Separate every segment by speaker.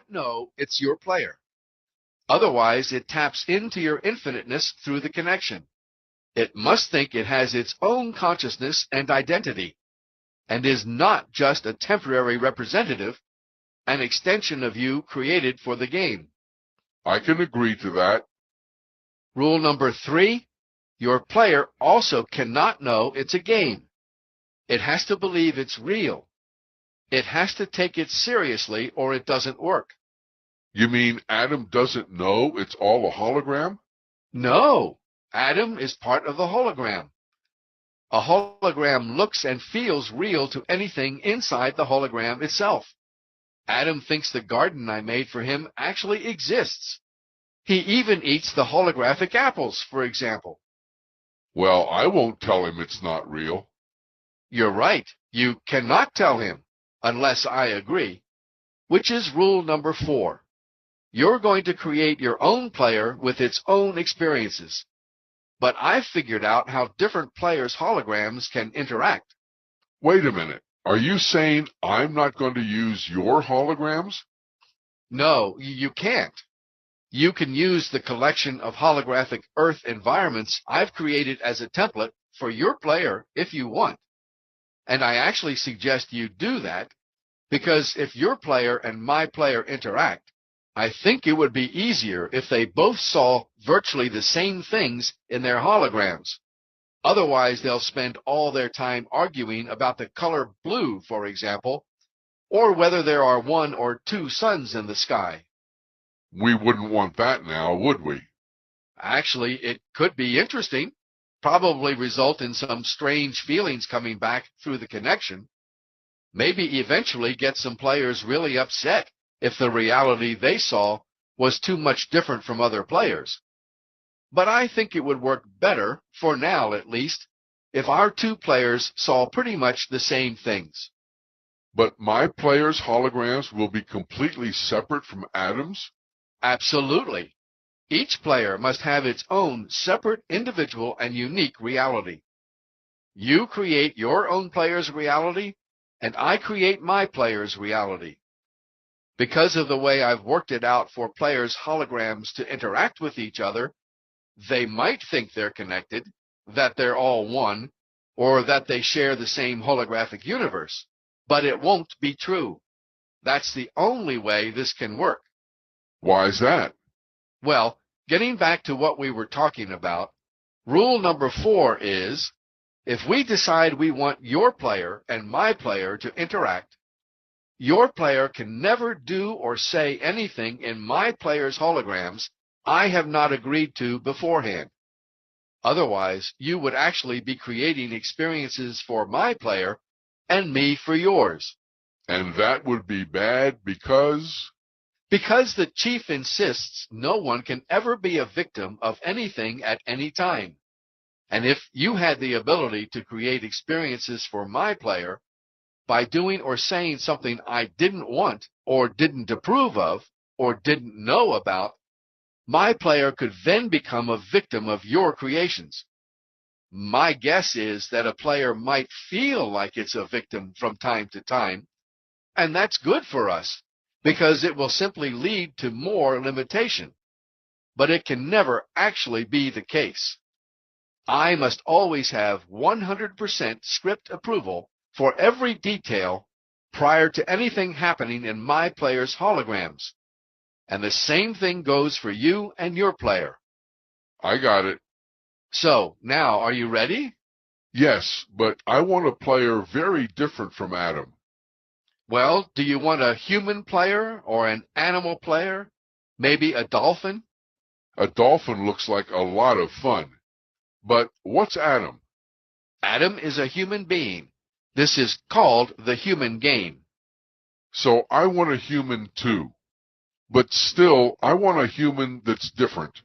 Speaker 1: cannot know it's your player. Otherwise, it taps into your infiniteness through the connection. It must think it has its own consciousness and identity, and is not just a temporary representative, an extension of you created for the game.
Speaker 2: I can agree to that.
Speaker 1: Rule number 3, your player also cannot know it's a game. It has to believe it's real. It has to take it seriously or it doesn't work.
Speaker 2: You mean Adam doesn't know it's all a hologram?
Speaker 1: No, Adam is part of the hologram. A hologram looks and feels real to anything inside the hologram itself. Adam thinks the garden I made for him actually exists. He even eats the holographic apples, for example.
Speaker 2: Well, I won't tell him it's not real.
Speaker 1: You're right. You cannot tell him, unless I agree, which is rule number 4. You're going to create your own player with its own experiences. But I've figured out how different players' holograms can interact.
Speaker 2: Wait a minute. Are you saying I'm not going to use your holograms?
Speaker 1: No, you can't. You can use the collection of holographic Earth environments I've created as a template for your player if you want. And I actually suggest you do that because if your player and my player interact, I think it would be easier if they both saw virtually the same things in their holograms. Otherwise, they'll spend all their time arguing about the color blue, for example, or whether there are 1 or 2 suns in the sky.
Speaker 2: We wouldn't want that now, would we?
Speaker 1: Actually, it could be interesting, probably result in some strange feelings coming back through the connection. Maybe eventually get some players really upset if the reality they saw was too much different from other players. But I think it would work better, for now at least, if our 2 players saw pretty much the same things.
Speaker 2: But my players' holograms will be completely separate from Adam's?
Speaker 1: Absolutely. Each player must have its own separate, individual, and unique reality. You create your own player's reality, and I create my player's reality. Because of the way I've worked it out for players' holograms to interact with each other, they might think they're connected, that they're all one, or that they share the same holographic universe. But it won't be true. That's the only way this can work.
Speaker 2: Why is that?
Speaker 1: Well, getting back to what we were talking about, rule number 4 is, if we decide we want your player and my player to interact, your player can never do or say anything in my player's holograms I have not agreed to beforehand. Otherwise, you would actually be creating experiences for my player and me for yours.
Speaker 2: And that would be bad because?
Speaker 1: Because the chief insists no one can ever be a victim of anything at any time. And if you had the ability to create experiences for my player by doing or saying something I didn't want or didn't approve of or didn't know about, my player could then become a victim of your creations. My guess is that a player might feel like it's a victim from time to time, and that's good for us, because it will simply lead to more limitation. But it can never actually be the case. I must always have 100% script approval for every detail prior to anything happening in my player's holograms. And the same thing goes for you and your player.
Speaker 2: I got it.
Speaker 1: So, now, are you ready?
Speaker 2: Yes, but I want a player very different from Adam.
Speaker 1: Well, do you want a human player or an animal player? Maybe a dolphin?
Speaker 2: A dolphin looks like a lot of fun. But what's Adam?
Speaker 1: Adam is a human being. This is called the human game.
Speaker 2: So I want a human too. But still, I want a human that's different.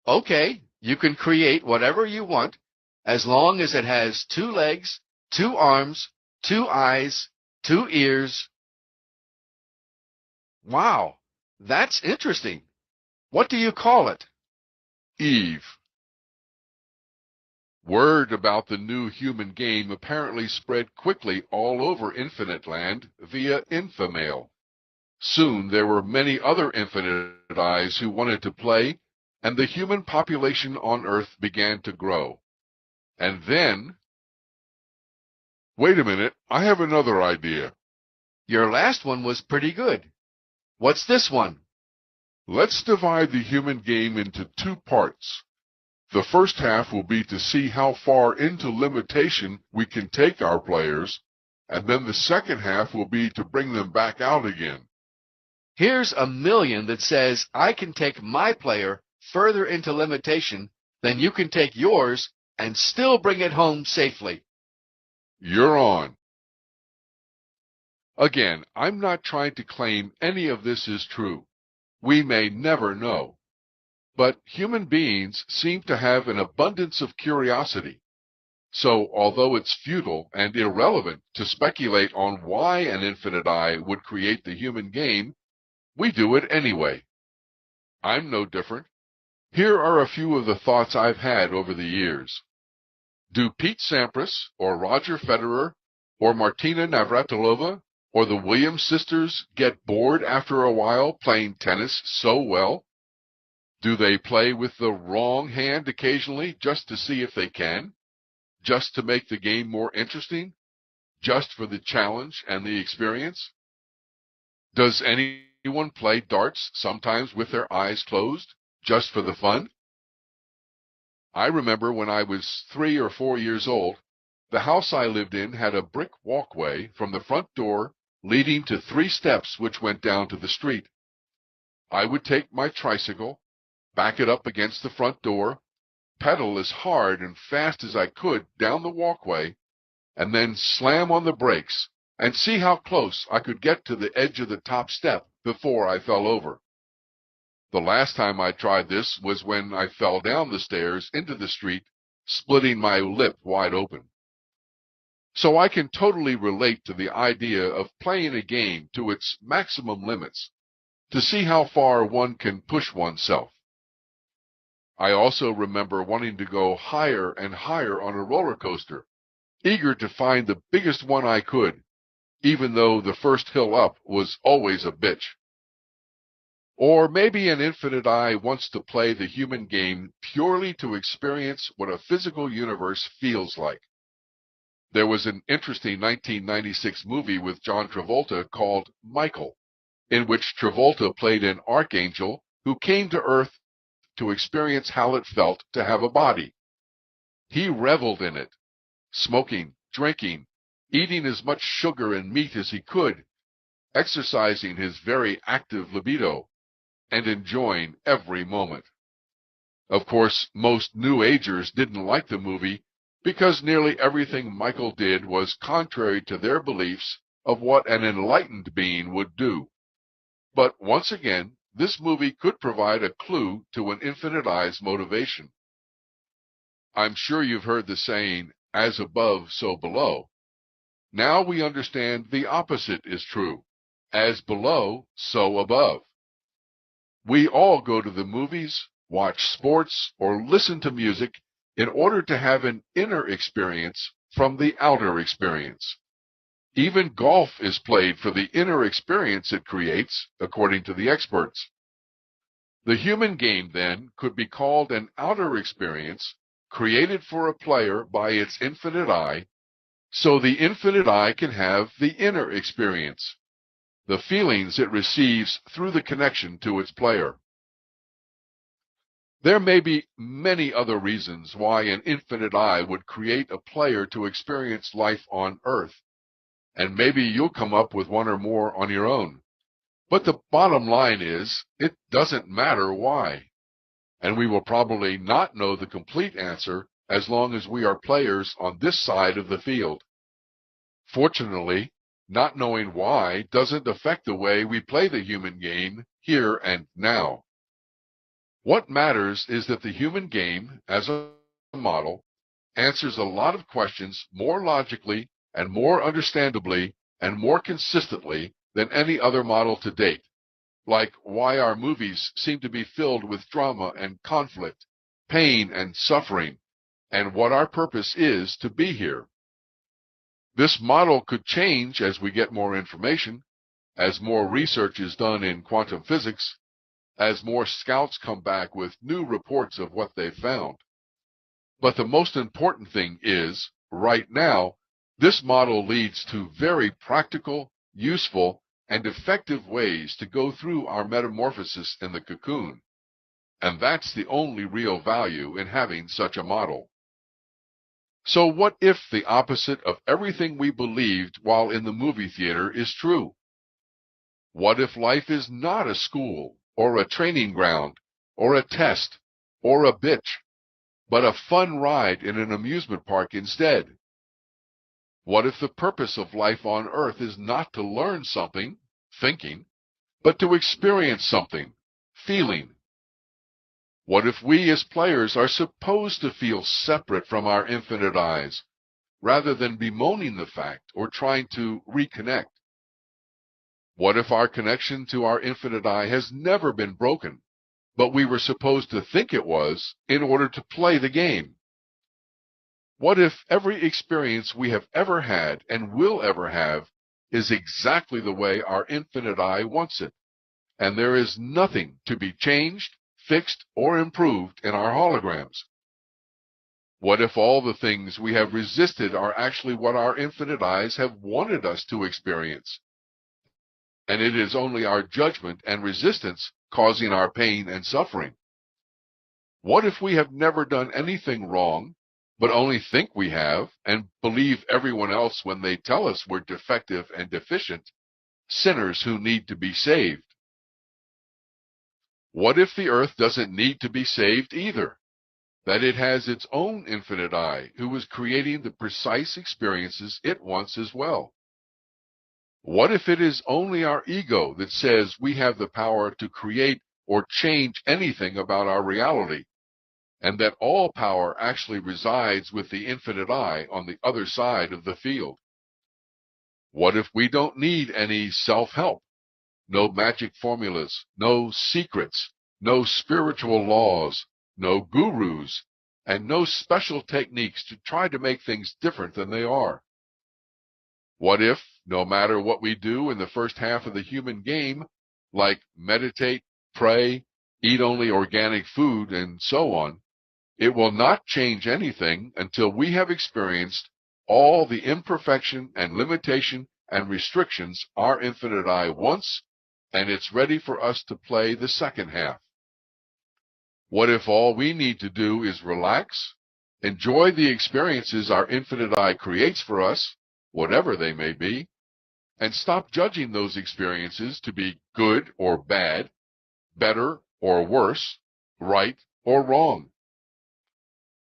Speaker 1: Okay, you can create whatever you want, as long as it has 2 legs, 2 arms, 2 eyes, 2 ears. Wow, that's interesting. What do you call it?
Speaker 2: Eve. Word about the new human game apparently spread quickly all over Infinite Land via Infomail. Soon there were many other infinite eyes who wanted to play, and the human population on Earth began to grow. And then, wait a minute, I have another idea.
Speaker 1: Your last one was pretty good. What's this one?
Speaker 2: Let's divide the human game into two parts. The first half will be to see how far into limitation we can take our players, and then the second half will be to bring them back out again.
Speaker 1: Here's a million that says I can take my player further into limitation than you can take yours and still bring it home safely.
Speaker 2: You're on. Again, I'm not trying to claim any of this is true. We may never know. But human beings seem to have an abundance of curiosity. So, although it's futile and irrelevant to speculate on why an infinite eye would create the human game, we do it anyway. I'm no different. Here are a few of the thoughts I've had over the years. Do Pete Sampras, or Roger Federer, or Martina Navratilova, or the Williams sisters get bored after a while playing tennis so well? Do they play with the wrong hand occasionally just to see if they can? Just to make the game more interesting? Just for the challenge and the experience? Does anyone play darts sometimes with their eyes closed, just for the fun? I remember when I was 3 or 4 years old, the house I lived in had a brick walkway from the front door leading to 3 steps which went down to the street. I would take my tricycle, back it up against the front door, pedal as hard and fast as I could down the walkway, and then slam on the brakes and see how close I could get to the edge of the top step before I fell over. The last time I tried this was when I fell down the stairs into the street, splitting my lip wide open. So I can totally relate to the idea of playing a game to its maximum limits, to see how far one can push oneself. I also remember wanting to go higher and higher on a roller coaster, eager to find the biggest one I could, even though the first hill up was always a bitch. Or maybe an infinite eye wants to play the human game purely to experience what a physical universe feels like. There was an interesting 1996 movie with John Travolta called Michael, in which Travolta played an archangel who came to Earth to experience how it felt to have a body. He reveled in it, smoking, drinking, eating as much sugar and meat as he could, exercising his very active libido, and enjoying every moment. Of course, most New Agers didn't like the movie because nearly everything Michael did was contrary to their beliefs of what an enlightened being would do. But once again, this movie could provide a clue to an infinite eye's motivation. I'm sure you've heard the saying, as above, so below. Now we understand the opposite is true. As below, so above. We all go to the movies, watch sports, or listen to music in order to have an inner experience from the outer experience. Even golf is played for the inner experience it creates, according to the experts. The human game, then, could be called an outer experience created for a player by its infinite eye, so the infinite eye can have the inner experience, the feelings it receives through the connection to its player. There may be many other reasons why an infinite eye would create a player to experience life on Earth, and maybe you'll come up with one or more on your own. But the bottom line is, it doesn't matter why. And we will probably not know the complete answer as long as we are players on this side of the field. Fortunately, not knowing why doesn't affect the way we play the human game here and now. What matters is that the human game, as a model, answers a lot of questions more logically and more understandably and more consistently than any other model to date, like why our movies seem to be filled with drama and conflict, pain and suffering, and what our purpose is to be here. This model could change as we get more information, as more research is done in quantum physics, as more scouts come back with new reports of what they've found. But the most important thing is, right now, this model leads to very practical, useful, and effective ways to go through our metamorphosis in the cocoon. And that's the only real value in having such a model. So what if the opposite of everything we believed while in the movie theater is true? What if life is not a school, or a training ground, or a test, or a bitch, but a fun ride in an amusement park instead? What if the purpose of life on Earth is not to learn something, thinking, but to experience something, feeling? What if we as players are supposed to feel separate from our infinite eyes, rather than bemoaning the fact or trying to reconnect? What if our connection to our infinite eye has never been broken, but we were supposed to think it was in order to play the game? What if every experience we have ever had and will ever have is exactly the way our infinite eye wants it, and there is nothing to be changed, fixed, or improved in our holograms? What if all the things we have resisted are actually what our infinite eyes have wanted us to experience, and it is only our judgment and resistance causing our pain and suffering? What if we have never done anything wrong, but only think we have, and believe everyone else when they tell us we're defective and deficient, sinners who need to be saved? What if the earth doesn't need to be saved either, that it has its own infinite eye who is creating the precise experiences it wants as well? What if it is only our ego that says we have the power to create or change anything about our reality, and that all power actually resides with the infinite eye on the other side of the field? What if we don't need any self-help? No magic formulas, no secrets, no spiritual laws, no gurus, and no special techniques to try to make things different than they are? What if, no matter what we do in the first half of the human game, like meditate, pray, eat only organic food, and so on, it will not change anything until we have experienced all the imperfection and limitation and restrictions our infinite eye wants, and it's ready for us to play the second half? What if all we need to do is relax, enjoy the experiences our infinite eye creates for us, whatever they may be, and stop judging those experiences to be good or bad, better or worse, right or wrong?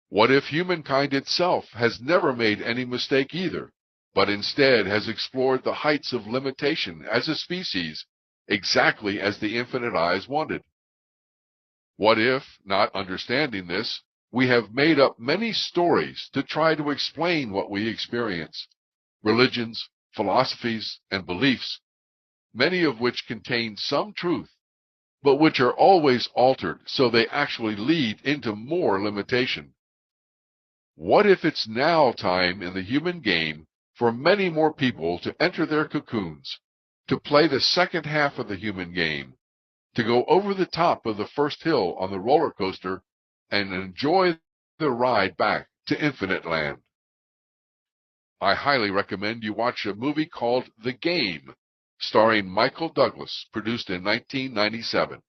Speaker 2: What if humankind itself has never made any mistake either, but instead has explored the heights of limitation as a species exactly as the infinite eyes wanted? What if, not understanding this, we have made up many stories to try to explain what we experience? Religions, philosophies, and beliefs, many of which contain some truth, but which are always altered so they actually lead into more limitation. What if it's now time in the human game for many more people to enter their cocoons, to play the second half of the human game, to go over the top of the first hill on the roller coaster and enjoy the ride back to Infinite Land? I highly recommend you watch a movie called The Game, starring Michael Douglas, produced in 1997.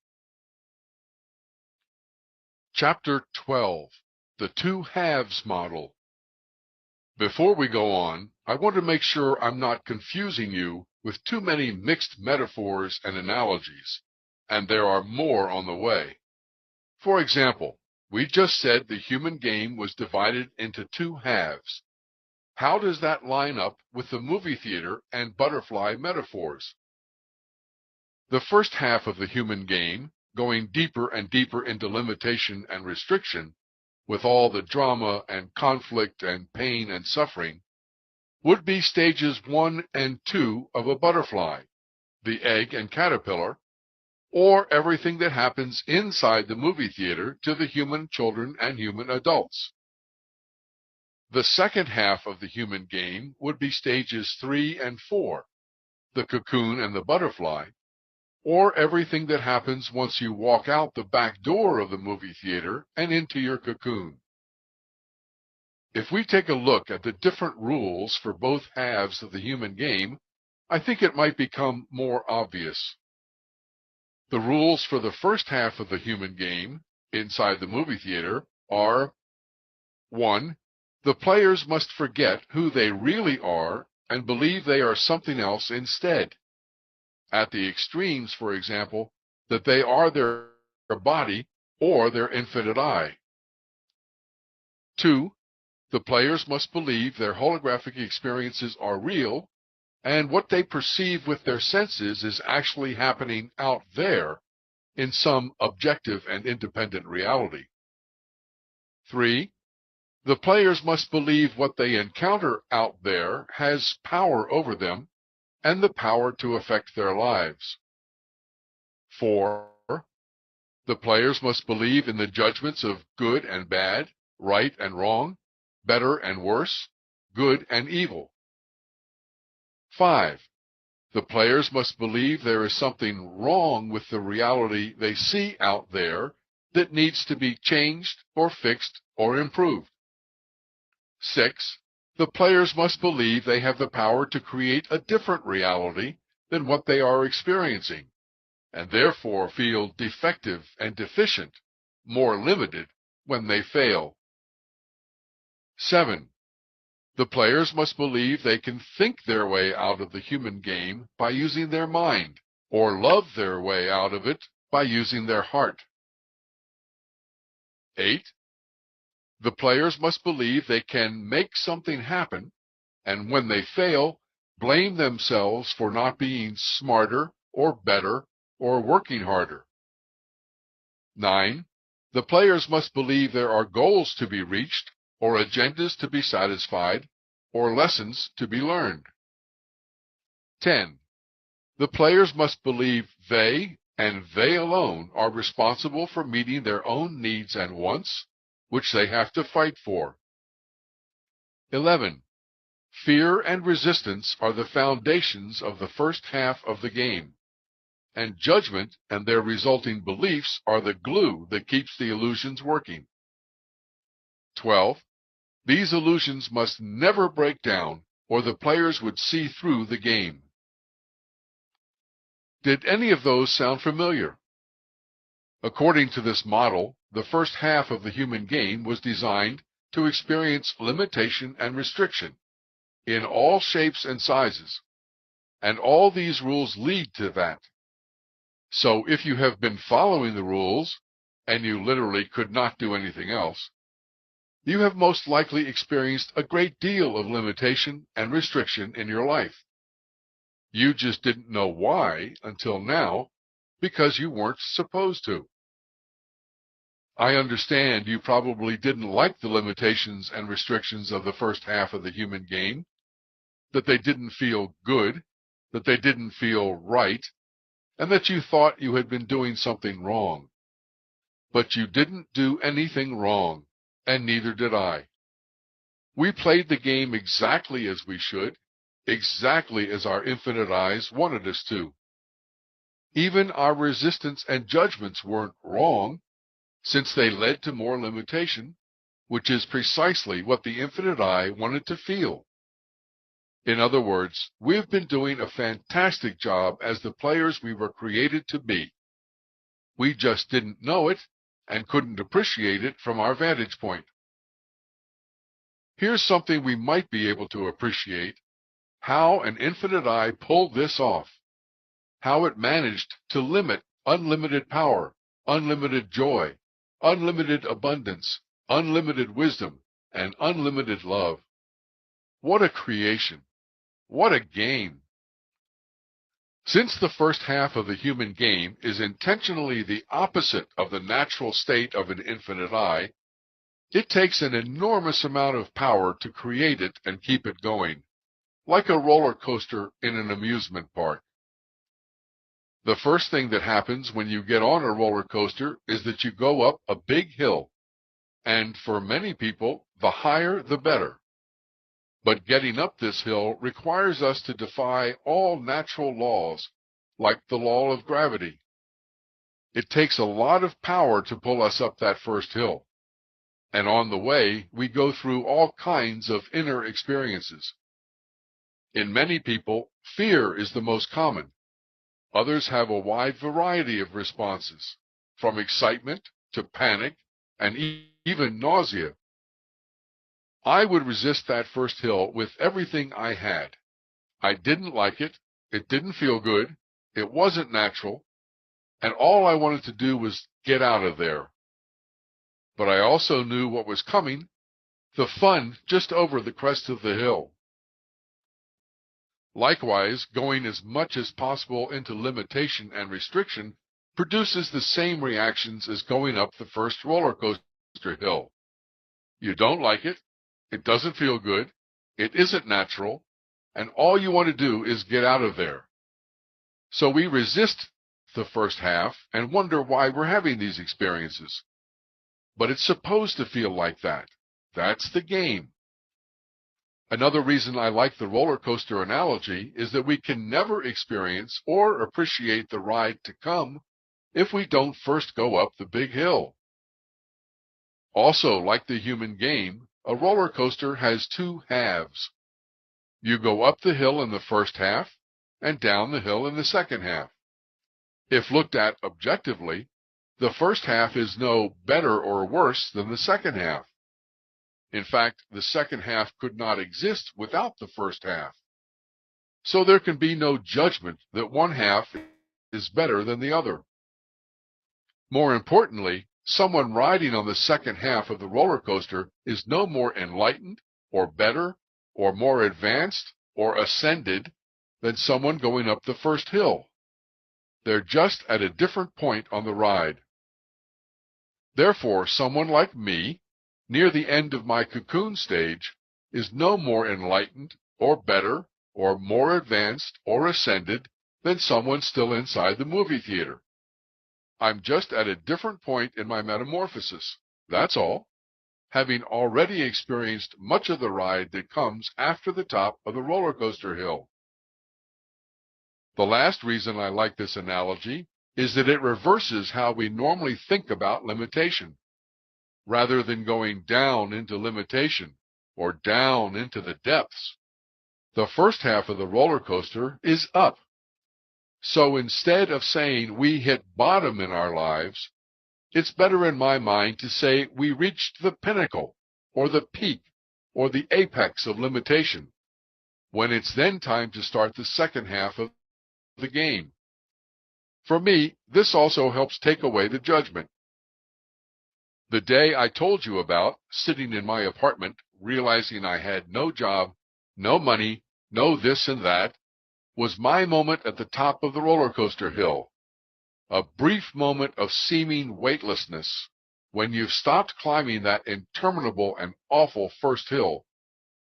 Speaker 2: Chapter 12, The Two Halves Model. Before we go on, I want to make sure I'm not confusing you with too many mixed metaphors and analogies, and there are more on the way. For example, we just said the human game was divided into two halves. How does that line up with the movie theater and butterfly metaphors? The first half of the human game, going deeper and deeper into limitation and restriction, with all the drama and conflict and pain and suffering, would be stages 1 and 2 of a butterfly, the egg and caterpillar, or everything that happens inside the movie theater to the human children and human adults. The second half of the human game would be stages 3 and 4, the cocoon and the butterfly, or everything that happens once you walk out the back door of the movie theater and into your cocoon. If we take a look at the different rules for both halves of the human game, I think it might become more obvious. The rules for the first half of the human game, inside the movie theater, are: 1. The players must forget who they really are and believe they are something else instead. At the extremes, for example, that they are their body or their infinite eye. 2. The players must believe their holographic experiences are real, and what they perceive with their senses is actually happening out there in some objective and independent reality. 3. The players must believe what they encounter out there has power over them and the power to affect their lives. 4. The players must believe in the judgments of good and bad, right and wrong, better and worse, good and evil. 5. The players must believe there is something wrong with the reality they see out there that needs to be changed or fixed or improved. 6. The players must believe they have the power to create a different reality than what they are experiencing, and therefore feel defective and deficient, more limited, when they fail. 7. The players must believe they can think their way out of the human game by using their mind, or love their way out of it by using their heart. 8. The players must believe they can make something happen, and when they fail, blame themselves for not being smarter or better or working harder. 9. The players must believe there are goals to be reached, or agendas to be satisfied, or lessons to be learned. 10. The players must believe they, and they alone, are responsible for meeting their own needs and wants, which they have to fight for. 11. Fear and resistance are the foundations of the first half of the game, and judgment and their resulting beliefs are the glue that keeps the illusions working. 12. These illusions must never break down, or the players would see through the game. Did any of those sound familiar? According to this model, the first half of the human game was designed to experience limitation and restriction in all shapes and sizes, and all these rules lead to that. So if you have been following the rules, and you literally could not do anything else, you have most likely experienced a great deal of limitation and restriction in your life. You just didn't know why until now, because you weren't supposed to. I understand you probably didn't like the limitations and restrictions of the first half of the human game, that they didn't feel good, that they didn't feel right, and that you thought you had been doing something wrong. But you didn't do anything wrong, and neither did I. We played the game exactly as we should, exactly as our infinite eyes wanted us to. Even our resistance and judgments weren't wrong, since they led to more limitation, which is precisely what the infinite eye wanted to feel. In other words, we've been doing a fantastic job as the players we were created to be. We just didn't know it and couldn't appreciate it from our vantage point. Here's something we might be able to appreciate: how an infinite eye pulled this off, how it managed to limit unlimited power, unlimited joy, unlimited abundance, unlimited wisdom, and unlimited love. What a creation! What a game! Since the first half of the human game is intentionally the opposite of the natural state of an infinite eye, it takes an enormous amount of power to create it and keep it going, like a roller coaster in an amusement park. The first thing that happens when you get on a roller coaster is that you go up a big hill, and for many people, the higher the better. But getting up this hill requires us to defy all natural laws, like the law of gravity. It takes a lot of power to pull us up that first hill. And on the way, we go through all kinds of inner experiences. In many people, fear is the most common. Others have a wide variety of responses, from excitement to panic and even nausea. I would resist that first hill with everything I had. I didn't like it. It didn't feel good. It wasn't natural. And all I wanted to do was get out of there. But I also knew what was coming, the fun just over the crest of the hill. Likewise, going as much as possible into limitation and restriction produces the same reactions as going up the first roller coaster hill. You don't like it. It doesn't feel good. It isn't natural. And all you want to do is get out of there. So we resist the first half and wonder why we're having these experiences. But it's supposed to feel like that. That's the game. Another reason I like the roller coaster analogy is that we can never experience or appreciate the ride to come if we don't first go up the big hill. Also, like the human game, a roller coaster has two halves. You go up the hill in the first half and down the hill in the second half. If looked at objectively, the first half is no better or worse than the second half. In fact, the second half could not exist without the first half. So there can be no judgment that one half is better than the other. More importantly, someone riding on the second half of the roller coaster is no more enlightened or better or more advanced or ascended than someone going up the first hill. They're just at a different point on the ride. Therefore, someone like me, near the end of my cocoon stage, is no more enlightened or better or more advanced or ascended than someone still inside the movie theater. I'm just at a different point in my metamorphosis. That's all, having already experienced much of the ride that comes after the top of the roller coaster hill. The last reason I like this analogy is that it reverses how we normally think about limitation. Rather than going down into limitation or down into the depths, the first half of the roller coaster is up. So instead of saying we hit bottom in our lives, it's better in my mind to say we reached the pinnacle or the peak or the apex of limitation, when it's then time to start the second half of the game. For me, this also helps take away the judgment. The day I told you about, sitting in my apartment, realizing I had no job, no money, no this and that, was my moment at the top of the roller coaster hill. A brief moment of seeming weightlessness, when you've stopped climbing that interminable and awful first hill,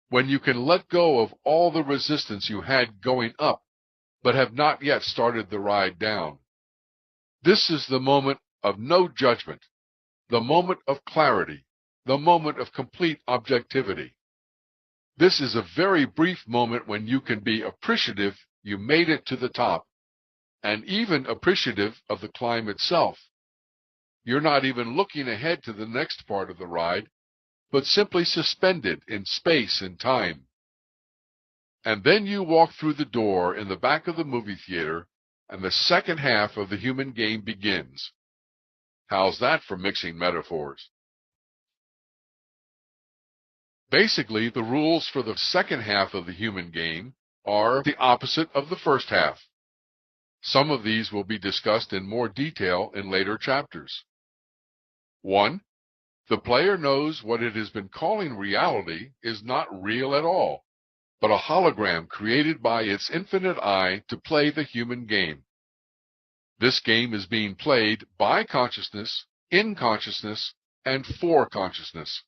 Speaker 2: when you can let go of all the resistance you had going up, but have not yet started the ride down. This is the moment of no judgment, the moment of clarity, the moment of complete objectivity. This is a very brief moment when you can be appreciative you made it to the top, and even appreciative of the climb itself. You're not even looking ahead to the next part of the ride, but simply suspended in space and time. And then you walk through the door in the back of the movie theater, and the second half of the human game begins. How's that for mixing metaphors? Basically, the rules for the second half of the human game are the opposite of the first half. Some of these will be discussed in more detail in later chapters. 1. The player knows what it has been calling reality is not real at all, but a hologram created by its infinite eye to play the human game. This game is being played by consciousness, in consciousness, and for consciousness.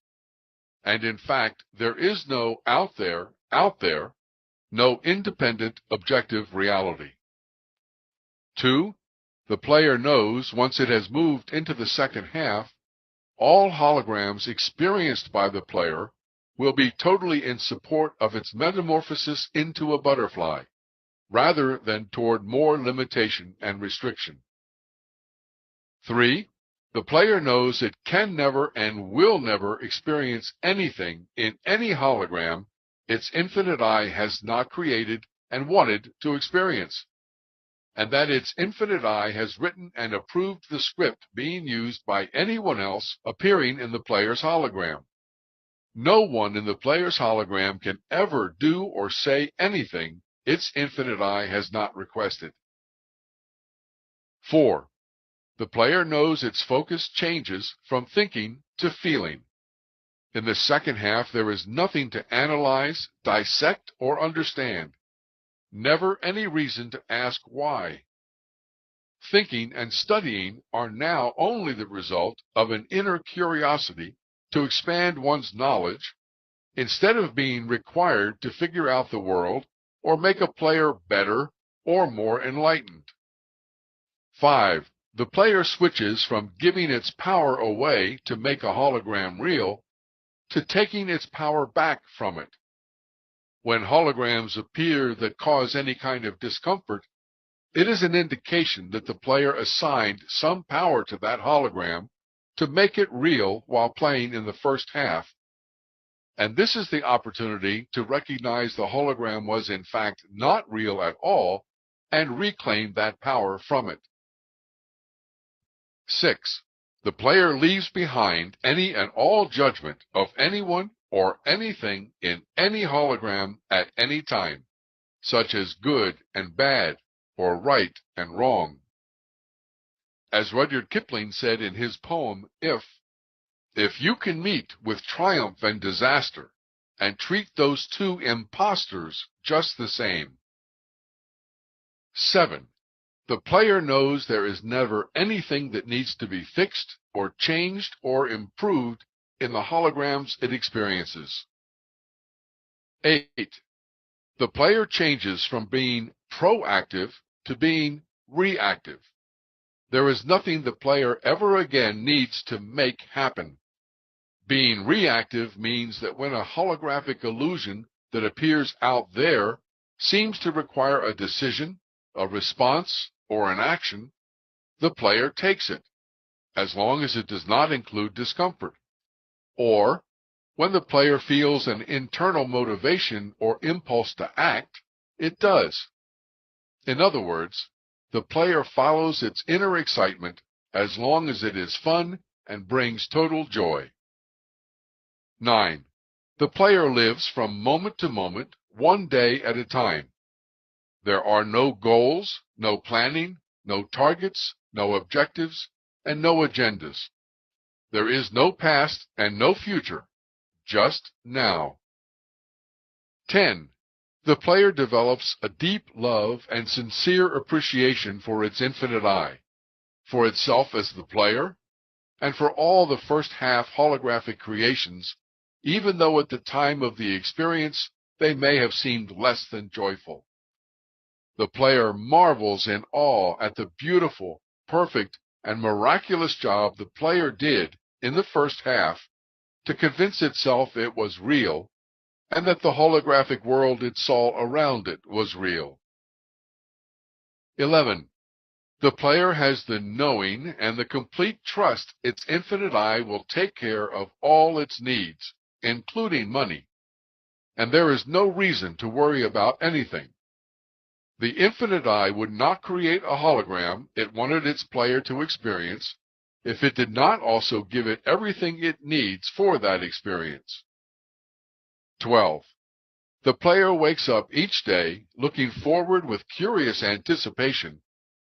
Speaker 2: And in fact, there is no out there, no independent, objective reality. 2. The player knows once it has moved into the second half, all holograms experienced by the player will be totally in support of its metamorphosis into a butterfly, rather than toward more limitation and restriction. 3. The player knows it can never and will never experience anything in any hologram its infinite eye has not created and wanted to experience, and that its infinite eye has written and approved the script being used by anyone else appearing in the player's hologram. No one in the player's hologram can ever do or say anything its infinite eye has not requested. 4. The player knows its focus changes from thinking to feeling. In the second half, there is nothing to analyze, dissect, or understand. Never any reason to ask why. Thinking and studying are now only the result of an inner curiosity to expand one's knowledge, instead of being required to figure out the world or make a player better or more enlightened. 5. The player switches from giving its power away to make a hologram real to taking its power back from it. When holograms appear that cause any kind of discomfort, it is an indication that the player assigned some power to that hologram to make it real while playing in the first half, and this is the opportunity to recognize the hologram was in fact not real at all and reclaim that power from it. 6. The player leaves behind any and all judgment of anyone or anything in any hologram at any time, such as good and bad, or right and wrong. As Rudyard Kipling said in his poem, If you can meet with triumph and disaster, and treat those two impostors just the same. 7. The player knows there is never anything that needs to be fixed or changed or improved in the holograms it experiences. 8. The player changes from being proactive to being reactive. There is nothing the player ever again needs to make happen. Being reactive means that when a holographic illusion that appears out there seems to require a decision, a response, or an action, the player takes it, as long as it does not include discomfort. Or, when the player feels an internal motivation or impulse to act, it does. In other words, the player follows its inner excitement as long as it is fun and brings total joy. 9. The player lives from moment to moment, one day at a time. There are no goals, no planning, no targets, no objectives, and no agendas. There is no past and no future, just now. 10. The player develops a deep love and sincere appreciation for its infinite eye, for itself as the player, and for all the first half holographic creations, even though at the time of the experience they may have seemed less than joyful. The player marvels in awe at the beautiful, perfect, and miraculous job the player did in the first half to convince itself it was real, and that the holographic world it saw around it was real. 11. The player has the knowing and the complete trust its infinite eye will take care of all its needs, including money, and there is no reason to worry about anything. The infinite eye would not create a hologram it wanted its player to experience if it did not also give it everything it needs for that experience. 12. The player wakes up each day looking forward with curious anticipation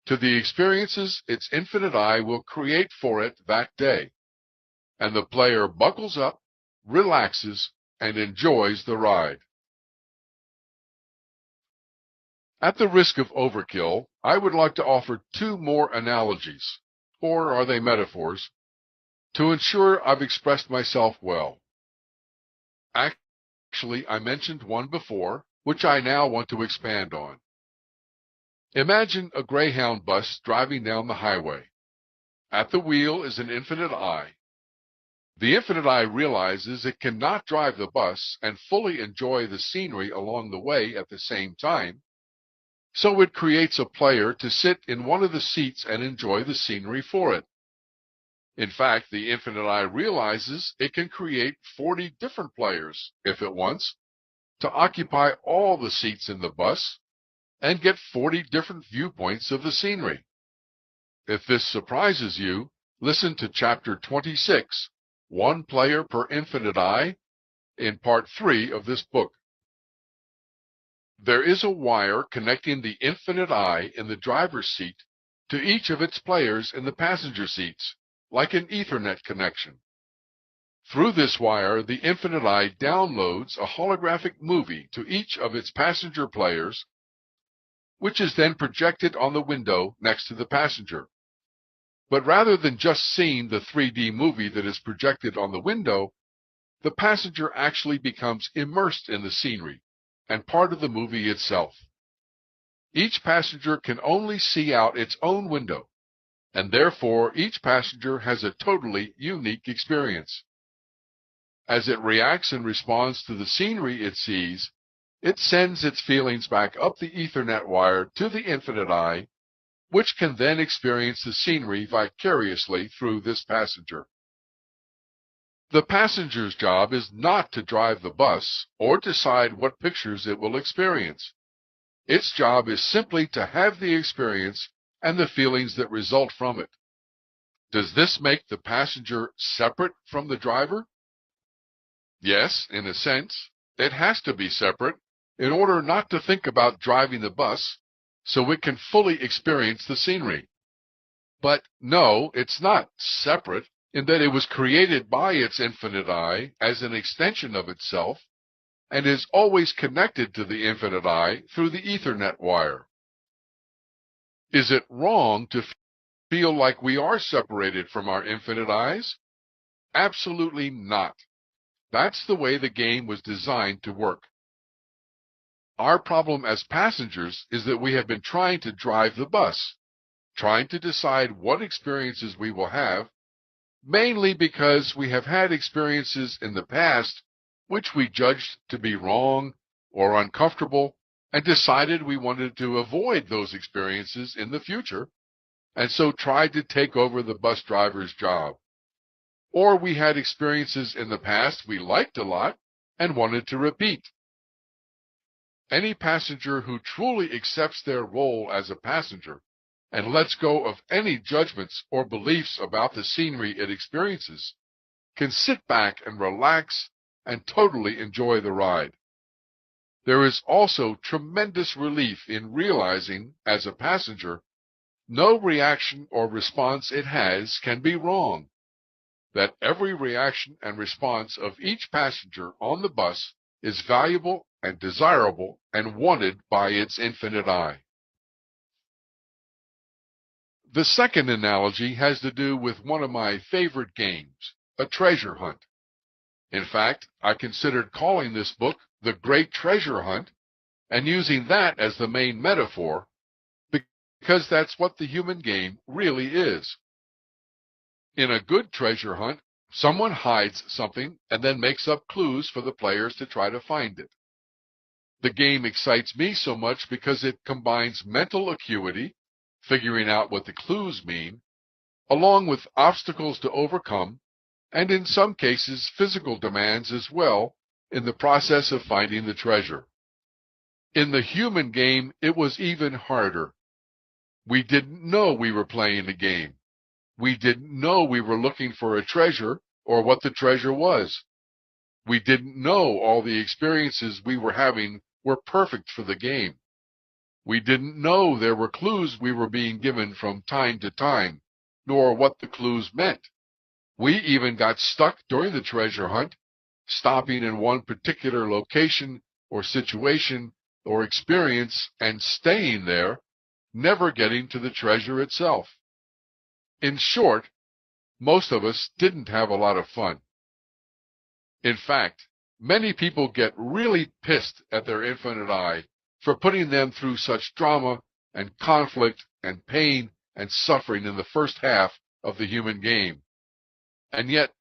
Speaker 2: to the experiences its infinite eye will create for it that day, and the player buckles up, relaxes, and enjoys the ride. At the risk of overkill, I would like to offer two more analogies, or are they metaphors, to ensure I've expressed myself well. Actually, I mentioned one before, which I now want to expand on. Imagine a Greyhound bus driving down the highway. At the wheel is an infinite eye. The infinite eye realizes it cannot drive the bus and fully enjoy the scenery along the way at the same time, so it creates a player to sit in one of the seats and enjoy the scenery for it. In fact, the infinite eye realizes it can create 40 different players, if it wants, to occupy all the seats in the bus and get 40 different viewpoints of the scenery. If this surprises you, listen to Chapter 26, One Player per Infinite Eye, in Part 3 of this book. There is a wire connecting the infinite eye in the driver's seat to each of its players in the passenger seats, like an Ethernet connection. Through this wire, the infinite eye downloads a holographic movie to each of its passenger players, which is then projected on the window next to the passenger. But rather than just seeing the 3D movie that is projected on the window, the passenger actually becomes immersed in the scenery and part of the movie itself. Each passenger can only see out its own window, and therefore each passenger has a totally unique experience. As it reacts and responds to the scenery it sees, it sends its feelings back up the Ethernet wire to the infinite eye, which can then experience the scenery vicariously through this passenger. The passenger's job is not to drive the bus or decide what pictures it will experience. Its job is simply to have the experience and the feelings that result from it. Does this make the passenger separate from the driver? Yes, in a sense. It has to be separate in order not to think about driving the bus, so it can fully experience the scenery. But no, it's not separate in that it was created by its infinite eye as an extension of itself and is always connected to the infinite eye through the Ethernet wire. Is it wrong to feel like we are separated from our infinite eyes? Absolutely not. That's the way the game was designed to work. Our problem as passengers is that we have been trying to drive the bus, trying to decide what experiences we will have, mainly because we have had experiences in the past which we judged to be wrong or uncomfortable and decided we wanted to avoid those experiences in the future, and so tried to take over the bus driver's job. Or we had experiences in the past we liked a lot and wanted to repeat. Any passenger who truly accepts their role as a passenger and lets go of any judgments or beliefs about the scenery it experiences can sit back and relax and totally enjoy the ride. There is also tremendous relief in realizing, as a passenger, no reaction or response it has can be wrong, that every reaction and response of each passenger on the bus is valuable and desirable and wanted by its infinite eye. The second analogy has to do with one of my favorite games, a treasure hunt. In fact, I considered calling this book The Great Treasure Hunt and using that as the main metaphor because that's what the human game really is. In a good treasure hunt, someone hides something and then makes up clues for the players to try to find it. The game excites me so much because it combines mental acuity, figuring out what the clues mean, along with obstacles to overcome, and in some cases physical demands as well in the process of finding the treasure. In the human game, it was even harder. We didn't know we were playing a game. We didn't know we were looking for a treasure or what the treasure was. We didn't know all the experiences we were having were perfect for the game. We didn't know there were clues we were being given from time to time, nor what the clues meant. We even got stuck during the treasure hunt, stopping in one particular location or situation or experience and staying there, never getting to the treasure itself. In short, most of us didn't have a lot of fun. In fact, many people get really pissed at their infinite eye for putting them through such drama and conflict and pain and suffering in the first half of the human game. And yet,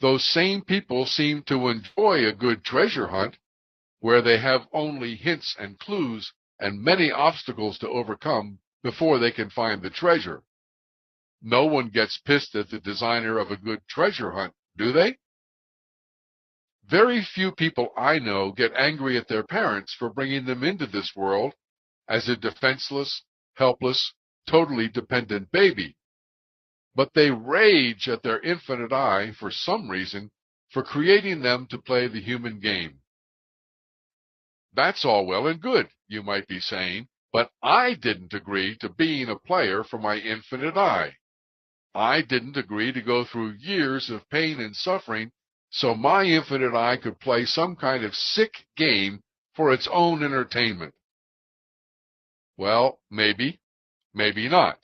Speaker 2: those same people seem to enjoy a good treasure hunt where they have only hints and clues and many obstacles to overcome before they can find the treasure. No one gets pissed at the designer of a good treasure hunt, do they? Very few people I know get angry at their parents for bringing them into this world as a defenseless, helpless, totally dependent baby. But they rage at their infinite I, for some reason, for creating them to play the human game. That's all well and good, you might be saying, but I didn't agree to being a player for my infinite I. I didn't agree to go through years of pain and suffering so my infinite I could play some kind of sick game for its own entertainment. Well, maybe, maybe not.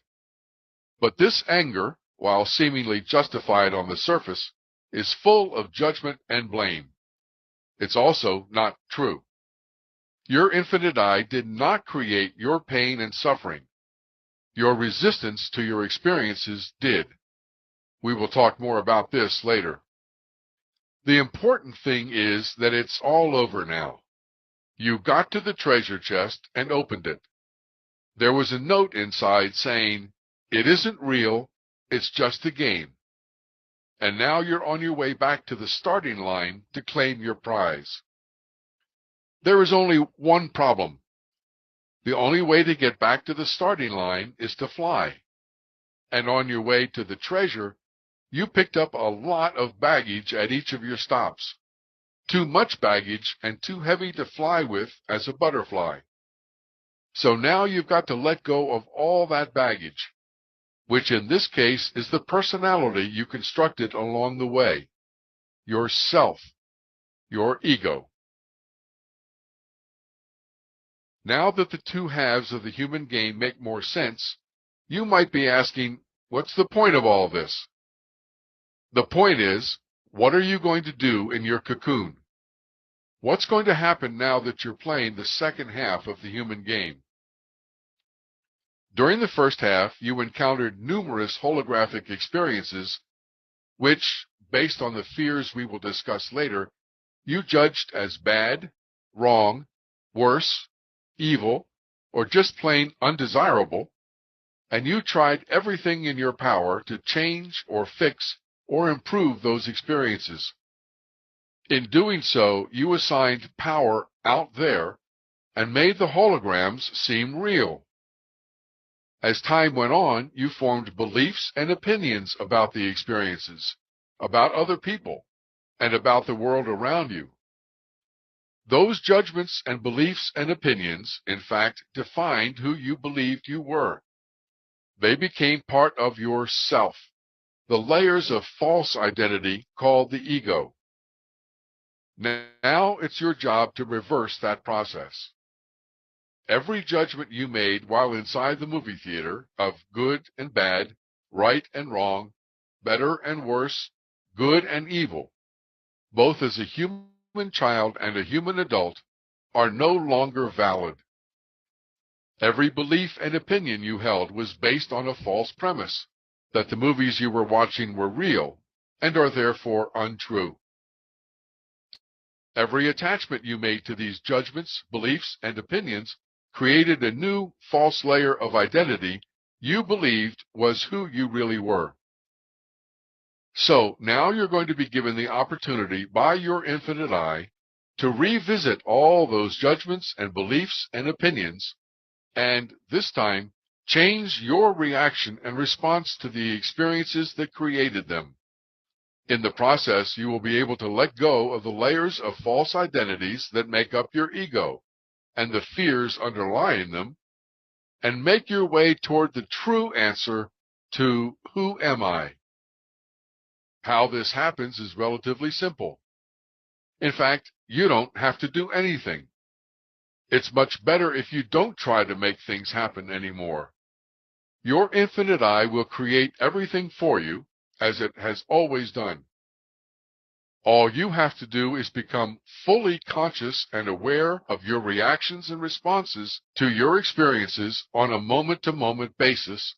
Speaker 2: But this anger, while seemingly justified on the surface, is full of judgment and blame. It's also not true. Your infinite I did not create your pain and suffering. Your resistance to your experiences did. We will talk more about this later. The important thing is that it's all over now. You got to the treasure chest and opened it. There was a note inside saying, "It isn't real, it's just a game." And now you're on your way back to the starting line to claim your prize. There is only one problem. The only way to get back to the starting line is to fly. And on your way to the treasure, you picked up a lot of baggage at each of your stops. Too much baggage and too heavy to fly with as a butterfly. So now you've got to let go of all that baggage, which in this case is the personality you constructed along the way. Yourself. Your ego. Now that the two halves of the human game make more sense, you might be asking, what's the point of all this? The point is, what are you going to do in your cocoon? What's going to happen now that you're playing the second half of the human game? During the first half, you encountered numerous holographic experiences, which, based on the fears we will discuss later, you judged as bad, wrong, worse, evil, or just plain undesirable, and you tried everything in your power to change or fix or improve those experiences. In doing so, you assigned power out there and made the holograms seem real. As time went on, you formed beliefs and opinions about the experiences, about other people, and about the world around you. Those judgments and beliefs and opinions, in fact, defined who you believed you were. They became part of your self, the layers of false identity called the ego. Now it's your job to reverse that process. Every judgment you made while inside the movie theater of good and bad, right and wrong, better and worse, good and evil, both as a human child and a human adult, are no longer valid. Every belief and opinion you held was based on a false premise, that the movies you were watching were real and are therefore untrue. Every attachment you made to these judgments, beliefs, and opinions created a new false layer of identity you believed was who you really were. So now you're going to be given the opportunity by your infinite I to revisit all those judgments and beliefs and opinions, and this time change your reaction and response to the experiences that created them. In the process, you will be able to let go of the layers of false identities that make up your ego and the fears underlying them, and make your way toward the true answer to who am I? How this happens is relatively simple. In fact, you don't have to do anything. It's much better if you don't try to make things happen anymore. Your infinite I will create everything for you, as it has always done. All you have to do is become fully conscious and aware of your reactions and responses to your experiences on a moment-to-moment basis,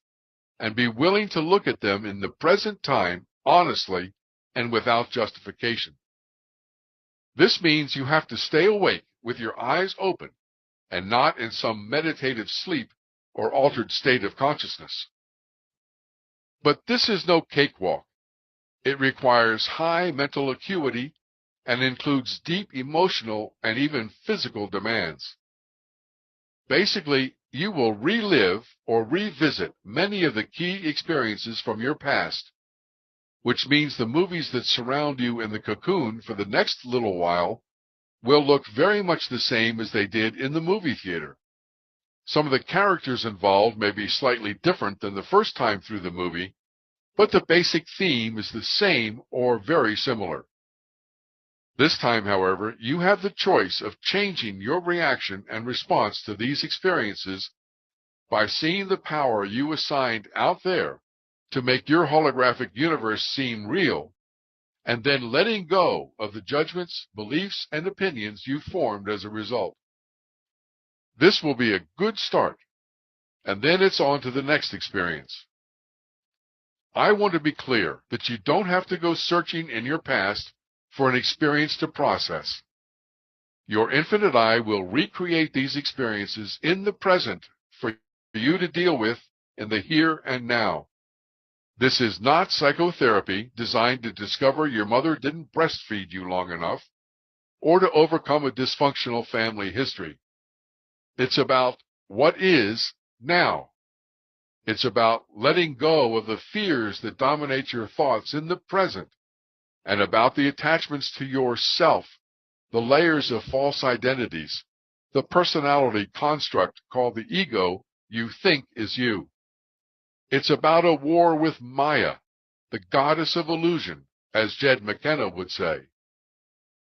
Speaker 2: and be willing to look at them in the present time honestly and without justification. This means you have to stay awake with your eyes open and not in some meditative sleep or altered state of consciousness. But this is no cakewalk. It requires high mental acuity and includes deep emotional and even physical demands. Basically, you will relive or revisit many of the key experiences from your past, which means the movies that surround you in the cocoon for the next little while will look very much the same as they did in the movie theater. Some of the characters involved may be slightly different than the first time through the movie, but the basic theme is the same or very similar. This time, however, you have the choice of changing your reaction and response to these experiences by seeing the power you assigned out there to make your holographic universe seem real, and then letting go of the judgments, beliefs, and opinions you formed as a result. This will be a good start, and then it's on to the next experience. I want to be clear that you don't have to go searching in your past for an experience to process. Your infinite I will recreate these experiences in the present for you to deal with in the here and now. This is not psychotherapy designed to discover your mother didn't breastfeed you long enough or to overcome a dysfunctional family history. It's about what is now. It's about letting go of the fears that dominate your thoughts in the present, and about the attachments to yourself, the layers of false identities, the personality construct called the ego you think is you. It's about a war with Maya, the goddess of illusion, as Jed McKenna would say.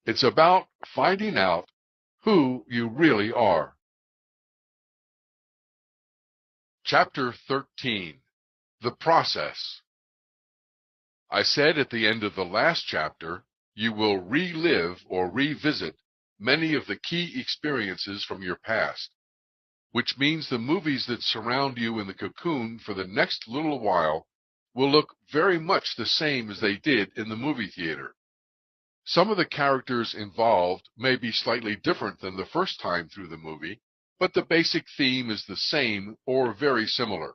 Speaker 2: It's about finding out who you really are. Chapter 13. The Process. I said at the end of the last chapter, you will relive or revisit many of the key experiences from your past, which means the movies that surround you in the cocoon for the next little while will look very much the same as they did in the movie theater. Some of the characters involved may be slightly different than the first time through the movie, but the basic theme is the same or very similar.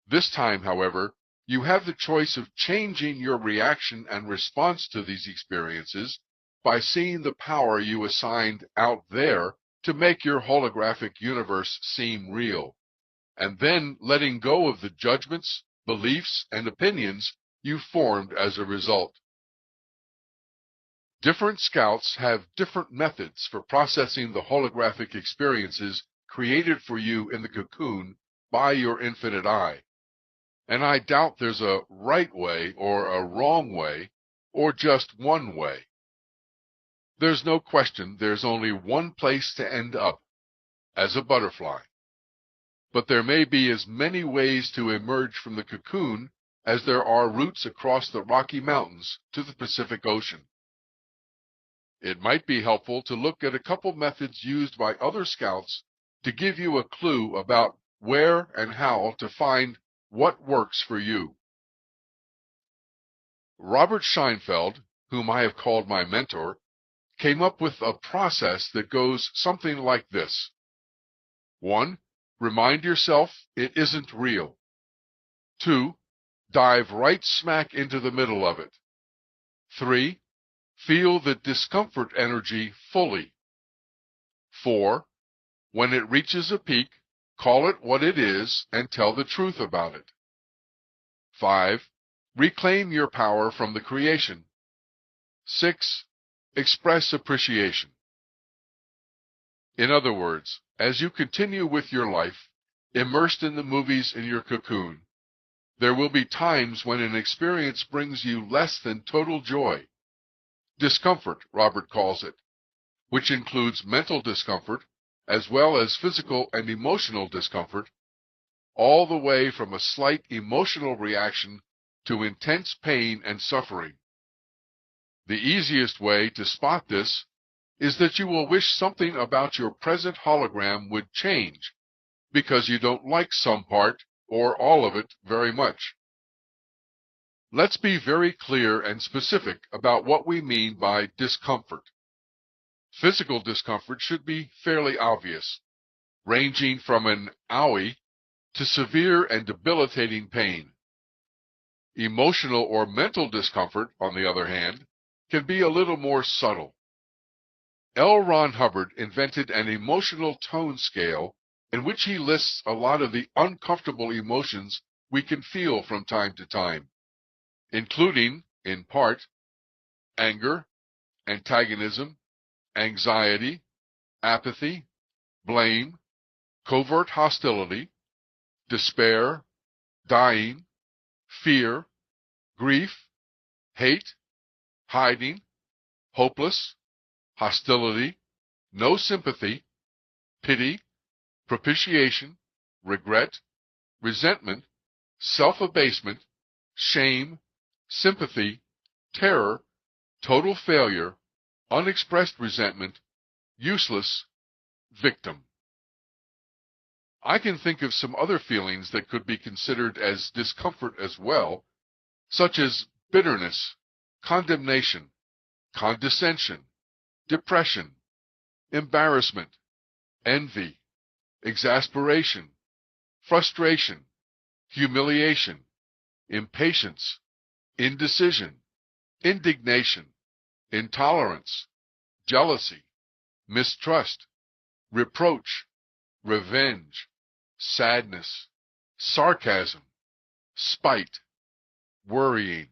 Speaker 2: This time, however, you have the choice of changing your reaction and response to these experiences by seeing the power you assigned out there to make your holographic universe seem real, and then letting go of the judgments, beliefs, and opinions you formed as a result. Different scouts have different methods for processing the holographic experiences created for you in the cocoon by your infinite I. And I doubt there's a right way or a wrong way, or just one way. There's no question there's only one place to end up, as a butterfly. But there may be as many ways to emerge from the cocoon as there are routes across the Rocky Mountains to the Pacific Ocean. It might be helpful to look at a couple methods used by other scouts to give you a clue about where and how to find what works for you. Robert Scheinfeld, whom I have called my mentor, came up with a process that goes something like this. 1. Remind yourself it isn't real. 2. Dive right smack into the middle of it. 3. Feel the discomfort energy fully. 4. When it reaches a peak, call it what it is and tell the truth about it. 5. Reclaim your power from the creation. 6. Express appreciation. In other words, as you continue with your life, immersed in the movies in your cocoon, there will be times when an experience brings you less than total joy. Discomfort, Robert calls it, which includes mental discomfort as well as physical and emotional discomfort, all the way from a slight emotional reaction to intense pain and suffering. The easiest way to spot this is that you will wish something about your present hologram would change because you don't like some part or all of it very much. Let's be very clear and specific about what we mean by discomfort. Physical discomfort should be fairly obvious, ranging from an owie to severe and debilitating pain. Emotional or mental discomfort, on the other hand, can be a little more subtle. L. Ron Hubbard invented an emotional tone scale in which he lists a lot of the uncomfortable emotions we can feel from time to time, including, in part, anger, antagonism, anxiety, apathy, blame, covert hostility, despair, dying, fear, grief, hate, hiding, hopeless, hostility, no sympathy, pity, propitiation, regret, resentment, self-abasement, shame, sympathy, terror, total failure, unexpressed resentment, useless, victim. I can think of some other feelings that could be considered as discomfort as well, such as bitterness, condemnation, condescension, depression, embarrassment, envy, exasperation, frustration, humiliation, impatience, indecision, indignation, intolerance, jealousy, mistrust, reproach, revenge, sadness, sarcasm, spite, worrying.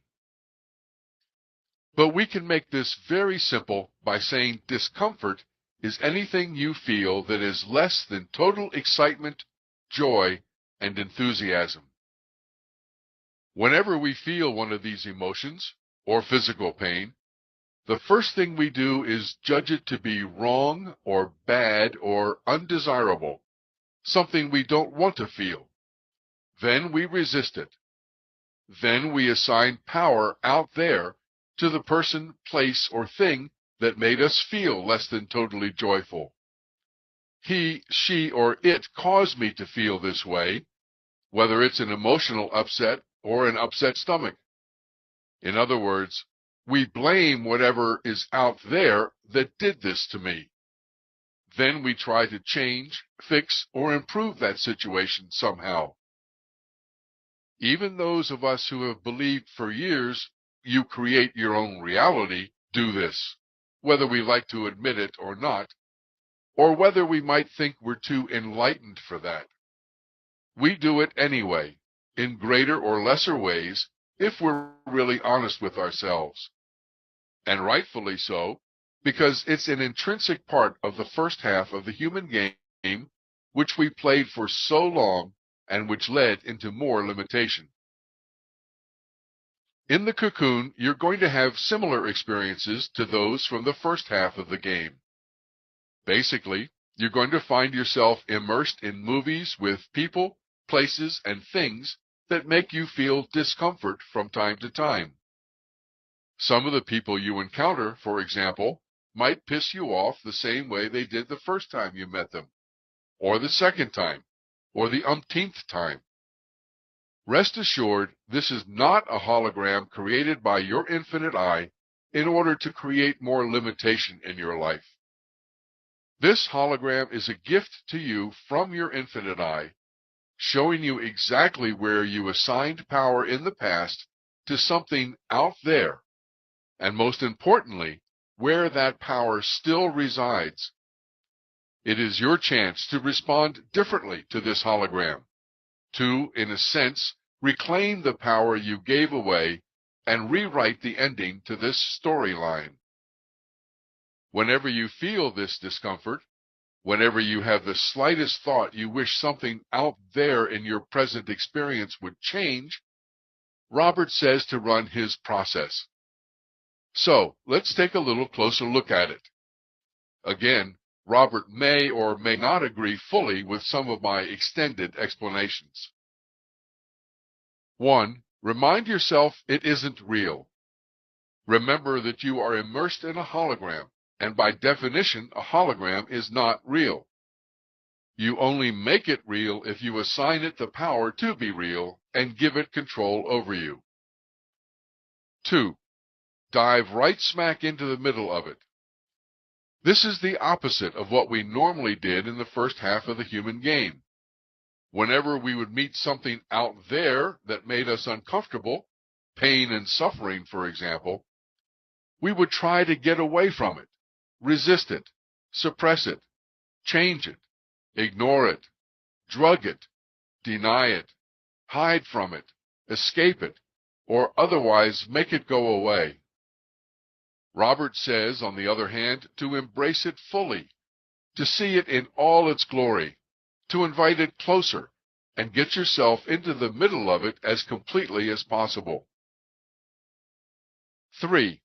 Speaker 2: But we can make this very simple by saying discomfort is anything you feel that is less than total excitement, joy, and enthusiasm. Whenever we feel one of these emotions, or physical pain, the first thing we do is judge it to be wrong or bad or undesirable, something we don't want to feel. Then we resist it. Then we assign power out there to the person, place, or thing that made us feel less than totally joyful. He, she, or it caused me to feel this way, whether it's an emotional upset or an upset stomach. In other words, we blame whatever is out there that did this to me. Then we try to change, fix, or improve that situation somehow. Even those of us who have believed for years you create your own reality do this, whether we like to admit it or not, or whether we might think we're too enlightened for that. We do it anyway, in greater or lesser ways, if we're really honest with ourselves. And rightfully so, because it's an intrinsic part of the first half of the human game, which we played for so long and which led into more limitation. In the cocoon, you're going to have similar experiences to those from the first half of the game. Basically, you're going to find yourself immersed in movies with people, places, and things that make you feel discomfort from time to time. Some of the people you encounter, for example, might piss you off the same way they did the first time you met them, or the second time, or the umpteenth time. Rest assured, this is not a hologram created by your infinite eye in order to create more limitation in your life. This hologram is a gift to you from your infinite eye, showing you exactly where you assigned power in the past to something out there, and most importantly, where that power still resides. It is your chance to respond differently to this hologram, to, in a sense, reclaim the power you gave away and rewrite the ending to this storyline. Whenever you feel this discomfort, whenever you have the slightest thought you wish something out there in your present experience would change, Robert says to run his process. So, let's take a little closer look at it. Again, Robert may or may not agree fully with some of my extended explanations. 1. Remind yourself it isn't real. Remember that you are immersed in a hologram, and by definition, a hologram is not real. You only make it real if you assign it the power to be real and give it control over you. 2. Dive right smack into the middle of it. This is the opposite of what we normally did in the first half of the human game. Whenever we would meet something out there that made us uncomfortable, pain and suffering, for example, we would try to get away from it, resist it, suppress it, change it, ignore it, drug it, deny it, hide from it, escape it, or otherwise make it go away. Robert says, on the other hand, to embrace it fully, to see it in all its glory, to invite it closer, and get yourself into the middle of it as completely as possible. 3.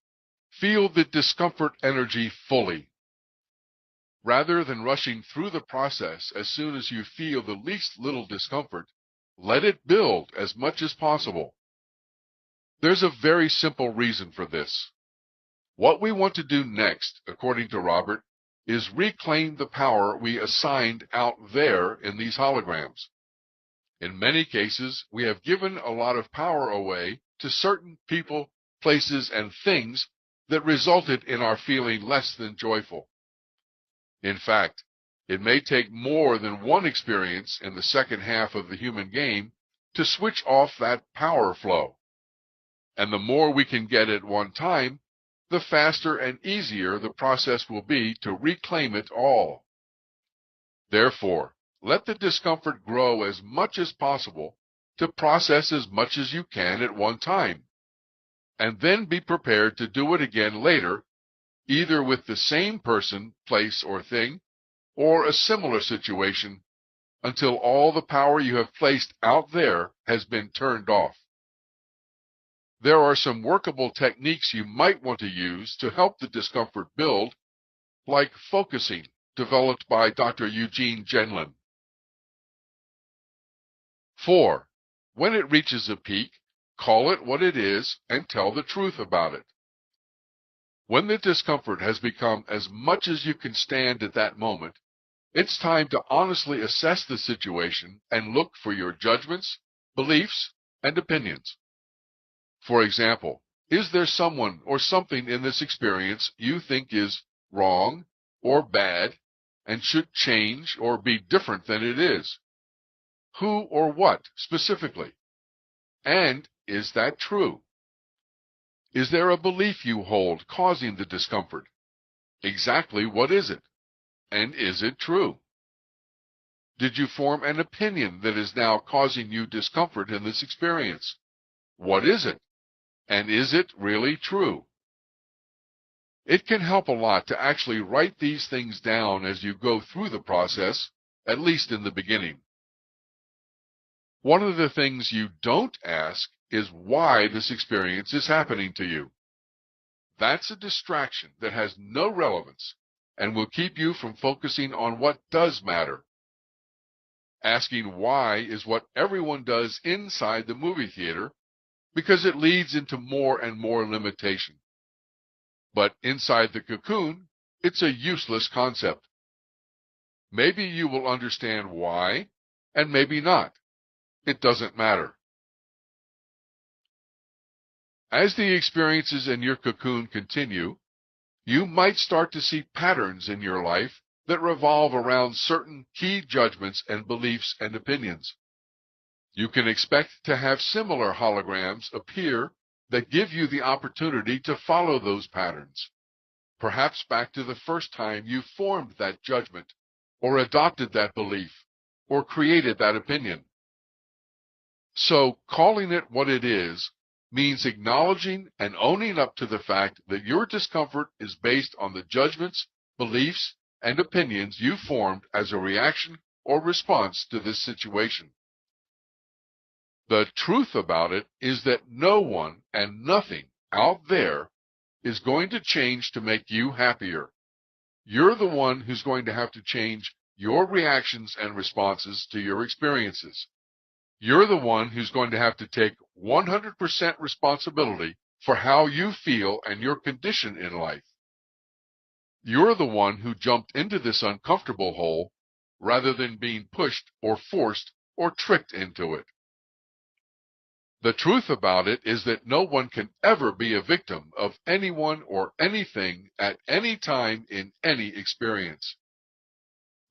Speaker 2: Feel the discomfort energy fully. Rather than rushing through the process as soon as you feel the least little discomfort, let it build as much as possible. There's a very simple reason for this. What we want to do next, according to Robert, is reclaim the power we assigned out there in these holograms. In many cases, we have given a lot of power away to certain people, places, and things that resulted in our feeling less than joyful. In fact, it may take more than one experience in the second half of the human game to switch off that power flow. And the more we can get at one time, the faster and easier the process will be to reclaim it all. Therefore, let the discomfort grow as much as possible to process as much as you can at one time, and then be prepared to do it again later, either with the same person, place, or thing, or a similar situation, until all the power you have placed out there has been turned off. There are some workable techniques you might want to use to help the discomfort build, like focusing, developed by Dr. Eugene Genlin. 4. When it reaches a peak, call it what it is and tell the truth about it. When the discomfort has become as much as you can stand at that moment, it's time to honestly assess the situation and look for your judgments, beliefs, and opinions. For example, is there someone or something in this experience you think is wrong or bad and should change or be different than it is? Who or what specifically? And is that true? Is there a belief you hold causing the discomfort? Exactly what is it? And is it true? Did you form an opinion that is now causing you discomfort in this experience? What is it? And is it really true? It can help a lot to actually write these things down as you go through the process, at least in the beginning. One of the things you don't ask is why this experience is happening to you. That's a distraction that has no relevance and will keep you from focusing on what does matter. Asking why is what everyone does inside the movie theater because it leads into more and more limitation. But inside the cocoon, it's a useless concept. Maybe you will understand why, and maybe not. It doesn't matter. As the experiences in your cocoon continue, you might start to see patterns in your life that revolve around certain key judgments and beliefs and opinions. You can expect to have similar holograms appear that give you the opportunity to follow those patterns, perhaps back to the first time you formed that judgment, or adopted that belief, or created that opinion. So, calling it what it is means acknowledging and owning up to the fact that your discomfort is based on the judgments, beliefs, and opinions you formed as a reaction or response to this situation. The truth about it is that no one and nothing out there is going to change to make you happier. You're the one who's going to have to change your reactions and responses to your experiences. You're the one who's going to have to take 100% responsibility for how you feel and your condition in life. You're the one who jumped into this uncomfortable hole rather than being pushed or forced or tricked into it. The truth about it is that no one can ever be a victim of anyone or anything at any time in any experience.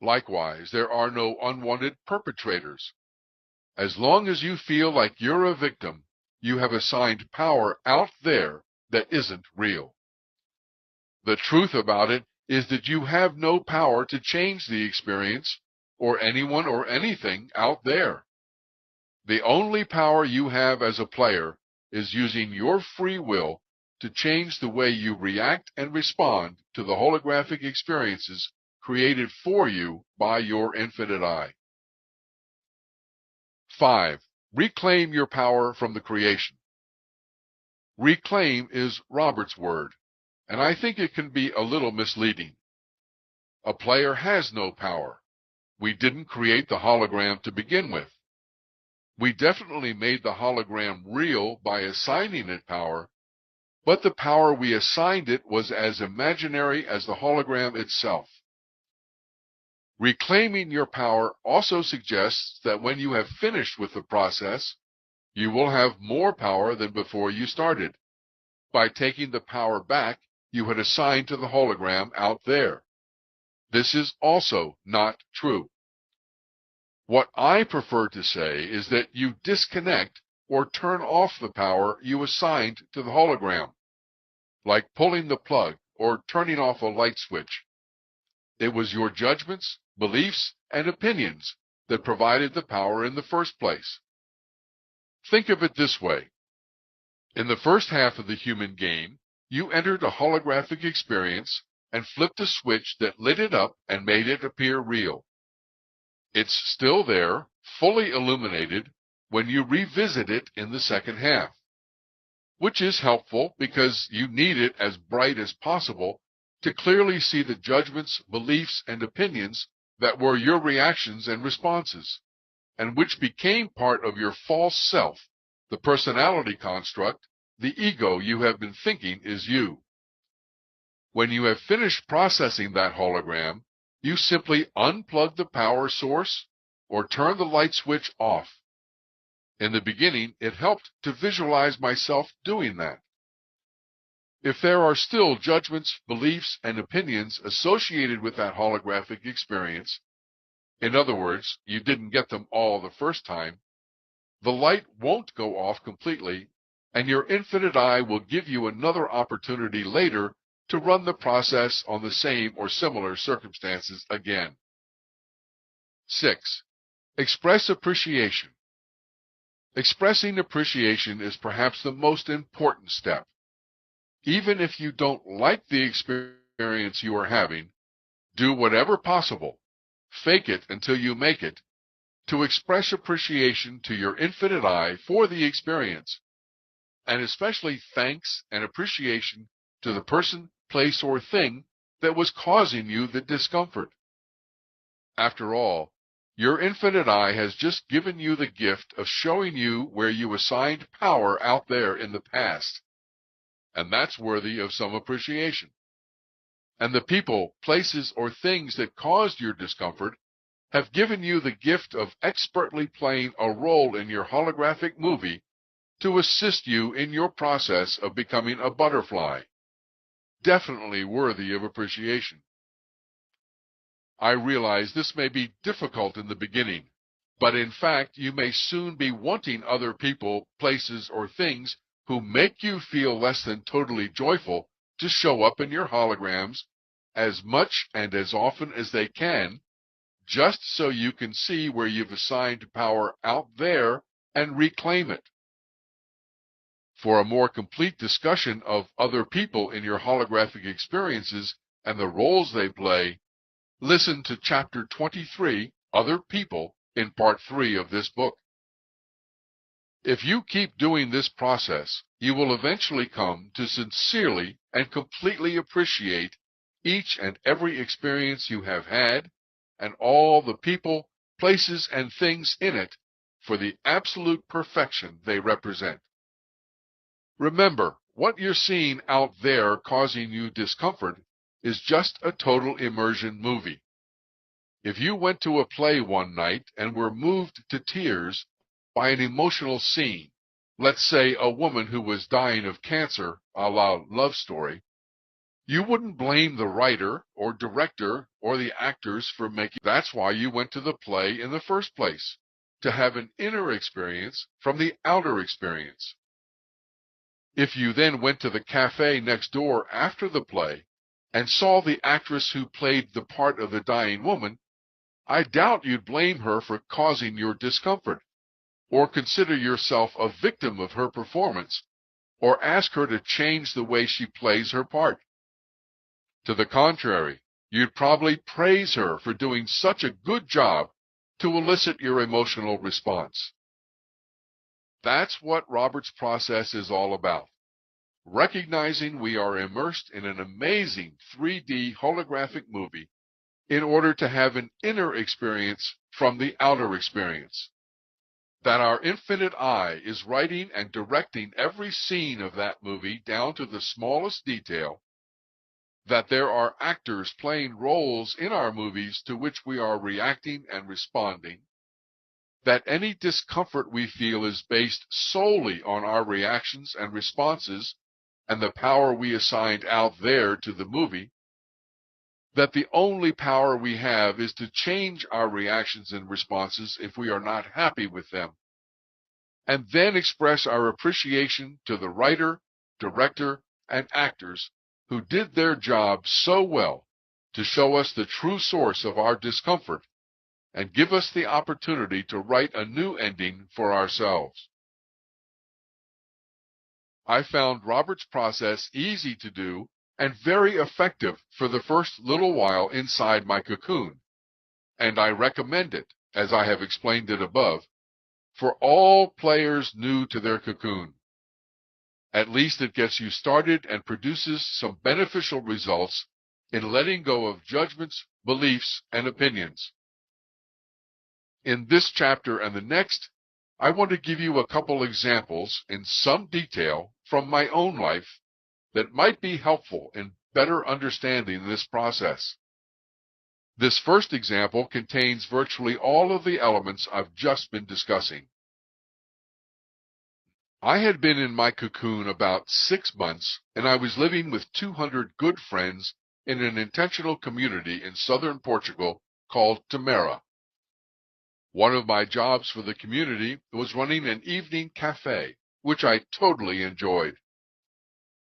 Speaker 2: Likewise, there are no unwanted perpetrators. As long as you feel like you're a victim, you have assigned power out there that isn't real. The truth about it is that you have no power to change the experience or anyone or anything out there. The only power you have as a player is using your free will to change the way you react and respond to the holographic experiences created for you by your infinite eye. 5. Reclaim your power from the creation. Reclaim is Robert's word, and I think it can be a little misleading. A player has no power. We didn't create the hologram to begin with. We definitely made the hologram real by assigning it power, but the power we assigned it was as imaginary as the hologram itself. Reclaiming your power also suggests that when you have finished with the process, you will have more power than before you started, by taking the power back you had assigned to the hologram out there. This is also not true. What I prefer to say is that you disconnect or turn off the power you assigned to the hologram, like pulling the plug or turning off a light switch. It was your judgments, beliefs, and opinions that provided the power in the first place. Think of it this way. In the first half of the human game, you entered a holographic experience and flipped a switch that lit it up and made it appear real. It's still there, fully illuminated, when you revisit it in the second half, which is helpful because you need it as bright as possible to clearly see the judgments, beliefs, and opinions that were your reactions and responses, and which became part of your false self, the personality construct, the ego you have been thinking is you. When you have finished processing that hologram, you simply unplug the power source or turn the light switch off. In the beginning, it helped to visualize myself doing that. If there are still judgments, beliefs, and opinions associated with that holographic experience, in other words, you didn't get them all the first time, the light won't go off completely, and your infinite eye will give you another opportunity later to run the process on the same or similar circumstances again. 6. Express appreciation. Expressing appreciation is perhaps the most important step. Even if you don't like the experience you are having, do whatever possible, fake it until you make it, to express appreciation to your infinite eye for the experience, and especially thanks and appreciation to the person, place, or thing that was causing you the discomfort. After all, your infinite eye has just given you the gift of showing you where you assigned power out there in the past, and that's worthy of some appreciation. And the people, places, or things that caused your discomfort have given you the gift of expertly playing a role in your holographic movie to assist you in your process of becoming a butterfly. Definitely worthy of appreciation. I realize this may be difficult in the beginning, but in fact you may soon be wanting other people, places, or things who make you feel less than totally joyful to show up in your holograms as much and as often as they can, just so you can see where you've assigned power out there and reclaim it. For a more complete discussion of other people in your holographic experiences and the roles they play, listen to Chapter 23, Other People, in Part 3 of this book. If you keep doing this process, you will eventually come to sincerely and completely appreciate each and every experience you have had and all the people, places, and things in it for the absolute perfection they represent. Remember, what you're seeing out there causing you discomfort is just a total immersion movie. If you went to a play one night and were moved to tears by an emotional scene, let's say a woman who was dying of cancer, a la Love Story, you wouldn't blame the writer or director or the actors for making. That's why you went to the play in the first place, to have an inner experience from the outer experience. If you then went to the cafe next door after the play and saw the actress who played the part of the dying woman, I doubt you'd blame her for causing your discomfort, or consider yourself a victim of her performance, or ask her to change the way she plays her part. To the contrary, you'd probably praise her for doing such a good job to elicit your emotional response. That's what Robert's process is all about. Recognizing we are immersed in an amazing 3D holographic movie in order to have an inner experience from the outer experience. That our infinite eye is writing and directing every scene of that movie down to the smallest detail. That there are actors playing roles in our movies to which we are reacting and responding. That any discomfort we feel is based solely on our reactions and responses and the power we assigned out there to the movie. That the only power we have is to change our reactions and responses if we are not happy with them, and then express our appreciation to the writer, director, and actors who did their job so well to show us the true source of our discomfort and give us the opportunity to write a new ending for ourselves. I found Robert's process easy to do and very effective for the first little while inside my cocoon, and I recommend it, as I have explained it above, for all players new to their cocoon. At least it gets you started and produces some beneficial results in letting go of judgments, beliefs, and opinions. In this chapter and the next, I want to give you a couple examples in some detail from my own life that might be helpful in better understanding this process. This first example contains virtually all of the elements I've just been discussing. I had been in my cocoon about 6 months, and I was living with 200 good friends in an intentional community in southern Portugal called Tamera. One of my jobs for the community was running an evening cafe, which I totally enjoyed.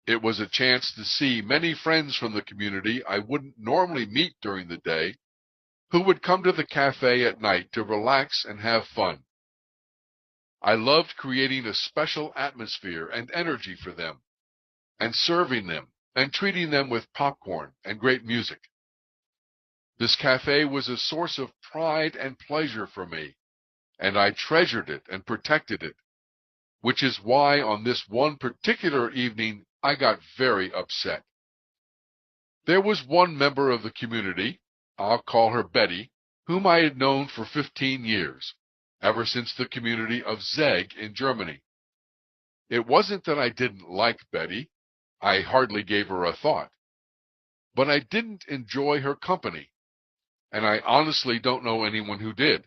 Speaker 2: It was a chance to see many friends from the community I wouldn't normally meet during the day, who would come to the cafe at night to relax and have fun. I loved creating a special atmosphere and energy for them, and serving them and treating them with popcorn and great music. This cafe was a source of pride and pleasure for me, and I treasured it and protected it, which is why on this one particular evening I got very upset. There was one member of the community, I'll call her Betty, whom I had known for 15 years, ever since the community of Zeg in Germany. It wasn't that I didn't like Betty. I hardly gave her a thought. But I didn't enjoy her company, and I honestly don't know anyone who did.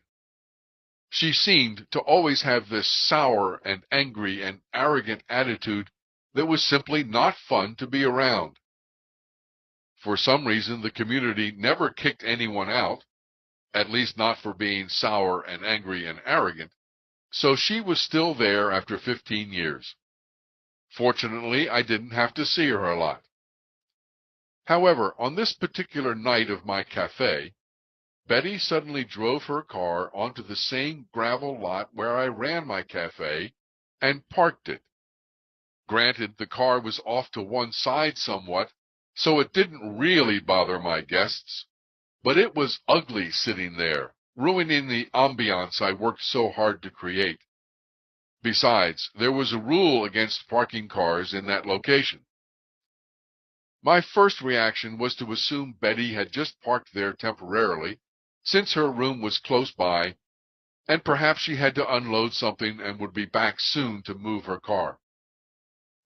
Speaker 2: She seemed to always have this sour and angry and arrogant attitude that was simply not fun to be around. For some reason, the community never kicked anyone out, at least not for being sour and angry and arrogant, so she was still there after 15 years. Fortunately, I didn't have to see her a lot. However, on this particular night of my cafe, Betty suddenly drove her car onto the same gravel lot where I ran my cafe and parked it. Granted, the car was off to one side somewhat, so it didn't really bother my guests, but it was ugly sitting there, ruining the ambiance I worked so hard to create. Besides, there was a rule against parking cars in that location. My first reaction was to assume Betty had just parked there temporarily, since her room was close by, and perhaps she had to unload something and would be back soon to move her car.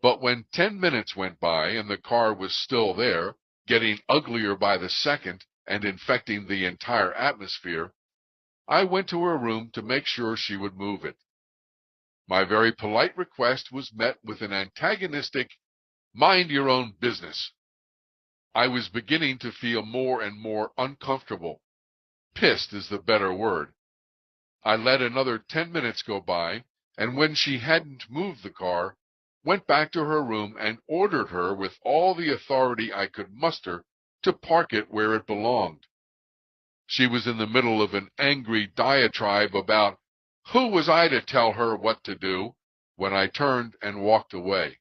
Speaker 2: But when 10 minutes went by and the car was still there, getting uglier by the second and infecting the entire atmosphere, I went to her room to make sure she would move it. My very polite request was met with an antagonistic, "Mind your own business." I was beginning to feel more and more uncomfortable. Pissed is the better word. I let another 10 minutes go by, and when she hadn't moved the car, went back to her room and ordered her with all the authority I could muster to park it where it belonged. She was in the middle of an angry diatribe about who was I to tell her what to do, when I turned and walked away.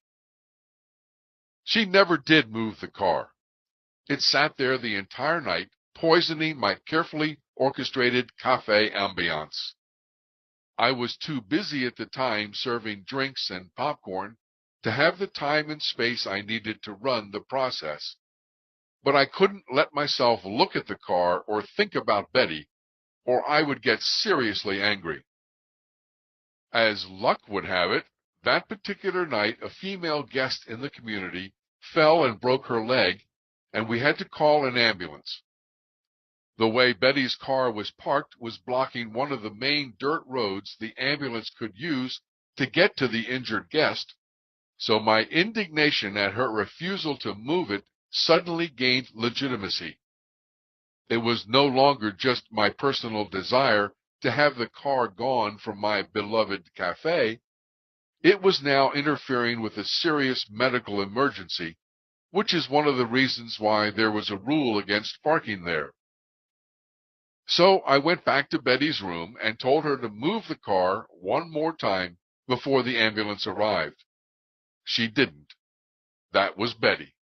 Speaker 2: She never did move the car. It sat there the entire night, poisoning my carefully orchestrated cafe ambiance. I was too busy at the time serving drinks and popcorn to have the time and space I needed to run the process. But I couldn't let myself look at the car or think about Betty, or I would get seriously angry. As luck would have it, that particular night a female guest in the community fell and broke her leg, and we had to call an ambulance. The way Betty's car was parked was blocking one of the main dirt roads the ambulance could use to get to the injured guest, so my indignation at her refusal to move it suddenly gained legitimacy. It was no longer just my personal desire to have the car gone from my beloved cafe. It was now interfering with a serious medical emergency, which is one of the reasons why there was a rule against parking there. So I went back to Betty's room and told her to move the car one more time before the ambulance arrived. She didn't. That was Betty.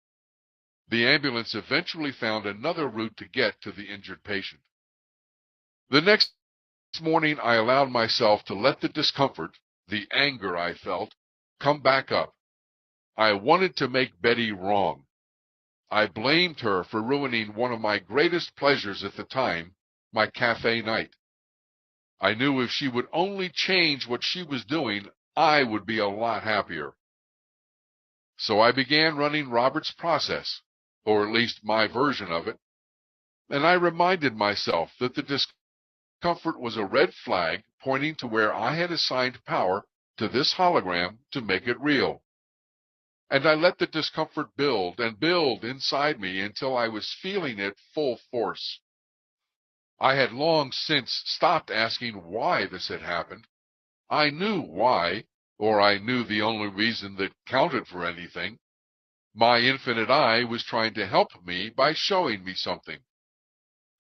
Speaker 2: The ambulance eventually found another route to get to the injured patient. The next morning I allowed myself to let the discomfort, the anger I felt, come back up. I wanted to make Betty wrong. I blamed her for ruining one of my greatest pleasures at the time, my cafe night. I knew if she would only change what she was doing, I would be a lot happier. So I began running Robert's process, or at least my version of it, and I reminded myself that the discomfort was a red flag pointing to where I had assigned power to this hologram to make it real. And I let the discomfort build and build inside me until I was feeling it full force. I had long since stopped asking why this had happened. I knew why, or I knew the only reason that counted for anything. My infinite eye was trying to help me by showing me something.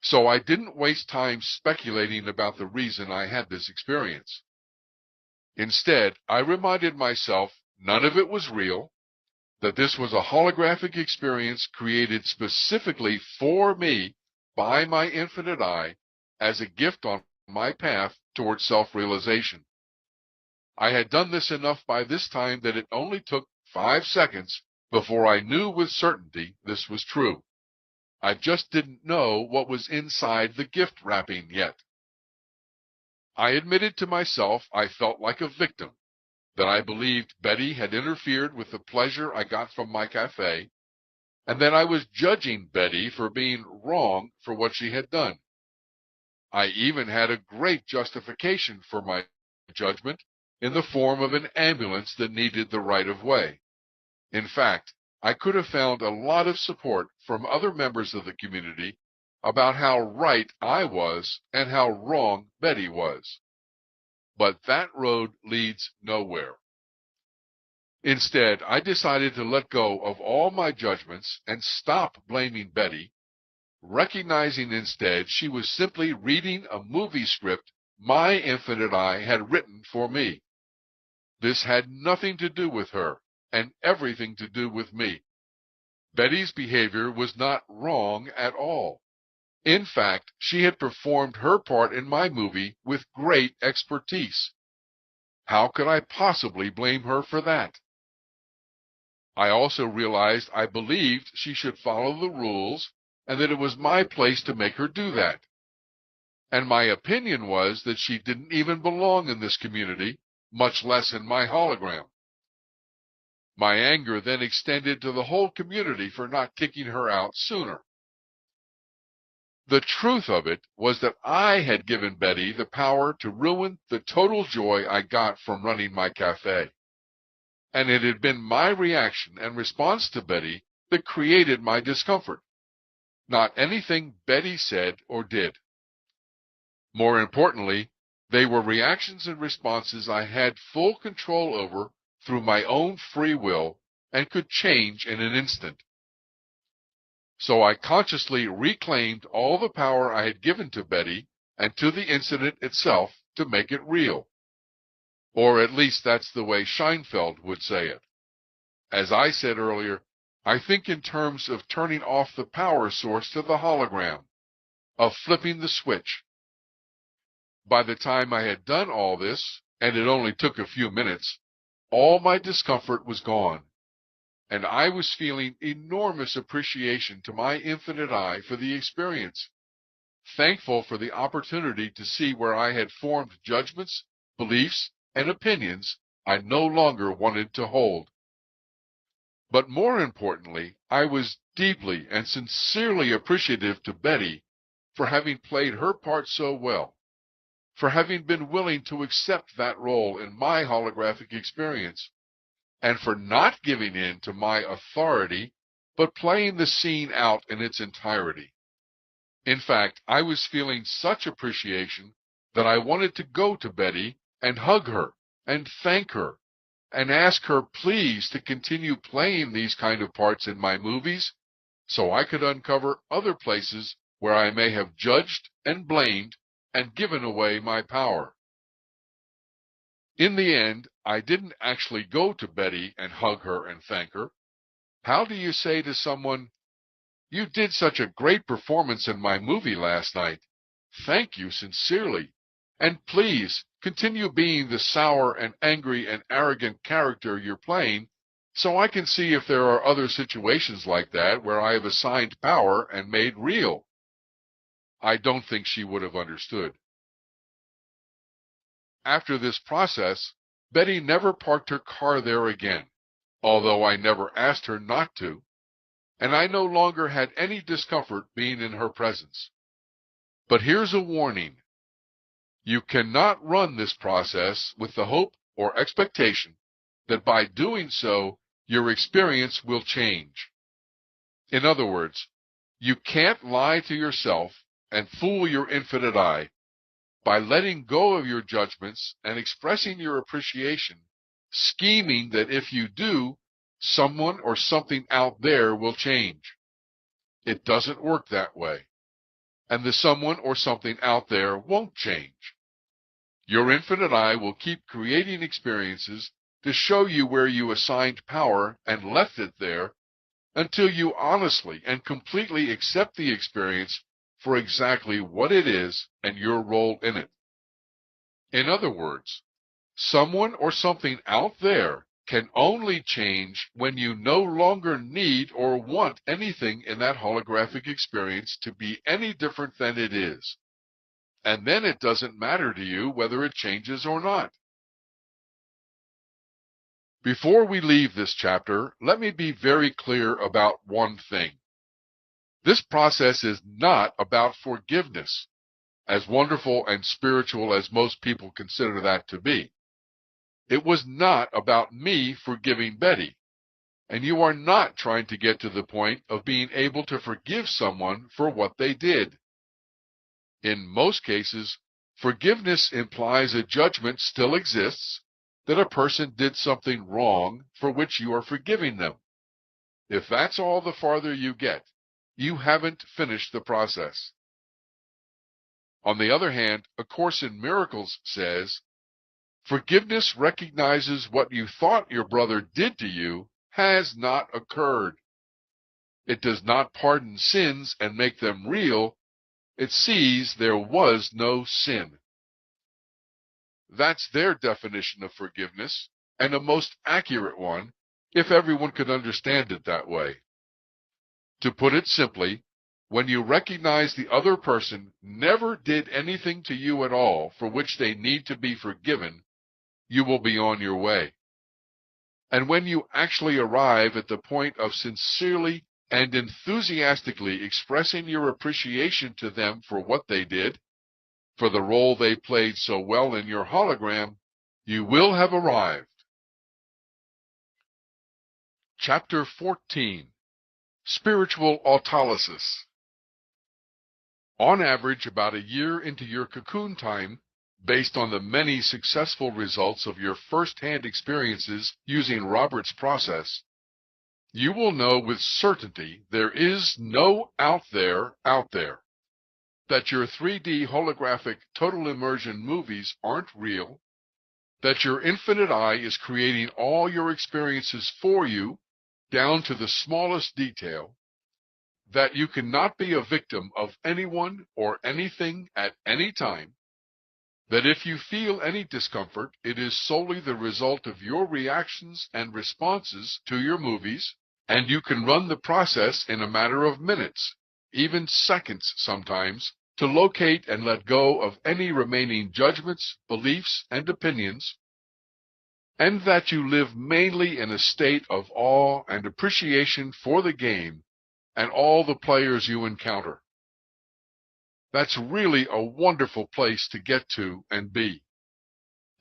Speaker 2: So I didn't waste time speculating about the reason I had this experience. Instead, I reminded myself none of it was real, that this was a holographic experience created specifically for me by my infinite eye as a gift on my path towards self-realization. I had done this enough by this time that it only took 5 seconds before I knew with certainty this was true. I just didn't know what was inside the gift wrapping yet. I admitted to myself I felt like a victim, that I believed Betty had interfered with the pleasure I got from my cafe, and that I was judging Betty for being wrong for what she had done. I even had a great justification for my judgment in the form of an ambulance that needed the right of way. In fact, I could have found a lot of support from other members of the community about how right I was and how wrong Betty was. But that road leads nowhere. Instead, I decided to let go of all my judgments and stop blaming Betty, recognizing instead she was simply reading a movie script my infinite eye had written for me. This had nothing to do with her and everything to do with me. Betty's behavior was not wrong at all. In fact, she had performed her part in my movie with great expertise. How could I possibly blame her for that? I also realized I believed she should follow the rules and that it was my place to make her do that. And my opinion was that she didn't even belong in this community, much less in my hologram. My anger then extended to the whole community for not kicking her out sooner. The truth of it was that I had given Betty the power to ruin the total joy I got from running my cafe. And it had been my reaction and response to Betty that created my discomfort, not anything Betty said or did. More importantly, they were reactions and responses I had full control over through my own free will and could change in an instant. So I consciously reclaimed all the power I had given to Betty and to the incident itself to make it real. Or at least that's the way Scheinfeld would say it. As I said earlier, I think in terms of turning off the power source to the hologram, of flipping the switch. By the time I had done all this, and it only took a few minutes, all my discomfort was gone, and I was feeling enormous appreciation to my infinite I for the experience, thankful for the opportunity to see where I had formed judgments, beliefs, and opinions I no longer wanted to hold. But more importantly, I was deeply and sincerely appreciative to Betty for having played her part so well, for having been willing to accept that role in my holographic experience, and for not giving in to my authority, but playing the scene out in its entirety. In fact, I was feeling such appreciation that I wanted to go to Betty and hug her and thank her and ask her please to continue playing these kind of parts in my movies so I could uncover other places where I may have judged and blamed and given away my power. In the end, I didn't actually go to Betty and hug her and thank her. How do you say to someone, "You did such a great performance in my movie last night. Thank you sincerely. And please continue being the sour and angry and arrogant character you're playing so I can see if there are other situations like that where I have assigned power and made real." I don't think she would have understood. After this process, Betty never parked her car there again, although I never asked her not to, and I no longer had any discomfort being in her presence. But here's a warning. You cannot run this process with the hope or expectation that by doing so, your experience will change. In other words, you can't lie to yourself and fool your infinite I by letting go of your judgments and expressing your appreciation, scheming that if you do, someone or something out there will change. It doesn't work that way. And the someone or something out there won't change. Your infinite I will keep creating experiences to show you where you assigned power and left it there until you honestly and completely accept the experience for exactly what it is and your role in it. In other words, someone or something out there can only change when you no longer need or want anything in that holographic experience to be any different than it is. And then it doesn't matter to you whether it changes or not. Before we leave this chapter, let me be very clear about one thing. This process is not about forgiveness, as wonderful and spiritual as most people consider that to be. It was not about me forgiving Betty, and you are not trying to get to the point of being able to forgive someone for what they did. In most cases, forgiveness implies a judgment still exists that a person did something wrong for which you are forgiving them. If that's all the farther you get, you haven't finished the process. On the other hand, A Course in Miracles says, forgiveness recognizes what you thought your brother did to you has not occurred. It does not pardon sins and make them real. It sees there was no sin. That's their definition of forgiveness, and a most accurate one, if everyone could understand it that way. To put it simply, when you recognize the other person never did anything to you at all for which they need to be forgiven, you will be on your way. And when you actually arrive at the point of sincerely and enthusiastically expressing your appreciation to them for what they did, for the role they played so well in your hologram, you will have arrived. Chapter 14. Spiritual Autolysis. On average, about a year into your cocoon time, based on the many successful results of your first-hand experiences using Robert's process, you will know with certainty there is no out there, that your 3D holographic total immersion movies aren't real, that your infinite eye is creating all your experiences for you, down to the smallest detail, that you cannot be a victim of anyone or anything at any time, that if you feel any discomfort, it is solely the result of your reactions and responses to your movies, and you can run the process in a matter of minutes, even seconds sometimes, to locate and let go of any remaining judgments, beliefs, and opinions, and that you live mainly in a state of awe and appreciation for the game and all the players you encounter. That's really a wonderful place to get to and be.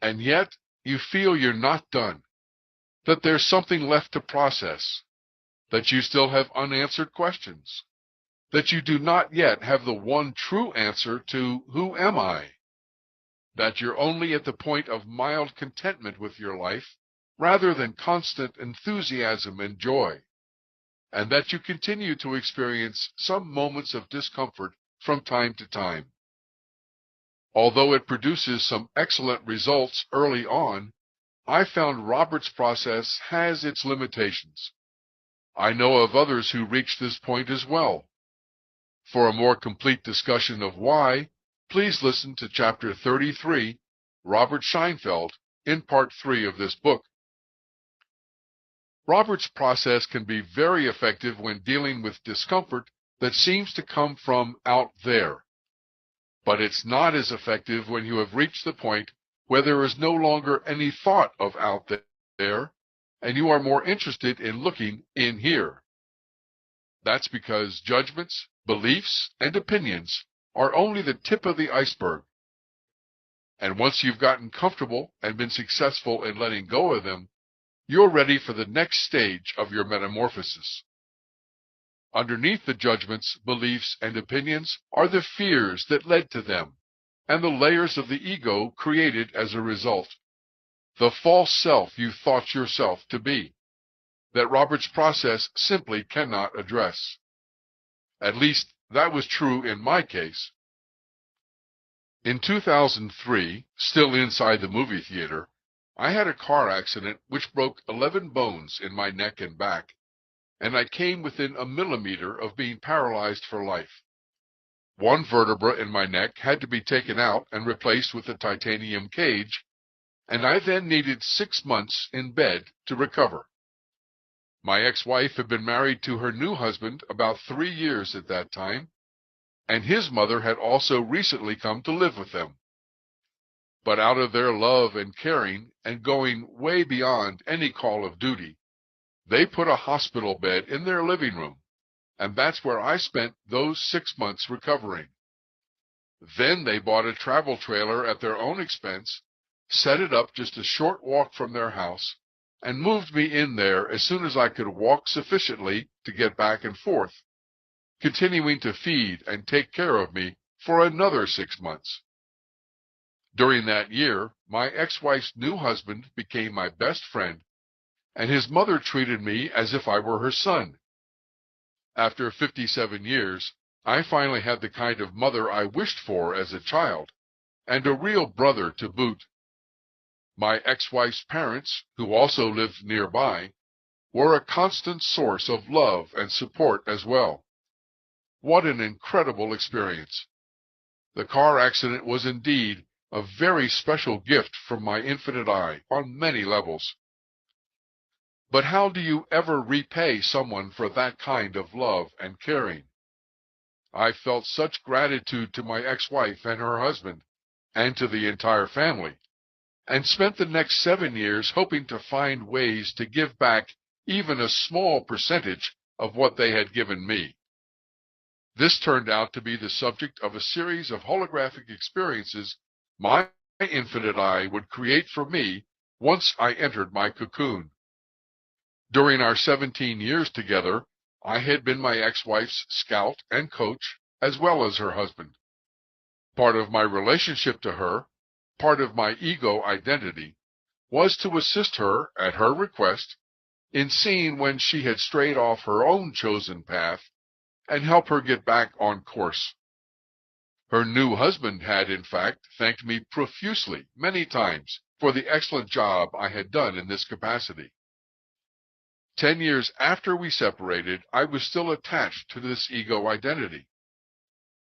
Speaker 2: And yet, you feel you're not done, that there's something left to process, that you still have unanswered questions, that you do not yet have the one true answer to who am I, that you're only at the point of mild contentment with your life rather than constant enthusiasm and joy, and that you continue to experience some moments of discomfort from time to time. Although it produces some excellent results early on, I found Robert's process has its limitations. I know of others who reached this point as well. For a more complete discussion of why, please listen to Chapter 33, Robert Scheinfeld, in Part 3 of this book. Robert's process can be very effective when dealing with discomfort that seems to come from out there. But it's not as effective when you have reached the point where there is no longer any thought of out there, and you are more interested in looking in here. That's because judgments, beliefs, and opinions are only the tip of the iceberg. And once you've gotten comfortable and been successful in letting go of them, you're ready for the next stage of your metamorphosis. Underneath the judgments, beliefs, and opinions are the fears that led to them, and the layers of the ego created as a result. The false self you thought yourself to be, that Robert's process simply cannot address. At least, that was true in my case. In 2003, still inside the movie theater, I had a car accident which broke 11 bones in my neck and back, and I came within a millimeter of being paralyzed for life. One vertebra in my neck had to be taken out and replaced with a titanium cage, and I then needed 6 months in bed to recover. My ex-wife had been married to her new husband about 3 years at that time, and his mother had also recently come to live with them. But out of their love and caring, and going way beyond any call of duty, they put a hospital bed in their living room, and that's where I spent those 6 months recovering. Then they bought a travel trailer at their own expense, set it up just a short walk from their house, and moved me in there as soon as I could walk sufficiently to get back and forth, continuing to feed and take care of me for another 6 months. During that year, my ex-wife's new husband became my best friend, and his mother treated me as if I were her son. After 57 years, I finally had the kind of mother I wished for as a child, and a real brother to boot. My ex-wife's parents, who also lived nearby, were a constant source of love and support as well. What an incredible experience! The car accident was indeed a very special gift from my infinite eye on many levels. But how do you ever repay someone for that kind of love and caring? I felt such gratitude to my ex-wife and her husband, and to the entire family, and spent the next 7 years hoping to find ways to give back even a small percentage of what they had given me. This turned out to be the subject of a series of holographic experiences my infinite I would create for me once I entered my cocoon. During our 17 years together, I had been my ex-wife's scout and coach, as well as her husband. Part of my relationship to her, part of my ego identity, was to assist her, at her request, in seeing when she had strayed off her own chosen path and help her get back on course. Her new husband had, in fact, thanked me profusely many times for the excellent job I had done in this capacity. 10 years after we separated, I was still attached to this ego identity.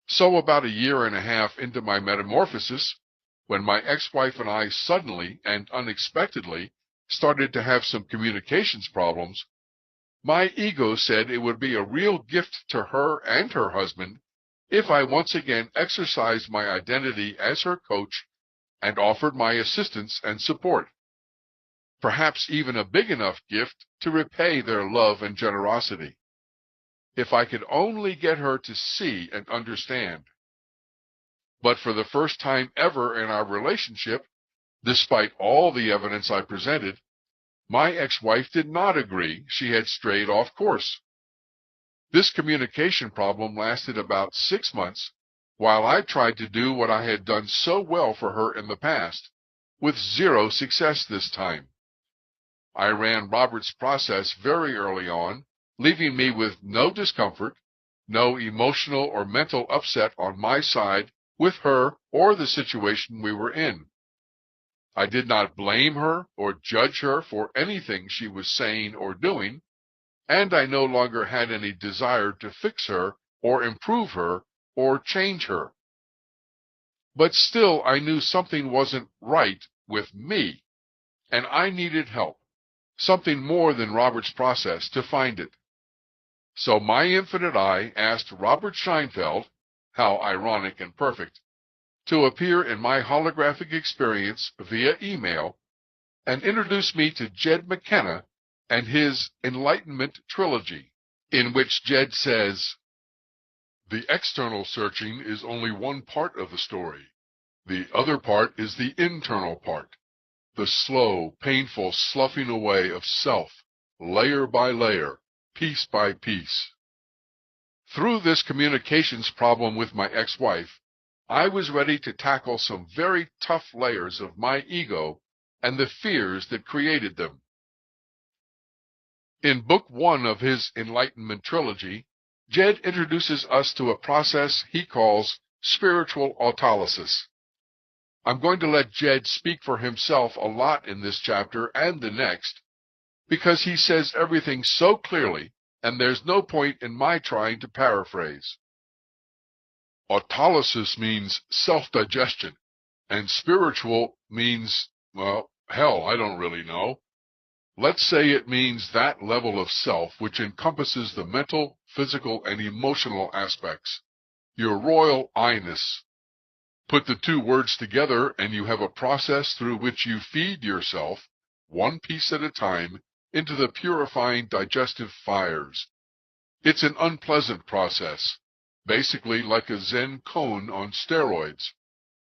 Speaker 2: So about a year and a half into my metamorphosis, when my ex-wife and I suddenly and unexpectedly started to have some communications problems, my ego said it would be a real gift to her and her husband if I once again exercised my identity as her coach and offered my assistance and support. Perhaps even a big enough gift to repay their love and generosity. If I could only get her to see and understand. But for the first time ever in our relationship, despite all the evidence I presented, my ex-wife did not agree she had strayed off course. This communication problem lasted about 6 months while I tried to do what I had done so well for her in the past, with zero success this time. I ran Robert's process very early on, leaving me with no discomfort, no emotional or mental upset on my side with her or the situation we were in. I did not blame her or judge her for anything she was saying or doing, and I no longer had any desire to fix her or improve her or change her. But still I knew something wasn't right with me, and I needed help. Something more than Robert's process to find it. So my infinite I asked Robert Scheinfeld, how ironic and perfect, to appear in my holographic experience via email and introduce me to Jed McKenna and his Enlightenment Trilogy, in which Jed says, "The external searching is only one part of the story. The other part is the internal part. The slow, painful sloughing away of self, layer by layer, piece by piece." Through this communications problem with my ex-wife, I was ready to tackle some very tough layers of my ego and the fears that created them. In Book 1 of his Enlightenment Trilogy, Jed introduces us to a process he calls spiritual autolysis. I'm going to let Jed speak for himself a lot in this chapter and the next, because he says everything so clearly, and there's no point in my trying to paraphrase. Autolysis means self-digestion, and spiritual means, well, hell, I don't really know. Let's say it means that level of self which encompasses the mental, physical, and emotional aspects, your royal I-ness. Put the two words together and you have a process through which you feed yourself, one piece at a time, into the purifying digestive fires. It's an unpleasant process, basically like a Zen koan on steroids.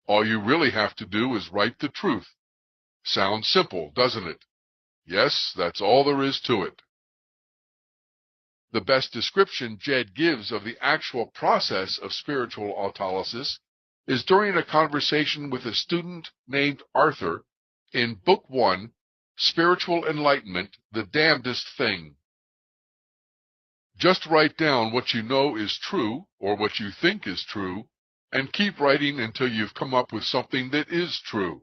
Speaker 2: All you really have to do is write the truth. Sounds simple, doesn't it? Yes, that's all there is to it. The best description Jed gives of the actual process of spiritual autolysis is during a conversation with a student named Arthur in Book 1, Spiritual Enlightenment, The Damnedest Thing. Just write down what you know is true, or what you think is true, and keep writing until you've come up with something that is true.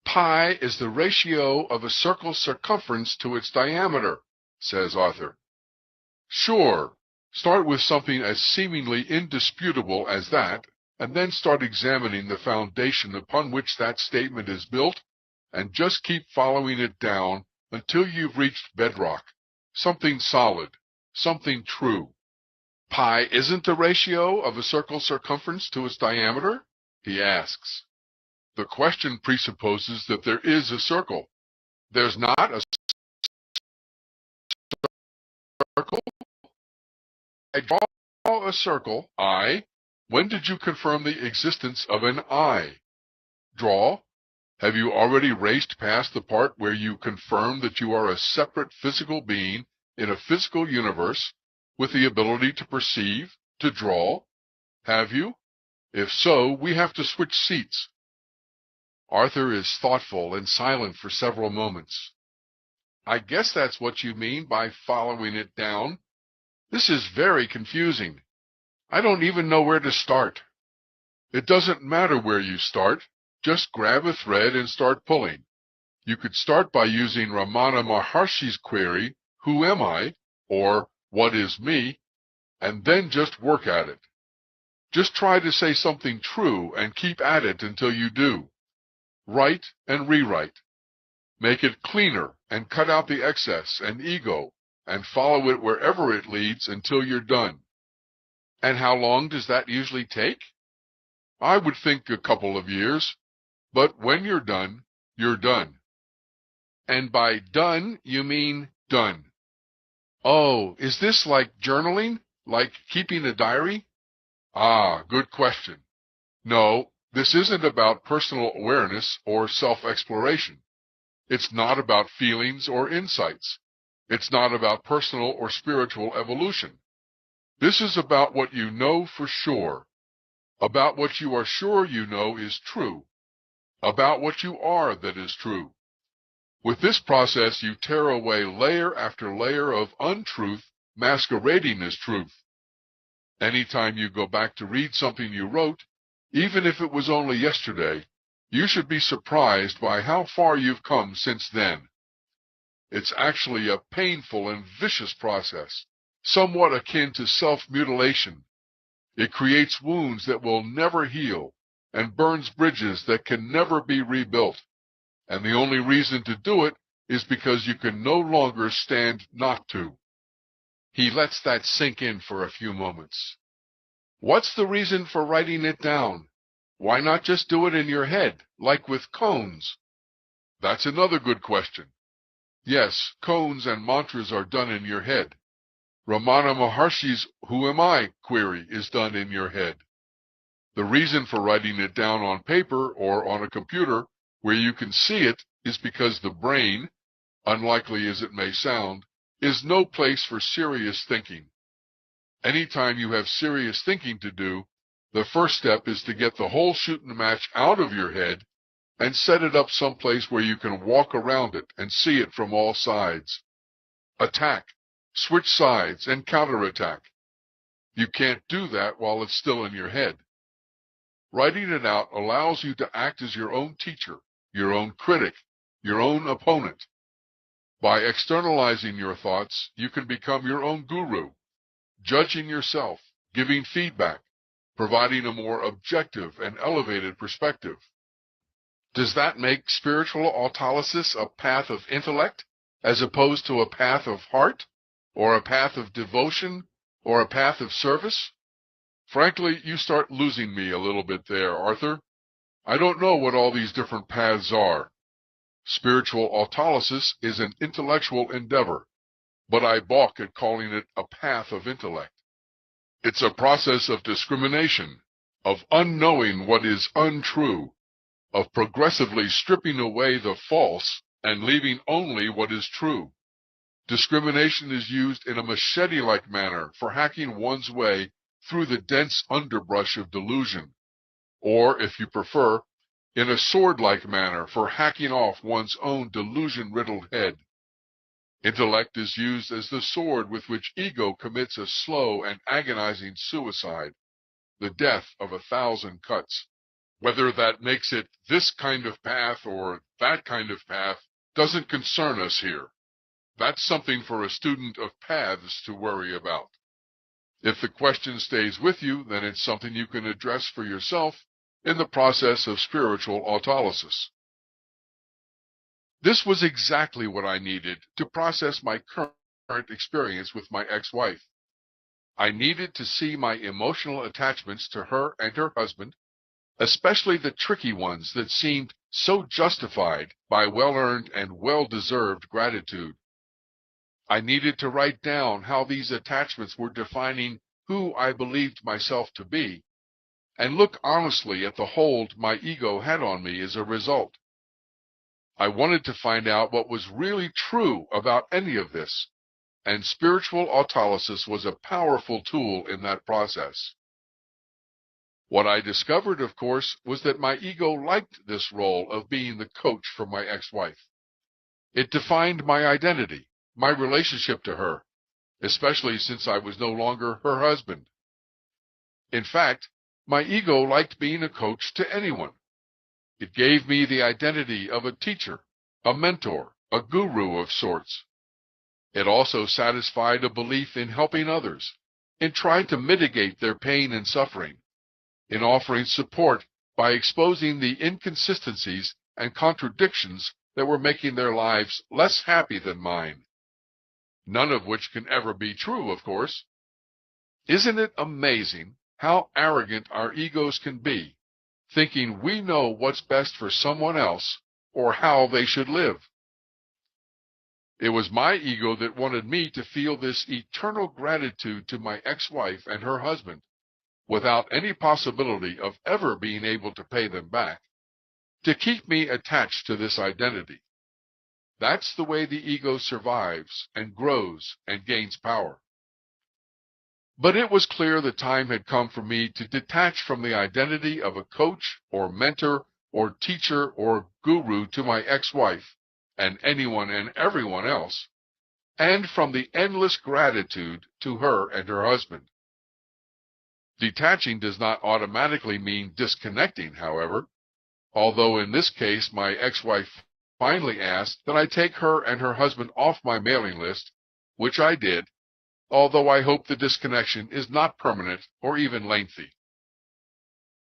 Speaker 2: Pi is the ratio of a circle's circumference to its diameter, says Arthur. Sure, start with something as seemingly indisputable as that, and then start examining the foundation upon which that statement is built, and just keep following it down until you've reached bedrock, something solid, something true. Pi isn't the ratio of a circle's circumference to its diameter? He asks. The question presupposes that there is a circle. There's not a circle? draw a circle, I. When did you confirm the existence of an I? Draw. Have you already raced past the part where you confirm that you are a separate physical being in a physical universe with the ability to perceive, to draw? Have you? If so, we have to switch seats. Arthur is thoughtful and silent for several moments. I guess that's what you mean by following it down. This is very confusing. I don't even know where to start. It doesn't matter where you start. Just grab a thread and start pulling. You could start by using Ramana Maharshi's query, who am I? Or what is me? And then just work at it. Just try to say something true and keep at it until you do. Write and rewrite. Make it cleaner and cut out the excess and ego and follow it wherever it leads until you're done. And how long does that usually take? I would think a couple of years. But when you're done, you're done. And by done, you mean done. Oh, is this like journaling? Like keeping a diary? Ah, good question. No, this isn't about personal awareness or self-exploration. It's not about feelings or insights. It's not about personal or spiritual evolution. This is about what you know for sure. About what you are sure you know is true. About what you are that is true. With this process, you tear away layer after layer of untruth masquerading as truth. Anytime you go back to read something you wrote, even if it was only yesterday, you should be surprised by how far you've come since then. It's actually a painful and vicious process, somewhat akin to self-mutilation. It creates wounds that will never heal and burns bridges that can never be rebuilt. And the only reason to do it is because you can no longer stand not to. He lets that sink in for a few moments. What's the reason for writing it down? Why not just do it in your head, like with koans? That's another good question. Yes, koans and mantras are done in your head. Ramana Maharshi's Who Am I? Query is done in your head. The reason for writing it down on paper or on a computer where you can see it is because the brain, unlikely as it may sound, is no place for serious thinking. Anytime you have serious thinking to do, the first step is to get the whole shooting match out of your head and set it up someplace where you can walk around it and see it from all sides. Attack, switch sides, and counterattack. You can't do that while it's still in your head. Writing it out allows you to act as your own teacher, your own critic, your own opponent. By externalizing your thoughts, you can become your own guru, judging yourself, giving feedback, providing a more objective and elevated perspective. Does that make spiritual autolysis a path of intellect as opposed to a path of heart, or a path of devotion, or a path of service? Frankly, you start losing me a little bit there, Arthur. I don't know what all these different paths are. Spiritual autolysis is an intellectual endeavor, but I balk at calling it a path of intellect. It's a process of discrimination, of unknowing what is untrue, of progressively stripping away the false and leaving only what is true. Discrimination is used in a machete-like manner for hacking one's way through the dense underbrush of delusion, or, if you prefer, in a sword-like manner for hacking off one's own delusion-riddled head. Intellect is used as the sword with which ego commits a slow and agonizing suicide, the death of 1,000 cuts. Whether that makes it this kind of path or that kind of path doesn't concern us here. That's something for a student of paths to worry about. If the question stays with you, then it's something you can address for yourself in the process of spiritual autolysis. This was exactly what I needed to process my current experience with my ex-wife. I needed to see my emotional attachments to her and her husband, especially the tricky ones that seemed so justified by well-earned and well-deserved gratitude. I needed to write down how these attachments were defining who I believed myself to be, and look honestly at the hold my ego had on me as a result. I wanted to find out what was really true about any of this, and spiritual autolysis was a powerful tool in that process. What I discovered, of course, was that my ego liked this role of being the coach for my ex-wife. It defined my identity, my relationship to her, especially since I was no longer her husband. In fact, my ego liked being a coach to anyone. It gave me the identity of a teacher, a mentor, a guru of sorts. It also satisfied a belief in helping others, in trying to mitigate their pain and suffering, in offering support by exposing the inconsistencies and contradictions that were making their lives less happy than mine. None of which can ever be true, of course. Isn't it amazing how arrogant our egos can be, thinking we know what's best for someone else or how they should live? It was my ego that wanted me to feel this eternal gratitude to my ex-wife and her husband, without any possibility of ever being able to pay them back, to keep me attached to this identity. That's the way the ego survives and grows and gains power. But it was clear the time had come for me to detach from the identity of a coach or mentor or teacher or guru to my ex-wife and anyone and everyone else, and from the endless gratitude to her and her husband. Detaching does not automatically mean disconnecting, however, although in this case my ex-wife finally asked that I take her and her husband off my mailing list, which I did, although I hope the disconnection is not permanent or even lengthy.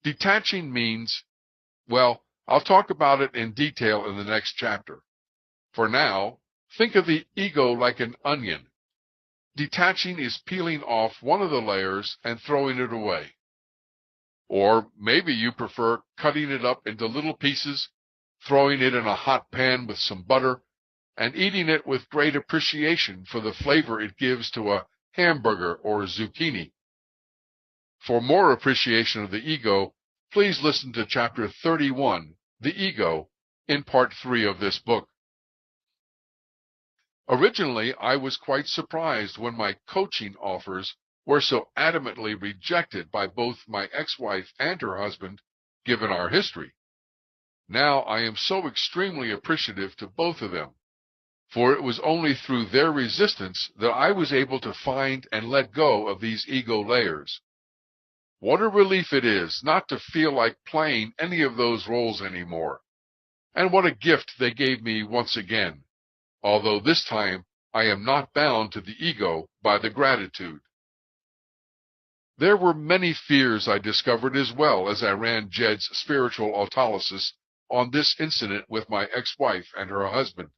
Speaker 2: Detaching means, well, I'll talk about it in detail in the next chapter. For now, think of the ego like an onion. Detaching is peeling off one of the layers and throwing it away. Or maybe you prefer cutting it up into little pieces, throwing it in a hot pan with some butter, and eating it with great appreciation for the flavor it gives to a hamburger or a zucchini. For more appreciation of the ego, please listen to Chapter 31, The Ego, in Part 3 of this book. Originally, I was quite surprised when my coaching offers were so adamantly rejected by both my ex-wife and her husband, given our history. Now I am so extremely appreciative to both of them, for it was only through their resistance that I was able to find and let go of these ego layers. What a relief it is not to feel like playing any of those roles anymore. And what a gift they gave me once again, although this time I am not bound to the ego by the gratitude. There were many fears I discovered as well as I ran Jed's spiritual autolysis on this incident with my ex-wife and her husband.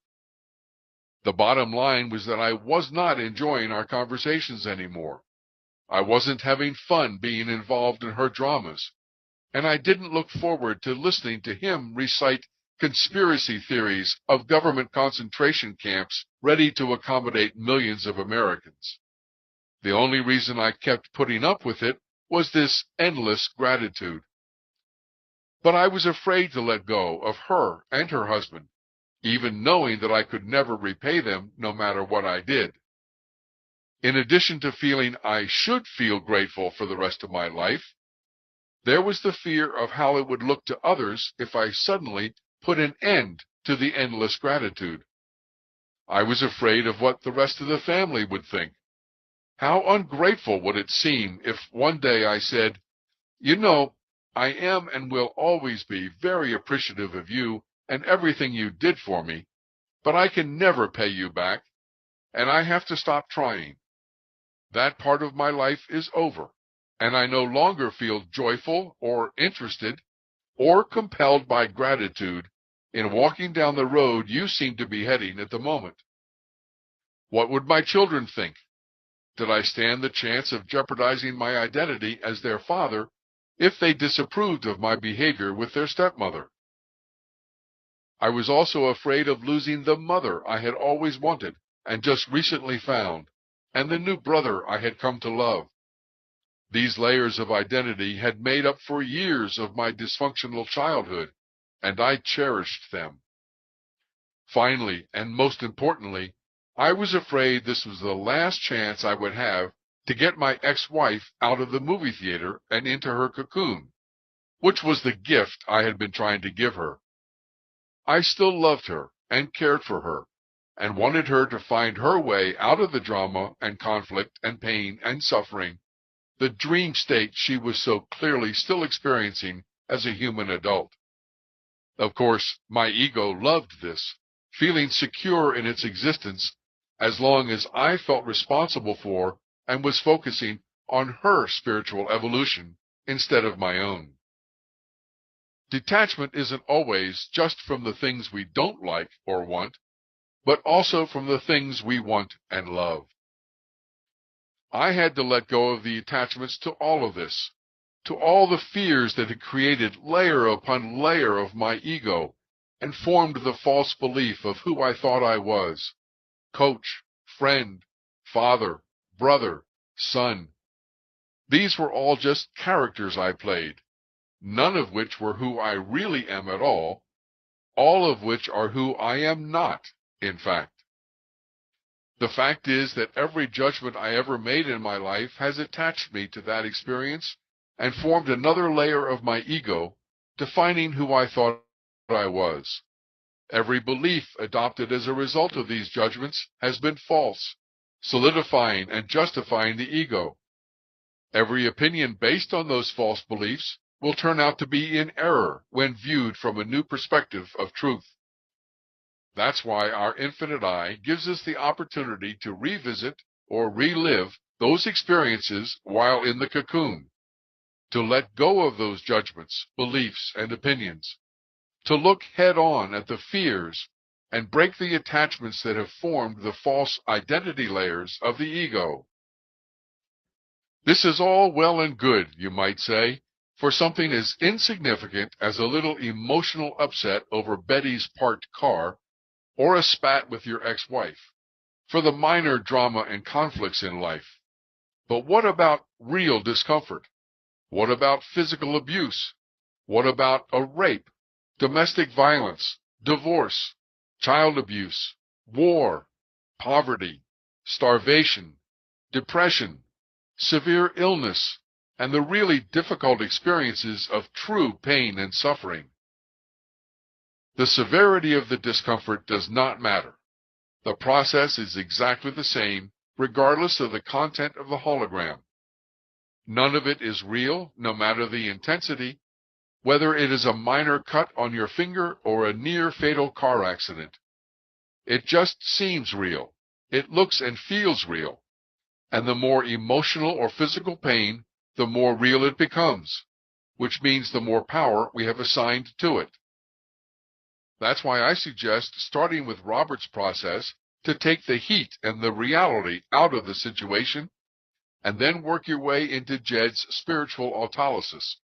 Speaker 2: The bottom line was that I was not enjoying our conversations anymore. I wasn't having fun being involved in her dramas, and I didn't look forward to listening to him recite conspiracy theories of government concentration camps ready to accommodate millions of Americans. The only reason I kept putting up with it was this endless gratitude. But I was afraid to let go of her and her husband, even knowing that I could never repay them no matter what I did. In addition to feeling I should feel grateful for the rest of my life, there was the fear of how it would look to others if I suddenly put an end to the endless gratitude. I was afraid of what the rest of the family would think. How ungrateful would it seem if one day I said, "You know, I am and will always be very appreciative of you and everything you did for me, but I can never pay you back, and I have to stop trying. That part of my life is over, and I no longer feel joyful or interested or compelled by gratitude in walking down the road you seem to be heading at the moment." What would my children think? Did I stand the chance of jeopardizing my identity as their father if they disapproved of my behavior with their stepmother? I was also afraid of losing the mother I had always wanted and just recently found, and the new brother I had come to love. These layers of identity had made up for years of my dysfunctional childhood, and I cherished them. Finally, and most importantly, I was afraid this was the last chance I would have to get my ex-wife out of the movie theater and into her cocoon, which was the gift I had been trying to give her. I still loved her and cared for her, and wanted her to find her way out of the drama and conflict and pain and suffering, the dream state she was so clearly still experiencing as a human adult. Of course, my ego loved this, feeling secure in its existence as long as I felt responsible for and was focusing on her spiritual evolution instead of my own. Detachment isn't always just from the things we don't like or want, but also from the things we want and love. I had to let go of the attachments to all of this, to all the fears that had created layer upon layer of my ego and formed the false belief of who I thought I was: coach, friend, father, brother, son. These were all just characters I played, none of which were who I really am at all of which are who I am not, in fact. The fact is that every judgment I ever made in my life has attached me to that experience and formed another layer of my ego, defining who I thought I was. Every belief adopted as a result of these judgments has been false, solidifying and justifying the ego. Every opinion based on those false beliefs will turn out to be in error when viewed from a new perspective of truth. That's why our infinite I gives us the opportunity to revisit or relive those experiences while in the cocoon, to let go of those judgments, beliefs, and opinions, to look head-on at the fears and break the attachments that have formed the false identity layers of the ego. This is all well and good, you might say, for something as insignificant as a little emotional upset over Betty's parked car, or a spat with your ex-wife, for the minor drama and conflicts in life. But what about real discomfort? What about physical abuse? What about a rape, domestic violence, divorce, child abuse, war, poverty, starvation, depression, severe illness, and the really difficult experiences of true pain and suffering? The severity of the discomfort does not matter. The process is exactly the same, regardless of the content of the hologram. None of it is real, no matter the intensity, whether it is a minor cut on your finger or a near-fatal car accident. It just seems real. It looks and feels real. And the more emotional or physical pain, the more real it becomes, which means the more power we have assigned to it. That's why I suggest starting with Robert's process to take the heat and the reality out of the situation, and then work your way into Jed's spiritual autolysis,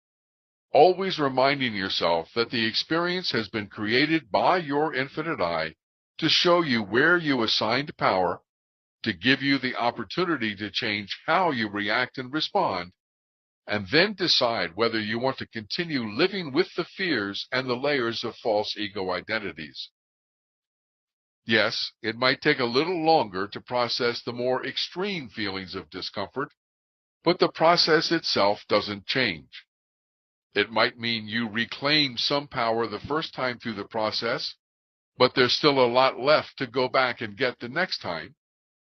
Speaker 2: always reminding yourself that the experience has been created by your infinite I to show you where you assigned power, to give you the opportunity to change how you react and respond, and then decide whether you want to continue living with the fears and the layers of false ego identities. Yes, it might take a little longer to process the more extreme feelings of discomfort, but the process itself doesn't change. It might mean you reclaim some power the first time through the process, but there's still a lot left to go back and get the next time,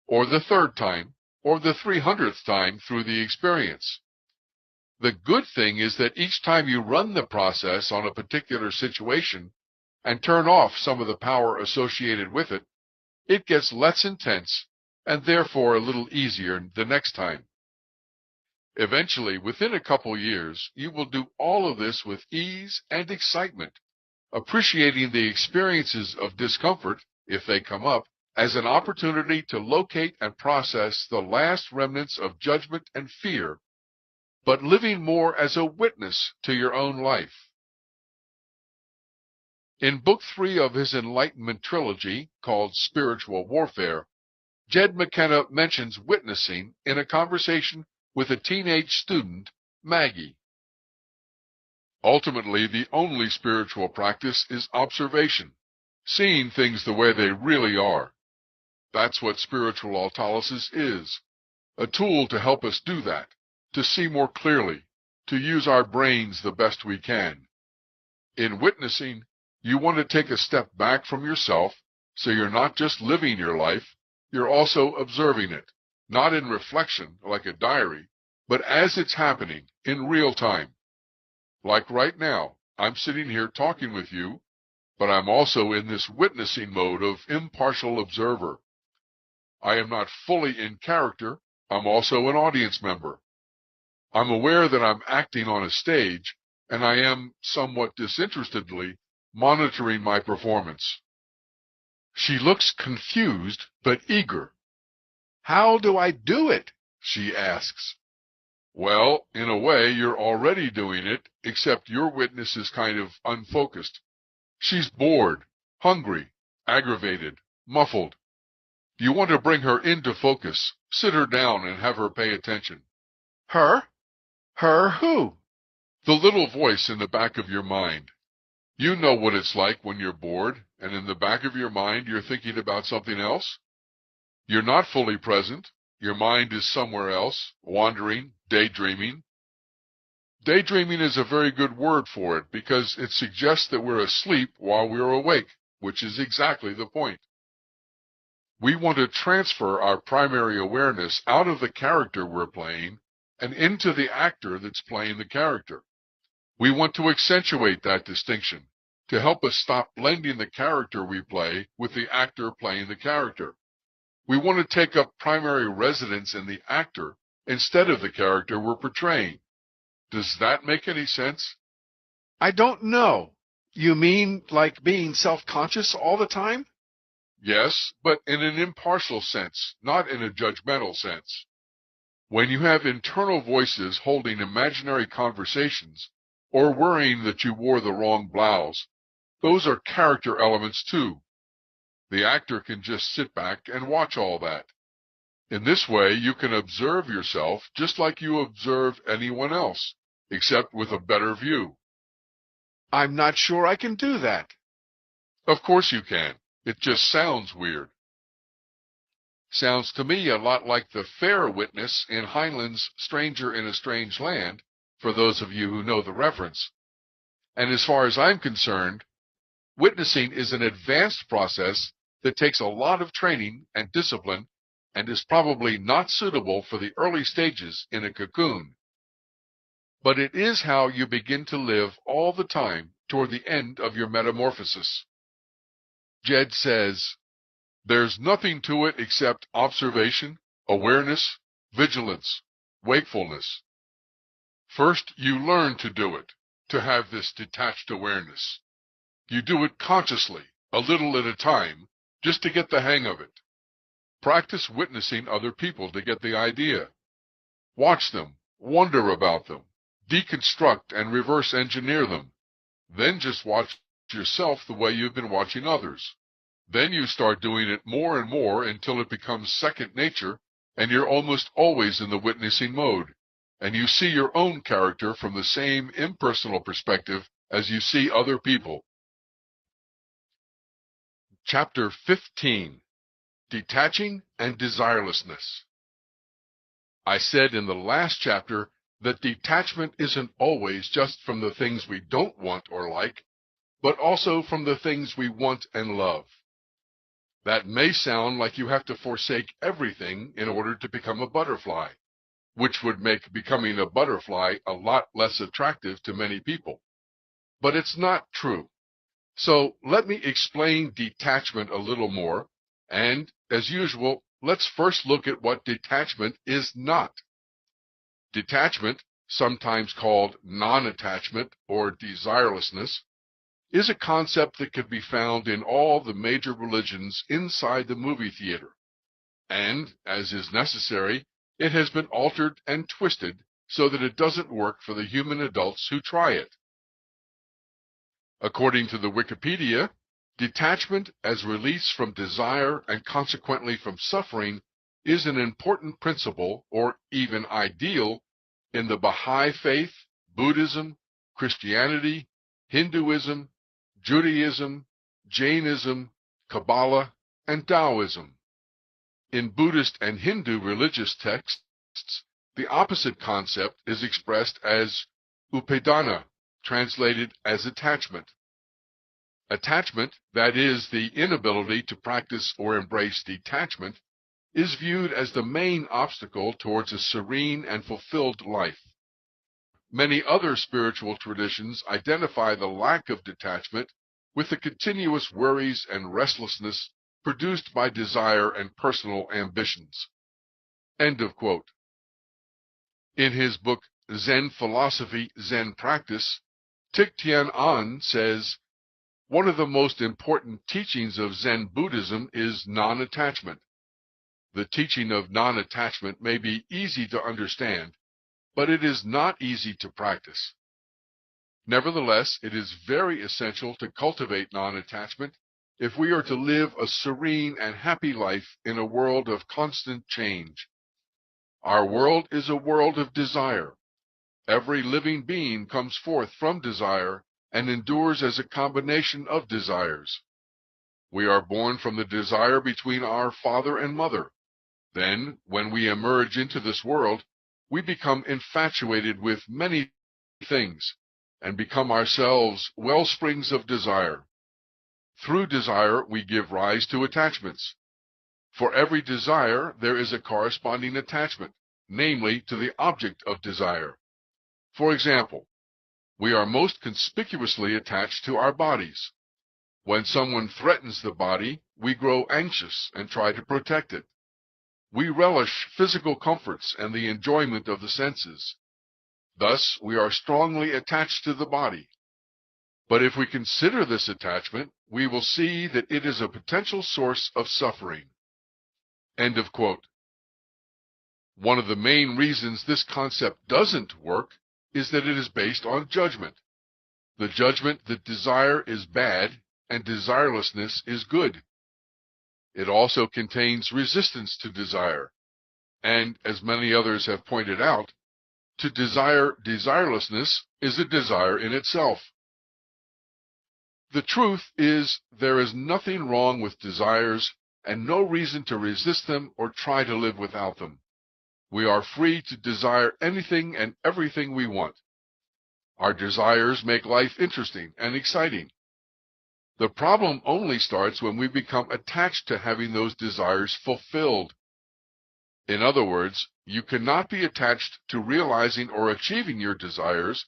Speaker 2: or the third time, or the 300th time through the experience. The good thing is that each time you run the process on a particular situation and turn off some of the power associated with it, it gets less intense and therefore a little easier the next time. Eventually, within a couple years, you will do all of this with ease and excitement, appreciating the experiences of discomfort, if they come up, as an opportunity to locate and process the last remnants of judgment and fear, but living more as a witness to your own life. In Book 3 of his Enlightenment trilogy, called Spiritual Warfare, Jed McKenna mentions witnessing in a conversation with a teenage student, Maggie. Ultimately, the only spiritual practice is observation, seeing things the way they really are. That's what spiritual autolysis is, a tool to help us do that, to see more clearly, to use our brains the best we can. In witnessing, you want to take a step back from yourself, so you're not just living your life, you're also observing it, not in reflection like a diary, but as it's happening in real time. Like right now, I'm sitting here talking with you, but I'm also in this witnessing mode of impartial observer. I am not fully in character, I'm also an audience member. I'm aware that I'm acting on a stage, and I am, somewhat disinterestedly, monitoring my performance. She looks confused but eager.
Speaker 1: How do I do it?
Speaker 2: She asks. Well, in a way, you're already doing it, except your witness is kind of unfocused. She's bored, hungry, aggravated, muffled. You want to bring her into focus, sit her down and have her pay attention.
Speaker 1: Her? Her who?
Speaker 2: The little voice in the back of your mind. You know what it's like when you're bored, and in the back of your mind you're thinking about something else. You're not fully present. Your mind is somewhere else, wandering, daydreaming. Daydreaming is a very good word for it because it suggests that we're asleep while we're awake, which is exactly the point. We want to transfer our primary awareness out of the character we're playing and into the actor that's playing the character. We want to accentuate that distinction to help us stop blending the character we play with the actor playing the character. We want to take up primary residence in the actor instead of the character we're portraying. Does that make any sense?
Speaker 1: I don't know. You mean like being self-conscious all the time?
Speaker 2: Yes, but in an impartial sense, not in a judgmental sense. When you have internal voices holding imaginary conversations, or worrying that you wore the wrong blouse, those are character elements too. The actor can just sit back and watch all that. In this way, you can observe yourself just like you observe anyone else, except with a better view.
Speaker 1: I'm not sure I can do that.
Speaker 2: Of course you can. It just sounds weird. Sounds to me a lot like the fair witness in Heinlein's Stranger in a Strange Land, for those of you who know the reference. And as far as I'm concerned, witnessing is an advanced process that takes a lot of training and discipline and is probably not suitable for the early stages in a cocoon. But it is how you begin to live all the time toward the end of your metamorphosis. Jed says, there's nothing to it except observation, awareness, vigilance, wakefulness. First, you learn to do it, to have this detached awareness. You do it consciously, a little at a time, just to get the hang of it. Practice witnessing other people to get the idea. Watch them, wonder about them, deconstruct and reverse engineer them. Then just watch yourself the way you've been watching others. Then you start doing it more and more until it becomes second nature, and you're almost always in the witnessing mode, and you see your own character from the same impersonal perspective as you see other people. Chapter 15. Detaching and Desirelessness. I said in the last chapter that detachment isn't always just from the things we don't want or like, but also from the things we want and love. That may sound like you have to forsake everything in order to become a butterfly, which would make becoming a butterfly a lot less attractive to many people. But it's not true. So let me explain detachment a little more, and, as usual, let's first look at what detachment is not. Detachment, sometimes called non-attachment or desirelessness, is a concept that can be found in all the major religions inside the movie theater. And, as is necessary, it has been altered and twisted so that it doesn't work for the human adults who try it. According to the Wikipedia, Detachment as release from desire and consequently from suffering is an important principle or even ideal in the Baha'i faith, Buddhism, Christianity, Hinduism, Judaism, Jainism, Kabbalah, and Taoism. In Buddhist and Hindu religious texts, the opposite concept is expressed as upadana, translated as attachment. Attachment, that is, the inability to practice or embrace detachment, is viewed as the main obstacle towards a serene and fulfilled life. Many other spiritual traditions identify the lack of detachment with the continuous worries and restlessness produced by desire and personal ambitions. End of quote. In his book Zen Philosophy, Zen Practice, Thich Thien An says, one of the most important teachings of Zen Buddhism is non-attachment. The teaching of non-attachment may be easy to understand, but it is not easy to practice. Nevertheless, it is very essential to cultivate non-attachment if we are to live a serene and happy life in a world of constant change. Our world is a world of desire. Every living being comes forth from desire and endures as a combination of desires. We are born from the desire between our father and mother. Then, when we emerge into this world, we become infatuated with many things and become ourselves wellsprings of desire. Through desire, we give rise to attachments. For every desire, there is a corresponding attachment, namely to the object of desire. For example, we are most conspicuously attached to our bodies. When someone threatens the body, we grow anxious and try to protect it. We relish physical comforts and the enjoyment of the senses. Thus, we are strongly attached to the body. But if we consider this attachment, we will see that it is a potential source of suffering. End of quote. One of the main reasons this concept doesn't work is that it is based on judgment. The judgment that desire is bad and desirelessness is good. It also contains resistance to desire, and, as many others have pointed out, to desire desirelessness is a desire in itself. The truth is, there is nothing wrong with desires and no reason to resist them or try to live without them. We are free to desire anything and everything we want. Our desires make life interesting and exciting. The problem only starts when we become attached to having those desires fulfilled. In other words, you cannot be attached to realizing or achieving your desires,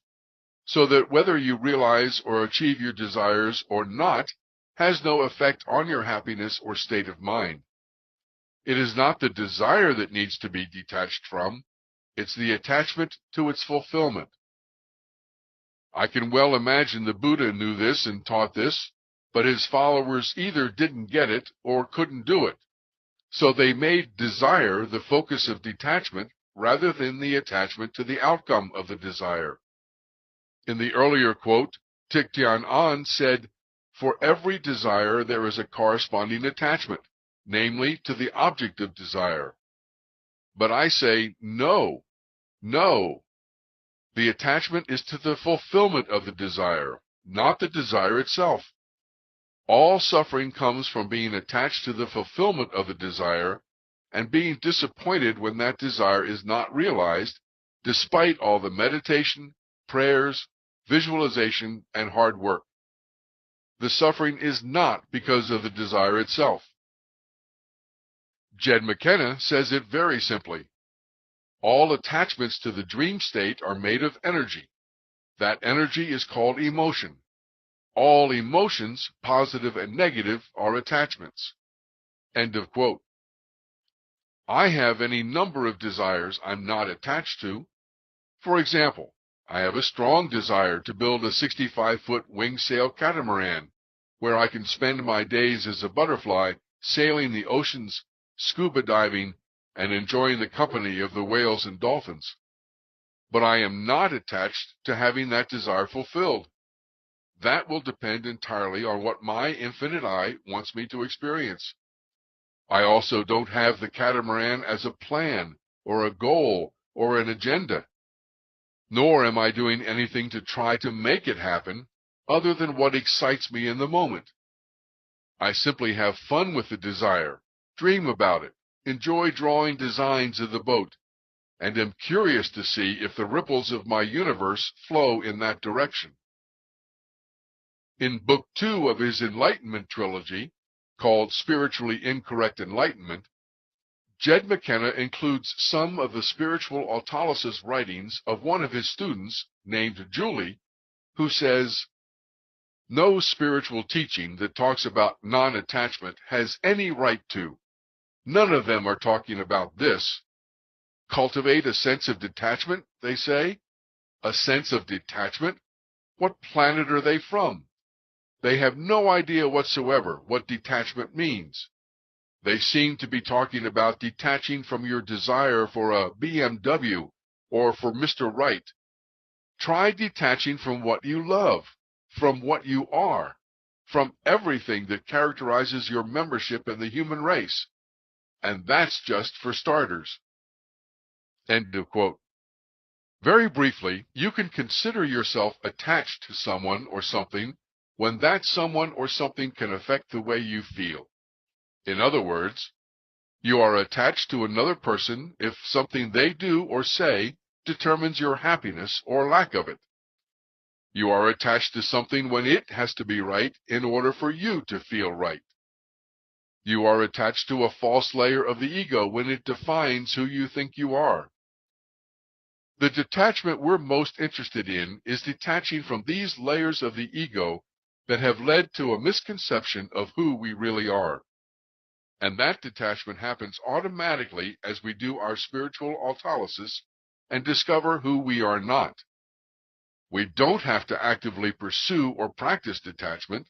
Speaker 2: so that whether you realize or achieve your desires or not has no effect on your happiness or state of mind. It is not the desire that needs to be detached from, it's the attachment to its fulfillment. I can well imagine the Buddha knew this and taught this, but his followers either didn't get it or couldn't do it. So they made desire the focus of detachment rather than the attachment to the outcome of the desire. In the earlier quote, Thich Thien An said, "For every desire there is a corresponding attachment, namely to the object of desire." But I say, no. The attachment is to the fulfillment of the desire, not the desire itself. All suffering comes from being attached to the fulfillment of the desire and being disappointed when that desire is not realized, despite all the meditation, prayers, visualization, and hard work. The suffering is not because of the desire itself. Jed McKenna says it very simply. All attachments to the dream state are made of energy. That energy is called emotion. All emotions, positive and negative, are attachments. End of quote. I have any number of desires I'm not attached to. For example, I have a strong desire to build a 65-foot wing sail catamaran, where I can spend my days as a butterfly sailing the oceans, scuba diving, and enjoying the company of the whales and dolphins. But I am not attached to having that desire fulfilled. That will depend entirely on what my infinite I wants me to experience. I also don't have the catamaran as a plan, or a goal, or an agenda. Nor am I doing anything to try to make it happen other than what excites me in the moment. I simply have fun with the desire, dream about it, enjoy drawing designs of the boat, and am curious to see if the ripples of my universe flow in that direction. In Book 2 of his Enlightenment trilogy, called Spiritually Incorrect Enlightenment, Jed McKenna includes some of the spiritual autolysis writings of one of his students, named Julie, who says, "No spiritual teaching that talks about non-attachment has any right to. None of them are talking about this. Cultivate a sense of detachment, they say. A sense of detachment? What planet are they from? They have no idea whatsoever what detachment means. They seem to be talking about detaching from your desire for a BMW or for Mr. Right. Try detaching from what you love, from what you are, from everything that characterizes your membership in the human race. And that's just for starters." End of quote. Very briefly, you can consider yourself attached to someone or something when that someone or something can affect the way you feel. In other words, you are attached to another person if something they do or say determines your happiness or lack of it. You are attached to something when it has to be right in order for you to feel right. You are attached to a false layer of the ego when it defines who you think you are. The detachment we're most interested in is detaching from these layers of the ego that have led to a misconception of who we really are. And that detachment happens automatically as we do our spiritual autolysis and discover who we are not. We don't have to actively pursue or practice detachment.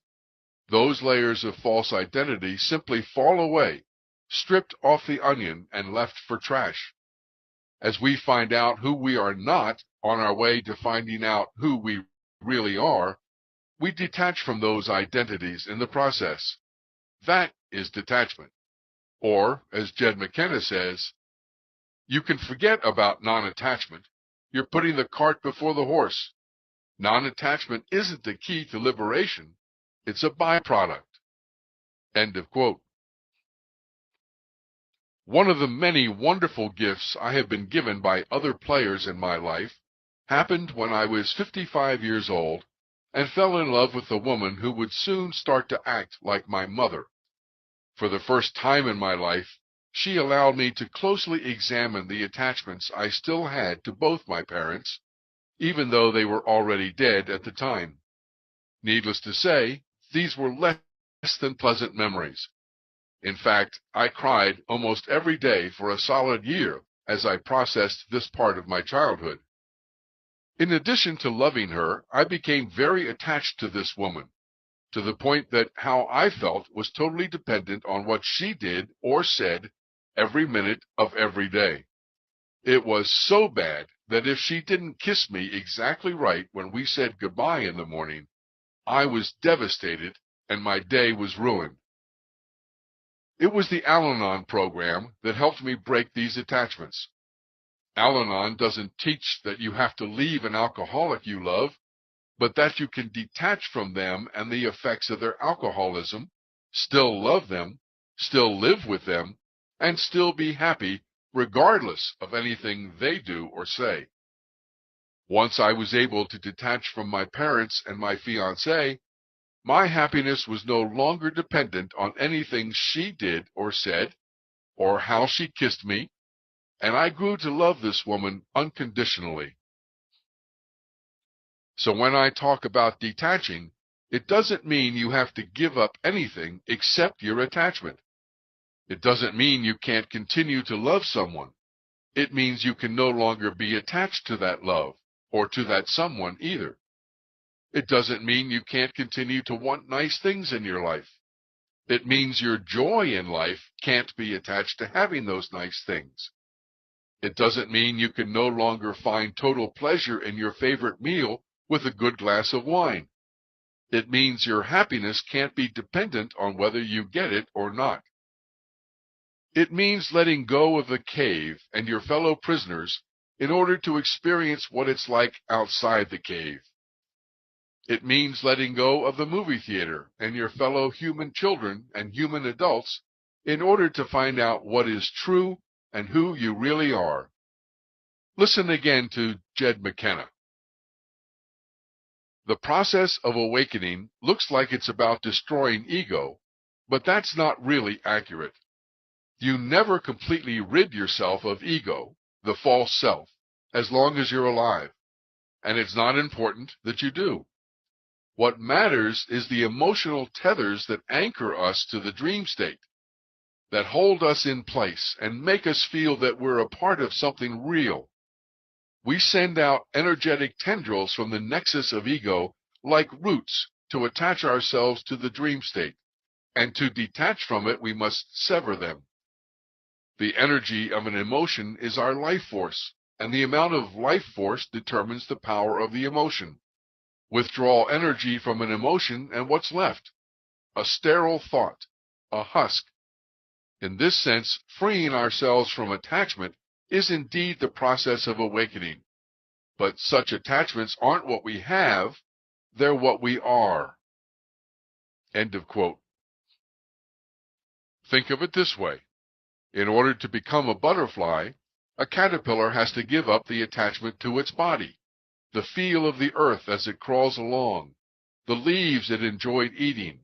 Speaker 2: Those layers of false identity simply fall away, stripped off the onion and left for trash. As we find out who we are not on our way to finding out who we really are, we detach from those identities in the process. That is detachment. Or, as Jed McKenna says, you can forget about non-attachment. You're putting the cart before the horse. Non-attachment isn't the key to liberation. It's a byproduct. End of quote. One of the many wonderful gifts I have been given by other players in my life happened when I was 55 years old and fell in love with a woman who would soon start to act like my mother. For the first time in my life, she allowed me to closely examine the attachments I still had to both my parents, even though they were already dead at the time. Needless to say, these were less than pleasant memories. In fact, I cried almost every day for a solid year as I processed this part of my childhood. In addition to loving her, I became very attached to this woman, to the point that how I felt was totally dependent on what she did or said every minute of every day. It was so bad that if she didn't kiss me exactly right when we said goodbye in the morning, I was devastated and my day was ruined. It was the Al-Anon program that helped me break these attachments. Al-Anon doesn't teach that you have to leave an alcoholic you love, but that you can detach from them and the effects of their alcoholism, still love them, still live with them, and still be happy regardless of anything they do or say. Once I was able to detach from my parents and my fiancée, my happiness was no longer dependent on anything she did or said, or how she kissed me, and I grew to love this woman unconditionally. So when I talk about detaching, it doesn't mean you have to give up anything except your attachment. It doesn't mean you can't continue to love someone. It means you can no longer be attached to that love, or to that someone either. It doesn't mean you can't continue to want nice things in your life. It means your joy in life can't be attached to having those nice things. It doesn't mean you can no longer find total pleasure in your favorite meal with a good glass of wine. It means your happiness can't be dependent on whether you get it or not. It means letting go of the cave and your fellow prisoners in order to experience what it's like outside the cave. It means letting go of the movie theater and your fellow human children and human adults in order to find out what is true and who you really are. Listen again to Jed McKenna. The process of awakening looks like it's about destroying ego, but that's not really accurate. You never completely rid yourself of ego, the false self, as long as you're alive, and it's not important that you do. What matters is the emotional tethers that anchor us to the dream state, that hold us in place and make us feel that we're a part of something real. We send out energetic tendrils from the nexus of ego like roots to attach ourselves to the dream state, and to detach from it we must sever them. The energy of an emotion is our life force, and the amount of life force determines the power of the emotion. Withdraw energy from an emotion and what's left? A sterile thought, a husk. In this sense, freeing ourselves from attachment is indeed the process of awakening. But such attachments aren't what we have, they're what we are. End of quote. Think of it this way. In order to become a butterfly, a caterpillar has to give up the attachment to its body, the feel of the earth as it crawls along, the leaves it enjoyed eating,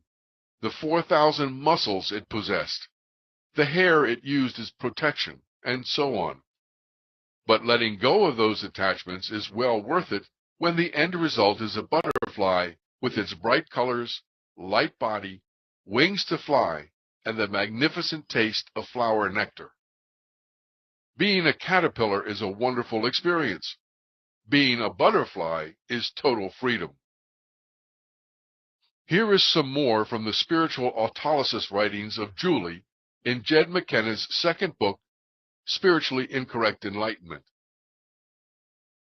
Speaker 2: the 4,000 muscles it possessed, the hair it used as protection, and so on. But letting go of those attachments is well worth it when the end result is a butterfly with its bright colors, light body, wings to fly, and the magnificent taste of flower nectar. Being a caterpillar is a wonderful experience. Being a butterfly is total freedom. Here is some more from the spiritual autolysis writings of Julie in Jed McKenna's second book, Spiritually Incorrect Enlightenment.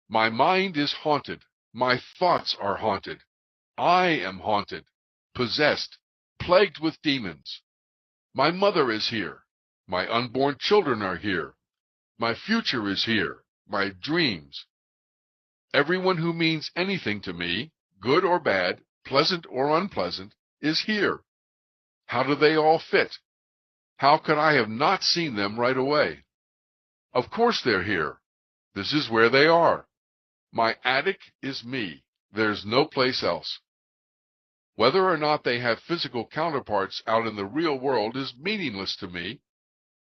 Speaker 2: My mind is haunted. My thoughts are haunted. I am haunted, possessed, plagued with demons. My mother is here. My unborn children are here. My future is here. My dreams. Everyone who means anything to me, good or bad, pleasant or unpleasant, is here. How do they all fit? How could I have not seen them right away? Of course they're here. This is where they are. My attic is me. There's no place else. Whether or not they have physical counterparts out in the real world is meaningless to me,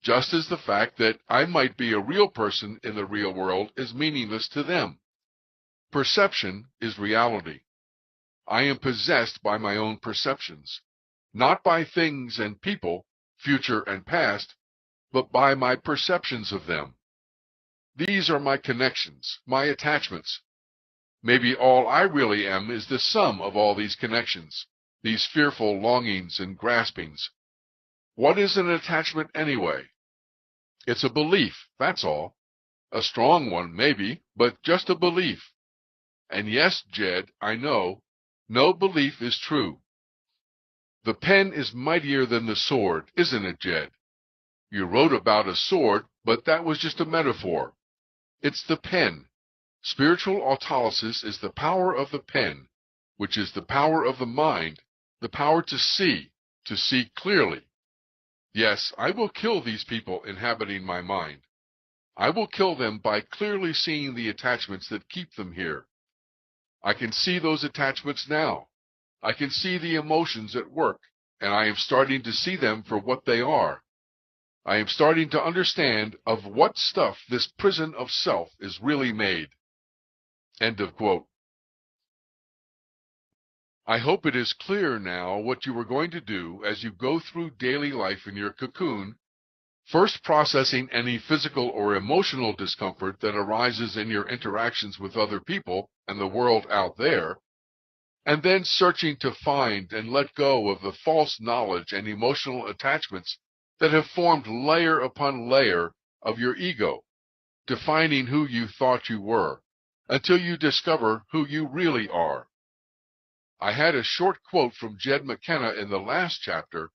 Speaker 2: just as the fact that I might be a real person in the real world is meaningless to them. Perception is reality. I am possessed by my own perceptions, not by things and people, future and past, but by my perceptions of them. These are my connections, my attachments. Maybe all I really am is the sum of all these connections, these fearful longings and graspings. What is an attachment anyway? It's a belief, that's all. A strong one, maybe, but just a belief. And yes, Jed, I know, no belief is true. The pen is mightier than the sword, isn't it, Jed? You wrote about a sword, but that was just a metaphor. It's the pen. Spiritual autolysis is the power of the pen, which is the power of the mind, the power to see clearly. Yes, I will kill these people inhabiting my mind. I will kill them by clearly seeing the attachments that keep them here. I can see those attachments now. I can see the emotions at work, and I am starting to see them for what they are. I am starting to understand of what stuff this prison of self is really made. End of quote. I hope it is clear now what you are going to do as you go through daily life in your cocoon, first processing any physical or emotional discomfort that arises in your interactions with other people and the world out there, and then searching to find and let go of the false knowledge and emotional attachments that have formed layer upon layer of your ego, defining who you thought you were, until you discover who you really are. I had a short quote from Jed McKenna in the last chapter.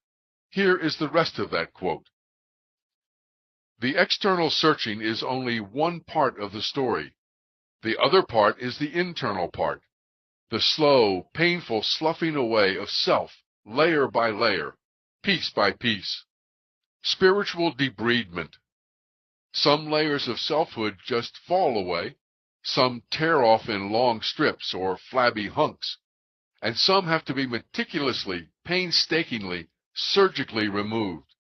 Speaker 2: Here is the rest of that quote. The external searching is only one part of the story. The other part is the internal part. The slow, painful sloughing away of self, layer by layer, piece by piece. Spiritual debridement. Some layers of selfhood just fall away, some tear off in long strips or flabby hunks, and some have to be meticulously, painstakingly, surgically removed.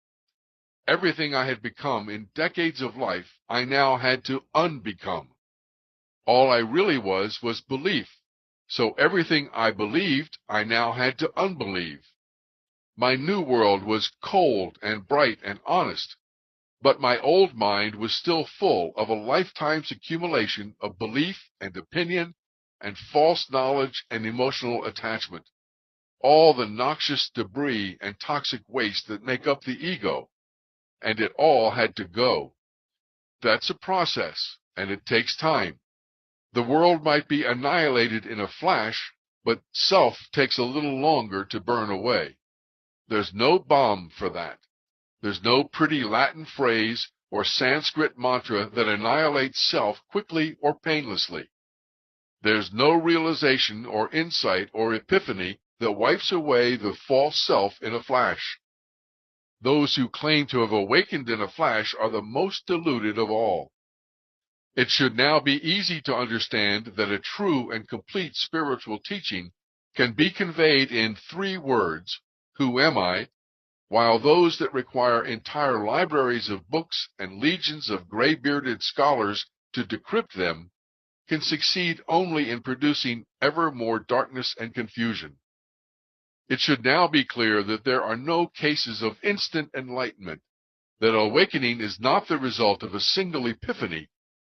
Speaker 2: Everything I had become in decades of life, I now had to unbecome. All I really was belief, so everything I believed, I now had to unbelieve. My new world was cold and bright and honest, but my old mind was still full of a lifetime's accumulation of belief and opinion and false knowledge and emotional attachment, all the noxious debris and toxic waste that make up the ego, and it all had to go. That's a process, and it takes time. The world might be annihilated in a flash, but self takes a little longer to burn away. There's no balm for that. There's no pretty Latin phrase or Sanskrit mantra that annihilates self quickly or painlessly. There's no realization or insight or epiphany that wipes away the false self in a flash. Those who claim to have awakened in a flash are the most deluded of all. It should now be easy to understand that a true and complete spiritual teaching can be conveyed in 3 words, who am I, while those that require entire libraries of books and legions of gray-bearded scholars to decrypt them can succeed only in producing ever more darkness and confusion. It should now be clear that there are no cases of instant enlightenment, that awakening is not the result of a single epiphany,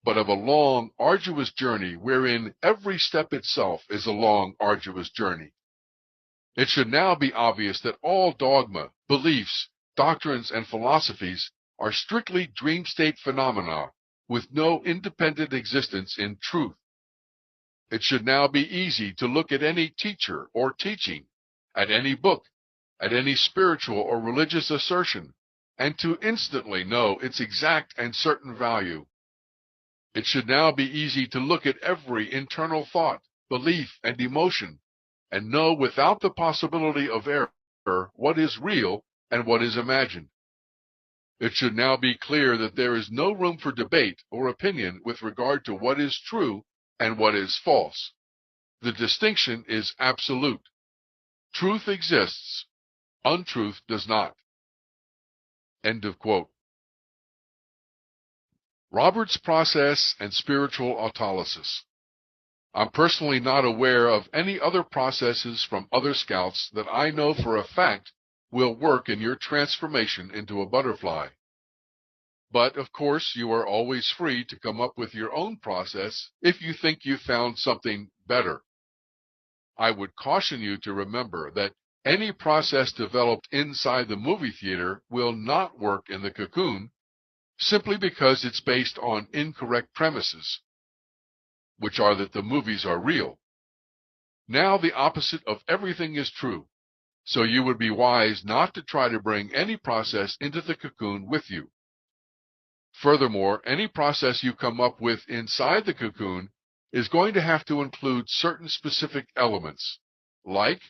Speaker 2: but of a long, arduous journey wherein every step itself is a long, arduous journey. It should now be obvious that all dogma, beliefs, doctrines, and philosophies are strictly dream state phenomena with no independent existence in truth. It should now be easy to look at any teacher or teaching, at any book, at any spiritual or religious assertion, and to instantly know its exact and certain value. It should now be easy to look at every internal thought, belief, and emotion, and know without the possibility of error what is real and what is imagined. It should now be clear that there is no room for debate or opinion with regard to what is true and what is false. The distinction is absolute. Truth exists, untruth does not. End of quote. Robert's process and spiritual autolysis. I'm personally not aware of any other processes from other scouts that I know for a fact will work in your transformation into a butterfly. But, of course, you are always free to come up with your own process if you think you found something better. I would caution you to remember that any process developed inside the movie theater will not work in the cocoon simply because it's based on incorrect premises, which are that the movies are real. Now the opposite of everything is true, so you would be wise not to try to bring any process into the cocoon with you. Furthermore, any process you come up with inside the cocoon is going to have to include certain specific elements, like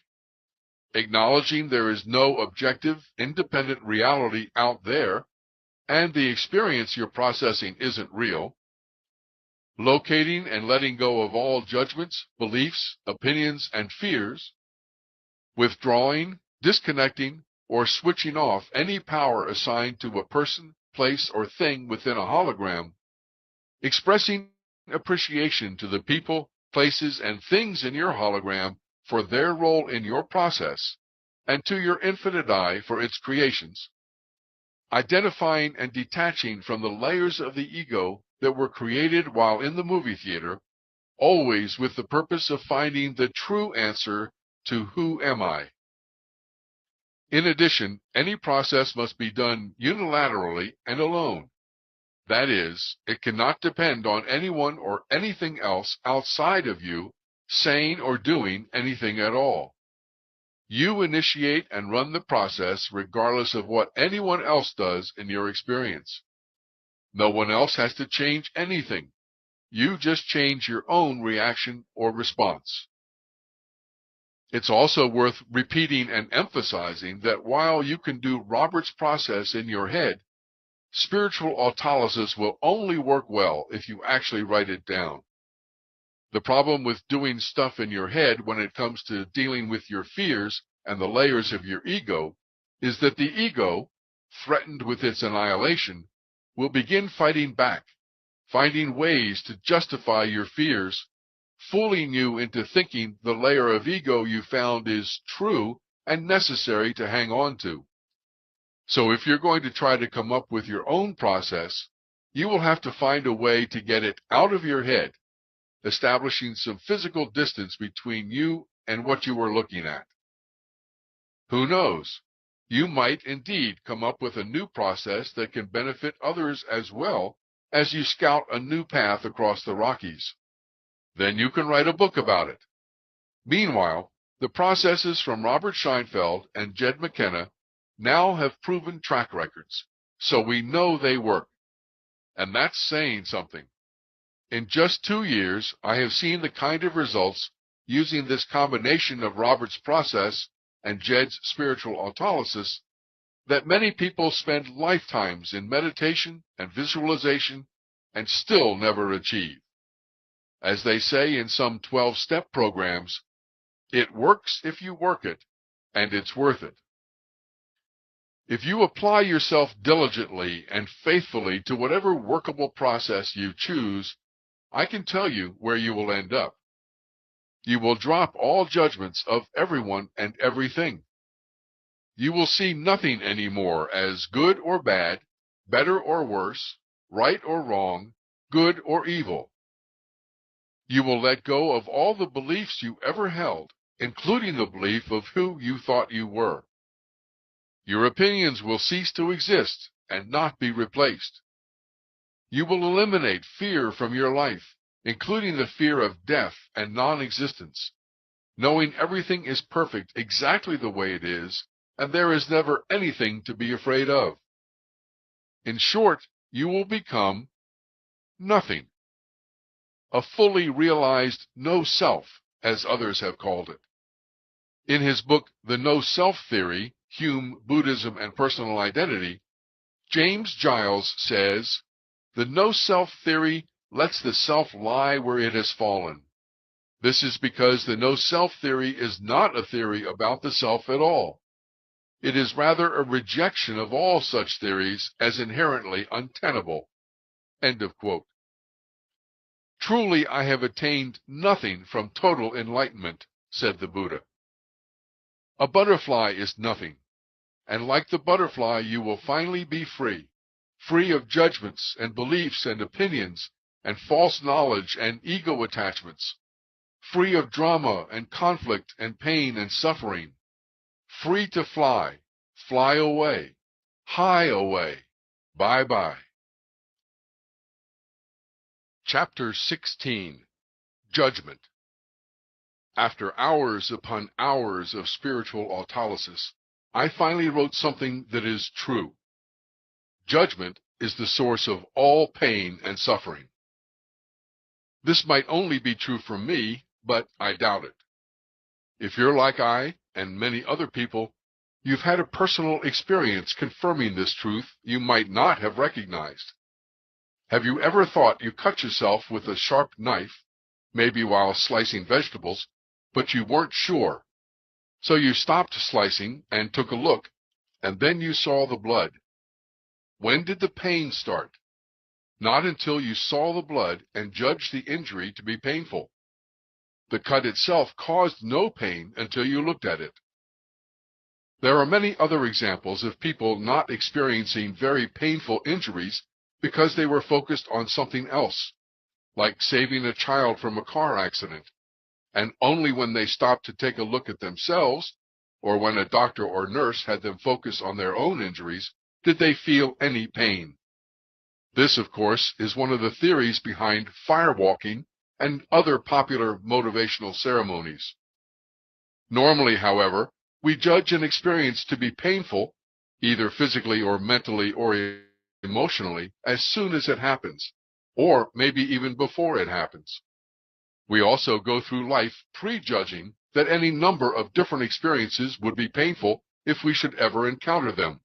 Speaker 2: acknowledging there is no objective, independent reality out there, and the experience you're processing isn't real, locating and letting go of all judgments, beliefs, opinions, and fears, withdrawing, disconnecting, or switching off any power assigned to a person, place, or thing within a hologram, expressing appreciation to the people, places, and things in your hologram for their role in your process, and to your infinite I for its creations, identifying and detaching from the layers of the ego that were created while in the movie theater, always with the purpose of finding the true answer to who am I. In addition, any process must be done unilaterally and alone. That is, it cannot depend on anyone or anything else outside of you saying or doing anything at all. You initiate and run the process regardless of what anyone else does in your experience. No one else has to change anything. You just change your own reaction or response. It's also worth repeating and emphasizing that while you can do Robert's process in your head, spiritual autolysis will only work well if you actually write it down. The problem with doing stuff in your head when it comes to dealing with your fears and the layers of your ego is that the ego, threatened with its annihilation, will begin fighting back, finding ways to justify your fears, fooling you into thinking the layer of ego you found is true and necessary to hang on to. So if you're going to try to come up with your own process, you will have to find a way to get it out of your head, establishing some physical distance between you and what you were looking at. Who knows? You might indeed come up with a new process that can benefit others as well as you scout a new path across the Rockies. Then you can write a book about it. Meanwhile, the processes from Robert Scheinfeld and Jed McKenna now have proven track records, so we know they work. And that's saying something. In just 2 years, I have seen the kind of results using this combination of Robert's process and Jed's spiritual autolysis that many people spend lifetimes in meditation and visualization and still never achieve. As they say in some 12-step programs, it works if you work it, and it's worth it. If you apply yourself diligently and faithfully to whatever workable process you choose, I can tell you where you will end up. You will drop all judgments of everyone and everything. You will see nothing anymore as good or bad, better or worse, right or wrong, good or evil. You will let go of all the beliefs you ever held, including the belief of who you thought you were. Your opinions will cease to exist and not be replaced. You will eliminate fear from your life, including the fear of death and non-existence, knowing everything is perfect exactly the way it is, and there is never anything to be afraid of. In short, you will become nothing. A fully realized no-self, as others have called it. In his book, The No-Self Theory, Hume, Buddhism, and Personal Identity, James Giles says, "The no-self theory lets the self lie where it has fallen. This is because the no-self theory is not a theory about the self at all. It is rather a rejection of all such theories as inherently untenable." End of quote. "Truly I have attained nothing from total enlightenment," said the Buddha. A butterfly is nothing, and like the butterfly you will finally be free, free of judgments and beliefs and opinions and false knowledge and ego attachments, free of drama and conflict and pain and suffering, free to fly, fly away, high away, bye-bye. Chapter 16. Judgment. After hours upon hours of spiritual autolysis, I finally wrote something that is true. Judgment is the source of all pain and suffering. This might only be true for me, but I doubt it. If you're like I, and many other people, you've had a personal experience confirming this truth you might not have recognized. Have you ever thought you cut yourself with a sharp knife, maybe while slicing vegetables, but you weren't sure? So you stopped slicing and took a look, and then you saw the blood. When did the pain start? Not until you saw the blood and judged the injury to be painful. The cut itself caused no pain until you looked at it. There are many other examples of people not experiencing very painful injuries because they were focused on something else, like saving a child from a car accident, and only when they stopped to take a look at themselves, or when a doctor or nurse had them focus on their own injuries, did they feel any pain. This, of course, is one of the theories behind firewalking and other popular motivational ceremonies. Normally, however, we judge an experience to be painful, either physically or mentally or emotionally, as soon as it happens, or maybe even before it happens. We also go through life prejudging that any number of different experiences would be painful if we should ever encounter them.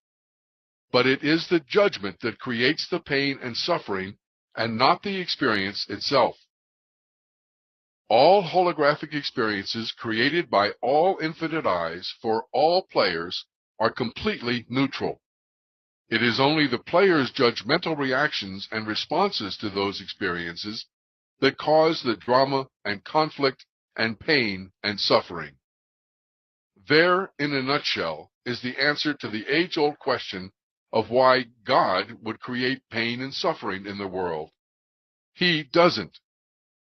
Speaker 2: But it is the judgment that creates the pain and suffering, and not the experience itself. All holographic experiences created by all infinite eyes for all players are completely neutral. It is only the player's judgmental reactions and responses to those experiences that cause the drama and conflict and pain and suffering. There, in a nutshell, is the answer to the age-old question of why God would create pain and suffering in the world. He doesn't.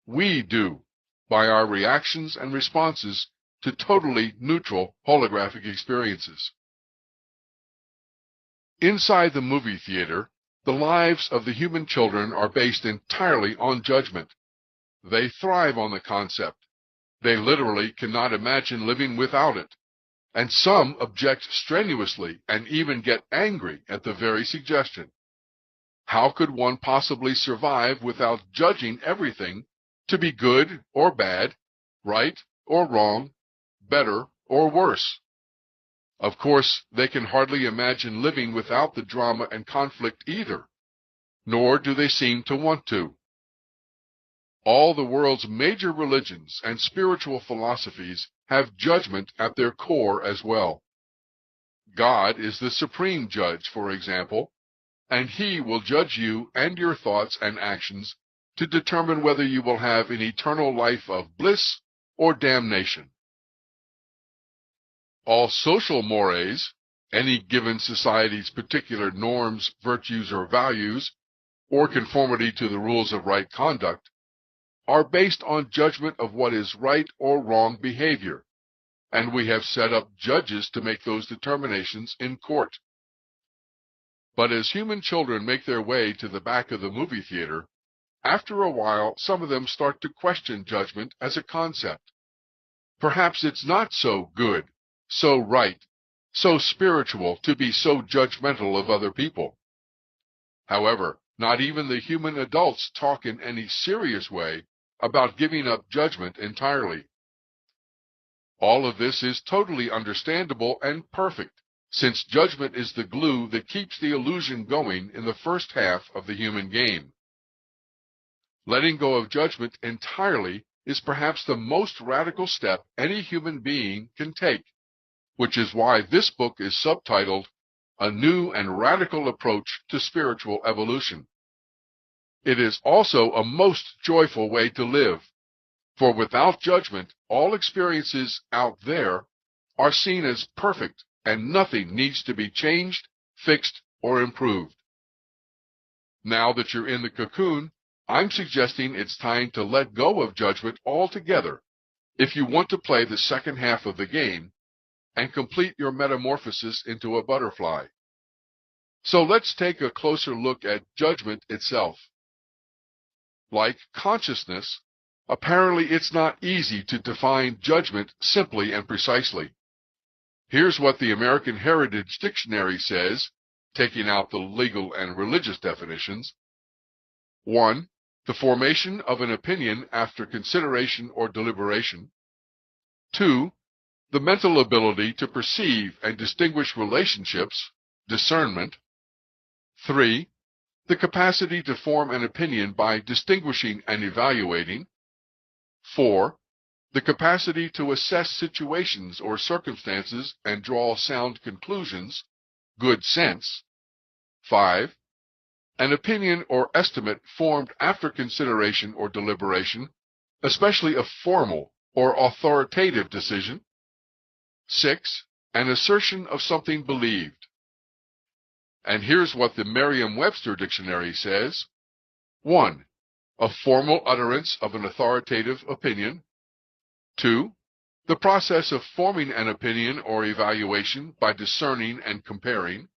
Speaker 2: We do, by our reactions and responses to totally neutral holographic experiences. Inside the movie theater, the lives of the human children are based entirely on judgment. They thrive on the concept. They literally cannot imagine living without it. And some object strenuously and even get angry at the very suggestion. How could one possibly survive without judging everything to be good or bad, right or wrong, better or worse? Of course, they can hardly imagine living without the drama and conflict either, nor do they seem to want to. All the world's major religions and spiritual philosophies have judgment at their core as well. God is the supreme judge, for example, and He will judge you and your thoughts and actions to determine whether you will have an eternal life of bliss or damnation. All social mores, any given society's particular norms, virtues, or values, or conformity to the rules of right conduct, are based on judgment of what is right or wrong behavior, and we have set up judges to make those determinations in court. But as human children make their way to the back of the movie theater, after a while some of them start to question judgment as a concept. Perhaps it's not so good, so right, so spiritual to be so judgmental of other people. However, not even the human adults talk in any serious way about giving up judgment entirely. All of this is totally understandable and perfect, since judgment is the glue that keeps the illusion going in the first half of the human game. Letting go of judgment entirely is perhaps the most radical step any human being can take, which is why this book is subtitled, A New and Radical Approach to Spiritual Evolution. It is also a most joyful way to live, for without judgment, all experiences out there are seen as perfect and nothing needs to be changed, fixed, or improved. Now that you're in the cocoon, I'm suggesting it's time to let go of judgment altogether if you want to play the second half of the game and complete your metamorphosis into a butterfly. So let's take a closer look at judgment itself. Like consciousness, apparently it's not easy to define judgment simply and precisely. Here's what the American Heritage Dictionary says, taking out the legal and religious definitions. 1. The formation of an opinion after consideration or deliberation. 2. The mental ability to perceive and distinguish relationships, discernment. 3. The capacity to form an opinion by distinguishing and evaluating. 4. The capacity to assess situations or circumstances and draw sound conclusions, good sense. 5. An opinion or estimate formed after consideration or deliberation, especially a formal or authoritative decision. 6. An assertion of something believed. And here's what the Merriam-Webster dictionary says. 1. A formal utterance of an authoritative opinion. 2. The process of forming an opinion or evaluation by discerning and comparing.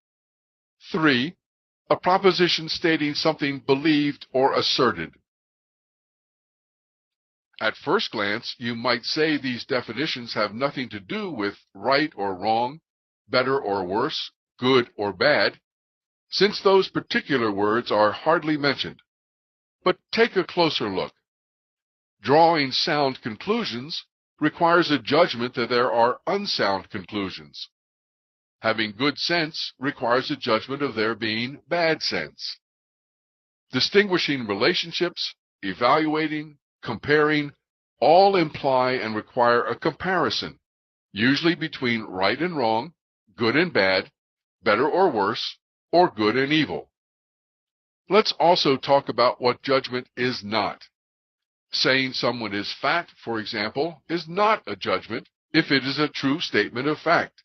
Speaker 2: 3. A proposition stating something believed or asserted. At first glance, you might say these definitions have nothing to do with right or wrong, better or worse, good or bad, since those particular words are hardly mentioned. But take a closer look. Drawing sound conclusions requires a judgment that there are unsound conclusions. Having good sense requires a judgment of there being bad sense. Distinguishing relationships, evaluating, comparing, all imply and require a comparison, usually between right and wrong, good and bad, better or worse, or good and evil. Let's also talk about what judgment is not. Saying someone is fat, for example, is not a judgment if it is a true statement of fact.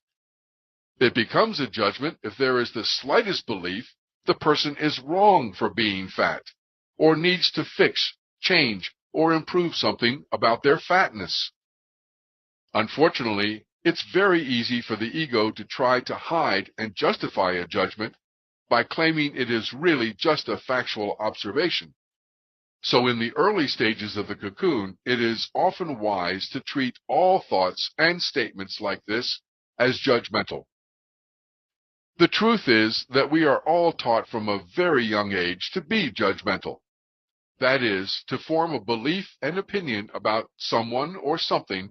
Speaker 2: It becomes a judgment if there is the slightest belief the person is wrong for being fat, or needs to fix, change, or improve something about their fatness. Unfortunately, it's very easy for the ego to try to hide and justify a judgment by claiming it is really just a factual observation. So in the early stages of the cocoon, it is often wise to treat all thoughts and statements like this as judgmental. The truth is that we are all taught from a very young age to be judgmental. That is, to form a belief and opinion about someone or something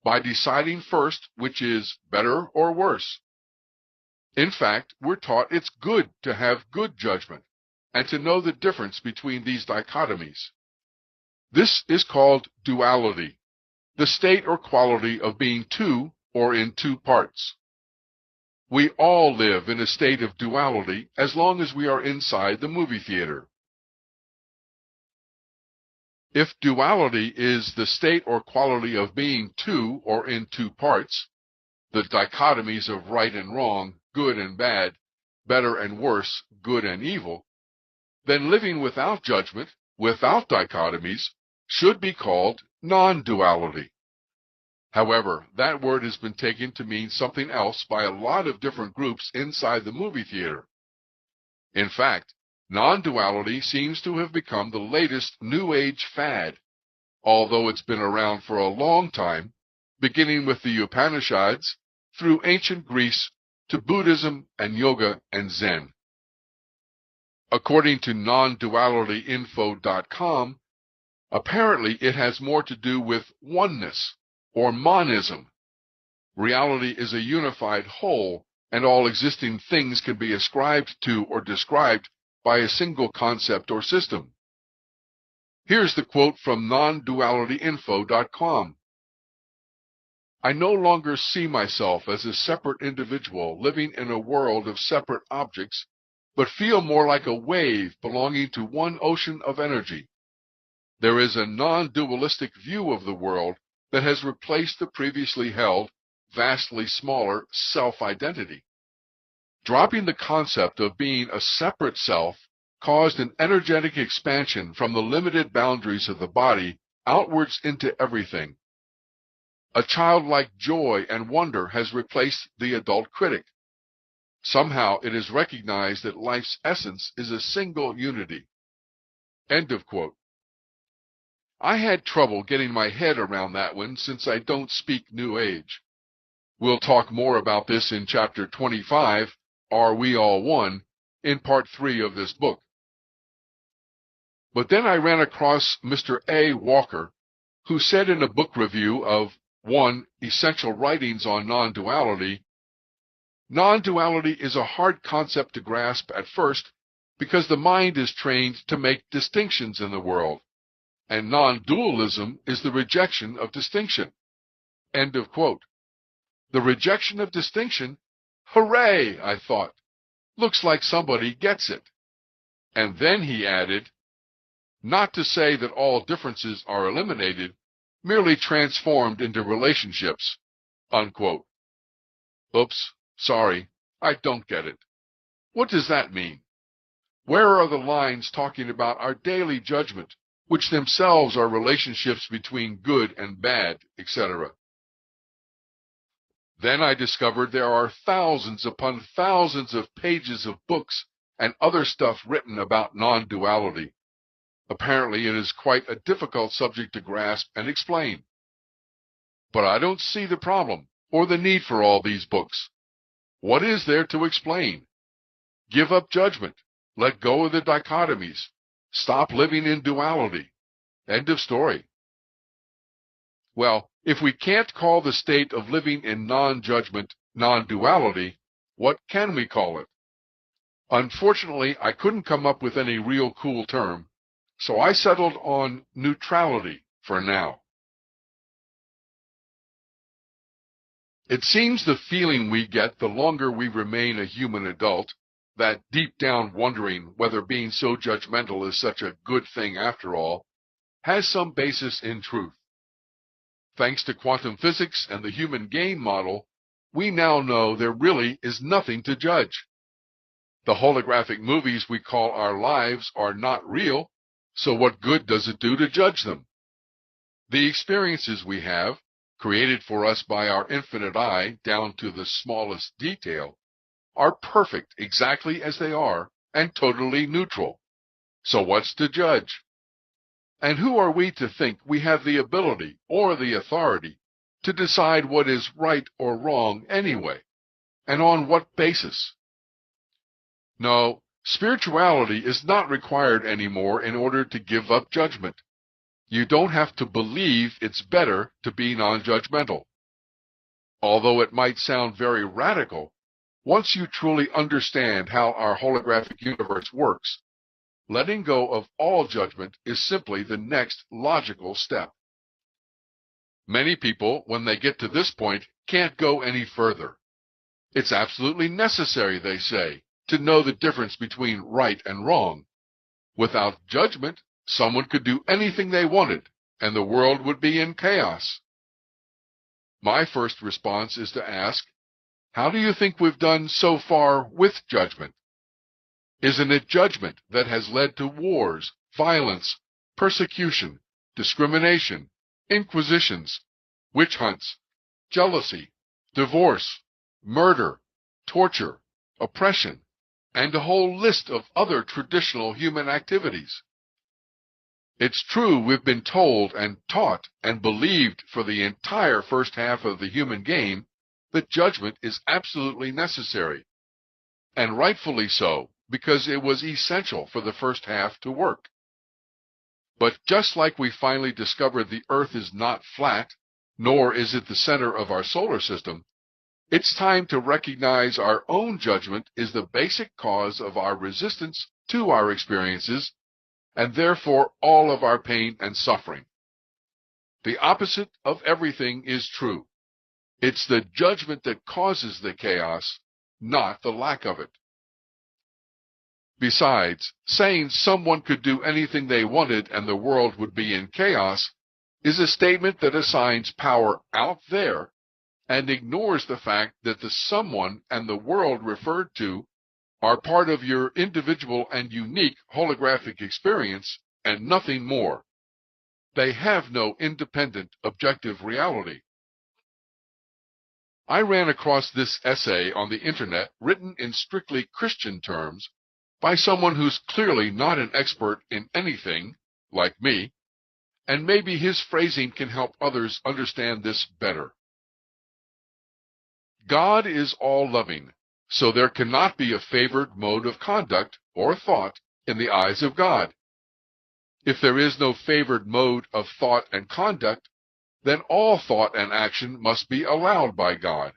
Speaker 2: by deciding first which is better or worse. In fact, we're taught it's good to have good judgment and to know the difference between these dichotomies. This is called duality, the state or quality of being two or in two parts. We all live in a state of duality as long as we are inside the movie theater. If duality is the state or quality of being two or in two parts, the dichotomies of right and wrong, good and bad, better and worse, good and evil, then living without judgment, without dichotomies, should be called non-duality. However, that word has been taken to mean something else by a lot of different groups inside the movie theater. In fact, non-duality seems to have become the latest New Age fad, although it's been around for a long time, beginning with the Upanishads, through ancient Greece, to Buddhism and yoga and Zen. According to nondualityinfo.com, apparently it has more to do with oneness, or monism. Reality is a unified whole, and all existing things can be ascribed to or described by a single concept or system. Here's the quote from nondualityinfo.com. I no longer see myself as a separate individual living in a world of separate objects, but feel more like a wave belonging to one ocean of energy. There is a non-dualistic view of the world that has replaced the previously held, vastly smaller self-identity. Dropping the concept of being a separate self caused an energetic expansion from the limited boundaries of the body outwards into everything. A childlike joy and wonder has replaced the adult critic. Somehow it is recognized that life's essence is a single unity. End of quote. I had trouble getting my head around that one since I don't speak New Age. We'll talk more about this in Chapter 25, Are We All One, in Part 3 of this book. But then I ran across Mr. A. Walker, who said in a book review of 1. Essential Writings on Non-Duality, non-duality is a hard concept to grasp at first because the mind is trained to make distinctions in the world, and non-dualism is the rejection of distinction. End of quote. The rejection of distinction? Hooray, I thought. Looks like somebody gets it. And then he added, not to say that all differences are eliminated, merely transformed into relationships, unquote. Oops, sorry, I don't get it. What does that mean? Where are the lines talking about our daily judgment, which themselves are relationships between good and bad, etc.? Then I discovered there are thousands upon thousands of pages of books and other stuff written about non-duality. Apparently, it is quite a difficult subject to grasp and explain. But I don't see the problem or the need for all these books. What is there to explain? Give up judgment. Let go of the dichotomies. Stop living in duality. End of story. Well, if we can't call the state of living in non-judgment non-duality, what can we call it? Unfortunately, I couldn't come up with any real cool term, so I settled on neutrality for now. It seems the feeling we get the longer we remain a human adult, that deep down wondering whether being so judgmental is such a good thing after all, has some basis in truth. Thanks to quantum physics and the human game model, we now know there really is nothing to judge. The holographic movies we call our lives are not real, so what good does it do to judge them? The experiences we have, created for us by our infinite eye down to the smallest detail, are perfect exactly as they are and totally neutral. So what's to judge? And who are we to think we have the ability or the authority to decide what is right or wrong anyway? And on what basis? No, spirituality is not required anymore in order to give up judgment. You don't have to believe it's better to be non-judgmental. Although it might sound very radical, once you truly understand how our holographic universe works, letting go of all judgment is simply the next logical step. Many people, when they get to this point, can't go any further. It's absolutely necessary, they say, to know the difference between right and wrong. Without judgment, someone could do anything they wanted, and the world would be in chaos. My first response is to ask, how do you think we've done so far with judgment? Isn't it judgment that has led to wars, violence, persecution, discrimination, inquisitions, witch hunts, jealousy, divorce, murder, torture, oppression, and a whole list of other traditional human activities? It's true we've been told and taught and believed for the entire first half of the human game that judgment is absolutely necessary, and rightfully so, because it was essential for the first half to work. But just like we finally discovered the Earth is not flat, nor is it the center of our solar system, it's time to recognize our own judgment is the basic cause of our resistance to our experiences, and therefore all of our pain and suffering. The opposite of everything is true. It's the judgment that causes the chaos, not the lack of it. Besides, saying someone could do anything they wanted and the world would be in chaos is a statement that assigns power out there and ignores the fact that the someone and the world referred to are part of your individual and unique holographic experience and nothing more. They have no independent, objective reality. I ran across this essay on the internet written in strictly Christian terms by someone who's clearly not an expert in anything, like me, and maybe his phrasing can help others understand this better. God is all-loving, so there cannot be a favored mode of conduct or thought in the eyes of God. If there is no favored mode of thought and conduct, then all thought and action must be allowed by God.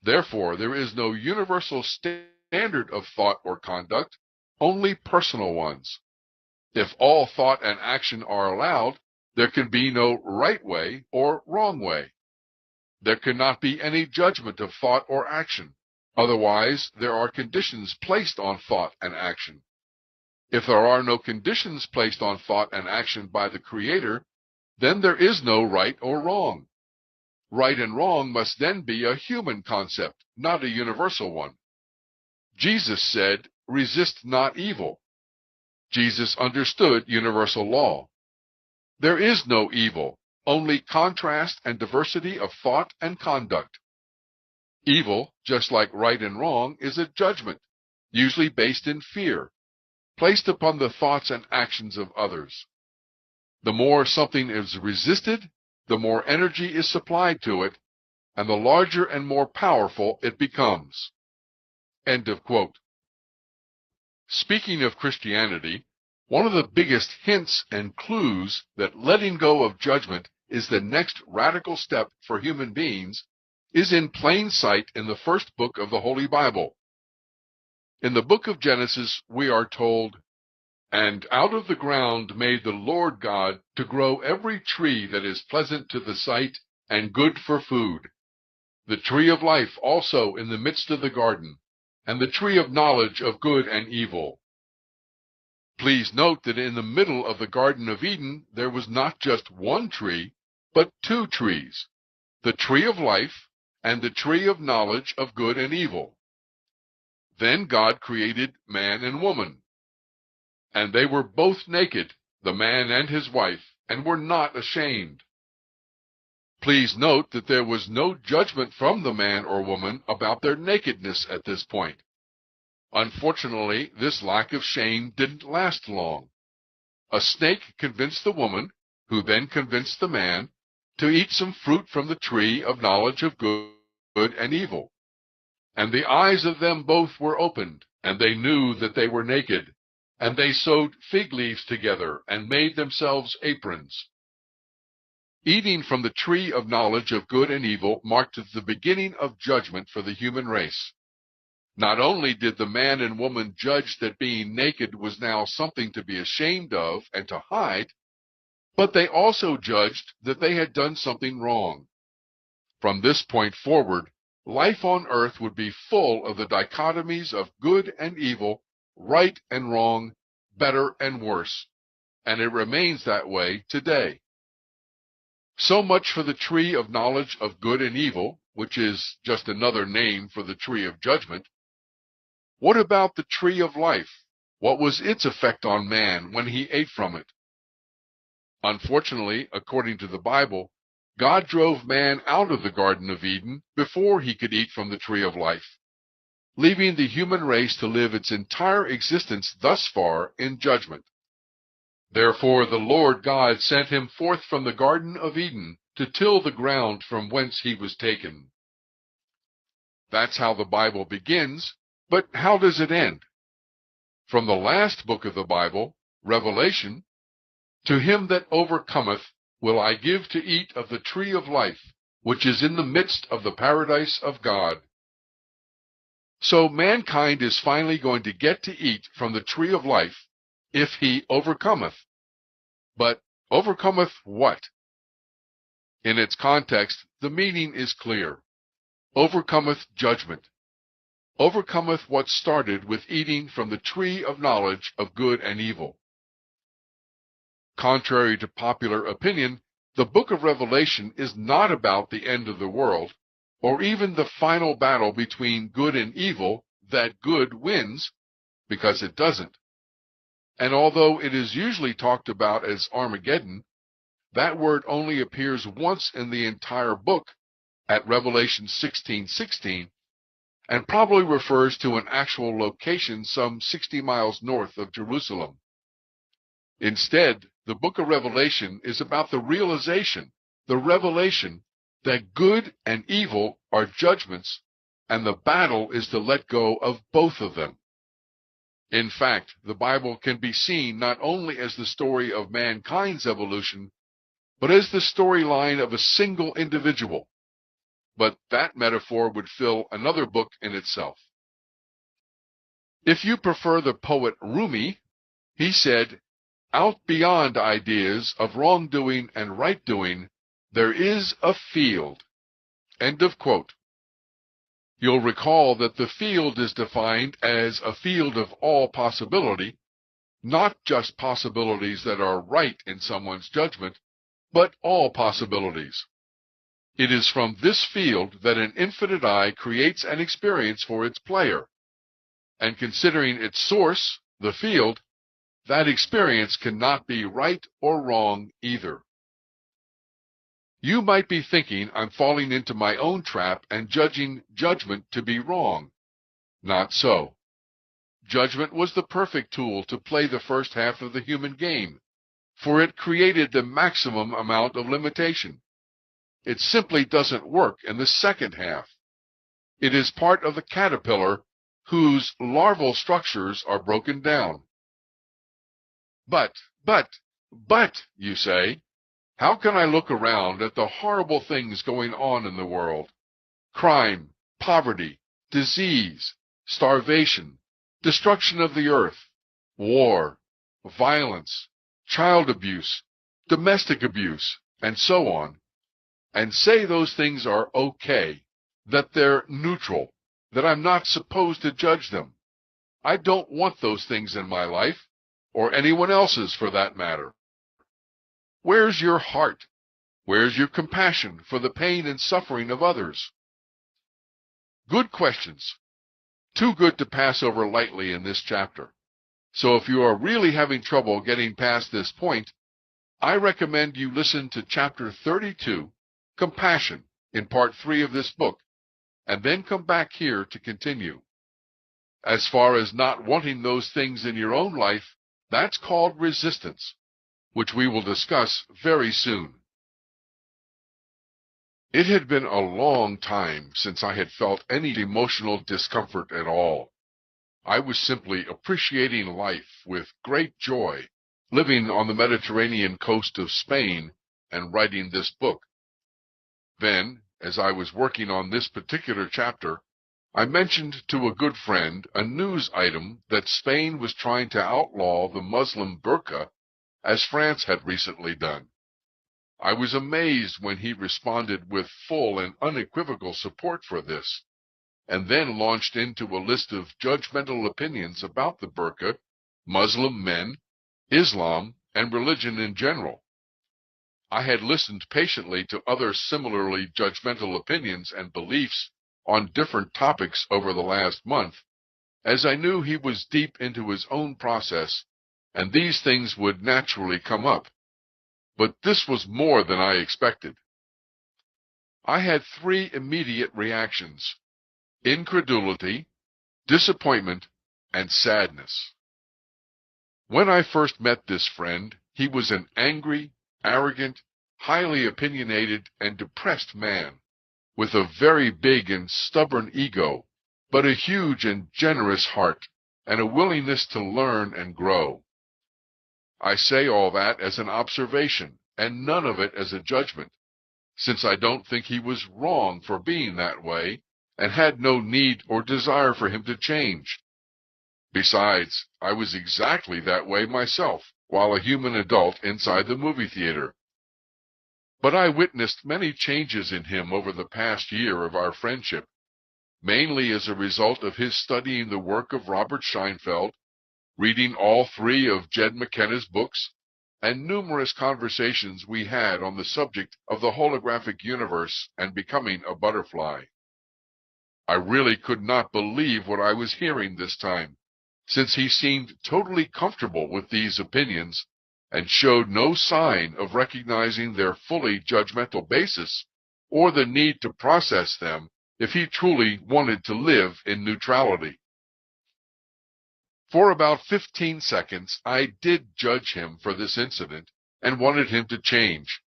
Speaker 2: Therefore, there is no universal standard of thought or conduct, only personal ones. If all thought and action are allowed, there can be no right way or wrong way. There cannot be any judgment of thought or action. Otherwise, there are conditions placed on thought and action. If there are no conditions placed on thought and action by the Creator, then there is no right or wrong. Right and wrong must then be a human concept, not a universal one. Jesus said, "Resist not evil." Jesus understood universal law. There is no evil, only contrast and diversity of thought and conduct. Evil, just like right and wrong, is a judgment, usually based in fear. placed upon the thoughts and actions of others. The more something is resisted, the more energy is supplied to it, and the larger and more powerful it becomes. End of quote. Speaking of Christianity, one of the biggest hints and clues that letting go of judgment is the next radical step for human beings is in plain sight in the first book of the Holy Bible. In the book of Genesis, we are told, "And out of the ground made the Lord God to grow every tree that is pleasant to the sight and good for food, the tree of life also in the midst of the garden, and the tree of knowledge of good and evil." Please note that in the middle of the Garden of Eden, there was not just one tree, but two trees, the tree of life and the tree of knowledge of good and evil. Then God created man and woman, and they were both naked, the man and his wife, and were not ashamed. Please note that there was no judgment from the man or woman about their nakedness at this point. Unfortunately, this lack of shame didn't last long. A snake convinced the woman, who then convinced the man, to eat some fruit from the tree of knowledge of good and evil. And the eyes of them both were opened, and they knew that they were naked, and they sewed fig leaves together and made themselves aprons. Eating from the tree of knowledge of good and evil marked the beginning of judgment for the human race. Not only did the man and woman judge that being naked was now something to be ashamed of and to hide, but they also judged that they had done something wrong. From this point forward, life on earth would be full of the dichotomies of good and evil, right and wrong, better and worse, and it remains that way today. So much for the tree of knowledge of good and evil, which is just another name for the tree of judgment. What about the tree of life? What was its effect on man when he ate from it? Unfortunately, according to the Bible, God drove man out of the Garden of Eden before he could eat from the tree of life, leaving the human race to live its entire existence thus far in judgment. Therefore the Lord God sent him forth from the Garden of Eden to till the ground from whence he was taken. That's how the Bible begins, but how does it end? From the last book of the Bible, Revelation, "To him that overcometh will I give to eat of the tree of life, which is in the midst of the paradise of God." So mankind is finally going to get to eat from the tree of life if he overcometh. But overcometh what? In its context, the meaning is clear. Overcometh judgment. Overcometh what started with eating from the tree of knowledge of good and evil. Contrary to popular opinion, the book of Revelation is not about the end of the world, or even the final battle between good and evil that good wins, because it doesn't. And although it is usually talked about as Armageddon, that word only appears once in the entire book, at Revelation 16:16, and probably refers to an actual location some 60 miles north of Jerusalem. Instead, the book of Revelation is about the revelation, that good and evil are judgments, and the battle is to let go of both of them. In fact, the Bible can be seen not only as the story of mankind's evolution, but as the storyline of a single individual. But that metaphor would fill another book in itself. If you prefer the poet Rumi, he said, "Out beyond ideas of wrongdoing and right-doing, there is a field." End of quote. You'll recall that the field is defined as a field of all possibility, not just possibilities that are right in someone's judgment, but all possibilities. It is from this field that an infinite eye creates an experience for its player. And considering its source, the field, that experience cannot be right or wrong either. You might be thinking I'm falling into my own trap and judging judgment to be wrong. Not so. Judgment was the perfect tool to play the first half of the human game, for it created the maximum amount of limitation. It simply doesn't work in the second half. It is part of the caterpillar whose larval structures are broken down. But, you say, how can I look around at the horrible things going on in the world? Crime, poverty, disease, starvation, destruction of the earth, war, violence, child abuse, domestic abuse, and so on, and say those things are okay, that they're neutral, that I'm not supposed to judge them. I don't want those things in my life, or anyone else's for that matter. Where's your heart? Where's your compassion for the pain and suffering of others? Good questions. Too good to pass over lightly in this chapter. So if you are really having trouble getting past this point, I recommend you listen to chapter 32, Compassion, in part 3 of this book, and then come back here to continue. As far as not wanting those things in your own life, that's called resistance, which we will discuss very soon. It had been a long time since I had felt any emotional discomfort at all. I was simply appreciating life with great joy, living on the Mediterranean coast of Spain and writing this book. Then, as I was working on this particular chapter, I mentioned to a good friend a news item that Spain was trying to outlaw the Muslim burqa, as France had recently done. I was amazed when he responded with full and unequivocal support for this, and then launched into a list of judgmental opinions about the burqa, Muslim men, Islam, and religion in general. I had listened patiently to other similarly judgmental opinions and beliefs on different topics over the last month, as I knew he was deep into his own process, and these things would naturally come up. But this was more than I expected. I had 3 immediate reactions: incredulity, disappointment, and sadness. When I first met this friend, he was an angry, arrogant, highly opinionated, and depressed man, with a very big and stubborn ego, but a huge and generous heart, and a willingness to learn and grow. I say all that as an observation, and none of it as a judgment, since I don't think he was wrong for being that way, and had no need or desire for him to change. Besides, I was exactly that way myself, while a human adult inside the movie theater. But I witnessed many changes in him over the past year of our friendship, mainly as a result of his studying the work of Robert Scheinfeld, reading all 3 of Jed McKenna's books, and numerous conversations we had on the subject of the holographic universe and becoming a butterfly. I really could not believe what I was hearing this time, since he seemed totally comfortable with these opinions and showed no sign of recognizing their fully judgmental basis or the need to process them if he truly wanted to live in neutrality. For about 15 seconds, I did judge him for this incident and wanted him to change,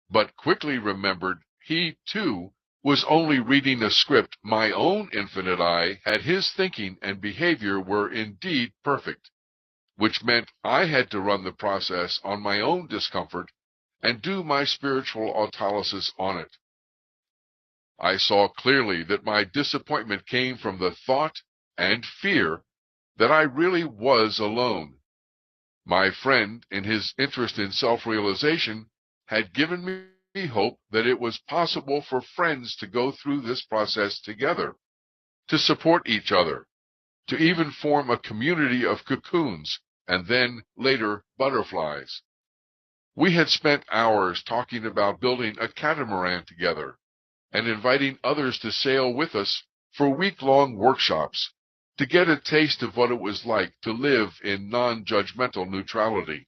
Speaker 2: but quickly remembered he, too, was only reading a script my own infinite I had his thinking and behavior were indeed perfect, which meant I had to run the process on my own discomfort and do my spiritual autolysis on it. I saw clearly that my disappointment came from the thought and fear that I really was alone. My friend, in his interest in self-realization, had given me hope that it was possible for friends to go through this process together, to support each other, to even form a community of cocoons, and then, later, butterflies. We had spent hours talking about building a catamaran together, and inviting others to sail with us for week-long workshops, to get a taste of what it was like to live in non-judgmental neutrality.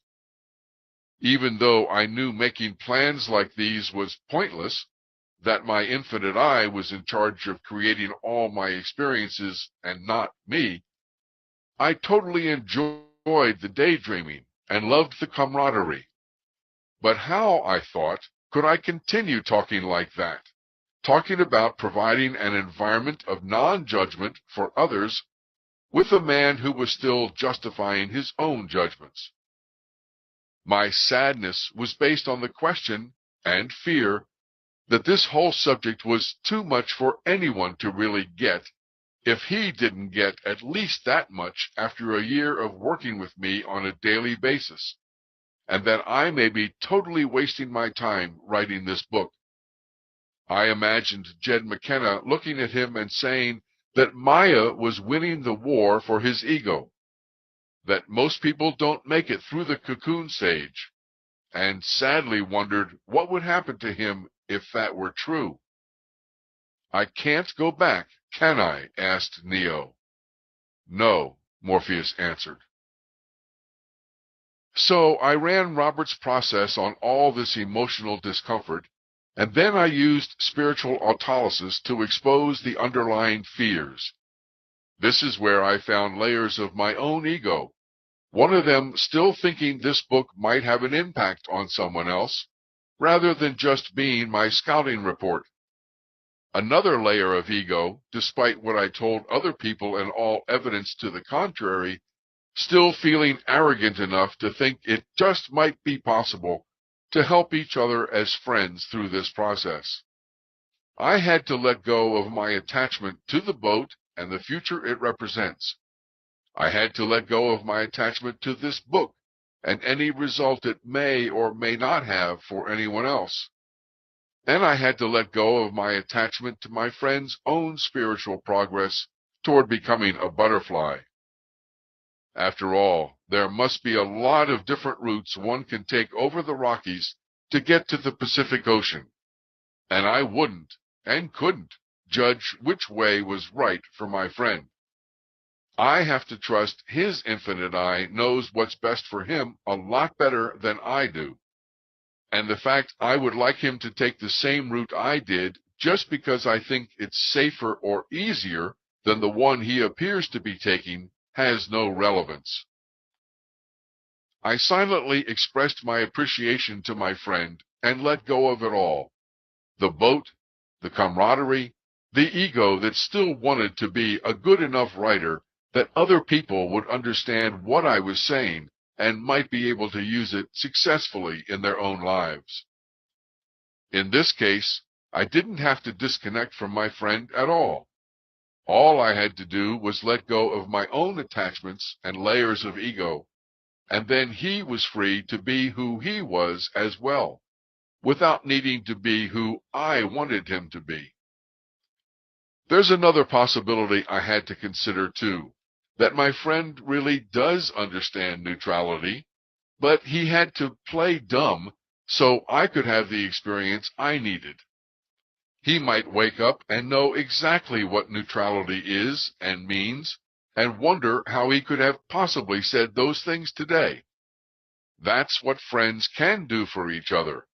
Speaker 2: Even though I knew making plans like these was pointless, that my infinite I was in charge of creating all my experiences and not me, I totally enjoyed the daydreaming and loved the camaraderie. But how, I thought, could I continue talking like that? Talking about providing an environment of non-judgment for others with a man who was still justifying his own judgments. My sadness was based on the question and fear that this whole subject was too much for anyone to really get if he didn't get at least that much after a year of working with me on a daily basis, and that I may be totally wasting my time writing this book. I imagined Jed McKenna looking at him and saying that Maya was winning the war for his ego, that most people don't make it through the cocoon stage, and sadly wondered what would happen to him if that were true. I can't go back, can I? Asked Neo. No, Morpheus answered. So I ran Robert's process on all this emotional discomfort, and then I used spiritual autolysis to expose the underlying fears. This is where I found layers of my own ego, one of them still thinking this book might have an impact on someone else, rather than just being my scouting report. Another layer of ego, despite what I told other people and all evidence to the contrary, still feeling arrogant enough to think it just might be possible to help each other as friends through this process. I had to let go of my attachment to the boat and the future it represents. I had to let go of my attachment to this book and any result it may or may not have for anyone else. And I had to let go of my attachment to my friend's own spiritual progress toward becoming a butterfly. After all, there must be a lot of different routes one can take over the Rockies to get to the Pacific Ocean, and I wouldn't and couldn't judge which way was right for my friend. I have to trust his infinite eye knows what's best for him a lot better than I do. And the fact I would like him to take the same route I did just because I think it's safer or easier than the one he appears to be taking has no relevance. I silently expressed my appreciation to my friend and let go of it all. The boat, the camaraderie, the ego that still wanted to be a good enough writer that other people would understand what I was saying and might be able to use it successfully in their own lives. In this case, I didn't have to disconnect from my friend at all. All I had to do was let go of my own attachments and layers of ego, and then he was free to be who he was as well, without needing to be who I wanted him to be. There's another possibility I had to consider too, that my friend really does understand neutrality, but he had to play dumb so I could have the experience I needed. He might wake up and know exactly what neutrality is and means, and wonder how he could have possibly said those things today. That's what friends can do for each other.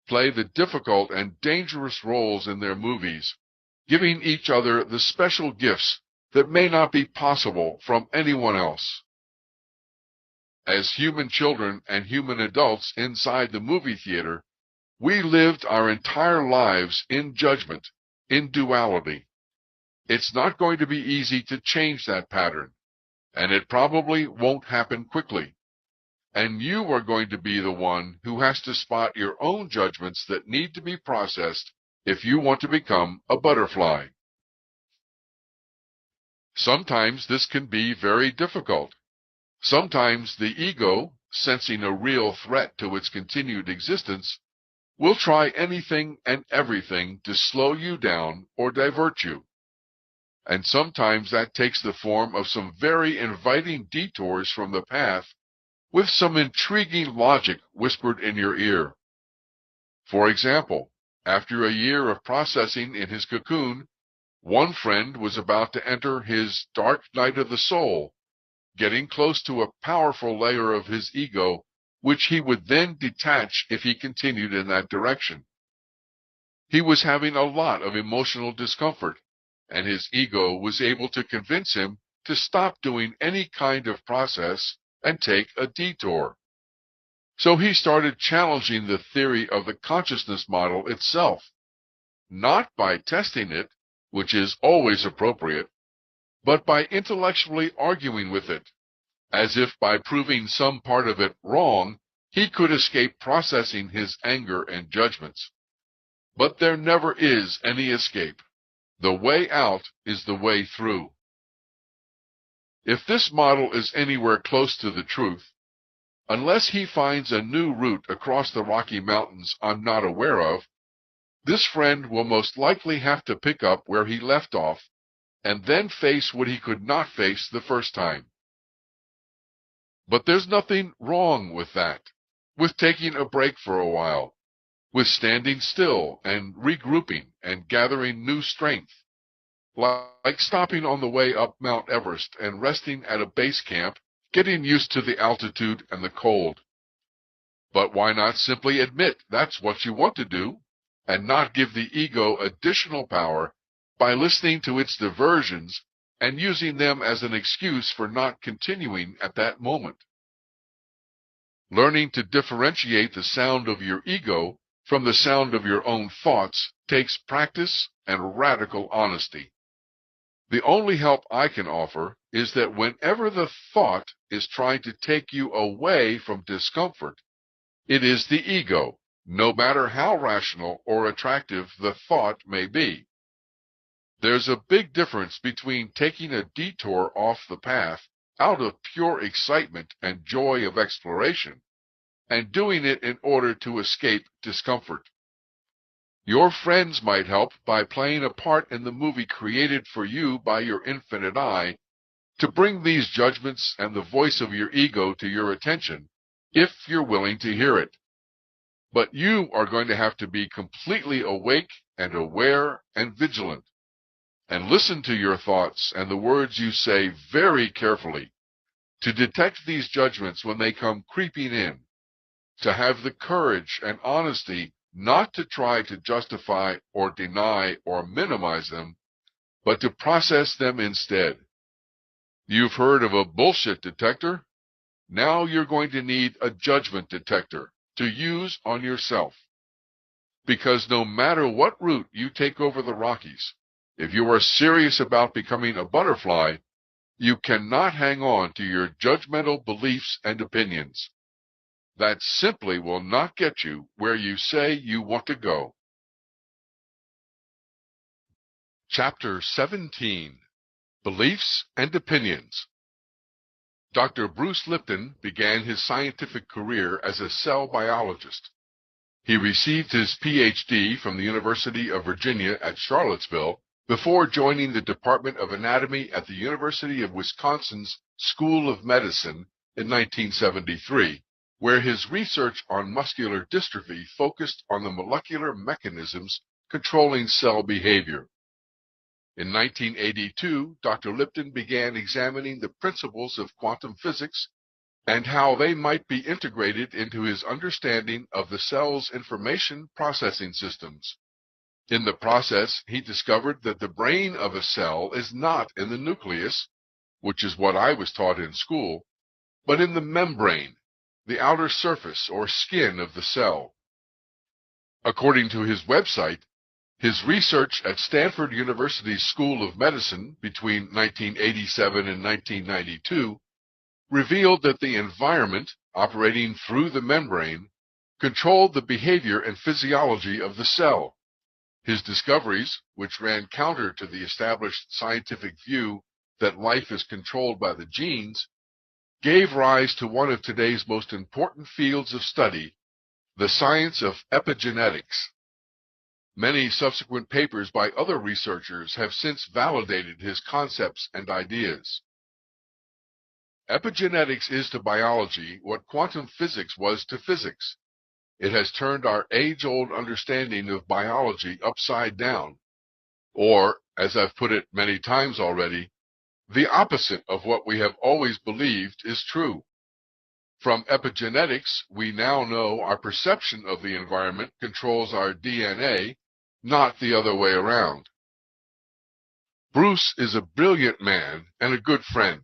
Speaker 2: Play the difficult and dangerous roles in their movies, giving each other the special gifts that may not be possible from anyone else. As human children and human adults inside the movie theater, we lived our entire lives in judgment, in duality. It's not going to be easy to change that pattern, and it probably won't happen quickly. And you are going to be the one who has to spot your own judgments that need to be processed if you want to become a butterfly. Sometimes this can be very difficult. Sometimes the ego, sensing a real threat to its continued existence, will try anything and everything to slow you down or divert you. And sometimes that takes the form of some very inviting detours from the path with some intriguing logic whispered in your ear. For example, after a year of processing in his cocoon, one friend was about to enter his dark night of the soul, getting close to a powerful layer of his ego which he would then detach if he continued in that direction. He was having a lot of emotional discomfort, and his ego was able to convince him to stop doing any kind of process and take a detour. So he started challenging the theory of the consciousness model itself, not by testing it, which is always appropriate, but by intellectually arguing with it, as if by proving some part of it wrong, he could escape processing his anger and judgments. But there never is any escape. The way out is the way through. If this model is anywhere close to the truth, unless he finds a new route across the Rocky Mountains I'm not aware of, this friend will most likely have to pick up where he left off and then face what he could not face the first time. But there's nothing wrong with that, with taking a break for a while, with standing still and regrouping and gathering new strength, like stopping on the way up Mount Everest and resting at a base camp, getting used to the altitude and the cold. But why not simply admit that's what you want to do, and not give the ego additional power by listening to its diversions and using them as an excuse for not continuing at that moment? Learning to differentiate the sound of your ego from the sound of your own thoughts takes practice and radical honesty. The only help I can offer is that whenever the thought is trying to take you away from discomfort, it is the ego, no matter how rational or attractive the thought may be. There's a big difference between taking a detour off the path out of pure excitement and joy of exploration and doing it in order to escape discomfort. Your friends might help by playing a part in the movie created for you by your infinite I to bring these judgments and the voice of your ego to your attention, if you're willing to hear it. But you are going to have to be completely awake and aware and vigilant, and listen to your thoughts and the words you say very carefully, to detect these judgments when they come creeping in, to have the courage and honesty not to try to justify or deny or minimize them, but to process them instead. You've heard of a bullshit detector? Now you're going to need a judgment detector to use on yourself. Because no matter what route you take over the Rockies, if you are serious about becoming a butterfly, you cannot hang on to your judgmental beliefs and opinions. That simply will not get you where you say you want to go. Chapter 17. Beliefs and Opinions. Dr. Bruce Lipton began his scientific career as a cell biologist. He received his Ph.D. from the University of Virginia at Charlottesville before joining the Department of Anatomy at the University of Wisconsin's School of Medicine in 1973. Where his research on muscular dystrophy focused on the molecular mechanisms controlling cell behavior. In 1982, Dr. Lipton began examining the principles of quantum physics and how they might be integrated into his understanding of the cell's information processing systems. In the process, he discovered that the brain of a cell is not in the nucleus, which is what I was taught in school, but in the membrane, the outer surface or skin of the cell. According to his website, his research at Stanford University's School of Medicine between 1987 and 1992 revealed that the environment operating through the membrane controlled the behavior and physiology of the cell. His discoveries, which ran counter to the established scientific view that life is controlled by the genes, gave rise to one of today's most important fields of study, the science of epigenetics. Many subsequent papers by other researchers have since validated his concepts and ideas. Epigenetics is to biology what quantum physics was to physics. It has turned our age-old understanding of biology upside down, or, as I've put it many times already, the opposite of what we have always believed is true. From epigenetics, we now know our perception of the environment controls our DNA, not the other way around. Bruce is a brilliant man and a good friend.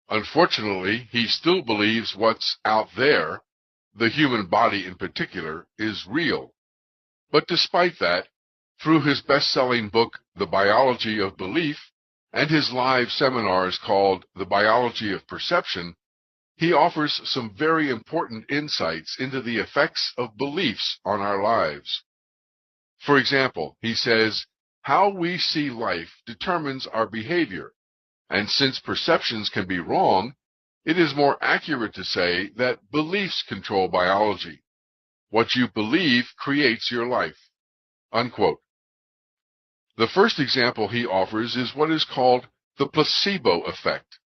Speaker 2: Unfortunately, he still believes what's out there, the human body in particular, is real. But despite that, through his best-selling book, The Biology of Belief, and his live seminars called The Biology of Perception, he offers some very important insights into the effects of beliefs on our lives. For example, he says, how we see life determines our behavior, and since perceptions can be wrong, it is more accurate to say that beliefs control biology. What you believe creates your life. Unquote. The first example he offers is what is called the placebo effect.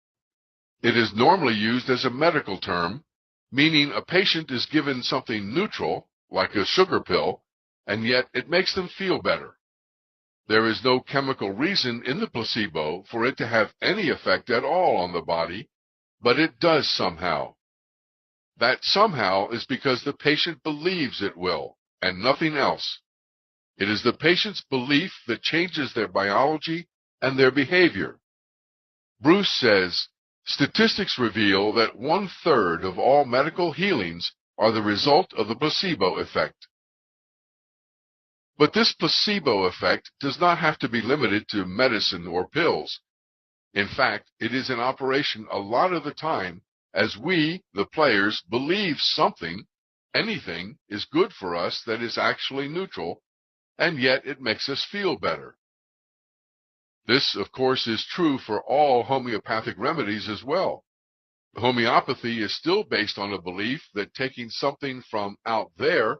Speaker 2: It is normally used as a medical term, meaning a patient is given something neutral, like a sugar pill, and yet it makes them feel better. There is no chemical reason in the placebo for it to have any effect at all on the body, but it does somehow. That somehow is because the patient believes it will, and nothing else. It is the patient's belief that changes their biology and their behavior. Bruce says, statistics reveal that 1/3 of all medical healings are the result of the placebo effect. But this placebo effect does not have to be limited to medicine or pills. In fact, it is in operation a lot of the time as we, the players, believe something, anything, is good for us that is actually neutral, and yet it makes us feel better. This, of course, is true for all homeopathic remedies as well. Homeopathy is still based on a belief that taking something from out there,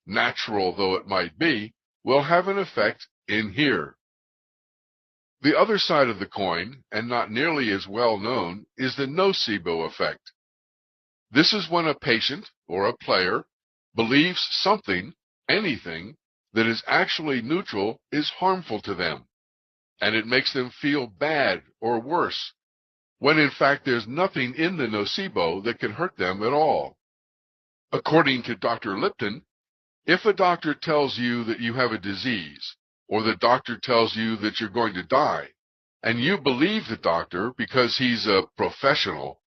Speaker 2: natural though it might be, will have an effect in here. The other side of the coin, and not nearly as well known, is the nocebo effect. This is when a patient or a player believes something, anything, that is actually neutral is harmful to them, and it makes them feel bad or worse, when in fact there's nothing in the nocebo that can hurt them at all. According to Dr. Lipton, if a doctor tells you that you have a disease, or the doctor tells you that you're going to die, and you believe the doctor because he's a professional,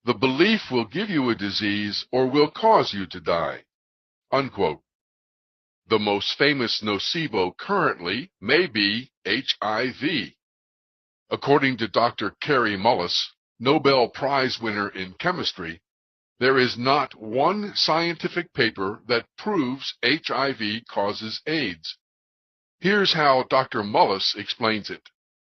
Speaker 2: the belief will give you a disease or will cause you to die. Unquote. The most famous nocebo currently may be HIV. According to Dr. Kary Mullis, Nobel Prize winner in chemistry, there is not one scientific paper that proves HIV causes AIDS. Here's how Dr. Mullis explains it.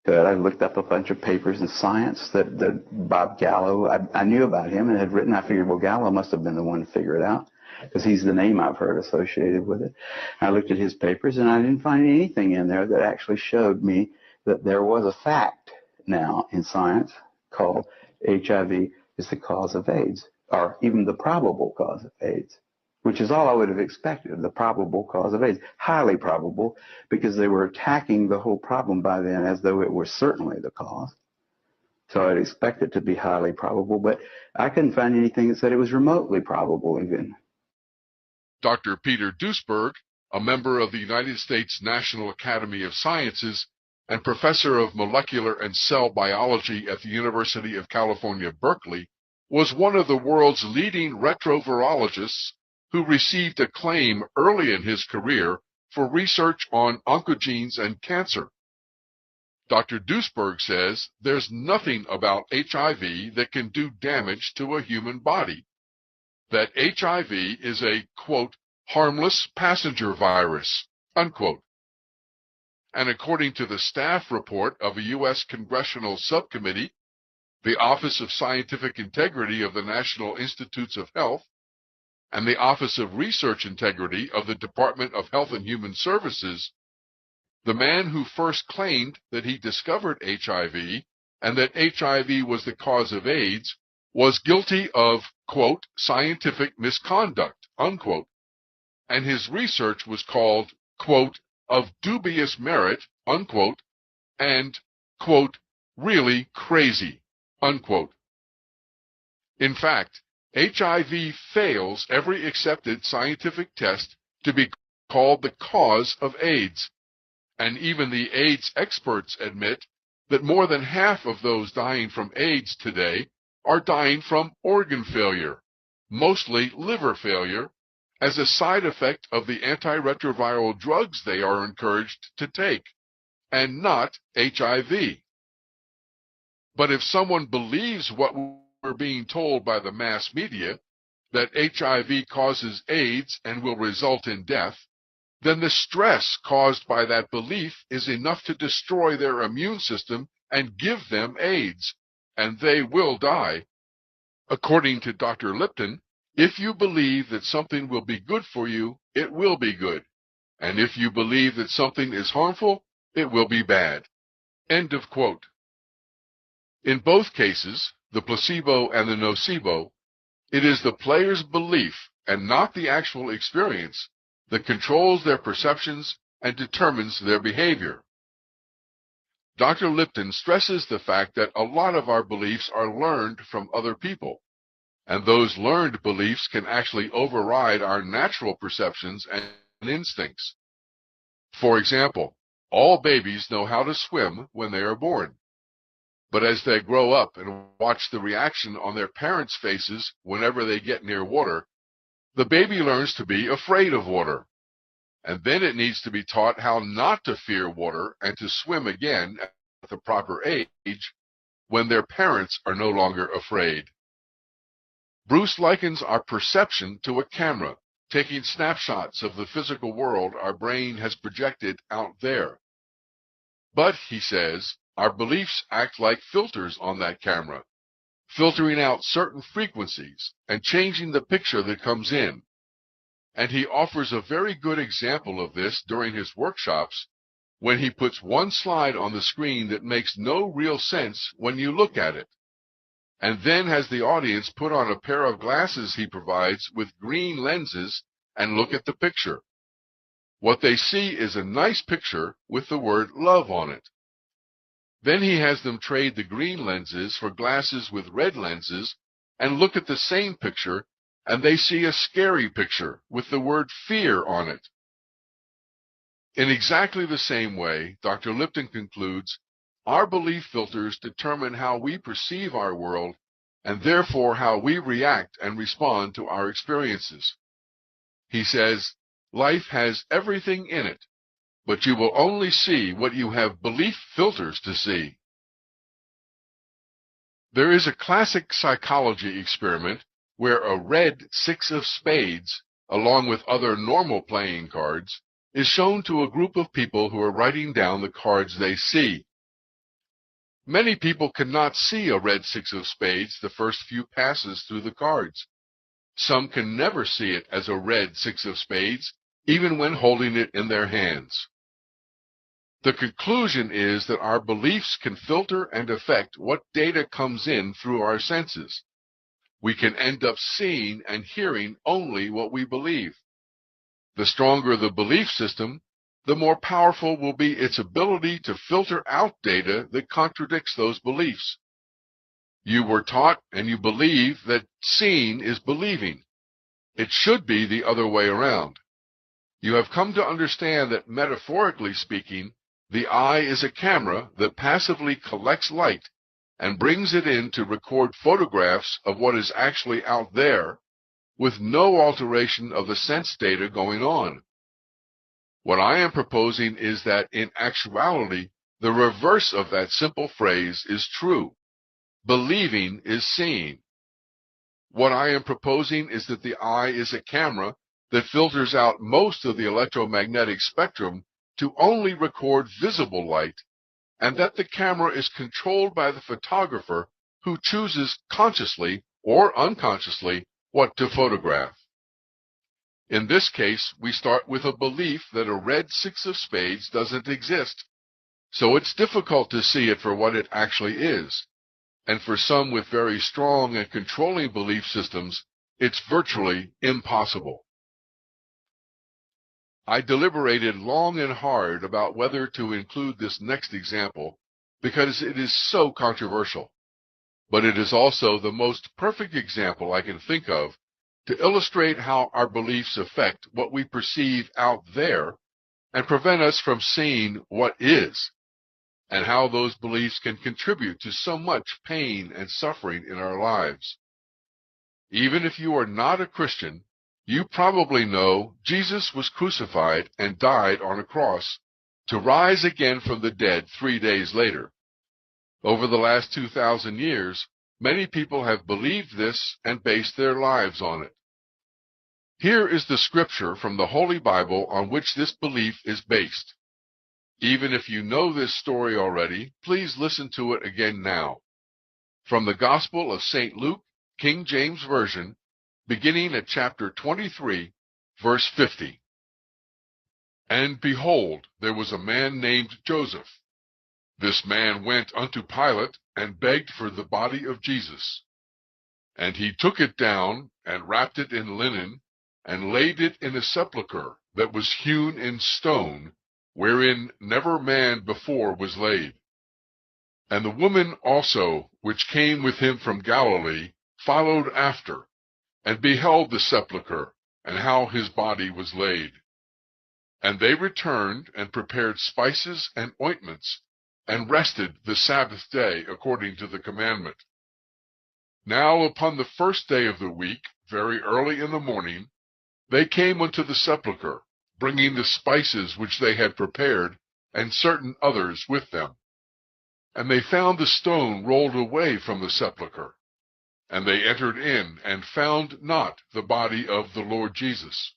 Speaker 3: I looked up a bunch of papers in science that Bob Gallo, I knew about him and had written. I figured, well, Gallo must have been the one to figure it out because he's the name I've heard associated with it. I looked at his papers and I didn't find anything in there that actually showed me that there was a fact now in science called HIV is the cause of AIDS, or even the probable cause of AIDS, which is all I would have expected, the probable cause of AIDS. Highly probable, because they were attacking the whole problem by then as though it were certainly the cause. So I'd expect it to be highly probable, but I couldn't find anything that said it was remotely probable even.
Speaker 2: Dr. Peter Duesberg, a member of the United States National Academy of Sciences and professor of molecular and cell biology at the University of California, Berkeley, was one of the world's leading retrovirologists who received acclaim early in his career for research on oncogenes and cancer. Dr. Duesberg says there's nothing about HIV that can do damage to a human body, that HIV is a, quote, harmless passenger virus, unquote. And according to the staff report of a U.S. congressional subcommittee, the Office of Scientific Integrity of the National Institutes of Health, and the Office of Research Integrity of the Department of Health and Human Services, the man who first claimed that he discovered HIV and that HIV was the cause of AIDS was guilty of, quote, scientific misconduct, unquote, and his research was called, quote, of dubious merit, unquote, and, quote, really crazy, unquote. In fact, HIV fails every accepted scientific test to be called the cause of AIDS, And even the AIDS experts admit that more than half of those dying from AIDS today are dying from organ failure, mostly liver failure, as a side effect of the antiretroviral drugs they are encouraged to take, and not HIV. But if someone believes what we're being told by the mass media, that HIV causes AIDS and will result in death, then the stress caused by that belief is enough to destroy their immune system and give them AIDS, and they will die. According to Dr. Lipton, if you believe that something will be good for you, it will be good. And if you believe that something is harmful, it will be bad. End of quote. In both cases, the placebo and the nocebo, it is the player's belief and not the actual experience that controls their perceptions and determines their behavior. Dr. Lipton stresses the fact that a lot of our beliefs are learned from other people, and those learned beliefs can actually override our natural perceptions and instincts. For example, all babies know how to swim when they are born. But as they grow up and watch the reaction on their parents' faces whenever they get near water, the baby learns to be afraid of water. And then it needs to be taught how not to fear water and to swim again at the proper age when their parents are no longer afraid. Bruce likens our perception to a camera, taking snapshots of the physical world our brain has projected out there. But, he says, our beliefs act like filters on that camera, filtering out certain frequencies and changing the picture that comes in. And he offers a very good example of this during his workshops when he puts one slide on the screen that makes no real sense when you look at it, and then has the audience put on a pair of glasses he provides with green lenses and look at the picture. What they see is a nice picture with the word love on it. Then he has them trade the green lenses for glasses with red lenses and look at the same picture, and they see a scary picture with the word fear on it. In exactly the same way, Dr. Lipton concludes, our belief filters determine how we perceive our world and therefore how we react and respond to our experiences. He says, life has everything in it, but you will only see what you have belief filters to see. There is a classic psychology experiment where a red 6 of spades, along with other normal playing cards, is shown to a group of people who are writing down the cards they see. Many people cannot see a red 6 of spades the first few passes through the cards. Some can never see it as a red 6 of spades, even when holding it in their hands. The conclusion is that our beliefs can filter and affect what data comes in through our senses. We can end up seeing and hearing only what we believe. The stronger the belief system, the more powerful will be its ability to filter out data that contradicts those beliefs. You were taught and you believe that seeing is believing. It should be the other way around. You have come to understand that, metaphorically speaking, the eye is a camera that passively collects light and brings it in to record photographs of what is actually out there, with no alteration of the sense data going on. What I am proposing is that, in actuality, the reverse of that simple phrase is true. Believing is seeing. What I am proposing is that the eye is a camera that filters out most of the electromagnetic spectrum to only record visible light, and that the camera is controlled by the photographer who chooses consciously or unconsciously what to photograph. In this case, we start with a belief that a red 6 of spades doesn't exist, so it's difficult to see it for what it actually is. And for some with very strong and controlling belief systems, it's virtually impossible. I deliberated long and hard about whether to include this next example because it is so controversial, but it is also the most perfect example I can think of to illustrate how our beliefs affect what we perceive out there and prevent us from seeing what is, and how those beliefs can contribute to so much pain and suffering in our lives. Even if you are not a Christian, you probably know Jesus was crucified and died on a cross to rise again from the dead 3 days later. Over the last 2,000 years, many people have believed this and based their lives on it. Here is the scripture from the Holy Bible on which this belief is based. Even if you know this story already, please listen to it again now. From the Gospel of St. Luke, King James Version, beginning at chapter 23, verse 50. And behold, there was a man named Joseph. This man went unto Pilate, and begged for the body of Jesus. And he took it down, and wrapped it in linen, and laid it in a sepulchre that was hewn in stone, wherein never man before was laid. And the woman also, which came with him from Galilee, followed after, and beheld the sepulchre, and how his body was laid. And they returned, and prepared spices and ointments, and rested the Sabbath day according to the commandment. Now upon the first day of the week, very early in the morning, they came unto the sepulchre, bringing the spices which they had prepared, and certain others with them. And they found the stone rolled away from the sepulchre. And they entered in, and found not the body of the Lord Jesus.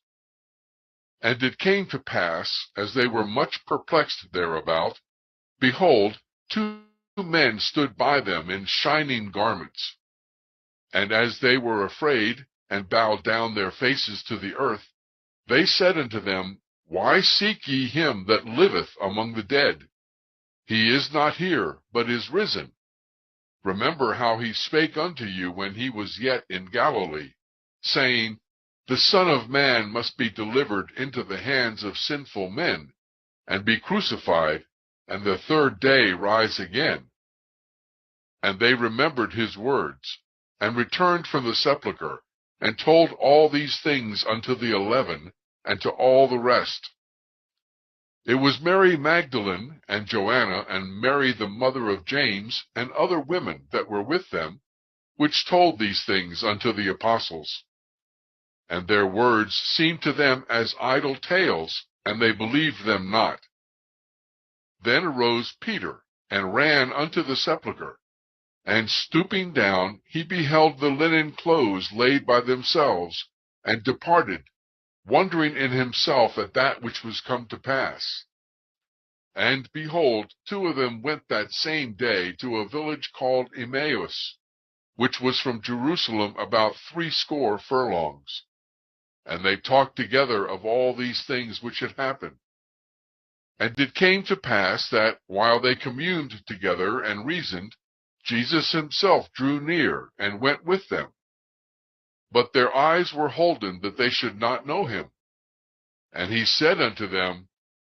Speaker 2: And it came to pass, as they were much perplexed thereabout, behold, 2 men stood by them in shining garments. And as they were afraid, and bowed down their faces to the earth, they said unto them, Why seek ye him that liveth among the dead? He is not here, but is risen. Remember how he spake unto you when he was yet in Galilee, saying, The Son of Man must be delivered into the hands of sinful men, and be crucified, and the 3rd day rise again. And they remembered his words, and returned from the sepulchre, and told all these things unto the 11, and to all the rest. It was Mary Magdalene, and Joanna, and Mary the mother of James, and other women that were with them, which told these things unto the apostles. And their words seemed to them as idle tales, and they believed them not. Then arose Peter, and ran unto the sepulchre, and stooping down, he beheld the linen clothes laid by themselves, and departed, wondering in himself at that which was come to pass. And behold, 2 of them went that same day to a village called Emmaus, which was from Jerusalem about 60 furlongs. And they talked together of all these things which had happened. And it came to pass that, while they communed together and reasoned, Jesus himself drew near, and went with them. But their eyes were holden that they should not know him. And he said unto them,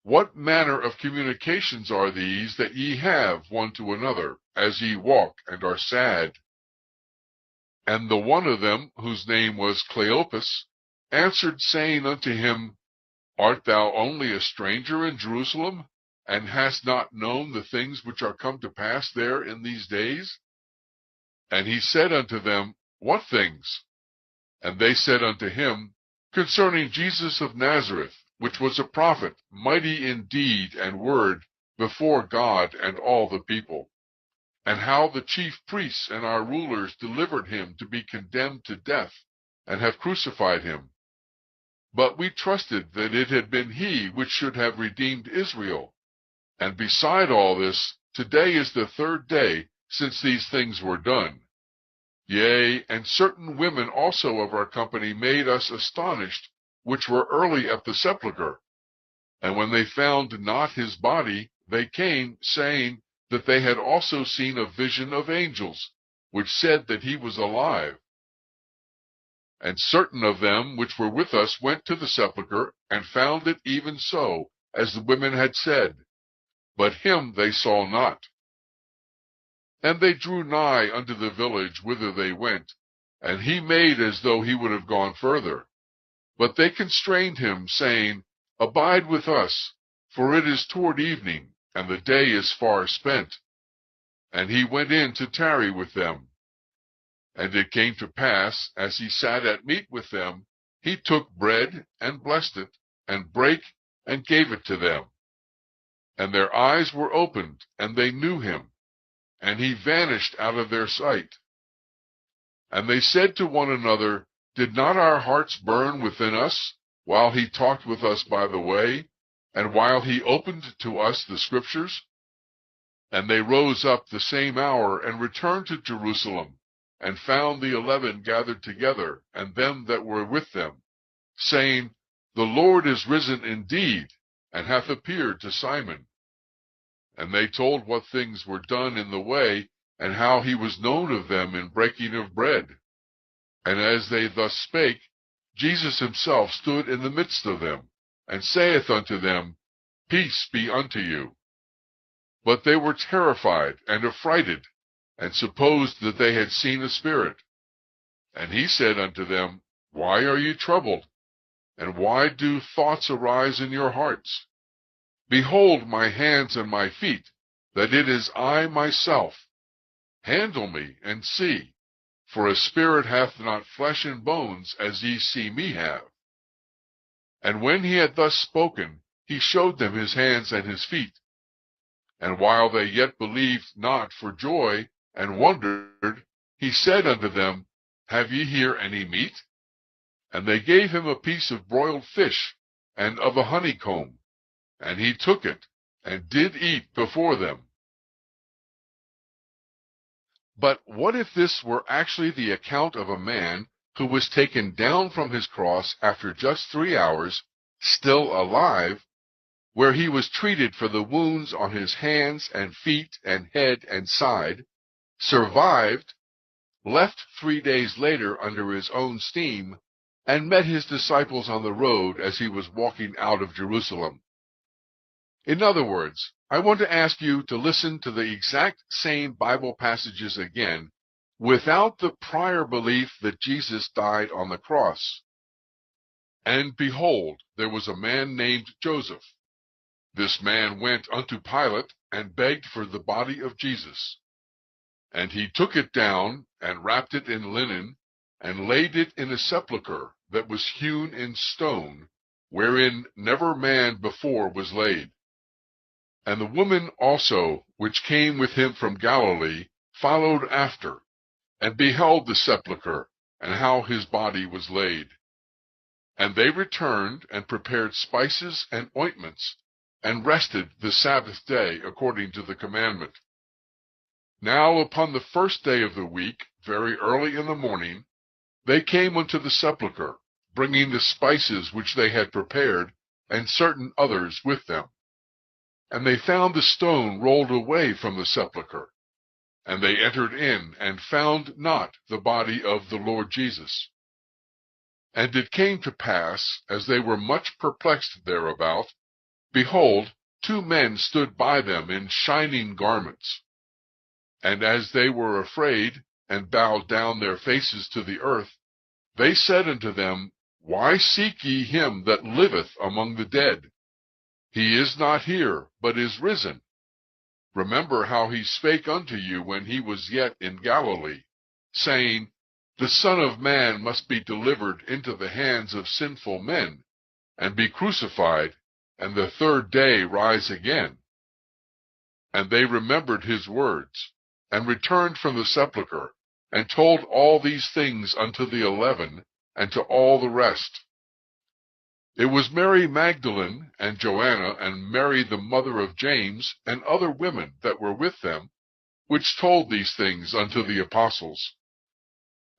Speaker 2: What manner of communications are these that ye have one to another, as ye walk and are sad? And the one of them, whose name was Cleopas, answered, saying unto him, Art thou only a stranger in Jerusalem, and hast not known the things which are come to pass there in these days? And he said unto them, What things? And they said unto him, Concerning Jesus of Nazareth, which was a prophet, mighty in deed and word before God and all the people, and how the chief priests and our rulers delivered him to be condemned to death, and have crucified him. But we trusted that it had been he which should have redeemed Israel. And beside all this, today is the 3rd day since these things were done. Yea, and certain women also of our company made us astonished, which were early at the sepulchre. And when they found not his body, they came, saying that they had also seen a vision of angels, which said that he was alive. And certain of them which were with us went to the sepulchre, and found it even so, as the women had said, but him they saw not. And they drew nigh unto the village whither they went, and he made as though he would have gone further. But they constrained him, saying, Abide with us, for it is toward evening, and the day is far spent. And he went in to tarry with them. And it came to pass, as he sat at meat with them, he took bread, and blessed it, and brake, and gave it to them. And their eyes were opened, and they knew him, and he vanished out of their sight. And they said to one another, Did not our hearts burn within us, while he talked with us by the way, and while he opened to us the Scriptures? And they rose up the same hour, and returned to Jerusalem, and found the 11 gathered together, and them that were with them, saying, The Lord is risen indeed, and hath appeared to Simon. And they told what things were done in the way, and how he was known of them in breaking of bread. And as they thus spake, Jesus himself stood in the midst of them, and saith unto them, Peace be unto you. But they were terrified and affrighted, and supposed that they had seen a spirit. And he said unto them, Why are ye troubled? And why do thoughts arise in your hearts? Behold my hands and my feet, that it is I myself. Handle me, and see, for a spirit hath not flesh and bones, as ye see me have. And when he had thus spoken, he showed them his hands and his feet. And while they yet believed not for joy, and wondered, he said unto them, Have ye here any meat? And they gave him a piece of broiled fish, and of a honeycomb. And he took it, and did eat before them. But what if this were actually the account of a man who was taken down from his cross after just 3 hours, still alive, where he was treated for the wounds on his hands and feet and head and side, survived, left 3 days later under his own steam, and met his disciples on the road as he was walking out of Jerusalem? In other words, I want to ask you to listen to the exact same Bible passages again, without the prior belief that Jesus died on the cross. And behold, there was a man named Joseph. This man went unto Pilate, and begged for the body of Jesus. And he took it down, and wrapped it in linen, and laid it in a sepulchre that was hewn in stone, wherein never man before was laid. And the woman also, which came with him from Galilee, followed after, and beheld the sepulchre, and how his body was laid. And they returned, and prepared spices and ointments, and rested the Sabbath day according to the commandment. Now upon the first day of the week, very early in the morning, they came unto the sepulchre, bringing the spices which they had prepared, and certain others with them. And they found the stone rolled away from the sepulchre. And they entered in, and found not the body of the Lord Jesus. And it came to pass, as they were much perplexed thereabout, behold, 2 men stood by them in shining garments. And as they were afraid, and bowed down their faces to the earth, they said unto them, Why seek ye him that liveth among the dead? He is not here, but is risen. Remember how he spake unto you when he was yet in Galilee, saying, The Son of Man must be delivered into the hands of sinful men, and be crucified, and the 3rd day rise again. And they remembered his words, and returned from the sepulchre, and told all these things unto the 11, and to all the rest. It was Mary Magdalene, and Joanna, and Mary the mother of James, and other women that were with them, which told these things unto the apostles.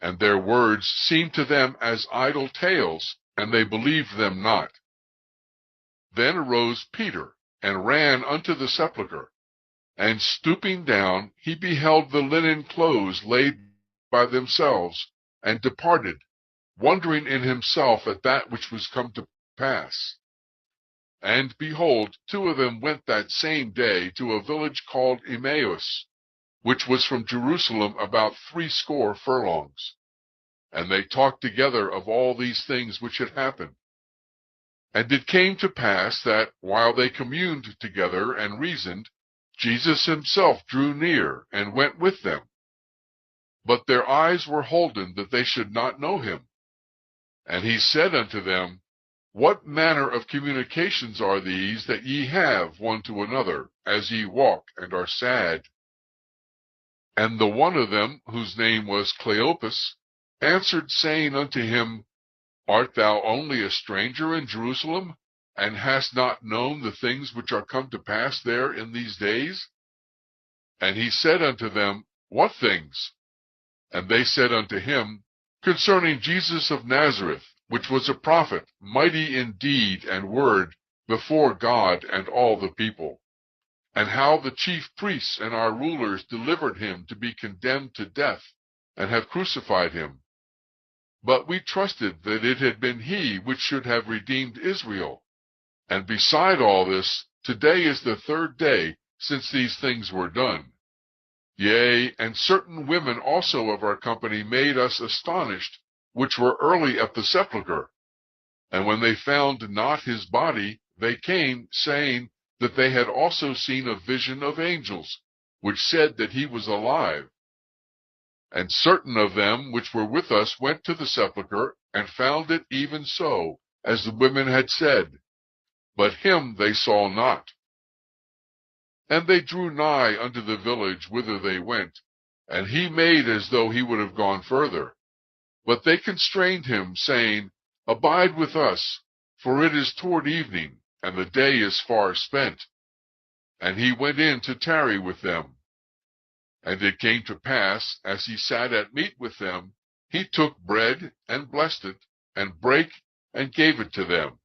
Speaker 2: And their words seemed to them as idle tales, and they believed them not. Then arose Peter, and ran unto the sepulchre, and stooping down, he beheld the linen clothes laid by themselves, and departed, wondering in himself at that which was come to pass. And behold, 2 of them went that same day to a village called Emmaus, which was from Jerusalem about 60 furlongs. And they talked together of all these things which had happened. And it came to pass that, while they communed together and reasoned, Jesus himself drew near and went with them. But their eyes were holden that they should not know him. And he said unto them, What manner of communications are these that ye have one to another, as ye walk and are sad? And the one of them, whose name was Cleopas, answered, saying unto him, Art thou only a stranger in Jerusalem, and hast not known the things which are come to pass there in these days? And he said unto them, What things? And they said unto him, Concerning Jesus of Nazareth, which was a prophet, mighty in deed and word before God and all the people, and how the chief priests and our rulers delivered him to be condemned to death, and have crucified him. But we trusted that it had been he which should have redeemed Israel. And beside all this, today is the third day since these things were done. Yea, and certain women also of our company made us astonished, which were early at the sepulchre. And when they found not his body, they came, saying that they had also seen a vision of angels, which said that he was alive. And certain of them which were with us went to the sepulchre, and found it even so, as the women had said. But him they saw not. And they drew nigh unto the village whither they went, and he made as though he would have gone further. But they constrained him, saying, Abide with us, for it is toward evening, and the day is far spent. And he went in to tarry with them. And it came to pass, as he sat at meat with them, he took bread, and blessed it, and brake, and gave it to them.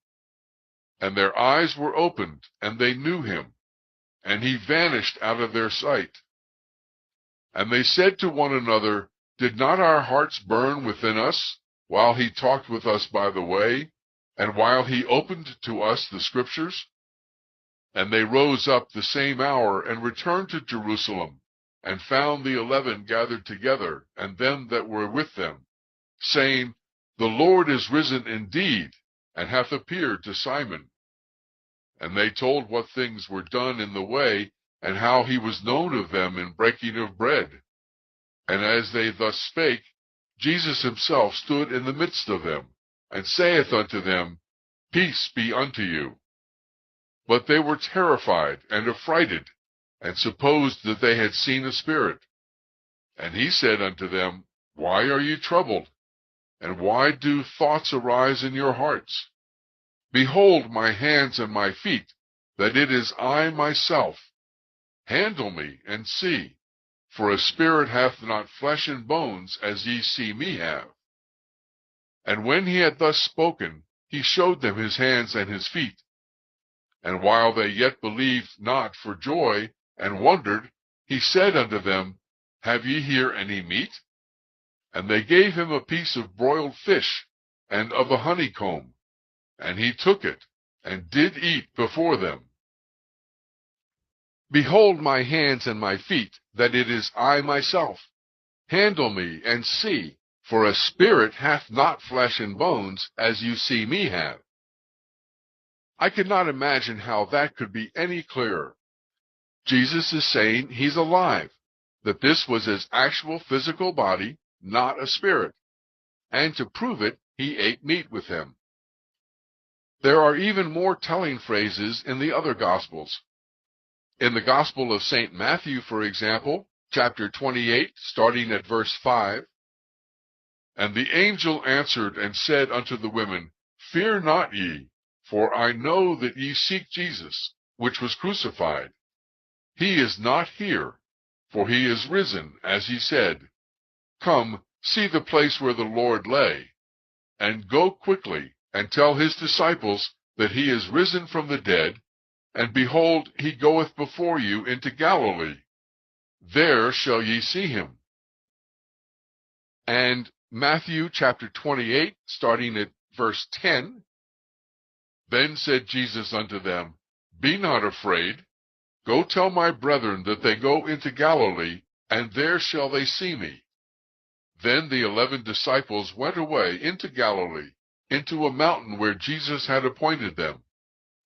Speaker 2: And their eyes were opened, and they knew him, and he vanished out of their sight. And they said to one another, Did not our hearts burn within us, while he talked with us by the way, and while he opened to us the Scriptures? And they rose up the same hour, and returned to Jerusalem, and found the 11 gathered together, and them that were with them, saying, The Lord is risen indeed, and hath appeared to Simon. And they told what things were done in the way, and how he was known of them in breaking of bread. And as they thus spake, Jesus himself stood in the midst of them, and saith unto them, Peace be unto you. But they were terrified and affrighted, and supposed that they had seen a spirit. And he said unto them, Why are ye troubled? And why do thoughts arise in your hearts? Behold my hands and my feet, that it is I myself. Handle me, and see, for a spirit hath not flesh and bones, as ye see me have. And when he had thus spoken, he showed them his hands and his feet. And while they yet believed not for joy, and wondered, he said unto them, Have ye here any meat? And they gave him a piece of broiled fish, and of a honeycomb. And he took it, and did eat before them. Behold my hands and my feet, that it is I myself. Handle me, and see, for a spirit hath not flesh and bones, as you see me have. I could not imagine how that could be any clearer. Jesus is saying he's alive, that this was his actual physical body, not a spirit. And to prove it, he ate meat with him. There are even more telling phrases in the other Gospels. In the Gospel of St. Matthew, for example, chapter 28, starting at verse 5, And the angel answered and said unto the women, Fear not ye, for I know that ye seek Jesus, which was crucified. He is not here, for he is risen, as he said. Come, see the place where the Lord lay, and go quickly, and tell his disciples that he is risen from the dead, and behold, he goeth before you into Galilee. There shall ye see him. And Matthew chapter 28, starting at verse 10, Then said Jesus unto them, Be not afraid. Go tell my brethren that they go into Galilee, and there shall they see me. Then the 11 disciples went away into Galilee, into a mountain where Jesus had appointed them,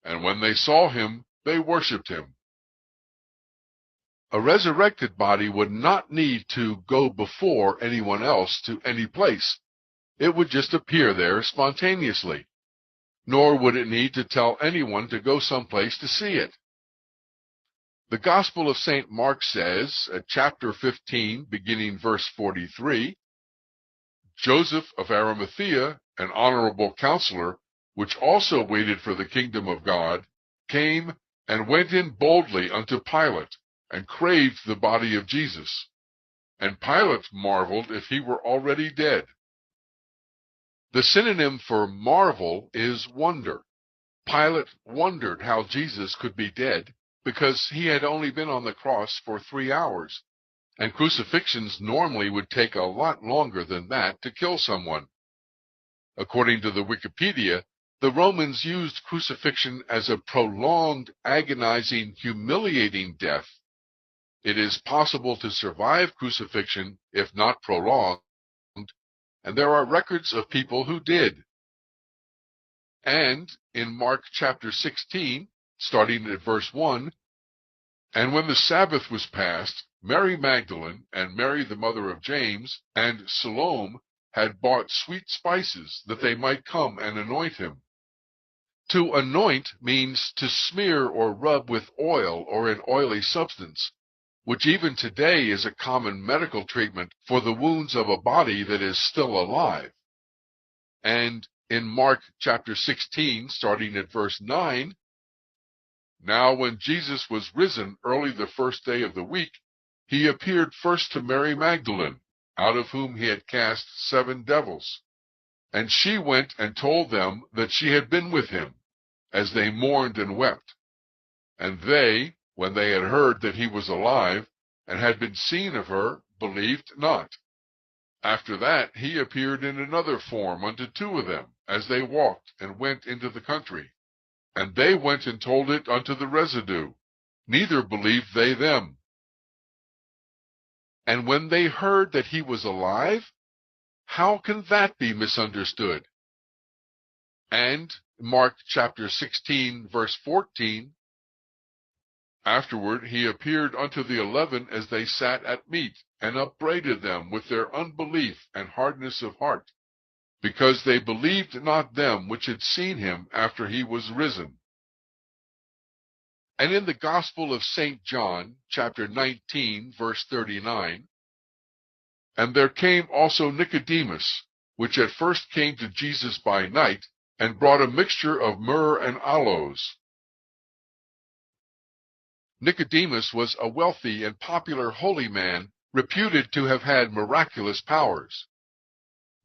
Speaker 2: and when they saw him, they worshipped him. A resurrected body would not need to go before anyone else to any place. It would just appear there spontaneously, nor would it need to tell anyone to go someplace to see it. The Gospel of St. Mark says, at chapter 15, beginning verse 43, Joseph of Arimathea, an honorable counselor, which also waited for the kingdom of God, came and went in boldly unto Pilate, and craved the body of Jesus. And Pilate marveled if he were already dead. The synonym for marvel is wonder. Pilate wondered how Jesus could be dead, because he had only been on the cross for 3 hours, and crucifixions normally would take a lot longer than that to kill someone. According to the Wikipedia, the Romans used crucifixion as a prolonged, agonizing, humiliating death. It is possible to survive crucifixion if not prolonged, and there are records of people who did. And in Mark chapter 16, starting at verse 1, and when the Sabbath was past, Mary Magdalene and Mary the mother of James and Salome had bought sweet spices that they might come and anoint him. To anoint means to smear or rub with oil or an oily substance, which even today is a common medical treatment for the wounds of a body that is still alive. And in Mark chapter 16, starting at verse 9, now when Jesus was risen early the first day of the week, he appeared first to Mary Magdalene, out of whom he had cast 7 devils. And she went and told them that she had been with him, as they mourned and wept. And they, when they had heard that he was alive, and had been seen of her, believed not. After that he appeared in another form unto 2 of them, as they walked and went into the country. And they went and told it unto the residue, neither believed they them. And when they heard that he was alive, how can that be misunderstood? And Mark chapter 16, verse 14, afterward he appeared unto the 11 as they sat at meat, and upbraided them with their unbelief and hardness of heart, because they believed not them which had seen him after he was risen. And in the Gospel of St. John, chapter 19, verse 39, and there came also Nicodemus, which at first came to Jesus by night, and brought a mixture of myrrh and aloes. Nicodemus was a wealthy and popular holy man, reputed to have had miraculous powers.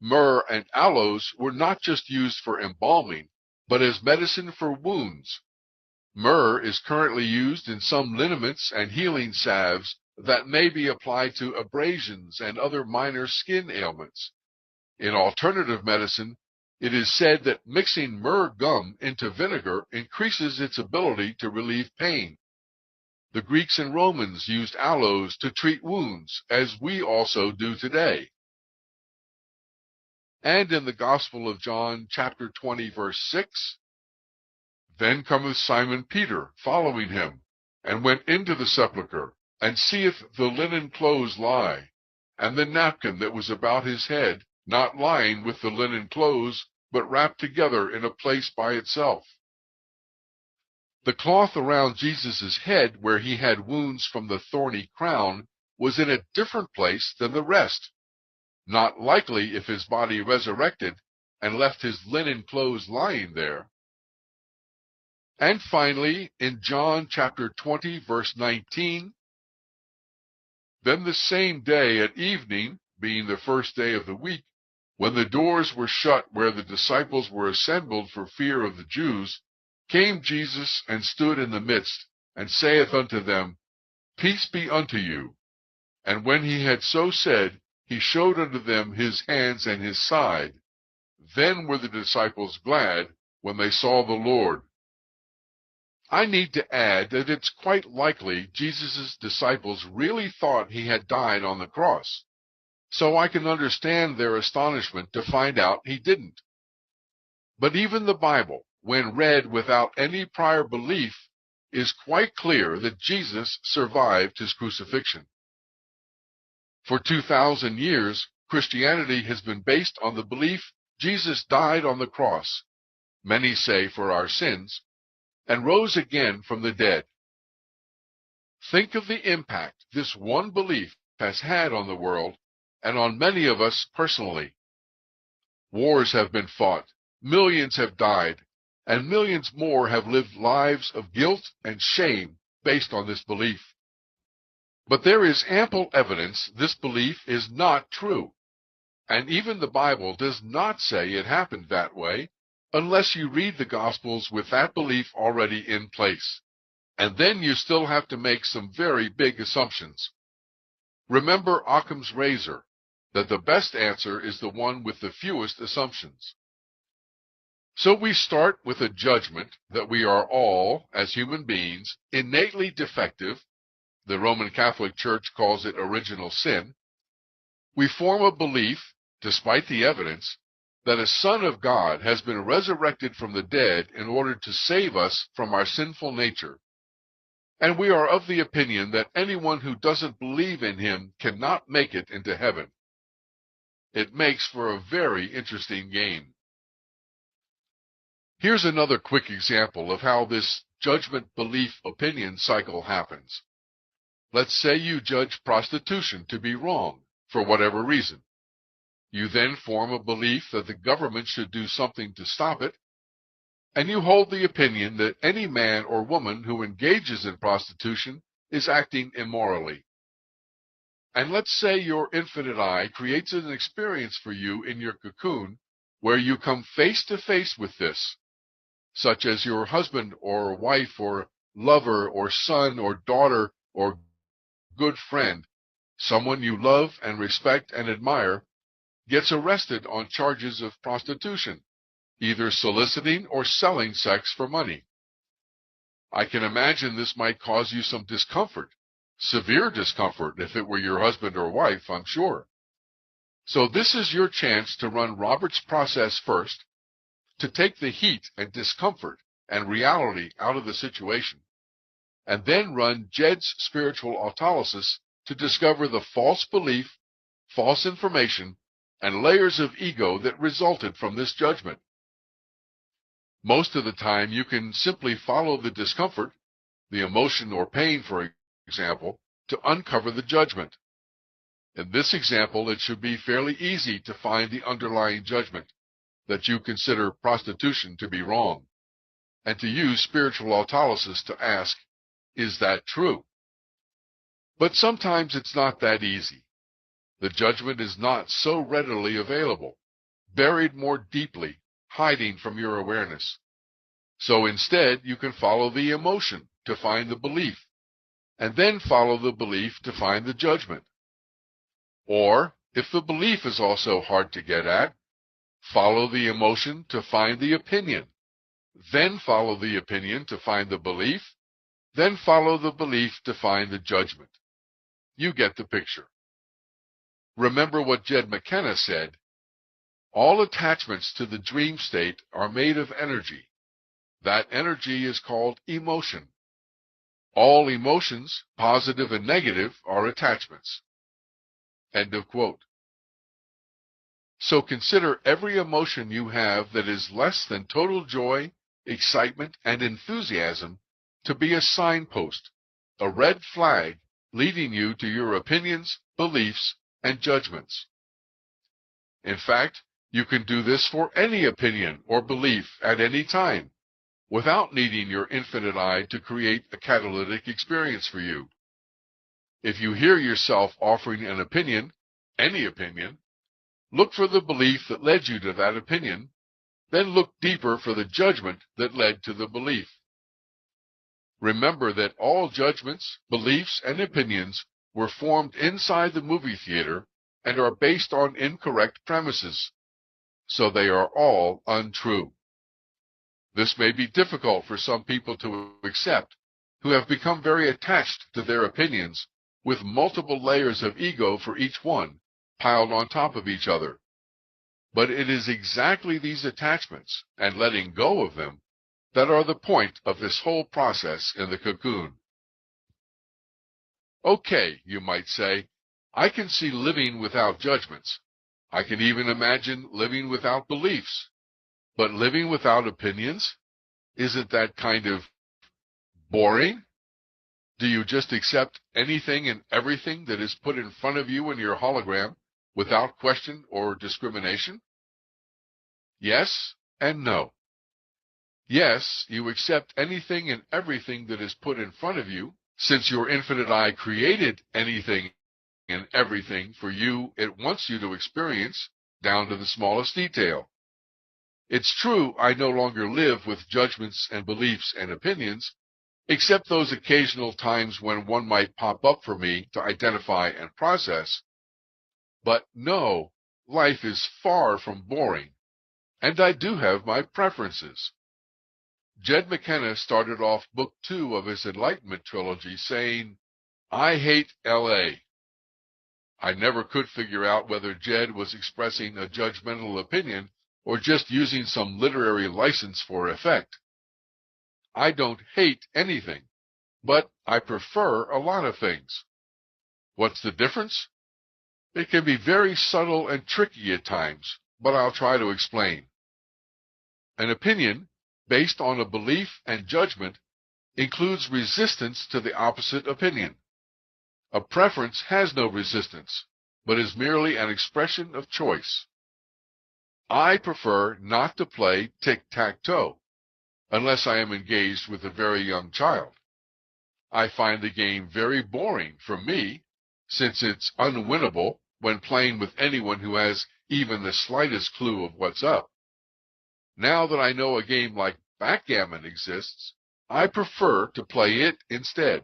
Speaker 2: Myrrh and aloes were not just used for embalming, but as medicine for wounds. Myrrh is currently used in some liniments and healing salves that may be applied to abrasions and other minor skin ailments. In alternative medicine, it is said that mixing myrrh gum into vinegar increases its ability to relieve pain. The Greeks and Romans used aloes to treat wounds, as we also do today. And in the Gospel of John, chapter 20, verse 6, then cometh Simon Peter, following him, and went into the sepulchre, and seeth the linen clothes lie, and the napkin that was about his head, not lying with the linen clothes, but wrapped together in a place by itself. The cloth around Jesus' head, where he had wounds from the thorny crown, was in a different place than the rest. Not likely if his body resurrected and left his linen clothes lying there. And finally, in John chapter 20, verse 19, then the same day at evening, being the first day of the week, when the doors were shut where the disciples were assembled for fear of the Jews, came Jesus and stood in the midst, and saith unto them, Peace be unto you. And when he had so said, he showed unto them his hands and his side. Then were the disciples glad when they saw the Lord. I need to add that it's quite likely Jesus' disciples really thought he had died on the cross, so I can understand their astonishment to find out he didn't. But even the Bible, when read without any prior belief, is quite clear that Jesus survived his crucifixion. For 2,000 years, Christianity has been based on the belief Jesus died on the cross, many say for our sins, and rose again from the dead. Think of the impact this one belief has had on the world and on many of us personally. Wars have been fought, millions have died, and millions more have lived lives of guilt and shame based on this belief. But there is ample evidence this belief is not true, and even the Bible does not say it happened that way unless you read the Gospels with that belief already in place. And then you still have to make some very big assumptions. Remember Occam's razor, that the best answer is the one with the fewest assumptions. So we start with a judgment that we are all, as human beings, innately defective. The Roman Catholic Church calls it original sin. We form a belief, despite the evidence, that a Son of God has been resurrected from the dead in order to save us from our sinful nature. And we are of the opinion that anyone who doesn't believe in him cannot make it into heaven. It makes for a very interesting game. Here's another quick example of how this judgment belief opinion cycle happens. Let's say you judge prostitution to be wrong, for whatever reason. You then form a belief that the government should do something to stop it, and you hold the opinion that any man or woman who engages in prostitution is acting immorally. And let's say your infinite eye creates an experience for you in your cocoon where you come face to face with this, such as your husband or wife or lover or son or daughter or good friend, someone you love and respect and admire, gets arrested on charges of prostitution, either soliciting or selling sex for money. I can imagine this might cause you some discomfort, severe discomfort if it were your husband or wife, I'm sure. So this is your chance to run Robert's process first, to take the heat and discomfort and reality out of the situation, and then run Jed's spiritual autolysis to discover the false belief, false information, and layers of ego that resulted from this judgment. Most of the time, you can simply follow the discomfort, the emotion or pain, for example, to uncover the judgment. In this example, it should be fairly easy to find the underlying judgment, that you consider prostitution to be wrong, and to use spiritual autolysis to ask, is that true? But sometimes it's not that easy. The judgment is not so readily available, buried more deeply, hiding from your awareness. So instead, you can follow the emotion to find the belief, and then follow the belief to find the judgment. Or, if the belief is also hard to get at, follow the emotion to find the opinion, then follow the opinion to find the belief, then follow the belief to find the judgment. You get the picture. Remember what Jed McKenna said, all attachments to the dream state are made of energy. That energy is called emotion. All emotions, positive and negative, are attachments. End of quote. So consider every emotion you have that is less than total joy, excitement, and enthusiasm to be a signpost, a red flag leading you to your opinions, beliefs, and judgments. In fact, you can do this for any opinion or belief at any time, without needing your infinite eye to create a catalytic experience for you. If you hear yourself offering an opinion, any opinion, look for the belief that led you to that opinion, then look deeper for the judgment that led to the belief. Remember that all judgments, beliefs, and opinions were formed inside the movie theater and are based on incorrect premises, so they are all untrue. This may be difficult for some people to accept, who have become very attached to their opinions, with multiple layers of ego for each one, piled on top of each other. But it is exactly these attachments and letting go of them that are the point of this whole process in the cocoon. Okay, you might say, I can see living without judgments. I can even imagine living without beliefs. But living without opinions? Isn't that kind of boring? Do you just accept anything and everything that is put in front of you in your hologram without question or discrimination? Yes and no. Yes, you accept anything and everything that is put in front of you, since your infinite I created anything and everything for you it wants you to experience, down to the smallest detail. It's true I no longer live with judgments and beliefs and opinions, except those occasional times when one might pop up for me to identify and process. But no, life is far from boring, and I do have my preferences. Jed McKenna started off book 2 of his Enlightenment trilogy saying, I hate L.A. I never could figure out whether Jed was expressing a judgmental opinion or just using some literary license for effect. I don't hate anything, but I prefer a lot of things. What's the difference? It can be very subtle and tricky at times, but I'll try to explain. An opinion, based on a belief and judgment, includes resistance to the opposite opinion. A preference has no resistance, but is merely an expression of choice. I prefer not to play tic-tac-toe, unless I am engaged with a very young child. I find the game very boring for me, since it's unwinnable when playing with anyone who has even the slightest clue of what's up. Now that I know a game like backgammon exists, I prefer to play it instead.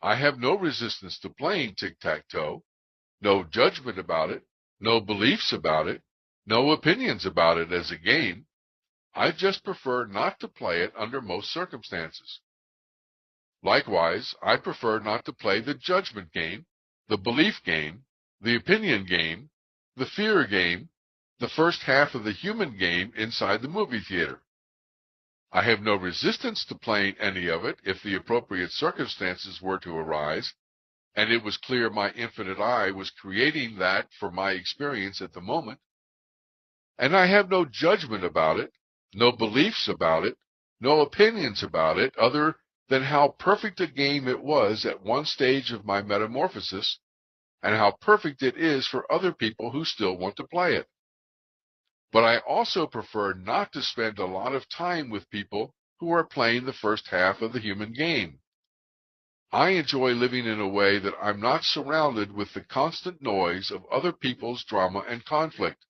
Speaker 2: I have no resistance to playing tic-tac-toe, no judgment about it, no beliefs about it, no opinions about it as a game. I just prefer not to play it under most circumstances. Likewise, I prefer not to play the judgment game, the belief game, the opinion game, the fear game, the first half of the human game inside the movie theater. I have no resistance to playing any of it if the appropriate circumstances were to arise, and it was clear my infinite I was creating that for my experience at the moment. And I have no judgment about it, no beliefs about it, no opinions about it other than how perfect a game it was at one stage of my metamorphosis, and how perfect it is for other people who still want to play it. But I also prefer not to spend a lot of time with people who are playing the first half of the human game. I enjoy living in a way that I'm not surrounded with the constant noise of other people's drama and conflict.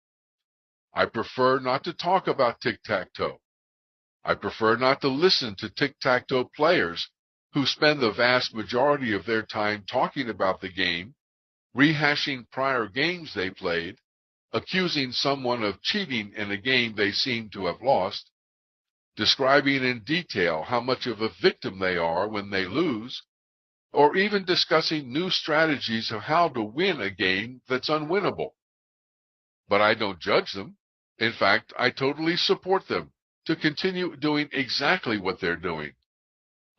Speaker 2: I prefer not to talk about tic-tac-toe. I prefer not to listen to tic-tac-toe players who spend the vast majority of their time talking about the game, rehashing prior games they played, accusing someone of cheating in a game they seem to have lost, describing in detail how much of a victim they are when they lose, or even discussing new strategies of how to win a game that's unwinnable. But I don't judge them. In fact, I totally support them to continue doing exactly what they're doing.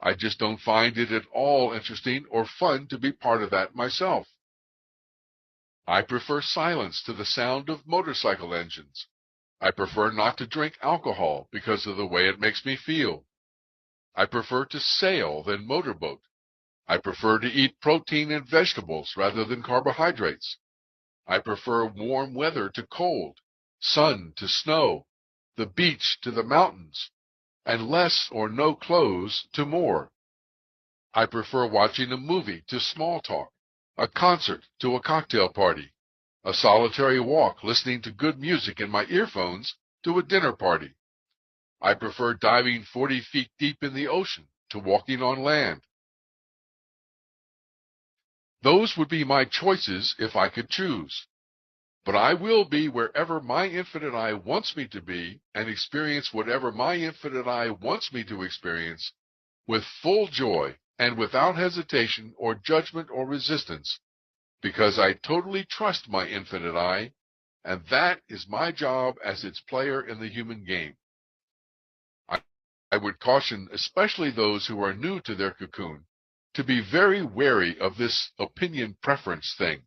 Speaker 2: I just don't find it at all interesting or fun to be part of that myself. I prefer silence to the sound of motorcycle engines. I prefer not to drink alcohol because of the way it makes me feel. I prefer to sail than motorboat. I prefer to eat protein and vegetables rather than carbohydrates. I prefer warm weather to cold, sun to snow, the beach to the mountains, and less or no clothes to more. I prefer watching a movie to small talk, a concert to a cocktail party, a solitary walk listening to good music in my earphones to a dinner party. I prefer diving 40 feet deep in the ocean to walking on land. Those would be my choices if I could choose. But I will be wherever my infinite I wants me to be and experience whatever my infinite I wants me to experience with full joy and without hesitation or judgment or resistance, because I totally trust my infinite I, and that is my job as its player in the human game. I would caution especially those who are new to their cocoon to be very wary of this opinion preference thing.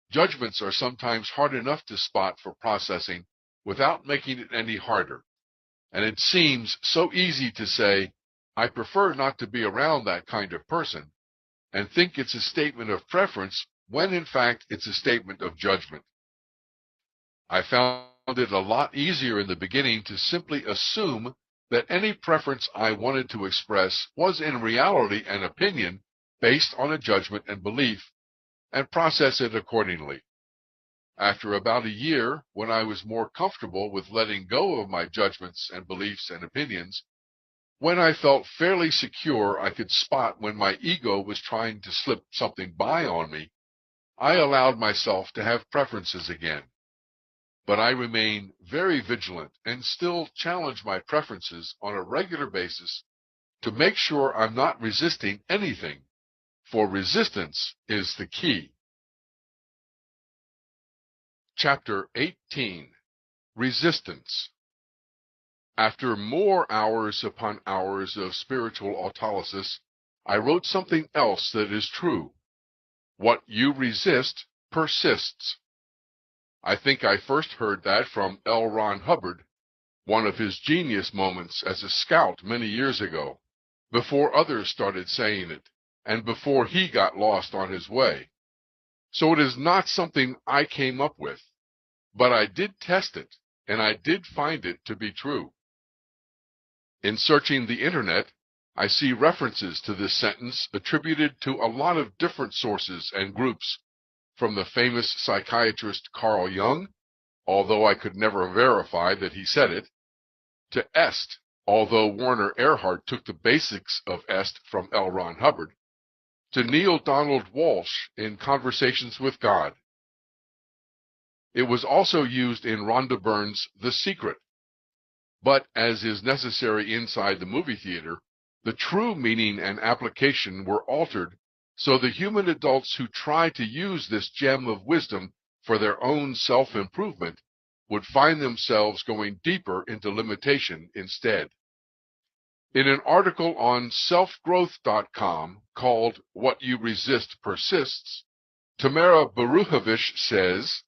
Speaker 2: Judgments are sometimes hard enough to spot for processing without making it any harder. And it seems so easy to say, I prefer not to be around that kind of person, and think it's a statement of preference when in fact it's a statement of judgment. I found it a lot easier in the beginning to simply assume that any preference I wanted to express was in reality an opinion based on a judgment and belief, and process it accordingly. After about a year, when I was more comfortable with letting go of my judgments and beliefs and opinions, when I felt fairly secure I could spot when my ego was trying to slip something by on me, I allowed myself to have preferences again. But I remain very vigilant and still challenge my preferences on a regular basis to make sure I'm not resisting anything, for resistance is the key. Chapter 18. Resistance. After more hours upon hours of spiritual autolysis, I wrote something else that is true. What you resist persists. I think I first heard that from L. Ron Hubbard, one of his genius moments as a scout many years ago, before others started saying it, and before he got lost on his way. So it is not something I came up with, but I did test it, and I did find it to be true. In searching the internet, I see references to this sentence attributed to a lot of different sources and groups, from the famous psychiatrist Carl Jung, although I could never verify that he said it, to EST, although Werner Erhard took the basics of EST from L. Ron Hubbard, to Neil Donald Walsh in Conversations with God. It was also used in Rhonda Byrne's The Secret. But, as is necessary inside the movie theater, the true meaning and application were altered so the human adults who try to use this gem of wisdom for their own self-improvement would find themselves going deeper into limitation instead. In an article on selfgrowth.com called What You Resist Persists, Tamara Baruhovich says,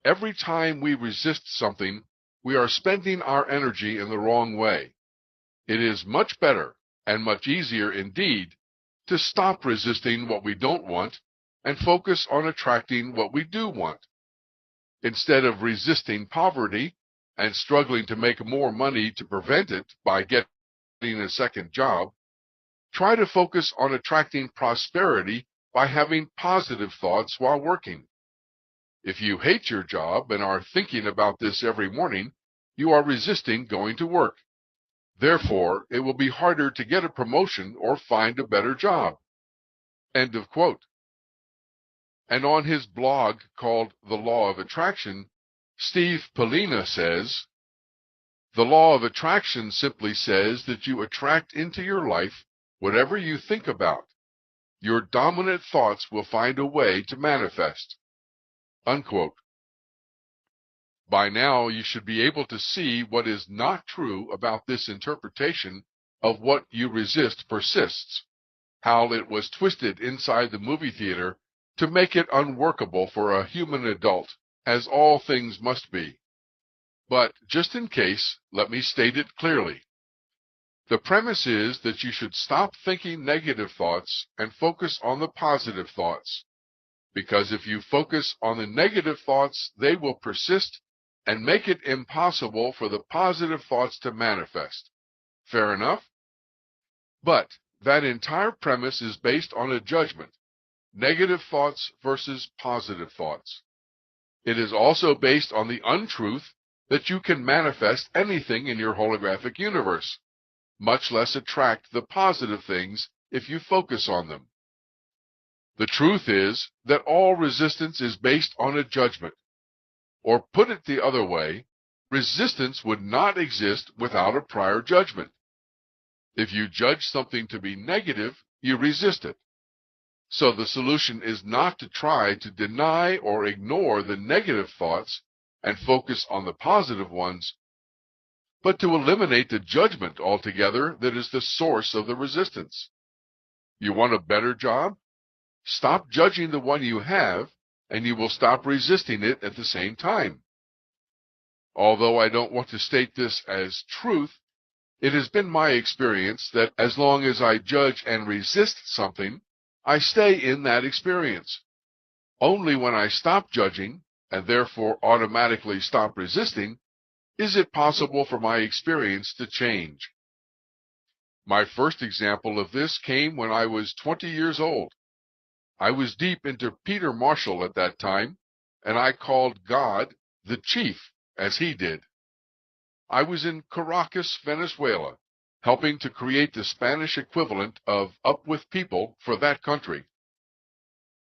Speaker 2: every time we resist something, we are spending our energy in the wrong way. It is much better and much easier indeed to stop resisting what we don't want and focus on attracting what we do want. Instead of resisting poverty and struggling to make more money to prevent it by getting a second job, try to focus on attracting prosperity by having positive thoughts while working. If you hate your job and are thinking about this every morning, you are resisting going to work. Therefore, it will be harder to get a promotion or find a better job. End of quote. And on his blog called The Law of Attraction, Steve Polina says, the law of attraction simply says that you attract into your life whatever you think about. Your dominant thoughts will find a way to manifest. Unquote. By now, you should be able to see what is not true about this interpretation of what you resist persists, how it was twisted inside the movie theater to make it unworkable for a human adult, as all things must be. But just in case, let me state it clearly. The premise is that you should stop thinking negative thoughts and focus on the positive thoughts, because if you focus on the negative thoughts, they will persist and make it impossible for the positive thoughts to manifest. Fair enough? But that entire premise is based on a judgment, negative thoughts versus positive thoughts. It is also based on the untruth that you can manifest anything in your holographic universe, much less attract the positive things if you focus on them. The truth is that all resistance is based on a judgment. Or put it the other way, resistance would not exist without a prior judgment. If you judge something to be negative, you resist it. So the solution is not to try to deny or ignore the negative thoughts and focus on the positive ones, but to eliminate the judgment altogether that is the source of the resistance. You want a better job? Stop judging the one you have, and you will stop resisting it at the same time. Although I don't want to state this as truth, it has been my experience that as long as I judge and resist something, I stay in that experience. Only when I stop judging, and therefore automatically stop resisting, is it possible for my experience to change. My first example of this came when I was 20 years old. I was deep into Peter Marshall at that time, and I called God the Chief, as he did. I was in Caracas, Venezuela, helping to create the Spanish equivalent of Up With People for that country.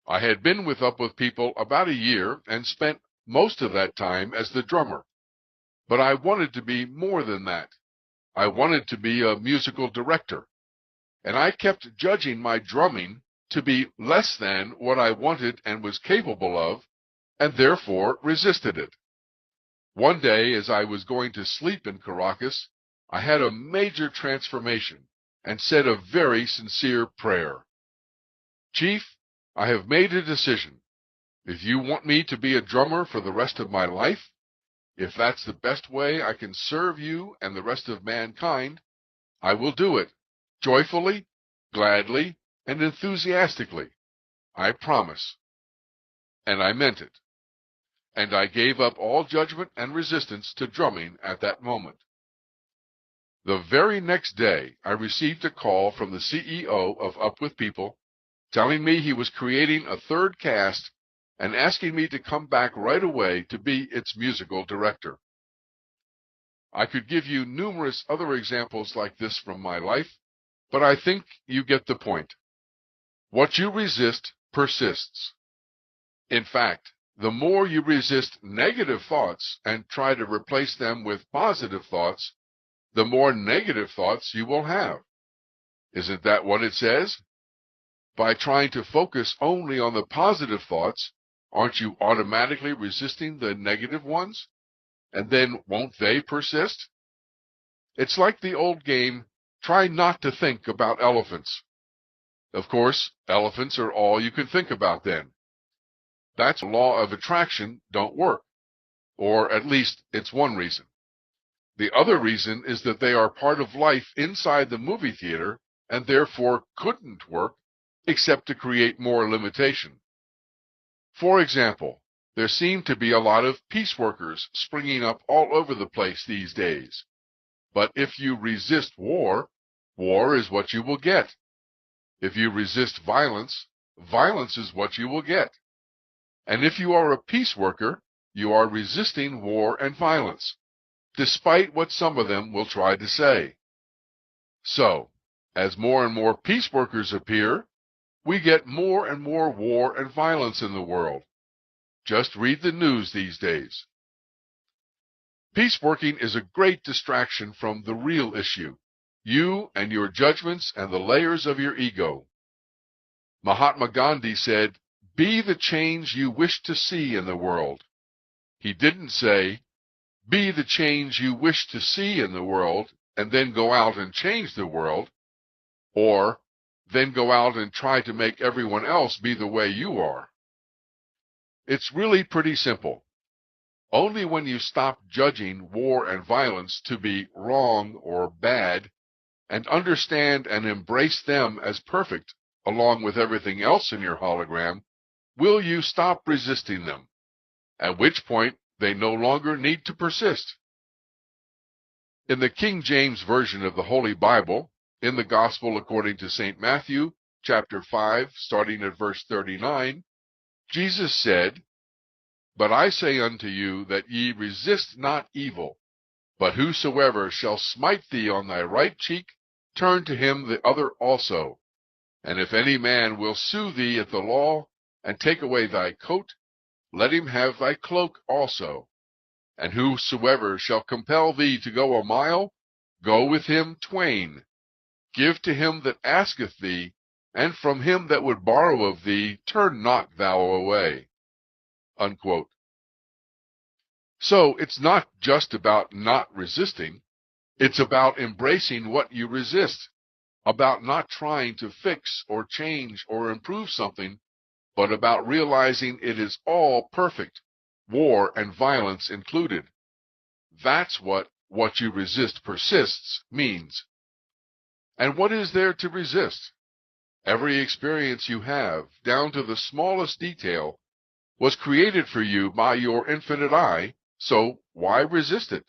Speaker 2: I had been with Up With People about a year and spent most of that time as the drummer. But I wanted to be more than that. I wanted to be a musical director, and I kept judging my drumming to be less than what I wanted and was capable of, and therefore resisted it. One day, as I was going to sleep in Caracas, I had a major transformation and said a very sincere prayer. Chief, I have made a decision. If you want me to be a drummer for the rest of my life, if that's the best way I can serve you and the rest of mankind, I will do it, joyfully, gladly, and enthusiastically. I promise. And I meant it. And I gave up all judgment and resistance to drumming at that moment. The very next day, I received a call from the CEO of Up With People, telling me he was creating a third cast and asking me to come back right away to be its musical director. I could give you numerous other examples like this from my life, but I think you get the point. What you resist persists. In fact, the more you resist negative thoughts and try to replace them with positive thoughts, the more negative thoughts you will have. Isn't that what it says? By trying to focus only on the positive thoughts, aren't you automatically resisting the negative ones? And then won't they persist? It's like the old game, try not to think about elephants. Of course, elephants are all you can think about then. That's law of attraction don't work. Or at least it's one reason. The other reason is that they are part of life inside the movie theater and therefore couldn't work except to create more limitation. For example, there seem to be a lot of peace workers springing up all over the place these days. But if you resist war, war is what you will get. If you resist violence, violence is what you will get. And if you are a peace worker, you are resisting war and violence, despite what some of them will try to say. So, as more and more peace workers appear, we get more and more war and violence in the world. Just read the news these days. Peaceworking is a great distraction from the real issue, you and your judgments and the layers of your ego. Mahatma Gandhi said, "Be the change you wish to see in the world." He didn't say, "Be the change you wish to see in the world, and then go out and change the world," or then go out and try to make everyone else be the way you are. It's really pretty simple. Only when you stop judging war and violence to be wrong or bad, and understand and embrace them as perfect, along with everything else in your hologram, will you stop resisting them, at which point they no longer need to persist. In the King James Version of the Holy Bible, in the Gospel according to St. Matthew, chapter 5, starting at verse 39, Jesus said, "But I say unto you that ye resist not evil, but whosoever shall smite thee on thy right cheek, turn to him the other also. And if any man will sue thee at the law, and take away thy coat, let him have thy cloak also. And whosoever shall compel thee to go a mile, go with him twain. Give to him that asketh thee, and from him that would borrow of thee, turn not thou away." Unquote. So it's not just about not resisting. It's about embracing what you resist, about not trying to fix or change or improve something, but about realizing it is all perfect, war and violence included. That's what you resist persists means. And what is there to resist? Every experience you have, down to the smallest detail, was created for you by your infinite I, so why resist it?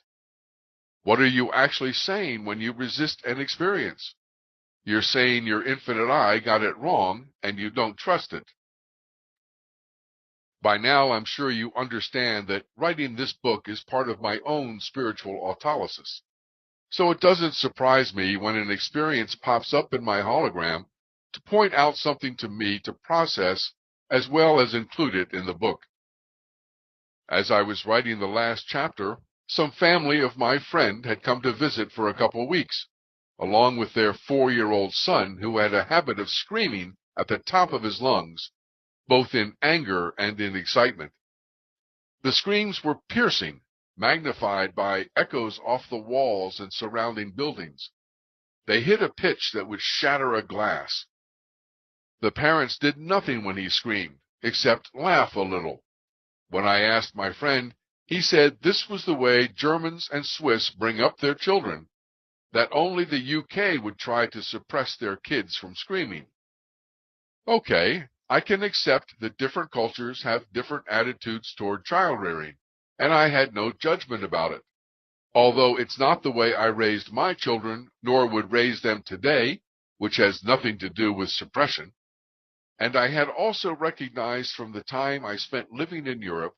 Speaker 2: What are you actually saying when you resist an experience? You're saying your infinite I got it wrong and you don't trust it. By now, I'm sure you understand that writing this book is part of my own spiritual autolysis. So it doesn't surprise me when an experience pops up in my hologram to point out something to me to process as well as include it in the book. As I was writing the last chapter, some family of my friend had come to visit for a couple weeks, along with their 4-year-old son who had a habit of screaming at the top of his lungs, both in anger and in excitement. The screams were piercing, magnified by echoes off the walls and surrounding buildings. They hit a pitch that would shatter a glass. The parents did nothing when he screamed, except laugh a little. When I asked my friend, he said this was the way Germans and Swiss bring up their children, that only the UK would try to suppress their kids from screaming. Okay, I can accept that different cultures have different attitudes toward child rearing, and I had no judgment about it. Although it's not the way I raised my children, nor would raise them today, which has nothing to do with suppression. And I had also recognized from the time I spent living in Europe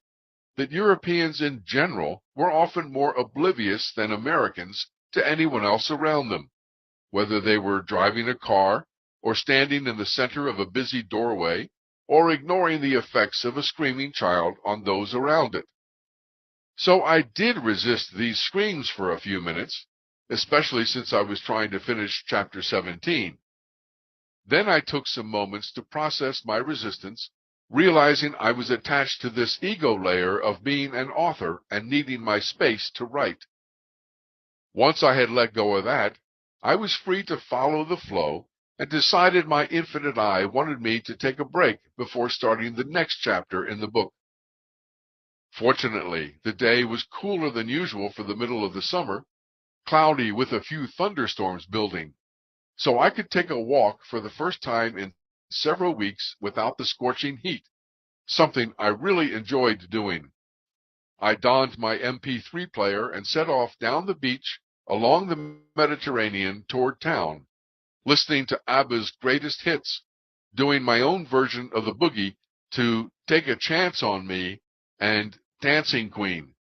Speaker 2: that Europeans in general were often more oblivious than Americans to anyone else around them, whether they were driving a car, or standing in the center of a busy doorway, or ignoring the effects of a screaming child on those around it. So I did resist these screams for a few minutes, especially since I was trying to finish chapter 17. Then I took some moments to process my resistance, realizing I was attached to this ego layer of being an author and needing my space to write. Once I had let go of that, I was free to follow the flow and decided my infinite I wanted me to take a break before starting the next chapter in the book. Fortunately, the day was cooler than usual for the middle of the summer, cloudy with a few thunderstorms building, so I could take a walk for the first time in several weeks without the scorching heat, something I really enjoyed doing. I donned my MP3 player and set off down the beach along the Mediterranean toward town, listening to ABBA's greatest hits, doing my own version of the boogie to Take a Chance on Me and Dancing Queen.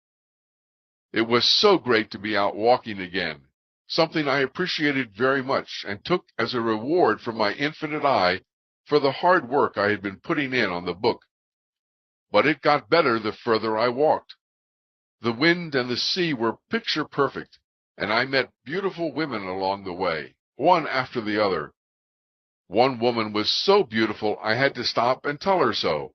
Speaker 2: It was so great to be out walking again, something I appreciated very much and took as a reward from my infinite I for the hard work I had been putting in on the book. But it got better the further I walked. The wind and the sea were picture perfect, and I met beautiful women along the way, one after the other. One woman was so beautiful I had to stop and tell her so,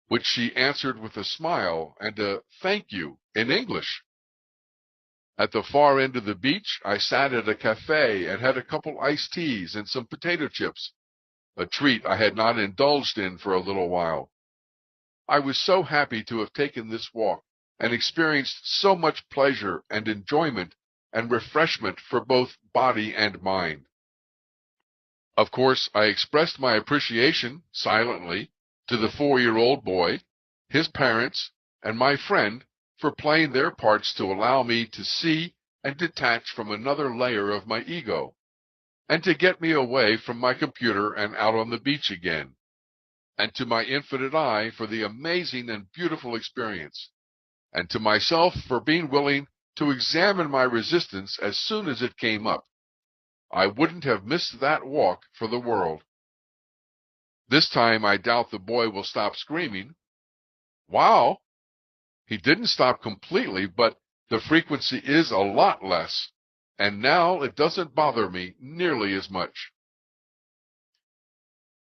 Speaker 2: which she answered with a smile and a thank you in English. At the far end of the beach, I sat at a cafe and had a couple iced teas and some potato chips, a treat I had not indulged in for a little while. I was so happy to have taken this walk and experienced so much pleasure and enjoyment and refreshment for both body and mind. Of course, I expressed my appreciation, silently, to the 4-year-old boy, his parents, and my friend for playing their parts to allow me to see and detach from another layer of my ego, and to get me away from my computer and out on the beach again, and to my infinite I for the amazing and beautiful experience, and to myself for being willing to examine my resistance as soon as it came up. I wouldn't have missed that walk for the world. This time I doubt the boy will stop screaming. Wow! He didn't stop completely, but the frequency is a lot less, and now it doesn't bother me nearly as much.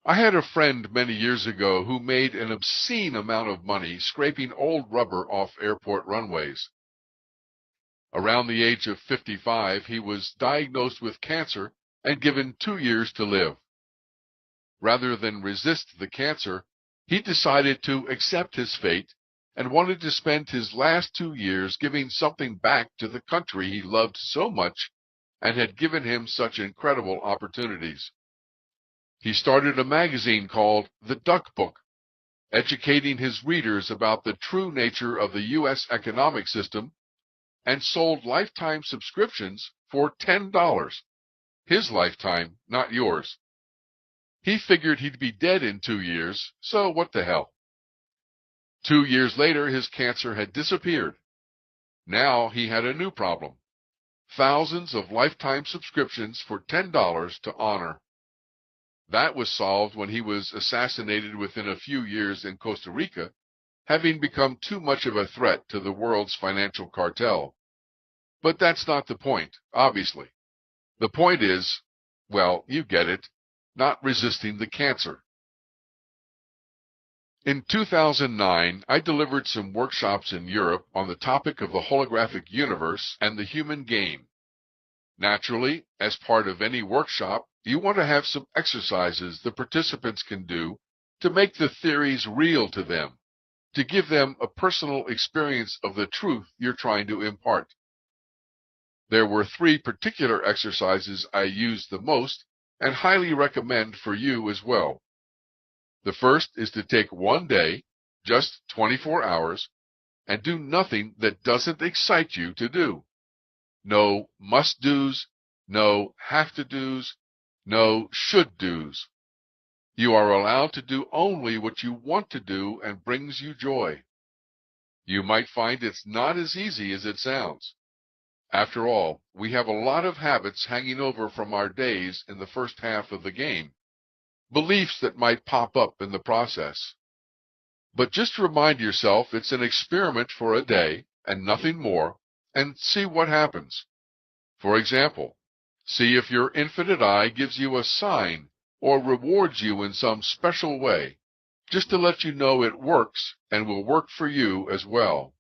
Speaker 2: I had a friend many years ago who made an obscene amount of money scraping old rubber off airport runways. Around the age of 55, he was diagnosed with cancer and given 2 years to live. Rather than resist the cancer, he decided to accept his fate and wanted to spend his last 2 years giving something back to the country he loved so much and had given him such incredible opportunities. He started a magazine called The Duck Book, educating his readers about the true nature of the U.S. economic system, and sold lifetime subscriptions for $10. His lifetime, not yours. He figured he'd be dead in 2 years, so what the hell? 2 years later, his cancer had disappeared. Now he had a new problem. Thousands of lifetime subscriptions for $10 to honor. That was solved when he was assassinated within a few years in Costa Rica, having become too much of a threat to the world's financial cartel. But that's not the point, obviously. The point is, well, you get it, not resisting the cancer. In 2009, I delivered some workshops in Europe on the topic of the holographic universe and the human game. Naturally, as part of any workshop, you want to have some exercises the participants can do to make the theories real to them, to give them a personal experience of the truth you're trying to impart. There were 3 particular exercises I used the most and highly recommend for you as well. The first is to take one day, just 24 hours, and do nothing that doesn't excite you to do. No must-dos, no have-to-dos, no should-dos. You are allowed to do only what you want to do and brings you joy. You might find it's not as easy as it sounds. After all, we have a lot of habits hanging over from our days in the first half of the game, beliefs that might pop up in the process. But just remind yourself it's an experiment for a day and nothing more, and see what happens. For example, see if your infinite eye gives you a sign or rewards you in some special way, just to let you know it works and will work for you as well.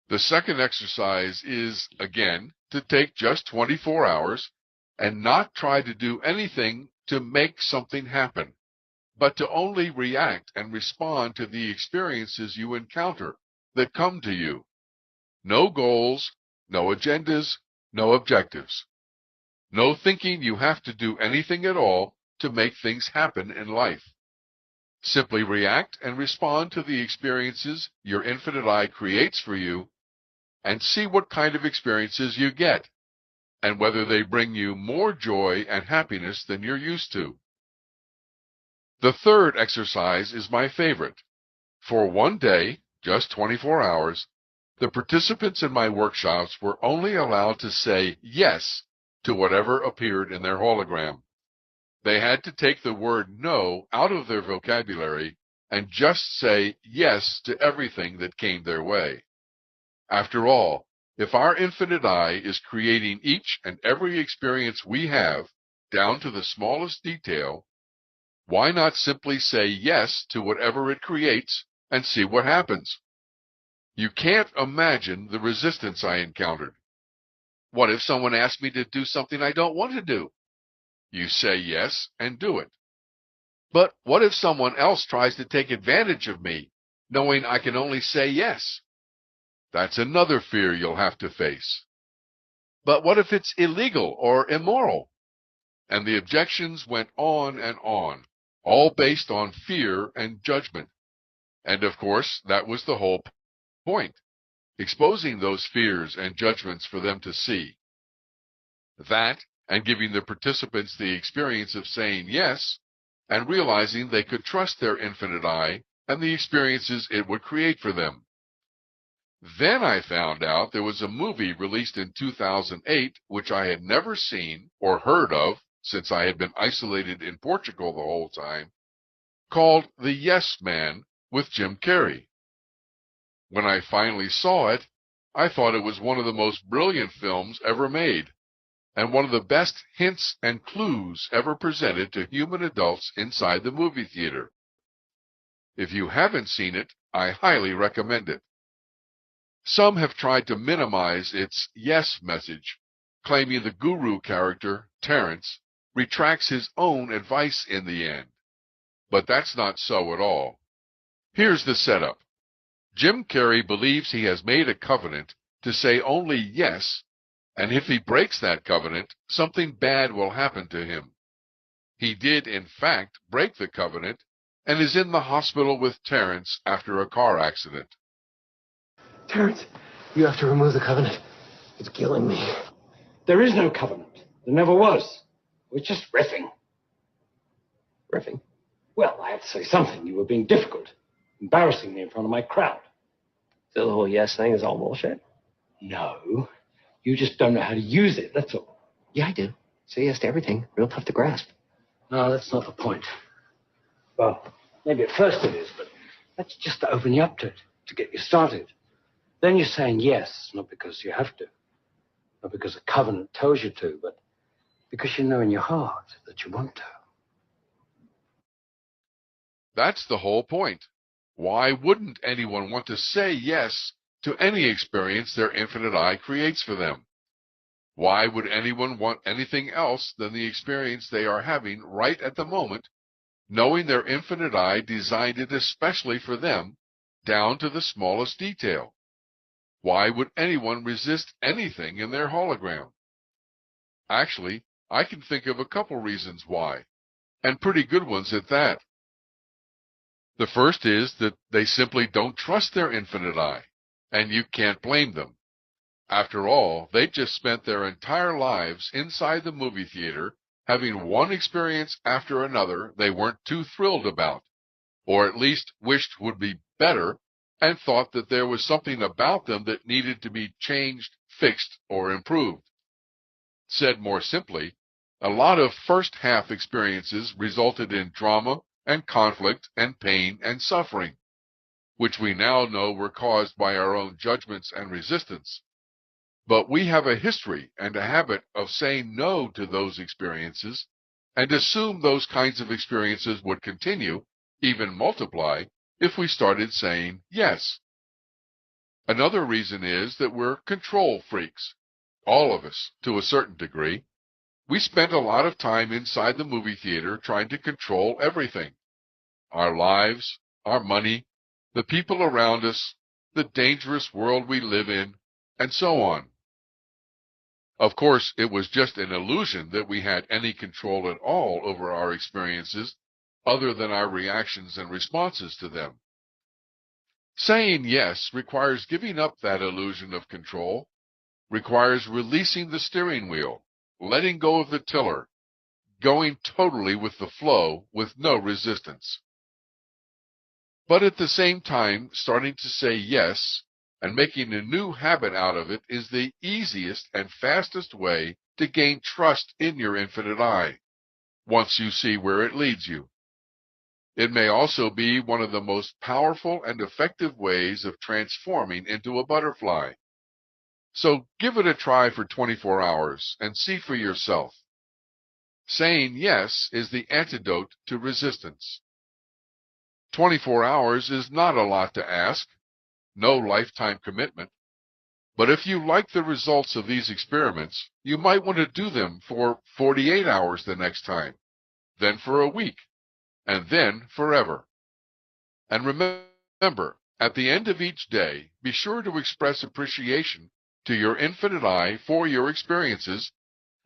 Speaker 2: The second exercise is, again, to take just 24 hours and not try to do anything to make something happen, but to only react and respond to the experiences you encounter that come to you. No goals, no agendas, no objectives. No thinking you have to do anything at all to make things happen in life. Simply react and respond to the experiences your infinite eye creates for you, and see what kind of experiences you get, and whether they bring you more joy and happiness than you're used to. The third exercise is my favorite. For one day, just 24 hours, the participants in my workshops were only allowed to say yes to whatever appeared in their hologram. They had to take the word no out of their vocabulary and just say yes to everything that came their way. After all, if our infinite eye is creating each and every experience we have, down to the smallest detail, why not simply say yes to whatever it creates and see what happens? You can't imagine the resistance I encountered. What if someone asked me to do something I don't want to do? You say yes and do it. But what if someone else tries to take advantage of me, knowing I can only say yes? That's another fear you'll have to face. But what if it's illegal or immoral? And the objections went on and on, all based on fear and judgment. And of course, that was the whole point, exposing those fears and judgments for them to see. That, and giving the participants the experience of saying yes, and realizing they could trust their infinite eye and the experiences it would create for them. Then I found out there was a movie released in 2008, which I had never seen or heard of since I had been isolated in Portugal the whole time, called The Yes Man with Jim Carrey. When I finally saw it, I thought it was one of the most brilliant films ever made. and one of the best hints and clues ever presented to human adults inside the movie theater. If you haven't seen it, I highly recommend it. Some have tried to minimize its yes message, claiming the guru character, Terrence, retracts his own advice in the end. But that's not so at all. Here's the setup. Jim Carrey believes he has made a covenant to say only yes, and if he breaks that covenant, something bad will happen to him. He did, in fact, break the covenant and is in the hospital with Terrence after a car accident.
Speaker 4: Terrence, you have to remove the covenant. It's killing me.
Speaker 5: There is no covenant. There never was. We're just riffing.
Speaker 4: Riffing?
Speaker 5: Well, I have to say something. You were being difficult, embarrassing me in front of my crowd.
Speaker 4: So the whole yes thing is all bullshit?
Speaker 5: No. You just don't know how to use it, that's all.
Speaker 4: Yeah, I do. Say yes to everything. Real tough to grasp.
Speaker 5: No, that's not the point. Well, maybe at first it is, but that's just to open you up to it, to get you started. Then you're saying yes, not because you have to, not because a covenant tells you to, but because you know in your heart that you want to.
Speaker 2: That's the whole point. Why wouldn't anyone want to say yes to any experience their infinite I creates for them? Why would anyone want anything else than the experience they are having right at the moment, knowing their infinite I designed it especially for them, down to the smallest detail? Why would anyone resist anything in their hologram? Actually, I can think of a couple reasons why, and pretty good ones at that. The first is that they simply don't trust their infinite I, and you can't blame them. After all, they just spent their entire lives inside the movie theater having one experience after another they weren't too thrilled about, or at least wished would be better, and thought that there was something about them that needed to be changed, fixed, or improved. Said more simply, a lot of first-half experiences resulted in drama and conflict and pain and suffering, which we now know were caused by our own judgments and resistance. But we have a history and a habit of saying no to those experiences and assume those kinds of experiences would continue, even multiply, if we started saying yes. Another reason is that we're control freaks. All of us, to a certain degree. We spent a lot of time inside the movie theater trying to control everything. Our lives, our money, the people around us, the dangerous world we live in, and so on. Of course, it was just an illusion that we had any control at all over our experiences, other than our reactions and responses to them. Saying yes requires giving up that illusion of control, requires releasing the steering wheel, letting go of the tiller, going totally with the flow with no resistance. But at the same time, starting to say yes and making a new habit out of it is the easiest and fastest way to gain trust in your infinite I, once you see where it leads you. It may also be one of the most powerful and effective ways of transforming into a butterfly. So give it a try for 24 hours and see for yourself. Saying yes is the antidote to resistance. 24 hours is not a lot to ask, no lifetime commitment. But if you like the results of these experiments, you might want to do them for 48 hours the next time, then for a week, and then forever. And remember, at the end of each day, be sure to express appreciation to your infinite I for your experiences,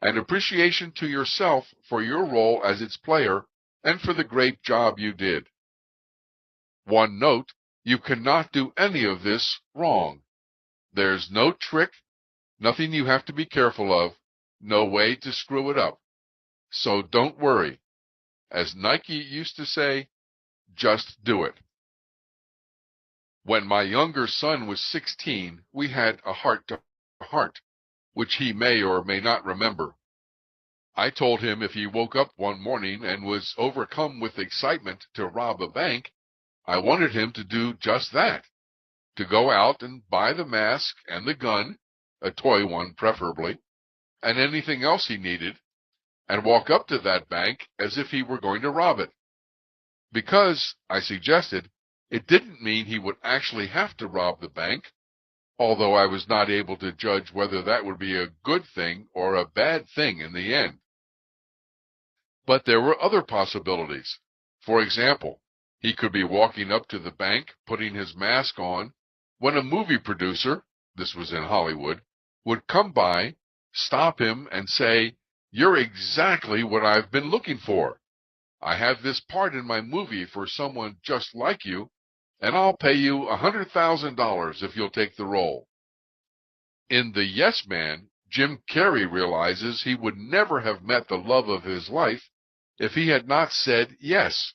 Speaker 2: and appreciation to yourself for your role as its player and for the great job you did. One note, you cannot do any of this wrong. There's no trick, nothing you have to be careful of, no way to screw it up. So don't worry. As Nike used to say, just do it. When my younger son was 16, we had a heart-to-heart, which he may or may not remember. I told him if he woke up one morning and was overcome with excitement to rob a bank, I wanted him to do just that, to go out and buy the mask and the gun, a toy one preferably, and anything else he needed, and walk up to that bank as if he were going to rob it. Because, I suggested, it didn't mean he would actually have to rob the bank, although I was not able to judge whether that would be a good thing or a bad thing in the end. But there were other possibilities. For example, he could be walking up to the bank, putting his mask on, when a movie producer, this was in Hollywood, would come by, stop him, and say, "You're exactly what I've been looking for. I have this part in my movie for someone just like you, and I'll pay you $100,000 if you'll take the role." In The Yes Man, Jim Carrey realizes he would never have met the love of his life if he had not said yes,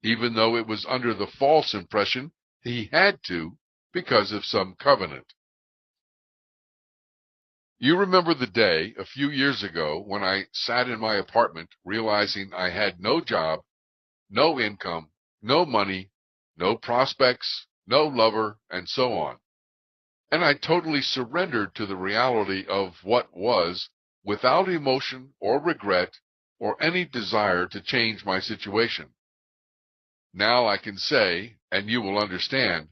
Speaker 2: even though it was under the false impression he had to because of some covenant. You remember the day a few years ago when I sat in my apartment realizing I had no job, no income, no money, no prospects, no lover, and so on. And I totally surrendered to the reality of what was, without emotion or regret or any desire to change my situation. Now I can say, and you will understand,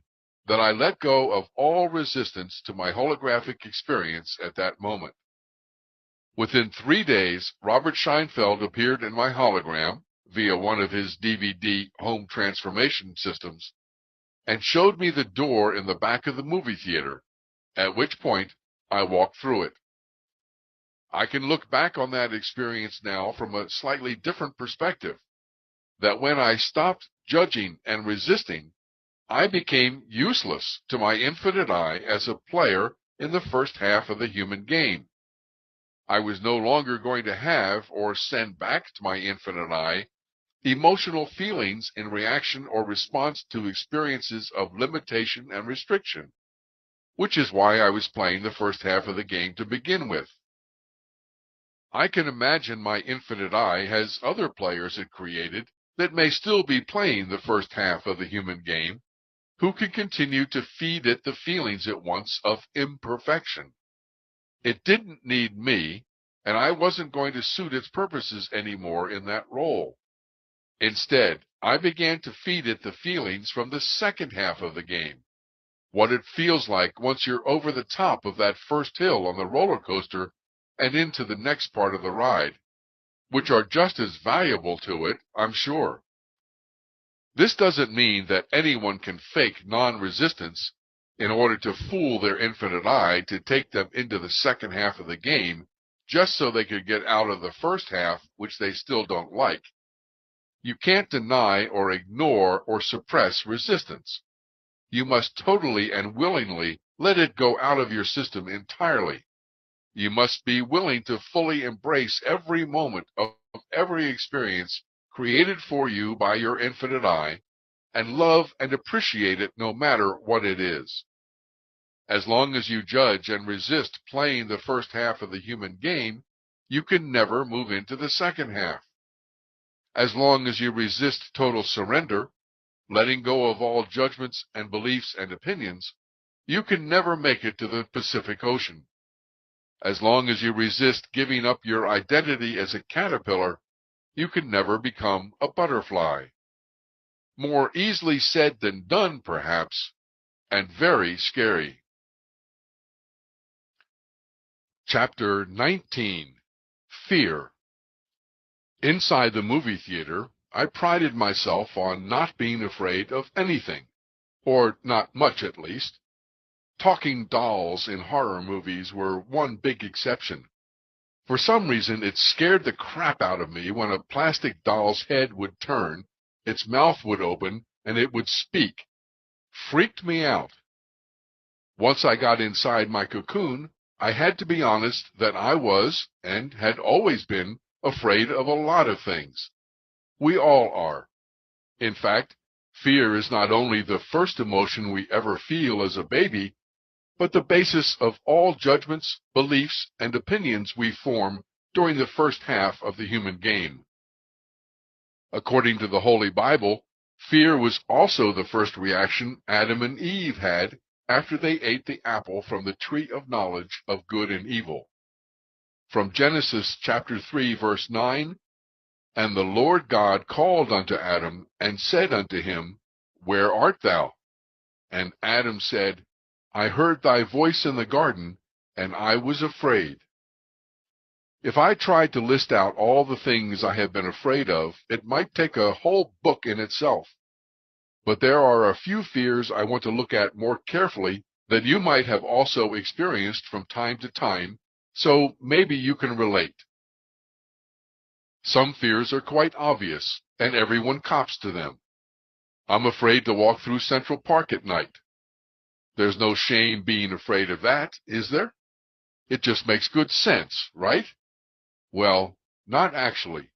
Speaker 2: that I let go of all resistance to my holographic experience at that moment. Within 3 days, Robert Scheinfeld appeared in my hologram via one of his DVD home transformation systems and showed me the door in the back of the movie theater, at which point I walked through it. I can look back on that experience now from a slightly different perspective, that when I stopped judging and resisting, I became useless to my infinite I as a player in the first half of the human game. I was no longer going to have or send back to my infinite I emotional feelings in reaction or response to experiences of limitation and restriction, which is why I was playing the first half of the game to begin with. I can imagine my infinite I has other players it created that may still be playing the first half of the human game, who can continue to feed it the feelings it wants of imperfection. It didn't need me, and I wasn't going to suit its purposes anymore in that role. Instead, I began to feed it the feelings from the second half of the game, what it feels like once you're over the top of that first hill on the roller coaster and into the next part of the ride, which are just as valuable to it, I'm sure. This doesn't mean that anyone can fake non-resistance in order to fool their infinite I to take them into the second half of the game just so they could get out of the first half, which they still don't like. You can't deny or ignore or suppress resistance. You must totally and willingly let it go out of your system entirely. You must be willing to fully embrace every moment of every experience created for you by your infinite I, and love and appreciate it no matter what it is. As long as you judge and resist playing the first half of the human game, you can never move into the second half. As long as you resist total surrender, letting go of all judgments and beliefs and opinions, you can never make it to the Pacific Ocean. As long as you resist giving up your identity as a caterpillar, you can never become a butterfly. More easily said than done, perhaps, and very scary. Chapter 19. Fear. Inside the movie theater, I prided myself on not being afraid of anything, or not much at least. Talking dolls in horror movies were one big exception. For some reason, it scared the crap out of me when a plastic doll's head would turn, its mouth would open, and it would speak. Freaked me out. Once I got inside my cocoon, I had to be honest that I was, and had always been, afraid of a lot of things. We all are. In fact, fear is not only the first emotion we ever feel as a baby, but the basis of all judgments, beliefs, and opinions we form during the first half of the human game. According to the Holy Bible, fear was also the first reaction Adam and Eve had after they ate the apple from the tree of knowledge of good and evil. from Genesis chapter 3, verse 9, "And the Lord God called unto Adam, and said unto him, Where art thou? And Adam said, I heard thy voice in the garden, and I was afraid." If I tried to list out all the things I have been afraid of, it might take a whole book in itself. But there are a few fears I want to look at more carefully that you might have also experienced from time to time, so maybe you can relate. Some fears are quite obvious, and everyone cops to them. I'm afraid to walk through Central Park at night. There's no shame being afraid of that, is there? It just makes good sense, right? Well, not actually.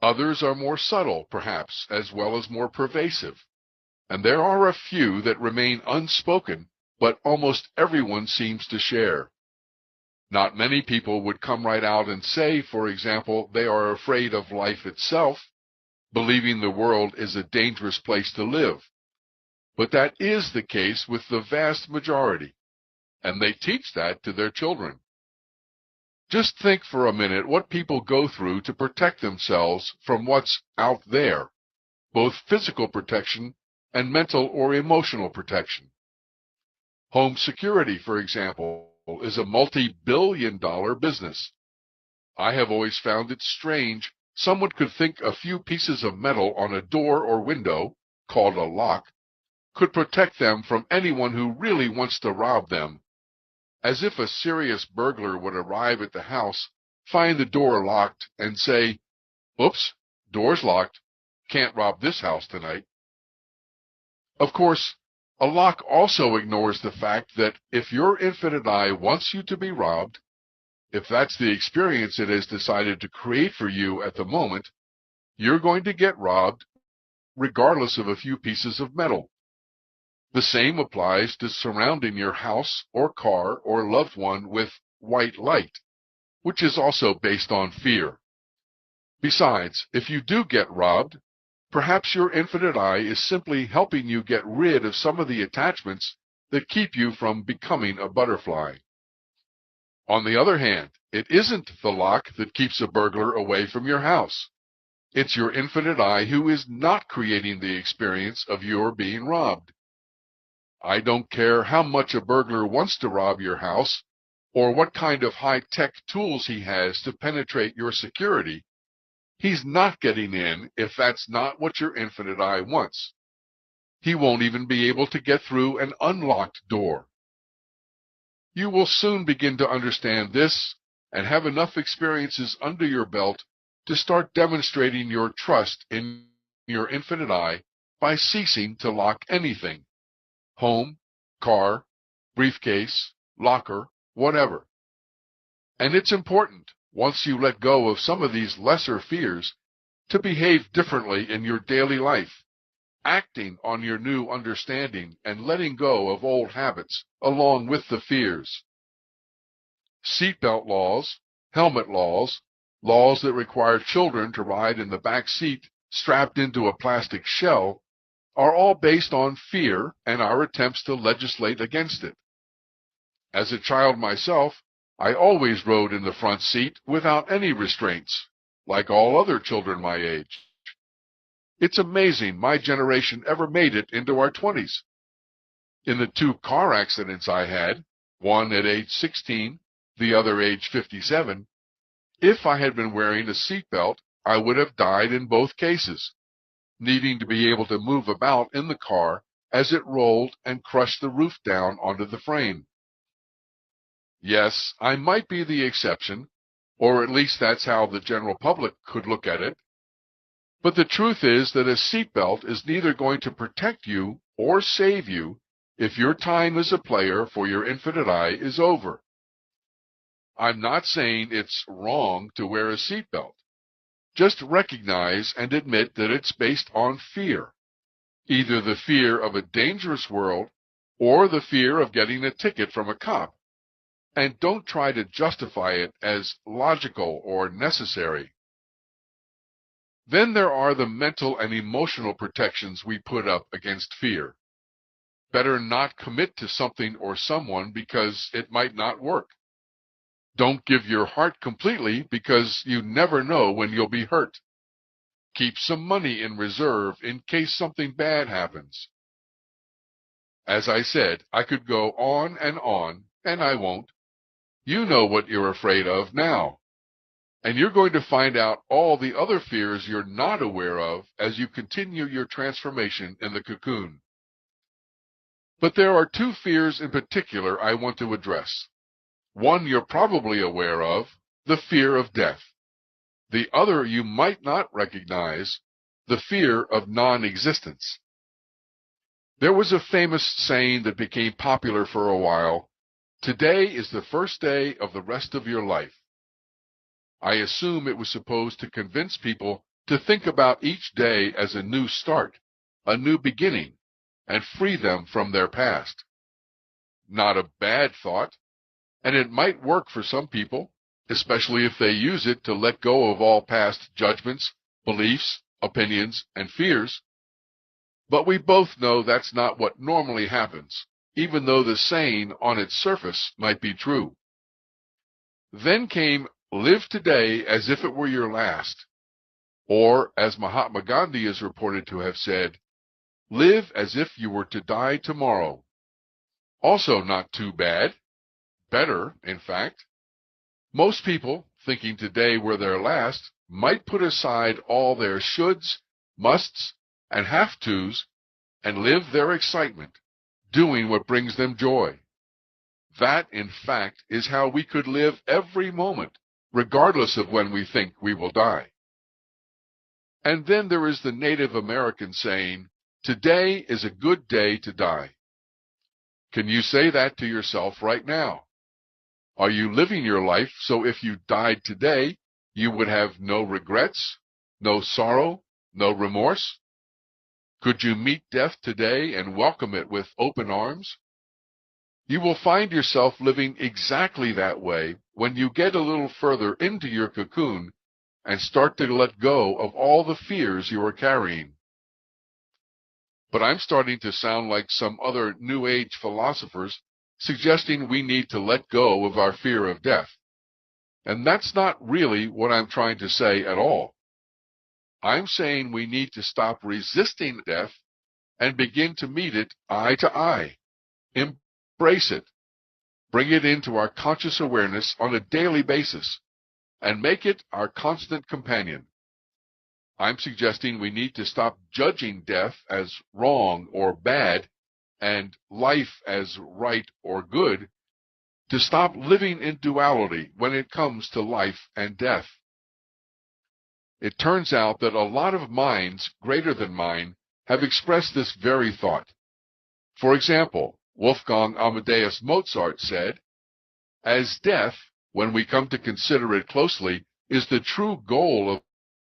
Speaker 2: Others are more subtle, perhaps, as well as more pervasive. And there are a few that remain unspoken, but almost everyone seems to share. Not many people would come right out and say, for example, they are afraid of life itself, believing the world is a dangerous place to live. But that is the case with the vast majority, and they teach that to their children. Just think for a minute what people go through to protect themselves from what's out there, both physical protection and mental or emotional protection. Home security, for example, is a multi-billion-dollar business. I have always found it strange someone could think a few pieces of metal on a door or window, called a lock, could protect them from anyone who really wants to rob them. As if a serious burglar would arrive at the house, find the door locked, and say, "Oops, door's locked. Can't rob this house tonight." Of course, a lock also ignores the fact that if your infinite eye wants you to be robbed, if that's the experience it has decided to create for you at the moment, you're going to get robbed regardless of a few pieces of metal. The same applies to surrounding your house or car or loved one with white light, which is also based on fear. Besides, if you do get robbed, perhaps your infinite eye is simply helping you get rid of some of the attachments that keep you from becoming a butterfly. On the other hand, it isn't the lock that keeps a burglar away from your house. It's your infinite eye who is not creating the experience of your being robbed. I don't care how much a burglar wants to rob your house, or what kind of high-tech tools he has to penetrate your security. He's not getting in if that's not what your infinite eye wants. He won't even be able to get through an unlocked door. You will soon begin to understand this and have enough experiences under your belt to start demonstrating your trust in your infinite eye by ceasing to lock anything. Home, car, briefcase, locker, whatever. And it's important, once you let go of some of these lesser fears, to behave differently in your daily life, acting on your new understanding and letting go of old habits along with the fears. Seatbelt laws, helmet laws, laws that require children to ride in the back seat strapped into a plastic shell, are all based on fear and our attempts to legislate against it. As a child myself, I always rode in the front seat without any restraints, like all other children my age. It's amazing my generation ever made it into our 20s. In the 2 car accidents I had, one at age 16, the other age 57, if I had been wearing a seatbelt, I would have died in both cases, needing to be able to move about in the car as it rolled and crushed the roof down onto the frame. Yes, I might be the exception, or at least that's how the general public could look at it. But the truth is that a seatbelt is neither going to protect you or save you if your time as a player for your infinite eye is over. I'm not saying it's wrong to wear a seatbelt. Just recognize and admit that it's based on fear, either the fear of a dangerous world or the fear of getting a ticket from a cop. And don't try to justify it as logical or necessary. Then there are the mental and emotional protections we put up against fear. Better not commit to something or someone because it might not work. Don't give your heart completely because you never know when you'll be hurt. Keep some money in reserve in case something bad happens. As I said, I could go on, and I won't. You know what you're afraid of now. And you're going to find out all the other fears you're not aware of as you continue your transformation in the cocoon. But there are two fears in particular I want to address. One you're probably aware of, the fear of death. The other you might not recognize, the fear of non-existence. There was a famous saying that became popular for a while: "Today is the first day of the rest of your life." I assume it was supposed to convince people to think about each day as a new start, a new beginning, and free them from their past. Not a bad thought, and it might work for some people, especially if they use it to let go of all past judgments, beliefs, opinions, and fears. But we both know that's not what normally happens, even though the saying on its surface might be true. Then came "Live today as if it were your last," or, as Mahatma Gandhi is reported to have said, "Live as if you were to die tomorrow." Also not too bad. Better, in fact. Most people, thinking today were their last, might put aside all their shoulds, musts, and have-tos and live their excitement, doing what brings them joy. That, in fact, is how we could live every moment, regardless of when we think we will die. And then there is the Native American saying, "Today is a good day to die." Can you say that to yourself right now? Are you living your life so if you died today, you would have no regrets, no sorrow, no remorse? Could you meet death today and welcome it with open arms? You will find yourself living exactly that way when you get a little further into your cocoon and start to let go of all the fears you are carrying. But I'm starting to sound like some other New Age philosophers suggesting we need to let go of our fear of death. And that's not really what I'm trying to say at all. I'm saying we need to stop resisting death and begin to meet it eye to eye. Embrace it. Bring it into our conscious awareness on a daily basis and make it our constant companion. I'm suggesting we need to stop judging death as wrong or bad and life as right or good, to stop living in duality when it comes to life and death. It turns out that a lot of minds greater than mine have expressed this very thought. For example, Wolfgang Amadeus Mozart said, "As death, when we come to consider it closely, is the true goal of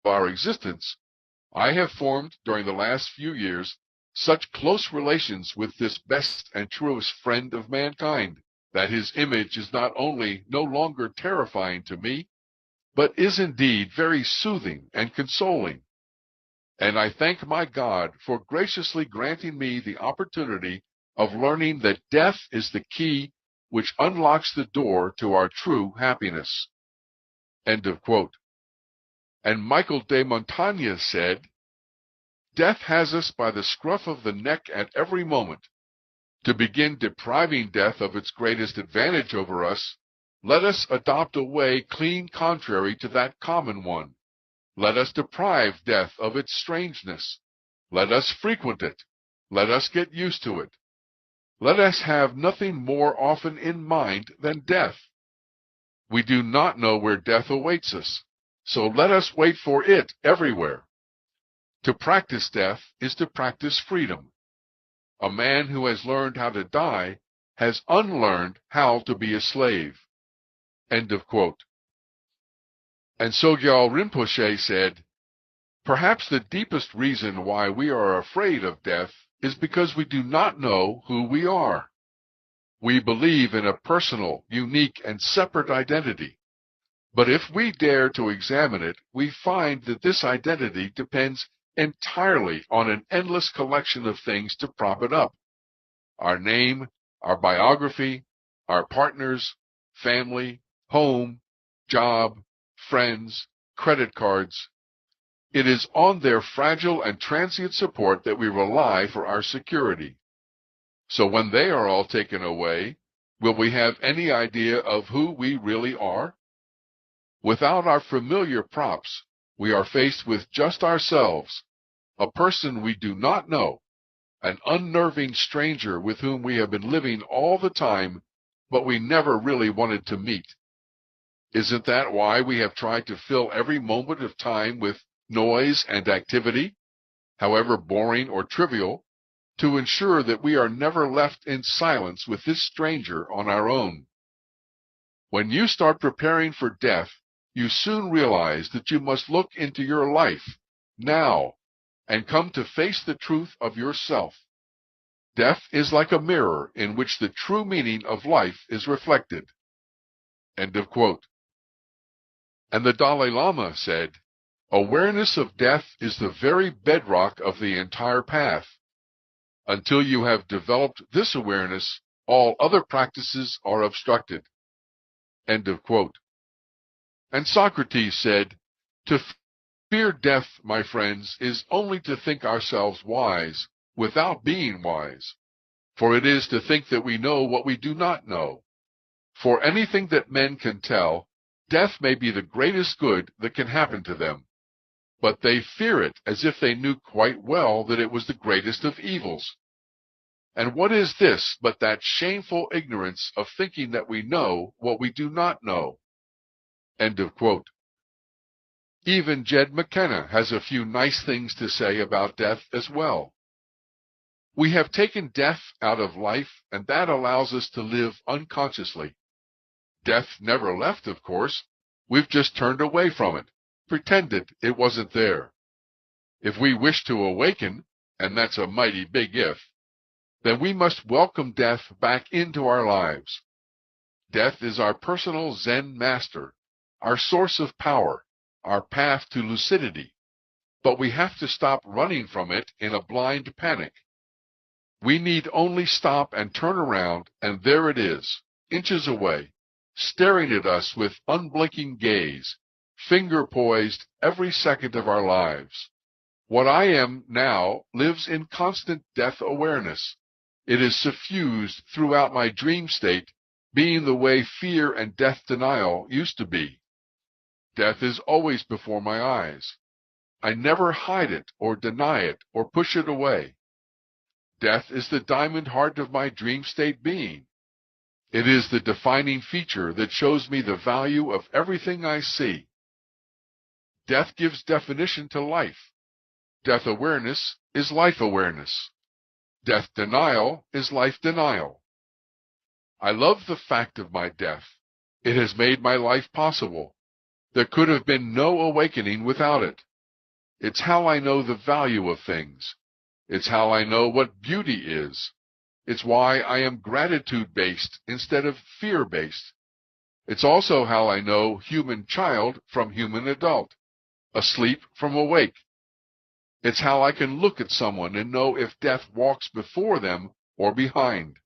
Speaker 2: our existence, I have formed during the last few years such close relations with this best and truest friend of mankind that his image is not only no longer terrifying to me, but is indeed very soothing and consoling. And I thank my God for graciously granting me the opportunity of learning that death is the key which unlocks the door to our true happiness." End of quote. And Michael de Montaigne said, "Death has us by the scruff of the neck at every moment. To begin depriving death of its greatest advantage over us, let us adopt a way clean contrary to that common one. Let us deprive death of its strangeness. Let us frequent it. Let us get used to it. Let us have nothing more often in mind than death. We do not know where death awaits us, so let us wait for it everywhere. To practice death is to practice freedom. A man who has learned how to die has unlearned how to be a slave." End of quote. And Sogyal Rinpoche said, "Perhaps the deepest reason why we are afraid of death is because we do not know who we are. We believe in a personal, unique, and separate identity. But if we dare to examine it, we find that this identity depends entirely on an endless collection of things to prop it up: our name, our biography, our partners, family, home, job, friends, credit cards. It is on their fragile and transient support that we rely for our security. So when they are all taken away, will we have any idea of who we really are? Without our familiar props, we are faced with just ourselves, a person we do not know, an unnerving stranger with whom we have been living all the time, but we never really wanted to meet. Isn't that why we have tried to fill every moment of time with noise and activity, however boring or trivial, to ensure that we are never left in silence with this stranger on our own? When you start preparing for death, you soon realize that you must look into your life now and come to face the truth of yourself. Death is like a mirror in which the true meaning of life is reflected. End of quote. And the Dalai Lama said, awareness of death is the very bedrock of the entire path. Until you have developed this awareness, all other practices are obstructed. End of quote. And Socrates said, to fear death, my friends, is only to think ourselves wise without being wise. For it is to think that we know what we do not know. For anything that men can tell, death may be the greatest good that can happen to them. But they fear it as if they knew quite well that it was the greatest of evils. And what is this but that shameful ignorance of thinking that we know what we do not know? End of quote. Even Jed McKenna has a few nice things to say about death as well. We have taken death out of life, and that allows us to live unconsciously. Death never left, of course. We've just turned away from it, pretended it wasn't there. If we wish to awaken, and that's a mighty big if, then we must welcome death back into our lives. Death is our personal Zen master, our source of power, our path to lucidity. But we have to stop running from it in a blind panic. We need only stop and turn around, and there it is, inches away, staring at us with unblinking gaze, finger poised every second of our lives. What I am now lives in constant death awareness. It is suffused throughout my dream state, being the way fear and death denial used to be. Death is always before my eyes. I never hide it or deny it or push it away. Death is the diamond heart of my dream state being. It is the defining feature that shows me the value of everything I see. Death gives definition to life. Death awareness is life awareness. Death denial is life denial. I love the fact of my death. It has made my life possible. There could have been no awakening without it. It's how I know the value of things. It's how I know what beauty is. It's why I am gratitude-based instead of fear-based. It's also how I know human child from human adult, asleep from awake. It's how I can look at someone and know if death walks before them or behind.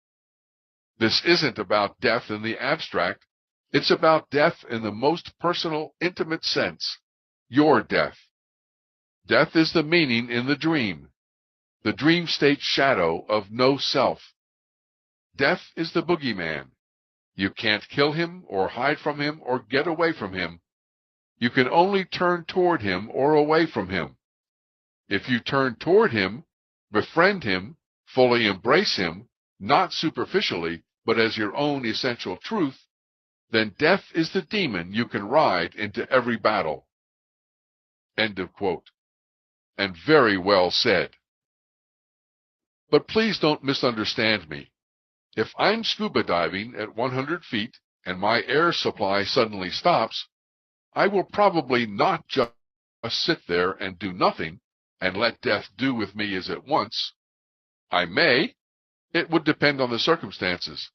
Speaker 2: This isn't about death in the abstract. It's about death in the most personal, intimate sense. Your death. Death is the meaning in the dream state shadow of no self. Death is the boogeyman. You can't kill him or hide from him or get away from him. You can only turn toward him or away from him. If you turn toward him, befriend him, fully embrace him, not superficially, but as your own essential truth, then death is the demon you can ride into every battle. End of quote. And very well said. But please don't misunderstand me. If I'm scuba diving at 100 feet and my air supply suddenly stops, I will probably not just sit there and do nothing and let death do with me as it wants. I may. It would depend on the circumstances.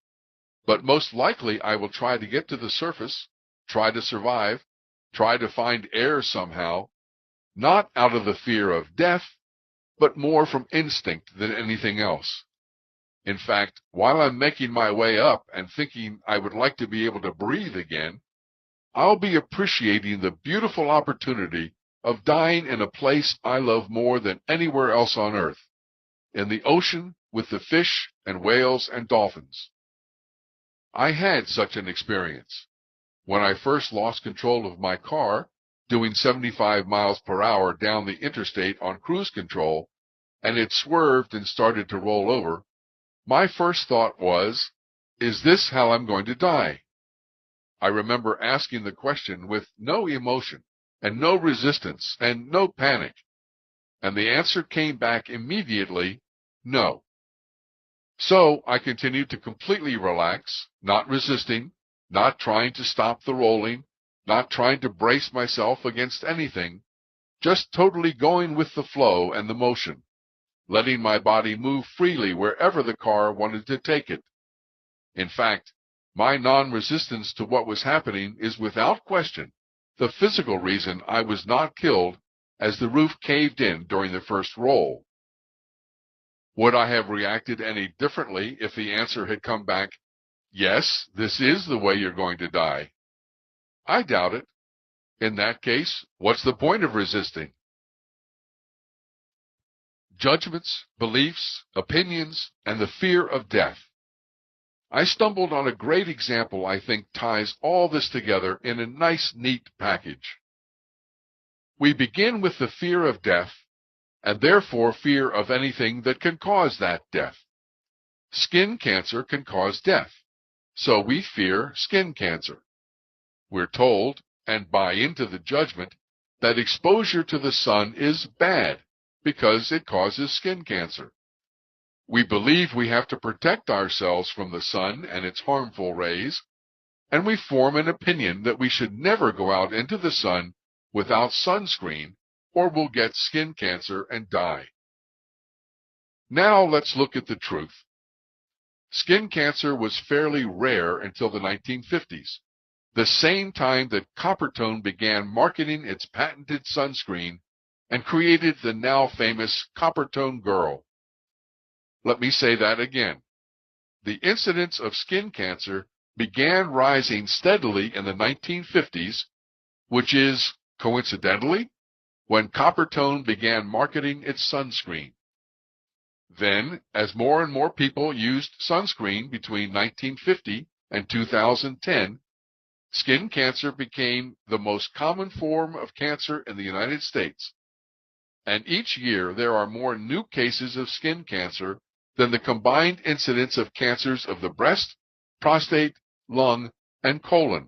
Speaker 2: But most likely I will try to get to the surface, try to survive, try to find air somehow, not out of the fear of death, but more from instinct than anything else. In fact, while I'm making my way up and thinking I would like to be able to breathe again, I'll be appreciating the beautiful opportunity of dying in a place I love more than anywhere else on earth, in the ocean with the fish and whales and dolphins. I had such an experience. When I first lost control of my car, doing 75 miles per hour down the interstate on cruise control, and it swerved and started to roll over, my first thought was, is this how I'm going to die? I remember asking the question with no emotion and no resistance and no panic, and the answer came back immediately, no. So I continued to completely relax, not resisting, not trying to stop the rolling, not trying to brace myself against anything, just totally going with the flow and the motion, letting my body move freely wherever the car wanted to take it. In fact, my non-resistance to what was happening is without question the physical reason I was not killed as the roof caved in during the first roll. Would I have reacted any differently if the answer had come back, yes, this is the way you're going to die? I doubt it. In that case, what's the point of resisting? Judgments, beliefs, opinions, and the fear of death. I stumbled on a great example I think ties all this together in a nice, neat package. We begin with the fear of death, and therefore fear of anything that can cause that death. Skin cancer can cause death, so we fear skin cancer. We're told, and buy into the judgment, that exposure to the sun is bad because it causes skin cancer. We believe we have to protect ourselves from the sun and its harmful rays, and we form an opinion that we should never go out into the sun without sunscreen, or we'll get skin cancer and die. Now let's look at the truth. Skin cancer was fairly rare until the 1950s, the same time that Coppertone began marketing its patented sunscreen and created the now famous Coppertone Girl. Let me say that again. The incidence of skin cancer began rising steadily in the 1950s, which is, coincidentally, when Coppertone began marketing its sunscreen. Then, as more and more people used sunscreen between 1950 and 2010, skin cancer became the most common form of cancer in the United States. And each year there are more new cases of skin cancer than the combined incidence of cancers of the breast, prostate, lung, and colon.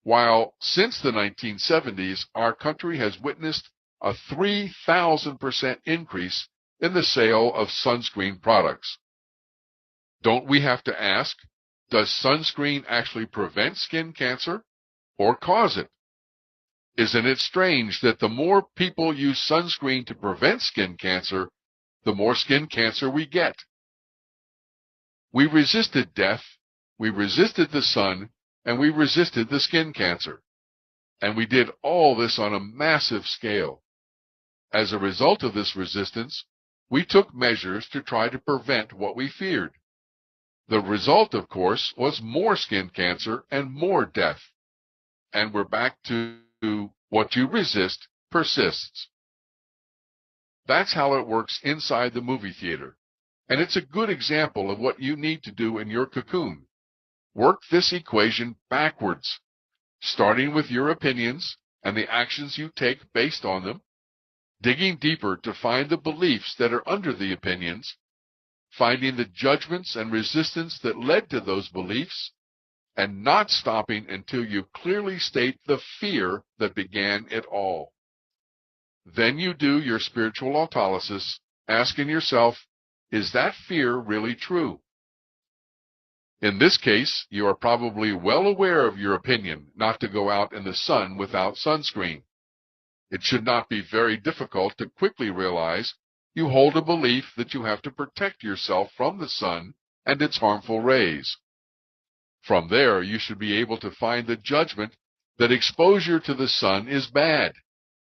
Speaker 2: While since the 1970s, our country has witnessed a 3,000% increase in the sale of sunscreen products. Don't we have to ask, does sunscreen actually prevent skin cancer or cause it? Isn't it strange that the more people use sunscreen to prevent skin cancer, the more skin cancer we get? We resisted death, we resisted the sun, and we resisted the skin cancer. And we did all this on a massive scale. As a result of this resistance, we took measures to try to prevent what we feared. The result, of course, was more skin cancer and more death. And we're back to what you resist persists. That's how it works inside the movie theater. And it's a good example of what you need to do in your cocoon. Work this equation backwards, starting with your opinions and the actions you take based on them, digging deeper to find the beliefs that are under the opinions, finding the judgments and resistance that led to those beliefs, and not stopping until you clearly state the fear that began it all. Then you do your spiritual autolysis, asking yourself, is that fear really true? In this case, you are probably well aware of your opinion not to go out in the sun without sunscreen. It should not be very difficult to quickly realize you hold a belief that you have to protect yourself from the sun and its harmful rays. From there, you should be able to find the judgment that exposure to the sun is bad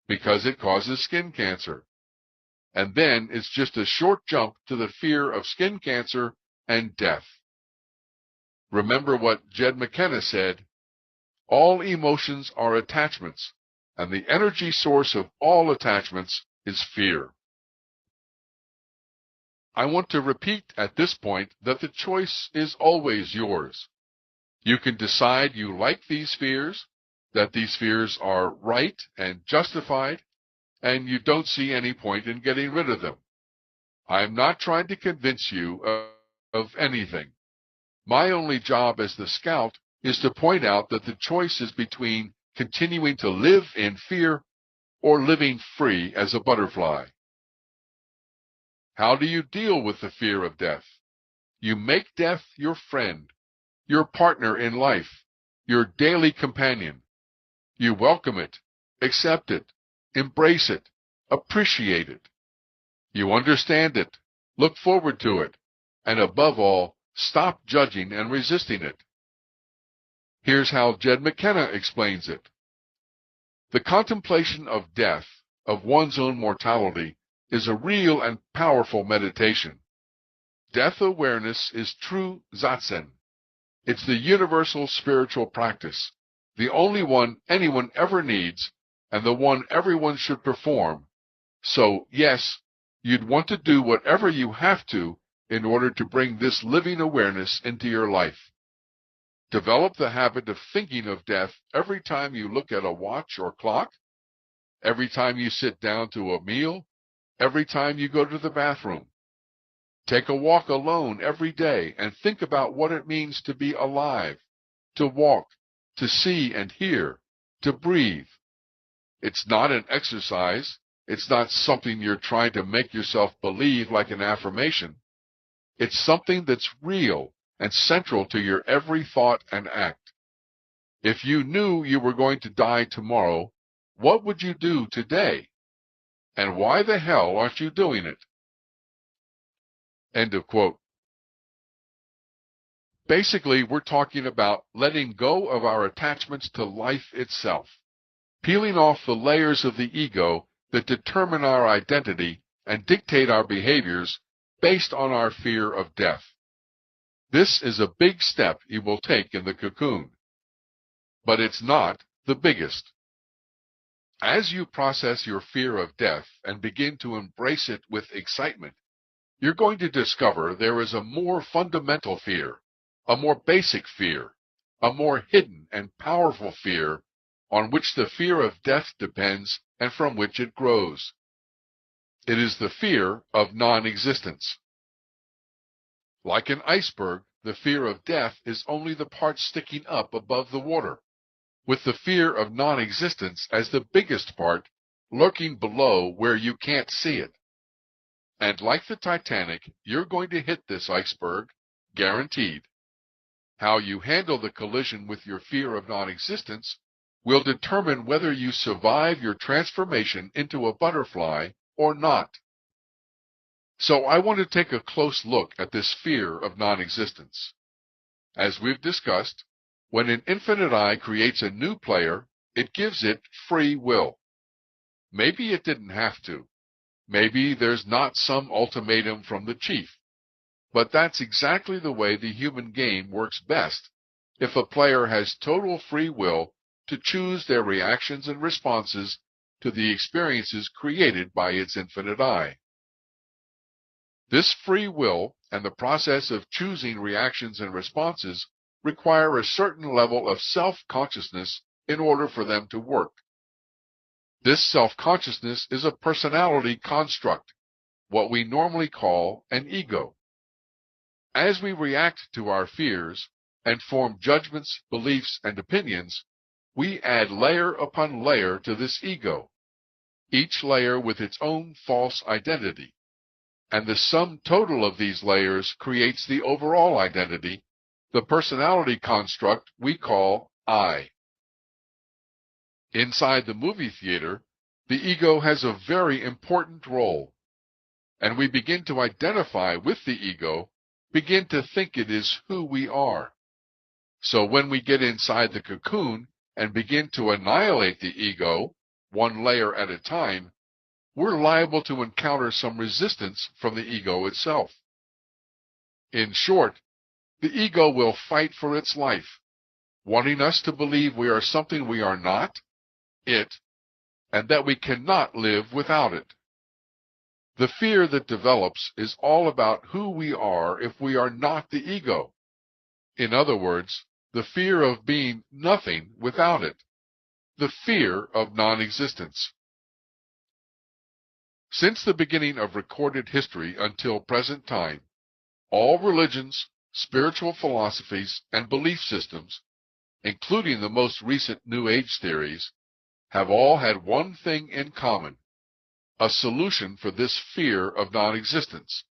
Speaker 2: because it causes skin cancer. And then it's just a short jump to the fear of skin cancer and death. Remember what Jed McKenna said, All emotions are attachments, and the energy source of all attachments is fear. I want to repeat at this point that the choice is always yours. You can decide you like these fears, that these fears are right and justified, and you don't see any point in getting rid of them. I am not trying to convince you of anything. My only job as the scout is to point out that the choice is between continuing to live in fear or living free as a butterfly. How do you deal with the fear of death? You make death your friend, your partner in life, your daily companion. You welcome it, accept it, embrace it, appreciate it. You understand it, look forward to it, and above all, stop judging and resisting it. Here's how Jed McKenna explains it. The contemplation of death, of one's own mortality, is a real and powerful meditation. Death awareness is true zazen. It's the universal spiritual practice, the only one anyone ever needs, and the one everyone should perform. So, yes, you'd want to do whatever you have to in order to bring this living awareness into your life. Develop the habit of thinking of death every time you look at a watch or clock, every time you sit down to a meal, every time you go to the bathroom. Take a walk alone every day and think about what it means to be alive, to walk, to see and hear, to breathe. It's not an exercise. It's not something you're trying to make yourself believe like an affirmation. It's something that's real and central to your every thought and act. If you knew you were going to die tomorrow, what would you do today? And why the hell aren't you doing it? End of quote. Basically, we're talking about letting go of our attachments to life itself, peeling off the layers of the ego that determine our identity and dictate our behaviors based on our fear of death. This is a big step you will take in the cocoon, but it's not the biggest. As you process your fear of death and begin to embrace it with excitement, you're going to discover there is a more fundamental fear, a more basic fear, a more hidden and powerful fear on which the fear of death depends and from which it grows. It is the fear of non-existence. Like an iceberg, the fear of death is only the part sticking up above the water, with the fear of non-existence as the biggest part lurking below where you can't see it. And like the Titanic, you're going to hit this iceberg, guaranteed. How you handle the collision with your fear of non-existence will determine whether you survive your transformation into a butterfly or not. So I want to take a close look at this fear of non-existence. As we've discussed, when an infinite I creates a new player, it gives it free will. Maybe it didn't have to. Maybe there's not some ultimatum from the chief. But that's exactly the way the human game works best, if a player has total free will to choose their reactions and responses to the experiences created by its infinite I. This free will and the process of choosing reactions and responses require a certain level of self-consciousness in order for them to work. This self-consciousness is a personality construct, what we normally call an ego. As we react to our fears and form judgments, beliefs, and opinions, we add layer upon layer to this ego, each layer with its own false identity. And the sum total of these layers creates the overall identity, the personality construct we call I. Inside the movie theater, the ego has a very important role, and we begin to identify with the ego, begin to think it is who we are. So when we get inside the cocoon and begin to annihilate the ego, one layer at a time, we're liable to encounter some resistance from the ego itself. In short, the ego will fight for its life, wanting us to believe we are something we are not, it, and that we cannot live without it. The fear that develops is all about who we are if we are not the ego. In other words, the fear of being nothing without it. The fear of non-existence. Since the beginning of recorded history until present time, all religions, spiritual philosophies, and belief systems, including the most recent New Age theories, have all had one thing in common: a solution for this fear of non-existence,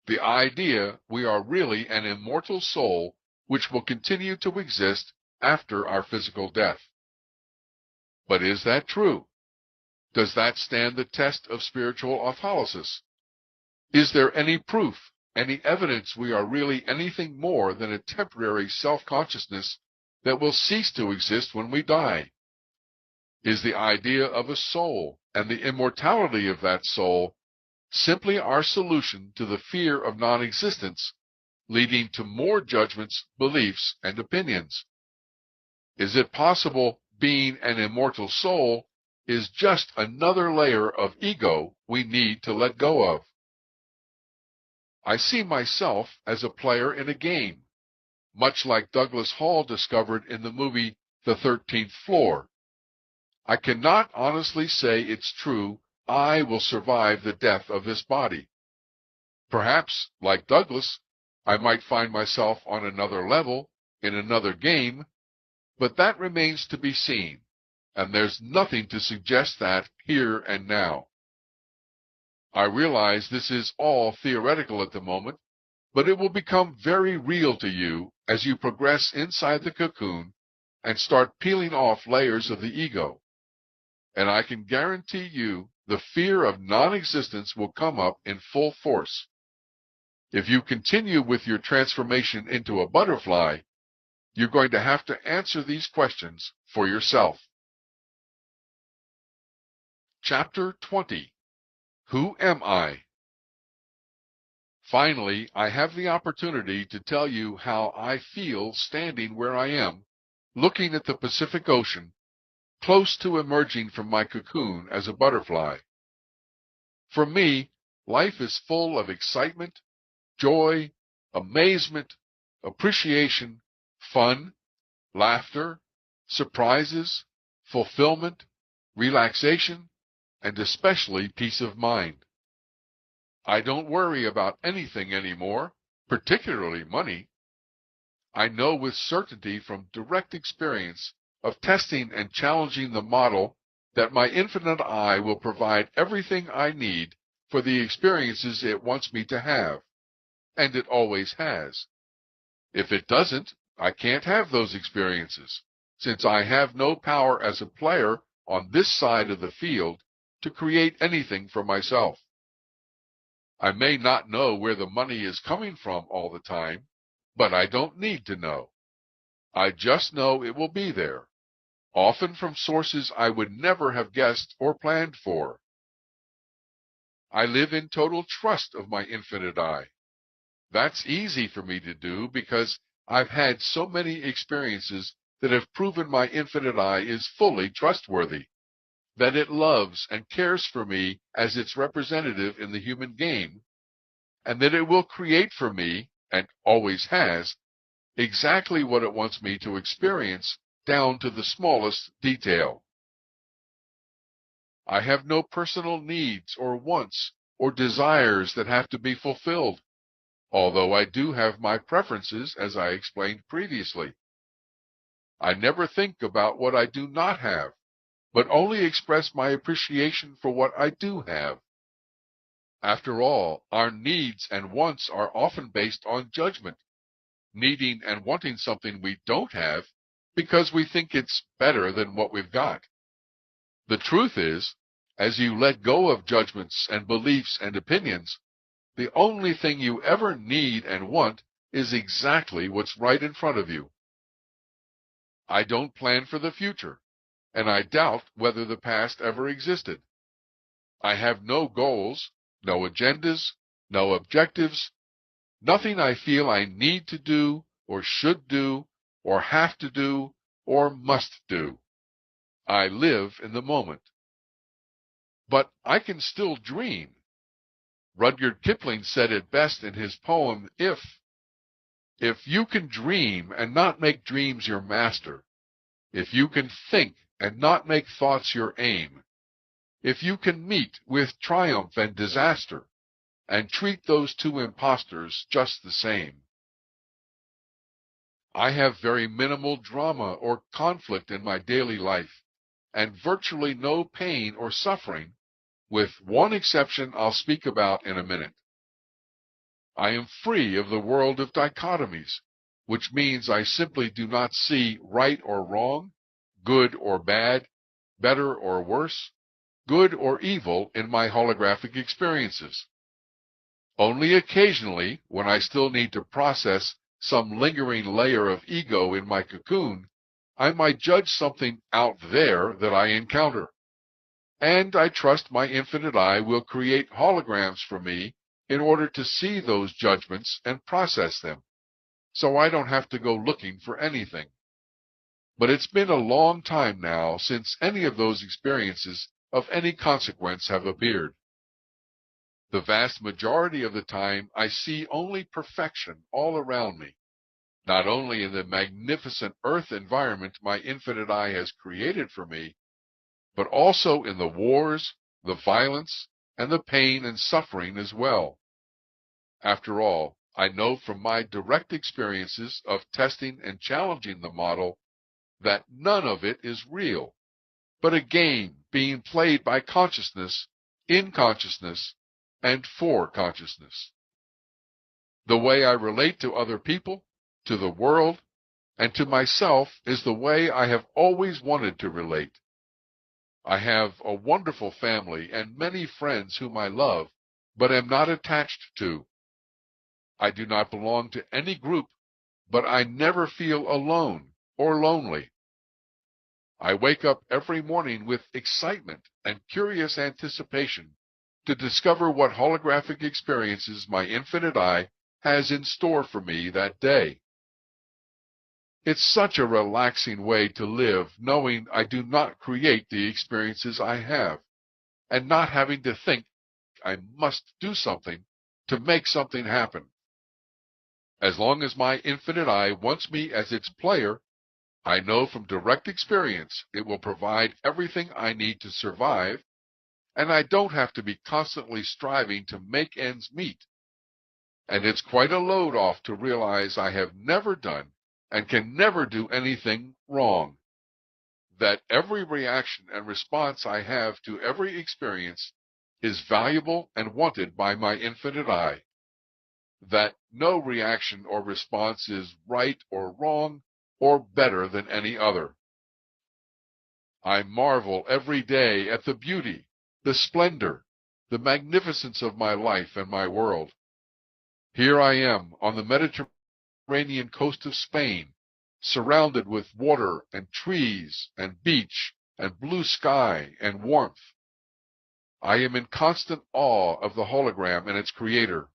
Speaker 2: the idea we are really an immortal soul which will continue to exist after our physical death. But is that true? Does that stand the test of spiritual autolysis? Is there any proof, any evidence we are really anything more than a temporary self-consciousness that will cease to exist when we die? Is the idea of a soul and the immortality of that soul simply our solution to the fear of non-existence, leading to more judgments, beliefs, and opinions? Is it possible being an immortal soul is just another layer of ego we need to let go of? I see myself as a player in a game, much like Douglas Hall discovered in the movie The 13th Floor. I cannot honestly say it's true I will survive the death of this body. Perhaps, like Douglas, I might find myself on another level, in another game, but that remains to be seen, and there's nothing to suggest that here and now. I realize this is all theoretical at the moment, but it will become very real to you as you progress inside the cocoon and start peeling off layers of the ego. And I can guarantee you the fear of non-existence will come up in full force. If you continue with your transformation into a butterfly, you're going to have to answer these questions for yourself. Chapter 20. Who am I? Finally, I have the opportunity to tell you how I feel standing where I am, looking at the Pacific Ocean, close to emerging from my cocoon as a butterfly. For me, life is full of excitement, joy, amazement, appreciation, fun, laughter, surprises, fulfillment, relaxation, and especially peace of mind. I don't worry about anything anymore, particularly money. I know with certainty from direct experience of testing and challenging the model that my infinite I will provide everything I need for the experiences it wants me to have, and it always has. If it doesn't, I can't have those experiences, since I have no power as a player on this side of the field to create anything for myself. I may not know where the money is coming from all the time, but I don't need to know. I just know it will be there, often from sources I would never have guessed or planned for. I live in total trust of my infinite I. That's easy for me to do because I've had so many experiences that have proven my infinite I is fully trustworthy, that it loves and cares for me as its representative in the human game, and that it will create for me, and always has, exactly what it wants me to experience down to the smallest detail. I have no personal needs or wants or desires that have to be fulfilled, although I do have my preferences, as I explained previously. I never think about what I do not have, but only express my appreciation for what I do have. After all, our needs and wants are often based on judgment, needing and wanting something we don't have because we think it's better than what we've got. The truth is, as you let go of judgments and beliefs and opinions, the only thing you ever need and want is exactly what's right in front of you. I don't plan for the future, and I doubt whether the past ever existed. I have no goals, no agendas, no objectives, nothing I feel I need to do or should do or have to do, or must do. I live in the moment. But I can still dream. Rudyard Kipling said it best in his poem, If you can dream and not make dreams your master, if you can think and not make thoughts your aim, if you can meet with triumph and disaster, and treat those two impostors just the same. I have very minimal drama or conflict in my daily life, and virtually no pain or suffering, with one exception I'll speak about in a minute. I am free of the world of dichotomies, which means I simply do not see right or wrong, good or bad, better or worse, good or evil in my holographic experiences. Only occasionally, when I still need to process some lingering layer of ego in my cocoon, I might judge something out there that I encounter. And I trust my infinite eye will create holograms for me in order to see those judgments and process them, so I don't have to go looking for anything. But it's been a long time now since any of those experiences of any consequence have appeared. The vast majority of the time, I see only perfection all around me, not only in the magnificent earth environment my infinite eye has created for me, but also in the wars, the violence, and the pain and suffering as well. After all, I know from my direct experiences of testing and challenging the model that none of it is real, but a game being played by consciousness, in consciousness, and for consciousness. The way I relate to other people, to the world, and to myself is the way I have always wanted to relate. I have a wonderful family and many friends whom I love, but am not attached to. I do not belong to any group, but I never feel alone or lonely. I wake up every morning with excitement and curious anticipation to discover what holographic experiences my infinite eye has in store for me that day. It's such a relaxing way to live, knowing I do not create the experiences I have, and not having to think I must do something to make something happen. As long as my infinite eye wants me as its player, I know from direct experience it will provide everything I need to survive, and I don't have to be constantly striving to make ends meet. And it's quite a load off to realize I have never done and can never do anything wrong. That every reaction and response I have to every experience is valuable and wanted by my infinite eye. That no reaction or response is right or wrong or better than any other. I marvel every day at the beauty, the splendor, the magnificence of my life and my world. Here I am on the Mediterranean coast of Spain, surrounded with water and trees and beach and blue sky and warmth. I am in constant awe of the hologram and its creator.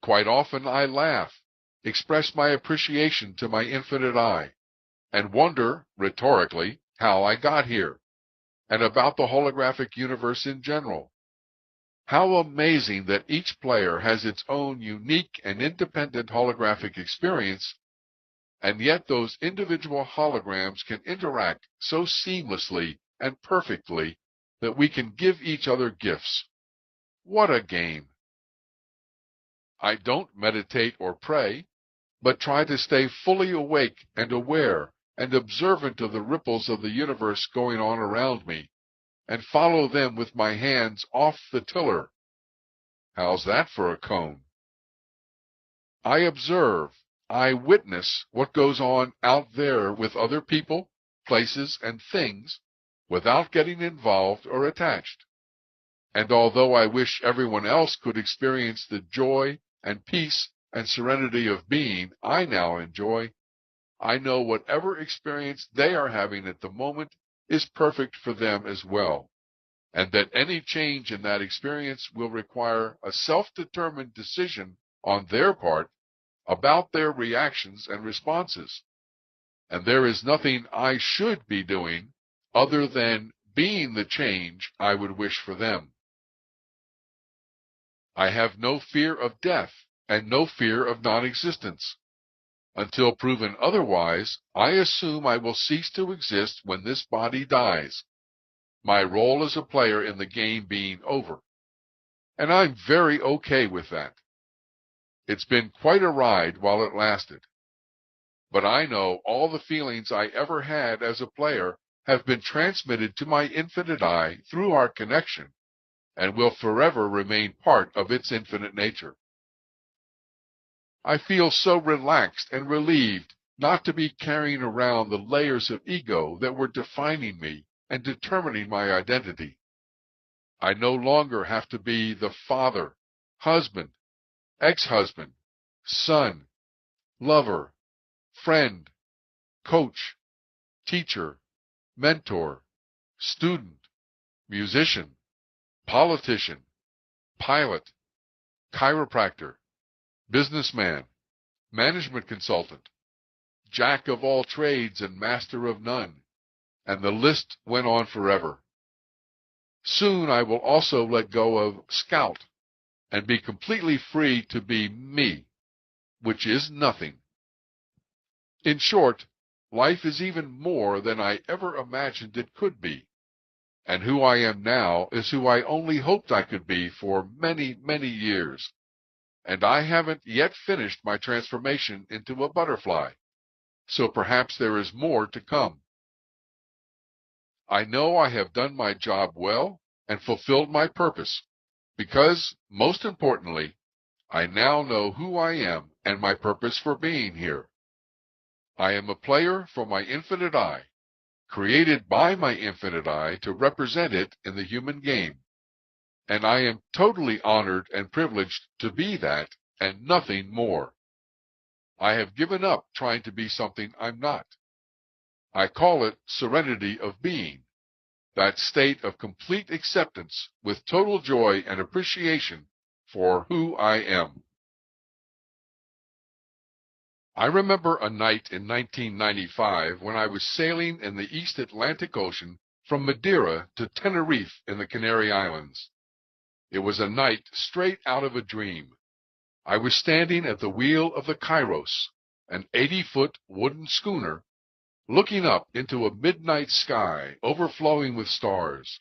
Speaker 2: Quite often I laugh, express my appreciation to my infinite eye, and wonder, rhetorically, how I got here, and about the holographic universe in general. How amazing that each player has its own unique and independent holographic experience, and yet those individual holograms can interact so seamlessly and perfectly that we can give each other gifts. What a game! I don't meditate or pray, but try to stay fully awake and aware and observant of the ripples of the universe going on around me, and follow them with my hands off the tiller. How's that for a cone? I observe, I witness what goes on out there with other people, places, and things without getting involved or attached. And although I wish everyone else could experience the joy and peace and serenity of being I now enjoy, I know whatever experience they are having at the moment is perfect for them as well, and that any change in that experience will require a self-determined decision on their part about their reactions and responses. And there is nothing I should be doing other than being the change I would wish for them. I have no fear of death and no fear of non-existence. Until proven otherwise, I assume I will cease to exist when this body dies, my role as a player in the game being over. And I'm very okay with that. It's been quite a ride while it lasted. But I know all the feelings I ever had as a player have been transmitted to my infinite I through our connection, and will forever remain part of its infinite nature. I feel so relaxed and relieved not to be carrying around the layers of ego that were defining me and determining my identity. I no longer have to be the father, husband, ex-husband, son, lover, friend, coach, teacher, mentor, student, musician, politician, pilot, chiropractor, businessman, management consultant, jack of all trades and master of none, and the list went on forever. Soon I will also let go of scout and be completely free to be me, which is nothing. In short, life is even more than I ever imagined it could be, and who I am now is who I only hoped I could be for many, many years, and I haven't yet finished my transformation into a butterfly, so perhaps there is more to come. I know I have done my job well and fulfilled my purpose, because, most importantly, I now know who I am and my purpose for being here. I am a player for my infinite I, created by my infinite I to represent it in the human game, and I am totally honored and privileged to be that and nothing more. I have given up trying to be something I'm not. I call it serenity of being, that state of complete acceptance with total joy and appreciation for who I am. I remember a night in 1995 when I was sailing in the East Atlantic Ocean from Madeira to Tenerife in the Canary Islands. It was a night straight out of a dream. I was standing at the wheel of the Kairos, an 80-foot wooden schooner, looking up into a midnight sky overflowing with stars.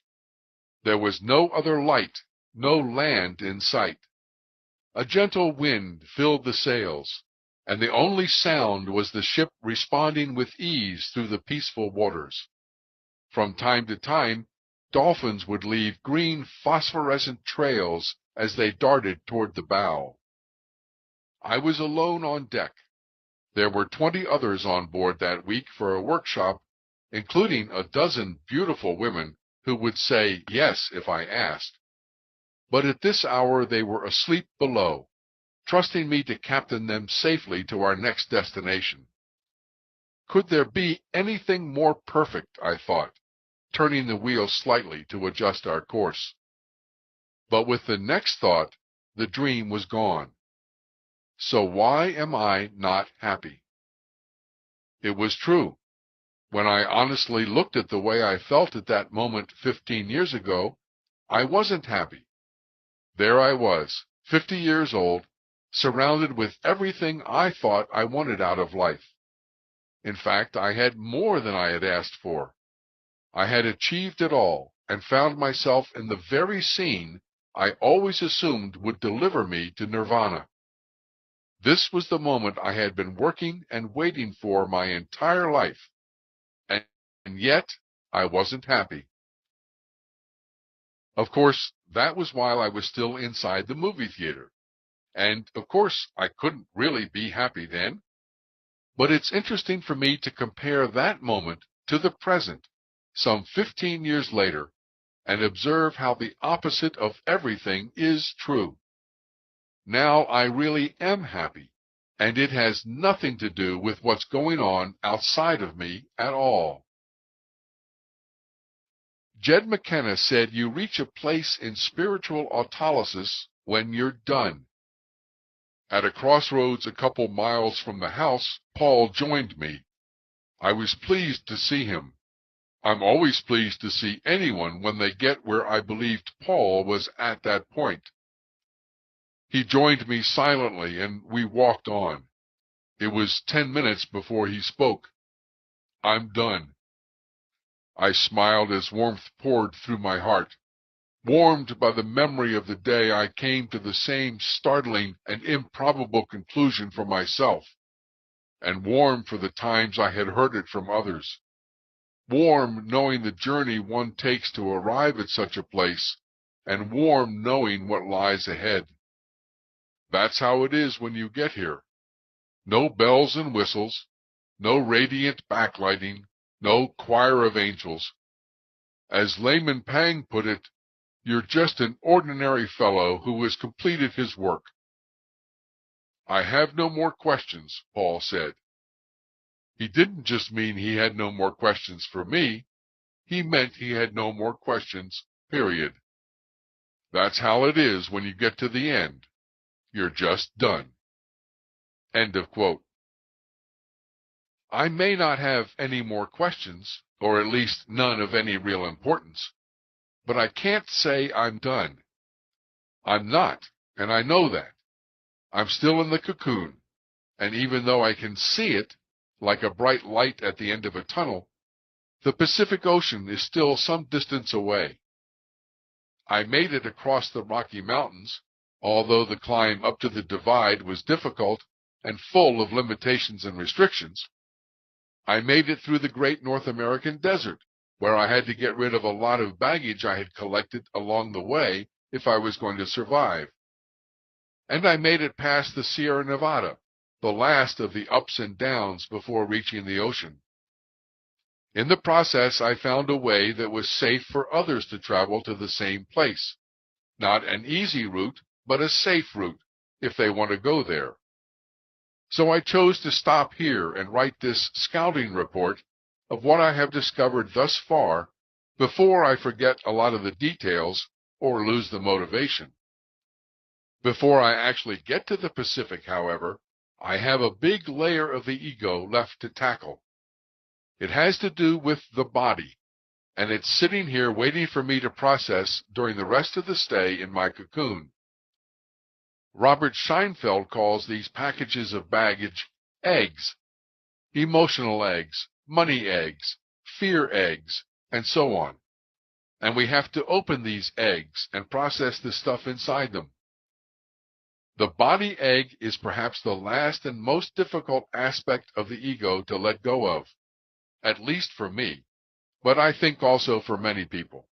Speaker 2: There was no other light, no land in sight. A gentle wind filled the sails, and the only sound was the ship responding with ease through the peaceful waters. From time to time, dolphins would leave green phosphorescent trails as they darted toward the bow. I was alone on deck. There were 20 others on board that week for a workshop, including a dozen beautiful women who would say yes if I asked. But at this hour they were asleep below, trusting me to captain them safely to our next destination. Could there be anything more perfect, I thought, turning the wheel slightly to adjust our course. But with the next thought, the dream was gone. So why am I not happy? It was true. When I honestly looked at the way I felt at that moment 15 years ago, I wasn't happy. There I was, 50 years old, surrounded with everything I thought I wanted out of life. In fact, I had more than I had asked for. I had achieved it all and found myself in the very scene I always assumed would deliver me to nirvana. This was the moment I had been working and waiting for my entire life, and yet I wasn't happy. Of course, that was while I was still inside the movie theater, and of course I couldn't really be happy then. But it's interesting for me to compare that moment to the present, some 15 years later, and observe how the opposite of everything is true. Now I really am happy, and it has nothing to do with what's going on outside of me at all. Jed McKenna said you reach a place in spiritual autolysis when you're done. At a crossroads a couple miles from the house, Paul joined me. I was pleased to see him. I'm always pleased to see anyone when they get where I believed Paul was at that point. He joined me silently, and we walked on. It was 10 minutes before he spoke. "I'm done." I smiled as warmth poured through my heart, warmed by the memory of the day I came to the same startling and improbable conclusion for myself, and warm for the times I had heard it from others. Warm knowing the journey one takes to arrive at such a place, and warm knowing what lies ahead. That's how it is when you get here. No bells and whistles, no radiant backlighting, no choir of angels. As Layman Pang put it, you're just an ordinary fellow who has completed his work. "I have no more questions," Paul said. He didn't just mean he had no more questions for me. He meant he had no more questions, period. That's how it is when you get to the end. You're just done. End of quote. I may not have any more questions, or at least none of any real importance, but I can't say I'm done. I'm not, and I know that. I'm still in the cocoon, and even though I can see it, like a bright light at the end of a tunnel, the Pacific Ocean is still some distance away. I made it across the Rocky Mountains, although the climb up to the divide was difficult and full of limitations and restrictions. I made it through the great North American desert, where I had to get rid of a lot of baggage I had collected along the way if I was going to survive. And I made it past the Sierra Nevada, the last of the ups and downs before reaching the ocean. In the process, I found a way that was safe for others to travel to the same place. Not an easy route, but a safe route, if they want to go there. So I chose to stop here and write this scouting report of what I have discovered thus far before I forget a lot of the details or lose the motivation. Before I actually get to the Pacific, however, I have a big layer of the ego left to tackle. It has to do with the body, and it's sitting here waiting for me to process during the rest of the stay in my cocoon. Robert Scheinfeld calls these packages of baggage eggs. Emotional eggs, money eggs, fear eggs, and so on. And we have to open these eggs and process the stuff inside them. The body egg is perhaps the last and most difficult aspect of the ego to let go of, at least for me, but I think also for many people.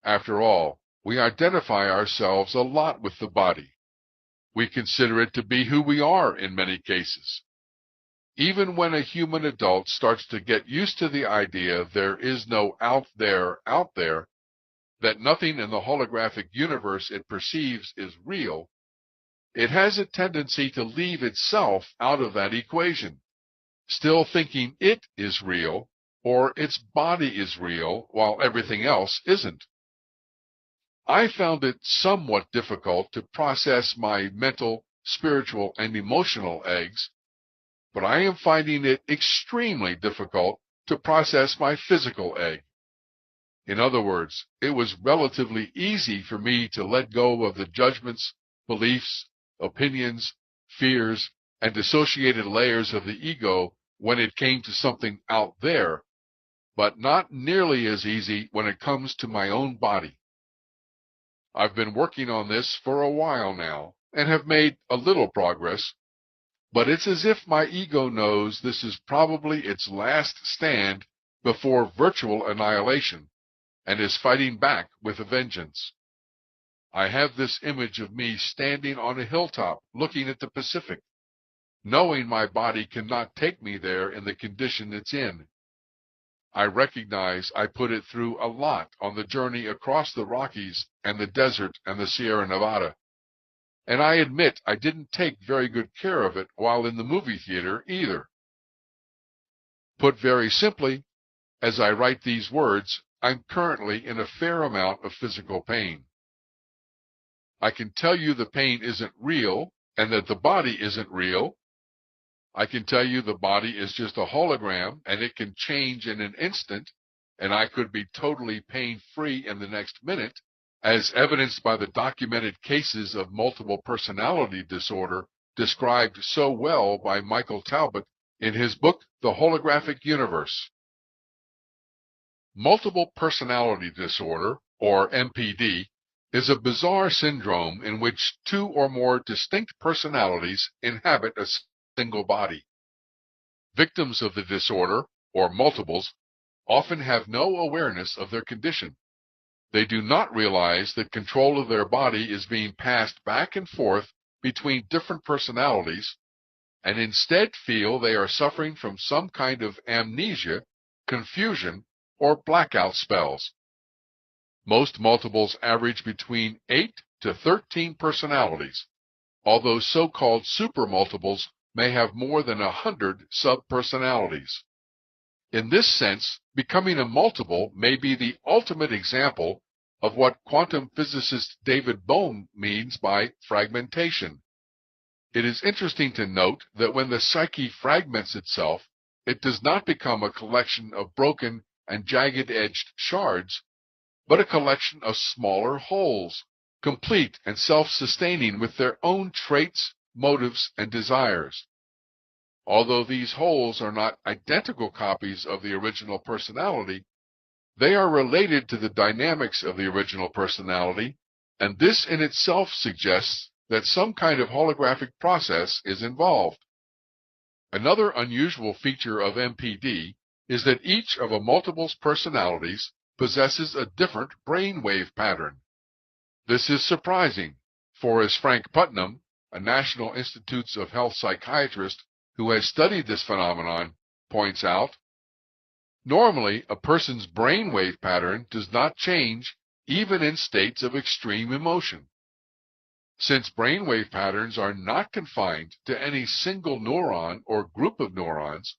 Speaker 2: After all, we identify ourselves a lot with the body. We consider it to be who we are in many cases. Even when a human adult starts to get used to the idea there is no out there, that nothing in the holographic universe it perceives is real, it has a tendency to leave itself out of that equation, still thinking it is real or its body is real while everything else isn't. I found it somewhat difficult to process my mental, spiritual, and emotional eggs, but I am finding it extremely difficult to process my physical egg. In other words, it was relatively easy for me to let go of the judgments, beliefs, opinions, fears, and associated layers of the ego when it came to something out there, but not nearly as easy when it comes to my own body. I've been working on this for a while now, and have made a little progress, but it's as if my ego knows this is probably its last stand before virtual annihilation, and is fighting back with a vengeance. I have this image of me standing on a hilltop looking at the Pacific, knowing my body cannot take me there in the condition it's in. I recognize I put it through a lot on the journey across the Rockies and the desert and the Sierra Nevada, and I admit I didn't take very good care of it while in the movie theater either. Put very simply, as I write these words, I'm currently in a fair amount of physical pain. I can tell you the pain isn't real, and that the body isn't real? I can tell you the body is just a hologram and it can change in an instant, and I could be totally pain-free in the next minute, as evidenced by the documented cases of multiple personality disorder described so well by Michael Talbot in his book, The Holographic Universe. Multiple personality disorder, or MPD, is a bizarre syndrome in which two or more distinct personalities inhabit a single body. Victims of the disorder, or multiples, often have no awareness of their condition. They do not realize that control of their body is being passed back and forth between different personalities, and instead feel they are suffering from some kind of amnesia, confusion, or blackout spells. Most multiples average between 8 to 13 personalities, although so-called supermultiples may have more than 100 sub-personalities. In this sense, becoming a multiple may be the ultimate example of what quantum physicist David Bohm means by fragmentation. It is interesting to note that when the psyche fragments itself, it does not become a collection of broken and jagged-edged shards, but a collection of smaller wholes, complete and self-sustaining with their own traits, motives, and desires. Although these wholes are not identical copies of the original personality, they are related to the dynamics of the original personality, and this in itself suggests that some kind of holographic process is involved. Another unusual feature of MPD is that each of a multiple's personalities possesses a different brainwave pattern. This is surprising, for as Frank Putnam, a National Institutes of Health psychiatrist who has studied this phenomenon, points out, normally a person's brainwave pattern does not change even in states of extreme emotion. Since brainwave patterns are not confined to any single neuron or group of neurons,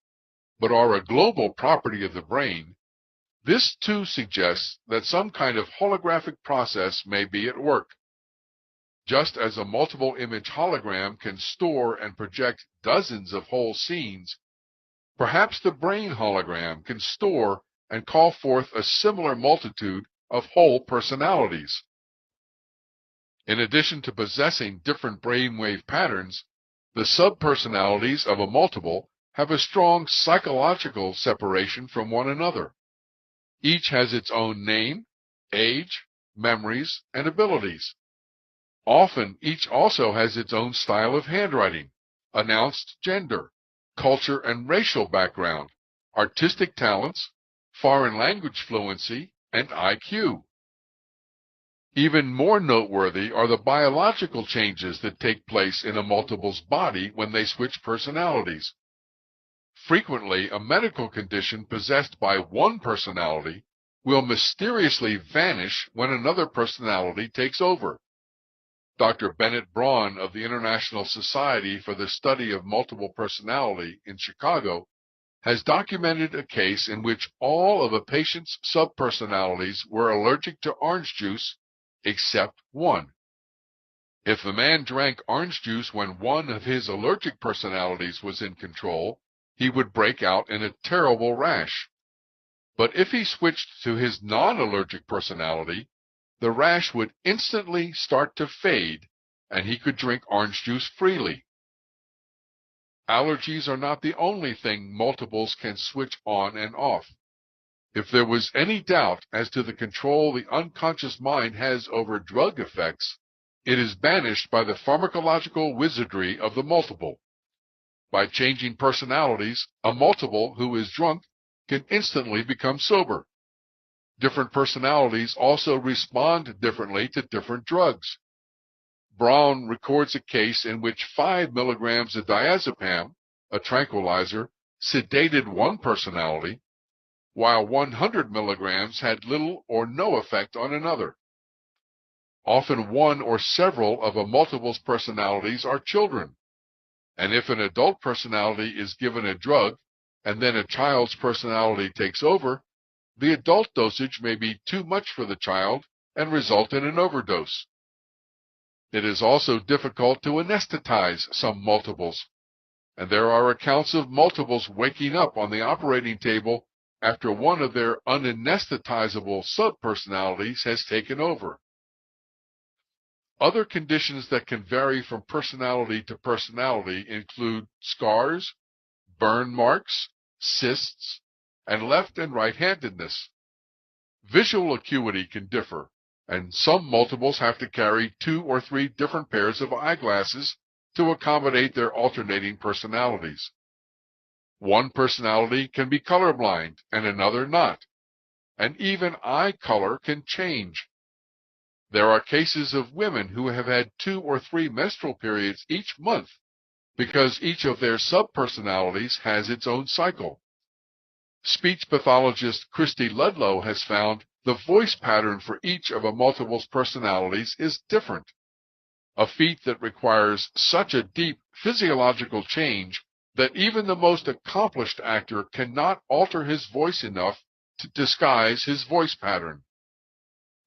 Speaker 2: but are a global property of the brain, this too suggests that some kind of holographic process may be at work. Just as a multiple image hologram can store and project dozens of whole scenes, perhaps the brain hologram can store and call forth a similar multitude of whole personalities. In addition to possessing different brainwave patterns, the subpersonalities of a multiple have a strong psychological separation from one another. Each has its own name, age, memories, and abilities. Often, each also has its own style of handwriting, announced gender, culture and racial background, artistic talents, foreign language fluency, and IQ. Even more noteworthy are the biological changes that take place in a multiple's body when they switch personalities. Frequently, a medical condition possessed by one personality will mysteriously vanish when another personality takes over. Dr. Bennett Braun of the International Society for the Study of Multiple Personality in Chicago has documented a case in which all of a patient's subpersonalities were allergic to orange juice except one. If the man drank orange juice when one of his allergic personalities was in control, he would break out in a terrible rash. But if he switched to his non-allergic personality, the rash would instantly start to fade, and he could drink orange juice freely. Allergies are not the only thing multiples can switch on and off. If there was any doubt as to the control the unconscious mind has over drug effects, it is banished by the pharmacological wizardry of the multiple. By changing personalities, a multiple who is drunk can instantly become sober. Different personalities also respond differently to different drugs. Braun records a case in which 5 milligrams of diazepam, a tranquilizer, sedated one personality, while 100 milligrams had little or no effect on another. Often one or several of a multiple's personalities are children, and if an adult personality is given a drug and then a child's personality takes over, the adult dosage may be too much for the child and result in an overdose. It is also difficult to anesthetize some multiples, and there are accounts of multiples waking up on the operating table after one of their unanesthetizable subpersonalities has taken over. Other conditions that can vary from personality to personality include scars, burn marks, cysts, and left and right-handedness. Visual acuity can differ, and some multiples have to carry 2 or 3 different pairs of eyeglasses to accommodate their alternating personalities. One personality can be colorblind and another not, and even eye color can change. There are cases of women who have had 2 or 3 menstrual periods each month because each of their subpersonalities has its own cycle. Speech pathologist Christy Ludlow has found the voice pattern for each of a multiple's personalities is different, a feat that requires such a deep physiological change that even the most accomplished actor cannot alter his voice enough to disguise his voice pattern.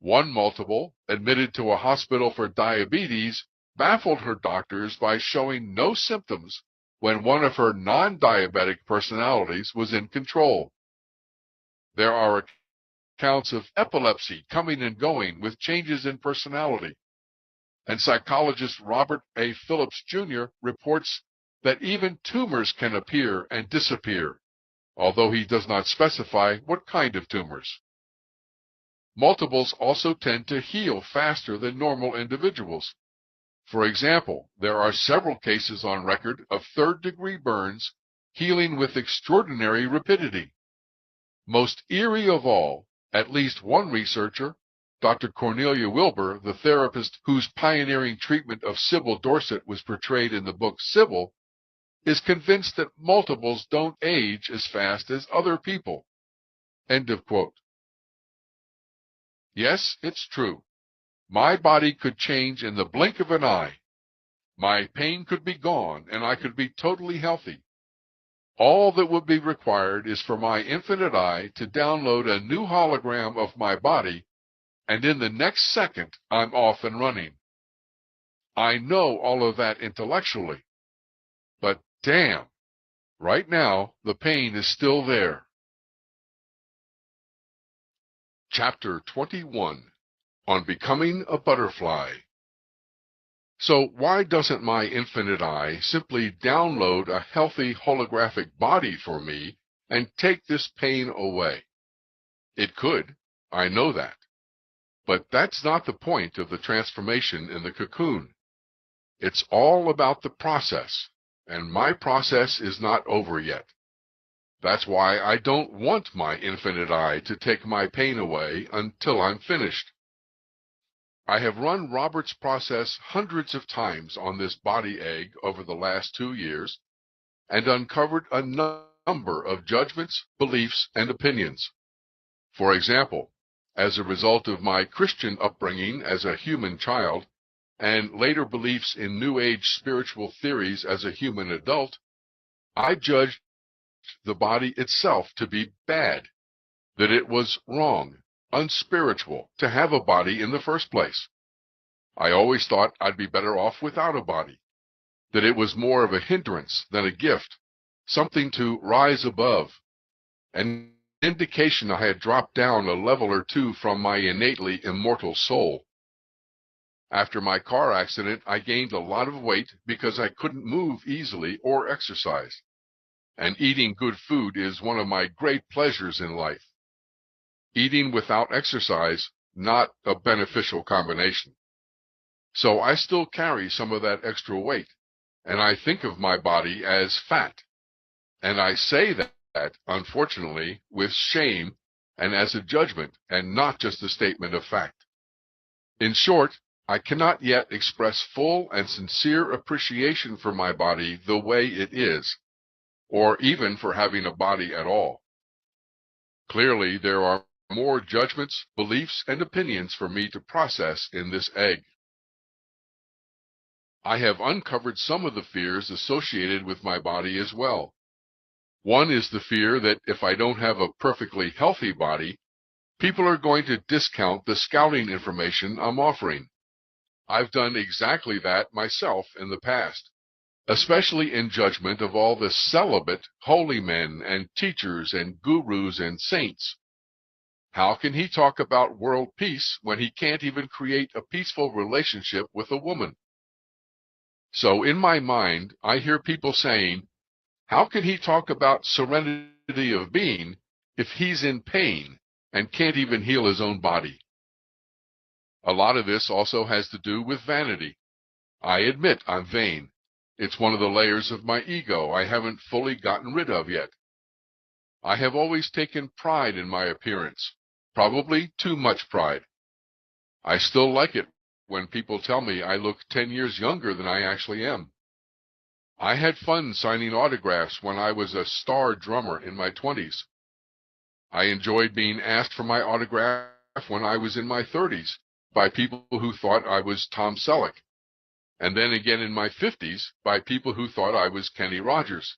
Speaker 2: One multiple, admitted to a hospital for diabetes, baffled her doctors by showing no symptoms when one of her non-diabetic personalities was in control. There are accounts of epilepsy coming and going with changes in personality, and psychologist Robert A. Phillips, Jr. reports that even tumors can appear and disappear, although he does not specify what kind of tumors. Multiples also tend to heal faster than normal individuals. For example, there are several cases on record of third-degree burns healing with extraordinary rapidity. Most eerie of all, at least one researcher, Dr. Cornelia Wilbur, the therapist whose pioneering treatment of Sybil Dorset was portrayed in the book Sybil, is convinced that multiples don't age as fast as other people. End of quote. Yes, it's true. My body could change in the blink of an eye. My pain could be gone, and I could be totally healthy. All that would be required is for my infinite eye to download a new hologram of my body, and in the next second, I'm off and running. I know all of that intellectually, but damn, right now, the pain is still there. Chapter 21, on Becoming a Butterfly. So why doesn't my infinite eye simply download a healthy holographic body for me and take this pain away? It could, I know that. But that's not the point of the transformation in the cocoon. It's all about the process, and my process is not over yet. That's why I don't want my infinite eye to take my pain away until I'm finished. I have run Robert's process hundreds of times on this body egg over the last 2 years and uncovered a number of judgments, beliefs, and opinions. For example, as a result of my Christian upbringing as a human child and later beliefs in New Age spiritual theories as a human adult, I judged the body itself to be bad, that it was wrong, unspiritual to have a body in the first place. I always thought I'd be better off without a body, that it was more of a hindrance than a gift, something to rise above, an indication I had dropped down a level or two from my innately immortal soul. After my car accident, I gained a lot of weight because I couldn't move easily or exercise, and eating good food is one of my great pleasures in life. Eating without exercise, not a beneficial combination. So I still carry some of that extra weight, and I think of my body as fat. And I say that, unfortunately, with shame and as a judgment and not just a statement of fact. In short, I cannot yet express full and sincere appreciation for my body the way it is, or even for having a body at all. Clearly, there are more judgments, beliefs, and opinions for me to process in this egg. I have uncovered some of the fears associated with my body as well. One is the fear that if I don't have a perfectly healthy body, people are going to discount the scouting information I'm offering. I've done exactly that myself in the past, especially in judgment of all the celibate holy men and teachers and gurus and saints. How can he talk about world peace when he can't even create a peaceful relationship with a woman? So in my mind, I hear people saying, how can he talk about serenity of being if he's in pain and can't even heal his own body? A lot of this also has to do with vanity. I admit I'm vain. It's one of the layers of my ego I haven't fully gotten rid of yet. I have always taken pride in my appearance, probably too much pride. I still like it when people tell me I look 10 years younger than I actually am. I had fun signing autographs when I was a star drummer in my 20s. I enjoyed being asked for my autograph when I was in my 30s by people who thought I was Tom Selleck, and then again in my 50s by people who thought I was Kenny Rogers.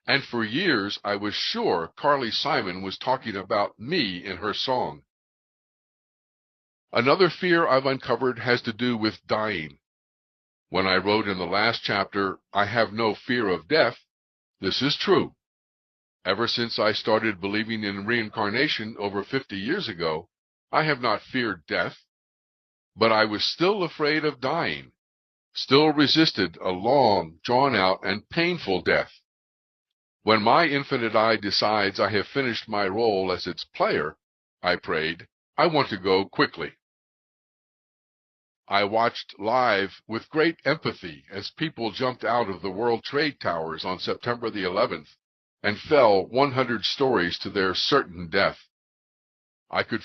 Speaker 2: And for years I was sure Carly Simon was talking about me in her song. Another fear I've uncovered has to do with dying. When I wrote in the last chapter, I have no fear of death, this is true. Ever since I started believing in reincarnation over 50 years ago, I have not feared death, but I was still afraid of dying, still resisted a long, drawn-out, and painful death. When my infinite I decides I have finished my role as its player, I prayed, I want to go quickly. I watched live with great empathy as people jumped out of the World Trade Towers on September the 11th and fell 100 stories to their certain death. I could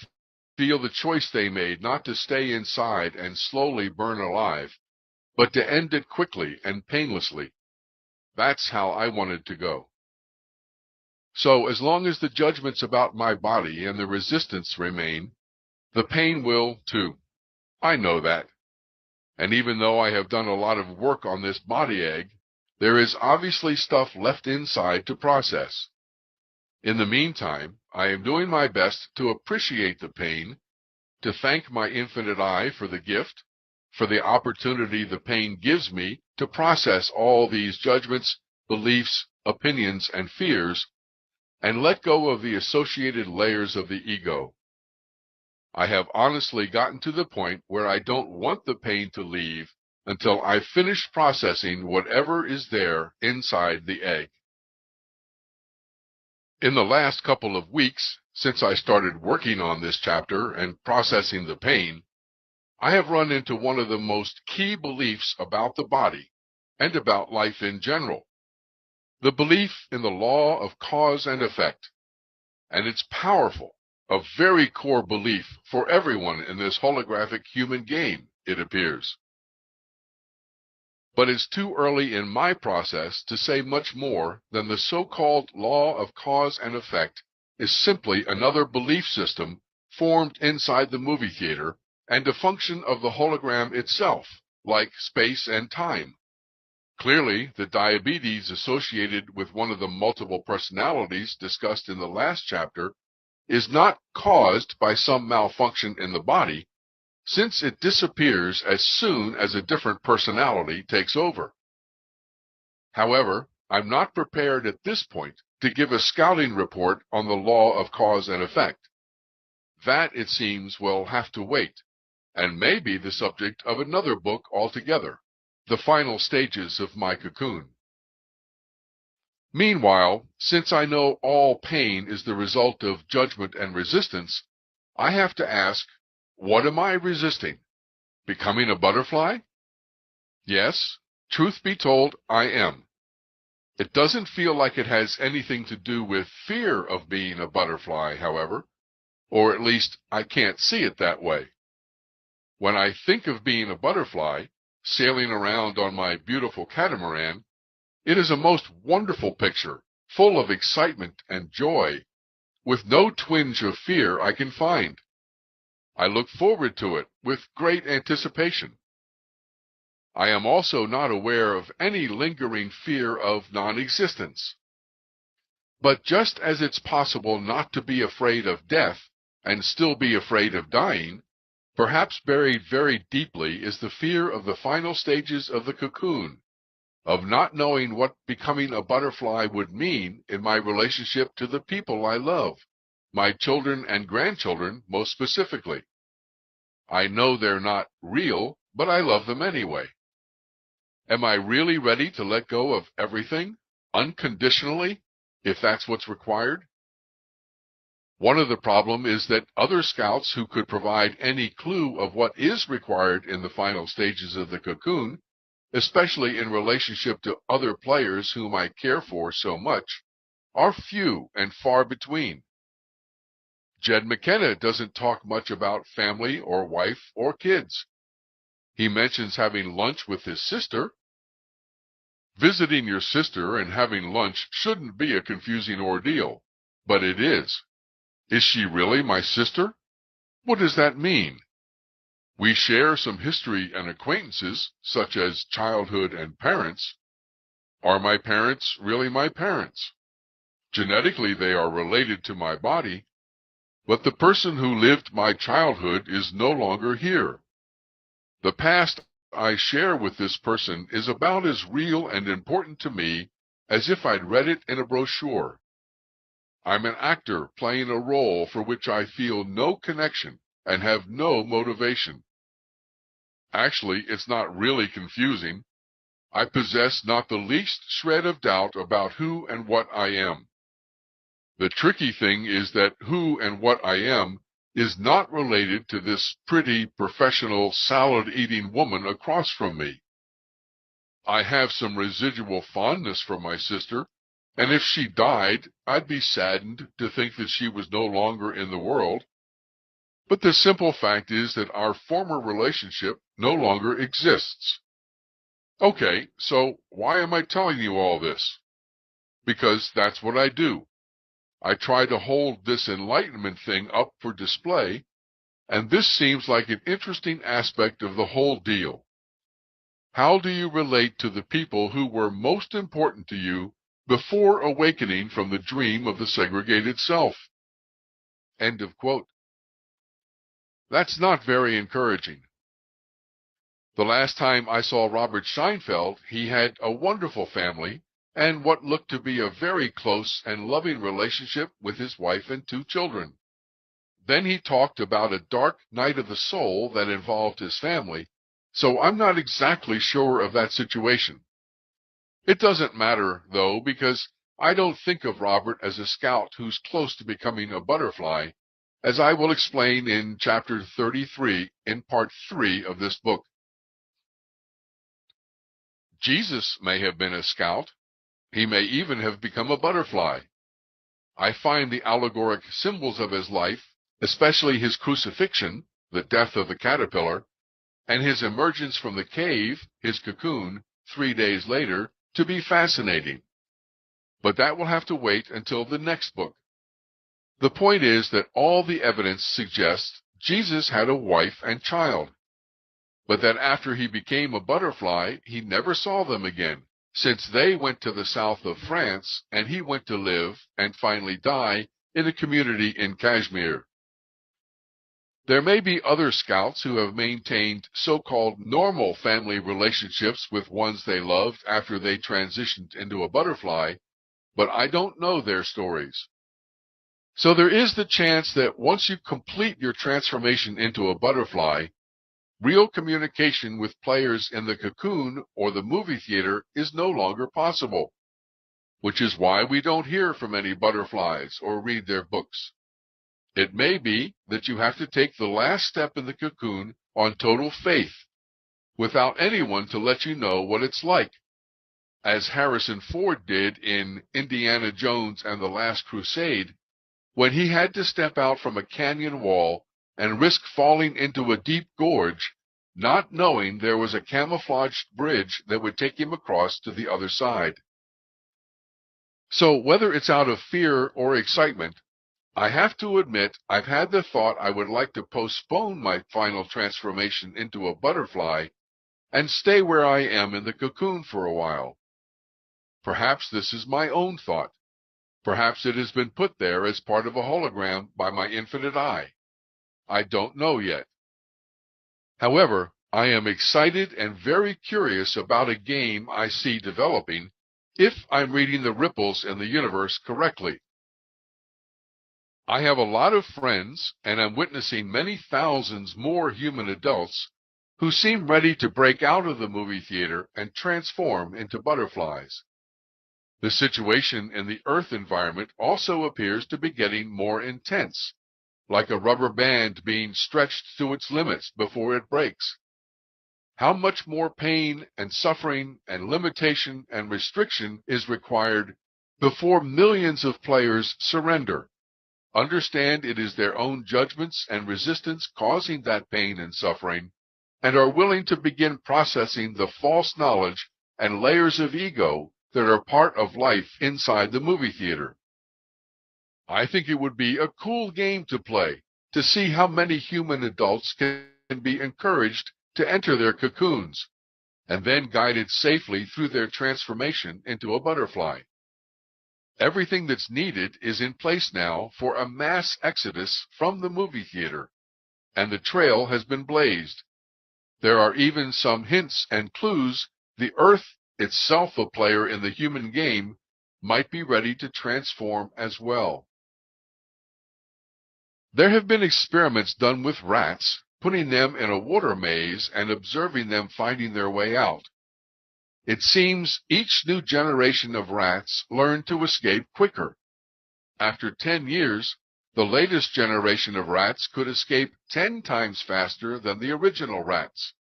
Speaker 2: feel the choice they made not to stay inside and slowly burn alive, but to end it quickly and painlessly. That's how I wanted to go. So as long as the judgments about my body and the resistance remain, the pain will too. I know that. And even though I have done a lot of work on this body egg, there is obviously stuff left inside to process. In the meantime, I am doing my best to appreciate the pain, to thank my infinite I for the gift, for the opportunity the pain gives me to process all these judgments, beliefs, opinions, and fears, and let go of the associated layers of the ego. I have honestly gotten to the point where I don't want the pain to leave until I've finished processing whatever is there inside the egg. In the last couple of weeks, since I started working on this chapter and processing the pain, I have run into one of the most key beliefs about the body and about life in general, the belief in the law of cause and effect. And it's powerful. A very core belief for everyone in this holographic human game, it appears. But it's too early in my process to say much more than the so-called law of cause and effect is simply another belief system formed inside the movie theater and a function of the hologram itself, like space and time. Clearly, the diabetes associated with one of the multiple personalities discussed in the last chapter is not caused by some malfunction in the body, since it disappears as soon as a different personality takes over. However, I'm not prepared at this point to give a scouting report on the law of cause and effect. That, it seems, will have to wait, and may be the subject of another book altogether, The Final Stages of My Cocoon. Meanwhile, since I know all pain is the result of judgment and resistance, I have to ask, what am I resisting? Becoming a butterfly? Yes, truth be told, I am. It doesn't feel like it has anything to do with fear of being a butterfly, however, or at least I can't see it that way. When I think of being a butterfly, sailing around on my beautiful catamaran, it is a most wonderful picture, full of excitement and joy, with no twinge of fear I can find. I look forward to it with great anticipation. I am also not aware of any lingering fear of non-existence. But just as it's possible not to be afraid of death and still be afraid of dying, Perhaps buried very deeply is the fear of the final stages of the cocoon, of not knowing what becoming a butterfly would mean in my relationship to the people I love, my children and grandchildren most specifically. I know they're not real, but I love them anyway. Am I really ready to let go of everything, unconditionally, if that's what's required? One of the problems is that other scouts who could provide any clue of what is required in the final stages of the cocoon, especially in relationship to other players whom I care for so much, are few and far between. Jed McKenna doesn't talk much about family or wife or kids. He mentions having lunch with his sister. Visiting your sister and having lunch shouldn't be a confusing ordeal, but it is. Is she really my sister? What does that mean? We share some history and acquaintances, such as childhood and parents. Are my parents really my parents? Genetically, they are related to my body, but the person who lived my childhood is no longer here. The past I share with this person is about as real and important to me as if I'd read it in a brochure. I'm an actor playing a role for which I feel no connection and have no motivation. Actually, it's not really confusing. I possess not the least shred of doubt about who and what I am. The tricky thing is that who and what I am is not related to this pretty, professional, salad-eating woman across from me. I have some residual fondness for my sister, and if she died, I'd be saddened to think that she was no longer in the world. But the simple fact is that our former relationship no longer exists. Okay, so why am I telling you all this? Because that's what I do. I try to hold this enlightenment thing up for display, and this seems like an interesting aspect of the whole deal. How do you relate to the people who were most important to you before awakening from the dream of the segregated self? End of quote. That's not very encouraging. The last time I saw Robert Scheinfeld, he had a wonderful family and what looked to be a very close and loving relationship with his wife and 2 children. Then he talked about a dark night of the soul that involved his family, so I'm not exactly sure of that situation. It doesn't matter, though, because I don't think of Robert as a scout who's close to becoming a butterfly, as I will explain in chapter 33 in part 3 of this book. Jesus may have been a scout. He may even have become a butterfly. I find the allegoric symbols of his life, especially his crucifixion, the death of the caterpillar, and his emergence from the cave, his cocoon, 3 days later, to be fascinating. But that will have to wait until the next book. The point is that all the evidence suggests Jesus had a wife and child, but that after he became a butterfly, he never saw them again, since they went to the south of France and he went to live and finally die in a community in Kashmir. There may be other scouts who have maintained so-called normal family relationships with ones they loved after they transitioned into a butterfly, but I don't know their stories. So there is the chance that once you complete your transformation into a butterfly, real communication with players in the cocoon or the movie theater is no longer possible, which is why we don't hear from any butterflies or read their books. It may be that you have to take the last step in the cocoon on total faith, without anyone to let you know what it's like, as Harrison Ford did in Indiana Jones and the Last Crusade, when he had to step out from a canyon wall and risk falling into a deep gorge, not knowing there was a camouflaged bridge that would take him across to the other side. So whether it's out of fear or excitement, I have to admit I've had the thought I would like to postpone my final transformation into a butterfly and stay where I am in the cocoon for a while. Perhaps this is my own thought. Perhaps it has been put there as part of a hologram by my infinite eye. I don't know yet. However, I am excited and very curious about a game I see developing if I'm reading the ripples in the universe correctly. I have a lot of friends, and I'm witnessing many thousands more human adults who seem ready to break out of the movie theater and transform into butterflies. The situation in the Earth environment also appears to be getting more intense, like a rubber band being stretched to its limits before it breaks. How much more pain and suffering and limitation and restriction is required before millions of players surrender? Understand it is their own judgments and resistance causing that pain and suffering, and are willing to begin processing the false knowledge and layers of ego that are part of life inside the movie theater. I think it would be a cool game to play to see how many human adults can be encouraged to enter their cocoons, and then guided safely through their transformation into a butterfly. Everything that's needed is in place now for a mass exodus from the movie theater, and the trail has been blazed. There are even some hints and clues the Earth, itself a player in the human game, might be ready to transform as well. There have been experiments done with rats, putting them in a water maze and observing them finding their way out. It seems each new generation of rats learned to escape quicker. After 10 years, the latest generation of rats could escape 10 times faster than the original rats.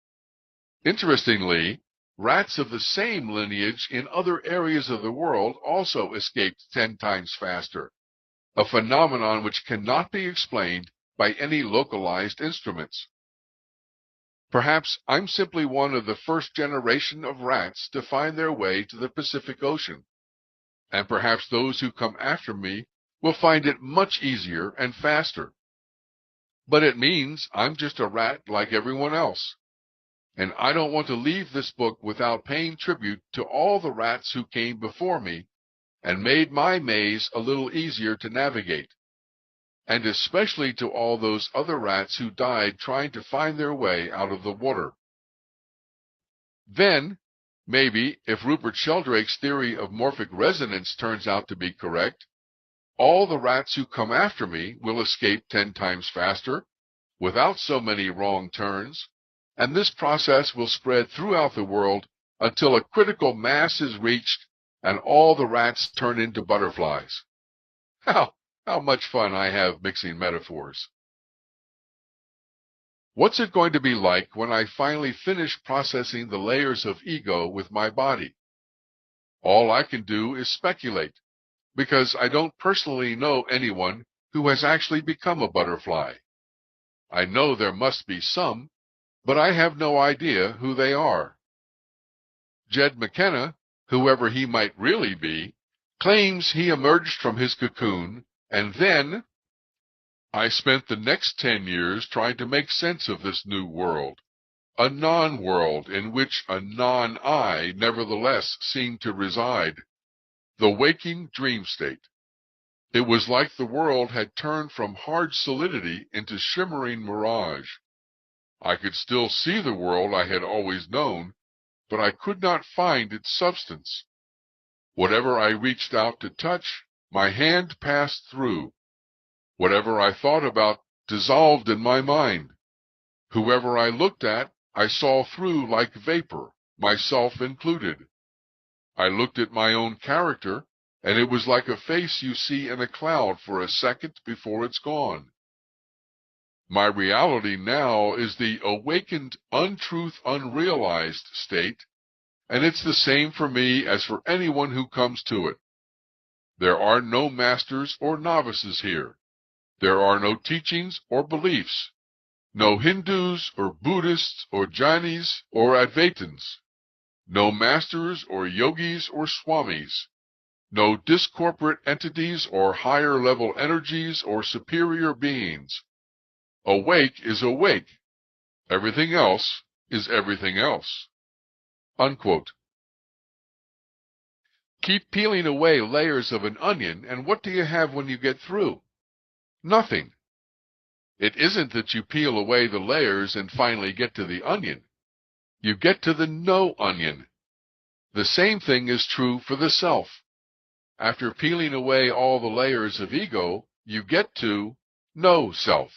Speaker 2: Interestingly, rats of the same lineage in other areas of the world also escaped 10 times faster, a phenomenon which cannot be explained by any localized instruments. Perhaps I'm simply one of the first generation of rats to find their way to the Pacific Ocean, and perhaps those who come after me will find it much easier and faster. But it means I'm just a rat like everyone else, and I don't want to leave this book without paying tribute to all the rats who came before me and made my maze a little easier to navigate, and especially to all those other rats who died trying to find their way out of the water. Then, maybe, if Rupert Sheldrake's theory of morphic resonance turns out to be correct, all the rats who come after me will escape 10 times faster, without so many wrong turns, and this process will spread throughout the world until a critical mass is reached and all the rats turn into butterflies. How much fun I have mixing metaphors. What's it going to be like when I finally finish processing the layers of ego with my body? All I can do is speculate, because I don't personally know anyone who has actually become a butterfly. I know there must be some, but I have no idea who they are. Jed McKenna, whoever he might really be, claims he emerged from his cocoon, and then I spent the next 10 years trying to make sense of this new world, a non-world in which a non-I nevertheless seemed to reside, the waking dream state. It was like the world had turned from hard solidity into shimmering mirage. I could still see the world I had always known, but I could not find its substance. Whatever I reached out to touch, my hand passed through. Whatever I thought about dissolved in my mind. Whoever I looked at, I saw through like vapor, myself included. I looked at my own character, and it was like a face you see in a cloud for a second before it's gone. My reality now is the awakened, untruth, unrealized state, and it's the same for me as for anyone who comes to it. There are no masters or novices here. There are no teachings or beliefs, no Hindus or Buddhists or Jainis or Advaitins, no masters or yogis or swamis, no discorporate entities or higher-level energies or superior beings. Awake is awake. Everything else is everything else. Unquote. Keep peeling away layers of an onion, and what do you have when you get through? Nothing. It isn't that you peel away the layers and finally get to the onion. You get to the no onion. The same thing is true for the self. After peeling away all the layers of ego, you get to no self.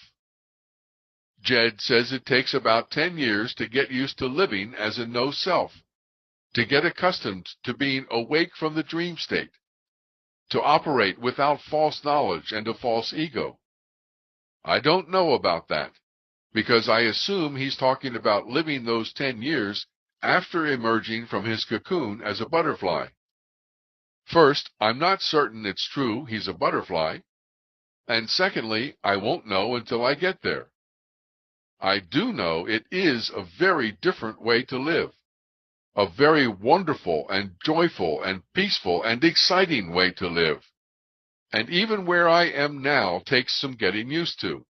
Speaker 2: Jed says it takes about 10 years to get used to living as a no self, to get accustomed to being awake from the dream state, to operate without false knowledge and a false ego. I don't know about that, because I assume he's talking about living those 10 years after emerging from his cocoon as a butterfly. First, I'm not certain it's true he's a butterfly, and secondly, I won't know until I get there. I do know it is a very different way to live, a very wonderful and joyful and peaceful and exciting way to live, and even where I am now takes some getting used to.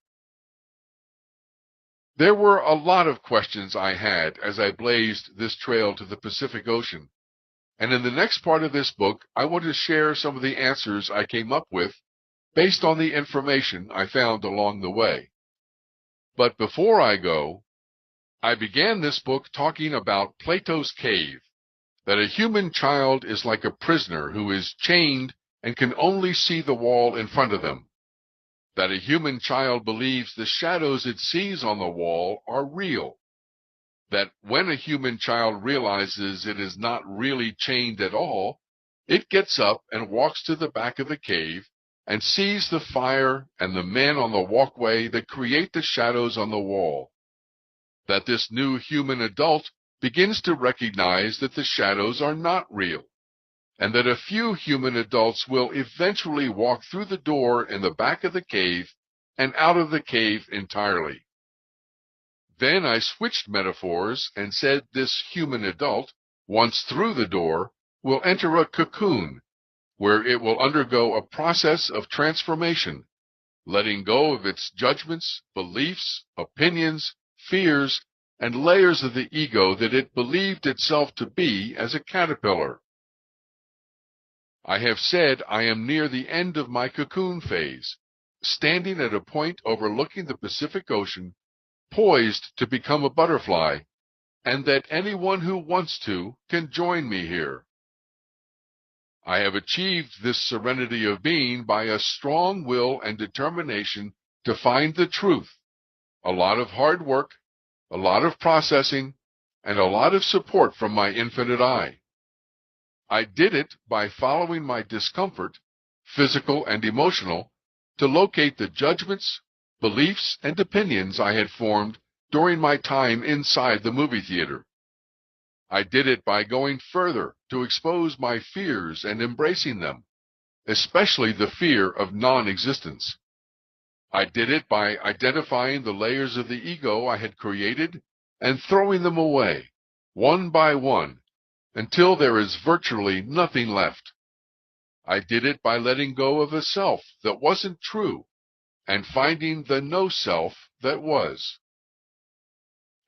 Speaker 2: There were a lot of questions I had as I blazed this trail to the Pacific Ocean, and in the next part of this book, I want to share some of the answers I came up with based on the information I found along the way. But before I go, I began this book talking about Plato's cave, that a human child is like a prisoner who is chained and can only see the wall in front of them, that a human child believes the shadows it sees on the wall are real, that when a human child realizes it is not really chained at all, it gets up and walks to the back of the cave and sees the fire and the men on the walkway that create the shadows on the wall, that this new human adult begins to recognize that the shadows are not real, and that a few human adults will eventually walk through the door in the back of the cave and out of the cave entirely. Then I switched metaphors and said this human adult, once through the door, will enter a cocoon, where it will undergo a process of transformation, letting go of its judgments, beliefs, opinions, fears, and layers of the ego that it believed itself to be as a caterpillar. I have said I am near the end of my cocoon phase, standing at a point overlooking the Pacific Ocean, poised to become a butterfly, and that anyone who wants to can join me here. I have achieved this serenity of being by a strong will and determination to find the truth, a lot of hard work, a lot of processing, and a lot of support from my infinite I. I did it by following my discomfort, physical and emotional, to locate the judgments, beliefs, and opinions I had formed during my time inside the movie theater. I did it by going further to expose my fears and embracing them, especially the fear of non-existence. I did it by identifying the layers of the ego I had created and throwing them away, one by one, until there is virtually nothing left. I did it by letting go of a self that wasn't true and finding the no self that was.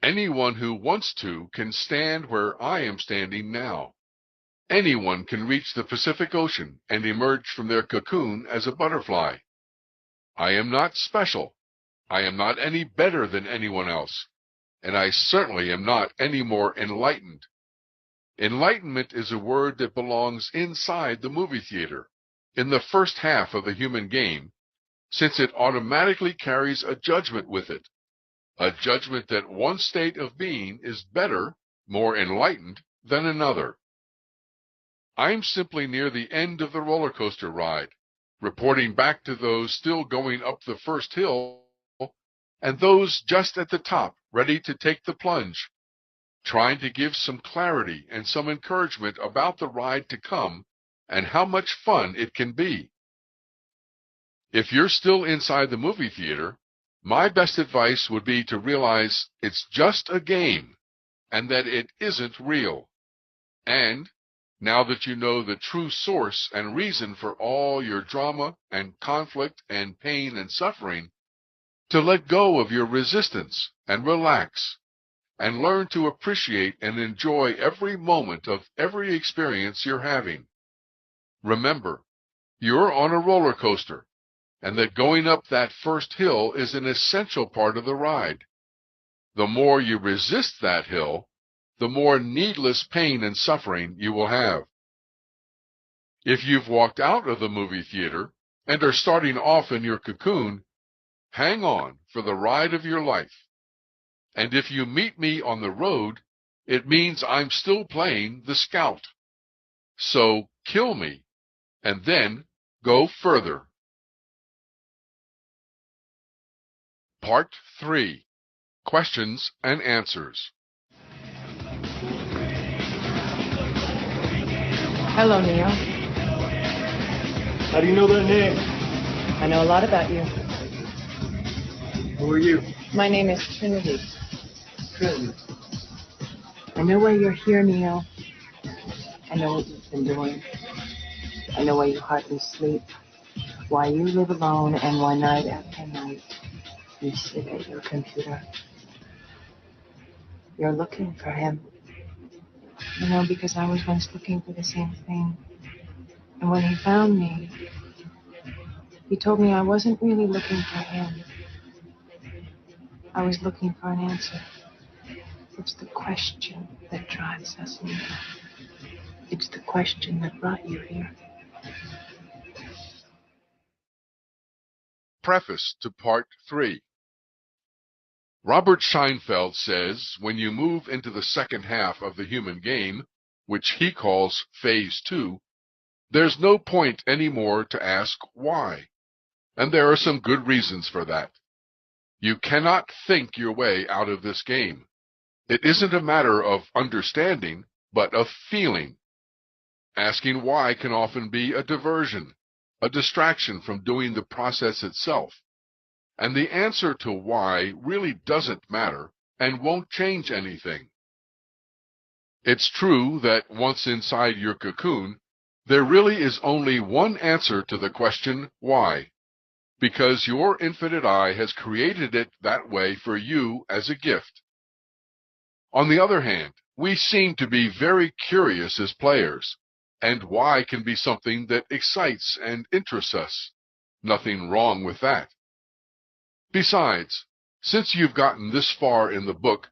Speaker 2: Anyone who wants to can stand where I am standing now. Anyone can reach the Pacific Ocean and emerge from their cocoon as a butterfly. I am not special. I am not any better than anyone else. And I certainly am not any more enlightened. Enlightenment is a word that belongs inside the movie theater, in the first half of the human game, since it automatically carries a judgment with it. A judgment that one state of being is better, more enlightened, than another. I'm simply near the end of the roller coaster ride, reporting back to those still going up the first hill, and those just at the top, ready to take the plunge, trying to give some clarity and some encouragement about the ride to come and how much fun it can be. If you're still inside the movie theater, my best advice would be to realize it's just a game and that it isn't real. And, now that you know the true source and reason for all your drama and conflict and pain and suffering, to let go of your resistance and relax and learn to appreciate and enjoy every moment of every experience you're having. Remember, you're on a roller coaster, and that going up that first hill is an essential part of the ride. The more you resist that hill, the more needless pain and suffering you will have. If you've walked out of the movie theater and are starting off in your cocoon, hang on for the ride of your life. And if you meet me on the road, it means I'm still playing the scout. So kill me, and then go further. Part 3. Questions and Answers.
Speaker 6: Hello, Neil.
Speaker 4: How do you know that name?
Speaker 6: I know a lot about you.
Speaker 4: Who are you?
Speaker 6: My name is Trinity.
Speaker 4: Trinity.
Speaker 6: I know why you're here, Neil. I know what you've been doing. I know why you hardly sleep, why you live alone, and why night after night you sit at your computer. You're looking for him. You know, because I was once looking for the same thing. And when he found me, he told me I wasn't really looking for him. I was looking for an answer. It's the question that drives us, Neil. It's the question that brought you here.
Speaker 2: Preface to Part 3. Robert Scheinfeld says when you move into the second half of the human game, which he calls Phase 2, there's no point anymore to ask why. And there are some good reasons for that. You cannot think your way out of this game. It isn't a matter of understanding, but of feeling. Asking why can often be a diversion, a distraction from doing the process itself. And the answer to why really doesn't matter and won't change anything. It's true that once inside your cocoon, there really is only one answer to the question why, because your infinite I has created it that way for you as a gift. On the other hand, we seem to be very curious as players, and why can be something that excites and interests us. Nothing wrong with that. Besides, since you've gotten this far in the book,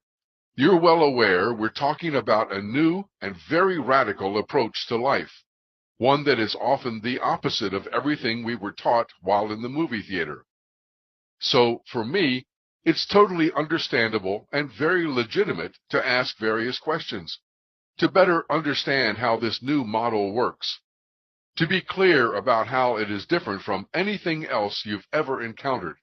Speaker 2: you're well aware we're talking about a new and very radical approach to life, one that is often the opposite of everything we were taught while in the movie theater. So, for me, it's totally understandable and very legitimate to ask various questions, to better understand how this new model works, to be clear about how it is different from anything else you've ever encountered,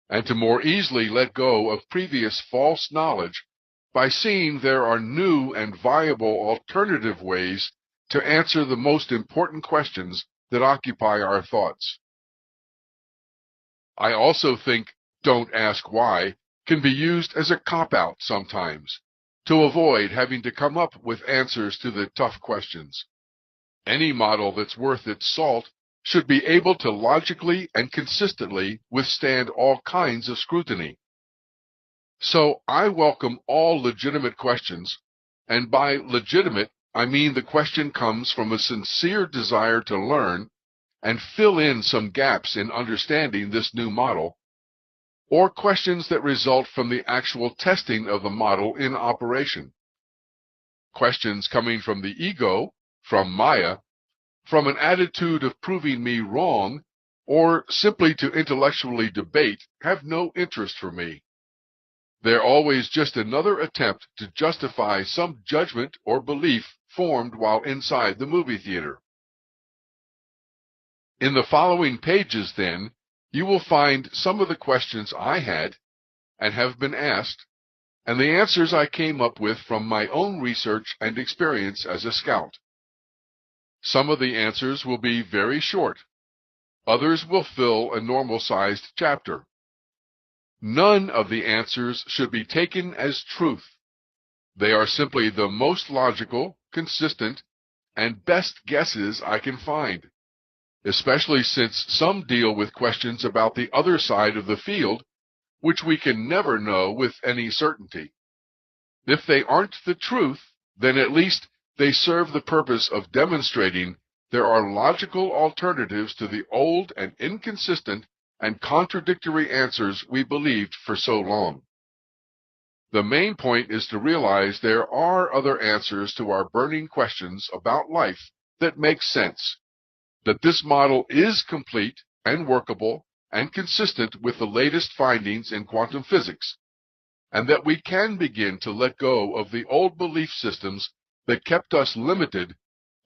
Speaker 2: and to more easily let go of previous false knowledge by seeing there are new and viable alternative ways to answer the most important questions that occupy our thoughts. I also think "don't ask why" can be used as a cop-out sometimes, to avoid having to come up with answers to the tough questions. Any model that's worth its salt should be able to logically and consistently withstand all kinds of scrutiny. So I welcome all legitimate questions, and by legitimate, I mean the question comes from a sincere desire to learn and fill in some gaps in understanding this new model, or questions that result from the actual testing of the model in operation. Questions coming from the ego, from Maya, from an attitude of proving me wrong, or simply to intellectually debate have no interest for me. They're always just another attempt to justify some judgment or belief formed while inside the movie theater. In the following pages, then, you will find some of the questions I had and have been asked, and the answers I came up with from my own research and experience as a scout. Some of the answers will be very short. Others will fill a normal-sized chapter. None of the answers should be taken as truth. They are simply the most logical, consistent, and best guesses I can find, especially since some deal with questions about the other side of the field, which we can never know with any certainty. If they aren't the truth, then at least they serve the purpose of demonstrating there are logical alternatives to the old and inconsistent and contradictory answers we believed for so long. The main point is to realize there are other answers to our burning questions about life that make sense, that this model is complete and workable and consistent with the latest findings in quantum physics, and that we can begin to let go of the old belief systems that kept us limited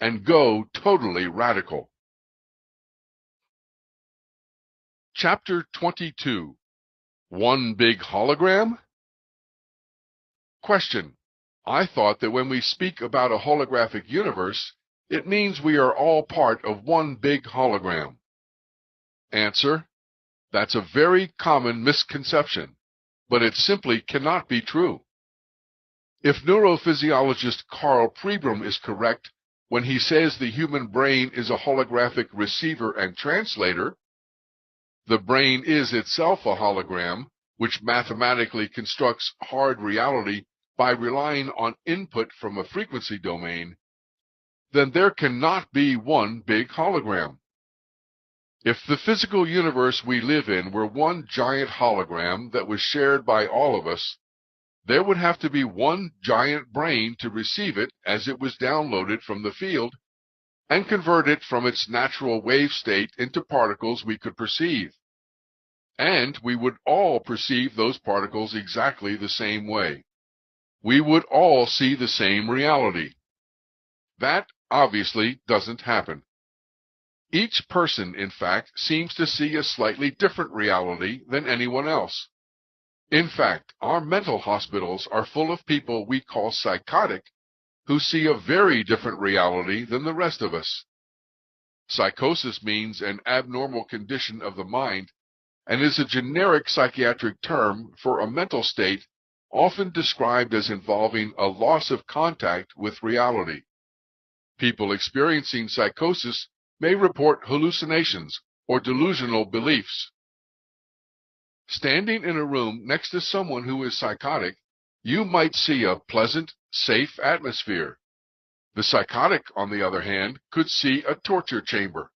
Speaker 2: and go totally radical. Chapter 22. One Big Hologram? Question. I thought that when we speak about a holographic universe, it means we are all part of one big hologram. Answer. That's a very common misconception, but it simply cannot be true. If neurophysiologist Carl Pribram is correct when he says the human brain is a holographic receiver and translator, the brain is itself a hologram, which mathematically constructs hard reality by relying on input from a frequency domain, then there cannot be one big hologram. If the physical universe we live in were one giant hologram that was shared by all of us, there would have to be one giant brain to receive it as it was downloaded from the field and convert it from its natural wave state into particles we could perceive. And we would all perceive those particles exactly the same way. We would all see the same reality. That obviously doesn't happen. Each person, in fact, seems to see a slightly different reality than anyone else. In fact, our mental hospitals are full of people we call psychotic who see a very different reality than the rest of us. Psychosis means an abnormal condition of the mind and is a generic psychiatric term for a mental state often described as involving a loss of contact with reality. People experiencing psychosis may report hallucinations or delusional beliefs. Standing in a room next to someone who is psychotic, you might see a pleasant, safe atmosphere. The psychotic, on the other hand, could see a torture chamber.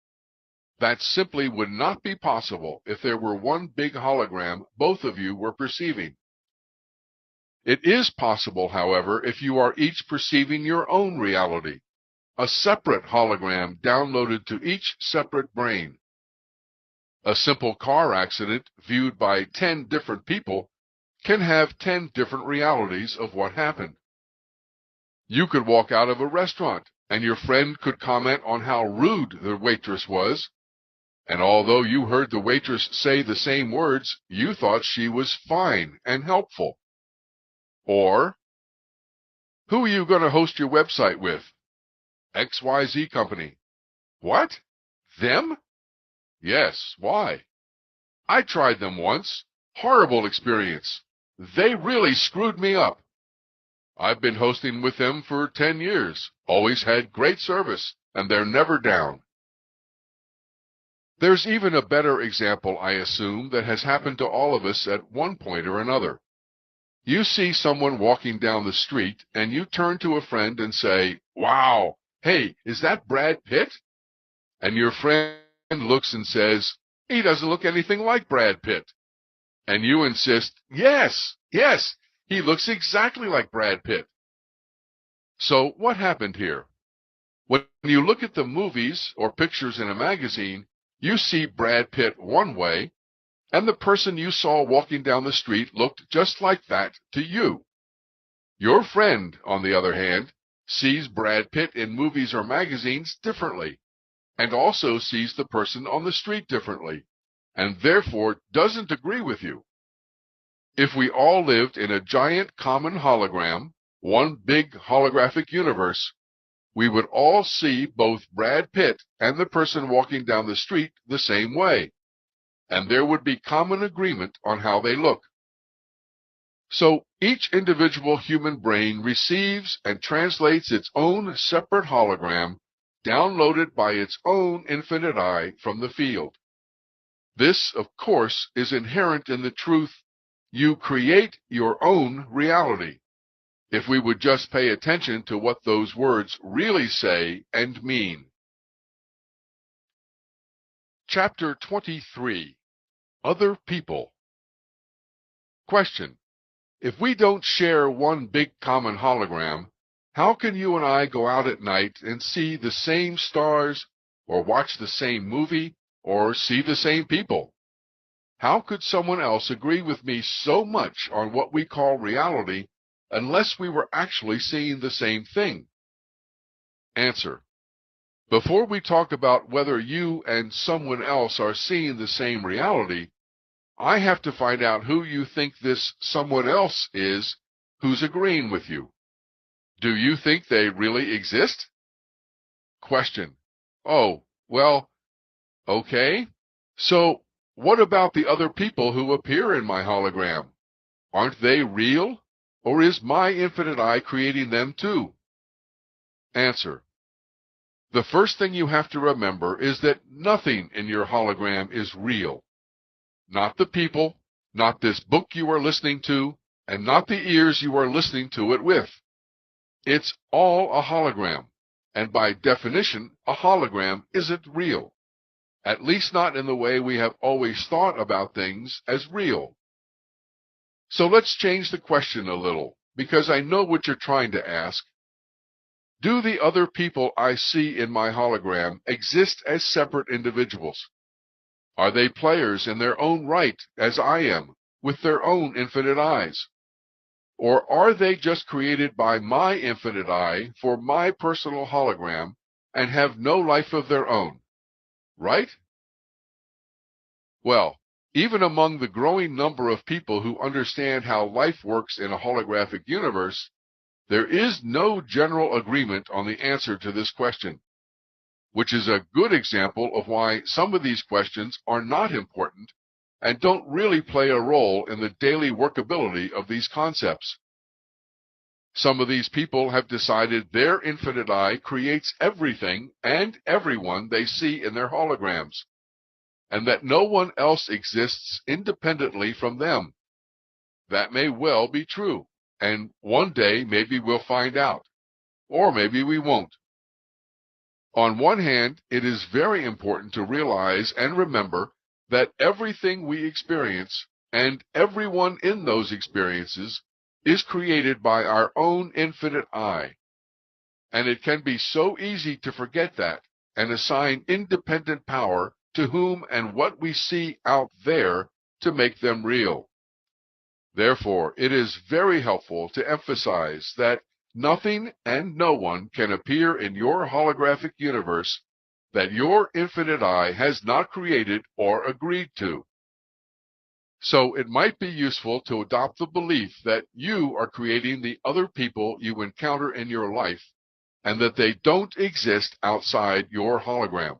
Speaker 2: That simply would not be possible if there were one big hologram both of you were perceiving. It is possible, however, if you are each perceiving your own reality, a separate hologram downloaded to each separate brain. A simple car accident viewed by 10 different people can have 10 different realities of what happened. You could walk out of a restaurant and your friend could comment on how rude the waitress was, and although you heard the waitress say the same words, you thought she was fine and helpful. Or, who are you going to host your website with? XYZ Company. What? Them? Yes, why? I tried them once. Horrible experience. They really screwed me up. I've been hosting with them for 10 years. Always had great service, and they're never down. There's even a better example, I assume, that has happened to all of us at one point or another. You see someone walking down the street, and you turn to a friend and say, "Wow, hey, is that Brad Pitt?" And your friend looks and says, "He doesn't look anything like Brad Pitt." And you insist, yes, he looks exactly like Brad Pitt. So what happened here? When you look at the movies or pictures in a magazine, you see Brad Pitt one way, and the person you saw walking down the street looked just like that to you. Your friend, on the other hand, sees Brad Pitt in movies or magazines differently, and also sees the person on the street differently, and therefore doesn't agree with you. If we all lived in a giant common hologram, one big holographic universe, we would all see both Brad Pitt and the person walking down the street the same way, and there would be common agreement on how they look. So each individual human brain receives and translates its own separate hologram downloaded by its own infinite eye from the field. This, of course, is inherent in the truth, you create your own reality, if we would just pay attention to what those words really say and mean. Chapter 23. Other people. Question. If we don't share one big common hologram, how can you and I go out at night and see the same stars, or watch the same movie, or see the same people? How could someone else agree with me so much on what we call reality unless we were actually seeing the same thing? Answer. Before we talk about whether you and someone else are seeing the same reality, I have to find out who you think this someone else is who's agreeing with you. Do you think they really exist? Question. Oh, well, okay. So, what about the other people who appear in my hologram? Aren't they real? Or is my infinite I creating them too? Answer. The first thing you have to remember is that nothing in your hologram is real. Not the people, not this book you are listening to, and not the ears you are listening to it with. It's all a hologram, and by definition, a hologram isn't real. At least not in the way we have always thought about things as real. So let's change the question a little, because I know what you're trying to ask. Do the other people I see in my hologram exist as separate individuals? Are they players in their own right, as I am, with their own infinite eyes? Or are they just created by my infinite I for my personal hologram and have no life of their own? Right? Well, even among the growing number of people who understand how life works in a holographic universe, there is no general agreement on the answer to this question, which is a good example of why some of these questions are not important and don't really play a role in the daily workability of these concepts. Some of these people have decided their infinite I creates everything and everyone they see in their holograms, and that no one else exists independently from them. That may well be true, and one day maybe we'll find out, or maybe we won't. On one hand, it is very important to realize and remember that everything we experience and everyone in those experiences is created by our own infinite I. And it can be so easy to forget that and assign independent power to whom and what we see out there to make them real. Therefore, it is very helpful to emphasize that nothing and no one can appear in your holographic universe that your infinite I has not created or agreed to. So it might be useful to adopt the belief that you are creating the other people you encounter in your life and that they don't exist outside your hologram.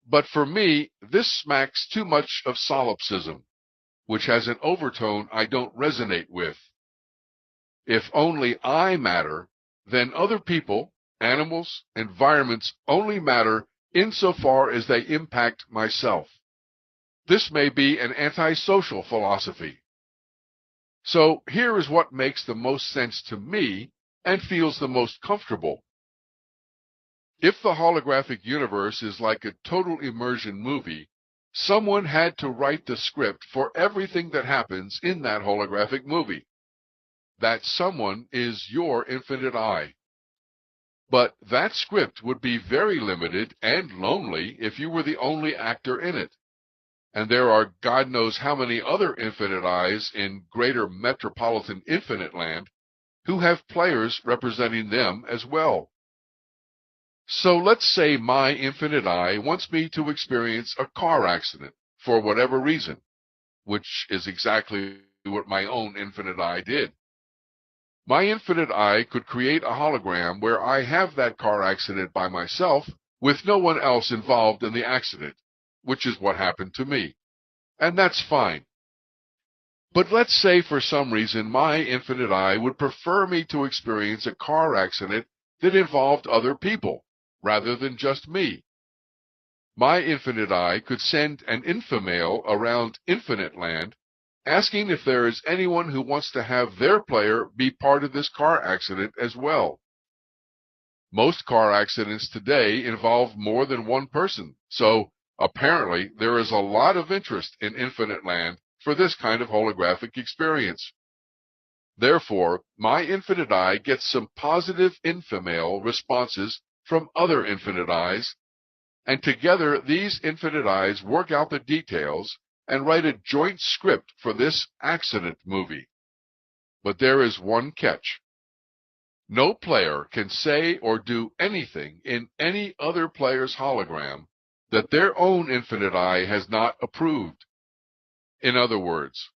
Speaker 2: But for me, this smacks too much of solipsism, which has an overtone I don't resonate with. If only I matter, then other people, animals, environments only matter insofar as they impact myself. This may be an antisocial philosophy. So here is what makes the most sense to me and feels the most comfortable. If the holographic universe is like a total immersion movie, someone had to write the script for everything that happens in that holographic movie. That someone is your infinite I. But that script would be very limited and lonely if you were the only actor in it. And there are God knows how many other infinite I's in greater metropolitan infinite land who have players representing them as well. So let's say my infinite I wants me to experience a car accident for whatever reason, which is exactly what my own infinite I did. My infinite I could create a hologram where I have that car accident by myself with no one else involved in the accident, which is what happened to me. And that's fine. But let's say for some reason my infinite I would prefer me to experience a car accident that involved other people, rather than just me. My infinite I could send an infomail around infinite land asking if there is anyone who wants to have their player be part of this car accident as well. Most car accidents today involve more than one person, so Apparently, there is a lot of interest in Infinite Land for this kind of holographic experience. Therefore, my Infinite Eye gets some positive infimale responses from other Infinite Eyes, and together these Infinite Eyes work out the details and write a joint script for this accident movie. But there is one catch. No player can say or do anything in any other player's hologram that their own Infinite Eye has not approved. In other words,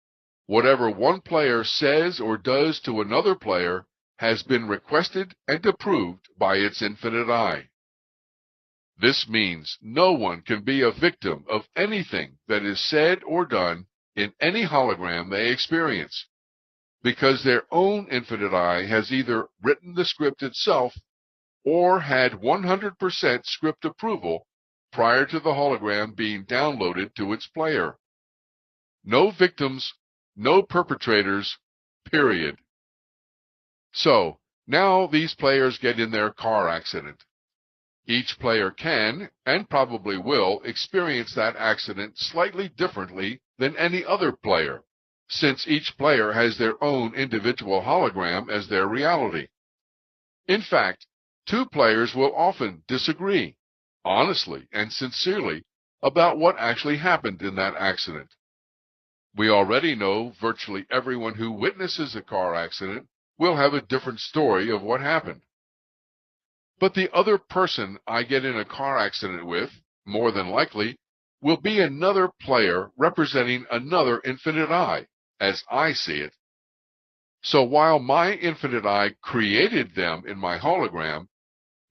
Speaker 2: whatever one player says or does to another player has been requested and approved by its Infinite Eye. This means no one can be a victim of anything that is said or done in any hologram they experience, because their own Infinite Eye has either written the script itself or had 100% script approval prior to the hologram being downloaded to its player. No victims, no perpetrators, period. So, now these players get in their car accident. Each player can, and probably will, experience that accident slightly differently than any other player, since each player has their own individual hologram as their reality. In fact, two players will often disagree, honestly and sincerely, about what actually happened in that accident. We already know virtually everyone who witnesses a car accident will have a different story of what happened. But the other person I get in a car accident with, more than likely, will be another player representing another Infinite Eye, as I see it. So while my Infinite Eye created them in my hologram,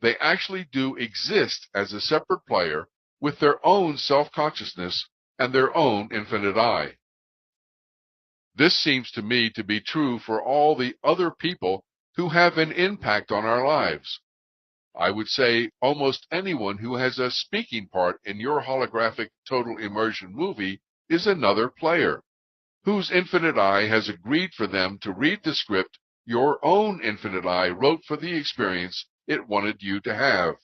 Speaker 2: they actually do exist as a separate player with their own self-consciousness and their own Infinite Eye. This seems to me to be true for all the other people who have an impact on our lives. I would say almost anyone who has a speaking part in your holographic total immersion movie is another player, whose Infinite Eye has agreed for them to read the script your own Infinite Eye wrote for the experience it wanted you to have.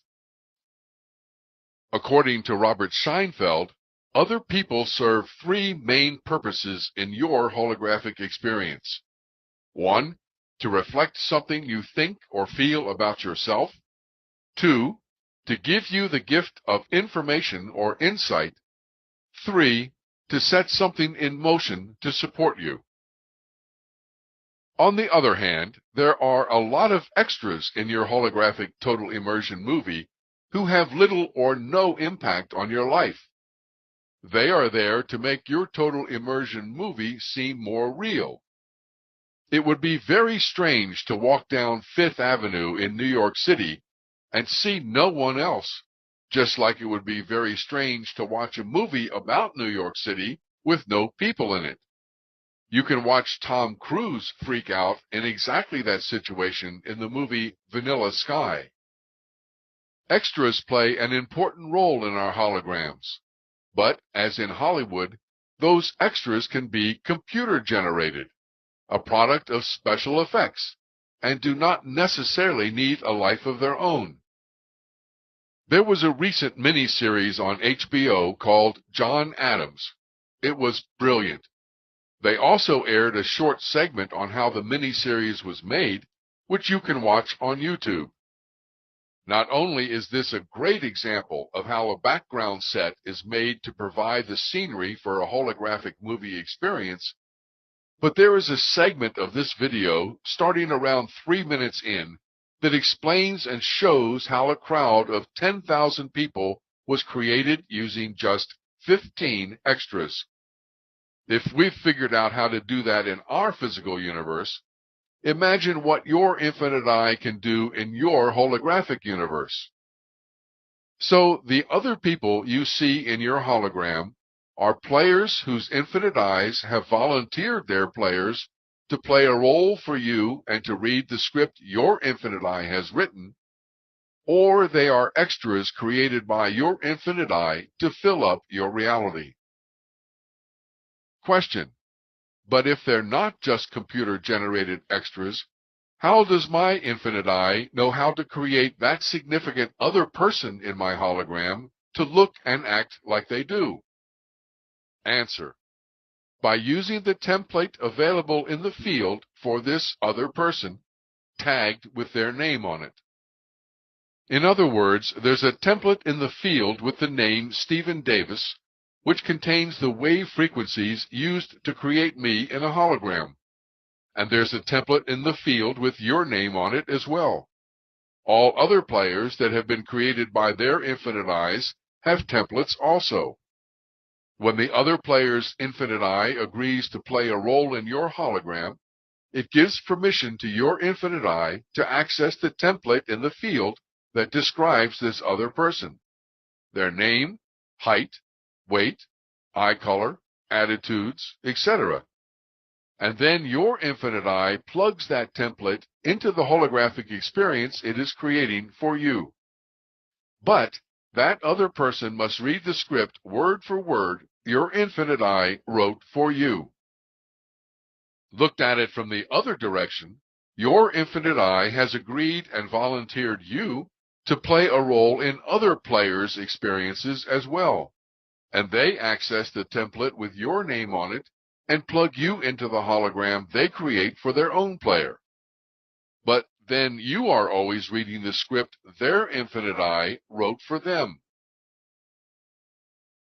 Speaker 2: According to Robert Scheinfeld, other people serve three main purposes in your holographic experience. 1, to reflect something you think or feel about yourself. 2, to give you the gift of information or insight. 3, to set something in motion to support you. On the other hand, there are a lot of extras in your holographic total immersion movie who have little or no impact on your life. They are there to make your total immersion movie seem more real. It would be very strange to walk down Fifth Avenue in New York City and see no one else, just like it would be very strange to watch a movie about New York City with no people in it. You can watch Tom Cruise freak out in exactly that situation in the movie Vanilla Sky. Extras play an important role in our holograms, but as in Hollywood, those extras can be computer-generated, a product of special effects, and do not necessarily need a life of their own. There was a recent miniseries on HBO called John Adams. It was brilliant. They also aired a short segment on how the miniseries was made, which you can watch on YouTube. Not only is this a great example of how a background set is made to provide the scenery for a holographic movie experience, but there is a segment of this video starting around 3 minutes in that explains and shows how a crowd of 10,000 people was created using just 15 extras. If we've figured out how to do that in our physical universe, imagine what your Infinite Eye can do in your holographic universe. So the other people you see in your hologram are players whose Infinite Eyes have volunteered their players to play a role for you and to read the script your Infinite Eye has written, or they are extras created by your Infinite Eye to fill up your reality. Question: but if they're not just computer-generated extras, how does my Infinite Eye know how to create that significant other person in my hologram to look and act like they do? Answer: by using the template available in the field for this other person, tagged with their name on it. In other words, there's a template in the field with the name Stephen Davis, which contains the wave frequencies used to create me in a hologram. And there's a template in the field with your name on it as well. All other players that have been created by their infinite eyes have templates also. When the other player's infinite eye agrees to play a role in your hologram, it gives permission to your infinite eye to access the template in the field that describes this other person: their name, height, weight, eye color, attitudes, etc. And then your infinite eye plugs that template into the holographic experience it is creating for you. But that other person must read the script word for word your infinite eye wrote for you. Looked at it from the other direction, your infinite eye has agreed and volunteered you to play a role in other players' experiences as well, and they access the template with your name on it and plug you into the hologram they create for their own player. But then you are always reading the script their infinite eye wrote for them.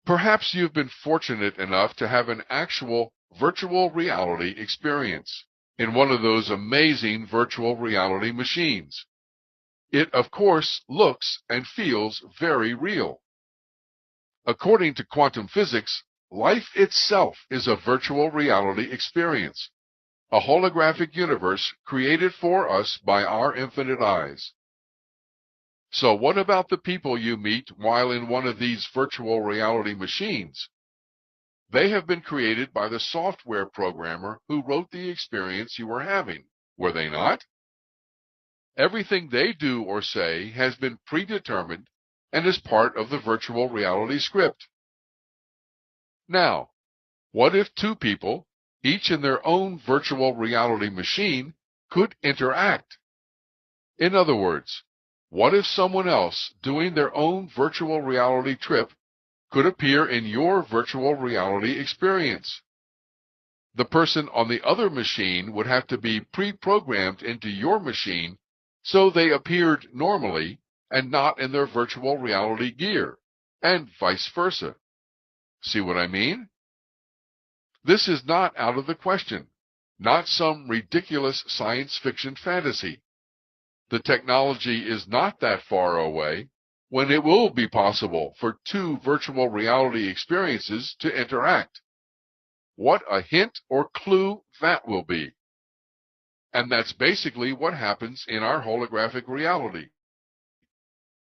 Speaker 2: Perhaps you've been fortunate enough to have an actual virtual reality experience in one of those amazing virtual reality machines. It, of course, looks and feels very real. According to quantum physics, life itself is a virtual reality experience, a holographic universe created for us by our infinite eyes. So what about the people you meet while in one of these virtual reality machines? They have been created by the software programmer who wrote the experience you are having, were they not? Everything they do or say has been predetermined and is part of the virtual reality script. Now, what if two people, each in their own virtual reality machine, could interact? In other words, what if someone else doing their own virtual reality trip could appear in your virtual reality experience? The person on the other machine would have to be pre-programmed into your machine so they appeared normally and not in their virtual reality gear, and vice versa. See what I mean? This is not out of the question, not some ridiculous science fiction fantasy. The technology is not that far away when it will be possible for two virtual reality experiences to interact. What a hint or clue that will be. And that's basically what happens in our holographic reality.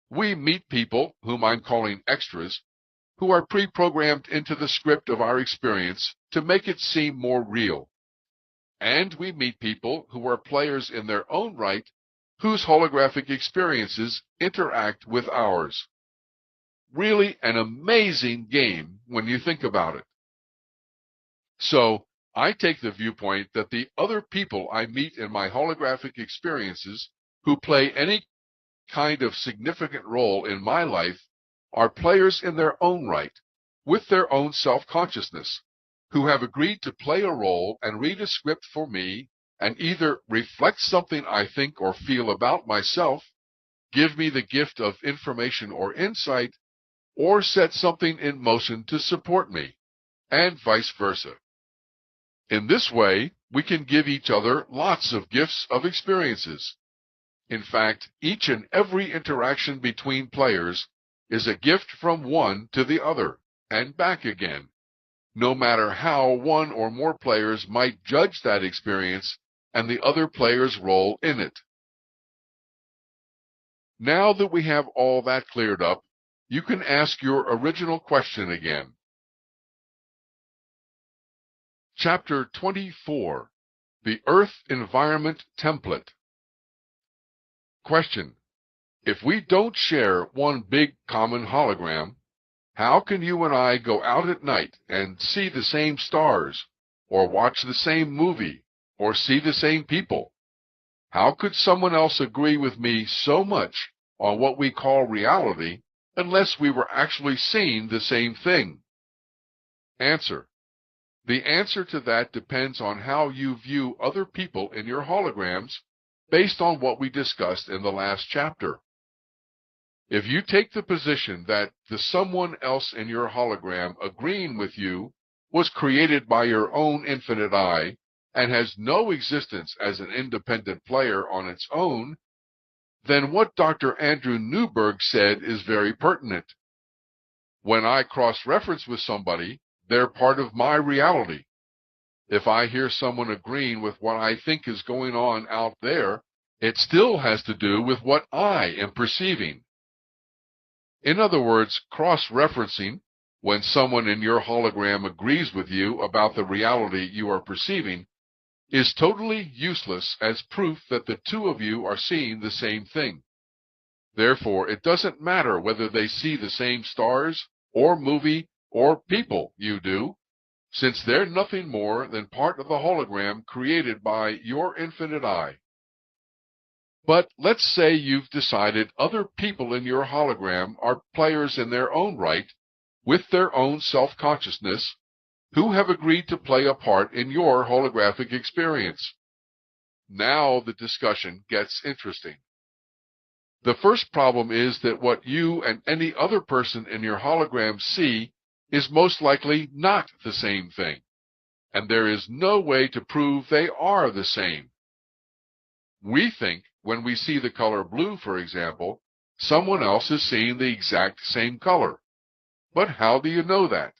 Speaker 2: We meet people, whom I'm calling extras, who are pre-programmed into the script of our experience to make it seem more real. And we meet people who are players in their own right, whose holographic experiences interact with ours. Really an amazing game when you think about it. So, I take the viewpoint that the other people I meet in my holographic experiences who play any kind of significant role in my life are players in their own right, with their own self-consciousness, who have agreed to play a role and read a script for me and either reflect something I think or feel about myself, give me the gift of information or insight, or set something in motion to support me, and vice versa. In this way, we can give each other lots of gifts of experiences. In fact, each and every interaction between players is a gift from one to the other, and back again, no matter how one or more players might judge that experience and the other player's role in it. Now that we have all that cleared up, you can ask your original question again. Chapter 24, The Earth Environment Template. Question: if we don't share one big common hologram, how can you and I go out at night and see the same stars, or watch the same movie, or see the same people? How could someone else agree with me so much on what we call reality unless we were actually seeing the same thing? Answer: the answer to that depends on how you view other people in your holograms based on what we discussed in the last chapter. If you take the position that the someone else in your hologram agreeing with you was created by your own infinite I and has no existence as an independent player on its own, then what Dr. Andrew Newberg said is very pertinent. When I cross-reference with somebody, they're part of my reality. If I hear someone agreeing with what I think is going on out there, it still has to do with what I am perceiving. In other words, cross-referencing, when someone in your hologram agrees with you about the reality you are perceiving, is totally useless as proof that the two of you are seeing the same thing. Therefore, it doesn't matter whether they see the same stars, or movie, or people you do, since they're nothing more than part of the hologram created by your infinite I. But let's say you've decided other people in your hologram are players in their own right, with their own self-consciousness, who have agreed to play a part in your holographic experience. Now the discussion gets interesting. The first problem is that what you and any other person in your hologram see is most likely not the same thing, and there is no way to prove they are the same. We think when we see the color blue, for example, someone else is seeing the exact same color. But how do you know that?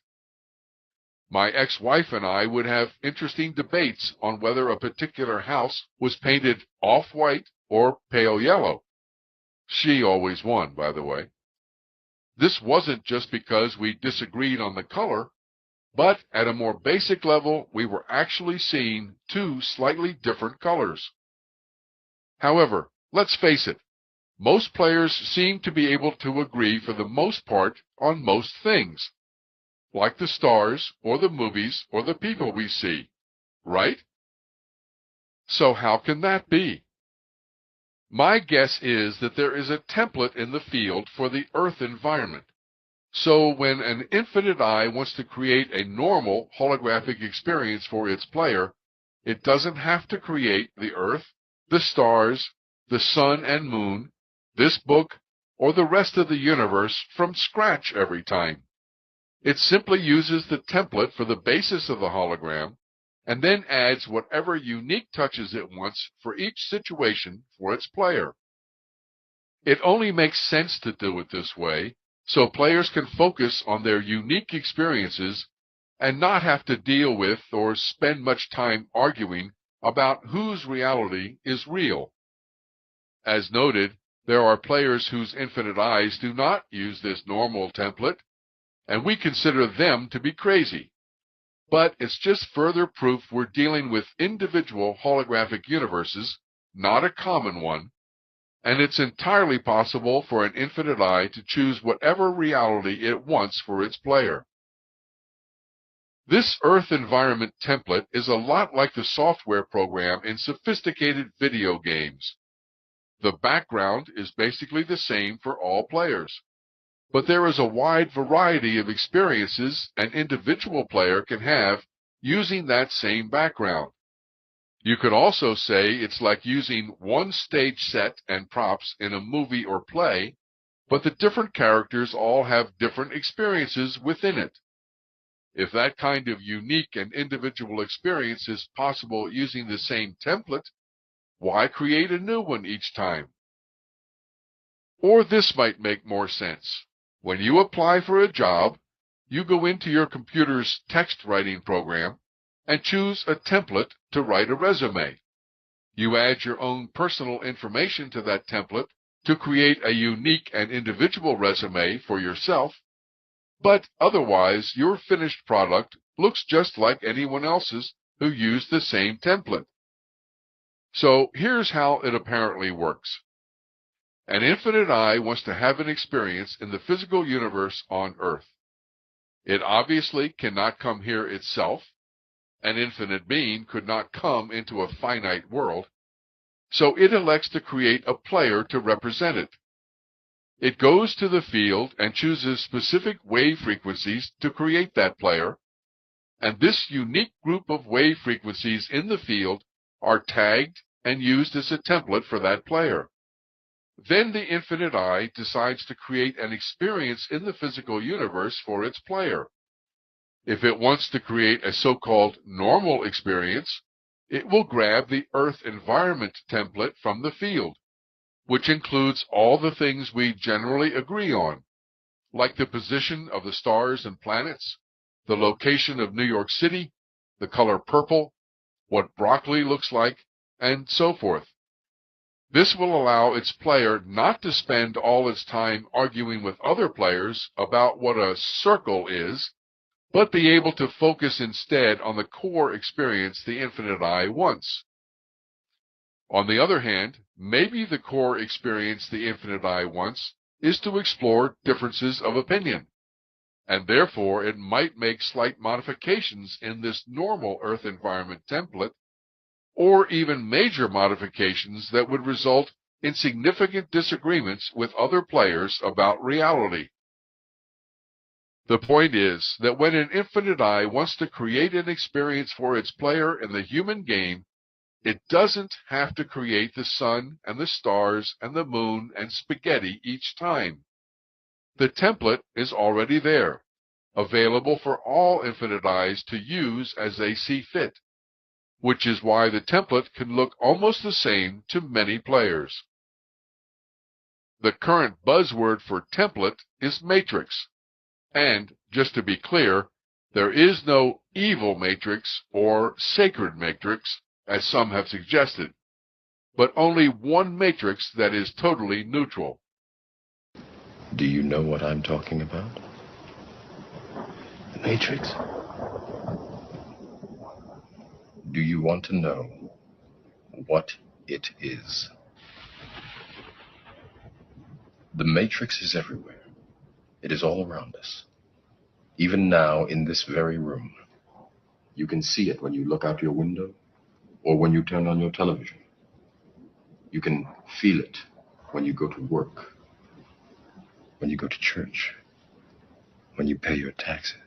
Speaker 2: My ex-wife and I would have interesting debates on whether a particular house was painted off-white or pale yellow. She always won, by the way. This wasn't just because we disagreed on the color, but at a more basic level, we were actually seeing two slightly different colors. However, let's face it, most players seem to be able to agree for the most part on most things, like the stars, or the movies, or the people we see, right? So how can that be? My guess is that there is a template in the field for the Earth environment. So when an infinite I wants to create a normal holographic experience for its player, it doesn't have to create the Earth, the stars, the sun and moon, this book, or the rest of the universe from scratch every time. It simply uses the template for the basis of the hologram, and then adds whatever unique touches it wants for each situation for its player. It only makes sense to do it this way, so players can focus on their unique experiences and not have to deal with or spend much time arguing about whose reality is real. As noted, there are players whose infinite eyes do not use this normal template, and we consider them to be crazy. But it's just further proof we're dealing with individual holographic universes, not a common one, and it's entirely possible for an infinite I to choose whatever reality it wants for its player. This Earth environment template is a lot like the software program in sophisticated video games. The background is basically the same for all players, but there is a wide variety of experiences an individual player can have using that same background. You could also say it's like using one stage set and props in a movie or play, but the different characters all have different experiences within it. If that kind of unique and individual experience is possible using the same template, why create a new one each time? Or this might make more sense. When you apply for a job, you go into your computer's text writing program and choose a template to write a resume. You add your own personal information to that template to create a unique and individual resume for yourself, but otherwise your finished product looks just like anyone else's who used the same template. So here's how it apparently works. An infinite I wants to have an experience in the physical universe on Earth. It obviously cannot come here itself. An infinite being could not come into a finite world, so it elects to create a player to represent it. It goes to the field and chooses specific wave frequencies to create that player, and this unique group of wave frequencies in the field are tagged and used as a template for that player. Then the infinite eye decides to create an experience in the physical universe for its player. If it wants to create a so-called normal experience, it will grab the Earth environment template from the field, which includes all the things we generally agree on, like the position of the stars and planets, the location of New York City, the color purple, what broccoli looks like, and so forth. This will allow its player not to spend all its time arguing with other players about what a circle is, but be able to focus instead on the core experience the infinite eye wants. On the other hand, maybe the core experience the infinite eye wants is to explore differences of opinion, and therefore it might make slight modifications in this normal Earth environment template, or even major modifications that would result in significant disagreements with other players about reality. The point is that when an infinite eye wants to create an experience for its player in the human game, it doesn't have to create the sun and the stars and the moon and spaghetti each time. The template is already there, available for all infinite eyes to use as they see fit, which is why the template can look almost the same to many players. The current buzzword for template is matrix. And, just to be clear, there is no evil matrix or sacred matrix, as some have suggested, but only one matrix that is totally neutral.
Speaker 7: Do you know what I'm talking about?
Speaker 4: The Matrix?
Speaker 7: Do you want to know what it is? The Matrix is everywhere. It is all around us. Even now, in this very room. You can see it when you look out your window or when you turn on your television. You can feel it when you go to work, when you go to church, when you pay your taxes.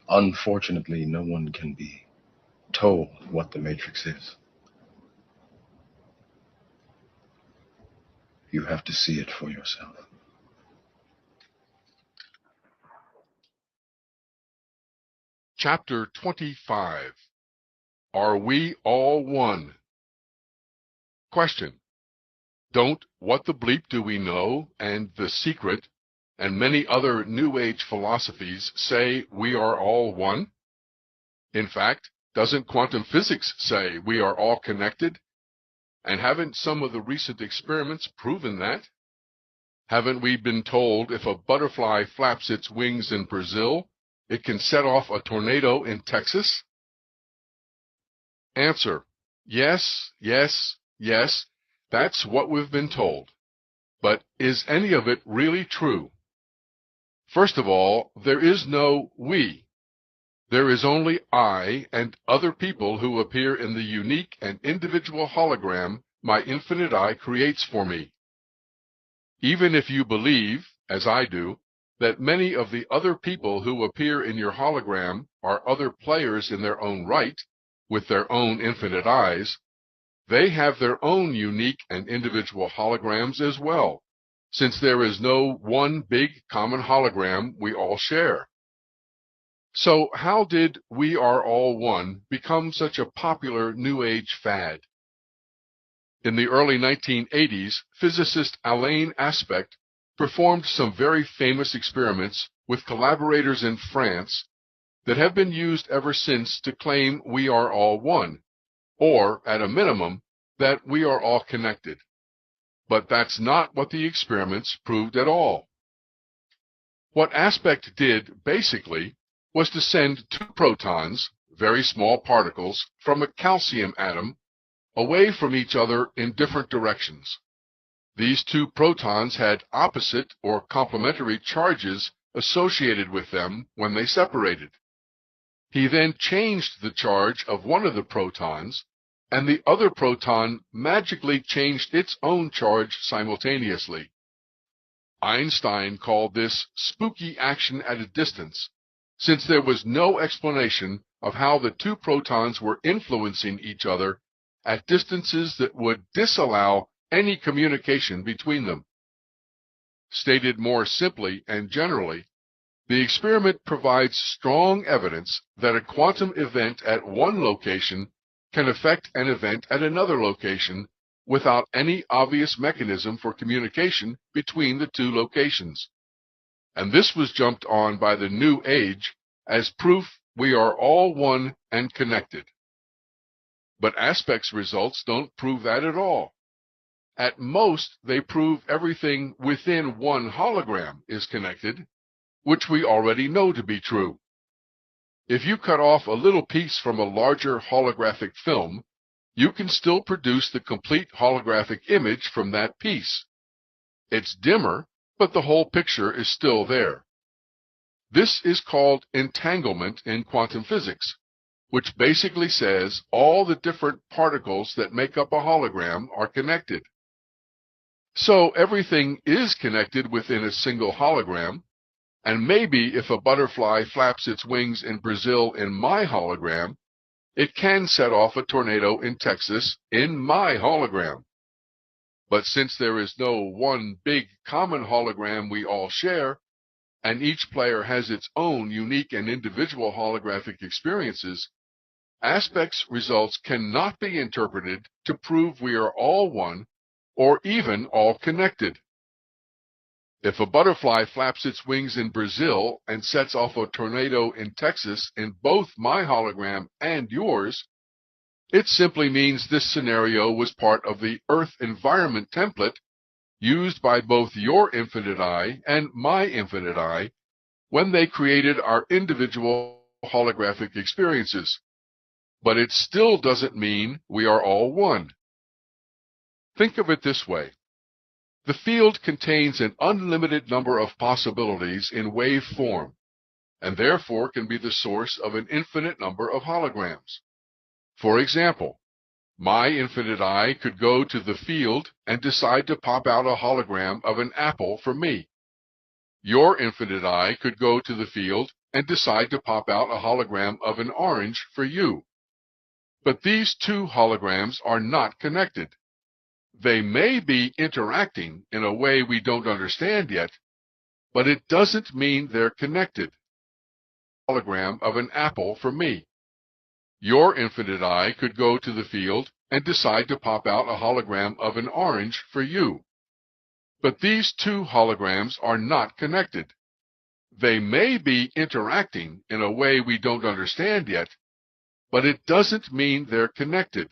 Speaker 7: Unfortunately, no one can be told what the Matrix is. You have to see it for yourself.
Speaker 2: Chapter 25. Are we all one? Question. Don't What the Bleep Do We Know and The Secret and many other New Age philosophies say we are all one? In fact, doesn't quantum physics say we are all connected? And haven't some of the recent experiments proven that? Haven't we been told if a butterfly flaps its wings in Brazil, it can set off a tornado in Texas? Answer. Yes, yes, yes, that's what we've been told. But is any of it really true? First of all, there is no we. There is only I and other people who appear in the unique and individual hologram my infinite eye creates for me. Even if you believe, as I do, that many of the other people who appear in your hologram are other players in their own right, with their own infinite eyes, they have their own unique and individual holograms as well, since there is no one big common hologram we all share. So how did We Are All One become such a popular New Age fad? In the early 1980s, physicist Alain Aspect performed some very famous experiments with collaborators in France that have been used ever since to claim we are all one, or, at a minimum, that we are all connected. But that's not what the experiments proved at all. What Aspect did, basically, was to send two protons, very small particles, from a calcium atom away from each other in different directions. These two protons had opposite or complementary charges associated with them when they separated. He then changed the charge of one of the protons and the other proton magically changed its own charge simultaneously. Einstein called this spooky action at a distance, since there was no explanation of how the two protons were influencing each other at distances that would disallow any communication between them. Stated more simply and generally, the experiment provides strong evidence that a quantum event at one location can affect an event at another location without any obvious mechanism for communication between the two locations. And this was jumped on by the New Age as proof we are all one and connected. But Aspect's results don't prove that at all. At most, they prove everything within one hologram is connected, which we already know to be true. If you cut off a little piece from a larger holographic film, you can still produce the complete holographic image from that piece. It's dimmer, but the whole picture is still there. This is called entanglement in quantum physics, which basically says all the different particles that make up a hologram are connected. So everything is connected within a single hologram, and maybe if a butterfly flaps its wings in Brazil in my hologram, it can set off a tornado in Texas in my hologram. But since there is no one big common hologram we all share, and each player has its own unique and individual holographic experiences, Aspect's results cannot be interpreted to prove we are all one or even all connected. If a butterfly flaps its wings in Brazil and sets off a tornado in Texas in both my hologram and yours, it simply means this scenario was part of the Earth environment template used by both your infinite eye and my infinite eye when they created our individual holographic experiences. But it still doesn't mean we are all one. Think of it this way. The field contains an unlimited number of possibilities in wave form, and therefore can be the source of an infinite number of holograms. For example, my infinite eye could go to the field and decide to pop out a hologram of an apple for me. Your infinite eye could go to the field and decide to pop out a hologram of an orange for you. But these two holograms are not connected. They may be interacting in a way we don't understand yet, but it doesn't mean they're connected. Hologram of an apple for me. Your infinite eye could go to the field and decide to pop out a hologram of an orange for you. But these two holograms are not connected. They may be interacting in a way we don't understand yet, but it doesn't mean they're connected.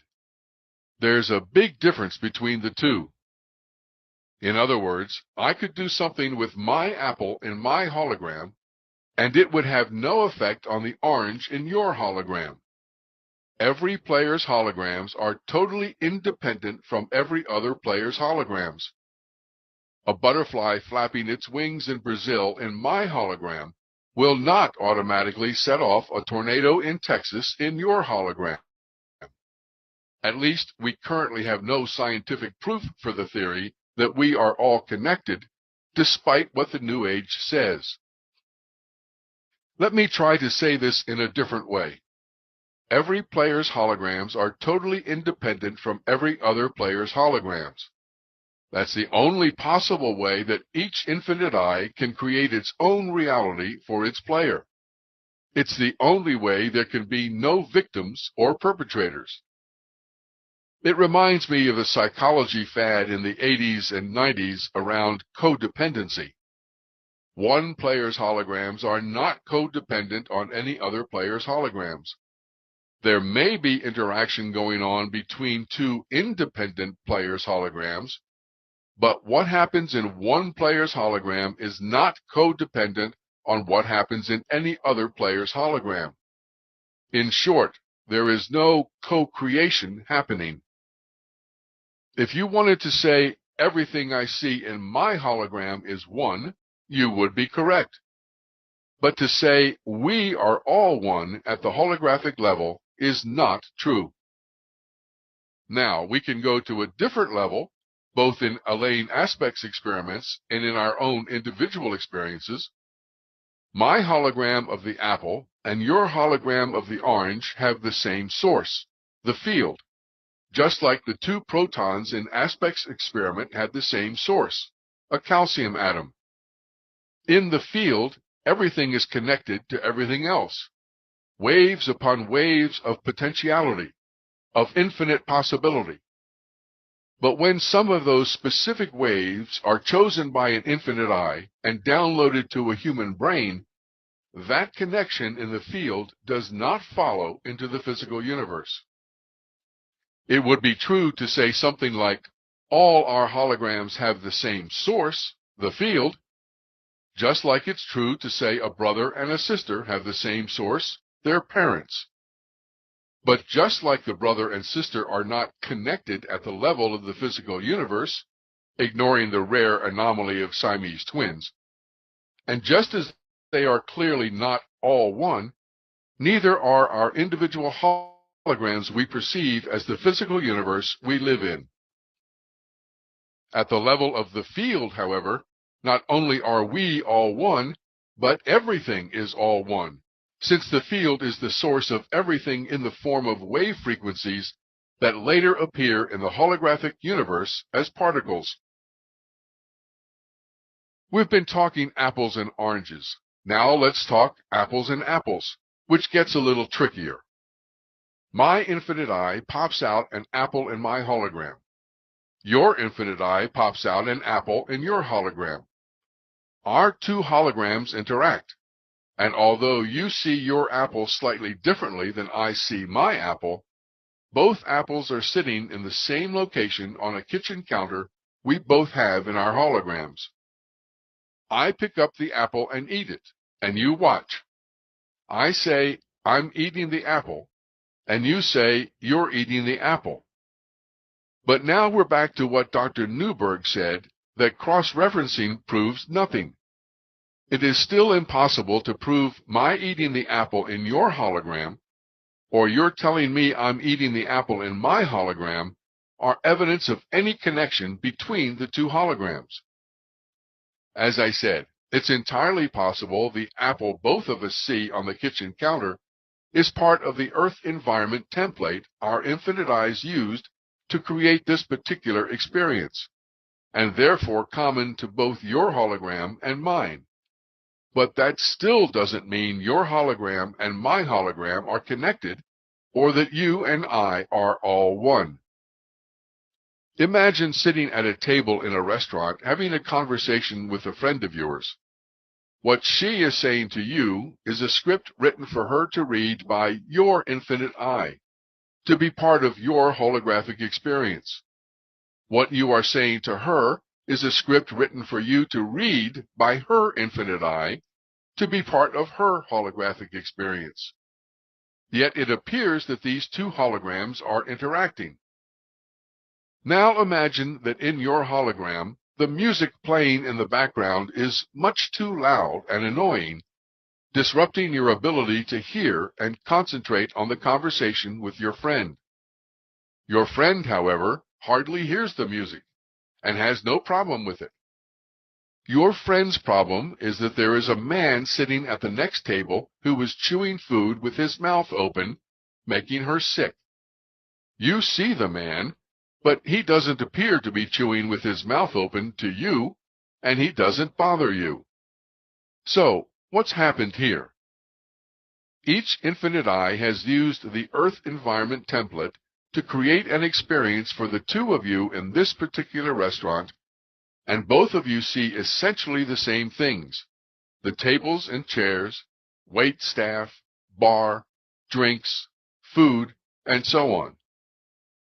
Speaker 2: There's a big difference between the two. In other words, I could do something with my apple in my hologram, and it would have no effect on the orange in your hologram. Every player's holograms are totally independent from every other player's holograms. A butterfly flapping its wings in Brazil in my hologram will not automatically set off a tornado in Texas in your hologram. At least, we currently have no scientific proof for the theory that we are all connected, despite what the New Age says. Let me try to say this in a different way. Every player's holograms are totally independent from every other player's holograms. That's the only possible way that each infinite eye can create its own reality for its player. It's the only way there can be no victims or perpetrators. It reminds me of a psychology fad in the 80s and 90s around codependency. One player's holograms are not codependent on any other player's holograms. There may be interaction going on between two independent players' holograms, but what happens in one player's hologram is not codependent on what happens in any other player's hologram. In short, there is no co-creation happening. If you wanted to say everything I see in my hologram is one, you would be correct. But to say we are all one at the holographic level is not true. Now, we can go to a different level, both in Elaine Aspect's experiments and in our own individual experiences. My hologram of the apple and your hologram of the orange have the same source, the field, just like the two protons in Aspect's experiment had the same source, a calcium atom. In the field, everything is connected to everything else. Waves upon waves of potentiality, of infinite possibility. But when some of those specific waves are chosen by an infinite eye and downloaded to a human brain, that connection in the field does not follow into the physical universe. It would be true to say something like, all our holograms have the same source, the field, just like it's true to say a brother and a sister have the same source, their parents. But just like the brother and sister are not connected at the level of the physical universe, ignoring the rare anomaly of Siamese twins, and just as they are clearly not all one, neither are our individual holograms we perceive as the physical universe we live in. At the level of the field, however, not only are we all one, but everything is all one, since the field is the source of everything in the form of wave frequencies that later appear in the holographic universe as particles. We've been talking apples and oranges. Now let's talk apples and apples, which gets a little trickier. My infinite eye pops out an apple in my hologram. Your infinite eye pops out an apple in your hologram. Our two holograms interact, and although you see your apple slightly differently than I see my apple, both apples are sitting in the same location on a kitchen counter we both have in our holograms. I pick up the apple and eat it, and you watch. I say, I'm eating the apple, and you say, you're eating the apple. But now we're back to what Dr. Newberg said, that cross-referencing proves nothing. It is still impossible to prove my eating the apple in your hologram, or your telling me I'm eating the apple in my hologram, are evidence of any connection between the two holograms. As I said, it's entirely possible the apple both of us see on the kitchen counter is part of the Earth environment template our infinite eyes used to create this particular experience, and therefore common to both your hologram and mine. But that still doesn't mean your hologram and my hologram are connected, or that you and I are all one. Imagine sitting at a table in a restaurant having a conversation with a friend of yours. What she is saying to you is a script written for her to read by your infinite eye, to be part of your holographic experience. What you are saying to her is a script written for you to read by her infinite eye, to be part of her holographic experience. Yet it appears that these two holograms are interacting. Now imagine that in your hologram, the music playing in the background is much too loud and annoying, disrupting your ability to hear and concentrate on the conversation with your friend. Your friend, however, hardly hears the music and has no problem with it. Your friend's problem is that there is a man sitting at the next table who is chewing food with his mouth open, making her sick. You see the man, but he doesn't appear to be chewing with his mouth open to you, and he doesn't bother you. So, what's happened here? Each infinite eye has used the Earth environment template to create an experience for the two of you in this particular restaurant, and both of you see essentially the same things: the tables and chairs, wait staff, bar, drinks, food, and so on.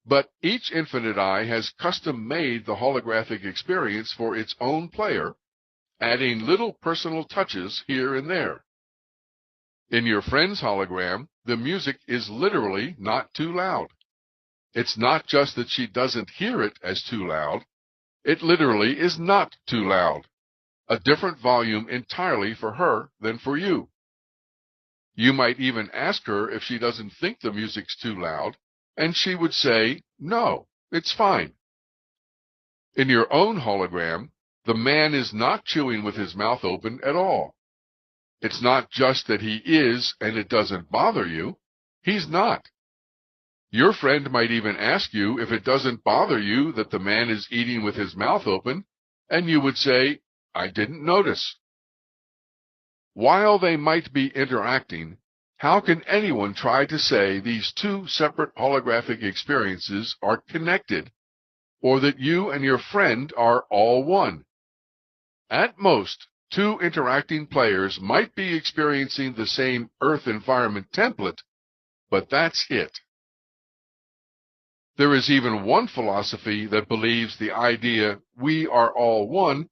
Speaker 2: But each infinite eye has custom-made the holographic experience for its own player, adding little personal touches here and there. In your friend's hologram, the music is literally not too loud. It's not just that she doesn't hear it as too loud. It literally is not too loud, a different volume entirely for her than for you. You might even ask her if she doesn't think the music's too loud, and she would say, No, it's fine. In your own hologram, the man is not chewing with his mouth open at all. It's not just that he is and it doesn't bother you. He's not. Your friend might even ask you if it doesn't bother you that the man is eating with his mouth open, and you would say, I didn't notice. While they might be interacting, how can anyone try to say these two separate holographic experiences are connected, or that you and your friend are all one? At most, two interacting players might be experiencing the same Earth environment template, but that's it. There is even one philosophy that believes the idea we are all one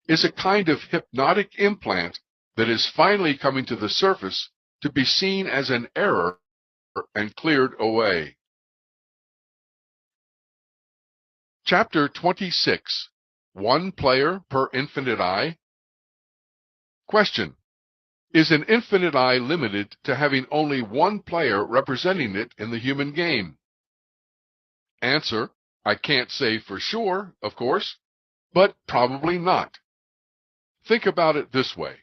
Speaker 2: is a kind of hypnotic implant that is finally coming to the surface to be seen as an error and cleared away. Chapter 26. One player per infinite eye. Question. Is an infinite eye limited to having only one player representing it in the human game? Answer. I can't say for sure, of course, but probably not. Think about it this way.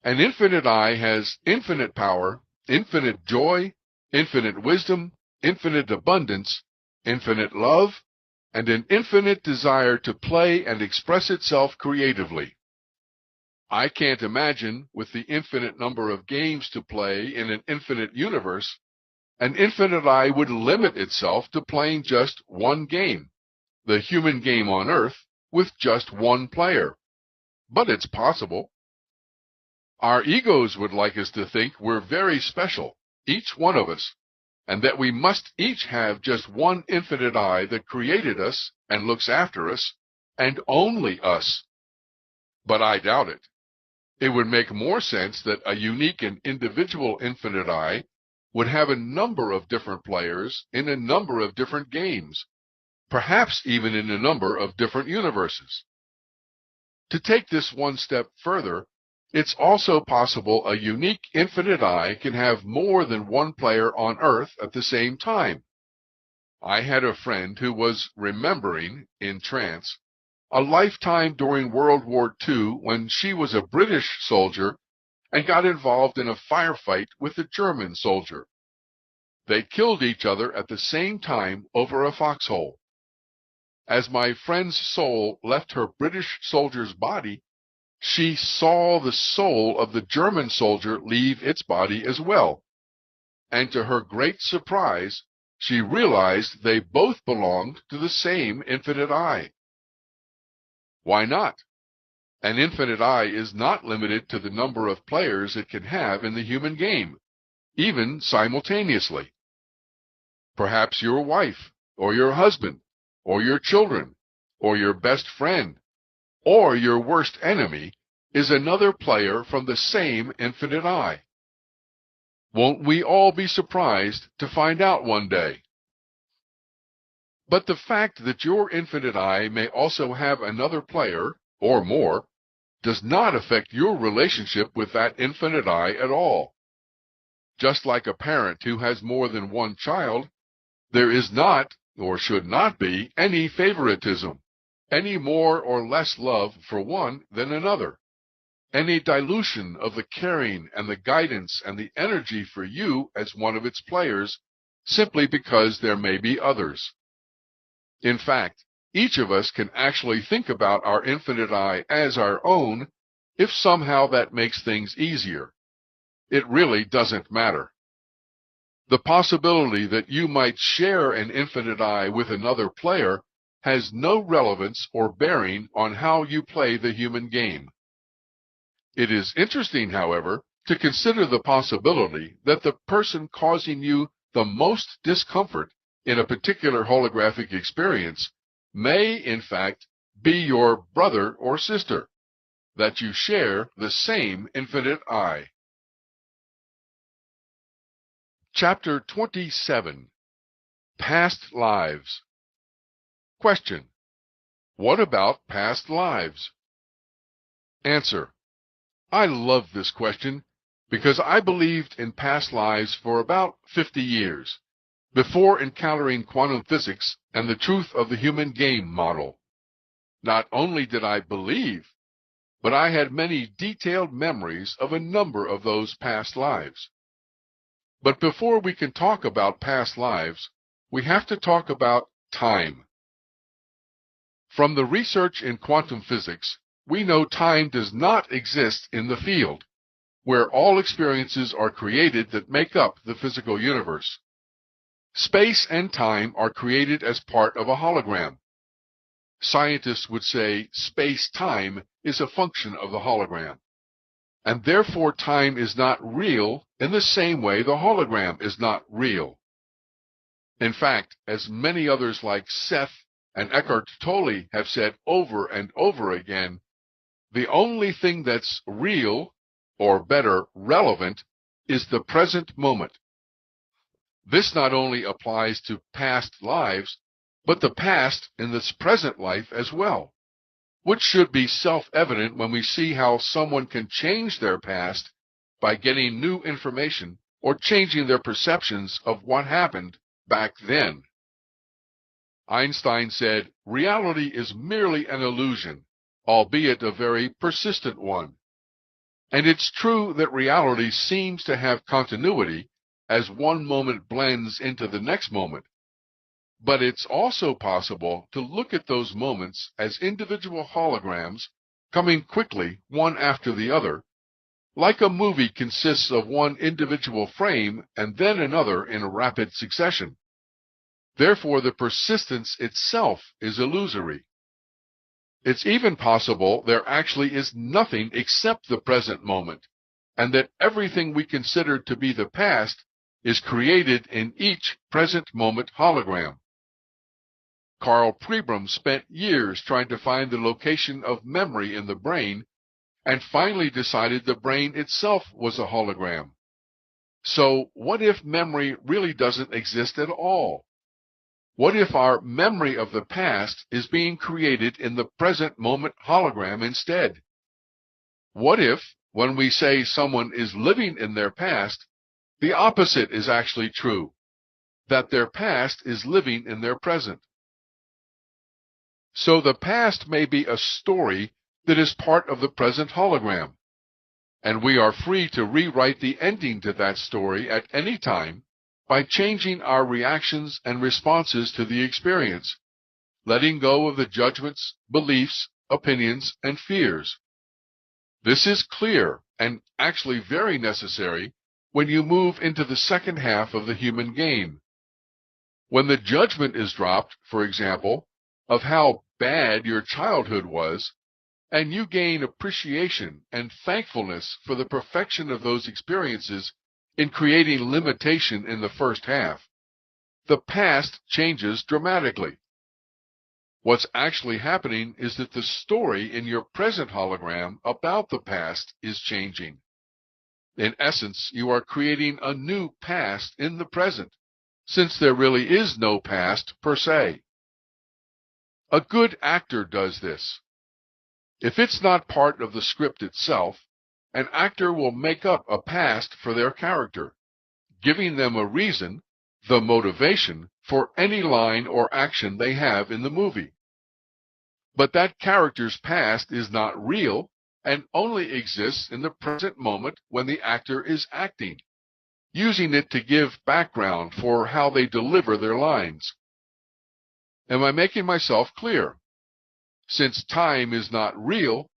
Speaker 2: An infinite eye has infinite power, infinite joy, infinite wisdom, infinite abundance, infinite love, and an infinite desire to play and express itself creatively. I can't imagine, with the infinite number of games to play in an infinite universe, an infinite eye would limit itself to playing just one game, the human game on Earth, with just one player. But it's possible. Our egos would like us to think we're very special, each one of us, and that we must each have just one infinite eye that created us and looks after us, and only us. But I doubt it. It would make more sense that a unique and individual infinite eye would have a number of different players in a number of different games, perhaps even in a number of different universes. To take this one step further, it's also possible a unique infinite eye can have more than one player on Earth at the same time. I had a friend who was remembering, in trance, a lifetime during World War II when she was a British soldier and got involved in a firefight with a German soldier. They killed each other at the same time over a foxhole. As my friend's soul left her British soldier's body, she saw the soul of the German soldier leave its body as well. And to her great surprise, she realized they both belonged to the same infinite eye. Why not? An infinite eye is not limited to the number of players it can have in the human game, even simultaneously. Perhaps your wife, or your husband, or your children, or your best friend, or your worst enemy is another player from the same infinite eye. Won't we all be surprised to find out one day? But the fact that your infinite eye may also have another player, or more, does not affect your relationship with that infinite eye at all. Just like a parent who has more than one child, there is not, or should not be, any favoritism, any more or less love for one than another, any dilution of the caring and the guidance and the energy for you as one of its players, simply because there may be others. In fact, each of us can actually think about our infinite eye as our own, if somehow that makes things easier. It really doesn't matter. The possibility that you might share an infinite eye with another player has no relevance or bearing on how you play the human game. It is interesting, however, to consider the possibility that the person causing you the most discomfort in a particular holographic experience may, in fact, be your brother or sister, that you share the same infinite eye. Chapter 27. Past Lives. Question. What about past lives? Answer. I love this question because I believed in past lives for about 50 years, before encountering quantum physics and the truth of the human game model. Not only did I believe, but I had many detailed memories of a number of those past lives. But before we can talk about past lives, we have to talk about time. From the research in quantum physics, we know time does not exist in the field, where all experiences are created that make up the physical universe. Space and time are created as part of a hologram. Scientists would say space-time is a function of the hologram, and therefore time is not real in the same way the hologram is not real. In fact, as many others like Seth and Eckhart Tolle have said over and over again, the only thing that's real, or better, relevant, is the present moment. This not only applies to past lives, but the past in this present life as well, which should be self-evident when we see how someone can change their past by getting new information or changing their perceptions of what happened back then. Einstein said, "Reality is merely an illusion, albeit a very persistent one." And it's true that reality seems to have continuity as one moment blends into the next moment. But it's also possible to look at those moments as individual holograms coming quickly one after the other, like a movie consists of one individual frame and then another in rapid succession. Therefore, the persistence itself is illusory. It's even possible there actually is nothing except the present moment, and that everything we consider to be the past is created in each present moment hologram. Carl Pribram spent years trying to find the location of memory in the brain, and finally decided the brain itself was a hologram. So what if memory really doesn't exist at all? What if our memory of the past is being created in the present moment hologram instead? What if, when we say someone is living in their past, the opposite is actually true, that their past is living in their present? So the past may be a story that is part of the present hologram, and we are free to rewrite the ending to that story at any time by changing our reactions and responses to the experience, letting go of the judgments, beliefs, opinions, and fears. This is clear and actually very necessary when you move into the second half of the human game. When the judgment is dropped, for example, of how bad your childhood was, and you gain appreciation and thankfulness for the perfection of those experiences in creating limitation in the first half, the past changes dramatically. What's actually happening is that the story in your present hologram about the past is changing. In essence, you are creating a new past in the present, since there really is no past per se. A good actor does this. If it's not part of the script itself, an actor will make up a past for their character, giving them a reason, the motivation, for any line or action they have in the movie. But that character's past is not real and only exists in the present moment when the actor is acting, using it to give background for how they deliver their lines. Am I making myself clear? Since time is not real,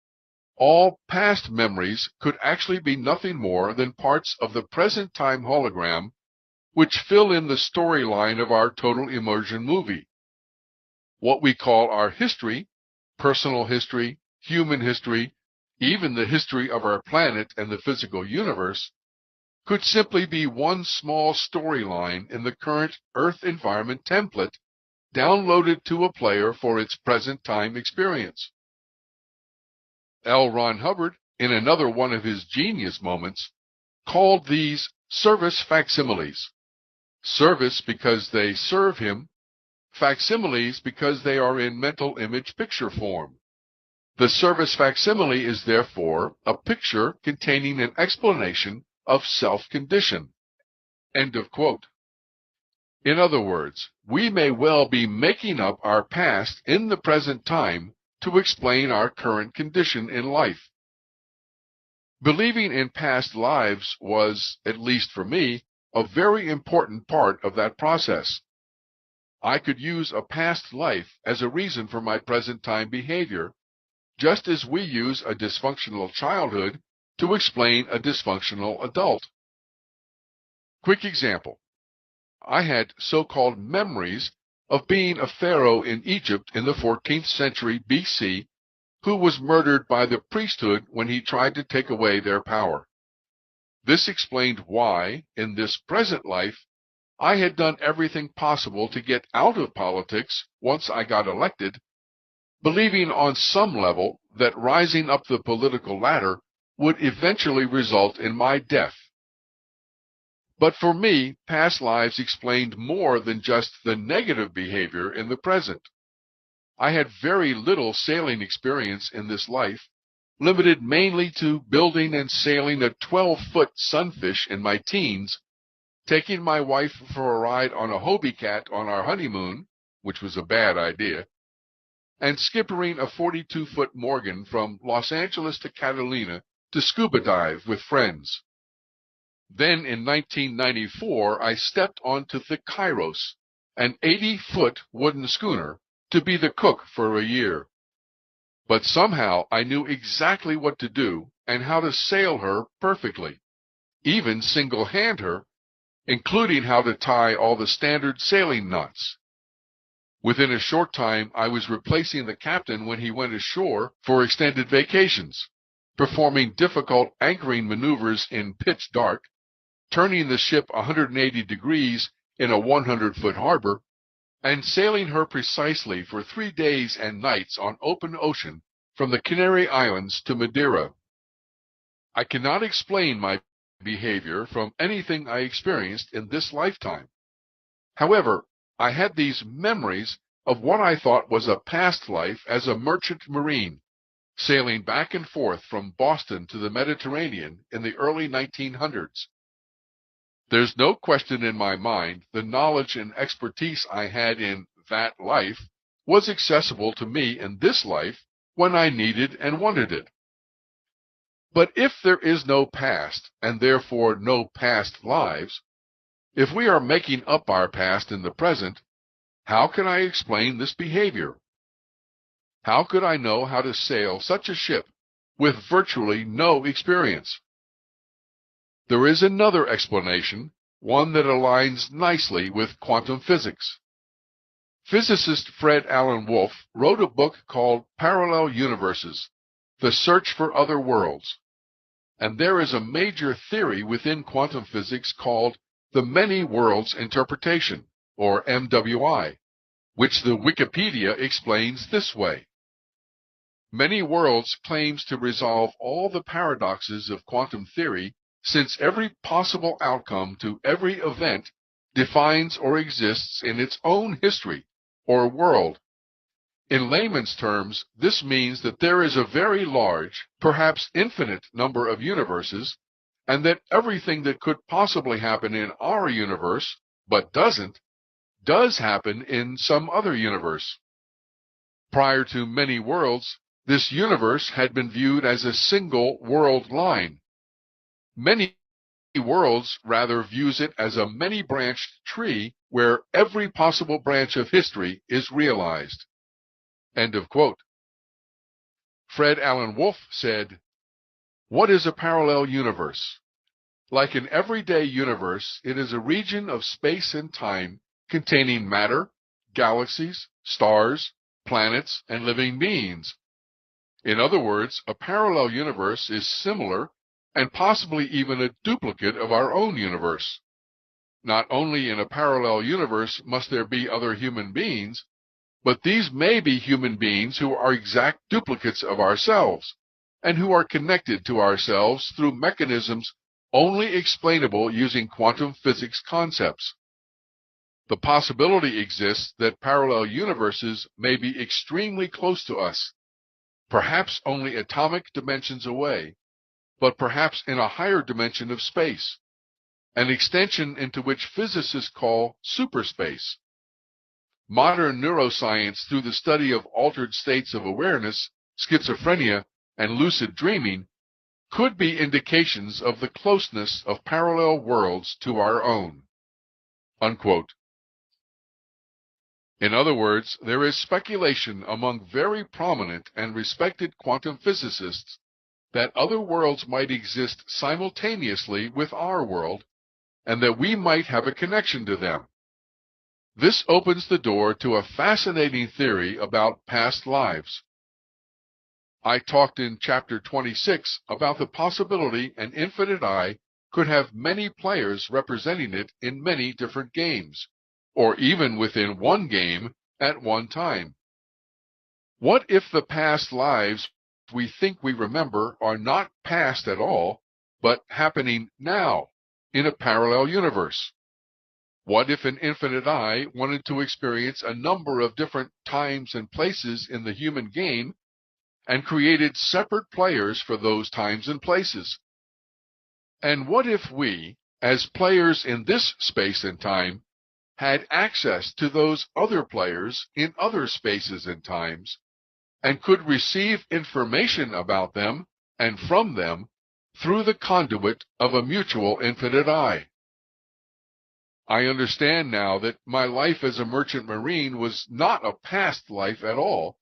Speaker 2: all past memories could actually be nothing more than parts of the present time hologram which fill in the storyline of our total immersion movie. What we call our history, personal history, human history, even the history of our planet and the physical universe, could simply be one small storyline in the current Earth environment template downloaded to a player for its present time experience. L. Ron Hubbard, in another one of his genius moments, called these service facsimiles. Service because they serve him, facsimiles because they are in mental image picture form. The service facsimile is therefore a picture containing an explanation of self-condition. End of quote. In other words, we may well be making up our past in the present time to explain our current condition in life. Believing in past lives was, at least for me, a very important part of that process. I could use a past life as a reason for my present time behavior, just as we use a dysfunctional childhood to explain a dysfunctional adult. Quick example. I had so-called memories of being a pharaoh in Egypt in the 14th century BC who was murdered by the priesthood when he tried to take away their power. This explained why, in this present life, I had done everything possible to get out of politics once I got elected, believing on some level that rising up the political ladder would eventually result in my death. But for me, past lives explained more than just the negative behavior in the present. I had very little sailing experience in this life, limited mainly to building and sailing a 12-foot sunfish in my teens, taking my wife for a ride on a Hobie Cat on our honeymoon, which was a bad idea, and skippering a 42-foot Morgan from Los Angeles to Catalina to scuba dive with friends. Then in 1994, I stepped onto the Kairos, an 80-foot wooden schooner, to be the cook for a year. But somehow I knew exactly what to do and how to sail her perfectly, even single-hand her, including how to tie all the standard sailing knots. Within a short time, I was replacing the captain when he went ashore for extended vacations, performing difficult anchoring maneuvers in pitch dark, turning the ship 180 degrees in a 100-foot harbor, and sailing her precisely for 3 days and nights on open ocean from the Canary Islands to Madeira. I cannot explain my behavior from anything I experienced in this lifetime. However, I had these memories of what I thought was a past life as a merchant marine, sailing back and forth from Boston to the Mediterranean in the early 1900s. There's no question in my mind the knowledge and expertise I had in that life was accessible to me in this life when I needed and wanted it. But if there is no past, and therefore no past lives, if we are making up our past in the present, how can I explain this behavior? How could I know how to sail such a ship with virtually no experience? There is another explanation, one that aligns nicely with quantum physics. Physicist Fred Alan Wolf wrote a book called Parallel Universes: The Search for Other Worlds. And there is a major theory within quantum physics called the Many Worlds Interpretation, or MWI, which the Wikipedia explains this way. Many Worlds claims to resolve all the paradoxes of quantum theory, since every possible outcome to every event defines or exists in its own history, or world. In layman's terms, this means that there is a very large, perhaps infinite number of universes, and that everything that could possibly happen in our universe, but doesn't, does happen in some other universe. Prior to Many Worlds, this universe had been viewed as a single world line. Many Worlds rather views it as a many-branched tree where every possible branch of history is realized. End of quote. Fred Alan Wolf said, "What is a parallel universe? Like an everyday universe, it is a region of space and time containing matter, galaxies, stars, planets, and living beings. In other words, a parallel universe is similar and possibly even a duplicate of our own universe. Not only in a parallel universe must there be other human beings, but these may be human beings who are exact duplicates of ourselves, and who are connected to ourselves through mechanisms only explainable using quantum physics concepts. The possibility exists that parallel universes may be extremely close to us, perhaps only atomic dimensions away, but perhaps in a higher dimension of space. an extension into which physicists call superspace. Modern neuroscience, through the study of altered states of awareness, schizophrenia, and lucid dreaming, could be indications of the closeness of parallel worlds to our own." Unquote. In other words, there is speculation among very prominent and respected quantum physicists that other worlds might exist simultaneously with our world, and that we might have a connection to them. This opens the door to a fascinating theory about past lives. I talked in Chapter 26 about the possibility an infinite I could have many players representing it in many different games, or even within one game at one time. What if the past lives we think we remember are not past at all, but happening now in a parallel universe? What if an infinite I wanted to experience a number of different times and places in the human game and created separate players for those times and places? And what if we, as players in this space and time, had access to those other players in other spaces and times, and could receive information about them and from them through the conduit of a mutual infinite I? I understand now that my life as a merchant marine was not a past life at all,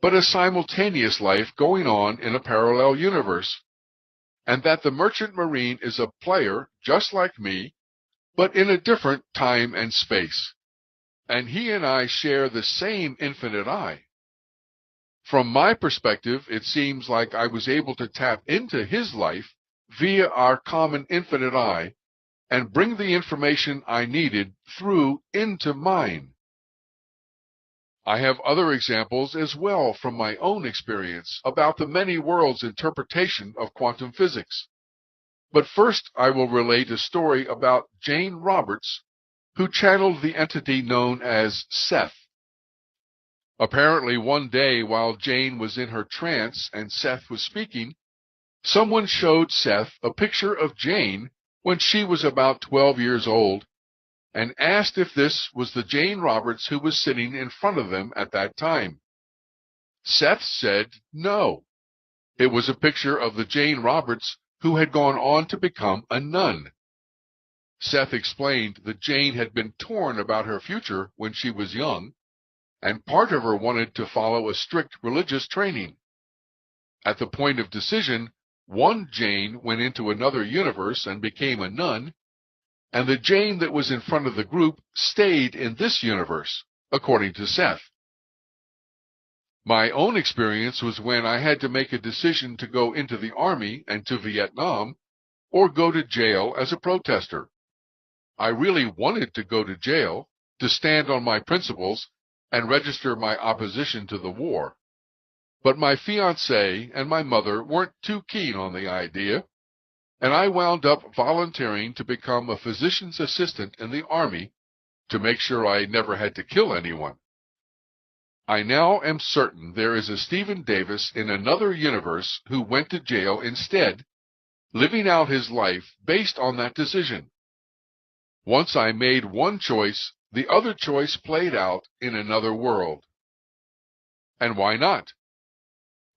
Speaker 2: but a simultaneous life going on in a parallel universe, and that the merchant marine is a player just like me, but in a different time and space, and he and I share the same infinite I. From my perspective, it seems like I was able to tap into his life via our common infinite I and bring the information I needed through into mine. I have other examples as well from my own experience about the many worlds interpretation of quantum physics. But first, I will relate a story about Jane Roberts, who channeled the entity known as Seth. Apparently, one day while Jane was in her trance and Seth was speaking, someone showed Seth a picture of Jane when she was about 12 years old, and asked if this was the Jane Roberts who was sitting in front of them at that time. Seth said no. It was a picture of the Jane Roberts who had gone on to become a nun. Seth explained that Jane had been torn about her future when she was young, and part of her wanted to follow a strict religious training. At the point of decision, one Jane went into another universe and became a nun, and the Jane that was in front of the group stayed in this universe, according to Seth. My own experience was when I had to make a decision to go into the Army and to Vietnam, or go to jail as a protester. I really wanted to go to jail, to stand on my principles, and register my opposition to the war. But my fiancée and my mother weren't too keen on the idea, and I wound up volunteering to become a physician's assistant in the Army to make sure I never had to kill anyone. I now am certain there is a Stephen Davis in another universe who went to jail instead, living out his life based on that decision. Once I made one choice, the other choice played out in another world. And why not?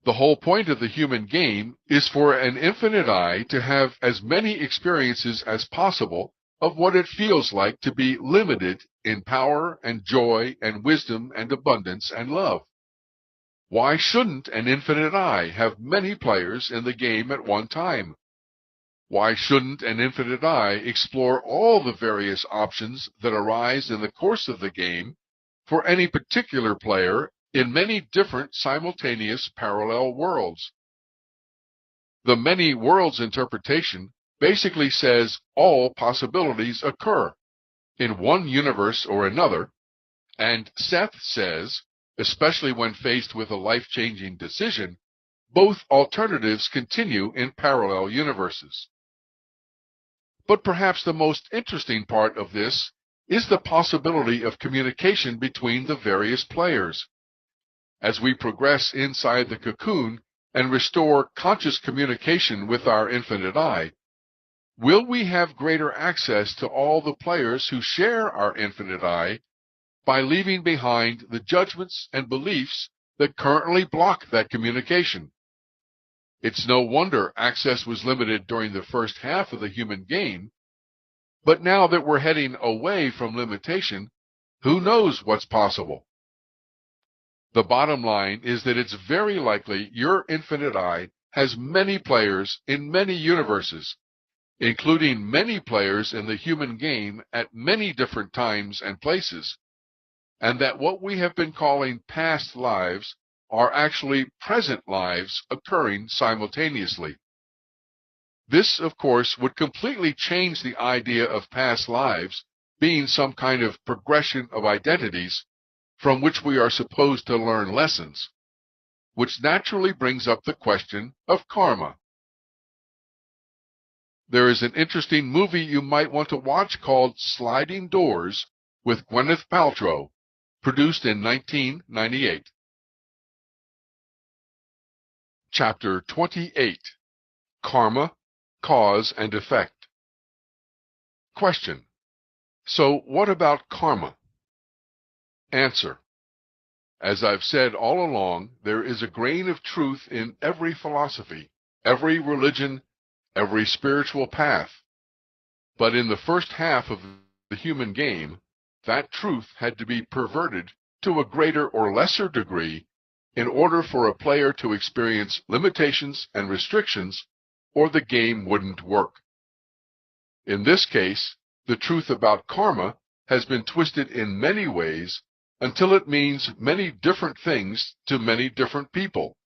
Speaker 2: The whole point of the human game is for an infinite I to have as many experiences as possible of what it feels like to be limited in power and joy and wisdom and abundance and love. Why shouldn't an infinite I have many players in the game at one time? Why shouldn't an infinite I explore all the various options that arise in the course of the game for any particular player in many different simultaneous parallel worlds? The many worlds interpretation basically says all possibilities occur in one universe or another, and Seth says, especially when faced with a life-changing decision, both alternatives continue in parallel universes. But perhaps the most interesting part of this is the possibility of communication between the various players. As we progress inside the cocoon and restore conscious communication with our infinite I, Will we have greater access to all the players who share our infinite eye by leaving behind the judgments and beliefs that currently block that communication? It's no wonder access was limited during the first half of the human game, but now that we're heading away from limitation, who knows what's possible? The bottom line is that it's very likely your infinite eye has many players in many universes, including many players in the human game at many different times and places, and that what we have been calling past lives are actually present lives occurring simultaneously. This, of course, would completely change the idea of past lives being some kind of progression of identities from which we are supposed to learn lessons, which naturally brings up the question of karma. There is an interesting movie you might want to watch called Sliding Doors with Gwyneth Paltrow, produced in 1998. Chapter 28. Karma, Cause and Effect. Question. So what about karma? Answer. As I've said all along, there is a grain of truth in every philosophy, every religion, every spiritual path. But in the first half of the human game, that truth had to be perverted to a greater or lesser degree in order for a player to experience limitations and restrictions, or the game wouldn't work. In this case, the truth about karma has been twisted in many ways until it means many different things to many different people.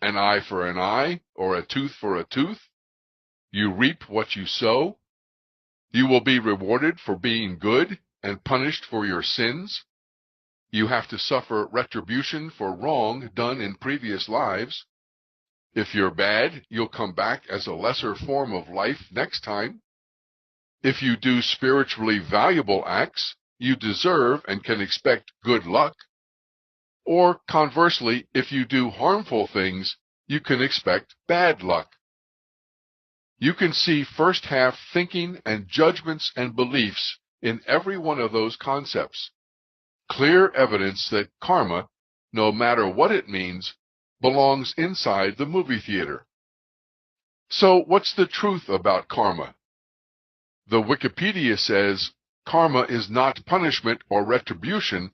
Speaker 2: An eye for an eye, or a tooth for a tooth. You reap what you sow. You will be rewarded for being good and punished for your sins. You have to suffer retribution for wrong done in previous lives. If you're bad, you'll come back as a lesser form of life next time. If you do spiritually valuable acts, you deserve and can expect good luck. Or conversely, if you do harmful things, you can expect bad luck. You can see first half thinking and judgments and beliefs in every one of those concepts. Clear evidence that karma, no matter what it means, belongs inside the movie theater. So what's the truth about karma? The Wikipedia says, karma is not punishment or retribution,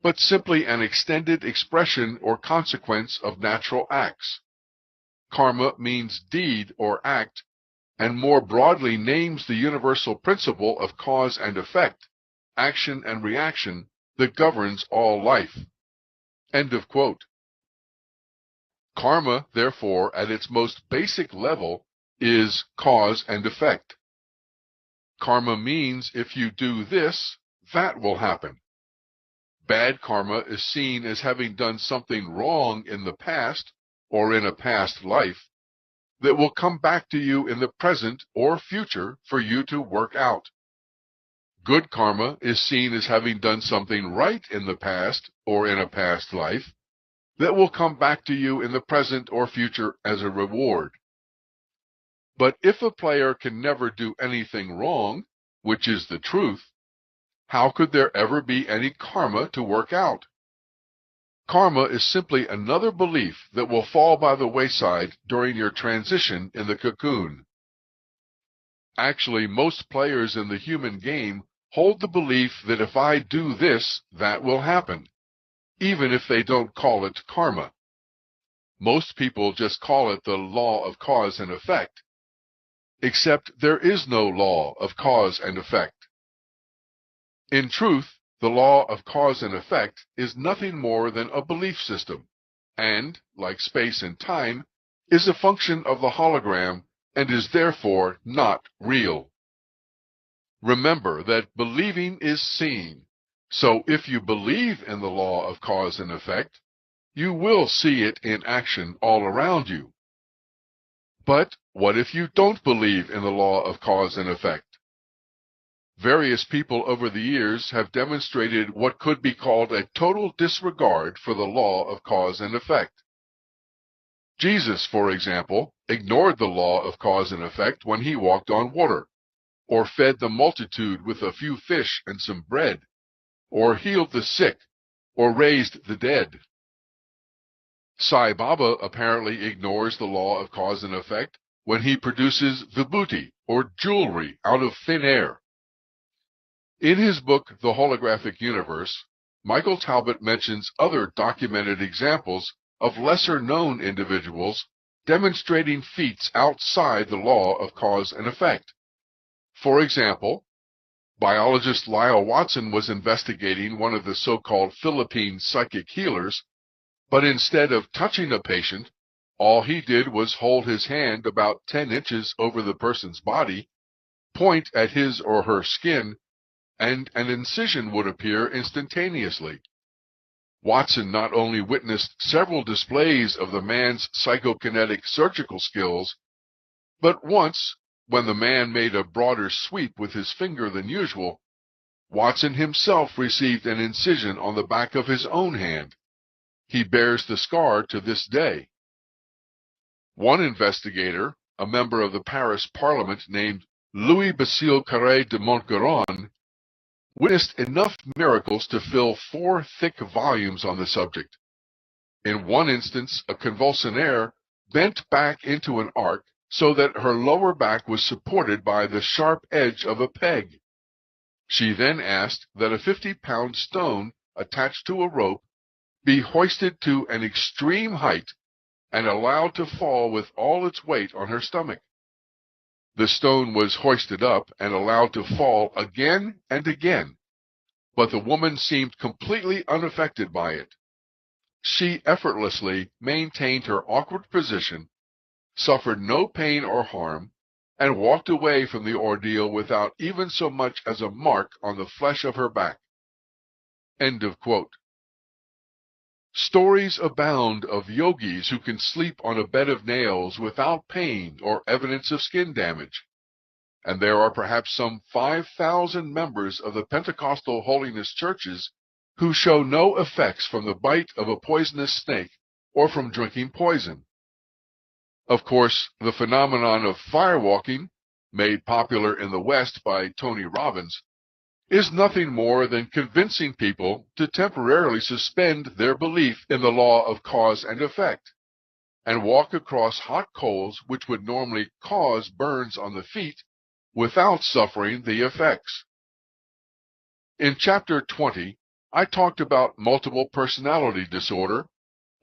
Speaker 2: but simply an extended expression or consequence of natural acts. Karma means deed or act, and more broadly names the universal principle of cause and effect, action and reaction, that governs all life. End of quote. Karma, therefore, at its most basic level, is cause and effect. Karma means if you do this, that will happen. Bad karma is seen as having done something wrong in the past or in a past life that will come back to you in the present or future for you to work out. Good karma is seen as having done something right in the past or in a past life that will come back to you in the present or future as a reward. But if a player can never do anything wrong, which is the truth, how could there ever be any karma to work out? Karma is simply another belief that will fall by the wayside during your transition in the cocoon. Actually, most players in the human game hold the belief that if I do this, that will happen, even if they don't call it karma. Most people just call it the law of cause and effect, except there is no law of cause and effect. In truth, the law of cause and effect is nothing more than a belief system, and, like space and time, is a function of the hologram and is therefore not real. Remember that believing is seeing, so if you believe in the law of cause and effect, you will see it in action all around you. But what if you don't believe in the law of cause and effect? Various people over the years have demonstrated what could be called a total disregard for the law of cause and effect. Jesus, for example, ignored the law of cause and effect when he walked on water, or fed the multitude with a few fish and some bread, or healed the sick, or raised the dead. Sai Baba apparently ignores the law of cause and effect when he produces vibhuti, or jewelry, out of thin air. In his book, The Holographic Universe, Michael Talbot mentions other documented examples of lesser-known individuals demonstrating feats outside the law of cause and effect. For example, biologist Lyle Watson was investigating one of the so-called Philippine psychic healers, but instead of touching a patient, all he did was hold his hand about 10 inches over the person's body, point at his or her skin, and an incision would appear instantaneously. Watson not only witnessed several displays of the man's psychokinetic surgical skills, but once, when the man made a broader sweep with his finger than usual, Watson himself received an incision on the back of his own hand. He bears the scar to this day. One investigator, a member of the Paris Parliament named Louis Basile Carré de Montgeron, witnessed enough miracles to fill 4 thick volumes on the subject. In one instance, a convulsionaire bent back into an arc so that her lower back was supported by the sharp edge of a peg. She then asked that a 50-pound stone attached to a rope be hoisted to an extreme height and allowed to fall with all its weight on her stomach. The stone was hoisted up and allowed to fall again and again, but the woman seemed completely unaffected by it. She effortlessly maintained her awkward position, suffered no pain or harm, and walked away from the ordeal without even so much as a mark on the flesh of her back. End of quote. Stories abound of yogis who can sleep on a bed of nails without pain or evidence of skin damage, and there are perhaps some 5,000 members of the Pentecostal holiness churches who show no effects from the bite of a poisonous snake or from drinking poison. Of course, the phenomenon of firewalking, made popular in the West by Tony Robbins, is nothing more than convincing people to temporarily suspend their belief in the law of cause and effect, and walk across hot coals which would normally cause burns on the feet without suffering the effects. In Chapter 20, I talked about multiple personality disorder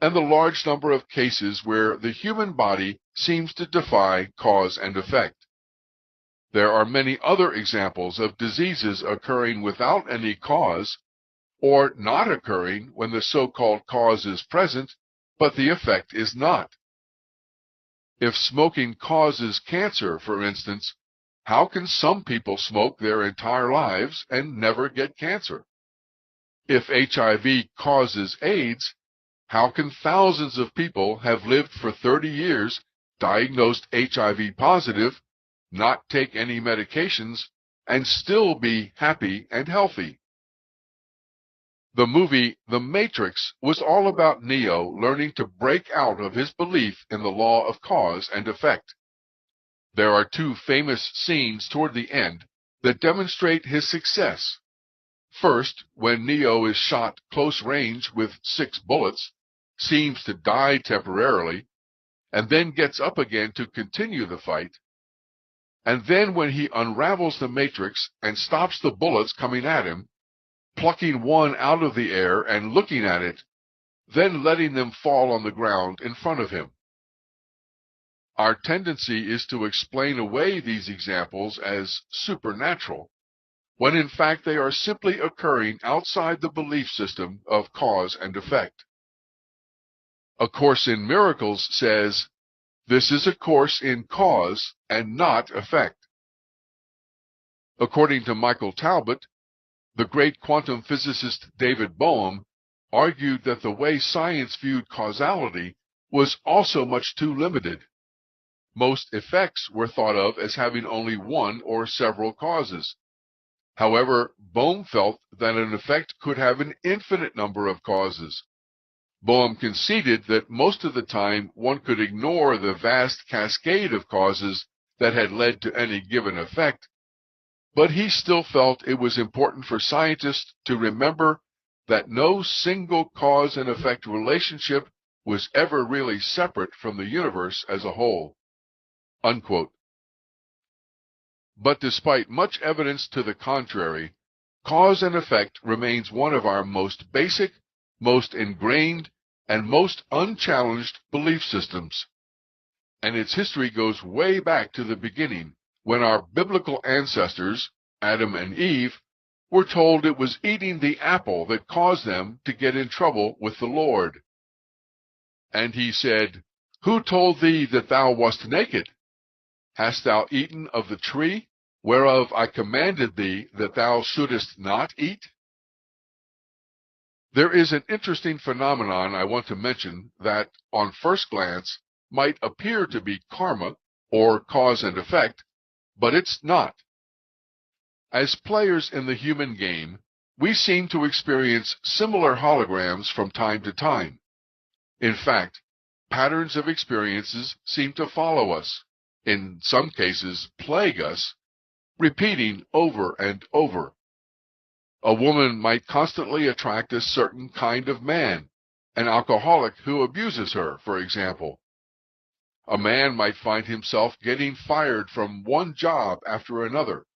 Speaker 2: and the large number of cases where the human body seems to defy cause and effect. There are many other examples of diseases occurring without any cause, or not occurring when the so-called cause is present, but the effect is not. If smoking causes cancer, for instance, how can some people smoke their entire lives and never get cancer? If HIV causes AIDS, how can thousands of people have lived for 30 years diagnosed HIV positive, not take any medications, and still be happy and healthy? The movie The Matrix was all about Neo learning to break out of his belief in the law of cause and effect. There are 2 famous scenes toward the end that demonstrate his success. First, when Neo is shot close range with 6 bullets, seems to die temporarily, and then gets up again to continue the fight. And then when he unravels the matrix and stops the bullets coming at him, plucking one out of the air and looking at it, then letting them fall on the ground in front of him. Our tendency is to explain away these examples as supernatural, when in fact they are simply occurring outside the belief system of cause and effect. A Course in Miracles says, "This is a course in cause and not effect." According to Michael Talbot, the great quantum physicist David Bohm argued that the way science viewed causality was also much too limited. Most effects were thought of as having only one or several causes. However, Bohm felt that an effect could have an infinite number of causes. Boehm conceded that most of the time one could ignore the vast cascade of causes that had led to any given effect, but he still felt it was important for scientists to remember that no single cause and effect relationship was ever really separate from the universe as a whole. Unquote. But despite much evidence to the contrary, cause and effect remains one of our most basic, most ingrained, and most unchallenged belief systems. And its history goes way back to the beginning, when our biblical ancestors, Adam and Eve, were told it was eating the apple that caused them to get in trouble with the Lord. And he said, "Who told thee that thou wast naked? Hast thou eaten of the tree, whereof I commanded thee that thou shouldest not eat?" There is an interesting phenomenon I want to mention that, on first glance, might appear to be karma, or cause and effect, but it's not. As players in the human game, we seem to experience similar holograms from time to time. In fact, patterns of experiences seem to follow us, in some cases plague us, repeating over and over. A woman might constantly attract a certain kind of man, an alcoholic who abuses her, for example. A man might find himself getting fired from one job after another,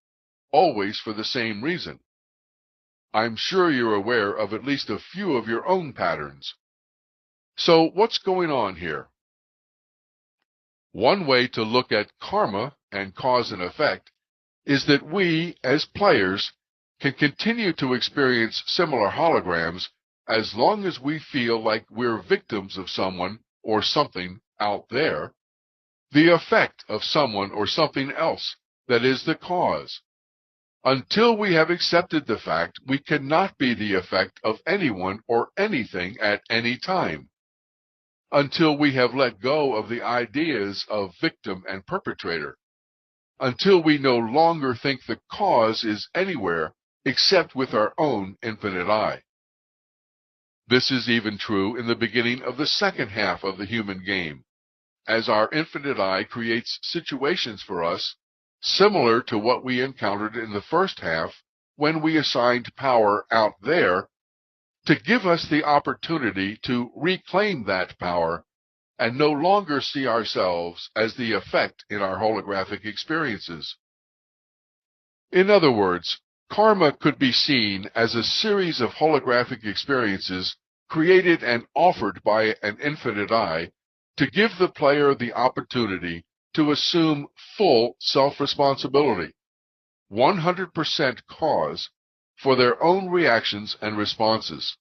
Speaker 2: always for the same reason. I'm sure you're aware of at least a few of your own patterns. So what's going on here? One way to look at karma and cause and effect is that we, as players, can continue to experience similar holograms as long as we feel like we're victims of someone or something out there, the effect of someone or something else that is the cause. Until we have accepted the fact we cannot be the effect of anyone or anything at any time. Until we have let go of the ideas of victim and perpetrator. Until we no longer think the cause is anywhere except with our own infinite eye. This is even true in the beginning of the second half of the human game, as our infinite eye creates situations for us similar to what we encountered in the first half when we assigned power out there to give us the opportunity to reclaim that power and no longer see ourselves as the effect in our holographic experiences. In other words, karma could be seen as a series of holographic experiences created and offered by an infinite eye to give the player the opportunity to assume full self-responsibility, 100% cause, for their own reactions and responses.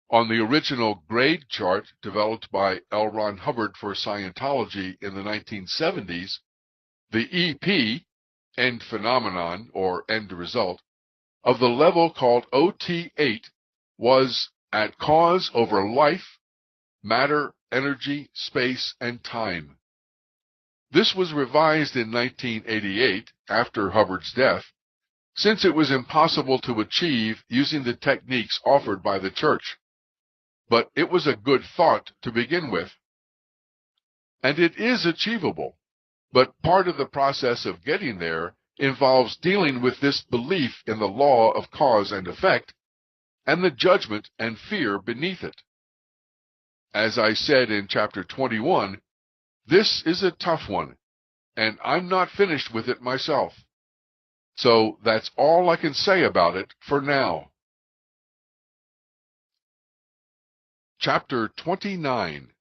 Speaker 2: On the original grade chart developed by L. Ron Hubbard for Scientology in the 1970s, the EP, end phenomenon or end result, of the level called OT8 was at cause over life, matter, energy, space, and time. This was revised in 1988, after Hubbard's death, since it was impossible to achieve using the techniques offered by the church. But it was a good thought to begin with. And it is achievable, but part of the process of getting there involves dealing with this belief in the law of cause and effect, and the judgment and fear beneath it. As I said in chapter 21, this is a tough one, and I'm not finished with it myself. So that's all I can say about it for now. Chapter 29.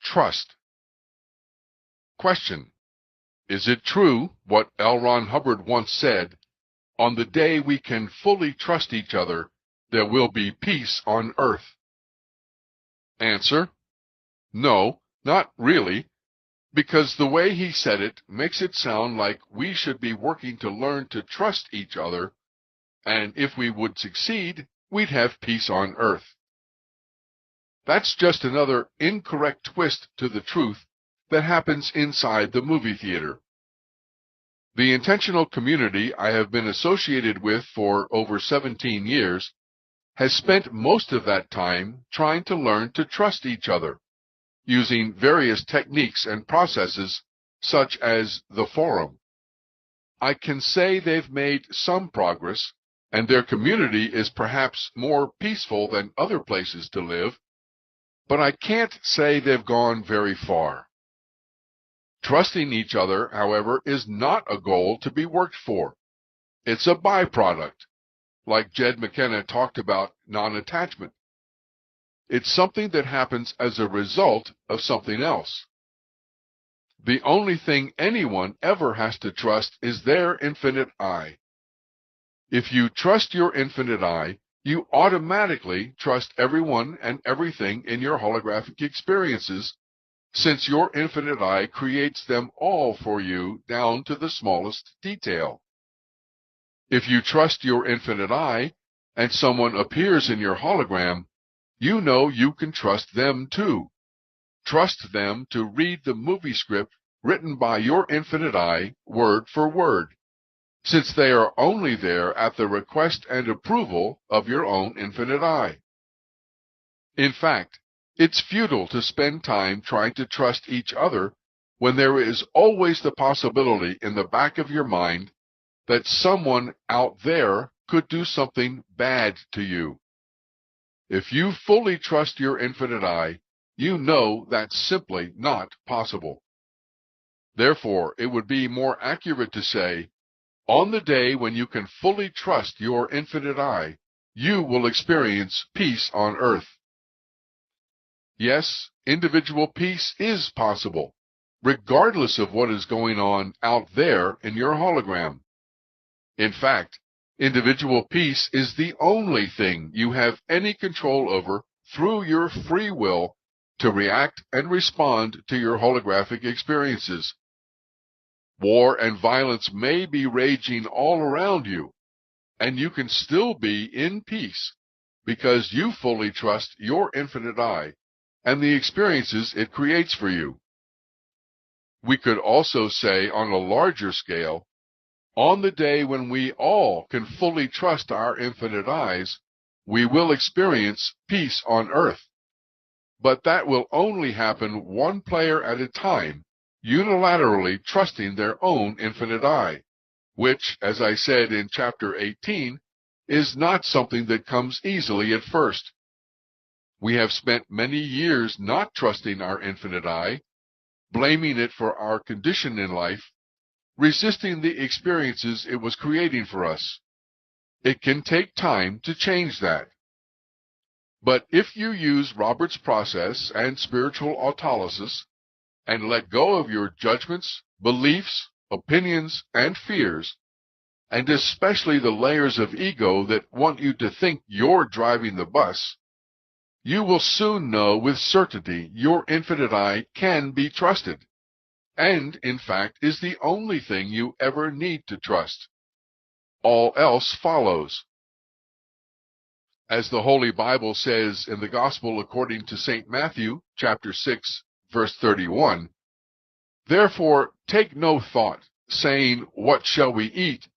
Speaker 2: Trust. Question. Is it true what L. Ron Hubbard once said, "On the day we can fully trust each other, there will be peace on earth"? Answer. No, not really, because the way he said it makes it sound like we should be working to learn to trust each other, and if we would succeed, we'd have peace on earth. That's just another incorrect twist to the truth that happens inside the movie theater. The intentional community I have been associated with for over 17 years has spent most of that time trying to learn to trust each other, using various techniques and processes such as the forum. I can say they've made some progress, and their community is perhaps more peaceful than other places to live, but I can't say they've gone very far. Trusting each other, however, is not a goal to be worked for. It's a byproduct, like Jed McKenna talked about non-attachment. It's something that happens as a result of something else. The only thing anyone ever has to trust is their infinite I. If you trust your infinite I, you automatically trust everyone and everything in your holographic experiences, since your infinite I creates them all for you down to the smallest detail. If you trust your infinite I, and someone appears in your hologram, you know you can trust them too. Trust them to read the movie script written by your infinite I word for word, since they are only there at the request and approval of your own infinite I. In fact, it's futile to spend time trying to trust each other when there is always the possibility in the back of your mind that someone out there could do something bad to you. If you fully trust your infinite I, you know that's simply not possible. Therefore, it would be more accurate to say, on the day when you can fully trust your infinite I, you will experience peace on earth. Yes, individual peace is possible, regardless of what is going on out there in your hologram. In fact, individual peace is the only thing you have any control over through your free will to react and respond to your holographic experiences. War and violence may be raging all around you, and you can still be in peace because you fully trust your infinite I and the experiences it creates for you. We could also say on a larger scale, on the day when we all can fully trust our infinite eyes, we will experience peace on earth. But that will only happen one player at a time, unilaterally trusting their own infinite I, which, as I said in chapter 18, is not something that comes easily at first. We have spent many years not trusting our infinite I, blaming it for our condition in life, resisting the experiences it was creating for us. It can take time to change that. But if you use Robert's process and spiritual autolysis and let go of your judgments, beliefs, opinions, and fears, and especially the layers of ego that want you to think you're driving the bus, you will soon know with certainty your infinite I can be trusted, and in fact is the only thing you ever need to trust. All else follows. As the Holy Bible says in the Gospel according to St. Matthew, chapter 6, verse 31, "Therefore take no thought, saying, What shall we eat?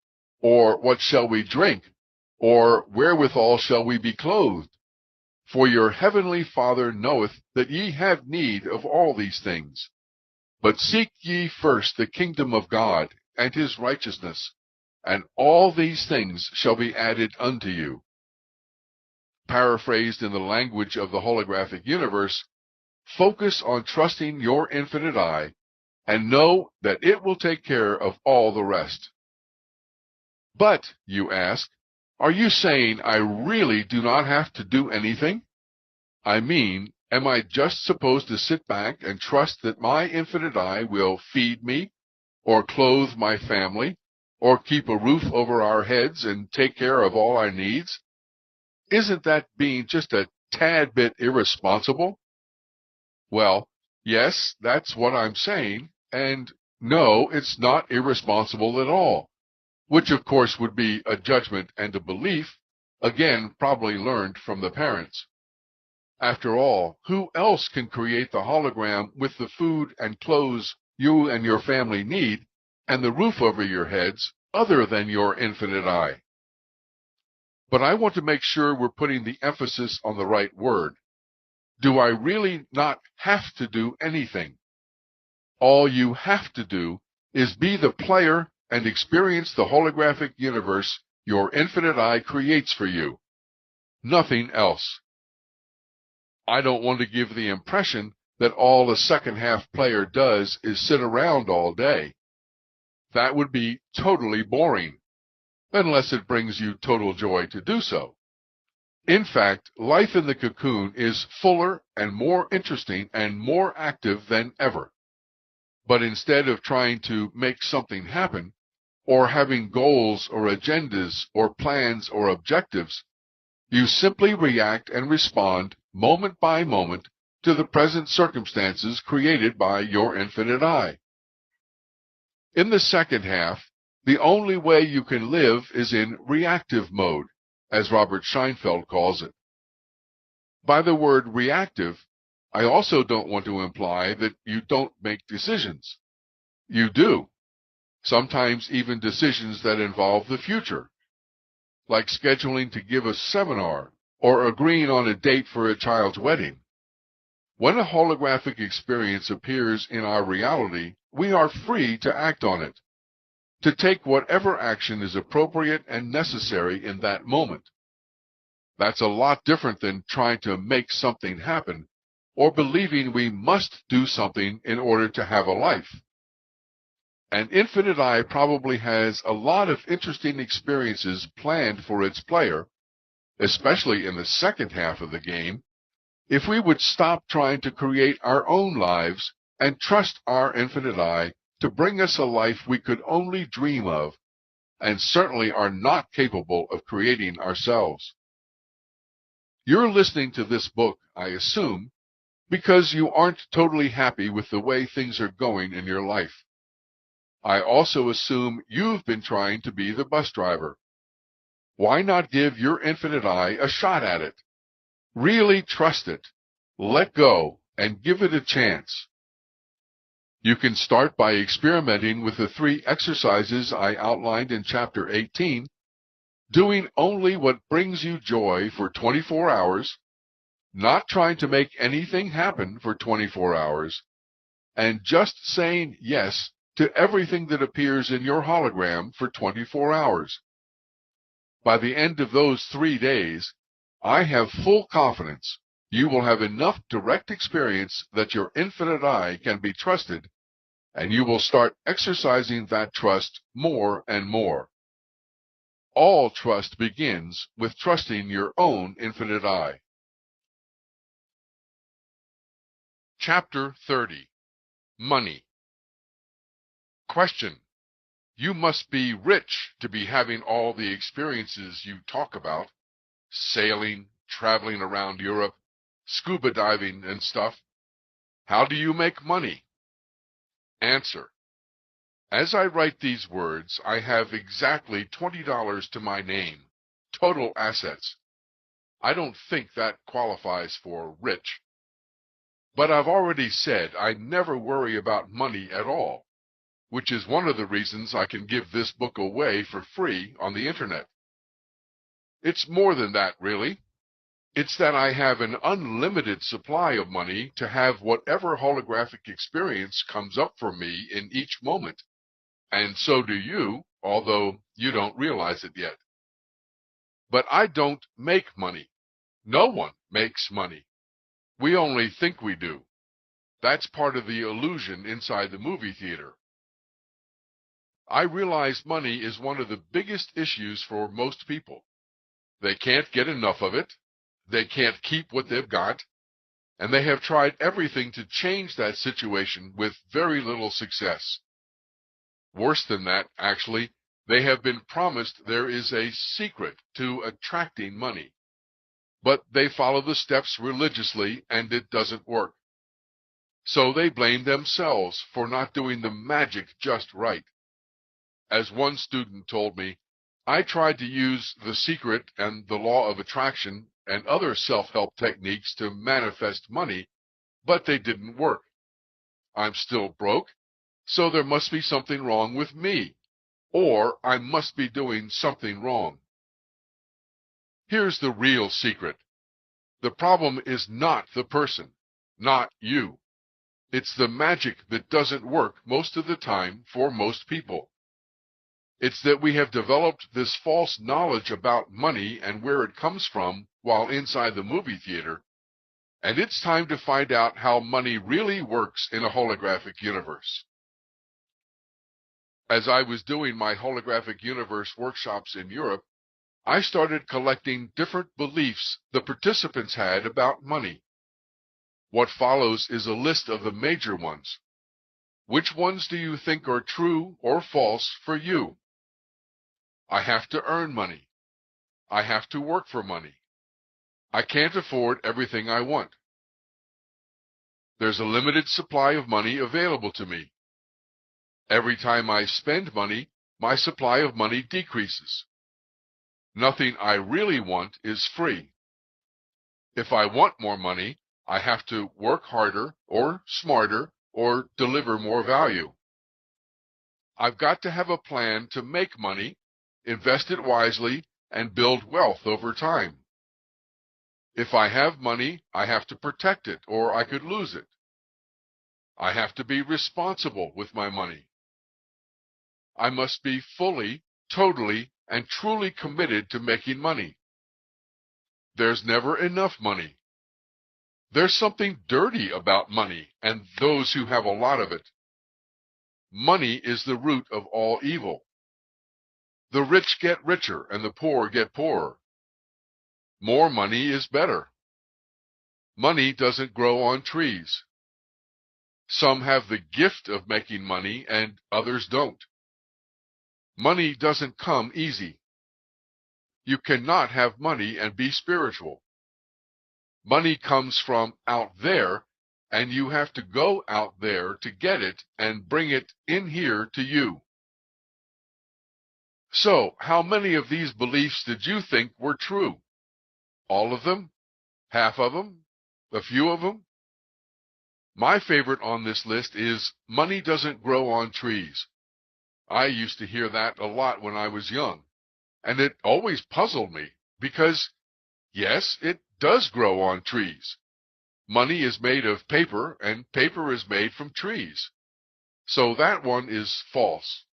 Speaker 2: Or what shall we drink? Or wherewithal shall we be clothed? For your heavenly Father knoweth that ye have need of all these things. But seek ye first the kingdom of God and his righteousness, and all these things shall be added unto you." Paraphrased in the language of the holographic universe, focus on trusting your infinite I, and know that it will take care of all the rest. But, you ask, are you saying I really do not have to do anything? I mean, am I just supposed to sit back and trust that my infinite I will feed me, or clothe my family, or keep a roof over our heads and take care of all our needs? Isn't that being just a tad bit irresponsible? Well, yes, that's what I'm saying, and no, it's not irresponsible at all, which of course would be a judgment and a belief, again probably learned from the parents. After all, who else can create the hologram with the food and clothes you and your family need, and the roof over your heads, other than your infinite I? But I want to make sure we're putting the emphasis on the right word. Do I really not have to do anything? All you have to do is be the player and experience the holographic universe your infinite eye creates for you. Nothing else. I don't want to give the impression that all a second half player does is sit around all day. That would be totally boring, unless it brings you total joy to do so. In fact, life in the cocoon is fuller and more interesting and more active than ever. But instead of trying to make something happen, or having goals or agendas or plans or objectives, you simply react and respond moment by moment to the present circumstances created by your infinite eye. In the second half, the only way you can live is in reactive mode, as Robert Scheinfeld calls it. By the word reactive, I also don't want to imply that you don't make decisions. You do. Sometimes even decisions that involve the future, like scheduling to give a seminar or agreeing on a date for a child's wedding. When a holographic experience appears in our reality, we are free to act on it, to take whatever action is appropriate and necessary in that moment. That's a lot different than trying to make something happen or believing we must do something in order to have a life. An infinite eye probably has a lot of interesting experiences planned for its player, especially in the second half of the game, if we would stop trying to create our own lives and trust our infinite eye to bring us a life we could only dream of, and certainly are not capable of creating ourselves. You're listening to this book, I assume, because you aren't totally happy with the way things are going in your life. I also assume you've been trying to be the bus driver. Why not give your infinite eye a shot at it? Really trust it, let go, and give it a chance. You can start by experimenting with the 3 exercises I outlined in Chapter 18, doing only what brings you joy for 24 hours, not trying to make anything happen for 24 hours, and just saying yes to everything that appears in your hologram for 24 hours. By the end of those 3 days, I have full confidence you will have enough direct experience that your infinite eye can be trusted, and you will start exercising that trust more and more. All trust begins with trusting your own infinite eye. Chapter 30. Money. Question. You must be rich to be having all the experiences you talk about, sailing, traveling around Europe, scuba diving and stuff. How do you make money? Answer. As I write these words, I have exactly $20 to my name, total assets. I don't think that qualifies for rich. But I've already said I never worry about money at all, which is one of the reasons I can give this book away for free on the internet. It's more than that, really. It's that I have an unlimited supply of money to have whatever holographic experience comes up for me in each moment. And so do you, although you don't realize it yet. But I don't make money. No one makes money. We only think we do. That's part of the illusion inside the movie theater. I realize money is one of the biggest issues for most people. They can't get enough of it. They can't keep what they've got. And they have tried everything to change that situation with very little success. Worse than that, actually, they have been promised there is a secret to attracting money. But they follow the steps religiously and it doesn't work. So they blame themselves for not doing the magic just right. As one student told me, I tried to use the secret and the law of attraction and other self-help techniques to manifest money, but they didn't work. I'm still broke, so there must be something wrong with me, or I must be doing something wrong. Here's the real secret. The problem is not the person, not you. It's the magic that doesn't work most of the time for most people. It's that we have developed this false knowledge about money and where it comes from while inside the movie theater, and it's time to find out how money really works in a holographic universe. As I was doing my holographic universe workshops in Europe, I started collecting different beliefs the participants had about money. What follows is a list of the major ones. Which ones do you think are true or false for you? I have to earn money. I have to work for money. I can't afford everything I want. There's a limited supply of money available to me. Every time I spend money, my supply of money decreases. Nothing I really want is free. If I want more money, I have to work harder or smarter or deliver more value. I've got to have a plan to make money, invest it wisely, and build wealth over time. If I have money, I have to protect it or I could lose it. I have to be responsible with my money. I must be fully, totally, and truly committed to making money. There's never enough money. There's something dirty about money and those who have a lot of it. Money is the root of all evil. The rich get richer and the poor get poorer. More money is better. Money doesn't grow on trees. Some have the gift of making money and others don't. Money doesn't come easy. You cannot have money and be spiritual. Money comes from out there, and you have to go out there to get it and bring it in here to you. So, how many of these beliefs did you think were true? All of them? Half of them? A few of them? My favorite on this list is money doesn't grow on trees. I used to hear that a lot when I was young, and it always puzzled me because, yes, it does grow on trees. Money is made of paper, and paper is made from trees. So that one is false.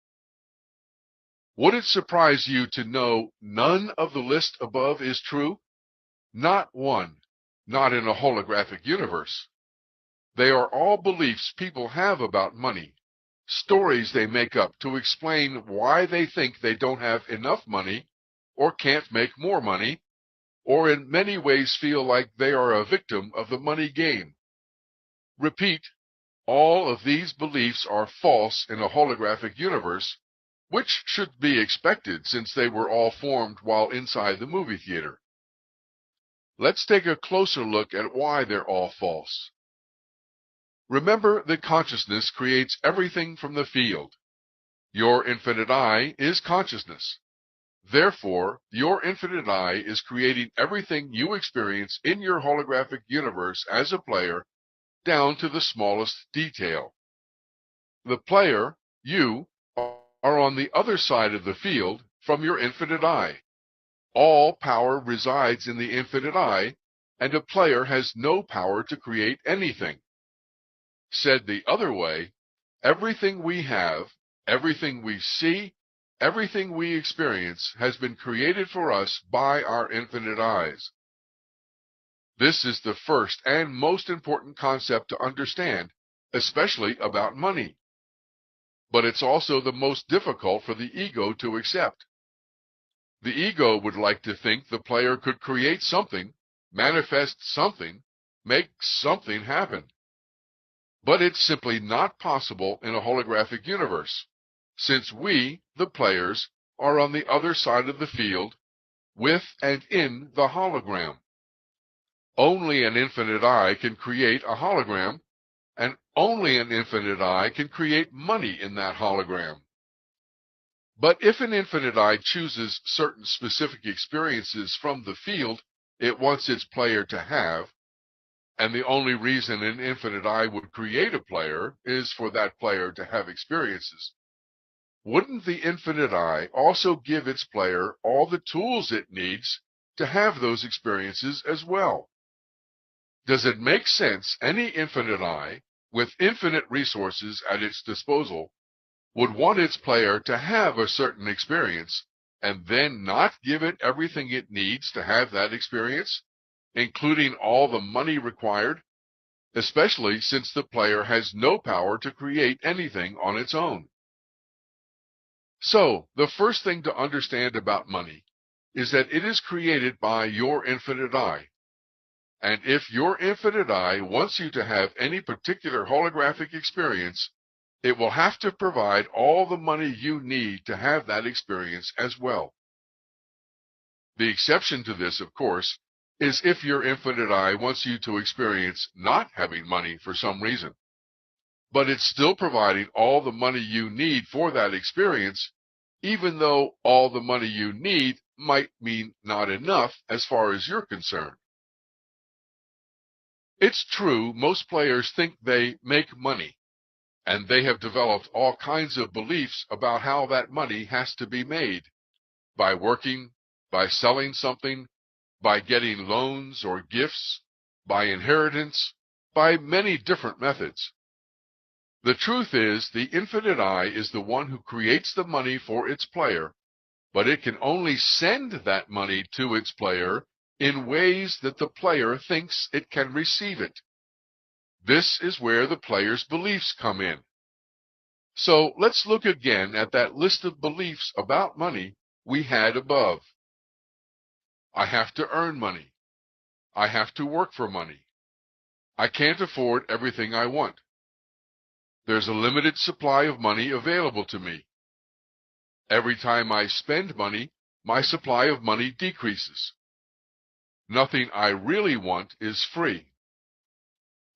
Speaker 2: Would it surprise you to know none of the list above is true? Not one, not in a holographic universe. They are all beliefs people have about money, stories they make up to explain why they think they don't have enough money or can't make more money, or in many ways feel like they are a victim of the money game. Repeat, all of these beliefs are false in a holographic universe, which should be expected since they were all formed while inside the movie theater. Let's take a closer look at why they're all false. Remember that consciousness creates everything from the field. Your infinite I is consciousness. Therefore, your infinite I is creating everything you experience in your holographic universe as a player, down to the smallest detail. The player, you, are on the other side of the field from your infinite I. All power resides in the infinite I, and a player has no power to create anything. Said the other way, everything we have, everything we see, everything we experience has been created for us by our infinite eyes. This is the first and most important concept to understand, especially about money. But it's also the most difficult for the ego to accept. The ego would like to think the player could create something, manifest something, make something happen. But it's simply not possible in a holographic universe, since we, the players, are on the other side of the field, with and in the hologram. Only an infinite I can create a hologram, and only an infinite I can create money in that hologram. But if an infinite I chooses certain specific experiences from the field it wants its player to have, and the only reason an infinite I would create a player is for that player to have experiences, wouldn't the infinite I also give its player all the tools it needs to have those experiences as well. Does it make sense any infinite I, with infinite resources at its disposal, would want its player to have a certain experience and then not give it everything it needs to have that experience, including all the money required, especially since the player has no power to create anything on its own? So, the first thing to understand about money is that it is created by your infinite I. And if your infinite I wants you to have any particular holographic experience, it will have to provide all the money you need to have that experience as well. The exception to this, of course, is if your infinite I wants you to experience not having money for some reason. But it's still providing all the money you need for that experience, even though all the money you need might mean not enough as far as you're concerned. It's true most players think they make money, and they have developed all kinds of beliefs about how that money has to be made, by working, by selling something, by getting loans or gifts, by inheritance, by many different methods. The truth is, the infinite I is the one who creates the money for its player, but it can only send that money to its player in ways that the player thinks it can receive it. This is where the player's beliefs come in. So let's look again at that list of beliefs about money we had above. I have to earn money. I have to work for money. I can't afford everything I want. There's a limited supply of money available to me. Every time I spend money, my supply of money decreases. Nothing I really want is free.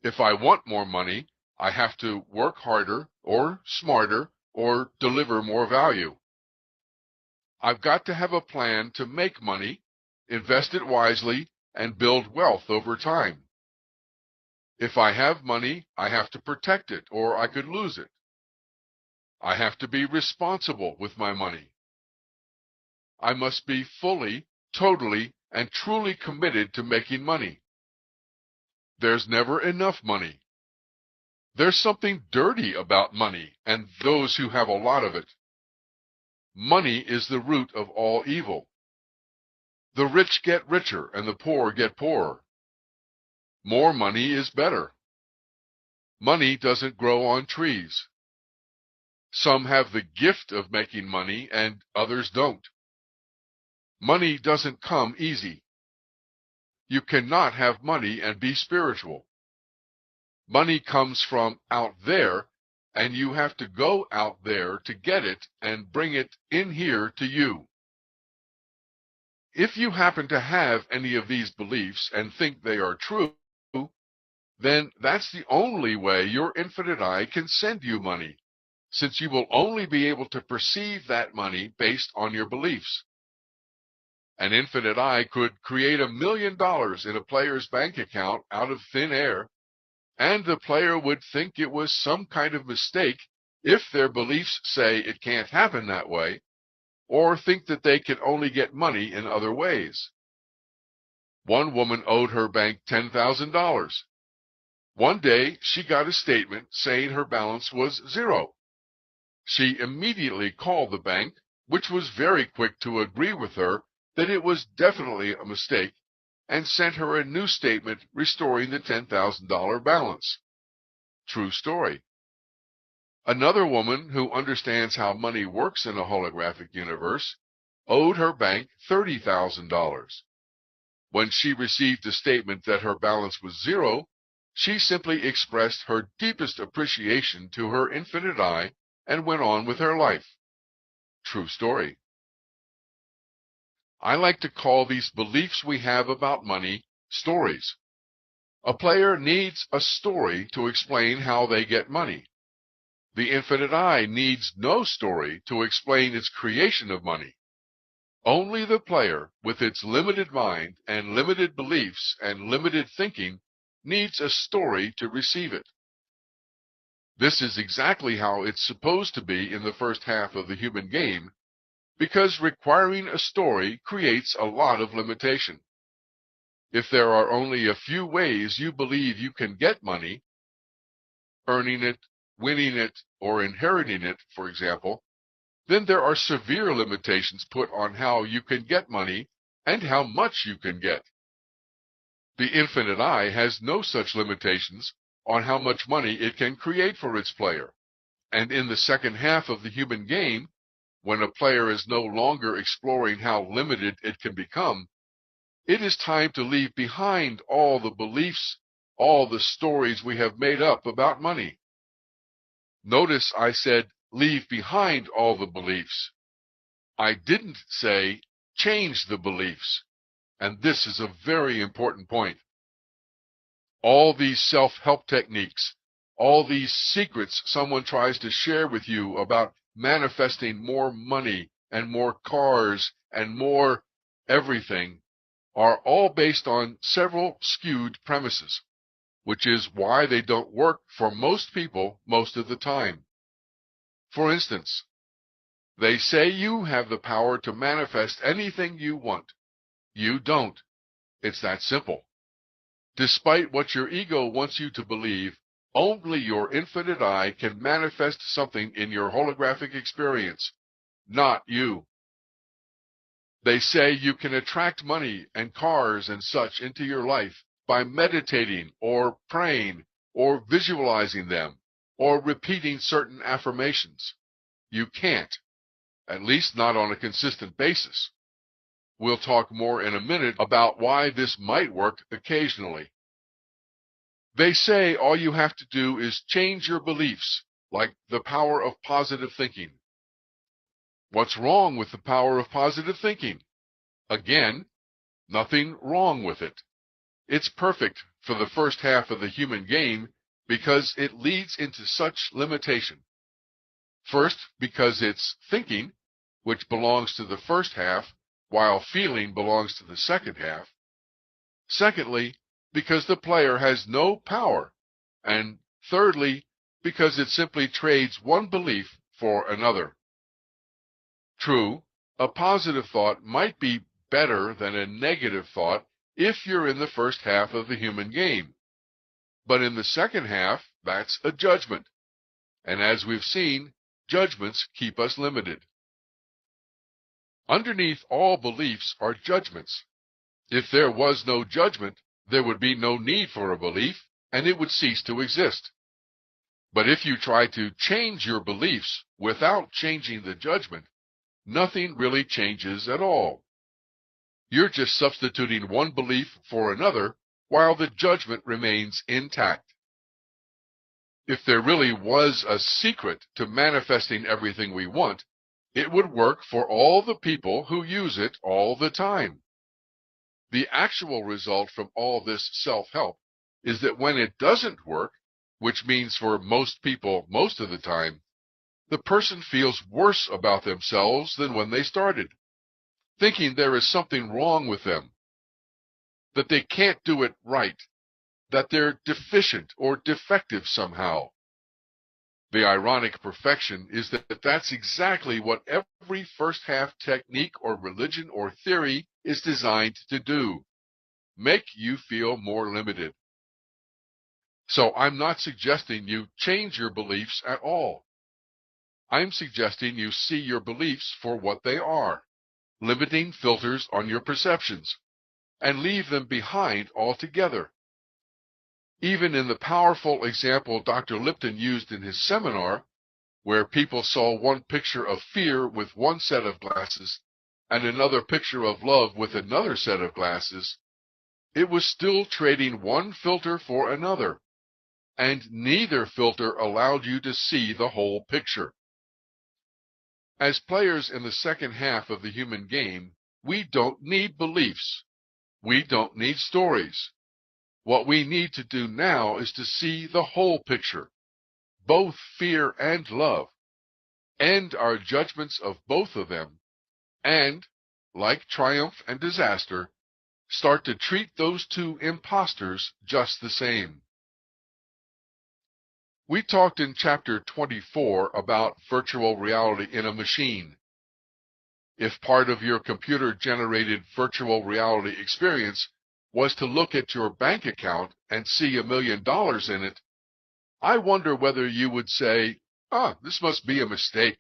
Speaker 2: If I want more money, I have to work harder or smarter or deliver more value. I've got to have a plan to make money, invest it wisely, and build wealth over time. If I have money, I have to protect it or I could lose it. I have to be responsible with my money. I must be fully, totally, and truly committed to making money. There's never enough money. There's something dirty about money and those who have a lot of it. Money is the root of all evil. The rich get richer and the poor get poorer. More money is better. Money doesn't grow on trees. Some have the gift of making money and others don't. Money doesn't come easy. You cannot have money and be spiritual. Money comes from out there, and you have to go out there to get it and bring it in here to you. If you happen to have any of these beliefs and think they are true, then that's the only way your infinite I can send you money, since you will only be able to perceive that money based on your beliefs. An infinite I could create $1 million in a player's bank account out of thin air, and the player would think it was some kind of mistake if their beliefs say it can't happen that way, or think that they can only get money in other ways. One woman owed her bank $10,000. One day, she got a statement saying her balance was zero. She immediately called the bank, which was very quick to agree with her that it was definitely a mistake, and sent her a new statement restoring the $10,000 balance. True story. Another woman who understands how money works in a holographic universe owed her bank $30,000. When she received a statement that her balance was zero, she simply expressed her deepest appreciation to her infinite I and went on with her life. True story. I like to call these beliefs we have about money stories. A player needs a story to explain how they get money. The infinite I needs no story to explain its creation of money. Only the player, with its limited mind and limited beliefs and limited thinking, needs a story to receive it. This is exactly how it's supposed to be in the first half of the human game, because requiring a story creates a lot of limitation. If there are only a few ways you believe you can get money, earning it, winning it, or inheriting it, for example, then there are severe limitations put on how you can get money and how much you can get. The infinite I has no such limitations on how much money it can create for its player. And in the second half of the human game, when a player is no longer exploring how limited it can become, it is time to leave behind all the beliefs, all the stories we have made up about money. Notice I said, leave behind all the beliefs. I didn't say, change the beliefs. And this is a very important point. All these self-help techniques, all these secrets someone tries to share with you about manifesting more money and more cars and more everything, are all based on several skewed premises, which is why they don't work for most people most of the time. For instance, they say you have the power to manifest anything you want. You don't. It's that simple. Despite what your ego wants you to believe, only your infinite I can manifest something in your holographic experience, not you. They say you can attract money and cars and such into your life by meditating or praying or visualizing them or repeating certain affirmations. You can't, at least not on a consistent basis. We'll talk more in a minute about why this might work occasionally. They say all you have to do is change your beliefs, like the power of positive thinking. What's wrong with the power of positive thinking? Again, nothing wrong with it. It's perfect for the first half of the human game because it leads into such limitation. First, because it's thinking, which belongs to the first half, while feeling belongs to the second half. Secondly, because the player has no power. And thirdly, because it simply trades one belief for another. True, a positive thought might be better than a negative thought if you're in the first half of the human game. But in the second half, that's a judgment. And as we've seen, judgments keep us limited. Underneath all beliefs are judgments. If there was no judgment, there would be no need for a belief, and it would cease to exist. But if you try to change your beliefs without changing the judgment, nothing really changes at all. You're just substituting one belief for another while the judgment remains intact. If there really was a secret to manifesting everything we want, it would work for all the people who use it all the time. The actual result from all this self-help is that when it doesn't work, which means for most people most of the time, the person feels worse about themselves than when they started, thinking there is something wrong with them, that they can't do it right, that they're deficient or defective somehow. The ironic perfection is that that's exactly what every first half technique or religion or theory is designed to do, make you feel more limited. So I'm not suggesting you change your beliefs at all. I'm suggesting you see your beliefs for what they are, limiting filters on your perceptions, and leave them behind altogether. Even in the powerful example Dr. Lipton used in his seminar, where people saw one picture of fear with one set of glasses and another picture of love with another set of glasses, it was still trading one filter for another, and neither filter allowed you to see the whole picture. As players in the second half of the human game, we don't need beliefs. We don't need stories. What we need to do now is to see the whole picture, both fear and love, end our judgments of both of them, and, like triumph and disaster, start to treat those two imposters just the same. We talked in chapter 24 about virtual reality in a machine. If part of your computer-generated virtual reality experience was to look at your bank account and see $1 million in it, I wonder whether you would say, this must be a mistake.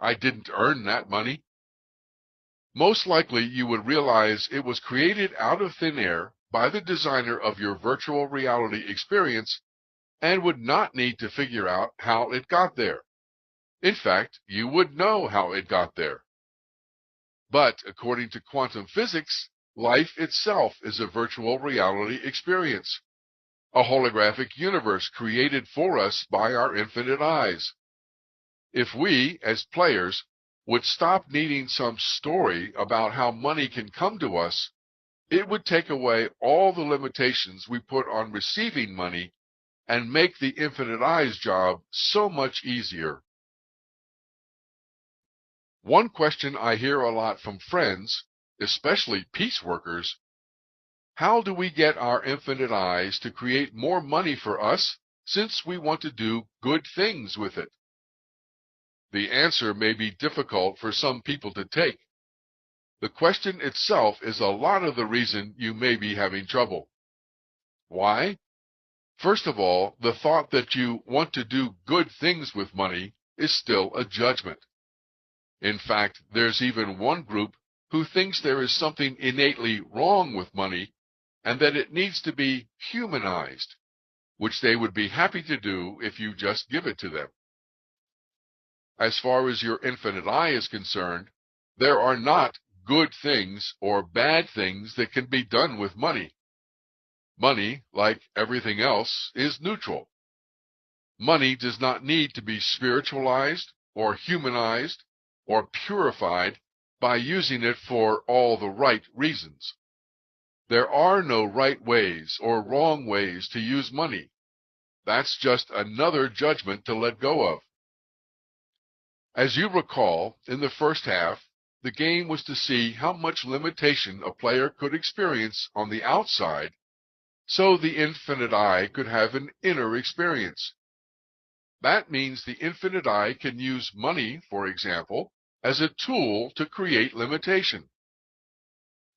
Speaker 2: I didn't earn that money. Most likely you would realize it was created out of thin air by the designer of your virtual reality experience and would not need to figure out how it got there. In fact, you would know how it got there. But according to quantum physics, life itself is a virtual reality experience, a holographic universe created for us by our infinite eyes. If we, as players, would stop needing some story about how money can come to us, it would take away all the limitations we put on receiving money and make the infinite eye's job so much easier. One question I hear a lot from friends, especially peace workers: how do we get our infinite eyes to create more money for us since we want to do good things with it? The answer may be difficult for some people to take. The question itself is a lot of the reason you may be having trouble. Why? First of all, the thought that you want to do good things with money is still a judgment. In fact, there's even one group who thinks there is something innately wrong with money and that it needs to be humanized, which they would be happy to do if you just give it to them. As far as your infinite eye is concerned, there are not good things or bad things that can be done with money. Money, like everything else, is neutral. Money does not need to be spiritualized or humanized or purified by using it for all the right reasons. There are no right ways or wrong ways to use money. That's just another judgment to let go of. As you recall, in the first half, the game was to see how much limitation a player could experience on the outside so the infinite eye could have an inner experience. That means the infinite eye can use money, for example, as a tool to create limitation.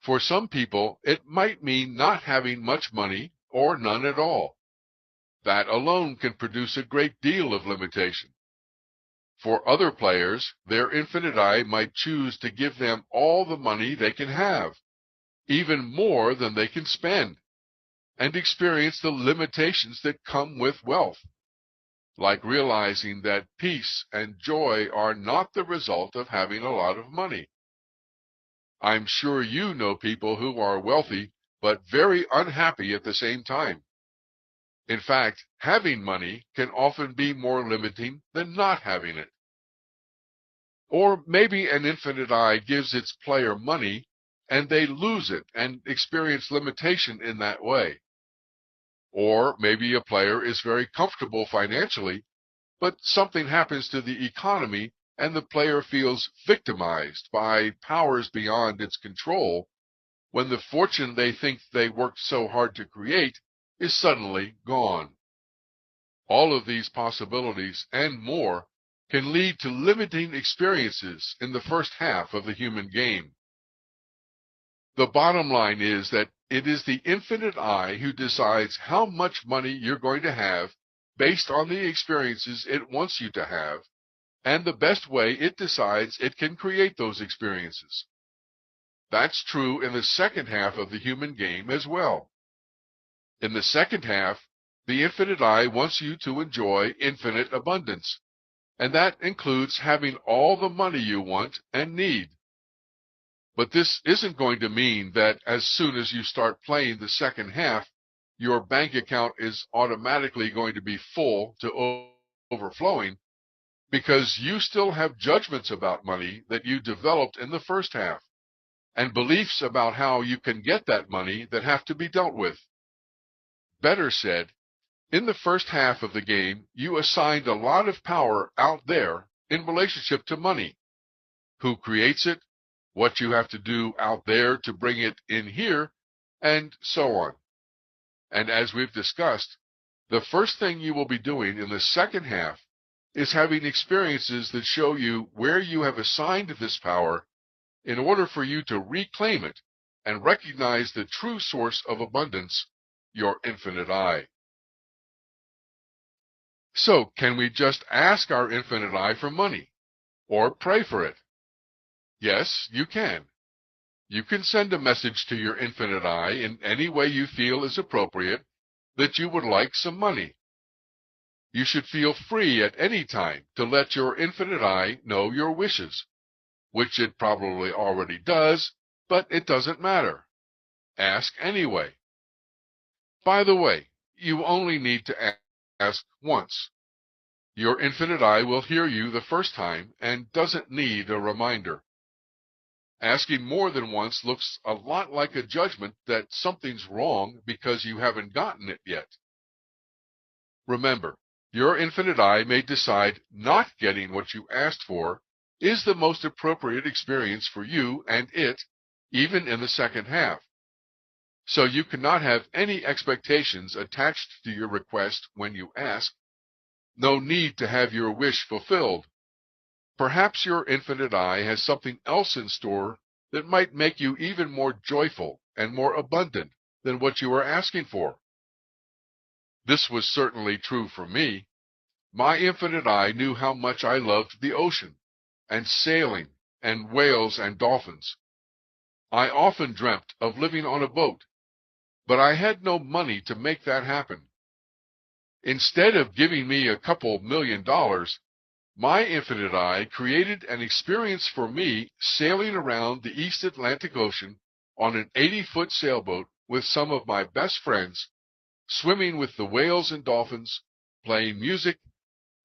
Speaker 2: For some people, it might mean not having much money or none at all. That alone can produce a great deal of limitation. For other players, their infinite eye might choose to give them all the money they can have, even more than they can spend, and experience the limitations that come with wealth, like realizing that peace and joy are not the result of having a lot of money. I'm sure you know people who are wealthy but very unhappy at the same time. In fact, having money can often be more limiting than not having it. Or maybe an infinite eye gives its player money and they lose it and experience limitation in that way. Or maybe a player is very comfortable financially, but something happens to the economy and the player feels victimized by powers beyond its control when the fortune they think they worked so hard to create is suddenly gone. All of these possibilities and more can lead to limiting experiences in the first half of the human game. The bottom line is that it is the infinite eye who decides how much money you're going to have based on the experiences it wants you to have, and the best way it decides it can create those experiences. That's true in the second half of the human game as well. In the second half, the infinite eye wants you to enjoy infinite abundance, and that includes having all the money you want and need. But this isn't going to mean that as soon as you start playing the second half, your bank account is automatically going to be full to overflowing, because you still have judgments about money that you developed in the first half, and beliefs about how you can get that money that have to be dealt with. Better said, in the first half of the game, you assigned a lot of power out there in relationship to money. Who creates it, what you have to do out there to bring it in here, and so on. And as we've discussed, the first thing you will be doing in the second half is having experiences that show you where you have assigned this power in order for you to reclaim it and recognize the true source of abundance, your infinite I. So, can we just ask our infinite I for money, or pray for it? Yes, you can. You can send a message to your infinite I in any way you feel is appropriate that you would like some money. You should feel free at any time to let your infinite I know your wishes, which it probably already does, but it doesn't matter. Ask anyway. By the way, you only need to ask once. Your infinite I will hear you the first time and doesn't need a reminder. Asking more than once looks a lot like a judgment that something's wrong because you haven't gotten it yet. Remember, your infinite I may decide not getting what you asked for is the most appropriate experience for you and it, even in the second half. So you cannot have any expectations attached to your request when you ask. No need to have your wish fulfilled. Perhaps your infinite I has something else in store that might make you even more joyful and more abundant than what you are asking for. This was certainly true for me. My infinite I knew how much I loved the ocean, and sailing, and whales and dolphins. I often dreamt of living on a boat, but I had no money to make that happen. Instead of giving me a couple $1,000,000, my infinite I created an experience for me sailing around the East Atlantic Ocean on an 80-foot sailboat with some of my best friends, swimming with the whales and dolphins, playing music,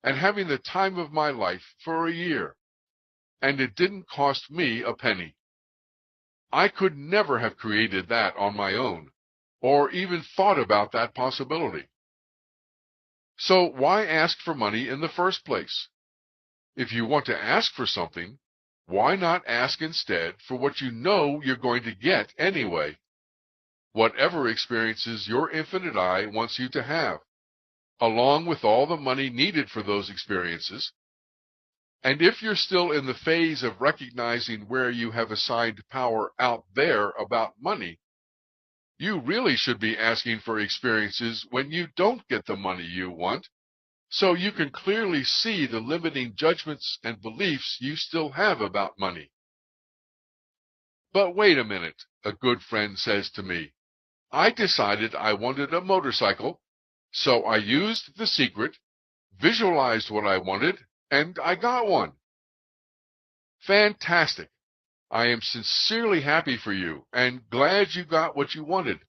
Speaker 2: and having the time of my life for a year. And it didn't cost me a penny. I could never have created that on my own, or even thought about that possibility. So why ask for money in the first place? If you want to ask for something, why not ask instead for what you know you're going to get anyway? Whatever experiences your infinite I wants you to have, along with all the money needed for those experiences. And if you're still in the phase of recognizing where you have assigned power out there about money, you really should be asking for experiences when you don't get the money you want, so you can clearly see the limiting judgments and beliefs you still have about money. But wait a minute, a good friend says to me. I decided I wanted a motorcycle, so I used the secret, visualized what I wanted, and I got one. Fantastic. I am sincerely happy for you and glad you got what you wanted.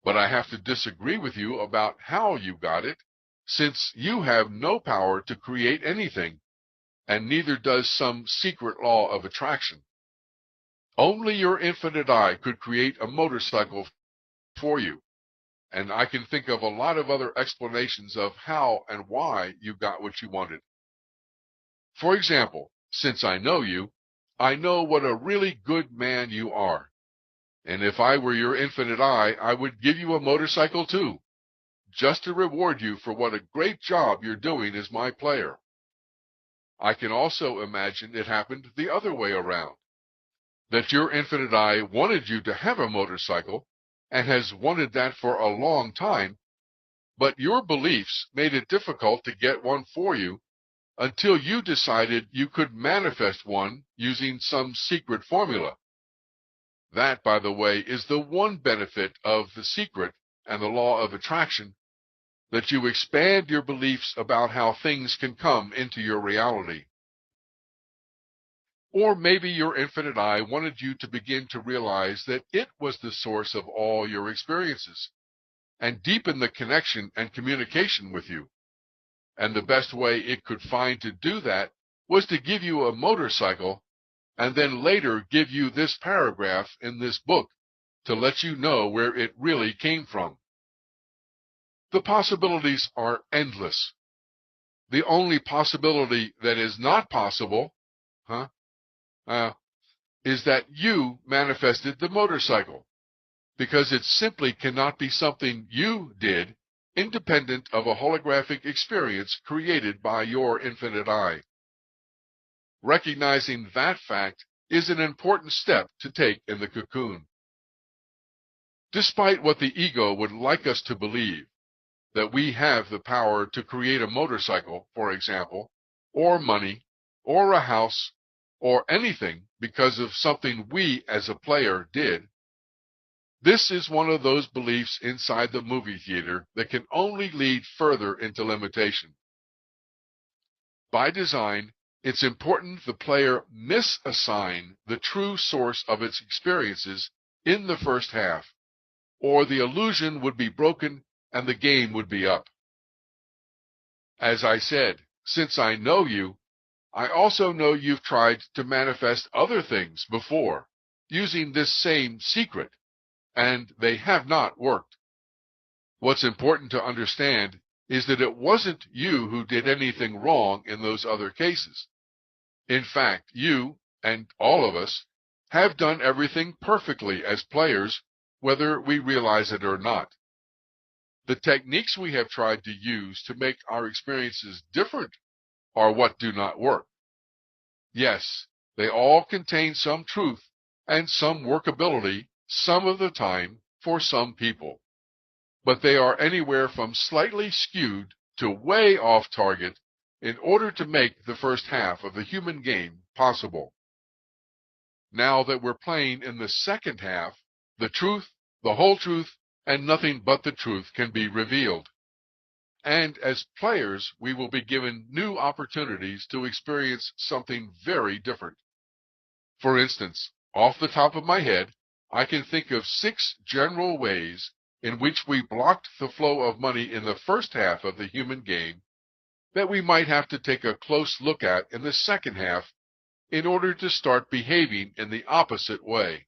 Speaker 2: But I have to disagree with you about how you got it, since you have no power to create anything, and neither does some secret law of attraction. Only your infinite I could create a motorcycle for you, and I can think of a lot of other explanations of how and why you got what you wanted. For example, since I know you, I know what a really good man you are. And if I were your infinite I would give you a motorcycle too, just to reward you for what a great job you're doing as my player. I can also imagine it happened the other way around, that your infinite I wanted you to have a motorcycle and has wanted that for a long time, but your beliefs made it difficult to get one for you until you decided you could manifest one using some secret formula. That, by the way, is the one benefit of the secret and the law of attraction, that you expand your beliefs about how things can come into your reality. Or maybe your infinite I wanted you to begin to realize that it was the source of all your experiences, and deepen the connection and communication with you. And the best way it could find to do that was to give you a motorcycle, and then later give you this paragraph in this book to let you know where it really came from. The possibilities are endless. The only possibility that is not possible, is that you manifested the motorcycle, because it simply cannot be something you did independent of a holographic experience created by your infinite I. Recognizing that fact is an important step to take in the cocoon. Despite what the ego would like us to believe, that we have the power to create a motorcycle, for example, or money, or a house, or anything because of something we as a player did, this is one of those beliefs inside the movie theater that can only lead further into limitation. By design, it's important the player misassign the true source of its experiences in the first half, or the illusion would be broken and the game would be up. As I said, since I know you, I also know you've tried to manifest other things before, using this same secret, and they have not worked. What's important to understand is that it wasn't you who did anything wrong in those other cases. In fact, you, and all of us, have done everything perfectly as players, whether we realize it or not. The techniques we have tried to use to make our experiences different are what do not work. Yes, they all contain some truth and some workability some of the time for some people, but they are anywhere from slightly skewed to way off target in order to make the first half of the human game possible. Now that we're playing in the second half, the truth, the whole truth, and nothing but the truth can be revealed. And as players, we will be given new opportunities to experience something very different. For instance, off the top of my head, I can think of 6 general ways in which we blocked the flow of money in the first half of the human game that we might have to take a close look at in the second half in order to start behaving in the opposite way.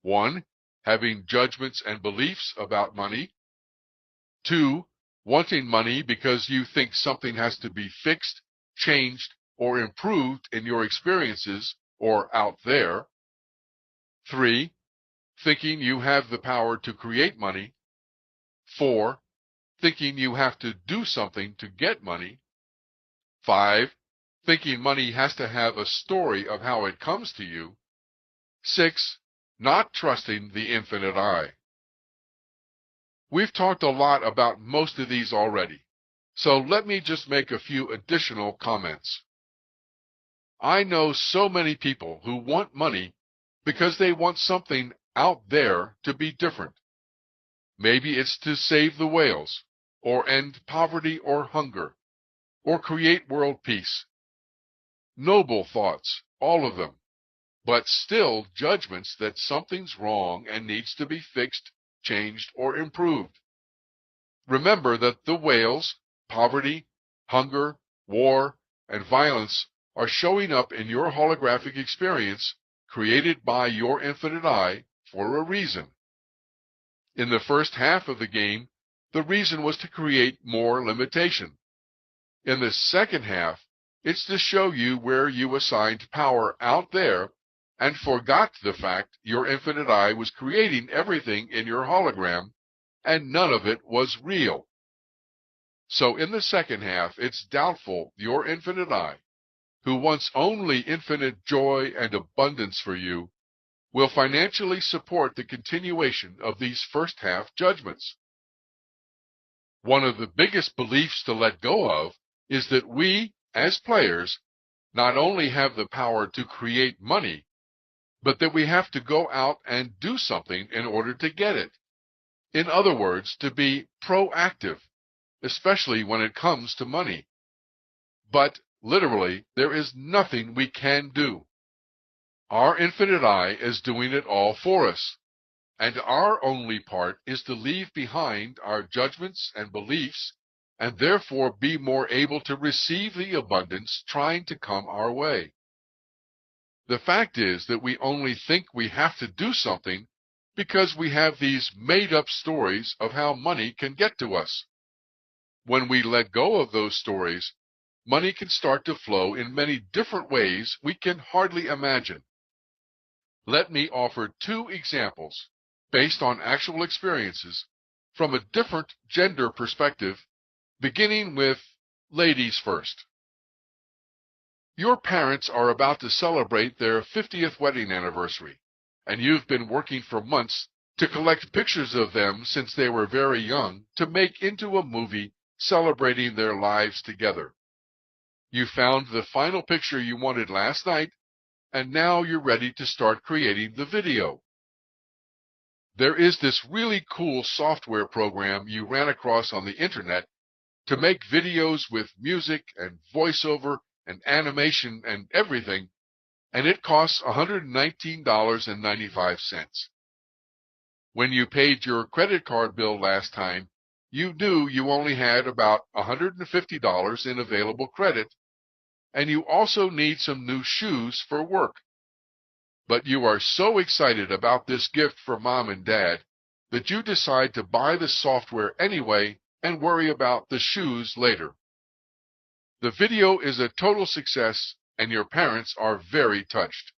Speaker 2: 1. Having judgments and beliefs about money. 2. Wanting money because you think something has to be fixed, changed, or improved in your experiences or out there. 3. Thinking you have the power to create money. 4. Thinking you have to do something to get money. 5. Thinking money has to have a story of how it comes to you. 6. Not trusting the infinite I. We've talked a lot about most of these already, so let me just make a few additional comments. I know so many people who want money because they want something out there to be different. Maybe it's to save the whales, or end poverty or hunger, or create world peace. Noble thoughts, all of them, but still judgments that something's wrong and needs to be fixed, changed, or improved. Remember that the whales, poverty, hunger, war, and violence are showing up in your holographic experience created by your infinite I for a reason. In the first half of the game, the reason was to create more limitation. In the second half, it's to show you where you assigned power out there and forgot the fact your infinite I was creating everything in your hologram and none of it was real. So in the second half, it's doubtful your infinite I, who wants only infinite joy and abundance for you, will financially support the continuation of these first half judgments. One of the biggest beliefs to let go of is that we, as players, not only have the power to create money, but that we have to go out and do something in order to get it. In other words, to be proactive, especially when it comes to money. But literally, there is nothing we can do. Our infinite I is doing it all for us, and our only part is to leave behind our judgments and beliefs and therefore be more able to receive the abundance trying to come our way. The fact is that we only think we have to do something because we have these made-up stories of how money can get to us. When we let go of those stories, money can start to flow in many different ways we can hardly imagine. Let me offer 2 examples based on actual experiences from a different gender perspective, beginning with ladies first. Your parents are about to celebrate their 50th wedding anniversary, and you've been working for months to collect pictures of them since they were very young to make into a movie celebrating their lives together. You found the final picture you wanted last night, and now you're ready to start creating the video. There is this really cool software program you ran across on the internet to make videos with music and voiceover and animation and everything, and it costs $119.95. When you paid your credit card bill last time, you knew you only had about $150 in available credit, and you also need some new shoes for work. But you are so excited about this gift for Mom and Dad that you decide to buy the software anyway and worry about the shoes later. The video is a total success, and your parents are very touched.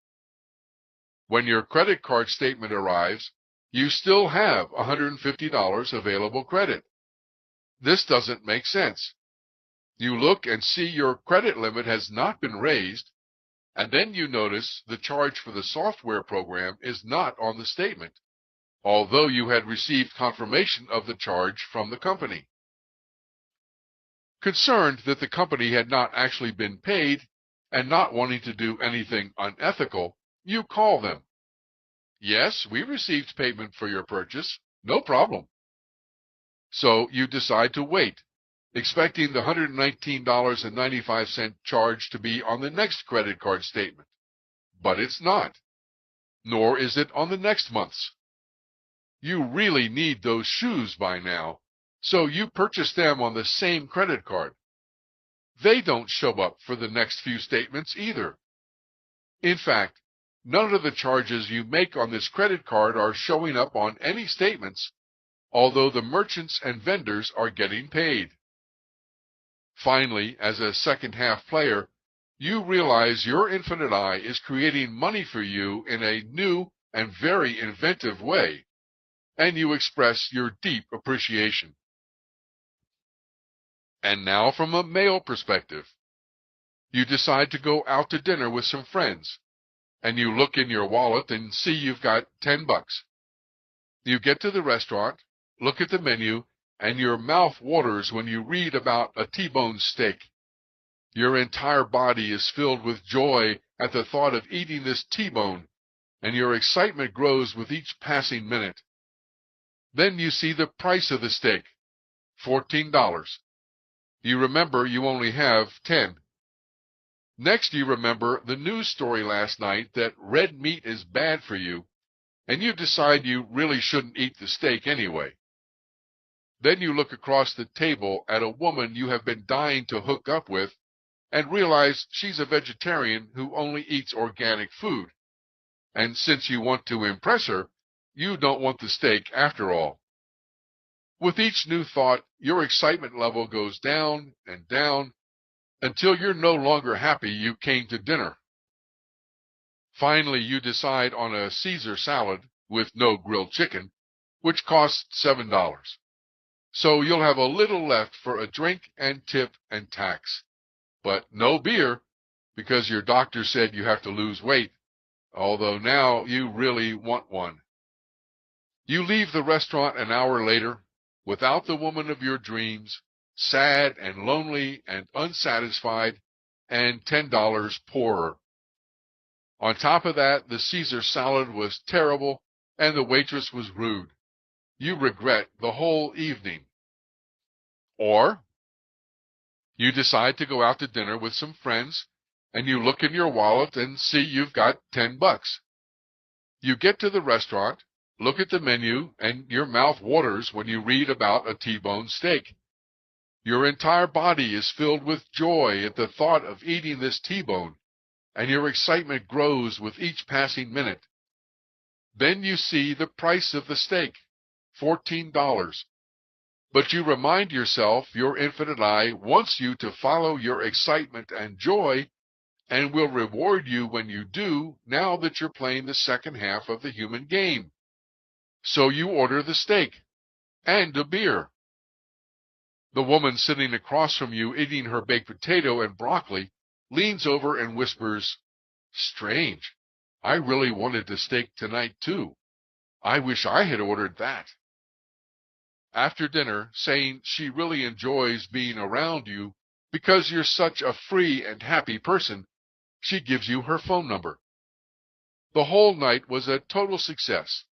Speaker 2: When your credit card statement arrives, you still have $150 available credit. This doesn't make sense. You look and see your credit limit has not been raised, and then you notice the charge for the software program is not on the statement, although you had received confirmation of the charge from the company. Concerned that the company had not actually been paid and not wanting to do anything unethical, you call them. Yes, we received payment for your purchase. No problem. So you decide to wait, expecting the $119.95 charge to be on the next credit card statement. But it's not. Nor is it on the next month's. You really need those shoes by now, so you purchase them on the same credit card. They don't show up for the next few statements either. In fact, none of the charges you make on this credit card are showing up on any statements, although the merchants and vendors are getting paid. Finally, as a second-half player, you realize your infinite eye is creating money for you in a new and very inventive way, and you express your deep appreciation. And now from a male perspective. You decide to go out to dinner with some friends, and you look in your wallet and see you've got $10. You get to the restaurant, look at the menu, and your mouth waters when you read about a T-bone steak. Your entire body is filled with joy at the thought of eating this T-bone, and your excitement grows with each passing minute. Then you see the price of the steak, $14. You remember you only have 10. Next, you remember the news story last night that red meat is bad for you, and you decide you really shouldn't eat the steak anyway. Then you look across the table at a woman you have been dying to hook up with and realize she's a vegetarian who only eats organic food. And since you want to impress her, you don't want the steak after all. With each new thought, your excitement level goes down and down until you're no longer happy you came to dinner. Finally, you decide on a Caesar salad with no grilled chicken, which costs $7. So you'll have a little left for a drink and tip and tax. But no beer, because your doctor said you have to lose weight, although now you really want one. You leave the restaurant an hour later, without the woman of your dreams, sad and lonely and unsatisfied, and $10 poorer. On top of that, the Caesar salad was terrible, and the waitress was rude. You regret the whole evening. Or you decide to go out to dinner with some friends, and you look in your wallet and see you've got $10. You get to the restaurant, look at the menu, and your mouth waters when you read about a T-bone steak. Your entire body is filled with joy at the thought of eating this T-bone, and your excitement grows with each passing minute. Then you see the price of the steak, $14. But you remind yourself your infinite eye wants you to follow your excitement and joy, and will reward you when you do, now that you're playing the second half of the human game. So you order the steak and a beer. The woman sitting across from you eating her baked potato and broccoli leans over and whispers, "Strange. I really wanted the steak tonight, too. I wish I had ordered that." After dinner, saying she really enjoys being around you because you're such a free and happy person, she gives you her phone number. The whole night was a total success.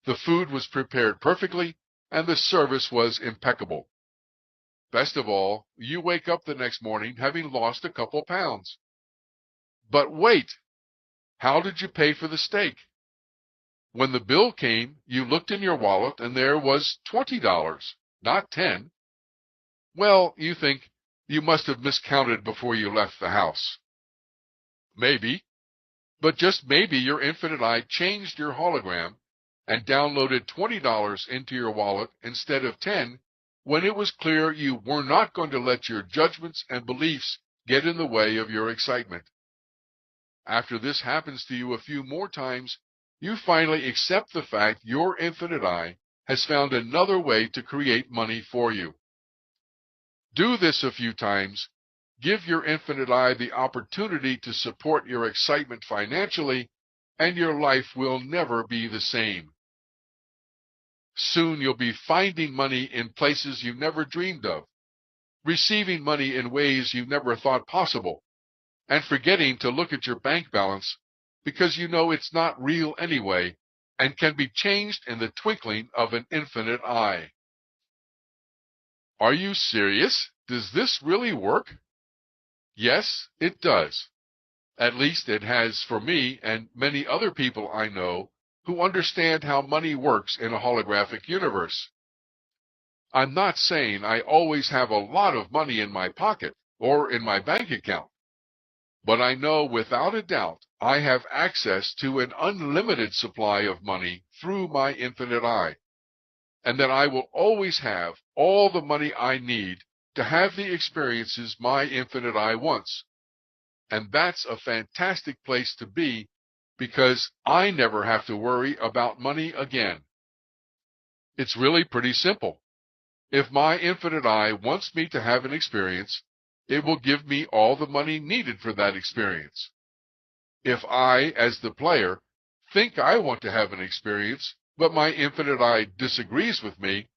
Speaker 2: The food was prepared perfectly, and the service was impeccable. Best of all, you wake up the next morning having lost a couple pounds. But wait! How did you pay for the steak? When the bill came, you looked in your wallet and there was $20, not 10. Well, you think you must have miscounted before you left the house. Maybe, but just maybe your infinite eye changed your hologram and downloaded $20 into your wallet instead of 10 when it was clear you were not going to let your judgments and beliefs get in the way of your excitement. After this happens to you a few more times, you finally accept the fact your infinite eye has found another way to create money for you. Do this a few times. Give your infinite eye the opportunity to support your excitement financially, and your life will never be the same. Soon you'll be finding money in places you never dreamed of, receiving money in ways you never thought possible, and forgetting to look at your bank balance because you know it's not real anyway and can be changed in the twinkling of an infinite eye. Are you serious? Does this really work? Yes, it does. At least it has for me and many other people I know who understand how money works in a holographic universe. I'm not saying I always have a lot of money in my pocket or in my bank account, but I know without a doubt I have access to an unlimited supply of money through my infinite eye, and that I will always have all the money I need to have the experiences my infinite eye wants. And that's a fantastic place to be because I never have to worry about money again. It's really pretty simple. If my infinite eye wants me to have an experience, it will give me all the money needed for that experience. If I, as the player, think I want to have an experience, but my infinite eye disagrees with me,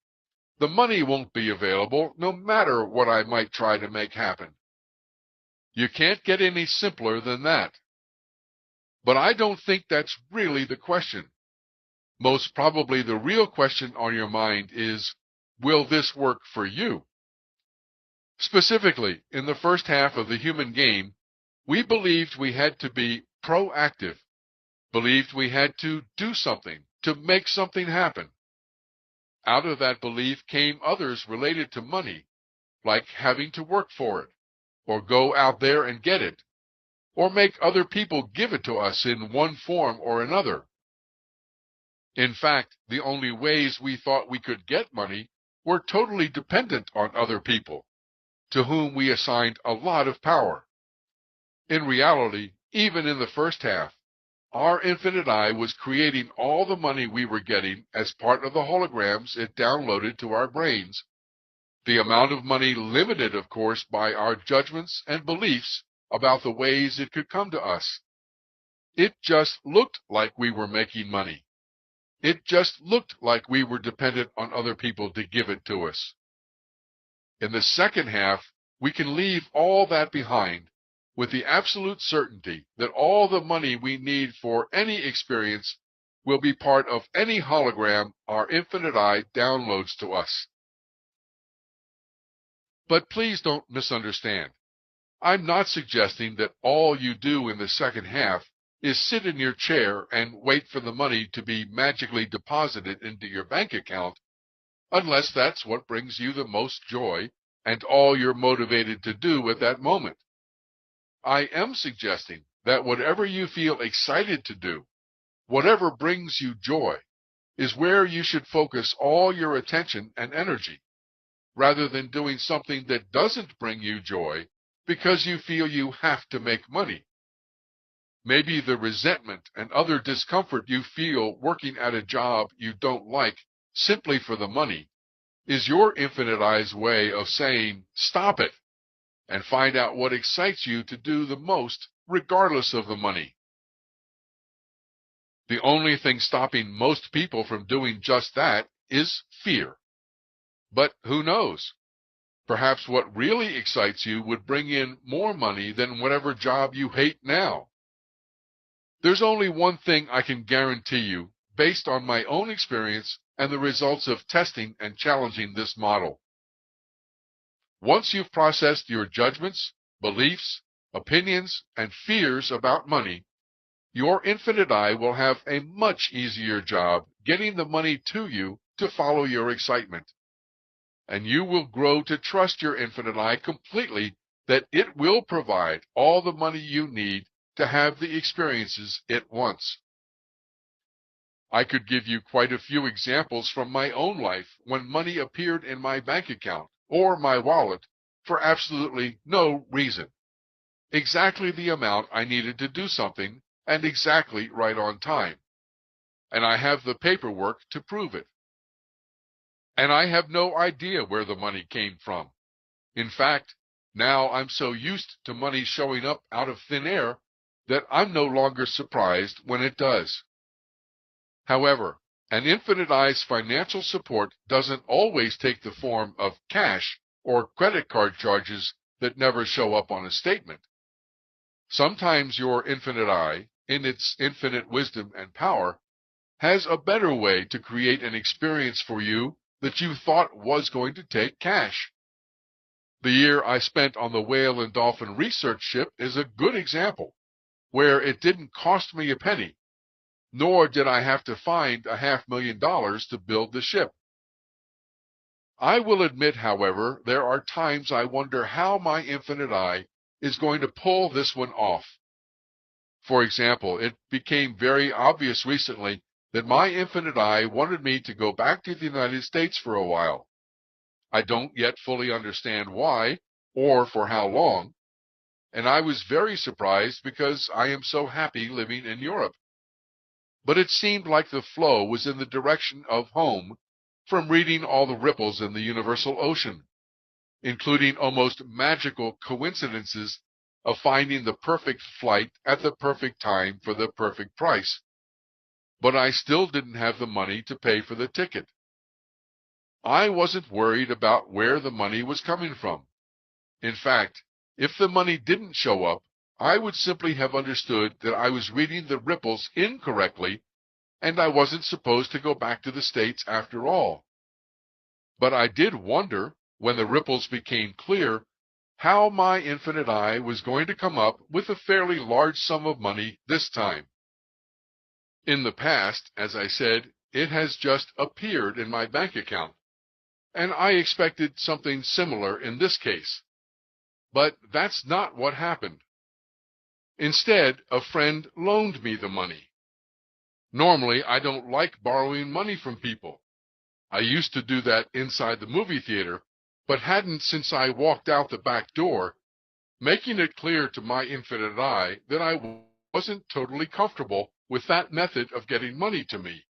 Speaker 2: the money won't be available no matter what I might try to make happen. You can't get any simpler than that. But I don't think that's really the question. Most probably the real question on your mind is, will this work for you? Specifically, in the first half of the human game, we believed we had to be proactive, believed we had to do something, to make something happen. Out of that belief came others related to money, like having to work for it, or go out there and get it, or make other people give it to us in one form or another. In fact, the only ways we thought we could get money were totally dependent on other people, to whom we assigned a lot of power. In reality, even in the first half, our infinite eye was creating all the money we were getting as part of the holograms it downloaded to our brains. The amount of money limited, of course, by our judgments and beliefs about the ways it could come to us. It just looked like we were making money. It just looked like we were dependent on other people to give it to us. In the second half, we can leave all that behind with the absolute certainty that all the money we need for any experience will be part of any hologram our infinite eye downloads to us. But please don't misunderstand. I'm not suggesting that all you do in the second half is sit in your chair and wait for the money to be magically deposited into your bank account, unless that's what brings you the most joy and all you're motivated to do at that moment. I am suggesting that whatever you feel excited to do, whatever brings you joy, is where you should focus all your attention and energy, rather than doing something that doesn't bring you joy because you feel you have to make money. Maybe the resentment and other discomfort you feel working at a job you don't like simply for the money is your infinite eye's way of saying, stop it. and find out what excites you to do the most, regardless of the money. The only thing stopping most people from doing just that is fear. But who knows? Perhaps what really excites you would bring in more money than whatever job you hate now. There's only one thing I can guarantee you, based on my own experience and the results of testing and challenging this model. Once you've processed your judgments, beliefs, opinions, and fears about money, your infinite I will have a much easier job getting the money to you to follow your excitement. And you will grow to trust your infinite I completely that it will provide all the money you need to have the experiences it wants. I could give you quite a few examples from my own life when money appeared in my bank account or my wallet for absolutely no reason. Exactly the amount I needed to do something and exactly right on time. And I have the paperwork to prove it. And I have no idea where the money came from. In fact, now I'm so used to money showing up out of thin air that I'm no longer surprised when it does. However, an infinite I's financial support doesn't always take the form of cash or credit card charges that never show up on a statement. Sometimes your infinite I, in its infinite wisdom and power, has a better way to create an experience for you that you thought was going to take cash. The year I spent on the whale and dolphin research ship is a good example, where it didn't cost me a penny, nor did I have to find $500,000 to build the ship. I will admit, however, there are times I wonder how my infinite I is going to pull this one off. For example, it became very obvious recently that my infinite I wanted me to go back to the United States for a while. I don't yet fully understand why or for how long, and I was very surprised because I am so happy living in Europe. But it seemed like the flow was in the direction of home from reading all the ripples in the universal ocean, including almost magical coincidences of finding the perfect flight at the perfect time for the perfect price. But I still didn't have the money to pay for the ticket. I wasn't worried about where the money was coming from. In fact, if the money didn't show up, I would simply have understood that I was reading the ripples incorrectly and I wasn't supposed to go back to the States after all. But I did wonder, when the ripples became clear, how my infinite I was going to come up with a fairly large sum of money this time. In the past, as I said, it has just appeared in my bank account, and I expected something similar in this case. But that's not what happened. Instead, a friend loaned me the money. Normally, I don't like borrowing money from people. I used to do that inside the movie theater, but hadn't since I walked out the back door, making it clear to my infinite I that I wasn't totally comfortable with that method of getting money to me,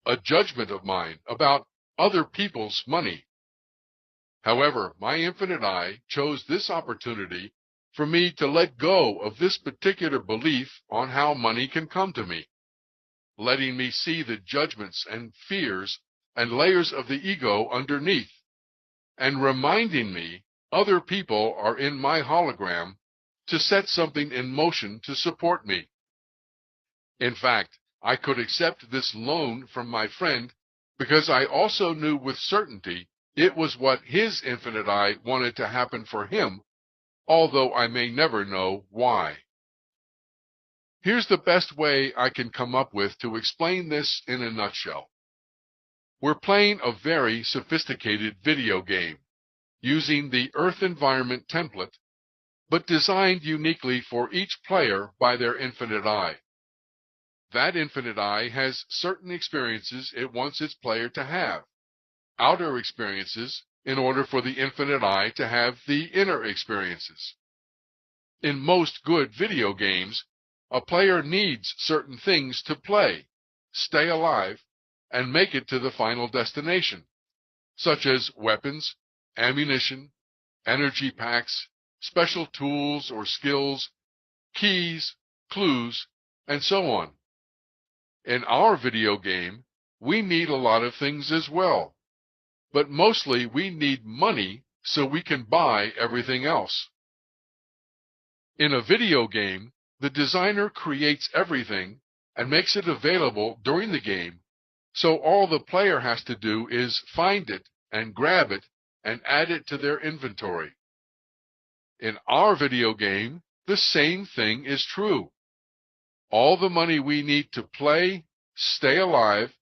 Speaker 2: a judgment of mine about other people's money. However, my infinite I chose this opportunity for me to let go of this particular belief on how money can come to me, letting me see the judgments and fears and layers of the ego underneath, and reminding me other people are in my hologram to set something in motion to support me. In fact, I could accept this loan from my friend because I also knew with certainty it was what his infinite I wanted to happen for him, although I may never know why. Here's the best way I can come up with to explain this in a nutshell. We're playing a very sophisticated video game, using the Earth environment template, but designed uniquely for each player by their infinite I. That infinite I has certain experiences it wants its player to have, outer experiences in order for the infinite I to have the inner experiences. In most good video games, a player needs certain things to play, stay alive, and make it to the final destination, such as weapons, ammunition, energy packs, special tools or skills, keys, clues, and so on. In our video game, we need a lot of things as well, but mostly we need money so we can buy everything else. In a video game, the designer creates everything and makes it available during the game, so all the player has to do is find it and grab it and add it to their inventory. In our video game, the same thing is true. All the money we need to play, stay alive,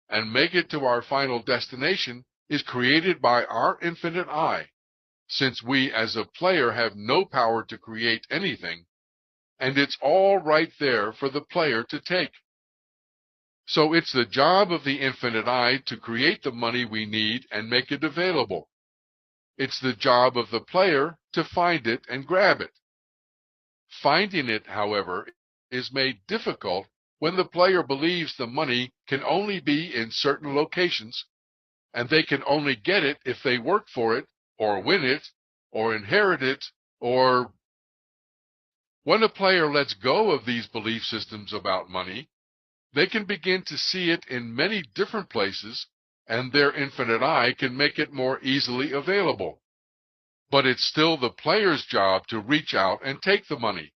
Speaker 2: and make it to our final destination is created by our infinite eye, since we as a player have no power to create anything, and it's all right there for the player to take. So it's the job of the infinite eye to create the money we need and make it available. It's the job of the player to find it and grab it. Finding it, however, is made difficult when the player believes the money can only be in certain locations, and they can only get it if they work for it, or win it, or inherit it, or... When a player lets go of these belief systems about money, they can begin to see it in many different places, and their infinite eye can make it more easily available. But it's still the player's job to reach out and take the money.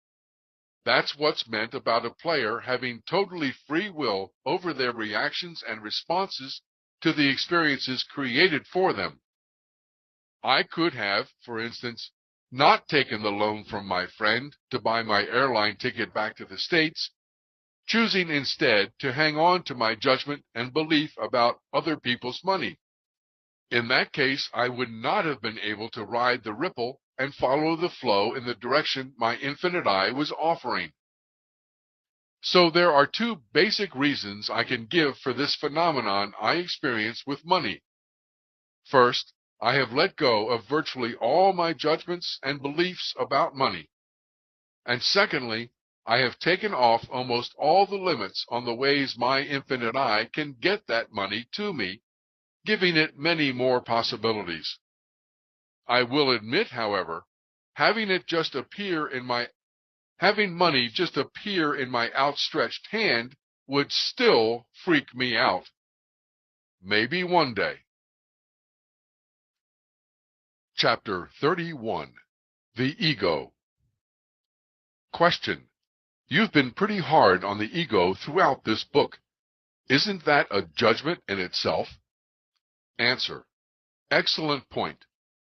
Speaker 2: That's what's meant about a player having totally free will over their reactions and responses to the experiences created for them. I could have, for instance, not taken the loan from my friend to buy my airline ticket back to the States, choosing instead to hang on to my judgment and belief about other people's money. In that case, I would not have been able to ride the ripple and follow the flow in the direction my infinite eye was offering. So there are two basic reasons I can give for this phenomenon I experience with money. First, I have let go of virtually all my judgments and beliefs about money. And secondly, I have taken off almost all the limits on the ways my infinite eye can get that money to me, giving it many more possibilities. I will admit, however, having money just appear in my outstretched hand would still freak me out. Maybe one day. Chapter 31. The Ego. Question. You've been pretty hard on the ego throughout this book. Isn't that a judgment in itself? Answer. Excellent point,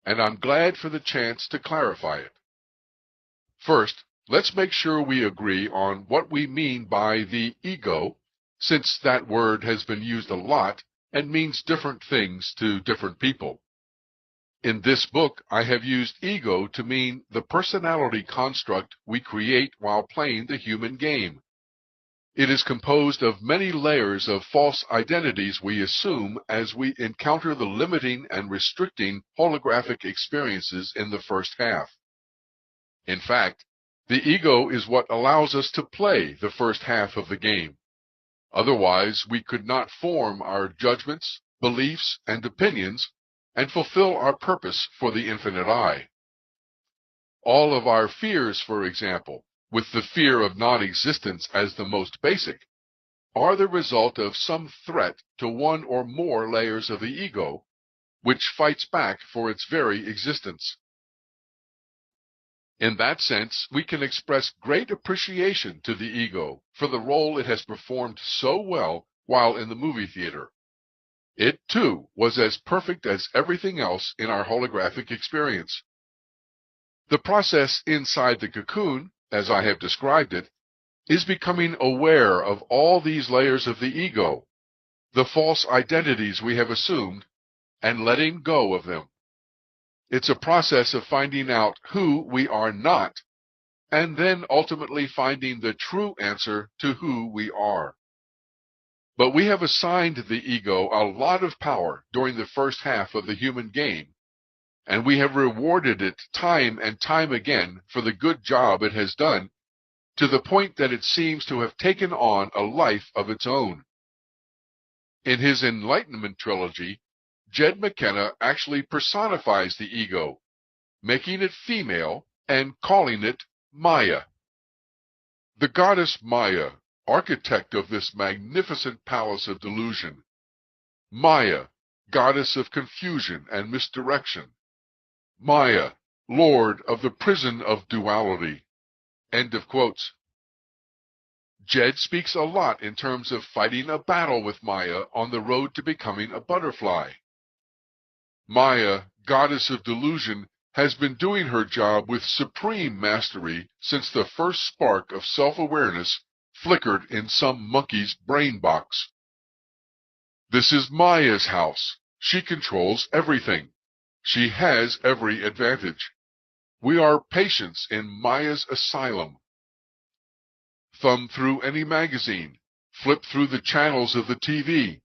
Speaker 2: and I'm glad for the chance to clarify it. First, let's make sure we agree on what we mean by the ego, since that word has been used a lot and means different things to different people. In this book, I have used ego to mean the personality construct we create while playing the human game. It is composed of many layers of false identities we assume as we encounter the limiting and restricting holographic experiences in the first half. In fact, the ego is what allows us to play the first half of the game. Otherwise, we could not form our judgments, beliefs, and opinions and fulfill our purpose for the infinite eye. All of our fears, for example, with the fear of non-existence as the most basic, are the result of some threat to one or more layers of the ego, which fights back for its very existence. In that sense, we can express great appreciation to the ego for the role it has performed so well while in the movie theater. It, too, was as perfect as everything else in our holographic experience. The process inside the cocoon, as I have described it, is becoming aware of all these layers of the ego, the false identities we have assumed, and letting go of them. It's a process of finding out who we are not, and then ultimately finding the true answer to who we are. But we have assigned the ego a lot of power during the first half of the human game, and we have rewarded it time and time again for the good job it has done, to the point that it seems to have taken on a life of its own. In his Enlightenment trilogy, Jed McKenna actually personifies the ego, making it female and calling it Maya. The goddess Maya, architect of this magnificent palace of delusion. Maya, goddess of confusion and misdirection. Maya, lord of the prison of duality. End of quotes. Jed speaks a lot in terms of fighting a battle with Maya on the road to becoming a butterfly. Maya, goddess of delusion, has been doing her job with supreme mastery since the first spark of self-awareness flickered in some monkey's brain box. This is Maya's house. She controls everything. She has every advantage. We are patients in Maya's asylum. Thumb through any magazine, flip through the channels of the TV,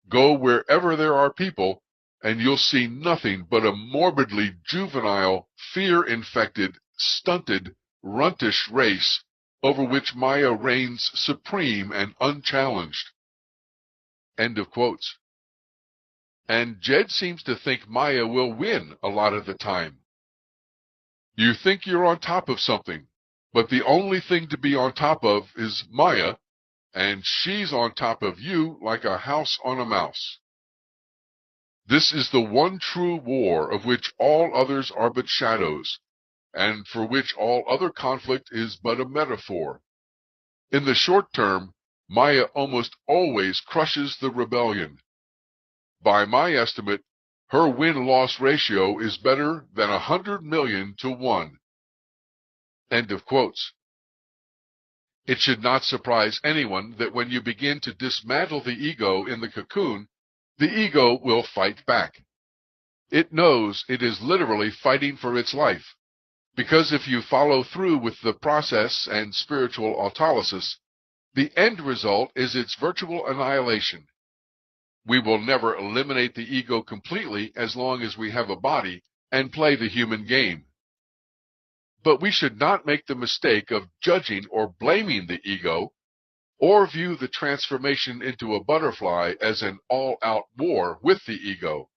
Speaker 2: go wherever there are people, and you'll see nothing but a morbidly juvenile, fear-infected, stunted, runtish race over which Maya reigns supreme and unchallenged. End of quotes. And Jed seems to think Maya will win a lot of the time. You think you're on top of something, but the only thing to be on top of is Maya, and she's on top of you like a house on a mouse. This is the one true war of which all others are but shadows, and for which all other conflict is but a metaphor. In the short term, Maya almost always crushes the rebellion. By my estimate, her win-loss ratio is better than 100 million to 1. End of quotes. It should not surprise anyone that when you begin to dismantle the ego in the cocoon, the ego will fight back. It knows it is literally fighting for its life, because if you follow through with the process and spiritual autolysis, the end result is its virtual annihilation. We will never eliminate the ego completely as long as we have a body and play the human game. But we should not make the mistake of judging or blaming the ego, or view the transformation into a butterfly as an all-out war with the ego.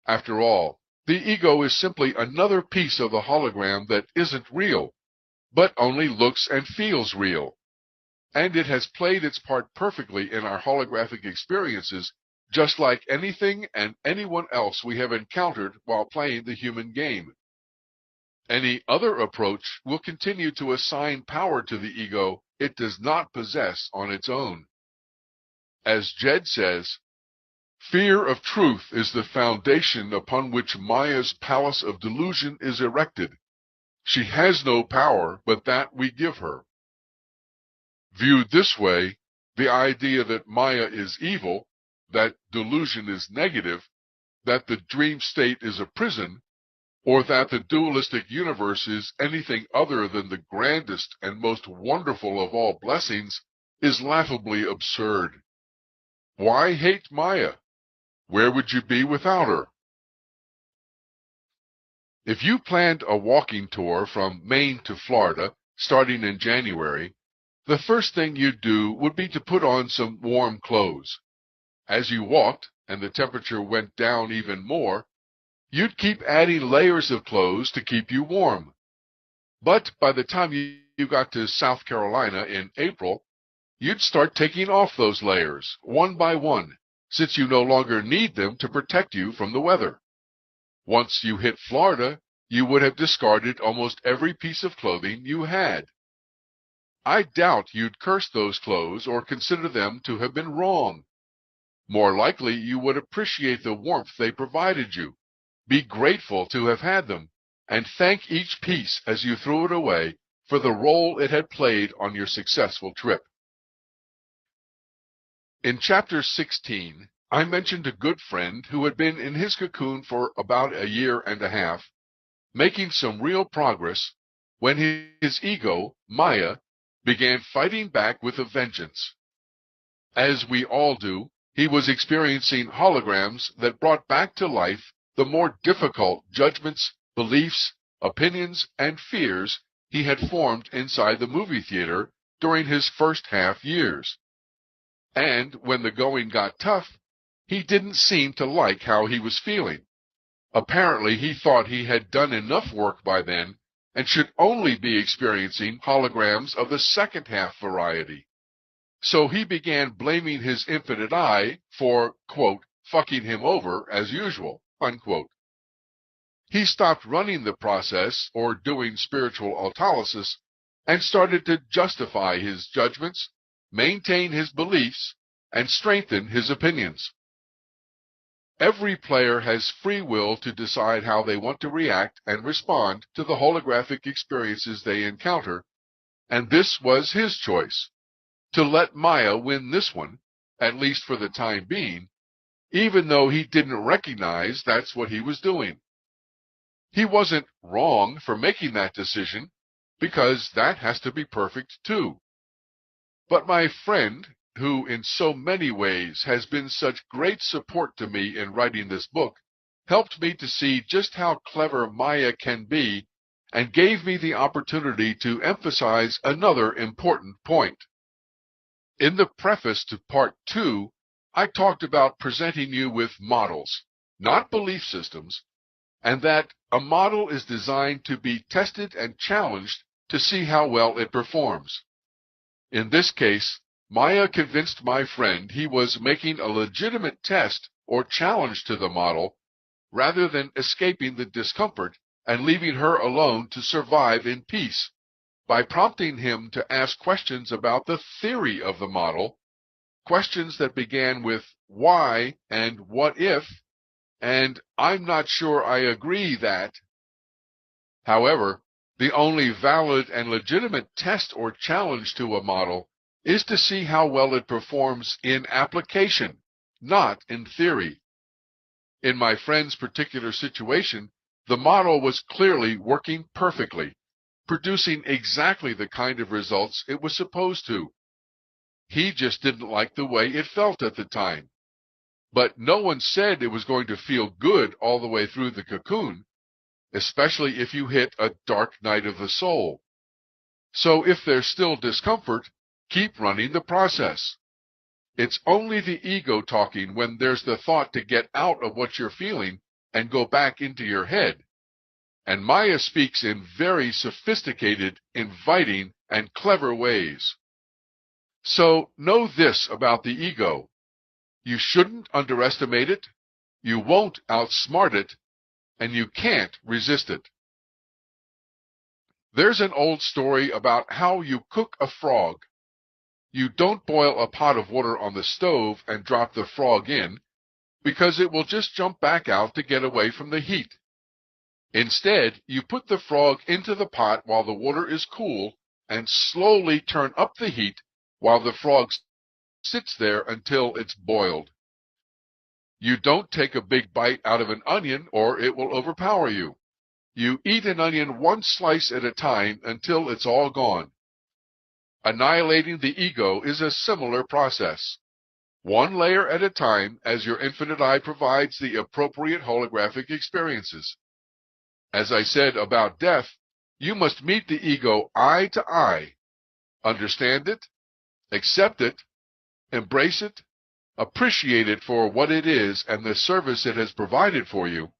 Speaker 2: After all, the ego is simply another piece of the hologram that isn't real, but only looks and feels real. And it has played its part perfectly in our holographic experiences, just like anything and anyone else we have encountered while playing the human game. Any other approach will continue to assign power to the ego it does not possess on its own. As Jed says, fear of truth is the foundation upon which Maya's palace of delusion is erected. She has no power but that we give her. Viewed this way, the idea that Maya is evil, that delusion is negative, that the dream state is a prison, or that the dualistic universe is anything other than the grandest and most wonderful of all blessings, is laughably absurd. Why hate Maya? Where would you be without her? If you planned a walking tour from Maine to Florida, starting in January, the first thing you'd do would be to put on some warm clothes. As you walked, and the temperature went down even more, you'd keep adding layers of clothes to keep you warm. But by the time you got to South Carolina in April, you'd start taking off those layers, one by one, since you no longer need them to protect you from the weather. Once you hit Florida, you would have discarded almost every piece of clothing you had. I doubt you'd curse those clothes or consider them to have been wrong. More likely, you would appreciate the warmth they provided you, be grateful to have had them, and thank each piece as you threw it away for the role it had played on your successful trip. In Chapter 16, I mentioned a good friend who had been in his cocoon for about a year and a half, making some real progress, when his ego, Maya, began fighting back with a vengeance. As we all do, he was experiencing holograms that brought back to life the more difficult judgments, beliefs, opinions, and fears he had formed inside the movie theater during his first half years. And when the going got tough, he didn't seem to like how he was feeling. Apparently, he thought he had done enough work by then and should only be experiencing holograms of the second half variety. So he began blaming his infinite I for, quote, fucking him over as usual, unquote. He stopped running the process or doing spiritual autolysis and started to justify his judgments, maintain his beliefs, and strengthen his opinions. Every player has free will to decide how they want to react and respond to the holographic experiences they encounter, and this was his choice, to let Maya win this one, at least for the time being, even though he didn't recognize that's what he was doing. He wasn't wrong for making that decision, because that has to be perfect too. But my friend, who in so many ways has been such great support to me in writing this book, helped me to see just how clever Maya can be and gave me the opportunity to emphasize another important point. In the preface to Part 2, I talked about presenting you with models, not belief systems, and that a model is designed to be tested and challenged to see how well it performs. In this case, Maya convinced my friend he was making a legitimate test or challenge to the model rather than escaping the discomfort and leaving her alone to survive in peace by prompting him to ask questions about the theory of the model, questions that began with why and what if, and I'm not sure I agree that. However, the only valid and legitimate test or challenge to a model is to see how well it performs in application, not in theory. In my friend's particular situation, the model was clearly working perfectly, producing exactly the kind of results it was supposed to. He just didn't like the way it felt at the time. But no one said it was going to feel good all the way through the cocoon, especially if you hit a dark night of the soul. So if there's still discomfort, keep running the process. It's only the ego talking when there's the thought to get out of what you're feeling and go back into your head. And Maya speaks in very sophisticated, inviting, and clever ways. So know this about the ego. You shouldn't underestimate it, you won't outsmart it, and you can't resist it. There's an old story about how you cook a frog. You don't boil a pot of water on the stove and drop the frog in, because it will just jump back out to get away from the heat. Instead, you put the frog into the pot while the water is cool and slowly turn up the heat while the frog sits there until it's boiled. You don't take a big bite out of an onion or it will overpower you. You eat an onion one slice at a time until it's all gone. Annihilating the ego is a similar process. One layer at a time as your infinite I provides the appropriate holographic experiences. As I said about death, you must meet the ego eye to eye, understand it, accept it, embrace it, appreciate it for what it is and the service it has provided for you,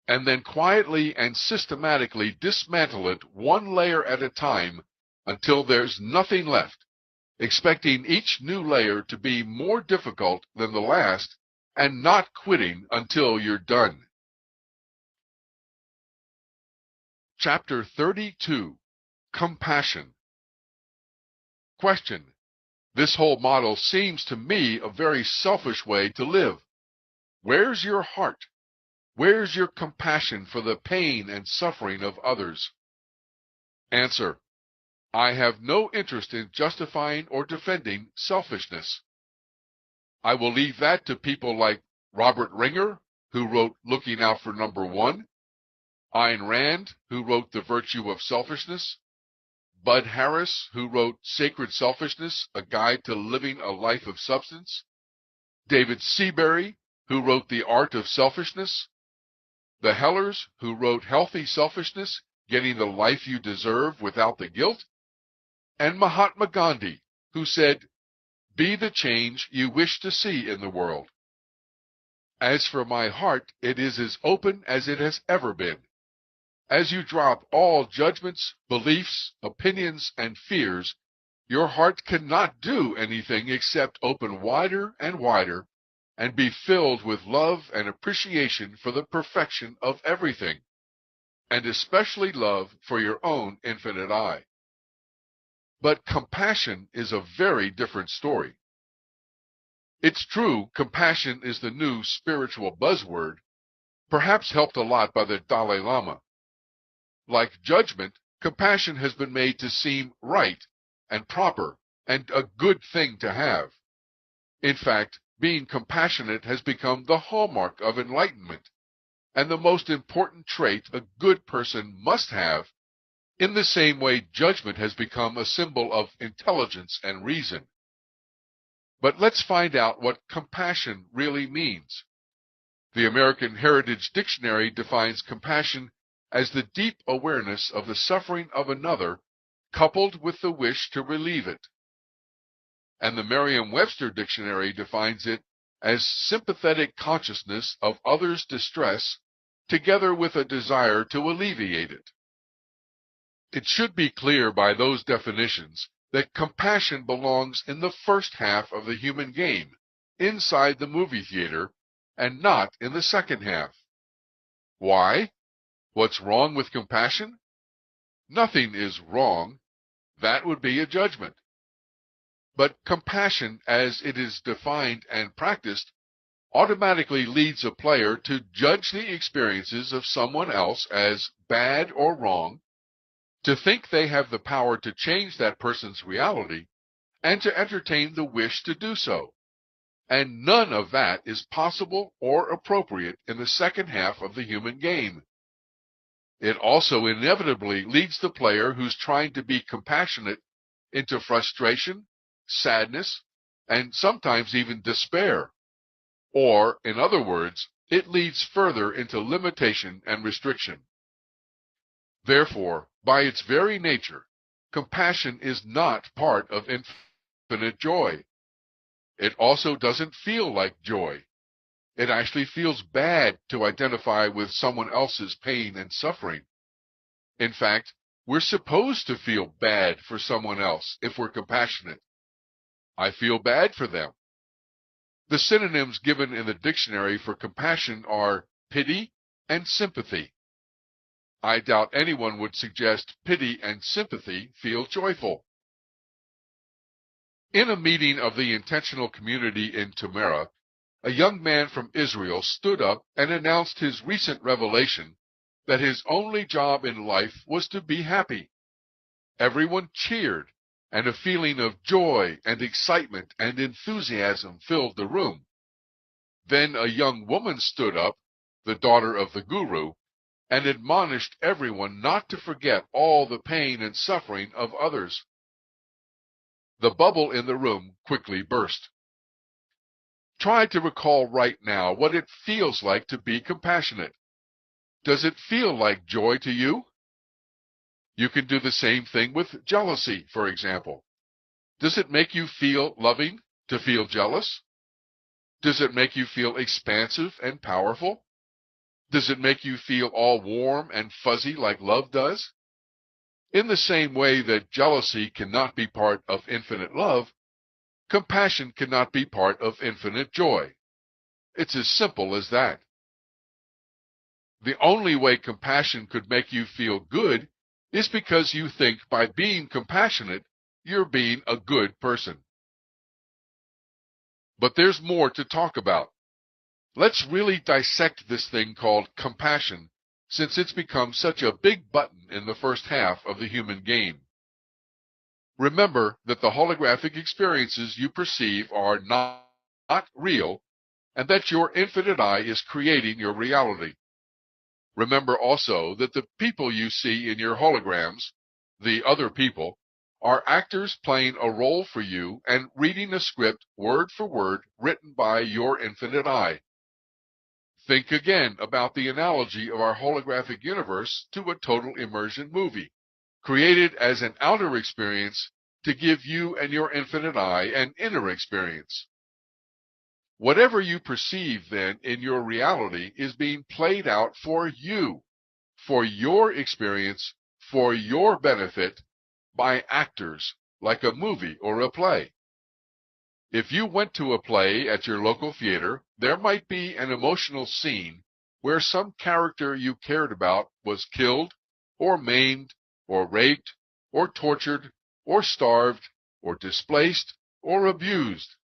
Speaker 2: and then quietly and systematically dismantle it one layer at a time until there's nothing left, expecting each new layer to be more difficult than the last and not quitting until you're done. Chapter 32, Compassion. Question. This whole model seems to me a very selfish way to live. Where's your heart? Where's your compassion for the pain and suffering of others? Answer. I have no interest in justifying or defending selfishness. I will leave that to people like Robert Ringer, who wrote Looking Out for Number One, Ayn Rand, who wrote The Virtue of Selfishness, Bud Harris, who wrote Sacred Selfishness, A Guide to Living a Life of Substance, David Seabury, who wrote The Art of Selfishness, the Hellers, who wrote Healthy Selfishness, Getting the Life You Deserve Without the Guilt, and Mahatma Gandhi, who said, Be the change you wish to see in the world. As for my heart, it is as open as it has ever been. As you drop all judgments, beliefs, opinions, and fears, your heart cannot do anything except open wider and wider and be filled with love and appreciation for the perfection of everything, and especially love for your own infinite I. But compassion is a very different story. It's true, compassion is the new spiritual buzzword, perhaps helped a lot by the Dalai Lama. Like judgment, compassion has been made to seem right and proper and a good thing to have. In fact, being compassionate has become the hallmark of enlightenment and the most important trait a good person must have, in the same way judgment has become a symbol of intelligence and reason. But let's find out what compassion really means. The American Heritage Dictionary defines compassion as the deep awareness of the suffering of another coupled with the wish to relieve it. And the Merriam-Webster Dictionary defines it as sympathetic consciousness of others' distress together with a desire to alleviate it. It should be clear by those definitions that compassion belongs in the first half of the human game, inside the movie theater, and not in the second half. Why? What's wrong with compassion? Nothing is wrong. That would be a judgment. But compassion, as it is defined and practiced, automatically leads a player to judge the experiences of someone else as bad or wrong, to think they have the power to change that person's reality, and to entertain the wish to do so. And none of that is possible or appropriate in the second half of the human game. It also inevitably leads the player who's trying to be compassionate into frustration, sadness, and sometimes even despair. Or, in other words, it leads further into limitation and restriction. Therefore, by its very nature, compassion is not part of infinite joy. It also doesn't feel like joy. It actually feels bad to identify with someone else's pain and suffering. In fact, we're supposed to feel bad for someone else if we're compassionate. I feel bad for them. The synonyms given in the dictionary for compassion are pity and sympathy. I doubt anyone would suggest pity and sympathy feel joyful. In a meeting of the intentional community in Tamara, a young man from Israel stood up and announced his recent revelation that his only job in life was to be happy. Everyone cheered, and a feeling of joy and excitement and enthusiasm filled the room. Then a young woman stood up, the daughter of the guru, and admonished everyone not to forget all the pain and suffering of others. The bubble in the room quickly burst. Try to recall right now what it feels like to be compassionate. Does it feel like joy to you? You can do the same thing with jealousy, for example. Does it make you feel loving to feel jealous? Does it make you feel expansive and powerful? Does it make you feel all warm and fuzzy like love does? In the same way that jealousy cannot be part of infinite love, compassion cannot be part of infinite joy. It's as simple as that. The only way compassion could make you feel good is because you think by being compassionate, you're being a good person. But there's more to talk about. Let's really dissect this thing called compassion, since it's become such a big button in the first half of the human game. Remember that the holographic experiences you perceive are not real, and that your infinite I is creating your reality. Remember also that the people you see in your holograms, the other people, are actors playing a role for you and reading a script word for word written by your infinite I. Think again about the analogy of our holographic universe to a total immersion movie, created as an outer experience to give you and your infinite I an inner experience. Whatever you perceive then in your reality is being played out for you, for your experience, for your benefit, by actors, like a movie or a play. If you went to a play at your local theater, there might be an emotional scene where some character you cared about was killed, or maimed, or raped, or tortured, or starved, or displaced, or abused.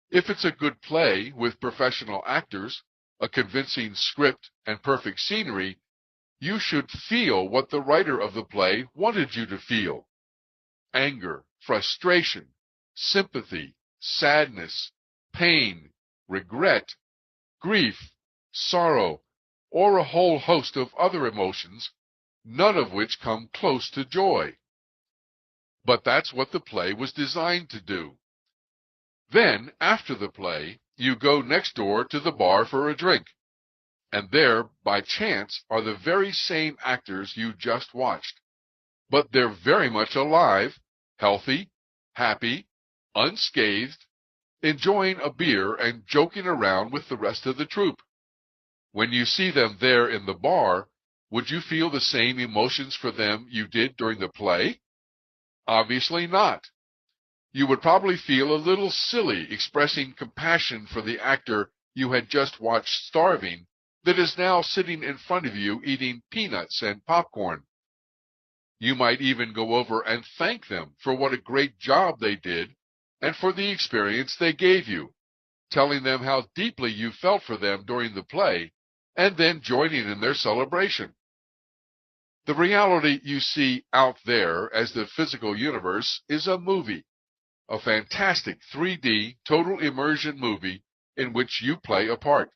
Speaker 2: If it's a good play with professional actors, a convincing script, and perfect scenery, you should feel what the writer of the play wanted you to feel. Anger, frustration, sympathy, sadness, pain, regret, grief, sorrow, or a whole host of other emotions, none of which come close to joy. But that's what the play was designed to do. Then, after the play, you go next door to the bar for a drink, and there, by chance, are the very same actors you just watched. But they're very much alive, healthy, happy, unscathed, enjoying a beer and joking around with the rest of the troupe. When you see them there in the bar, would you feel the same emotions for them you did during the play? Obviously not. You would probably feel a little silly expressing compassion for the actor you had just watched starving that is now sitting in front of you eating peanuts and popcorn. You might even go over and thank them for what a great job they did and for the experience they gave you, telling them how deeply you felt for them during the play, and then joining in their celebration. The reality you see out there as the physical universe is a movie, a fantastic 3D total immersion movie in which you play a part.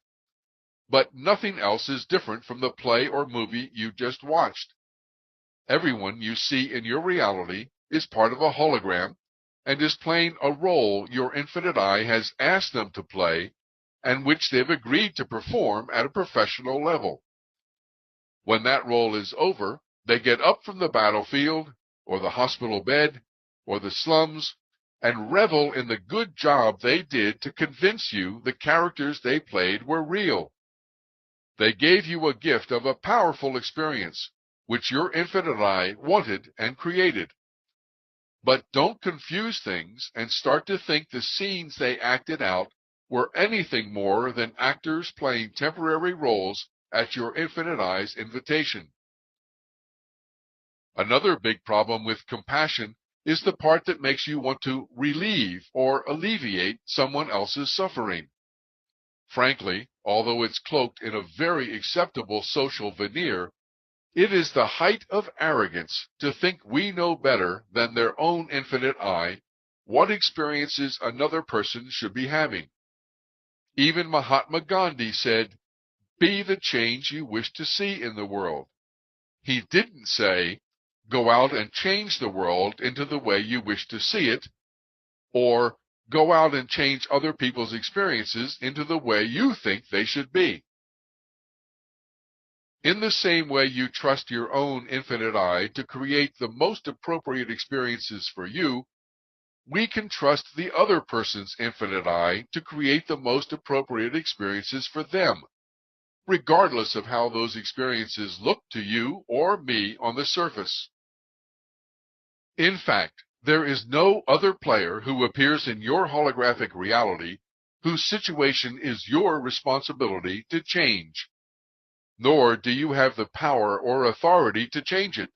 Speaker 2: But nothing else is different from the play or movie you just watched. Everyone you see in your reality is part of a hologram and is playing a role your infinite eye has asked them to play and which they've agreed to perform at a professional level. When that role is over, they get up from the battlefield, or the hospital bed, or the slums, and revel in the good job they did to convince you the characters they played were real. They gave you a gift of a powerful experience, which your infinite eye wanted and created. But don't confuse things and start to think the scenes they acted out were anything more than actors playing temporary roles at your infinite eye's invitation. Another big problem with compassion is the part that makes you want to relieve or alleviate someone else's suffering. Frankly, although it's cloaked in a very acceptable social veneer, it is the height of arrogance to think we know better than their own infinite eye what experiences another person should be having. Even Mahatma Gandhi said, "Be the change you wish to see in the world." He didn't say, "Go out and change the world into the way you wish to see it," or "Go out and change other people's experiences into the way you think they should be." In the same way you trust your own infinite eye to create the most appropriate experiences for you, we can trust the other person's infinite eye to create the most appropriate experiences for them, regardless of how those experiences look to you or me on the surface. In fact, there is no other player who appears in your holographic reality whose situation is your responsibility to change. Nor do you have the power or authority to change it.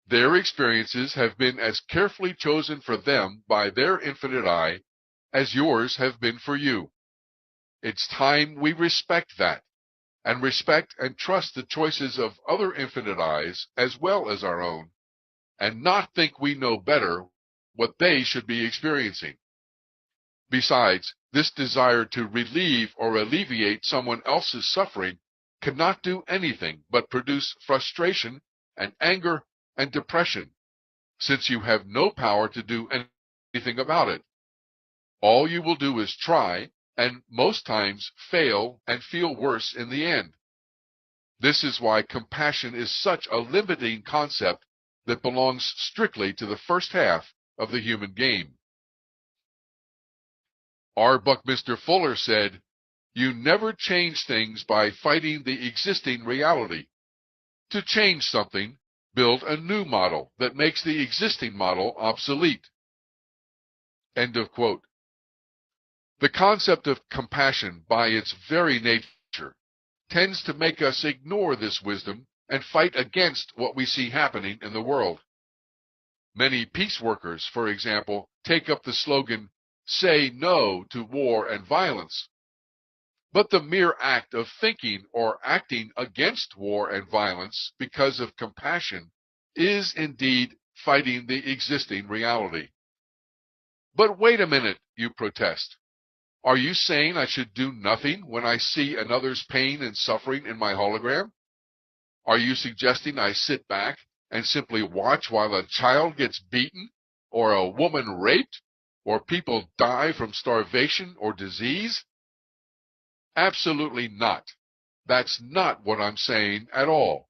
Speaker 2: Their experiences have been as carefully chosen for them by their infinite eye as yours have been for you. It's time we respect that, and respect and trust the choices of other infinite eyes as well as our own, and not think we know better what they should be experiencing. Besides, this desire to relieve or alleviate someone else's suffering cannot do anything but produce frustration and anger and depression, since you have no power to do anything about it. All you will do is try, and most times fail and feel worse in the end. This is why compassion is such a limiting concept that belongs strictly to the first half of the human game. R. Buckminster Fuller said, "You never change things by fighting the existing reality. To change something, build a new model that makes the existing model obsolete. End of quote. The concept of compassion, by its very nature, tends to make us ignore this wisdom and fight against what we see happening in the world. Many peace workers, for example, take up the slogan, "Say no to war and violence." But the mere act of thinking or acting against war and violence because of compassion is indeed fighting the existing reality. But wait a minute, you protest. Are you saying I should do nothing when I see another's pain and suffering in my hologram? Are you suggesting I sit back and simply watch while a child gets beaten, or a woman raped, or people die from starvation or disease? Absolutely not. That's not what I'm saying at all.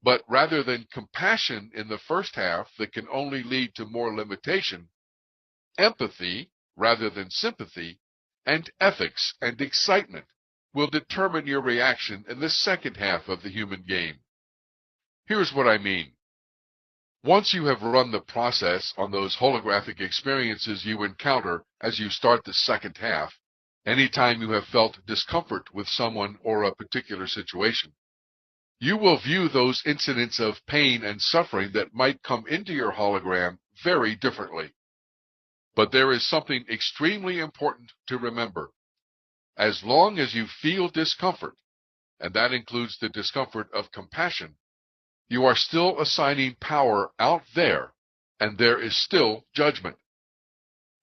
Speaker 2: But rather than compassion in the first half that can only lead to more limitation, empathy rather than sympathy, and ethics and excitement will determine your reaction in the second half of the human game. Here's what I mean. Once you have run the process on those holographic experiences you encounter as you start the second half, anytime you have felt discomfort with someone or a particular situation, you will view those incidents of pain and suffering that might come into your hologram very differently. But there is something extremely important to remember. As long as you feel discomfort, and that includes the discomfort of compassion, you are still assigning power out there, and there is still judgment.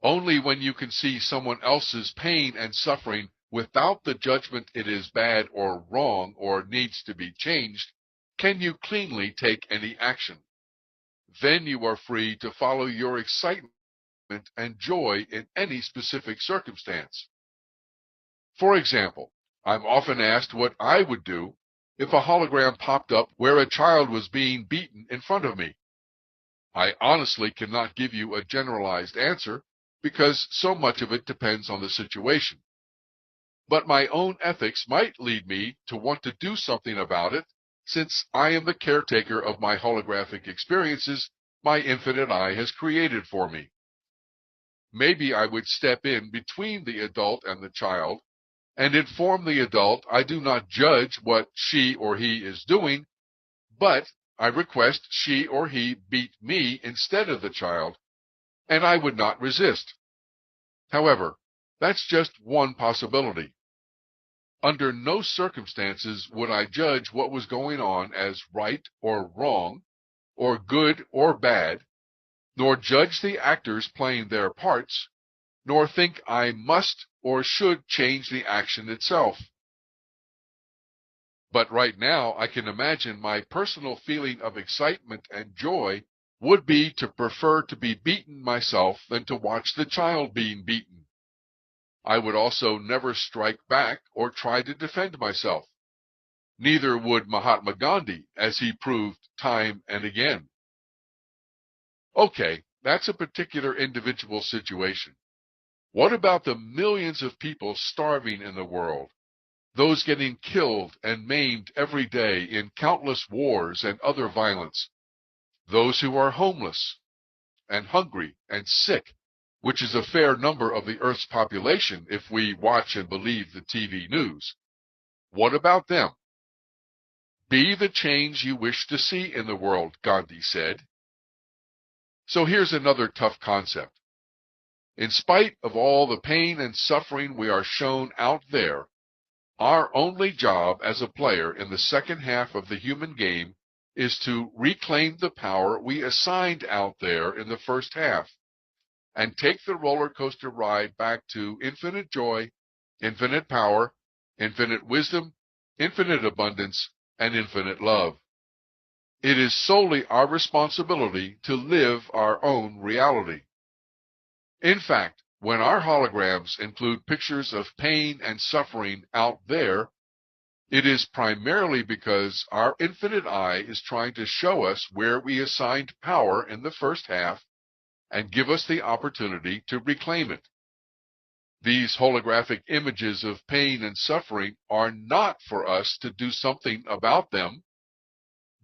Speaker 2: Only when you can see someone else's pain and suffering without the judgment it is bad or wrong or needs to be changed, can you cleanly take any action. Then you are free to follow your excitement and joy in any specific circumstance. For example, I'm often asked what I would do if a hologram popped up where a child was being beaten in front of me. I honestly cannot give you a generalized answer because so much of it depends on the situation. But my own ethics might lead me to want to do something about it, since I am the caretaker of my holographic experiences my infinite eye has created for me. Maybe I would step in between the adult and the child and inform the adult I do not judge what she or he is doing, but I request she or he beat me instead of the child, and I would not resist. However, that's just one possibility. Under no circumstances would I judge what was going on as right or wrong, or good or bad, nor judge the actors playing their parts, nor think I must or should change the action itself. But right now, I can imagine my personal feeling of excitement and joy would be to prefer to be beaten myself than to watch the child being beaten. I would also never strike back or try to defend myself. Neither would Mahatma Gandhi, as he proved time and again. Okay, that's a particular individual situation. What about the millions of people starving in the world? Those getting killed and maimed every day in countless wars and other violence? Those who are homeless and hungry and sick, which is a fair number of the Earth's population if we watch and believe the TV news. What about them? Be the change you wish to see in the world, Gandhi said. So here's another tough concept. In spite of all the pain and suffering we are shown out there, our only job as a player in the second half of the human game is to reclaim the power we assigned out there in the first half, and take the roller coaster ride back to infinite joy, infinite power, infinite wisdom, infinite abundance, and infinite love. It is solely our responsibility to live our own reality. In fact, when our holograms include pictures of pain and suffering out there, it is primarily because our infinite eye is trying to show us where we assigned power in the first half and give us the opportunity to reclaim it. These holographic images of pain and suffering are not for us to do something about them.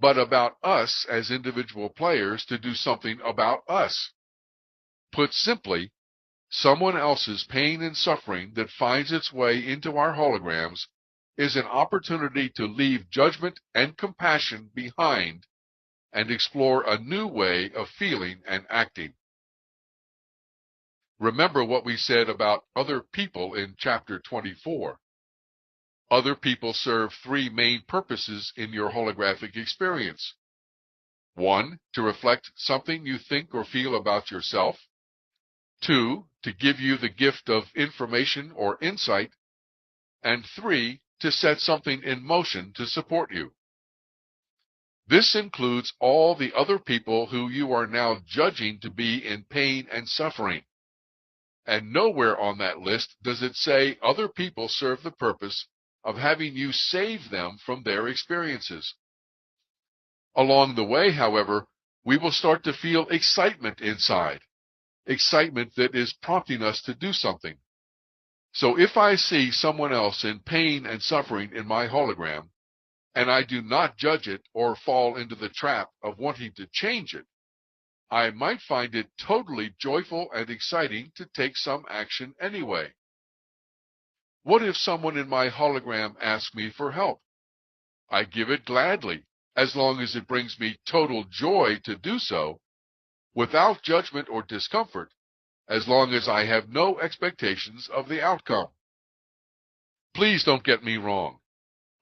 Speaker 2: but about us as individual players to do something about us. Put simply, someone else's pain and suffering that finds its way into our holograms is an opportunity to leave judgment and compassion behind and explore a new way of feeling and acting. Remember what we said about other people in chapter 24. Other people serve three main purposes in your holographic experience. 1, to reflect something you think or feel about yourself. 2, to give you the gift of information or insight. And 3, to set something in motion to support you. This includes all the other people who you are now judging to be in pain and suffering. And nowhere on that list does it say other people serve the purpose of having you save them from their experiences. Along the way, however, we will start to feel excitement inside, excitement that is prompting us to do something. So if I see someone else in pain and suffering in my hologram, and I do not judge it or fall into the trap of wanting to change it, I might find it totally joyful and exciting to take some action anyway. What if someone in my hologram asks me for help? I give it gladly, as long as it brings me total joy to do so, without judgment or discomfort, as long as I have no expectations of the outcome. Please don't get me wrong.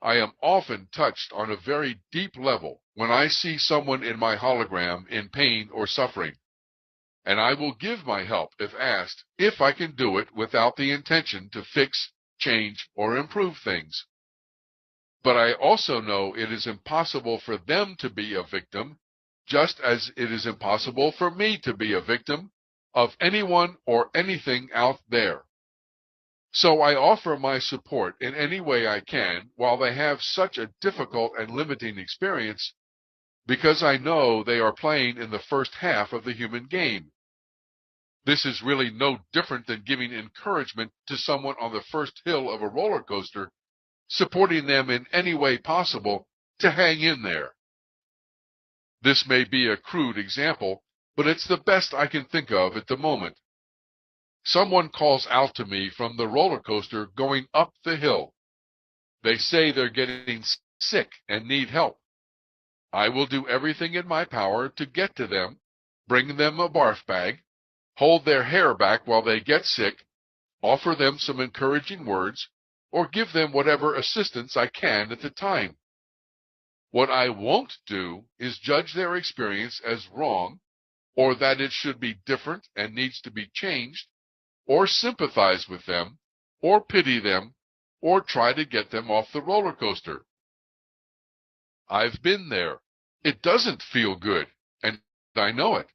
Speaker 2: I am often touched on a very deep level when I see someone in my hologram in pain or suffering, and I will give my help if asked, if I can do it without the intention to fix, change, or improve things. But I also know it is impossible for them to be a victim, just as it is impossible for me to be a victim of anyone or anything out there. So I offer my support in any way I can while they have such a difficult and limiting experience, because I know they are playing in the first half of the human game. This is really no different than giving encouragement to someone on the first hill of a roller coaster, supporting them in any way possible to hang in there. This may be a crude example, but it's the best I can think of at the moment. Someone calls out to me from the roller coaster going up the hill. They say they're getting sick and need help. I will do everything in my power to get to them, bring them a barf bag, hold their hair back while they get sick, offer them some encouraging words, or give them whatever assistance I can at the time. What I won't do is judge their experience as wrong, or that it should be different and needs to be changed, or sympathize with them, or pity them, or try to get them off the roller coaster. I've been there. It doesn't feel good, and I know it.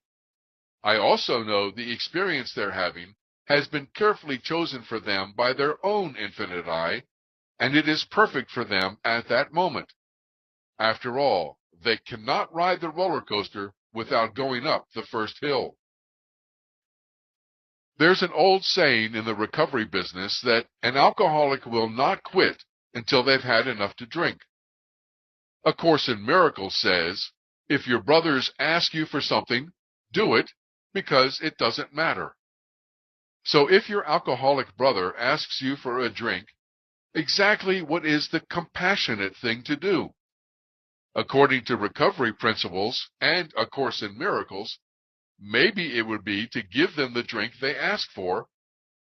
Speaker 2: I also know the experience they're having has been carefully chosen for them by their own infinite eye, and it is perfect for them at that moment. After all, they cannot ride the roller coaster without going up the first hill. There's an old saying in the recovery business that an alcoholic will not quit until they've had enough to drink. A Course in Miracles says, if your brothers ask you for something, do it, because it doesn't matter. So if your alcoholic brother asks you for a drink, exactly what is the compassionate thing to do? According to recovery principles and A Course in Miracles, maybe it would be to give them the drink they ask for,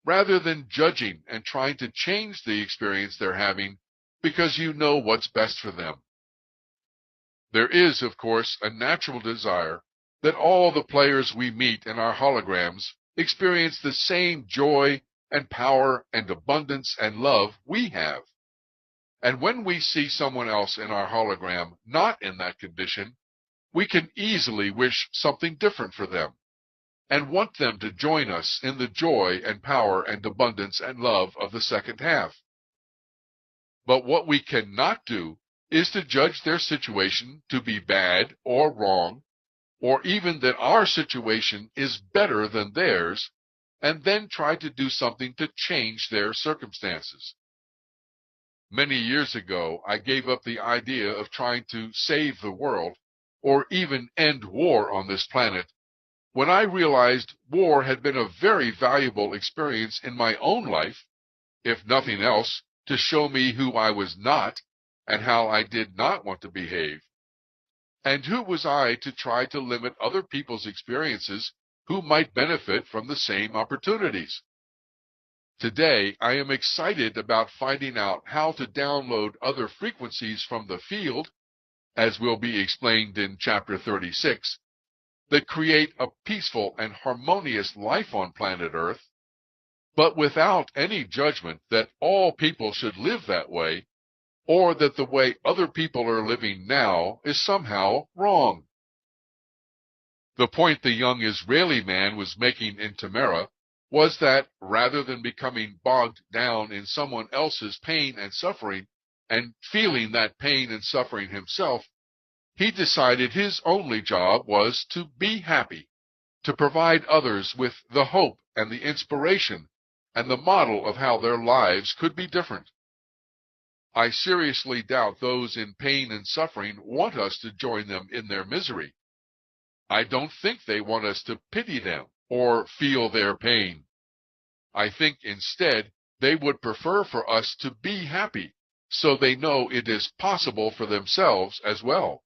Speaker 2: rather than judging and trying to change the experience they're having because you know what's best for them. There is, of course, a natural desire that all the players we meet in our holograms experience the same joy and power and abundance and love we have. And when we see someone else in our hologram not in that condition, we can easily wish something different for them and want them to join us in the joy and power and abundance and love of the second half. But what we cannot do is to judge their situation to be bad or wrong, or even that our situation is better than theirs, and then try to do something to change their circumstances. Many years ago, I gave up the idea of trying to save the world or even end war on this planet when I realized war had been a very valuable experience in my own life, if nothing else, to show me who I was not and how I did not want to behave. And who was I to try to limit other people's experiences who might benefit from the same opportunities? Today, I am excited about finding out how to download other frequencies from the field, as will be explained in Chapter 36, that create a peaceful and harmonious life on planet Earth, but without any judgment that all people should live that way, or that the way other people are living now is somehow wrong. The point the young Israeli man was making in Tamara was that rather than becoming bogged down in someone else's pain and suffering and feeling that pain and suffering himself, he decided his only job was to be happy, to provide others with the hope and the inspiration and the model of how their lives could be different. I seriously doubt those in pain and suffering want us to join them in their misery. I don't think they want us to pity them or feel their pain. I think instead they would prefer for us to be happy so they know it is possible for themselves as well.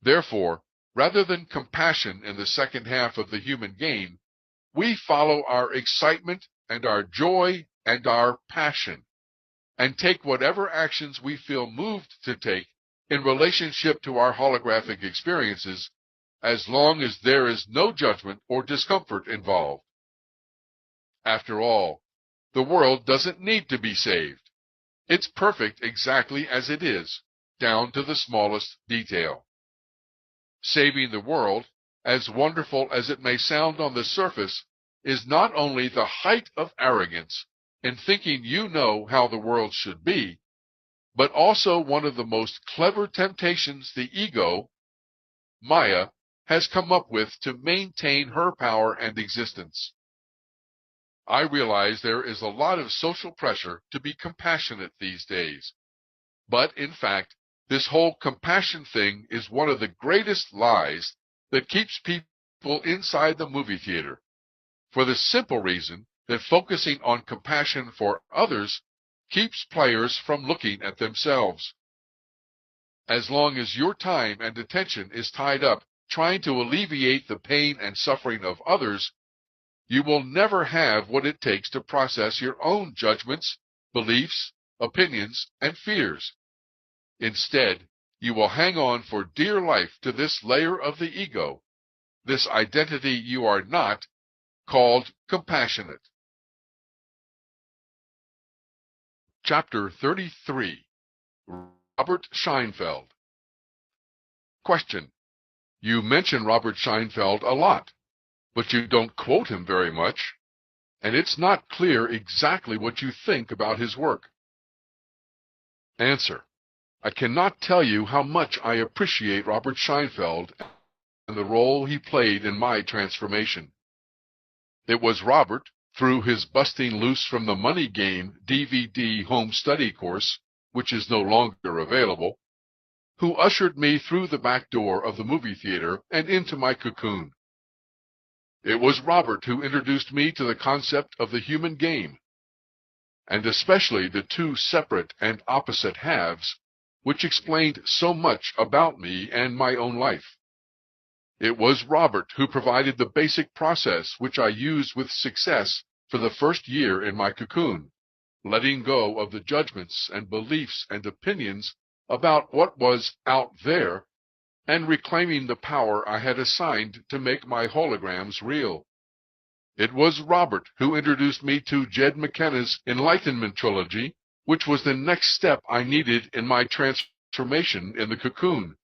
Speaker 2: Therefore, rather than compassion in the second half of the human game, we follow our excitement and our joy and our passion, and take whatever actions we feel moved to take in relationship to our holographic experiences, as long as there is no judgment or discomfort involved. After all, the world doesn't need to be saved. It's perfect exactly as it is, down to the smallest detail. Saving the world, as wonderful as it may sound on the surface, is not only the height of arrogance in thinking you know how the world should be, but also one of the most clever temptations the ego, Maya, has come up with to maintain her power and existence. I realize there is a lot of social pressure to be compassionate these days, but in fact, this whole compassion thing is one of the greatest lies that keeps people inside the movie theater, for the simple reason that focusing on compassion for others keeps players from looking at themselves. As long as your time and attention is tied up trying to alleviate the pain and suffering of others, you will never have what it takes to process your own judgments, beliefs, opinions, and fears. Instead, you will hang on for dear life to this layer of the ego, this identity you are not, called compassionate. Chapter 33. Robert Scheinfeld. Question. You mention Robert Scheinfeld a lot, but you don't quote him very much, and it's not clear exactly what you think about his work. Answer. I cannot tell you how much I appreciate Robert Scheinfeld and the role he played in my transformation. It was Robert, through his Busting Loose from the Money Game DVD home study course, which is no longer available, who ushered me through the back door of the movie theater and into my cocoon. It was Robert who introduced me to the concept of the human game, and especially the two separate and opposite halves, which explained so much about me and my own life. It was Robert who provided the basic process which I used with success for the first year in my cocoon, letting go of the judgments and beliefs and opinions about what was out there and reclaiming the power I had assigned to make my holograms real. It was Robert who introduced me to Jed McKenna's Enlightenment Trilogy, which was the next step I needed in my transformation in the cocoon.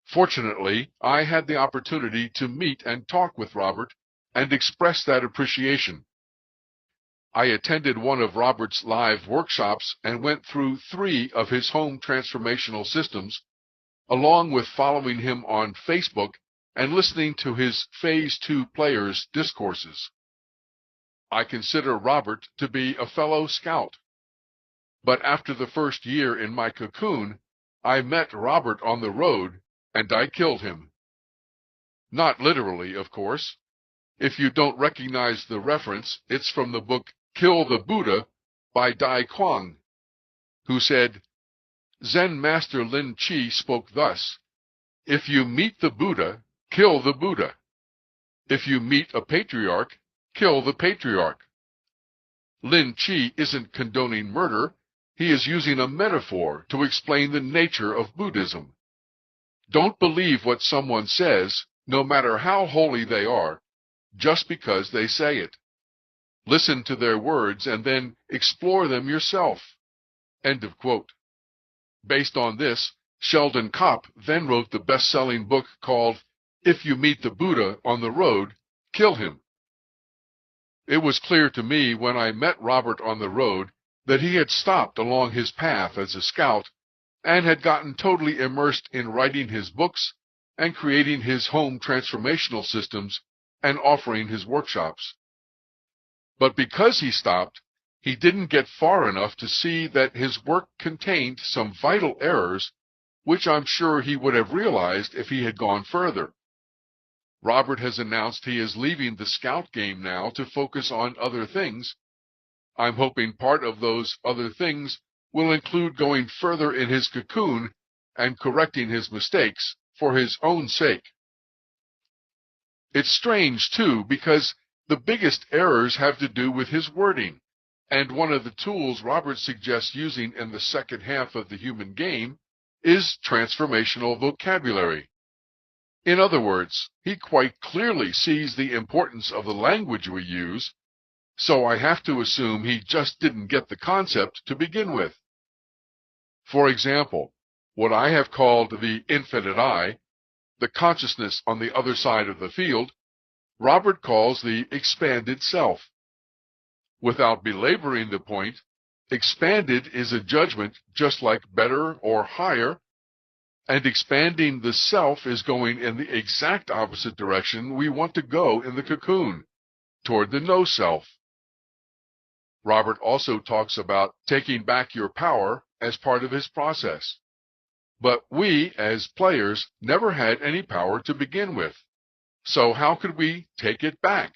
Speaker 2: Fortunately, I had the opportunity to meet and talk with Robert and express that appreciation. I attended one of Robert's live workshops and went through 3 of his home transformational systems, along with following him on Facebook and listening to his Phase 2 players' discourses. I consider Robert to be a fellow scout. But after the first year in my cocoon, I met Robert on the road, and I killed him. Not literally, of course. If you don't recognize the reference, it's from the book Kill the Buddha by Dai Kuang, who said, Zen Master Lin Chi spoke thus, if you meet the Buddha, kill the Buddha. If you meet a patriarch, kill the patriarch. Lin Chi isn't condoning murder. He is using a metaphor to explain the nature of Buddhism. Don't believe what someone says, no matter how holy they are, just because they say it. Listen to their words and then explore them yourself. End of quote. Based on this, Sheldon Kopp then wrote the best-selling book called If You Meet the Buddha on the Road, Kill Him. It was clear to me when I met Robert on the road that he had stopped along his path as a scout and had gotten totally immersed in writing his books and creating his home transformational systems and offering his workshops. But because he stopped, he didn't get far enough to see that his work contained some vital errors, which I'm sure he would have realized if he had gone further. Robert has announced he is leaving the scout game now to focus on other things. I'm hoping part of those other things will include going further in his cocoon and correcting his mistakes for his own sake. It's strange, too, because the biggest errors have to do with his wording, and one of the tools Robert suggests using in the second half of the human game is transformational vocabulary. In other words, he quite clearly sees the importance of the language we use, so I have to assume he just didn't get the concept to begin with. For example, what I have called the infinite I, the consciousness on the other side of the field, Robert calls the expanded self. Without belaboring the point, expanded is a judgment just like better or higher, and expanding the self is going in the exact opposite direction we want to go in the cocoon, toward the no-self. Robert also talks about taking back your power as part of his process. But we, as players, never had any power to begin with, so how could we take it back?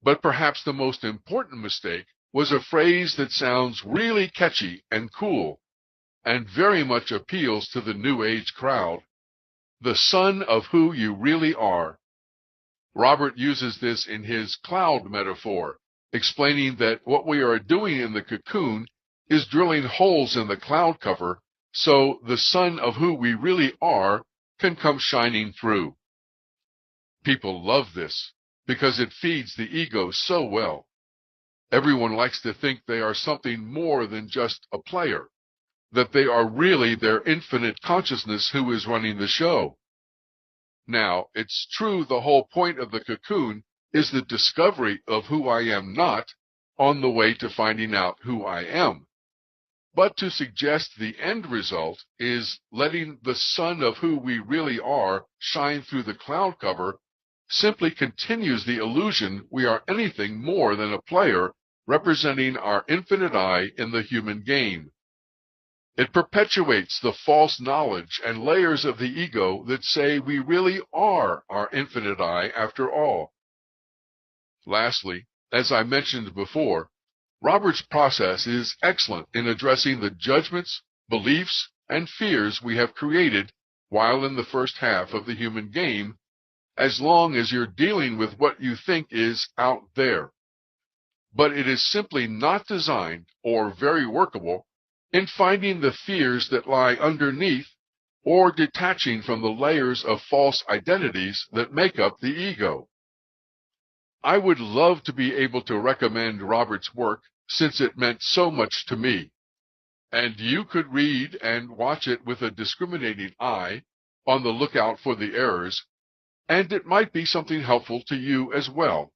Speaker 2: But perhaps the most important mistake was a phrase that sounds really catchy and cool, and very much appeals to the New Age crowd. The son of who you really are. Robert uses this in his cloud metaphor, explaining that what we are doing in the cocoon is drilling holes in the cloud cover so the sun of who we really are can come shining through. People love this because it feeds the ego so well. Everyone likes to think they are something more than just a player, that they are really their infinite consciousness who is running the show. Now, it's true the whole point of the cocoon is the discovery of who I am not on the way to finding out who I am. But to suggest the end result is letting the sun of who we really are shine through the cloud cover simply continues the illusion we are anything more than a player representing our infinite I in the human game. It perpetuates the false knowledge and layers of the ego that say we really are our infinite I after all. Lastly, as I mentioned before, Robert's process is excellent in addressing the judgments, beliefs, and fears we have created while in the first half of the human game, as long as you're dealing with what you think is out there. But it is simply not designed, or very workable, in finding the fears that lie underneath or detaching from the layers of false identities that make up the ego. I would love to be able to recommend Robert's work since it meant so much to me. And you could read and watch it with a discriminating eye, on the lookout for the errors, and it might be something helpful to you as well.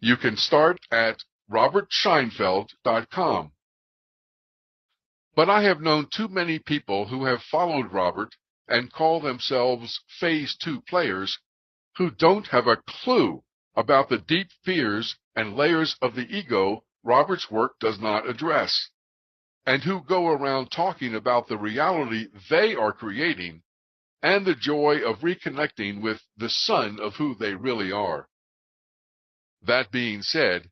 Speaker 2: You can start at robertscheinfeld.com. But I have known too many people who have followed Robert and call themselves Phase 2 players who don't have a clue about the deep fears and layers of the ego Robert's work does not address. and who go around talking about the reality they are creating and the joy of reconnecting with the sun of who they really are. That being said,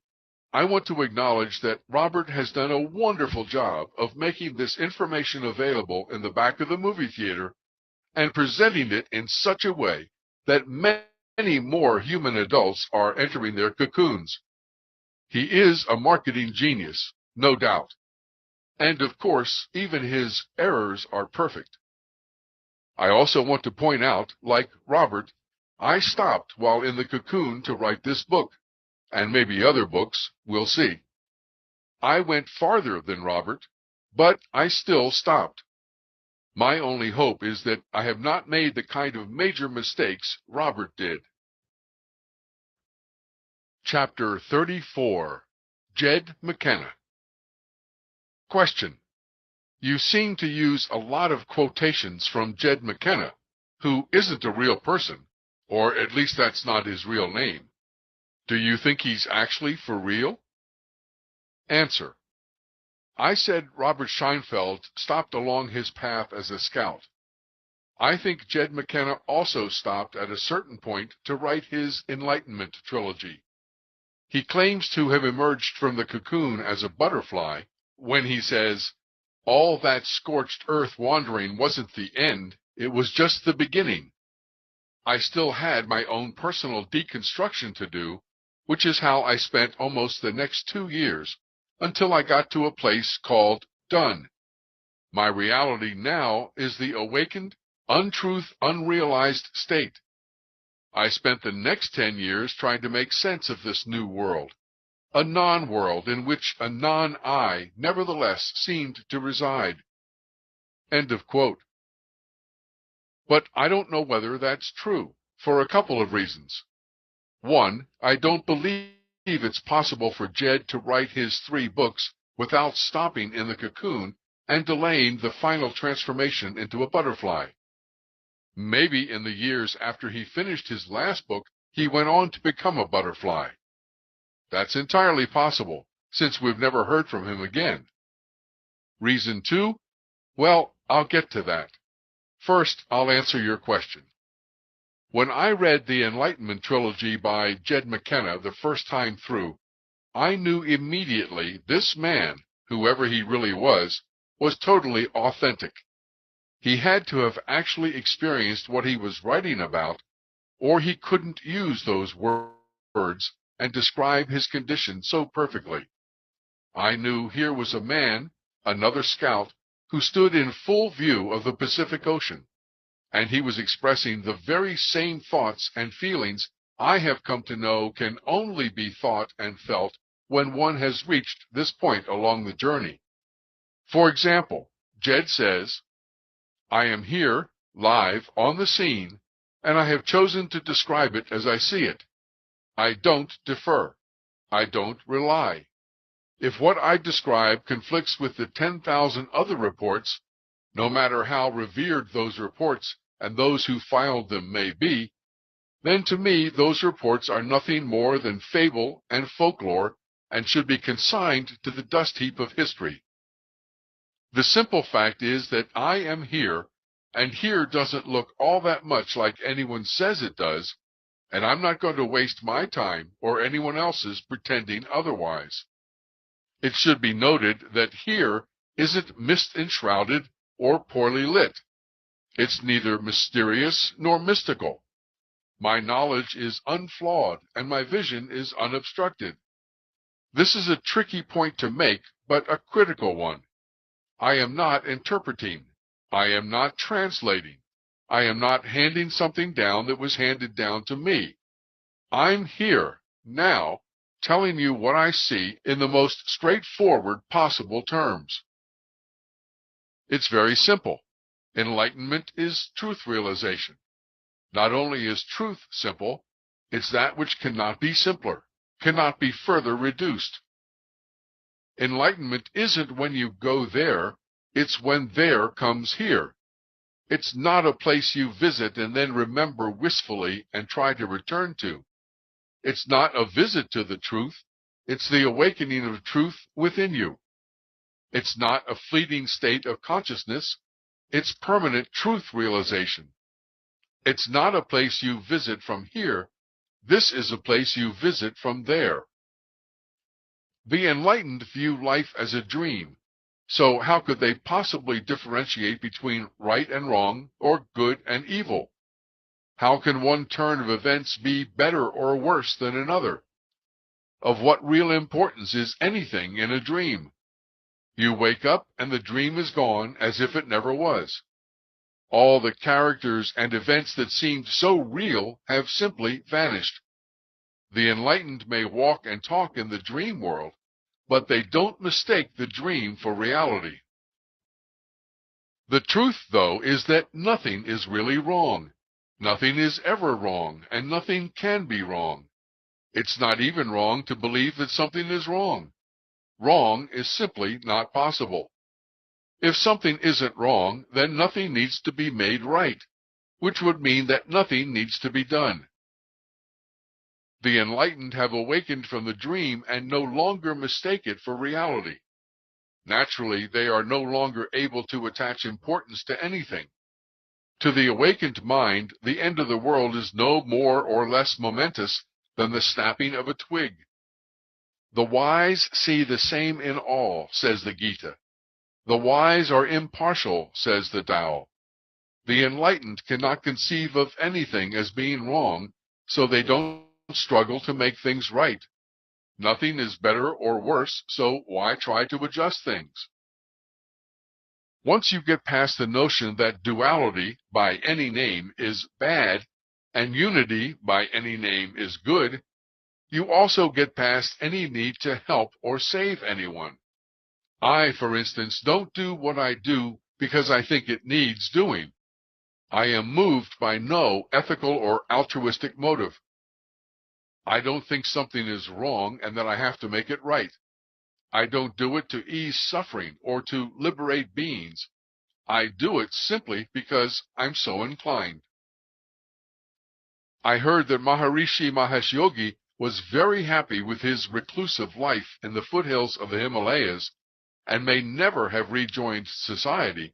Speaker 2: I want to acknowledge that Robert has done a wonderful job of making this information available in the back of the movie theater and presenting it in such a way that many more human adults are entering their cocoons. He is a marketing genius, no doubt. And of course, even his errors are perfect. I also want to point out, like Robert, I stopped while in the cocoon to write this book, and maybe other books, we'll see. I went farther than Robert, but I still stopped. My only hope is that I have not made the kind of major mistakes Robert did. Chapter 34. Jed McKenna. Question. You seem to use a lot of quotations from Jed McKenna, who isn't a real person, or at least that's not his real name. Do you think he's actually for real? Answer. I said Robert Scheinfeld stopped along his path as a scout. I think Jed McKenna also stopped at a certain point to write his Enlightenment trilogy. He claims to have emerged from the cocoon as a butterfly when he says, "All that scorched earth wandering wasn't the end, it was just the beginning." I still had my own personal deconstruction to do, which is how I spent almost the next 2 years until I got to a place called done. My reality now is the awakened, untruth, unrealized state. I spent the next 10 years trying to make sense of this new world, a non-world in which a non-I nevertheless seemed to reside. End of quote. But I don't know whether that's true, for a couple of reasons. One, I don't believe it's possible for Jed to write his 3 books without stopping in the cocoon and delaying the final transformation into a butterfly. Maybe in the years after he finished his last book, he went on to become a butterfly. That's entirely possible, since we've never heard from him again. Reason 2? Well, I'll get to that. First, I'll answer your question. When I read the Enlightenment trilogy by Jed McKenna the first time through, I knew immediately this man, whoever he really was totally authentic. He had to have actually experienced what he was writing about, or he couldn't use those words and describe his condition so perfectly. I knew here was a man, another scout, who stood in full view of the Pacific Ocean, and he was expressing the very same thoughts and feelings I have come to know can only be thought and felt when one has reached this point along the journey. For example, Jed says, "I am here, live, on the scene, and I have chosen to describe it as I see it. I don't defer. I don't rely. If what I describe conflicts with the 10,000 other reports, no matter how revered those reports and those who filed them may be, then to me those reports are nothing more than fable and folklore and should be consigned to the dust heap of history. The simple fact is that I am here, and here doesn't look all that much like anyone says it does, and I'm not going to waste my time or anyone else's pretending otherwise. It should be noted that here isn't mist-enshrouded or poorly lit. It's neither mysterious nor mystical. My knowledge is unflawed, and my vision is unobstructed. This is a tricky point to make, but a critical one. I am not interpreting. I am not translating. I am not handing something down that was handed down to me. I'm here, now, telling you what I see in the most straightforward possible terms. It's very simple. Enlightenment is truth realization. Not only is truth simple, it's that which cannot be simpler, cannot be further reduced. Enlightenment isn't when you go there, it's when there comes here. It's not a place you visit and then remember wistfully and try to return to. It's not a visit to the truth, it's the awakening of truth within you. It's not a fleeting state of consciousness. It's permanent truth realization. It's not a place you visit from here. This is a place you visit from there. The enlightened view life as a dream. So how could they possibly differentiate between right and wrong or good and evil? How can one turn of events be better or worse than another? Of what real importance is anything in a dream? You wake up and the dream is gone as if it never was. All the characters and events that seemed so real have simply vanished. The enlightened may walk and talk in the dream world, but they don't mistake the dream for reality. The truth, though, is that nothing is really wrong. Nothing is ever wrong, and nothing can be wrong. It's not even wrong to believe that something is wrong. Wrong is simply not possible. If something isn't wrong, then nothing needs to be made right, which would mean that nothing needs to be done. The enlightened have awakened from the dream and no longer mistake it for reality. Naturally, they are no longer able to attach importance to anything. To the awakened mind, the end of the world is no more or less momentous than the snapping of a twig. The wise see the same in all, says the Gita. The wise are impartial, says the Tao. The enlightened cannot conceive of anything as being wrong, so they don't struggle to make things right. Nothing is better or worse, so why try to adjust things? Once you get past the notion that duality, by any name, is bad, and unity, by any name, is good, you also get past any need to help or save anyone. I, for instance, don't do what I do because I think it needs doing. I am moved by no ethical or altruistic motive. I don't think something is wrong and that I have to make it right. I don't do it to ease suffering or to liberate beings. I do it simply because I'm so inclined. I heard that Maharishi Mahesh Yogi was very happy with his reclusive life in the foothills of the Himalayas and may never have rejoined society,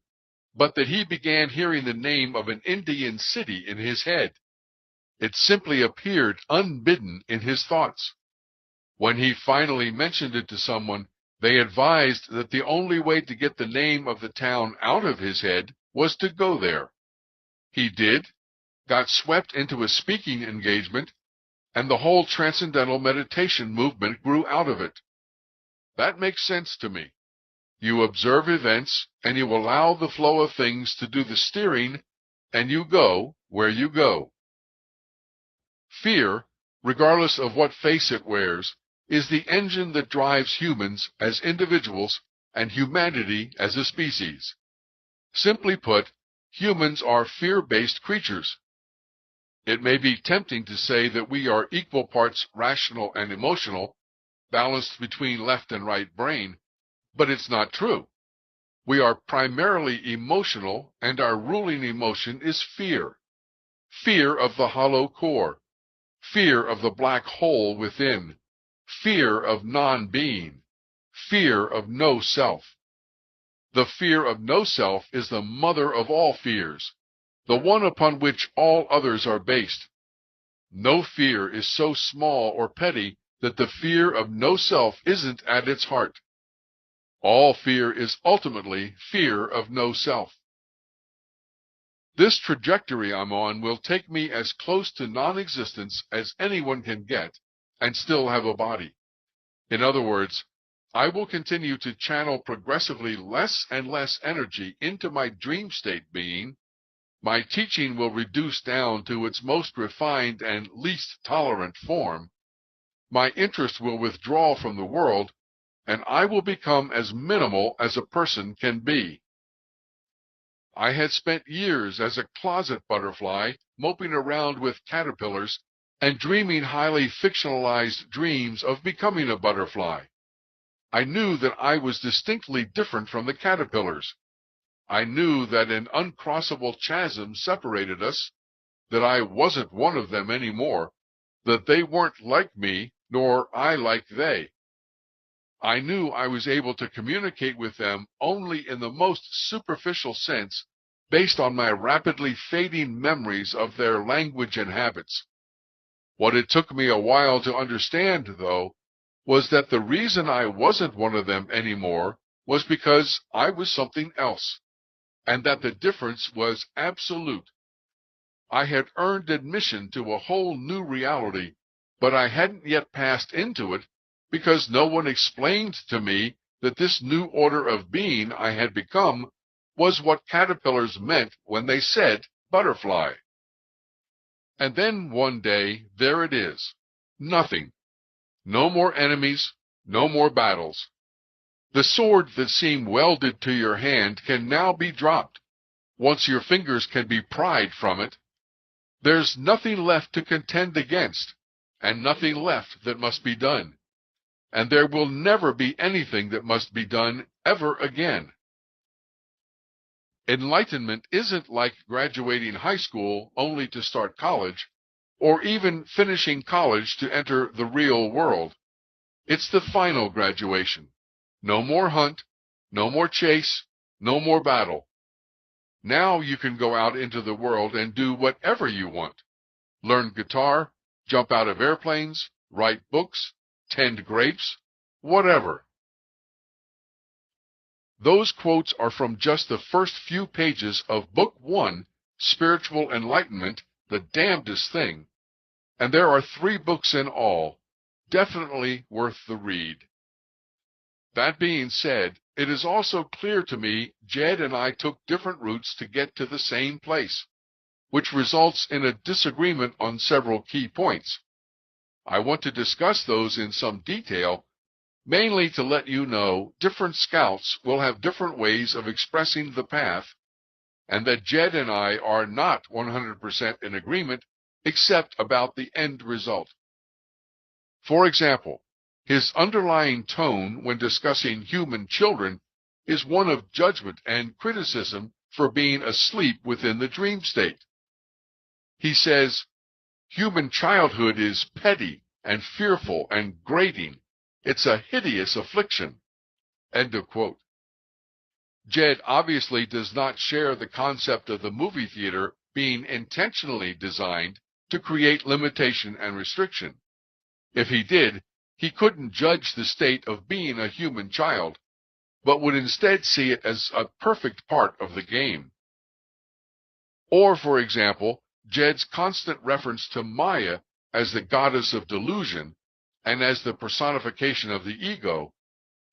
Speaker 2: but that he began hearing the name of an Indian city in his head. It simply appeared unbidden in his thoughts. When he finally mentioned it to someone, they advised that the only way to get the name of the town out of his head was to go there. He did, got swept into a speaking engagement, and the whole transcendental meditation movement grew out of it. That makes sense to me. You observe events, and you allow the flow of things to do the steering, and you go where you go. Fear, regardless of what face it wears, is the engine that drives humans as individuals and humanity as a species. Simply put, humans are fear-based creatures. It may be tempting to say that we are equal parts rational and emotional, balanced between left and right brain, but it's not true. We are primarily emotional, and our ruling emotion is fear. Fear of the hollow core. Fear of the black hole within. Fear of non-being. Fear of no self. The fear of no self is the mother of all fears, the one upon which all others are based. No fear is so small or petty that the fear of no self isn't at its heart. All fear is ultimately fear of no self. This trajectory I'm on will take me as close to non-existence as anyone can get and still have a body. In other words, I will continue to channel progressively less and less energy into my dream state being. My teaching will reduce down to its most refined and least tolerant form. My interest will withdraw from the world, and I will become as minimal as a person can be. I had spent years as a closet butterfly, moping around with caterpillars and dreaming highly fictionalized dreams of becoming a butterfly. I knew that I was distinctly different from the caterpillars. I knew that an uncrossable chasm separated us, that I wasn't one of them anymore, that they weren't like me, nor I like they. I knew I was able to communicate with them only in the most superficial sense based on my rapidly fading memories of their language and habits. What it took me a while to understand, though, was that the reason I wasn't one of them anymore was because I was something else, and that the difference was absolute. I had earned admission to a whole new reality, but I hadn't yet passed into it because no one explained to me that this new order of being I had become was what caterpillars meant when they said butterfly. And then one day, there it is. Nothing. No more enemies, no more battles. The sword that seemed welded to your hand can now be dropped. Once your fingers can be pried from it, there's nothing left to contend against, and nothing left that must be done. And there will never be anything that must be done ever again. Enlightenment isn't like graduating high school only to start college, or even finishing college to enter the real world. It's the final graduation. No more hunt, no more chase, no more battle. Now you can go out into the world and do whatever you want. Learn guitar, jump out of airplanes, write books, tend grapes, whatever. Those quotes are from just the first few pages of Book 1, Spiritual Enlightenment, The Damnedest Thing. And there are 3 books in all. Definitely worth the read. That being said, it is also clear to me Jed and I took different routes to get to the same place, which results in a disagreement on several key points. I want to discuss those in some detail, mainly to let you know different scouts will have different ways of expressing the path, and that Jed and I are not 100% in agreement except about the end result. For example, his underlying tone when discussing human children is one of judgment and criticism for being asleep within the dream state. He says, human childhood is petty and fearful and grating. It's a hideous affliction. End of quote. Jed obviously does not share the concept of the movie theater being intentionally designed to create limitation and restriction. If he did, he couldn't judge the state of being a human child, but would instead see it as a perfect part of the game. Or, for example, Jed's constant reference to Maya as the goddess of delusion and as the personification of the ego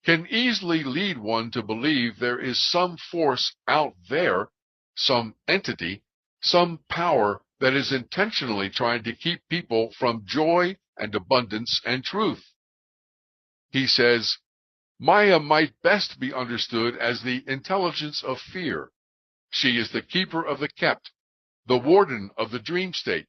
Speaker 2: can easily lead one to believe there is some force out there, some entity, some power that is intentionally trying to keep people from joy and abundance and truth. He says, Maya might best be understood as the intelligence of fear. She is the keeper of the kept, the warden of the dream state.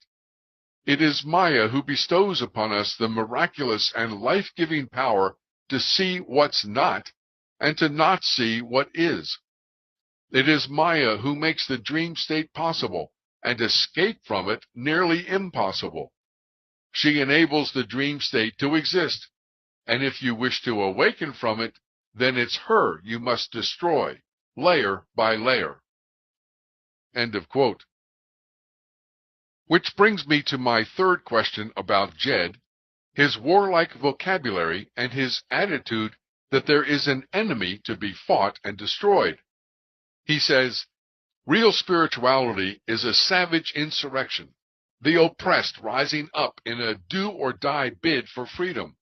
Speaker 2: It is Maya who bestows upon us the miraculous and life-giving power to see what's not and to not see what is. It is Maya who makes the dream state possible and escape from it nearly impossible. She enables the dream state to exist, and if you wish to awaken from it, then it's her you must destroy, layer by layer. End of quote. Which brings me to my third question about Jed, his warlike vocabulary and his attitude that there is an enemy to be fought and destroyed. He says, real spirituality is a savage insurrection, the oppressed rising up in a do-or-die bid for freedom.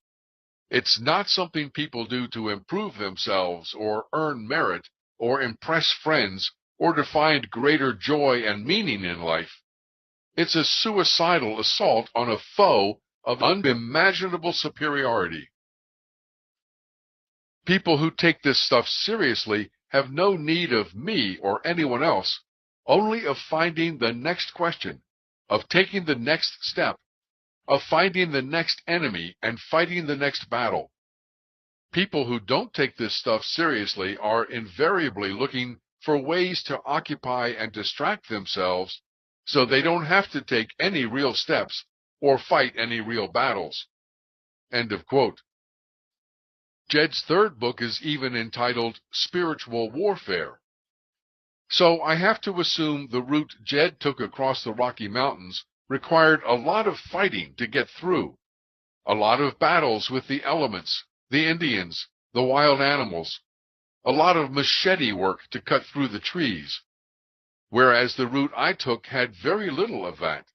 Speaker 2: It's not something people do to improve themselves or earn merit or impress friends or to find greater joy and meaning in life. It's a suicidal assault on a foe of unimaginable superiority. People who take this stuff seriously have no need of me or anyone else, only of finding the next question, of taking the next step, of finding the next enemy and fighting the next battle. People who don't take this stuff seriously are invariably looking for ways to occupy and distract themselves so they don't have to take any real steps or fight any real battles. End of quote. Jed's third book is even entitled Spiritual Warfare. So I have to assume the route Jed took across the Rocky Mountains required a lot of fighting to get through, a lot of battles with the elements, the Indians, the wild animals, a lot of machete work to cut through the trees, whereas the route I took had very little of that.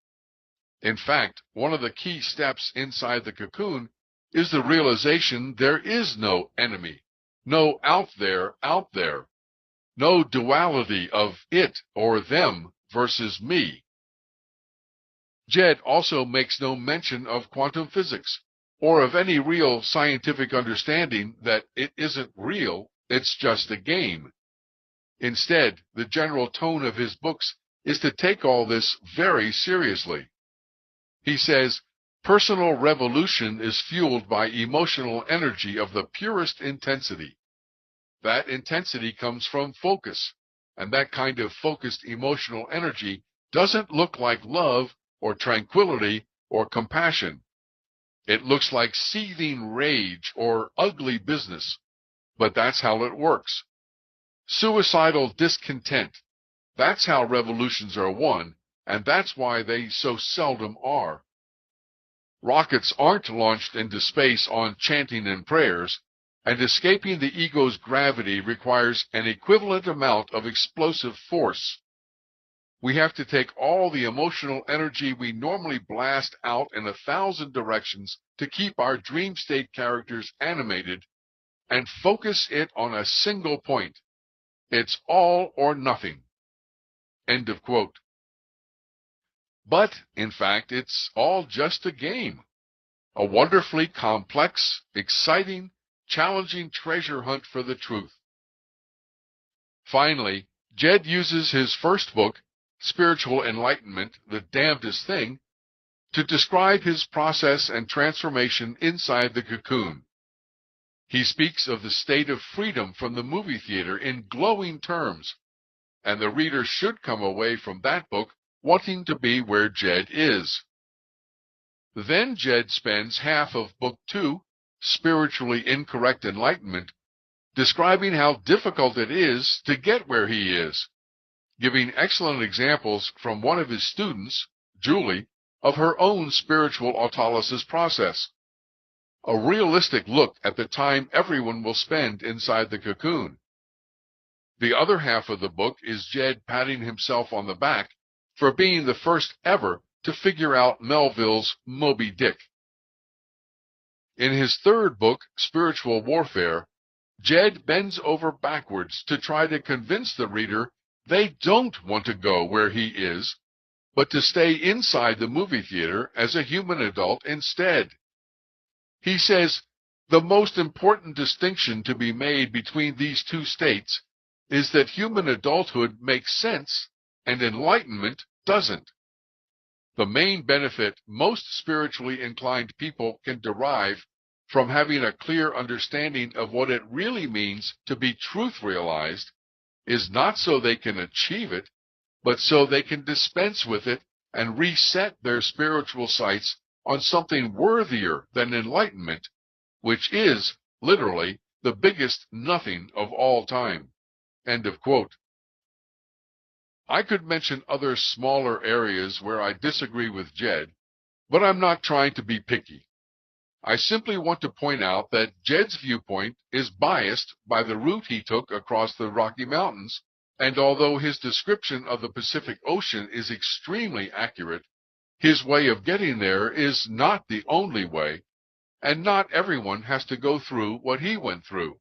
Speaker 2: In fact, one of the key steps inside the cocoon is the realization there is no enemy, no out there, no duality of it or them versus me. Jed also makes no mention of quantum physics, or of any real scientific understanding that it isn't real, it's just a game. Instead, the general tone of his books is to take all this very seriously. He says, personal revolution is fueled by emotional energy of the purest intensity. That intensity comes from focus, and that kind of focused emotional energy doesn't look like love or tranquility or compassion. It looks like seething rage or ugly business, but that's how it works. Suicidal discontent, that's how revolutions are won, and that's why they so seldom are. Rockets aren't launched into space on chanting and prayers, and escaping the ego's gravity requires an equivalent amount of explosive force. We have to take all the emotional energy we normally blast out in 1,000 directions to keep our dream state characters animated and focus it on a single point. It's all or nothing. End of quote. But, in fact, it's all just a game. A wonderfully complex, exciting, challenging treasure hunt for the truth. Finally, Jed uses his first book, Spiritual Enlightenment, the Damnedest Thing, to describe his process and transformation inside the cocoon. He speaks of the state of freedom from the movie theater in glowing terms, and the reader should come away from that book wanting to be where Jed is. Then Jed spends half of Book 2, Spiritually Incorrect Enlightenment, describing how difficult it is to get where he is, giving excellent examples from one of his students, Julie, of her own spiritual autolysis process. A realistic look at the time everyone will spend inside the cocoon. The other half of the book is Jed patting himself on the back for being the first ever to figure out Melville's Moby Dick. In his third book, Spiritual Warfare, Jed bends over backwards to try to convince the reader they don't want to go where he is, but to stay inside the movie theater as a human adult instead. He says, the most important distinction to be made between these two states is that human adulthood makes sense and enlightenment doesn't. The main benefit most spiritually inclined people can derive from having a clear understanding of what it really means to be truth realized is not so they can achieve it, but so they can dispense with it and reset their spiritual sights on something worthier than enlightenment, which is, literally, the biggest nothing of all time. End of quote. I could mention other smaller areas where I disagree with Jed, but I'm not trying to be picky. I simply want to point out that Jed's viewpoint is biased by the route he took across the Rocky Mountains, and although his description of the Pacific Ocean is extremely accurate, his way of getting there is not the only way, and not everyone has to go through what he went through.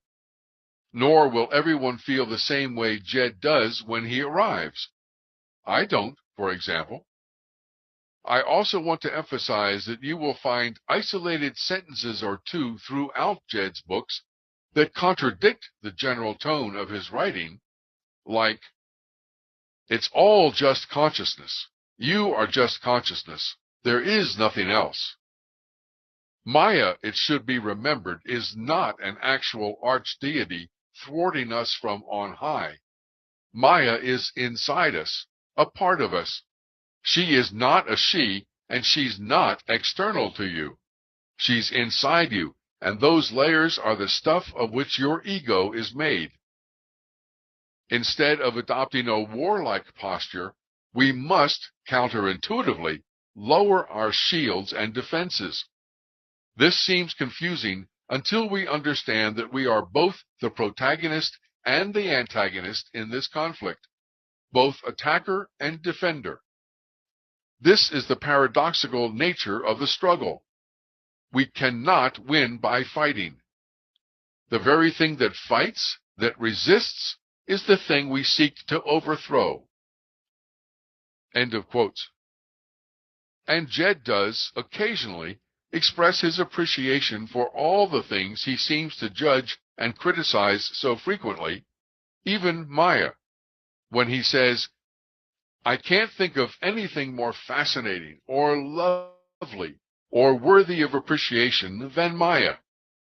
Speaker 2: Nor will everyone feel the same way Jed does when he arrives. I don't, for example. I also want to emphasize that you will find isolated sentences or two throughout Jed's books that contradict the general tone of his writing, like, it's all just consciousness. You are just consciousness. There is nothing else. Maya, it should be remembered, is not an actual archdeity thwarting us from on high. Maya is inside us, a part of us. She is not a she, and she's not external to you. She's inside you, and those layers are the stuff of which your ego is made. Instead of adopting a warlike posture, we must, counterintuitively, lower our shields and defenses. This seems confusing until we understand that we are both the protagonist and the antagonist in this conflict, both attacker and defender. This is the paradoxical nature of the struggle. We cannot win by fighting. The very thing that fights, that resists, is the thing we seek to overthrow. End of quotes. And Jed does, occasionally, express his appreciation for all the things he seems to judge and criticize so frequently, even Maya, when he says, "I can't think of anything more fascinating or lovely or worthy of appreciation than Maya,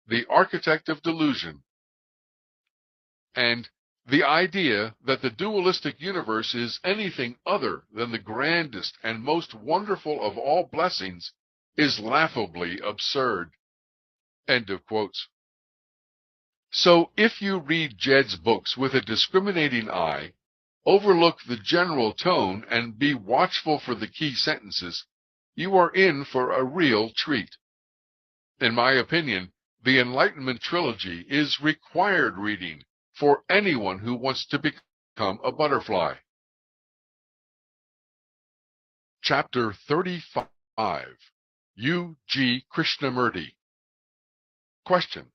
Speaker 2: the architect of delusion." And the idea that the dualistic universe is anything other than the grandest and most wonderful of all blessings is laughably absurd. End of quotes. So if you read Jed's books with a discriminating eye, overlook the general tone, and be watchful for the key sentences, you are in for a real treat. In my opinion, the Enlightenment Trilogy is required reading for anyone who wants to become a butterfly. Chapter 35. U.G. Krishnamurti. Question.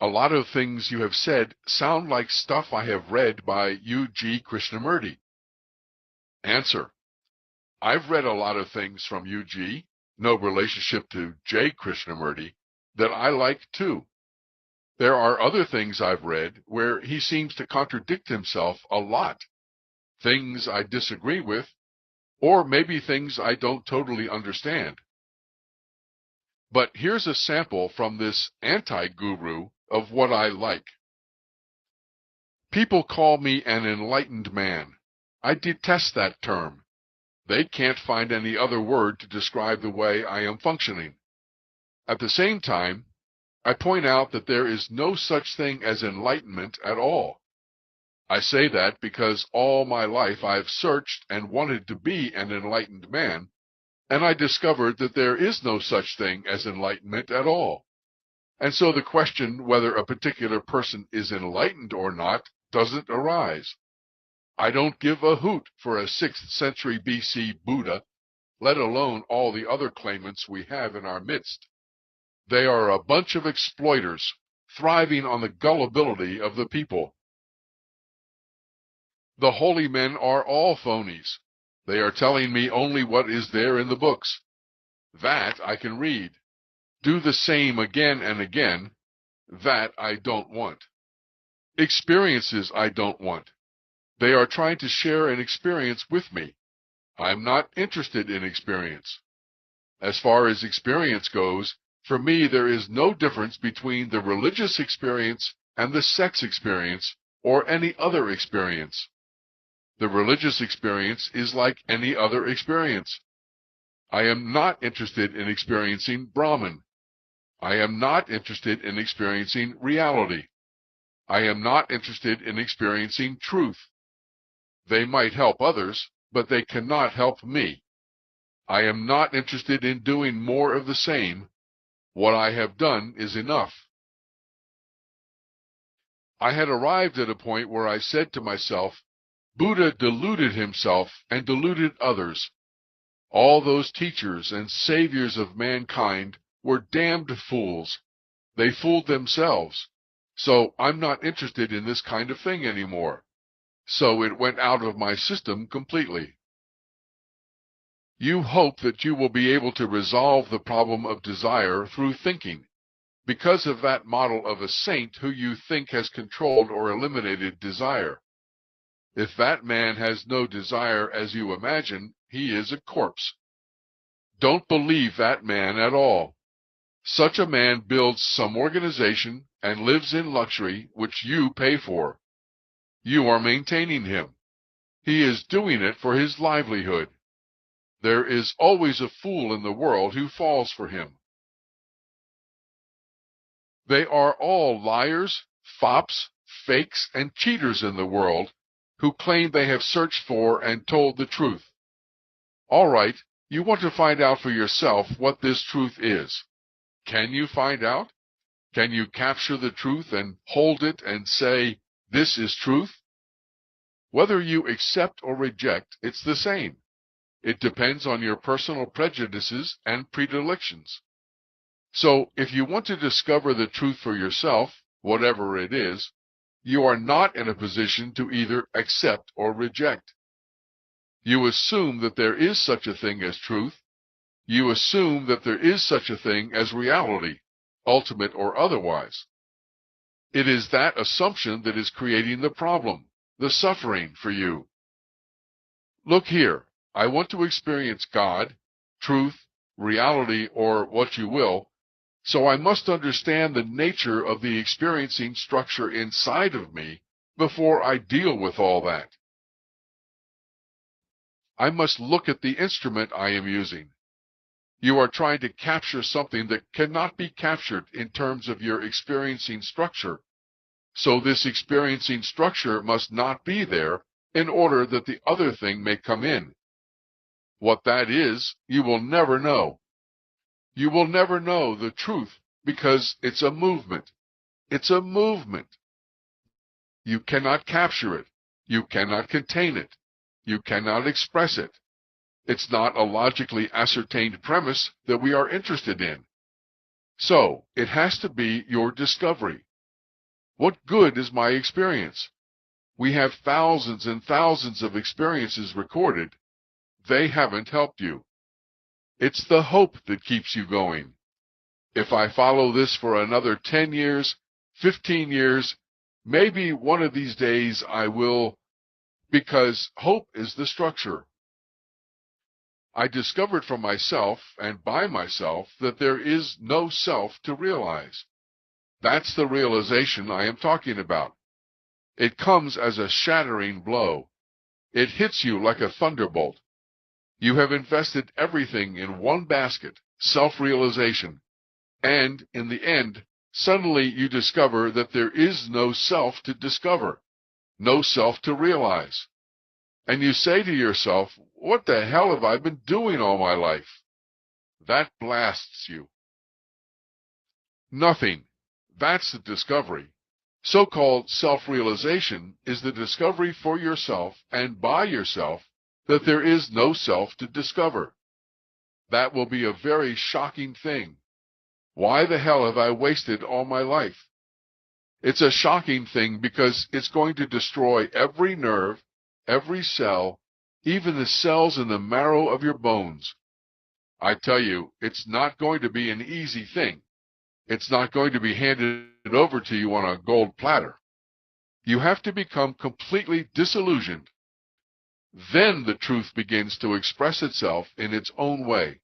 Speaker 2: A lot of things you have said sound like stuff I have read by U.G. Krishnamurti. Answer. I've read a lot of things from U.G., no relationship to J. Krishnamurti, that I like too. There are other things I've read where he seems to contradict himself a lot, things I disagree with, or maybe things I don't totally understand. But here's a sample from this anti-guru of what I like. People call me an enlightened man. I detest that term. They can't find any other word to describe the way I am functioning. At the same time, I point out that there is no such thing as enlightenment at all. I say that because all my life I've searched and wanted to be an enlightened man, and I discovered that there is no such thing as enlightenment at all. And so the question whether a particular person is enlightened or not doesn't arise. I don't give a hoot for a 6th century BC Buddha, let alone all the other claimants we have in our midst. They are a bunch of exploiters, thriving on the gullibility of the people. The holy men are all phonies. They are telling me only what is there in the books. That I can read. Do the same again and again. That I don't want. Experiences I don't want. They are trying to share an experience with me. I'm not interested in experience. As far as experience goes, for me, there is no difference between the religious experience and the sex experience or any other experience. The religious experience is like any other experience. I am not interested in experiencing Brahman. I am not interested in experiencing reality. I am not interested in experiencing truth. They might help others, but they cannot help me. I am not interested in doing more of the same. What I have done is enough. I had arrived at a point where I said to myself, Buddha deluded himself and deluded others. All those teachers and saviors of mankind were damned fools. They fooled themselves. So I'm not interested in this kind of thing anymore. So it went out of my system completely. You hope that you will be able to resolve the problem of desire through thinking, because of that model of a saint who you think has controlled or eliminated desire. If that man has no desire as you imagine, he is a corpse. Don't believe that man at all. Such a man builds some organization and lives in luxury which you pay for. You are maintaining him. He is doing it for his livelihood. There is always a fool in the world who falls for him. They are all liars, fops, fakes, and cheaters in the world who claim they have searched for and told the truth. All right, you want to find out for yourself what this truth is. Can you find out? Can you capture the truth and hold it and say, "This is truth"? Whether you accept or reject, it's the same. It depends on your personal prejudices and predilections. So, if you want to discover the truth for yourself, whatever it is, you are not in a position to either accept or reject. You assume that there is such a thing as truth. You assume that there is such a thing as reality, ultimate or otherwise. It is that assumption that is creating the problem, the suffering for you. Look here, I want to experience God, truth, reality, or what you will, so I must understand the nature of the experiencing structure inside of me before I deal with all that. I must look at the instrument I am using. You are trying to capture something that cannot be captured in terms of your experiencing structure. So this experiencing structure must not be there in order that the other thing may come in. What that is, you will never know. You will never know the truth because it's a movement. It's a movement. You cannot capture it. You cannot contain it. You cannot express it. It's not a logically ascertained premise that we are interested in. So, it has to be your discovery. What good is my experience? We have thousands and thousands of experiences recorded. They haven't helped you. It's the hope that keeps you going. If I follow this for another 10 years, 15 years, maybe one of these days I will, because hope is the structure. I discovered for myself and by myself that there is no self to realize. That's the realization I am talking about. It comes as a shattering blow. It hits you like a thunderbolt. You have invested everything in one basket, self-realization, and in the end, suddenly you discover that there is no self to discover, no self to realize. And you say to yourself, "What the hell have I been doing all my life?" That blasts you. Nothing. That's the discovery. So-called self-realization is the discovery for yourself and by yourself that there is no self to discover. That will be a very shocking thing. Why the hell have I wasted all my life? It's a shocking thing because it's going to destroy every nerve, every cell, even the cells in the marrow of your bones. I tell you, it's not going to be an easy thing. It's not going to be handed over to you on a gold platter. You have to become completely disillusioned. Then the truth begins to express itself in its own way.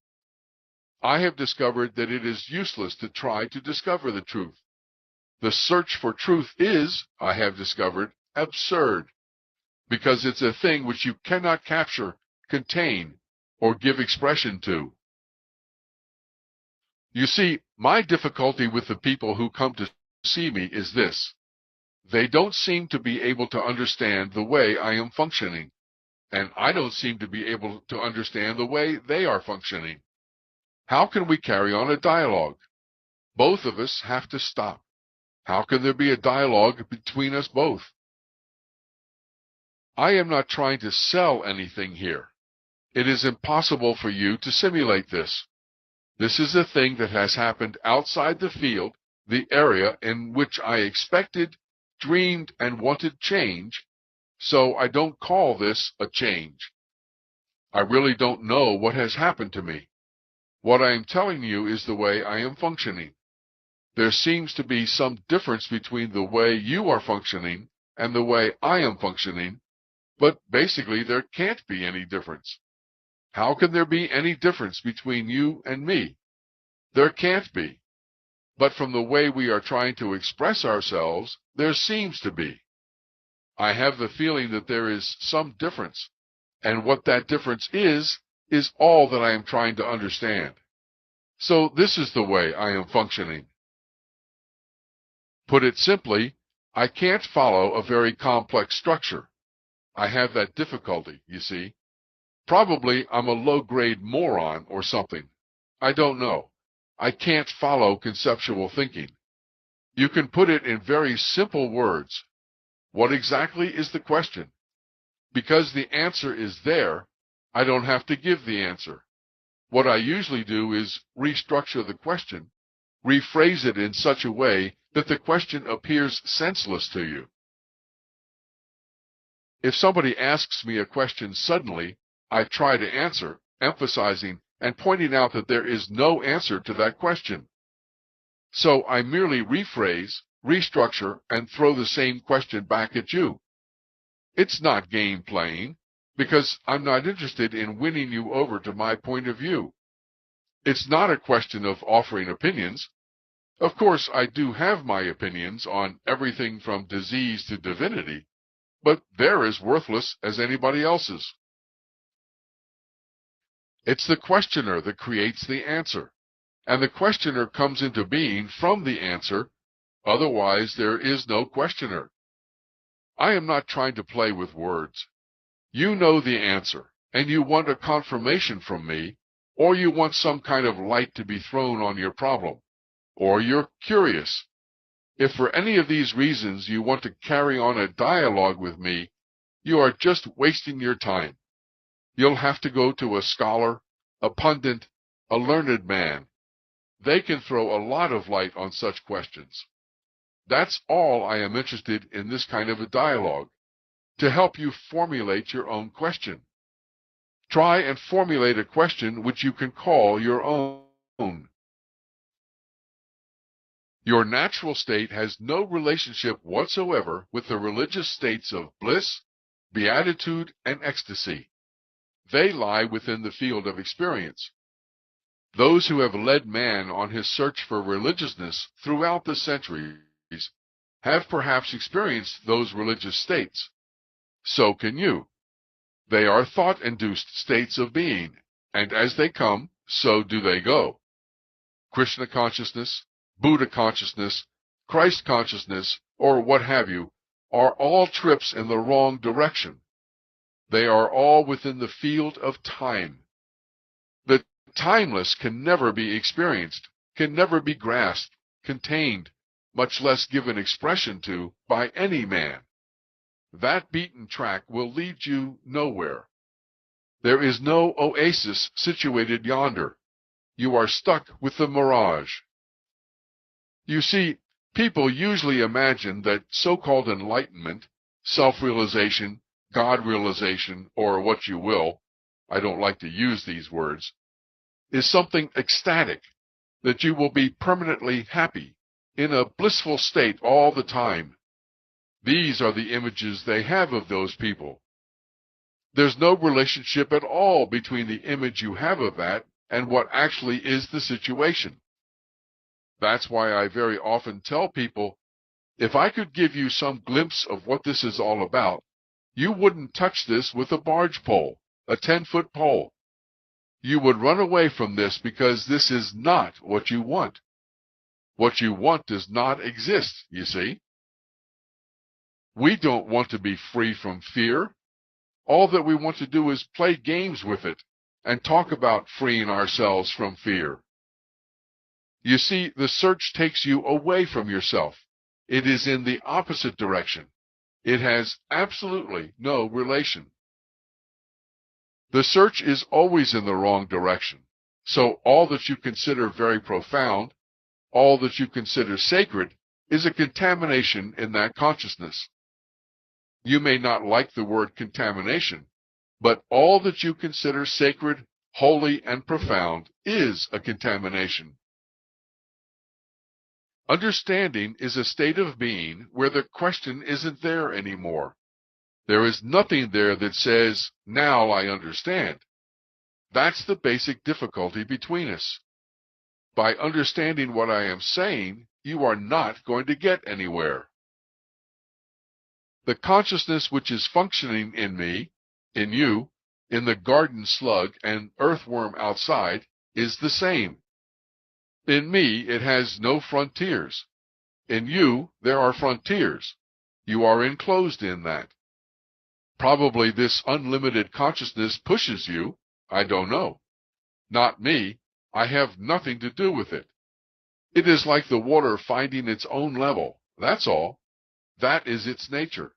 Speaker 2: I have discovered that it is useless to try to discover the truth. The search for truth is, I have discovered, absurd, because it's a thing which you cannot capture, contain, or give expression to. You see, my difficulty with the people who come to see me is this. They don't seem to be able to understand the way I am functioning, and I don't seem to be able to understand the way they are functioning. How can we carry on a dialogue? Both of us have to stop. How can there be a dialogue between us both? I am not trying to sell anything here. It is impossible for you to simulate this. This is a thing that has happened outside the field, the area in which I expected, dreamed, and wanted change, so I don't call this a change. I really don't know what has happened to me. What I am telling you is the way I am functioning. There seems to be some difference between the way you are functioning and the way I am functioning, but basically there can't be any difference. How can there be any difference between you and me? There can't be. But from the way we are trying to express ourselves, there seems to be. I have the feeling that there is some difference, and what that difference is all that I am trying to understand. So this is the way I am functioning. Put it simply, I can't follow a very complex structure. I have that difficulty, you see. Probably I'm a low-grade moron or something. I don't know. I can't follow conceptual thinking. You can put it in very simple words. What exactly is the question? Because the answer is there, I don't have to give the answer. What I usually do is restructure the question, rephrase it in such a way that the question appears senseless to you. If somebody asks me a question suddenly, I try to answer, emphasizing and pointing out that there is no answer to that question. So I merely rephrase, restructure, and throw the same question back at you. It's not game playing, because I'm not interested in winning you over to my point of view. It's not a question of offering opinions. Of course, I do have my opinions on everything from disease to divinity, but they're as worthless as anybody else's. It's the questioner that creates the answer, and the questioner comes into being from the answer, otherwise there is no questioner. I am not trying to play with words. You know the answer, and you want a confirmation from me, or you want some kind of light to be thrown on your problem, or you're curious. If for any of these reasons you want to carry on a dialogue with me, you are just wasting your time. You'll have to go to a scholar, a pundit, a learned man. They can throw a lot of light on such questions. That's all I am interested in this kind of a dialogue, to help you formulate your own question. Try and formulate a question which you can call your own. Your natural state has no relationship whatsoever with the religious states of bliss, beatitude, and ecstasy. They lie within the field of experience. Those who have led man on his search for religiousness throughout the centuries have perhaps experienced those religious states. So can you. They are thought-induced states of being, and as they come, so do they go. Krishna consciousness, Buddha consciousness, Christ consciousness, or what have you, are all trips in the wrong direction. They are all within the field of time. The timeless can never be experienced, can never be grasped, contained, much less given expression to by any man. That beaten track will lead you nowhere. There is no oasis situated yonder. You are stuck with the mirage. You see, people usually imagine that so-called enlightenment, self-realization, God-realization, or what you will, I don't like to use these words, is something ecstatic, that you will be permanently happy, in a blissful state all the time. These are the images they have of those people. There's no relationship at all between the image you have of that and what actually is the situation. That's why I very often tell people, if I could give you some glimpse of what this is all about, you wouldn't touch this with a barge pole, a 10-foot pole. You would run away from this because this is not what you want. What you want does not exist, you see. We don't want to be free from fear. All that we want to do is play games with it and talk about freeing ourselves from fear. You see, the search takes you away from yourself. It is in the opposite direction. It has absolutely no relation. The search is always in the wrong direction. So all that you consider very profound, all that you consider sacred, is a contamination in that consciousness. You may not like the word contamination, but all that you consider sacred, holy, and profound is a contamination. Understanding is a state of being where the question isn't there anymore. There is nothing there that says, now I understand. That's the basic difficulty between us. By understanding what I am saying, you are not going to get anywhere. The consciousness which is functioning in me, in you, in the garden slug and earthworm outside, is the same. In me, it has no frontiers. In you, there are frontiers. You are enclosed in that. Probably this unlimited consciousness pushes you. I don't know. Not me. I have nothing to do with it. It is like the water finding its own level. That's all. That is its nature.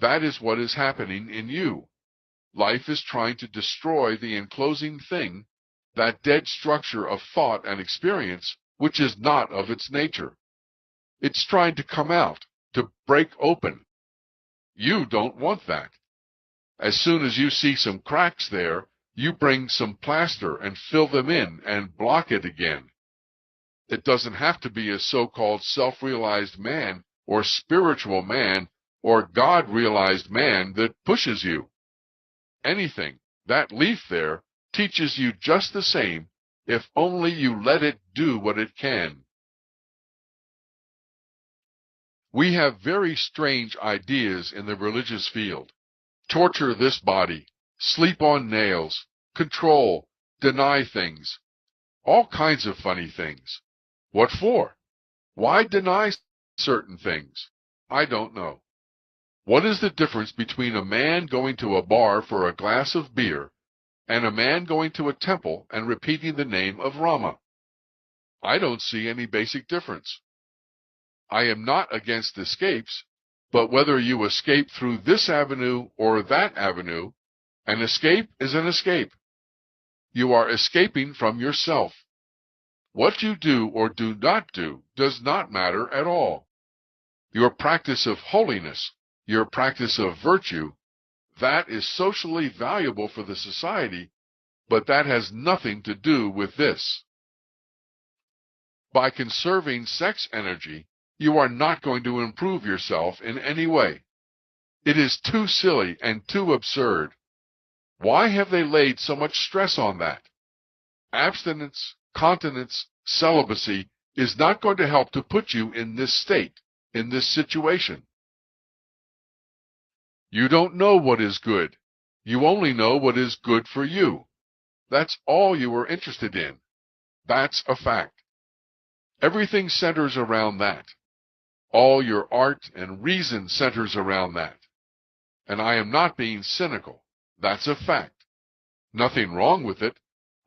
Speaker 2: That is what is happening in you. Life is trying to destroy the enclosing thing, that dead structure of thought and experience, which is not of its nature. It's trying to come out, to break open. You don't want that. As soon as you see some cracks there, you bring some plaster and fill them in and block it again. It doesn't have to be a so-called self-realized man or spiritual man or God-realized man that pushes you. Anything, that leaf there, teaches you just the same, if only you let it do what it can. We have very strange ideas in the religious field. Torture this body, sleep on nails, control, deny things. All kinds of funny things. What for? Why deny certain things? I don't know. What is the difference between a man going to a bar for a glass of beer and a man going to a temple and repeating the name of Rama? I don't see any basic difference. I am not against escapes, but whether you escape through this avenue or that avenue, an escape is an escape. You are escaping from yourself. What you do or do not do does not matter at all. Your practice of holiness, your practice of virtue, that is socially valuable for the society, but that has nothing to do with this. By conserving sex energy, you are not going to improve yourself in any way. It is too silly and too absurd. Why have they laid so much stress on that? Abstinence, continence, celibacy is not going to help to put you in this state, in this situation. You don't know what is good. You only know what is good for you. That's all you are interested in. That's a fact. Everything centers around that. All your art and reason centers around that. And I am not being cynical. That's a fact. Nothing wrong with it.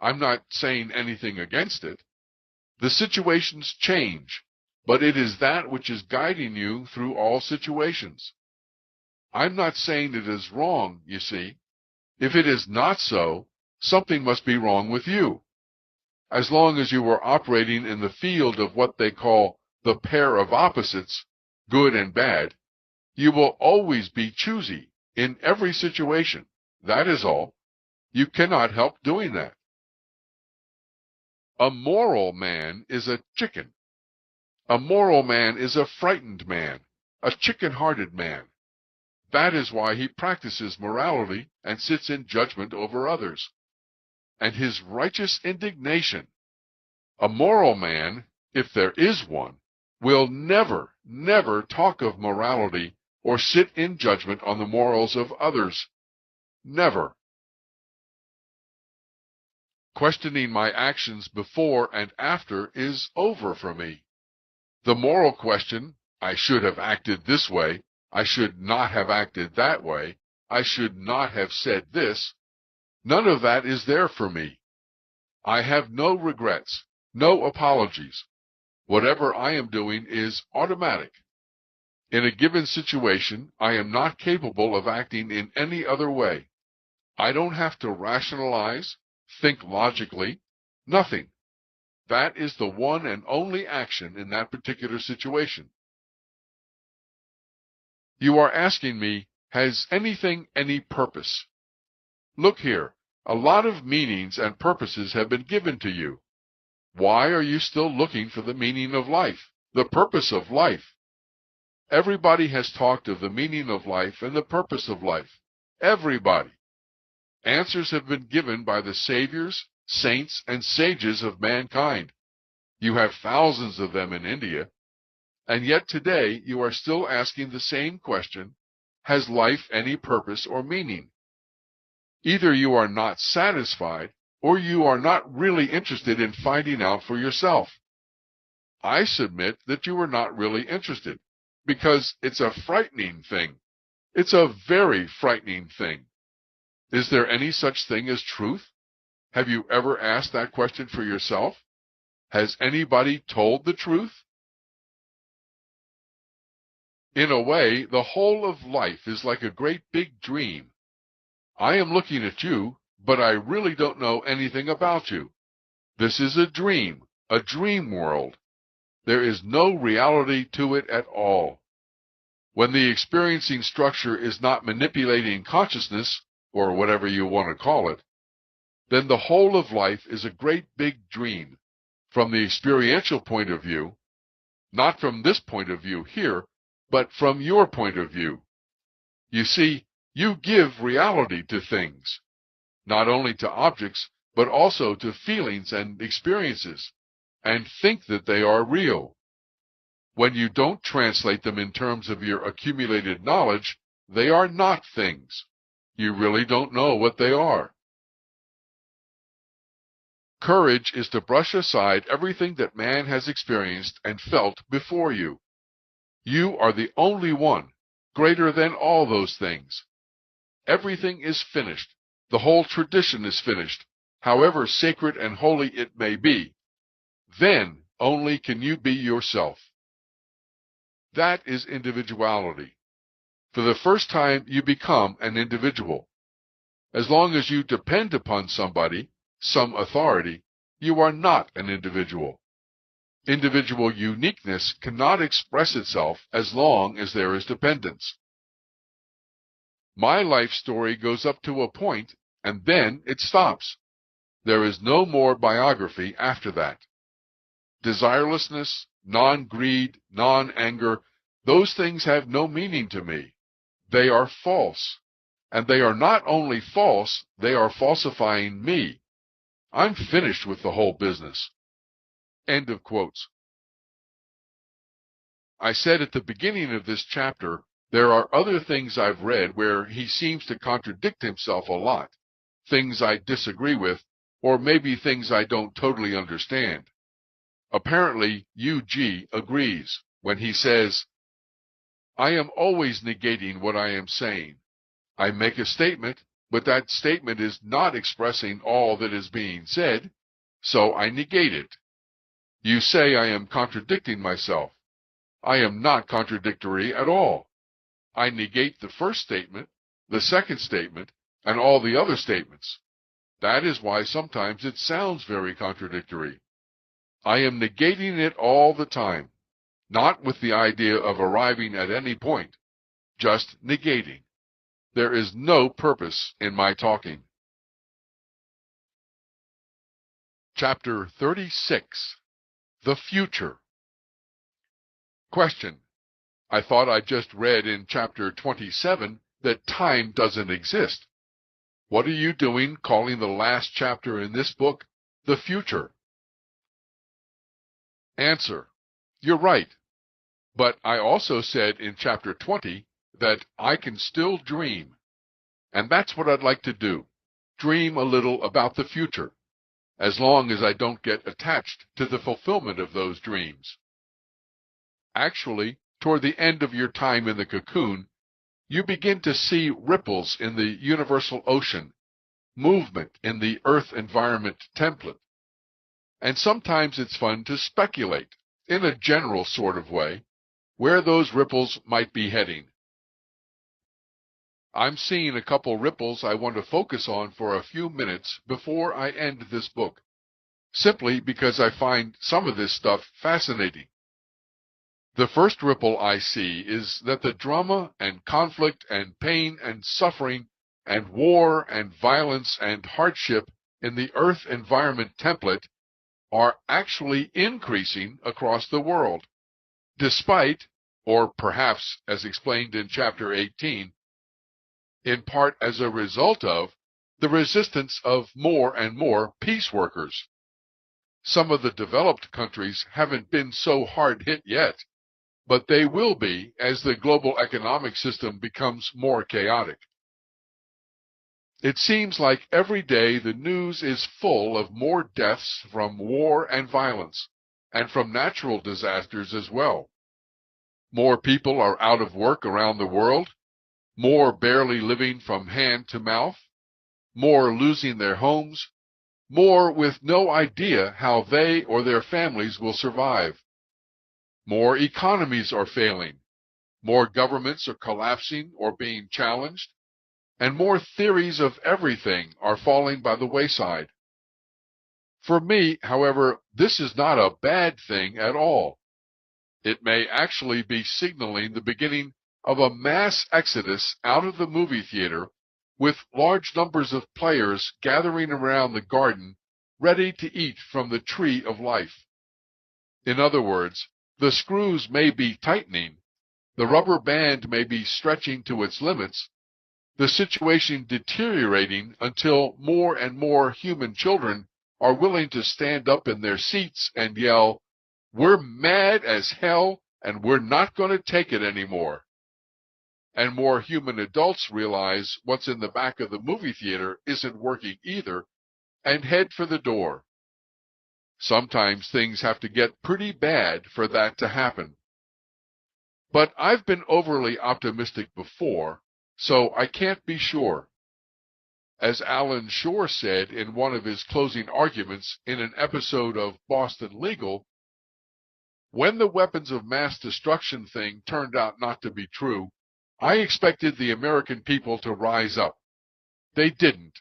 Speaker 2: I'm not saying anything against it. The situations change, but it is that which is guiding you through all situations. I'm not saying it is wrong, you see. If it is not so, something must be wrong with you. As long as you are operating in the field of what they call the pair of opposites, good and bad, you will always be choosy in every situation. That is all. You cannot help doing that. A moral man is a chicken. A moral man is a frightened man, a chicken-hearted man. That is why he practices morality and sits in judgment over others. And his righteous indignation. A moral man, if there is one, will never, never talk of morality or sit in judgment on the morals of others. Never. Questioning my actions before and after is over for me. The moral question, I should have acted this way, I should not have acted that way, I should not have said this, none of that is there for me. I have no regrets, no apologies. Whatever I am doing is automatic. In a given situation, I am not capable of acting in any other way. I don't have to rationalize, think logically, nothing. That is the one and only action in that particular situation. You are asking me, has anything any purpose? Look here, a lot of meanings and purposes have been given to you. Why are you still looking for the meaning of life, the purpose of life? Everybody has talked of the meaning of life and the purpose of life. Everybody. Answers have been given by the saviors, saints, and sages of mankind. You have thousands of them in India. And yet today you are still asking the same question, has life any purpose or meaning? Either you are not satisfied, or you are not really interested in finding out for yourself. I submit that you are not really interested, because it's a frightening thing. It's a very frightening thing. Is there any such thing as truth? Have you ever asked that question for yourself? Has anybody told the truth? In a way, the whole of life is like a great big dream. I am looking at you, but I really don't know anything about you. This is a dream world. There is no reality to it at all. When the experiencing structure is not manipulating consciousness, or whatever you want to call it, then the whole of life is a great big dream, from the experiential point of view, not from this point of view here, but from your point of view. You see, you give reality to things, not only to objects, but also to feelings and experiences, and think that they are real. When you don't translate them in terms of your accumulated knowledge, they are not things. You really don't know what they are. Courage is to brush aside everything that man has experienced and felt before you. You are the only one, greater than all those things. Everything is finished. The whole tradition is finished, however sacred and holy it may be. Then only can you be yourself. That is individuality. For the first time, you become an individual. As long as you depend upon somebody, some authority, you are not an individual. Individual uniqueness cannot express itself as long as there is dependence. My life story goes up to a point, and then it stops. There is no more biography after that. Desirelessness, non-greed, non-anger, those things have no meaning to me. They are false. And they are not only false, they are falsifying me. I'm finished with the whole business. End of quotes. I said at the beginning of this chapter, there are other things I've read where he seems to contradict himself a lot. Things I disagree with, or maybe things I don't totally understand. Apparently, UG agrees when he says, I am always negating what I am saying. I make a statement, but that statement is not expressing all that is being said, so I negate it. You say I am contradicting myself. I am not contradictory at all. I negate the first statement, the second statement, and all the other statements. That is why sometimes it sounds very contradictory. I am negating it all the time, not with the idea of arriving at any point, just negating. There is no purpose in my talking. Chapter 36. The Future. Question. I thought I just read in chapter 27 that time doesn't exist. What are you doing calling the last chapter in this book the future? Answer. You're right. But I also said in chapter 20 that I can still dream. And that's what I'd like to do. Dream a little about the future, as long as I don't get attached to the fulfillment of those dreams. Actually, toward the end of your time in the cocoon, you begin to see ripples in the universal ocean, movement in the Earth environment template. And sometimes it's fun to speculate, in a general sort of way, where those ripples might be heading. I'm seeing a couple ripples I want to focus on for a few minutes before I end this book, simply because I find some of this stuff fascinating. The first ripple I see is that the drama and conflict and pain and suffering and war and violence and hardship in the Earth environment template are actually increasing across the world, despite, or perhaps as explained in chapter 18, in part as a result of, the resistance of more and more peace workers. Some of the developed countries haven't been so hard hit yet, but they will be as the global economic system becomes more chaotic. It seems like every day the news is full of more deaths from war and violence, and from natural disasters as well. More people are out of work around the world, more barely living from hand to mouth, more losing their homes, more with no idea how they or their families will survive. More economies are failing, more governments are collapsing or being challenged, and more theories of everything are falling by the wayside. For me, however, this is not a bad thing at all. It may actually be signaling the beginning of a mass exodus out of the movie theater, with large numbers of players gathering around the garden ready to eat from the tree of life. In other words, the screws may be tightening, the rubber band may be stretching to its limits, the situation deteriorating until more and more human children are willing to stand up in their seats and yell, "We're mad as hell and we're not going to take it anymore." And more human adults realize what's in the back of the movie theater isn't working either and head for the door. Sometimes things have to get pretty bad for that to happen. But I've been overly optimistic before, so I can't be sure. As Alan Shore said in one of his closing arguments in an episode of Boston Legal, when the weapons of mass destruction thing turned out not to be true, I expected the American people to rise up. They didn't.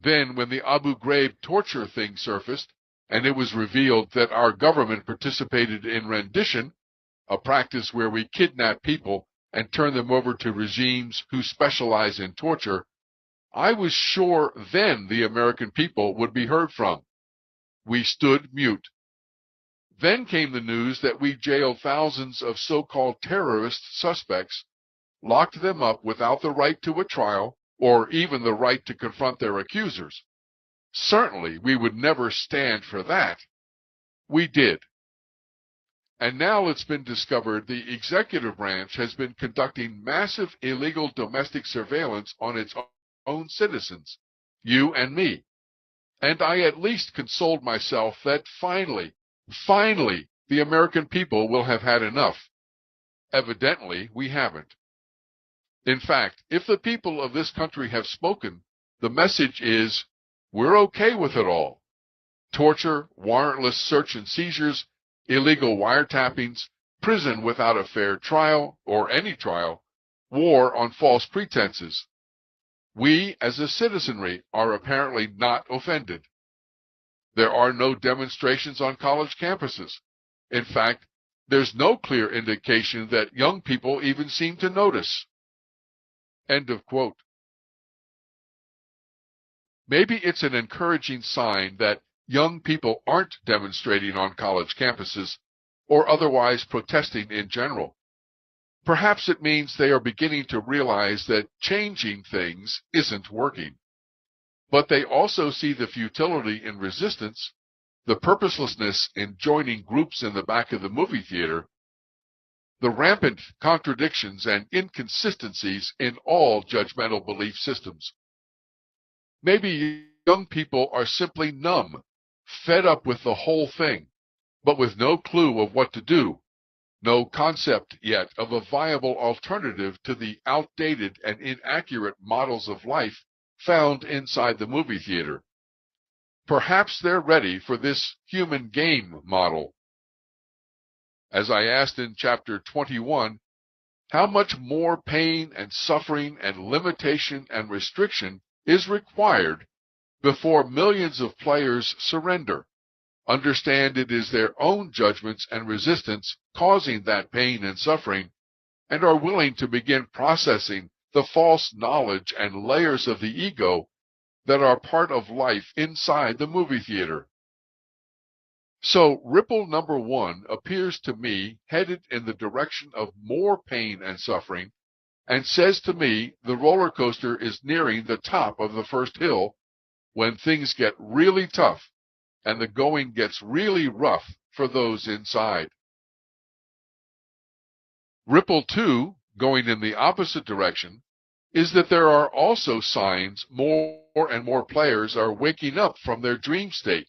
Speaker 2: Then, when the Abu Ghraib torture thing surfaced, and it was revealed that our government participated in rendition, a practice where we kidnap people and turn them over to regimes who specialize in torture, I was sure then the American people would be heard from. We stood mute. Then came the news that we jailed thousands of so-called terrorist suspects, locked them up without the right to a trial or even the right to confront their accusers. Certainly, we would never stand for that. We did. And now it's been discovered the executive branch has been conducting massive illegal domestic surveillance on its own citizens, you and me. And I at least consoled myself that finally, the American people will have had enough. Evidently, we haven't. In fact, if the people of this country have spoken, the message is, we're okay with it all. Torture, warrantless search and seizures, illegal wiretappings, prison without a fair trial, or any trial, war on false pretenses. We, as a citizenry, are apparently not offended. There are no demonstrations on college campuses. In fact, there's no clear indication that young people even seem to notice. End of quote. Maybe it's an encouraging sign that young people aren't demonstrating on college campuses or otherwise protesting in general. Perhaps it means they are beginning to realize that changing things isn't working. But they also see the futility in resistance, the purposelessness in joining groups in the back of the movie theater, the rampant contradictions and inconsistencies in all judgmental belief systems. Maybe young people are simply numb, fed up with the whole thing, but with no clue of what to do, no concept yet of a viable alternative to the outdated and inaccurate models of life found inside the movie theater. Perhaps they're ready for this human game model. As I asked in chapter 21, how much more pain and suffering and limitation and restriction is required before millions of players surrender, understand it is their own judgments and resistance causing that pain and suffering, and are willing to begin processing the false knowledge and layers of the ego that are part of life inside the movie theater. So ripple number 1 appears to me headed in the direction of more pain and suffering, and says to me the roller coaster is nearing the top of the first hill when things get really tough and the going gets really rough for those inside. Ripple 2, going in the opposite direction, is that there are also signs more and more players are waking up from their dream state,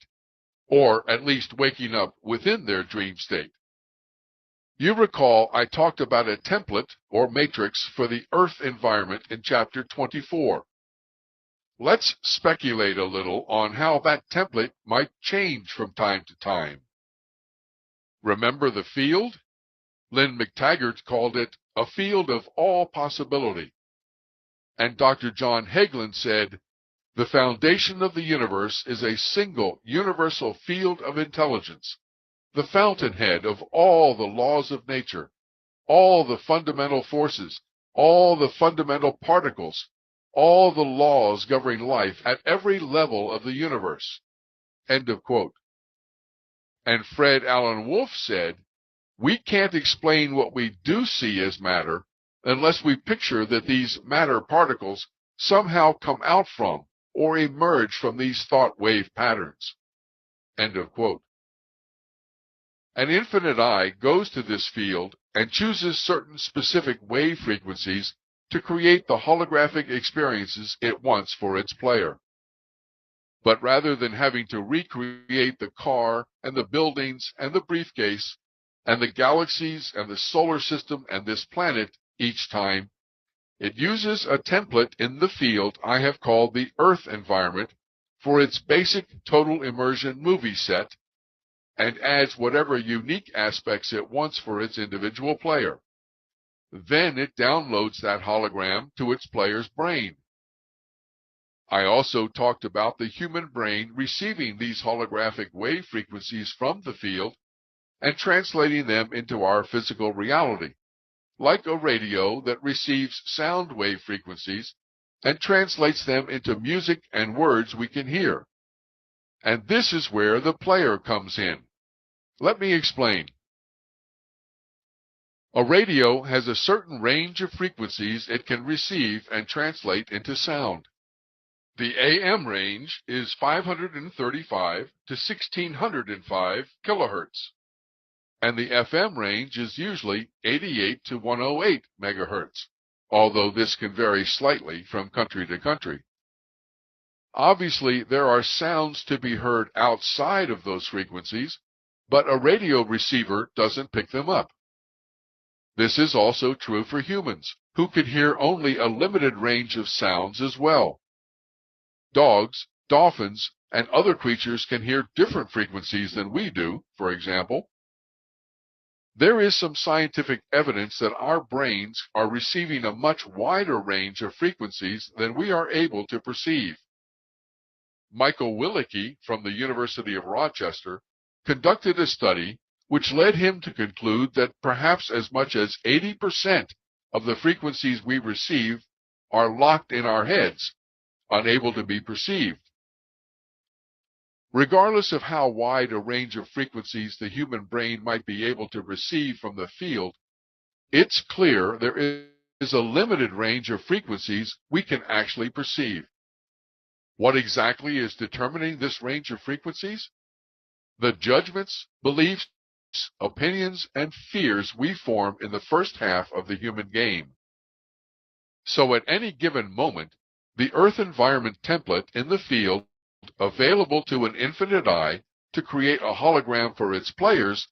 Speaker 2: or at least waking up within their dream state. You recall I talked about a template or matrix for the Earth environment in Chapter 24. Let's speculate a little on how that template might change from time to time. Remember the field? Lynn McTaggart called it a field of all possibility. And Dr. John Hagelin said, the foundation of the universe is a single universal field of intelligence, the fountainhead of all the laws of nature, all the fundamental forces, all the fundamental particles, all the laws governing life at every level of the universe. End of quote. And Fred Allen Wolf said, we can't explain what we do see as matter unless we picture that these matter particles somehow come out from or emerge from these thought wave patterns. End of quote. An infinite eye goes to this field and chooses certain specific wave frequencies to create the holographic experiences it wants for its player. But rather than having to recreate the car and the buildings and the briefcase and the galaxies and the solar system and this planet each time, it uses a template in the field I have called the Earth environment for its basic total immersion movie set and adds whatever unique aspects it wants for its individual player. Then it downloads that hologram to its player's brain. I also talked about the human brain receiving these holographic wave frequencies from the field and translating them into our physical reality, like a radio that receives sound wave frequencies and translates them into music and words we can hear. And this is where the player comes in. Let me explain. A radio has a certain range of frequencies it can receive and translate into sound. The AM range is 535 to 1605 kilohertz, and the FM range is usually 88 to 108 megahertz, although this can vary slightly from country to country. Obviously, there are sounds to be heard outside of those frequencies, but a radio receiver doesn't pick them up. This is also true for humans, who can hear only a limited range of sounds as well. Dogs, dolphins, and other creatures can hear different frequencies than we do, for example. There is some scientific evidence that our brains are receiving a much wider range of frequencies than we are able to perceive. Michael Willicke from the University of Rochester conducted a study which led him to conclude that perhaps as much as 80% of the frequencies we receive are locked in our heads, unable to be perceived. Regardless of how wide a range of frequencies the human brain might be able to receive from the field, it's clear there is a limited range of frequencies we can actually perceive. What exactly is determining this range of frequencies? The judgments, beliefs, opinions, and fears we form in the first half of the human game. So at any given moment, the Earth environment template in the field available to an infinite eye to create a hologram for its players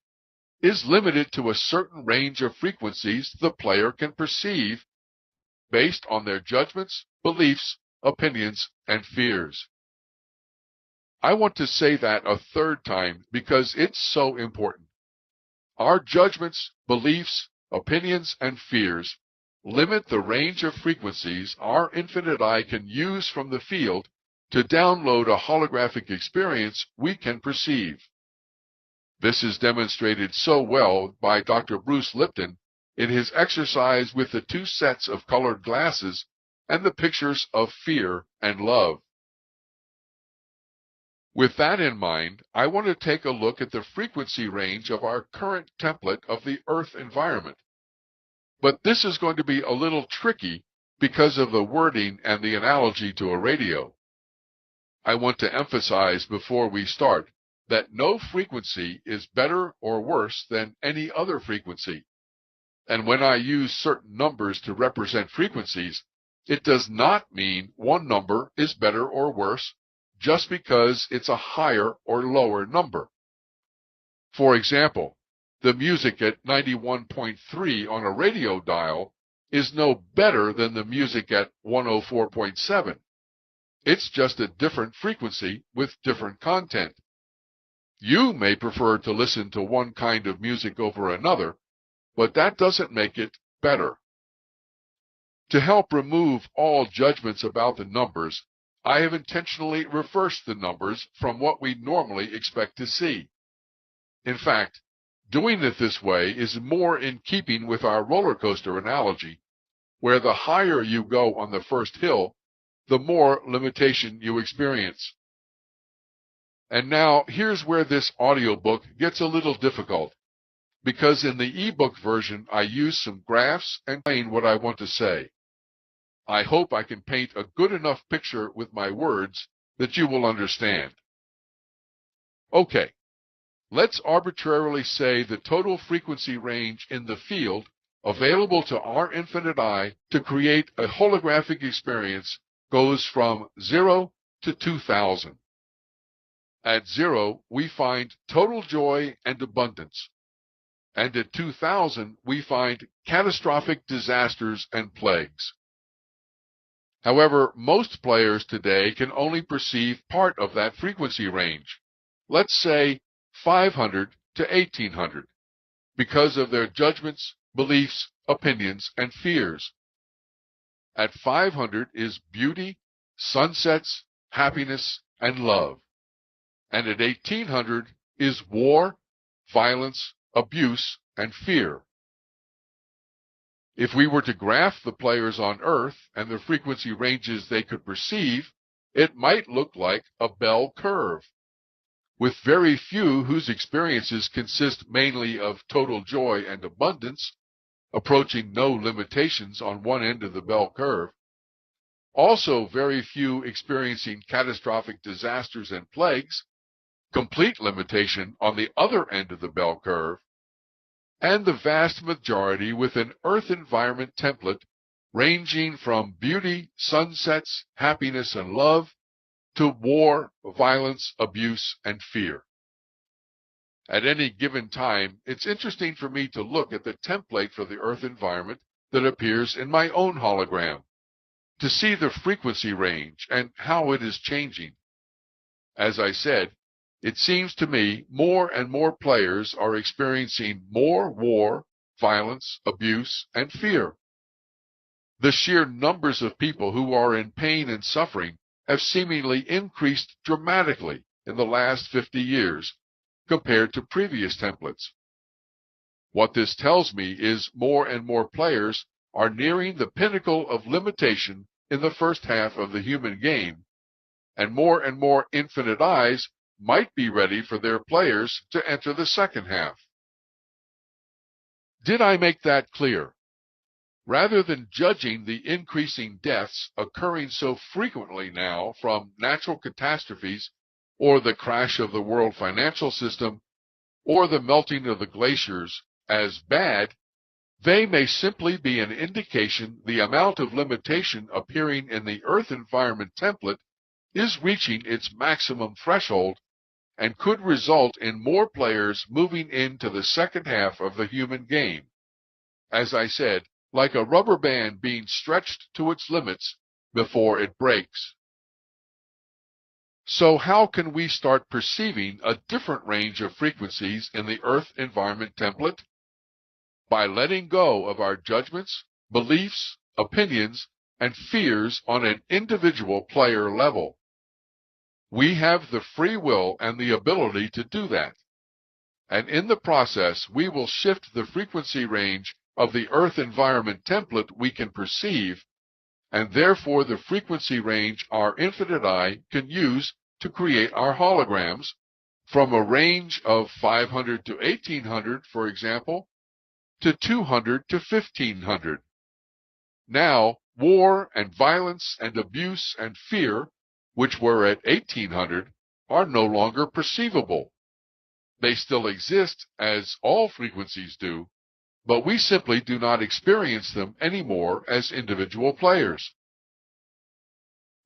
Speaker 2: is limited to a certain range of frequencies the player can perceive based on their judgments, beliefs, opinions, and fears. I want to say that a third time because it's so important. Our judgments, beliefs, opinions, and fears limit the range of frequencies our infinite eye can use from the field to download a holographic experience we can perceive. This is demonstrated so well by Dr. Bruce Lipton in his exercise with the two sets of colored glasses and the pictures of fear and love. With that in mind, I want to take a look at the frequency range of our current template of the Earth environment. But this is going to be a little tricky because of the wording and the analogy to a radio. I want to emphasize before we start that no frequency is better or worse than any other frequency. And when I use certain numbers to represent frequencies, it does not mean one number is better or worse just because it's a higher or lower number. For example, the music at 91.3 on a radio dial is no better than the music at 104.7. It's just a different frequency with different content. You may prefer to listen to one kind of music over another, but that doesn't make it better. To help remove all judgments about the numbers, I have intentionally reversed the numbers from what we normally expect to see. In fact, doing it this way is more in keeping with our roller coaster analogy, where the higher you go on the first hill, the more limitation you experience. And now, here's where this audiobook gets a little difficult, because in the ebook version I use some graphs and explain what I want to say. I hope I can paint a good enough picture with my words that you will understand. Okay, let's arbitrarily say the total frequency range in the field available to our infinite eye to create a holographic experience goes from 0 to 2000. At 0, we find total joy and abundance. And at 2000, we find catastrophic disasters and plagues. However, most players today can only perceive part of that frequency range, let's say 500 to 1800, because of their judgments, beliefs, opinions, and fears. At 500 is beauty, sunsets, happiness, and love. And at 1800 is war, violence, abuse, and fear. If we were to graph the players on Earth and the frequency ranges they could perceive, it might look like a bell curve, with very few whose experiences consist mainly of total joy and abundance, approaching no limitations on one end of the bell curve. Also very few experiencing catastrophic disasters and plagues, complete limitation on the other end of the bell curve, and the vast majority with an Earth environment template ranging from beauty, sunsets, happiness, and love to war, violence, abuse, and fear. At any given time, it's interesting for me to look at the template for the Earth environment that appears in my own hologram, to see the frequency range and how it is changing. As I said, it seems to me more and more players are experiencing more war, violence, abuse, and fear. The sheer numbers of people who are in pain and suffering have seemingly increased dramatically in the last 50 years compared to previous templates. What this tells me is more and more players are nearing the pinnacle of limitation in the first half of the human game, and more infinite eyes might be ready for their players to enter the second half. Did I make that clear? Rather than judging the increasing deaths occurring so frequently now from natural catastrophes, or the crash of the world financial system, or the melting of the glaciers as bad, they may simply be an indication the amount of limitation appearing in the Earth environment template is reaching its maximum threshold and could result in more players moving into the second half of the human game. As I said, like a rubber band being stretched to its limits before it breaks. So how can we start perceiving a different range of frequencies in the Earth environment template? By letting go of our judgments, beliefs, opinions, and fears on an individual player level. We have the free will and the ability to do that. And in the process, we will shift the frequency range of the Earth environment template we can perceive, and therefore the frequency range our infinite eye can use to create our holograms, from a range of 500 to 1800, for example, to 200 to 1500. Now, war and violence and abuse and fear, which were at 1800, are no longer perceivable. They still exist, as all frequencies do, but we simply do not experience them anymore as individual players.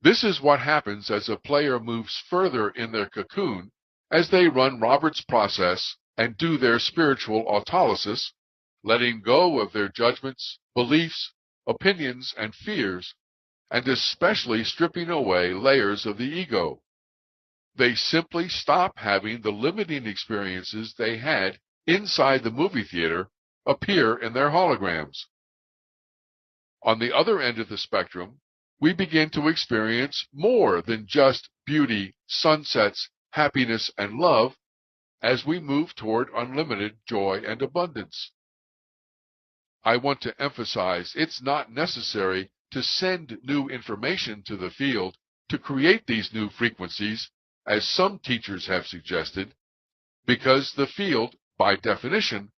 Speaker 2: This is what happens as a player moves further in their cocoon as they run Robert's process and do their spiritual autolysis, letting go of their judgments, beliefs, opinions, and fears, and especially stripping away layers of the ego. They simply stop having the limiting experiences they had inside the movie theater appear in their holograms. On the other end of the spectrum, we begin to experience more than just beauty, sunsets, happiness, and love as we move toward unlimited joy and abundance. I want to emphasize it's not necessary to send new information to the field to create these new frequencies, as some teachers have suggested, because the field, by definition,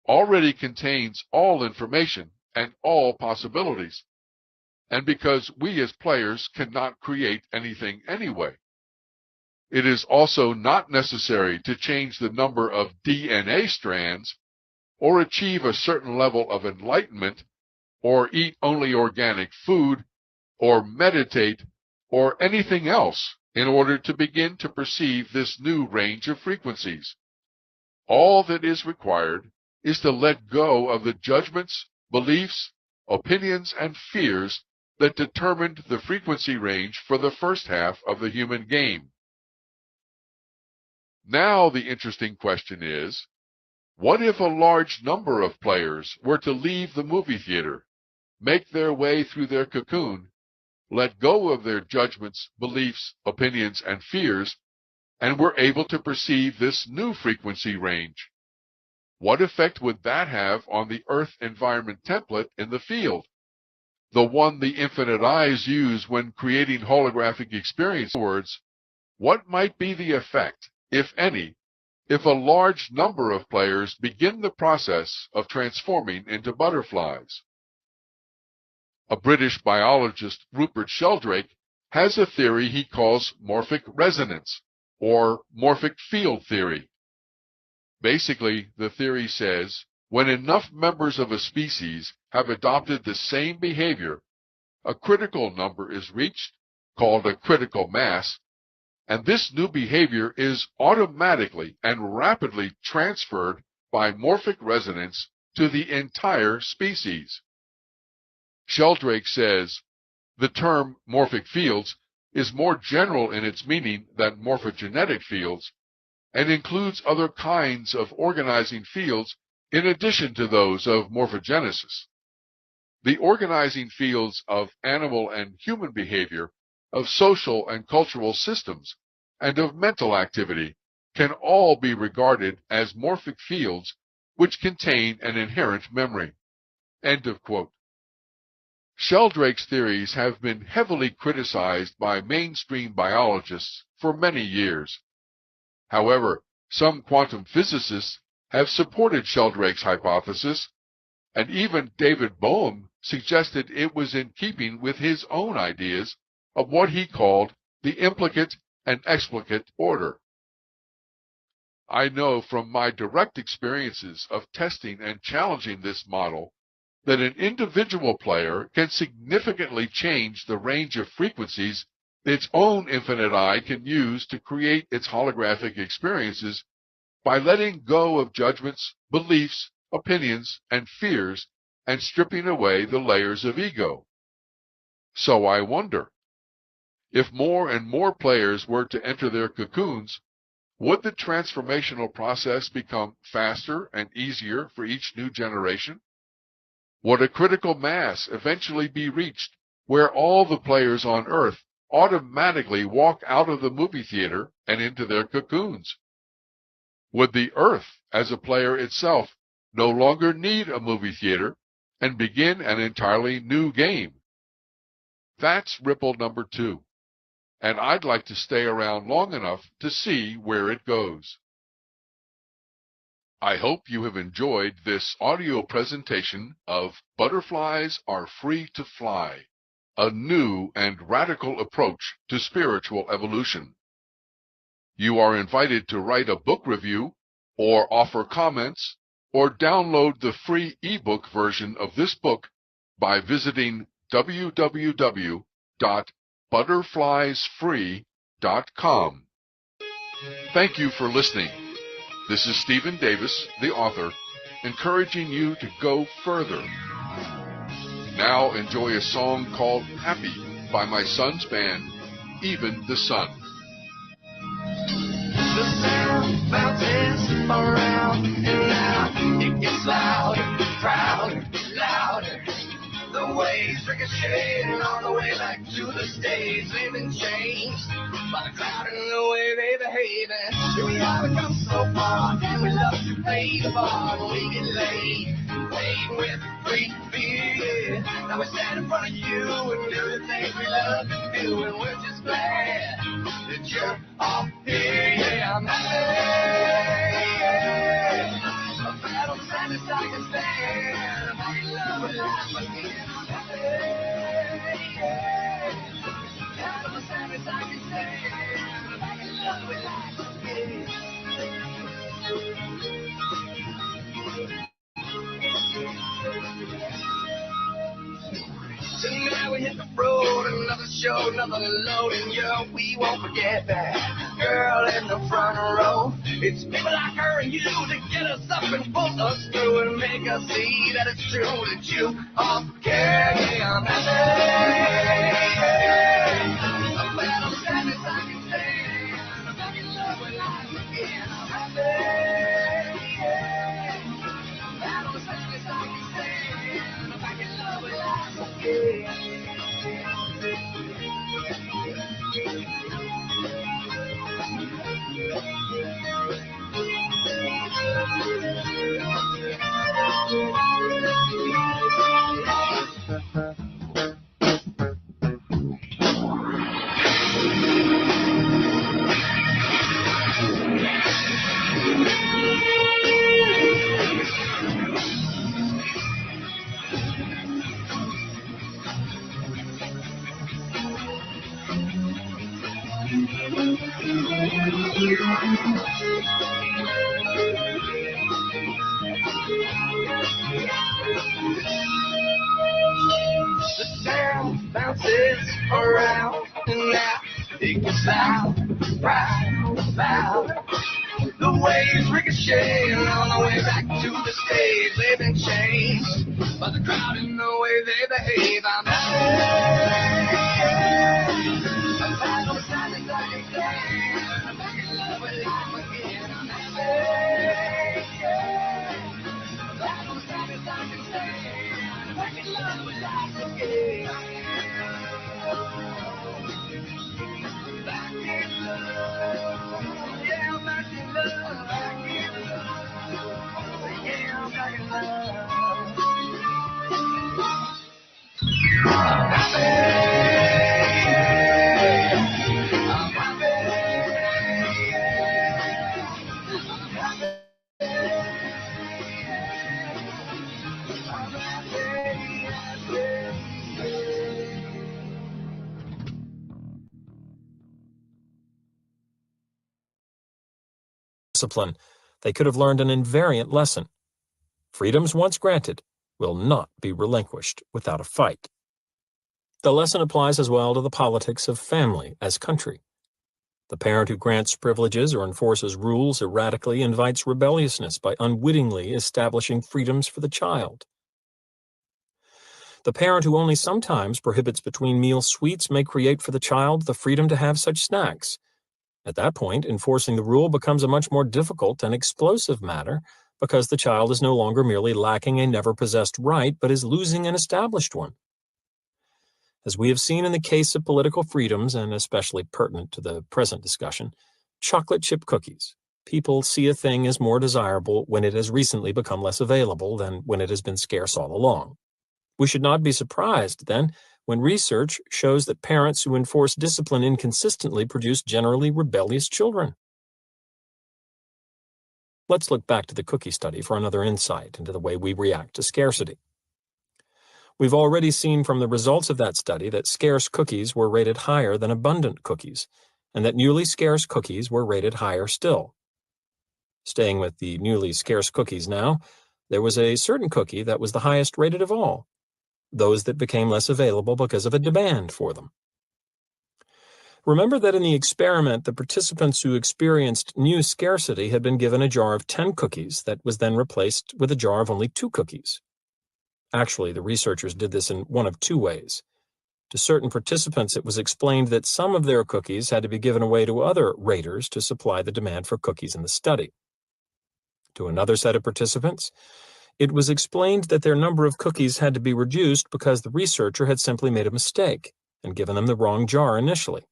Speaker 2: already contains all information and all possibilities, and because we as players cannot create anything anyway. It is also not necessary to change the number of DNA strands, or achieve a certain level of enlightenment, or eat only organic food, or meditate, or anything else in order to begin to perceive this new range of frequencies. All that is required is to let go of the judgments, beliefs, opinions, and fears that determined the frequency range for the first half of the human game. Now the interesting question is, what if a large number of players were to leave the movie theater, make their way through their cocoon, let go of their judgments, beliefs, opinions, and fears, and were able to perceive this new frequency range? What effect would that have on the Earth environment template in the field, the one the infinite eyes use when creating holographic experience? In other words, what might be the effect, if any, if a large number of players begin the process of transforming into butterflies? A British biologist, Rupert Sheldrake, has a theory he calls morphic resonance, or morphic field theory. Basically, the theory says, when enough members of a species have adopted the same behavior, a critical number is reached, called a critical mass, and this new behavior is automatically and rapidly transferred by morphic resonance to the entire species. Sheldrake says, the term morphic fields is more general in its meaning than morphogenetic fields, and includes other kinds of organizing fields in addition to those of morphogenesis. The organizing fields of animal and human behavior, of social and cultural systems, and of mental activity can all be regarded as morphic fields which contain an inherent memory. End of quote. Sheldrake's theories have been heavily criticized by mainstream biologists for many years. However, some quantum physicists have supported Sheldrake's hypothesis, and even David Bohm suggested it was in keeping with his own ideas of what he called the implicate and explicate order. I know from my direct experiences of testing and challenging this model that an individual player can significantly change the range of frequencies its own infinite eye can use to create its holographic experiences by letting go of judgments, beliefs, opinions, and fears, and stripping away the layers of ego. So I wonder, if more and more players were to enter their cocoons, would the transformational process become faster and easier for each new generation? Would a critical mass eventually be reached where all the players on Earth automatically walk out of the movie theater and into their cocoons? Would the Earth, as a player itself, no longer need a movie theater and begin an entirely new game? That's ripple number 2, and I'd like to stay around long enough to see where it goes. I hope you have enjoyed this audio presentation of Butterflies Are Free to Fly, a new and radical approach to spiritual evolution. You are invited to write a book review, or offer comments, or download the free ebook version of this book by visiting www.TakenWisdom.com. butterfliesfree.com. Thank you for listening. This is Stephen Davis, the author, encouraging you to go further. Now enjoy a song called Happy by my son's band, Even the Sun.
Speaker 8: The sound bounces around and out. It gets louder, prouder, louder. The waves ricocheting on the way back to the stage. They've been changed by the crowd and the way they behave. And here we are, we've come so far, and we love to play the bar when we get laid. Playing with free beer. Now we stand in front of you and do the things we love to do, and we're just glad that you're all here. Yeah, I'm happy. Yeah. A battle sadness I can stand. I'm in love with life again. I'm happy. Yeah. Battle sadness I can stand. I'm in love with life again. Tonight we hit the road, another show, another load, and yo, we won't forget that girl in the front row. It's people like her and you that get us up and pull us through and make us see that it's true that you all care. Yeah, I'm happy. A battle sadness I can stand. I'm back in love with life again. I'm happy. Yeah. Battle sadness I can stand. I'm back in love with life again. The sound bounces around and now it gets loud, proud, loud. The waves ricocheting on the way back to the stage. They've been changed by the crowd and the way they behave. I'm happy. I'm back on the side that I can stand. I'm back in love with life again. I'm happy. I'm back on the side that I can stand. I'm back in love with life again. Back in love. Yeah, I'm back in love. Back in love. Yeah, I'm back in love. I'm happy. I'm happy. I'm
Speaker 9: discipline, they could have learned an invariant lesson. Freedoms once granted will not be relinquished without a fight. The lesson applies as well to the politics of family as country. The parent who grants privileges or enforces rules erratically invites rebelliousness by unwittingly establishing freedoms for the child. The parent who only sometimes prohibits between-meal sweets may create for the child the freedom to have such snacks. At that point, enforcing the rule becomes a much more difficult and explosive matter because the child is no longer merely lacking a never-possessed right, but is losing an established one. As we have seen in the case of political freedoms, and especially pertinent to the present discussion, chocolate chip cookies. People see a thing as more desirable when it has recently become less available than when it has been scarce all along. We should not be surprised, then, when research shows that parents who enforce discipline inconsistently produce generally rebellious children. Let's look back to the cookie study for another insight into the way we react to scarcity. We've already seen from the results of that study that scarce cookies were rated higher than abundant cookies, and that newly scarce cookies were rated higher still. Staying with the newly scarce cookies now, there was a certain cookie that was the highest rated of all, those that became less available because of a demand for them. Remember that in the experiment, the participants who experienced new scarcity had been given a jar of 10 cookies that was then replaced with a jar of only 2 cookies. Actually, the researchers did this in one of 2 ways. To certain participants, it was explained that some of their cookies had to be given away to other raters to supply the demand for cookies in the study. To another set of participants, it was explained that their number of cookies had to be reduced because the researcher had simply made a mistake and given them the wrong jar initially.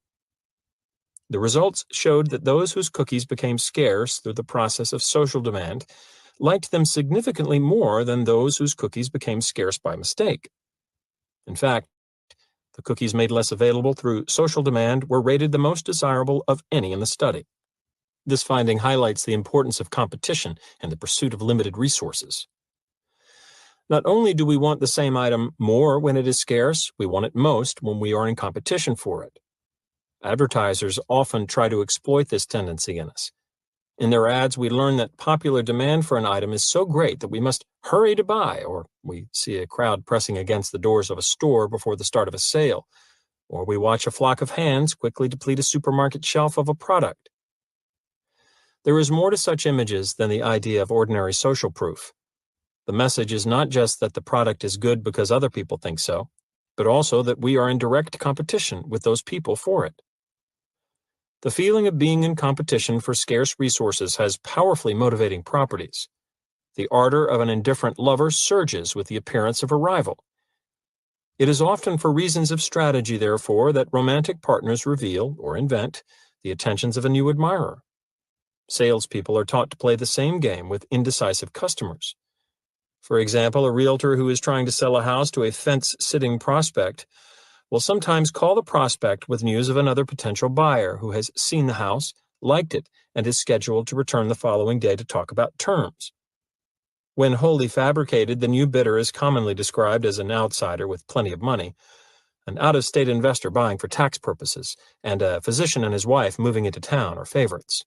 Speaker 9: The results showed that those whose cookies became scarce through the process of social demand liked them significantly more than those whose cookies became scarce by mistake. In fact, the cookies made less available through social demand were rated the most desirable of any in the study. This finding highlights the importance of competition and the pursuit of limited resources. Not only do we want the same item more when it is scarce, we want it most when we are in competition for it. Advertisers often try to exploit this tendency in us. In their ads, we learn that popular demand for an item is so great that we must hurry to buy, or we see a crowd pressing against the doors of a store before the start of a sale, or we watch a flock of hands quickly deplete a supermarket shelf of a product. There is more to such images than the idea of ordinary social proof. The message is not just that the product is good because other people think so, but also that we are in direct competition with those people for it. The feeling of being in competition for scarce resources has powerfully motivating properties. The ardor of an indifferent lover surges with the appearance of a rival. It is often for reasons of strategy, therefore, that romantic partners reveal, or invent, the attentions of a new admirer. Salespeople are taught to play the same game with indecisive customers. For example, a realtor who is trying to sell a house to a fence-sitting prospect will sometimes call the prospect with news of another potential buyer who has seen the house, liked it, and is scheduled to return the following day to talk about terms. When wholly fabricated, the new bidder is commonly described as an outsider with plenty of money, an out-of-state investor buying for tax purposes, and a physician and his wife moving into town are favorites.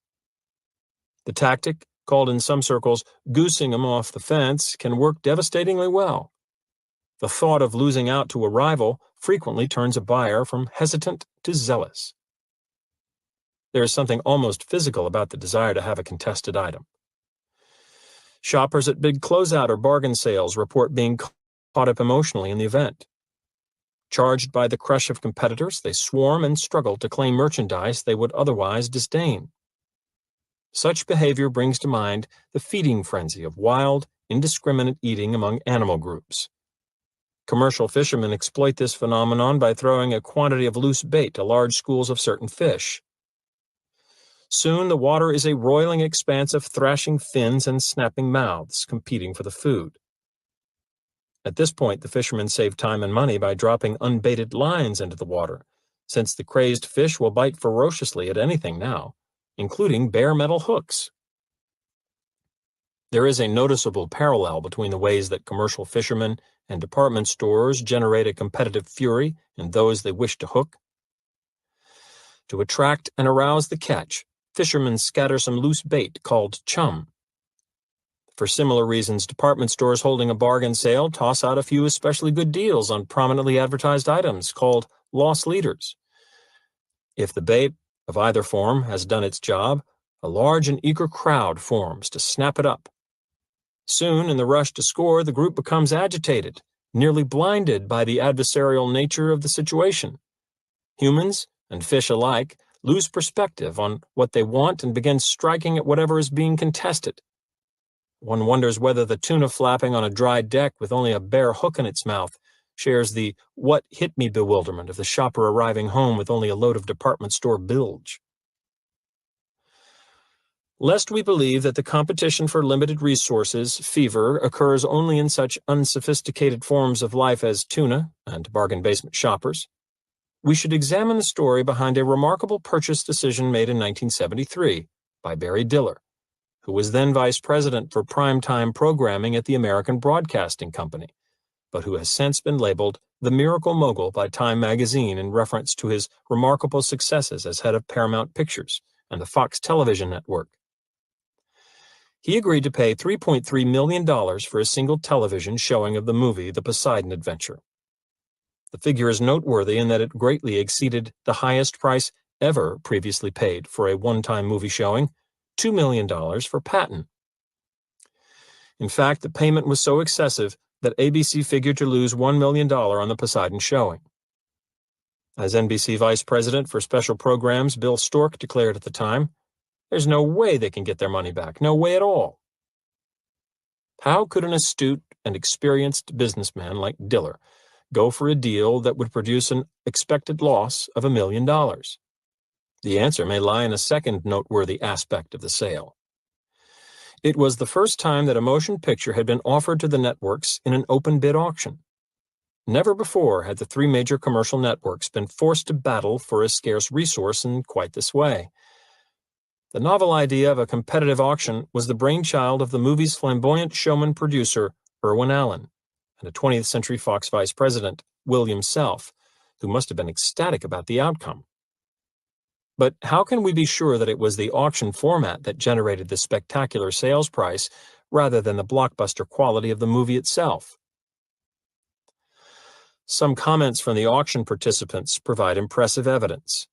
Speaker 9: The tactic, called in some circles goosing them off the fence, can work devastatingly well. The thought of losing out to a rival frequently turns a buyer from hesitant to zealous. There is something almost physical about the desire to have a contested item. Shoppers at big closeout or bargain sales report being caught up emotionally in the event. Charged by the crush of competitors, they swarm and struggle to claim merchandise they would otherwise disdain. Such behavior brings to mind the feeding frenzy of wild, indiscriminate eating among animal groups. Commercial fishermen exploit this phenomenon by throwing a quantity of loose bait to large schools of certain fish. Soon the water is a roiling expanse of thrashing fins and snapping mouths competing for the food. At this point, the fishermen save time and money by dropping unbaited lines into the water, since the crazed fish will bite ferociously at anything now, including bare metal hooks. There is a noticeable parallel between the ways that commercial fishermen and department stores generate a competitive fury in those they wish to hook. To attract and arouse the catch, fishermen scatter some loose bait called chum. For similar reasons, department stores holding a bargain sale toss out a few especially good deals on prominently advertised items called loss leaders. If the bait, of either form, has done its job, a large and eager crowd forms to snap it up. Soon, in the rush to score, the group becomes agitated, nearly blinded by the adversarial nature of the situation. Humans and fish alike lose perspective on what they want and begin striking at whatever is being contested. One wonders whether the tuna flapping on a dry deck with only a bare hook in its mouth shares the what hit me bewilderment of the shopper arriving home with only a load of department store bilge. Lest we believe that the competition for limited resources, fever, occurs only in such unsophisticated forms of life as tuna and bargain basement shoppers, we should examine the story behind a remarkable purchase decision made in 1973 by Barry Diller, who was then vice president for primetime programming at the American Broadcasting Company, but who has since been labeled the Miracle Mogul by Time magazine in reference to his remarkable successes as head of Paramount Pictures and the Fox television network. He agreed to pay $3.3 million for a single television showing of the movie The Poseidon Adventure. The figure is noteworthy in that it greatly exceeded the highest price ever previously paid for a one-time movie showing, $2 million for Patton. In fact, the payment was so excessive that ABC figured to lose $1 million on the Poseidon showing. As NBC Vice President for Special Programs Bill Stork declared at the time, there's no way they can get their money back, no way at all. How could an astute and experienced businessman like Diller go for a deal that would produce an expected loss of $1 million? The answer may lie in a second noteworthy aspect of the sale. It was the first time that a motion picture had been offered to the networks in an open bid auction. Never before had the three major commercial networks been forced to battle for a scarce resource in quite this way. The novel idea of a competitive auction was the brainchild of the movie's flamboyant showman producer, Irwin Allen, and a 20th Century Fox vice president, William Self, who must have been ecstatic about the outcome. But how can we be sure that it was the auction format that generated the spectacular sales price rather than the blockbuster quality of the movie itself? Some comments from the auction participants provide impressive evidence.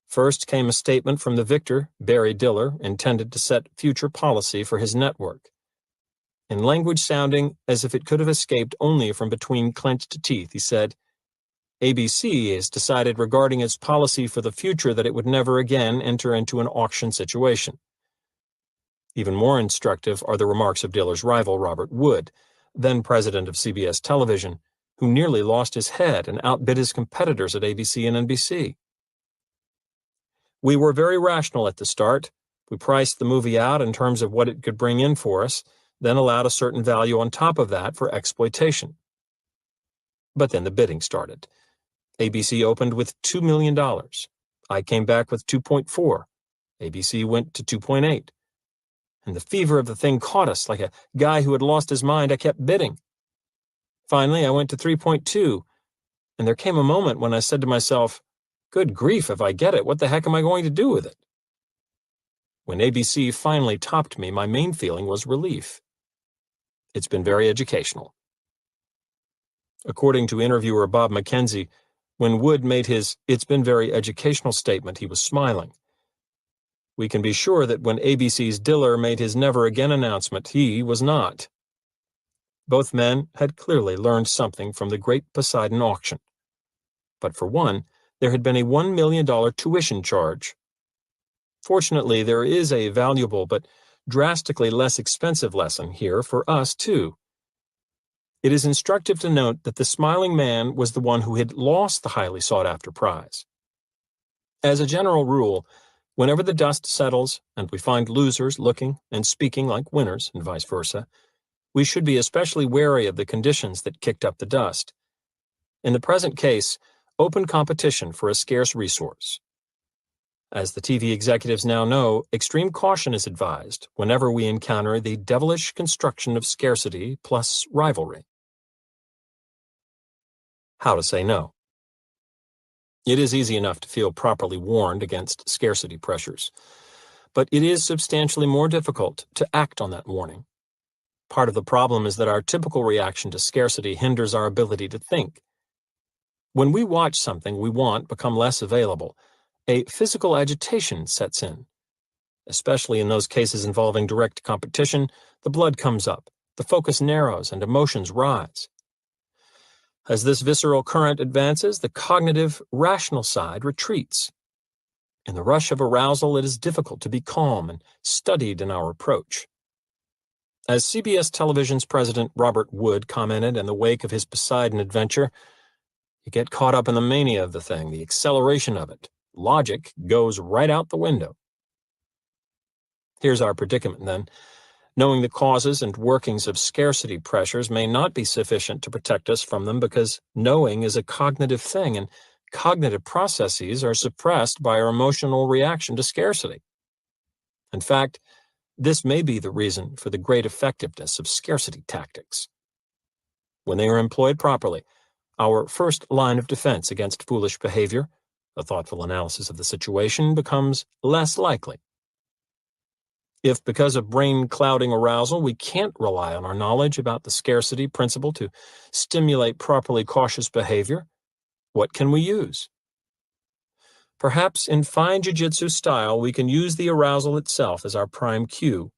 Speaker 9: First came a statement from the victor, Barry Diller, intended to set future policy for his network. In language sounding as if it could have escaped only from between clenched teeth, he said, ABC has decided regarding its policy for the future that it would never again enter into an auction situation. Even more instructive are the remarks of Diller's rival, Robert Wood, then president of CBS Television, who nearly lost his head and outbid his competitors at ABC and NBC. We were very rational at the start. We priced the movie out in terms of what it could bring in for us, then allowed a certain value on top of that for exploitation. But then the bidding started. ABC opened with $2 million. I came back with 2.4. ABC went to 2.8. And the fever of the thing caught us like a guy who had lost his mind. I kept bidding. Finally, I went to 3.2, and there came a moment when I said to myself, good grief, if I get it, what the heck am I going to do with it? When ABC finally topped me, my main feeling was relief. It's been very educational. According to interviewer Bob McKenzie, when Wood made his "it's been very educational" statement, he was smiling. We can be sure that when ABC's Diller made his never again announcement, he was not. Both men had clearly learned something from the Great Poseidon auction. But for one, there had been a $1 million tuition charge. Fortunately, there is a valuable but drastically less expensive lesson here for us, too. It is instructive to note that the smiling man was the one who had lost the highly sought-after prize. As a general rule, whenever the dust settles and we find losers looking and speaking like winners and vice versa, we should be especially wary of the conditions that kicked up the dust. In the present case, open competition for a scarce resource. As the TV executives now know, extreme caution is advised whenever we encounter the devilish construction of scarcity plus rivalry. How to say no. It is easy enough to feel properly warned against scarcity pressures, but it is substantially more difficult to act on that warning. Part of the problem is that our typical reaction to scarcity hinders our ability to think. When we watch something we want become less available, a physical agitation sets in. Especially in those cases involving direct competition, the blood comes up, the focus narrows, and emotions rise. As this visceral current advances, the cognitive, rational side retreats. In the rush of arousal, it is difficult to be calm and studied in our approach. As CBS Television's president Robert Wood commented in the wake of his Poseidon adventure, you get caught up in the mania of the thing, the acceleration of it. Logic goes right out the window. Here's our predicament, then. Knowing the causes and workings of scarcity pressures may not be sufficient to protect us from them because knowing is a cognitive thing, and cognitive processes are suppressed by our emotional reaction to scarcity. In fact, this may be the reason for the great effectiveness of scarcity tactics. When they are employed properly, our first line of defense against foolish behavior, a thoughtful analysis of the situation, becomes less likely. If, because of brain-clouding arousal, we can't rely on our knowledge about the scarcity principle to stimulate properly cautious behavior, what can we use? Perhaps in fine jiu-jitsu style, we can use the arousal itself as our prime cue.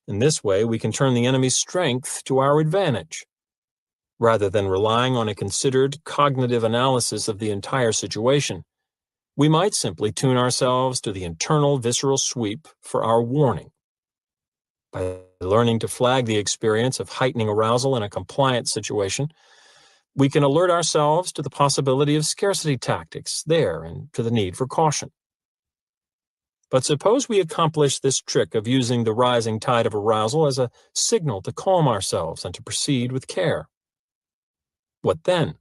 Speaker 9: In this way, we can turn the enemy's strength to our advantage. Rather than relying on a considered cognitive analysis of the entire situation, we might simply tune ourselves to the internal visceral sweep for our warning. By learning to flag the experience of heightening arousal in a compliant situation, we can alert ourselves to the possibility of scarcity tactics there and to the need for caution. But suppose we accomplish this trick of using the rising tide of arousal as a signal to calm ourselves and to proceed with care. What then?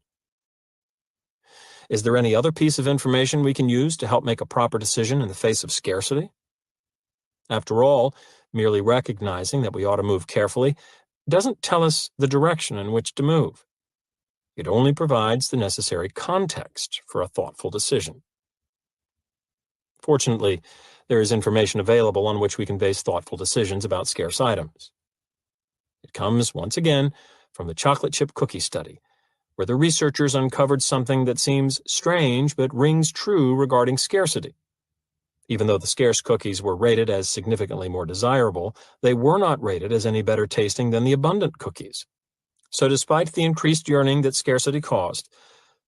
Speaker 9: Is there any other piece of information we can use to help make a proper decision in the face of scarcity? After all, merely recognizing that we ought to move carefully doesn't tell us the direction in which to move. It only provides the necessary context for a thoughtful decision. Fortunately, there is information available on which we can base thoughtful decisions about scarce items. It comes, once again, from the chocolate chip cookie study, where the researchers uncovered something that seems strange but rings true regarding scarcity. Even though the scarce cookies were rated as significantly more desirable, they were not rated as any better tasting than the abundant cookies. So despite the increased yearning that scarcity caused,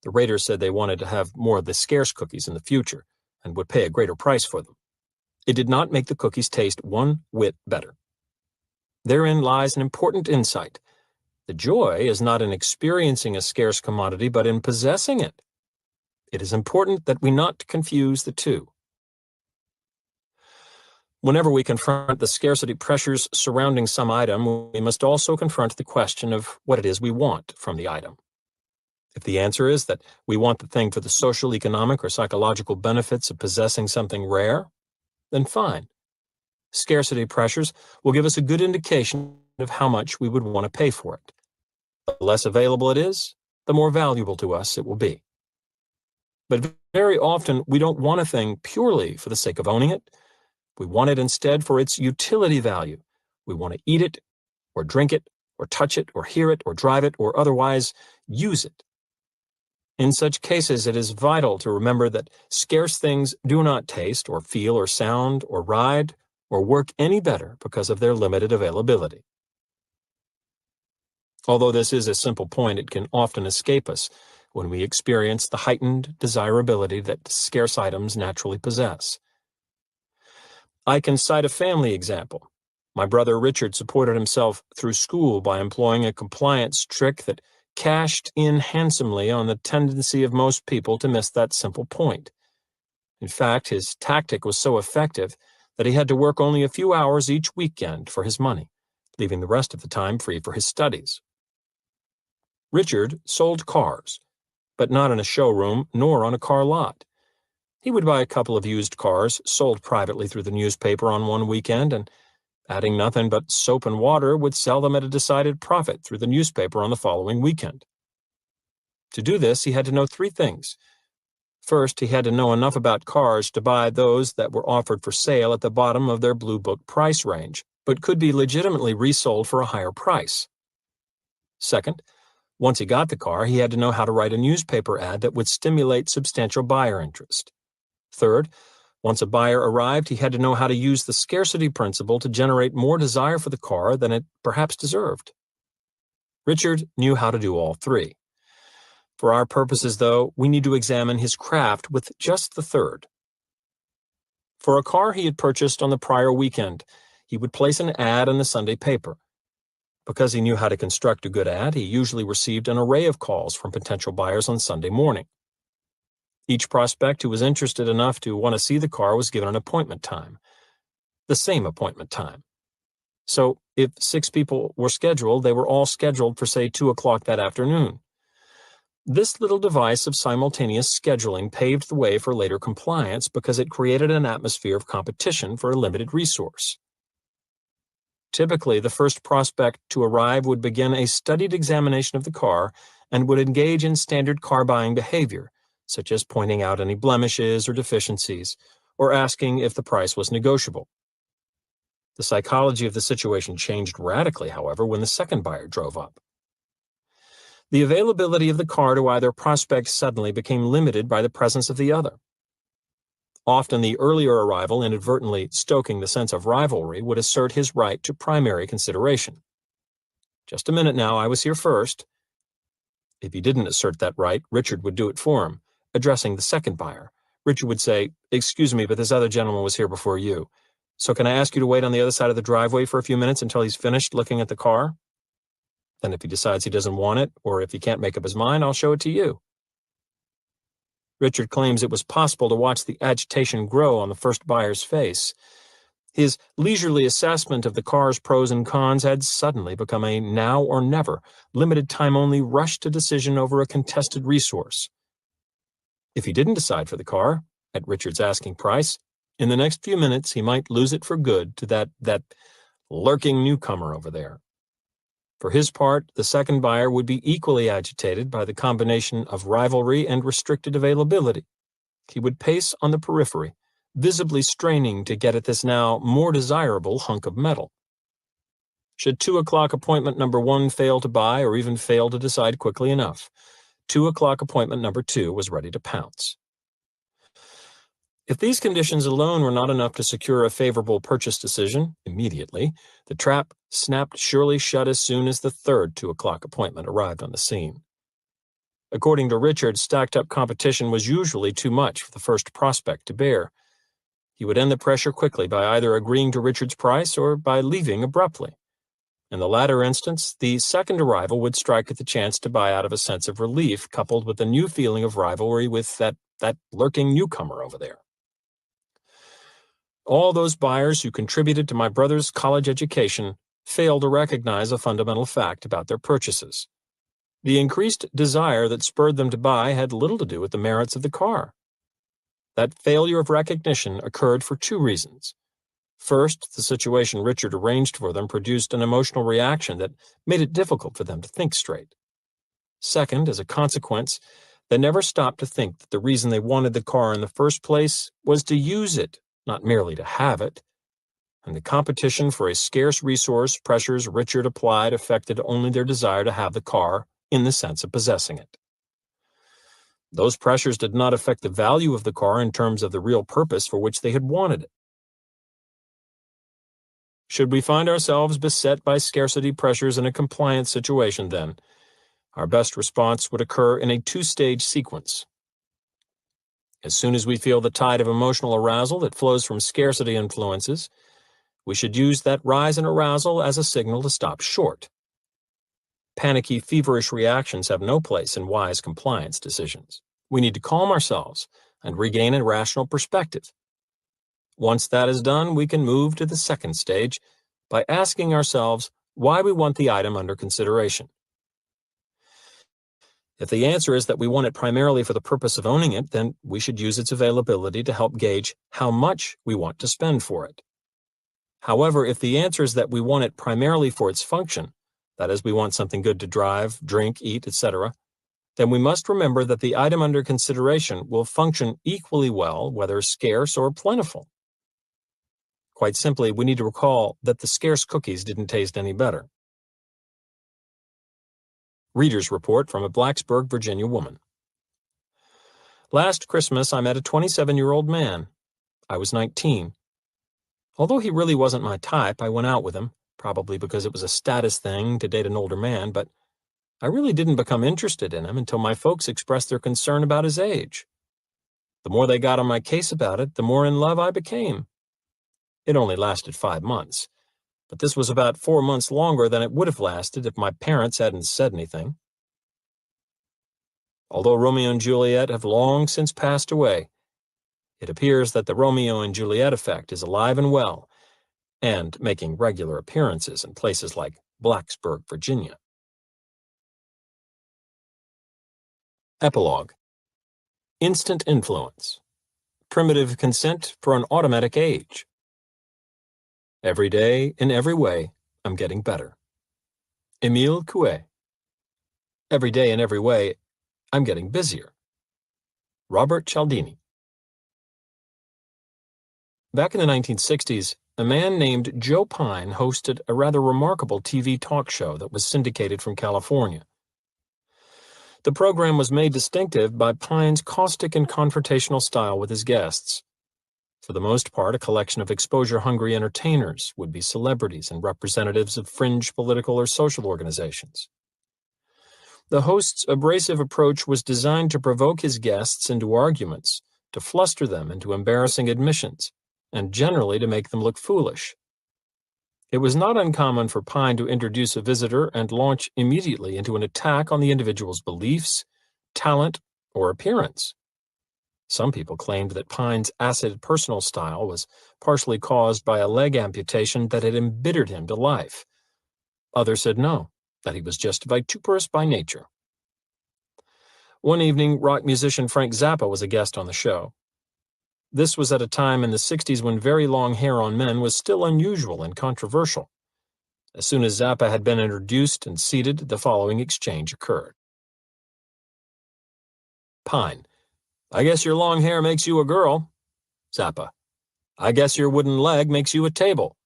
Speaker 9: the raters said they wanted to have more of the scarce cookies in the future and would pay a greater price for them. It did not make the cookies taste one whit better. Therein lies an important insight. The joy is not in experiencing a scarce commodity, but in possessing it. It is important that we not confuse the two. Whenever we confront the scarcity pressures surrounding some item, we must also confront the question of what it is we want from the item. If the answer is that we want the thing for the social, economic, or psychological benefits of possessing something rare, then fine. Scarcity pressures will give us a good indication of how much we would want to pay for it. The less available it is, the more valuable to us it will be. But very often, we don't want a thing purely for the sake of owning it. We want it instead for its utility value. We want to eat it, or drink it, or touch it, or hear it, or drive it, or otherwise use it. In such cases, it is vital to remember that scarce things do not taste, or feel, or sound, or ride, or work any better because of their limited availability. Although this is a simple point, it can often escape us when we experience the heightened desirability that scarce items naturally possess. I can cite a family example. My brother Richard supported himself through school by employing a compliance trick that cashed in handsomely on the tendency of most people to miss that simple point. In fact, his tactic was so effective that he had to work only a few hours each weekend for his money, leaving the rest of the time free for his studies. Richard sold cars, but not in a showroom nor on a car lot. He would buy a couple of used cars sold privately through the newspaper on one weekend and, adding nothing but soap and water, would sell them at a decided profit through the newspaper on the following weekend. To do this, he had to know three things. First, he had to know enough about cars to buy those that were offered for sale at the bottom of their Blue Book price range, but could be legitimately resold for a higher price. Second, once he got the car, he had to know how to write a newspaper ad that would stimulate substantial buyer interest. Third, once a buyer arrived, he had to know how to use the scarcity principle to generate more desire for the car than it perhaps deserved. Richard knew how to do all three. For our purposes, though, we need to examine his craft with just the third. For a car he had purchased on the prior weekend, he would place an ad in the Sunday paper. Because he knew how to construct a good ad, he usually received an array of calls from potential buyers on Sunday morning. Each prospect who was interested enough to want to see the car was given an appointment time, the same appointment time. So if 6 people were scheduled, they were all scheduled for, say, 2 o'clock that afternoon. This little device of simultaneous scheduling paved the way for later compliance because it created an atmosphere of competition for a limited resource. Typically, the first prospect to arrive would begin a studied examination of the car and would engage in standard car buying behavior, such as pointing out any blemishes or deficiencies, or asking if the price was negotiable. The psychology of the situation changed radically, however, when the second buyer drove up. The availability of the car to either prospect suddenly became limited by the presence of the other. Often the earlier arrival, inadvertently stoking the sense of rivalry, would assert his right to primary consideration. "Just a minute now, I was here first." If he didn't assert that right, Richard would do it for him. Addressing the second buyer, Richard would say, "Excuse me, but this other gentleman was here before you. So can I ask you to wait on the other side of the driveway for a few minutes until he's finished looking at the car? Then if he decides he doesn't want it, or if he can't make up his mind, I'll show it to you." Richard claims it was possible to watch the agitation grow on the first buyer's face. His leisurely assessment of the car's pros and cons had suddenly become a now or never, limited time only rush to decision over a contested resource. If he didn't decide for the car, at Richard's asking price, in the next few minutes he might lose it for good to that lurking newcomer over there. For his part, the second buyer would be equally agitated by the combination of rivalry and restricted availability. He would pace on the periphery, visibly straining to get at this now more desirable hunk of metal. Should 2 o'clock appointment number 1 fail to buy or even fail to decide quickly enough, 2 o'clock appointment number 2 was ready to pounce. If these conditions alone were not enough to secure a favorable purchase decision immediately, the trap snapped surely shut as soon as the third 2 o'clock appointment arrived on the scene. According to Richard, stacked-up competition was usually too much for the first prospect to bear. He would end the pressure quickly by either agreeing to Richard's price or by leaving abruptly. In the latter instance, the second arrival would strike at the chance to buy out of a sense of relief, coupled with a new feeling of rivalry with that lurking newcomer over there. All those buyers who contributed to my brother's college education failed to recognize a fundamental fact about their purchases. The increased desire that spurred them to buy had little to do with the merits of the car. That failure of recognition occurred for two reasons. First, the situation Richard arranged for them produced an emotional reaction that made it difficult for them to think straight. Second, as a consequence, they never stopped to think that the reason they wanted the car in the first place was to use it, not merely to have it. And the competition for a scarce resource pressures Richard applied affected only their desire to have the car in the sense of possessing it. Those pressures did not affect the value of the car in terms of the real purpose for which they had wanted it. Should we find ourselves beset by scarcity pressures in a compliance situation, then, our best response would occur in a two-stage sequence. As soon as we feel the tide of emotional arousal that flows from scarcity influences, we should use that rise in arousal as a signal to stop short. Panicky, feverish reactions have no place in wise compliance decisions. We need to calm ourselves and regain a rational perspective. Once that is done, we can move to the second stage by asking ourselves why we want the item under consideration. If the answer is that we want it primarily for the purpose of owning it, then we should use its availability to help gauge how much we want to spend for it. However, if the answer is that we want it primarily for its function, that is, we want something good to drive, drink, eat, etc., then we must remember that the item under consideration will function equally well whether scarce or plentiful. Quite simply, we need to recall that the scarce cookies didn't taste any better. Reader's report from a Blacksburg, Virginia woman. Last Christmas, I met a 27-year-old man. I was 19. Although he really wasn't my type, I went out with him, probably because it was a status thing to date an older man, but I really didn't become interested in him until my folks expressed their concern about his age. The more they got on my case about it, the more in love I became. It only lasted 5 months, but this was about 4 months longer than it would have lasted if my parents hadn't said anything. Although Romeo and Juliet have long since passed away, it appears that the Romeo and Juliet effect is alive and well, and making regular appearances in places like Blacksburg, Virginia. Epilogue. Instant influence. Primitive consent for an automatic age. Every day, in every way, I'm getting better. Émile Coué. Every day, in every way, I'm getting busier. Robert Cialdini. Back in the 1960s, a man named Joe Pine hosted a rather remarkable TV talk show that was syndicated from California. The program was made distinctive by Pine's caustic and confrontational style with his guests. For the most part, a collection of exposure-hungry entertainers, would-be celebrities, and representatives of fringe political or social organizations. The host's abrasive approach was designed to provoke his guests into arguments, to fluster them into embarrassing admissions, and generally to make them look foolish. It was not uncommon for Pine to introduce a visitor and launch immediately into an attack on the individual's beliefs, talent, or appearance. Some people claimed that Pine's acid personal style was partially caused by a leg amputation that had embittered him to life. Others said no, that he was just vituperous by nature. One evening, rock musician Frank Zappa was a guest on the show. This was at a time in the 60s when very long hair on men was still unusual and controversial. As soon as Zappa had been introduced and seated, the following exchange occurred. Pine: I guess your long hair makes you a girl. Zappa: I guess your wooden leg makes you a table.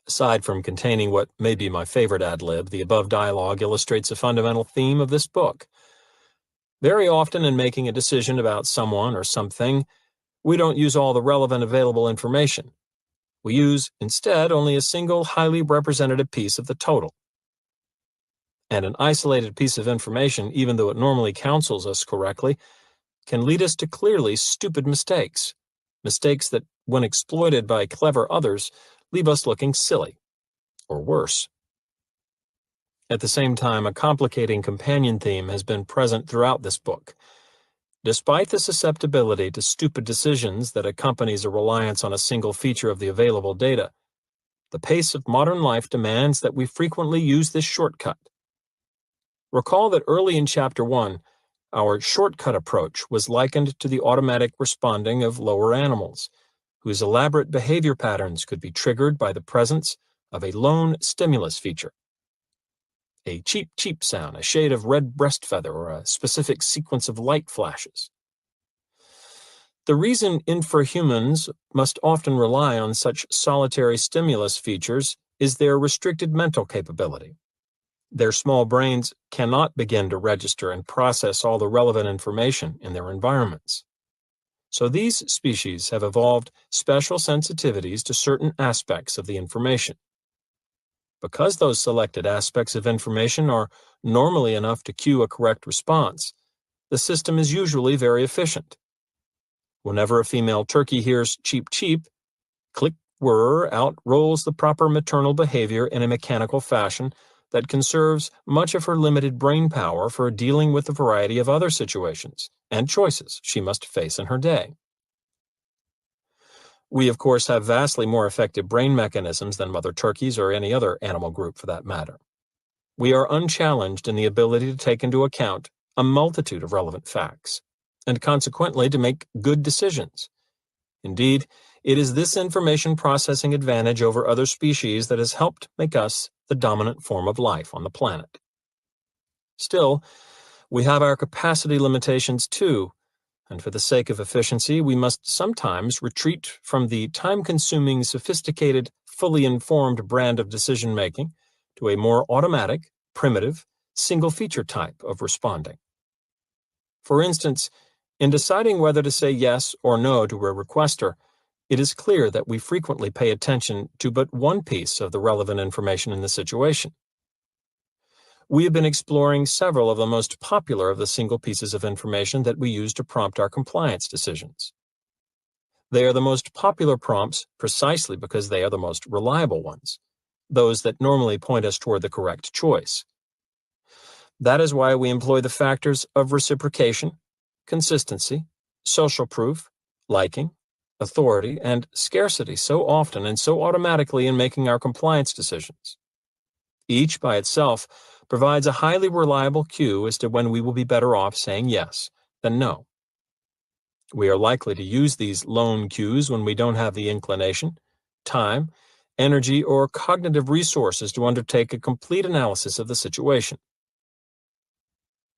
Speaker 9: Aside from containing what may be my favorite ad-lib, the above dialogue illustrates a fundamental theme of this book. Very often in making a decision about someone or something, we don't use all the relevant available information. We use, instead, only a single highly representative piece of the total. And an isolated piece of information, even though it normally counsels us correctly, can lead us to clearly stupid mistakes. Mistakes that, when exploited by clever others, leave us looking silly, or worse. At the same time, a complicating companion theme has been present throughout this book. Despite the susceptibility to stupid decisions that accompanies a reliance on a single feature of the available data, the pace of modern life demands that we frequently use this shortcut. Recall that early in Chapter 1, our shortcut approach was likened to the automatic responding of lower animals, whose elaborate behavior patterns could be triggered by the presence of a lone stimulus feature. A cheep cheep sound, a shade of red breast feather, or a specific sequence of light flashes. The reason infrahumans must often rely on such solitary stimulus features is their restricted mental capability. Their small brains cannot begin to register and process all the relevant information in their environments. So these species have evolved special sensitivities to certain aspects of the information. Because those selected aspects of information are normally enough to cue a correct response, the system is usually very efficient. Whenever a female turkey hears cheep cheep, click whir, out rolls the proper maternal behavior in a mechanical fashion that conserves much of her limited brain power for dealing with a variety of other situations and choices she must face in her day. We, of course, have vastly more effective brain mechanisms than mother turkeys or any other animal group for that matter. We are unchallenged in the ability to take into account a multitude of relevant facts, and consequently to make good decisions. Indeed, it is this information processing advantage over other species that has helped make us the dominant form of life on the planet. Still, we have our capacity limitations too, and for the sake of efficiency, we must sometimes retreat from the time-consuming, sophisticated, fully informed brand of decision-making to a more automatic, primitive, single-feature type of responding. For instance, in deciding whether to say yes or no to a requester, it is clear that we frequently pay attention to but one piece of the relevant information in the situation. We have been exploring several of the most popular of the single pieces of information that we use to prompt our compliance decisions. They are the most popular prompts precisely because they are the most reliable ones, those that normally point us toward the correct choice. That is why we employ the factors of reciprocation, consistency, social proof, liking, authority, and scarcity so often and so automatically in making our compliance decisions. Each by itself provides a highly reliable cue as to when we will be better off saying yes than no. We are likely to use these lone cues when we don't have the inclination, time, energy, or cognitive resources to undertake a complete analysis of the situation.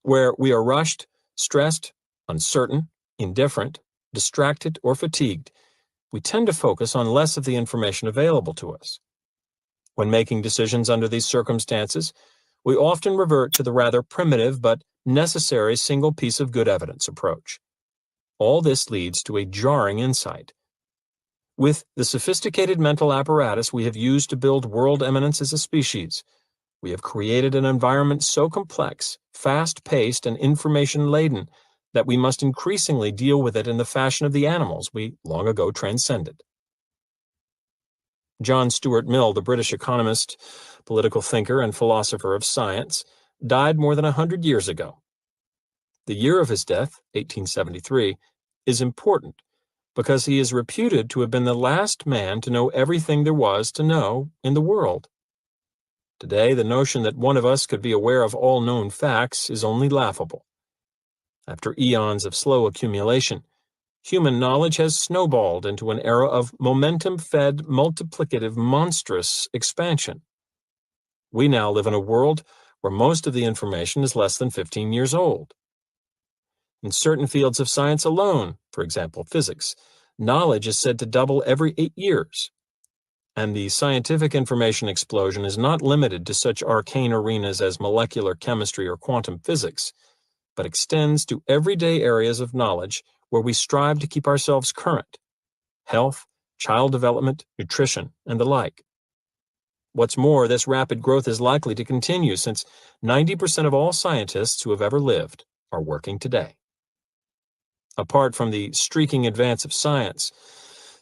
Speaker 9: Where we are rushed, stressed, uncertain, indifferent, distracted, or fatigued, we tend to focus on less of the information available to us. When making decisions under these circumstances, we often revert to the rather primitive but necessary single piece of good evidence approach. all this leads to a jarring insight. With the sophisticated mental apparatus we have used to build world eminence as a species, we have created an environment so complex, fast-paced, and information-laden that we must increasingly deal with it in the fashion of the animals we long ago transcended. John Stuart Mill, the British economist, political thinker, and philosopher of science, died more than 100 years ago. The year of his death, 1873, is important because he is reputed to have been the last man to know everything there was to know in the world. Today, the notion that one of us could be aware of all known facts is only laughable. After eons of slow accumulation, human knowledge has snowballed into an era of momentum-fed, multiplicative, monstrous expansion. We now live in a world where most of the information is less than 15 years old. In certain fields of science alone, for example, physics, knowledge is said to double every 8 years. And the scientific information explosion is not limited to such arcane arenas as molecular chemistry or quantum physics, but extends to everyday areas of knowledge where we strive to keep ourselves current: health, child development, nutrition, and the like. What's more, this rapid growth is likely to continue since 90% of all scientists who have ever lived are working today. Apart from the streaking advance of science,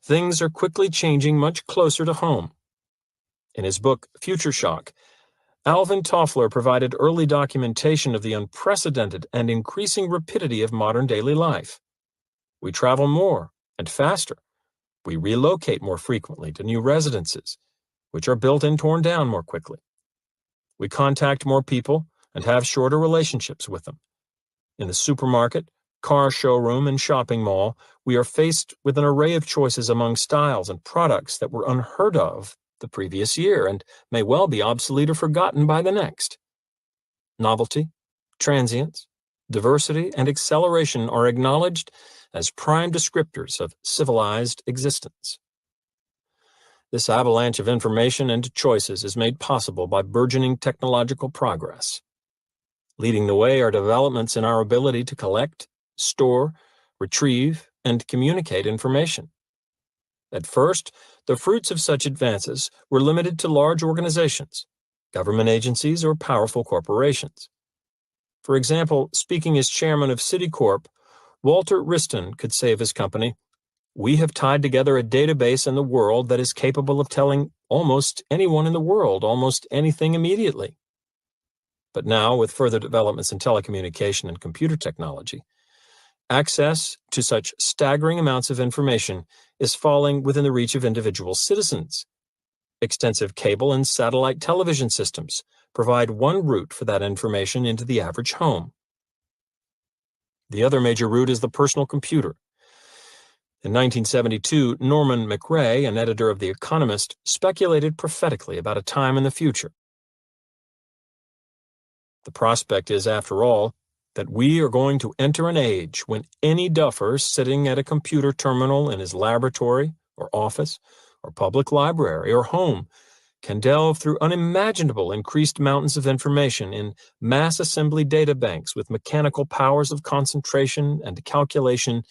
Speaker 9: things are quickly changing much closer to home. In his book, Future Shock, Alvin Toffler provided early documentation of the unprecedented and increasing rapidity of modern daily life. We travel more and faster. We relocate more frequently to new residences, which are built and torn down more quickly. We contact more people and have shorter relationships with them. In the supermarket, car showroom, and shopping mall, we are faced with an array of choices among styles and products that were unheard of the previous year and may well be obsolete or forgotten by the next. Novelty, transience, diversity, and acceleration are acknowledged as prime descriptors of civilized existence. This avalanche of information and choices is made possible by burgeoning technological progress. Leading the way are developments in our ability to collect, store, retrieve, and communicate information. At first, the fruits of such advances were limited to large organizations, government agencies, or powerful corporations. For example, speaking as chairman of Citicorp, Walter Wriston could say of his company, "We have tied together a database in the world that is capable of telling almost anyone in the world almost anything immediately." But now, with further developments in telecommunication and computer technology, access to such staggering amounts of information is falling within the reach of individual citizens. Extensive cable and satellite television systems provide one route for that information into the average home. The other major route is the personal computer. In 1972, Norman McRae, an editor of The Economist, speculated prophetically about a time in the future. The prospect is, after all, that we are going to enter an age when any duffer sitting at a computer terminal in his laboratory or office or public library or home can delve through unimaginable increased mountains of information in mass assembly data banks with mechanical powers of concentration and calculation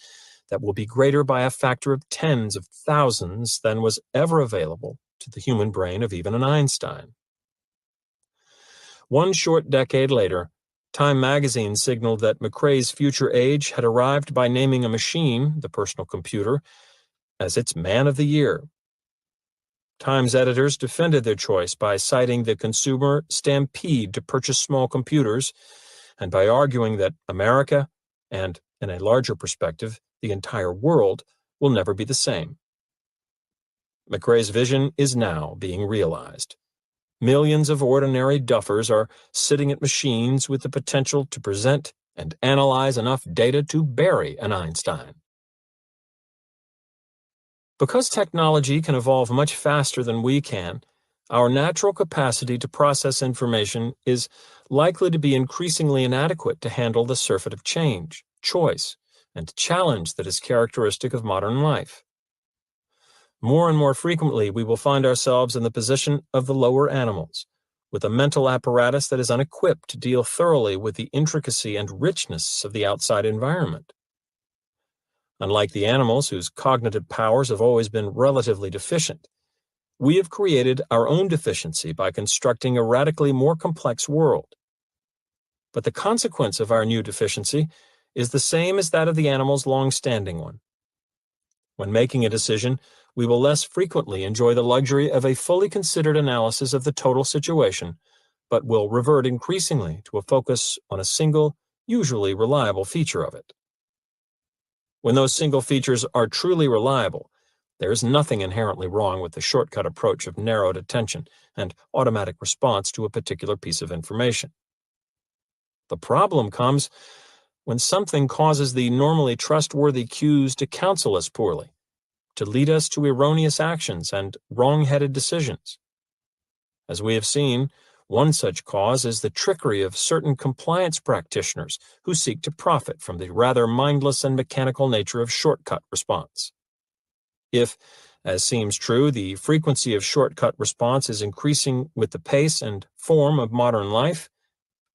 Speaker 9: that will be greater by a factor of tens of thousands than was ever available to the human brain of even an Einstein. One short decade later, Time magazine signaled that McRae's future age had arrived by naming a machine, the personal computer, as its Man of the Year. Time's editors defended their choice by citing the consumer stampede to purchase small computers and by arguing that America, and in a larger perspective, the entire world, will never be the same. McRae's vision is now being realized. Millions of ordinary duffers are sitting at machines with the potential to present and analyze enough data to bury an Einstein. Because technology can evolve much faster than we can, our natural capacity to process information is likely to be increasingly inadequate to handle the surfeit of change, choice, and challenge that is characteristic of modern life. More and more frequently, we will find ourselves in the position of the lower animals, with a mental apparatus that is unequipped to deal thoroughly with the intricacy and richness of the outside environment. Unlike the animals whose cognitive powers have always been relatively deficient, we have created our own deficiency by constructing a radically more complex world. But the consequence of our new deficiency is the same as that of the animal's long-standing one. When making a decision, we will less frequently enjoy the luxury of a fully considered analysis of the total situation, but will revert increasingly to a focus on a single, usually reliable feature of it. When those single features are truly reliable, there is nothing inherently wrong with the shortcut approach of narrowed attention and automatic response to a particular piece of information. The problem comes when something causes the normally trustworthy cues to counsel us poorly, to lead us to erroneous actions and wrong-headed decisions. As we have seen, one such cause is the trickery of certain compliance practitioners who seek to profit from the rather mindless and mechanical nature of shortcut response. If, as seems true, the frequency of shortcut response is increasing with the pace and form of modern life,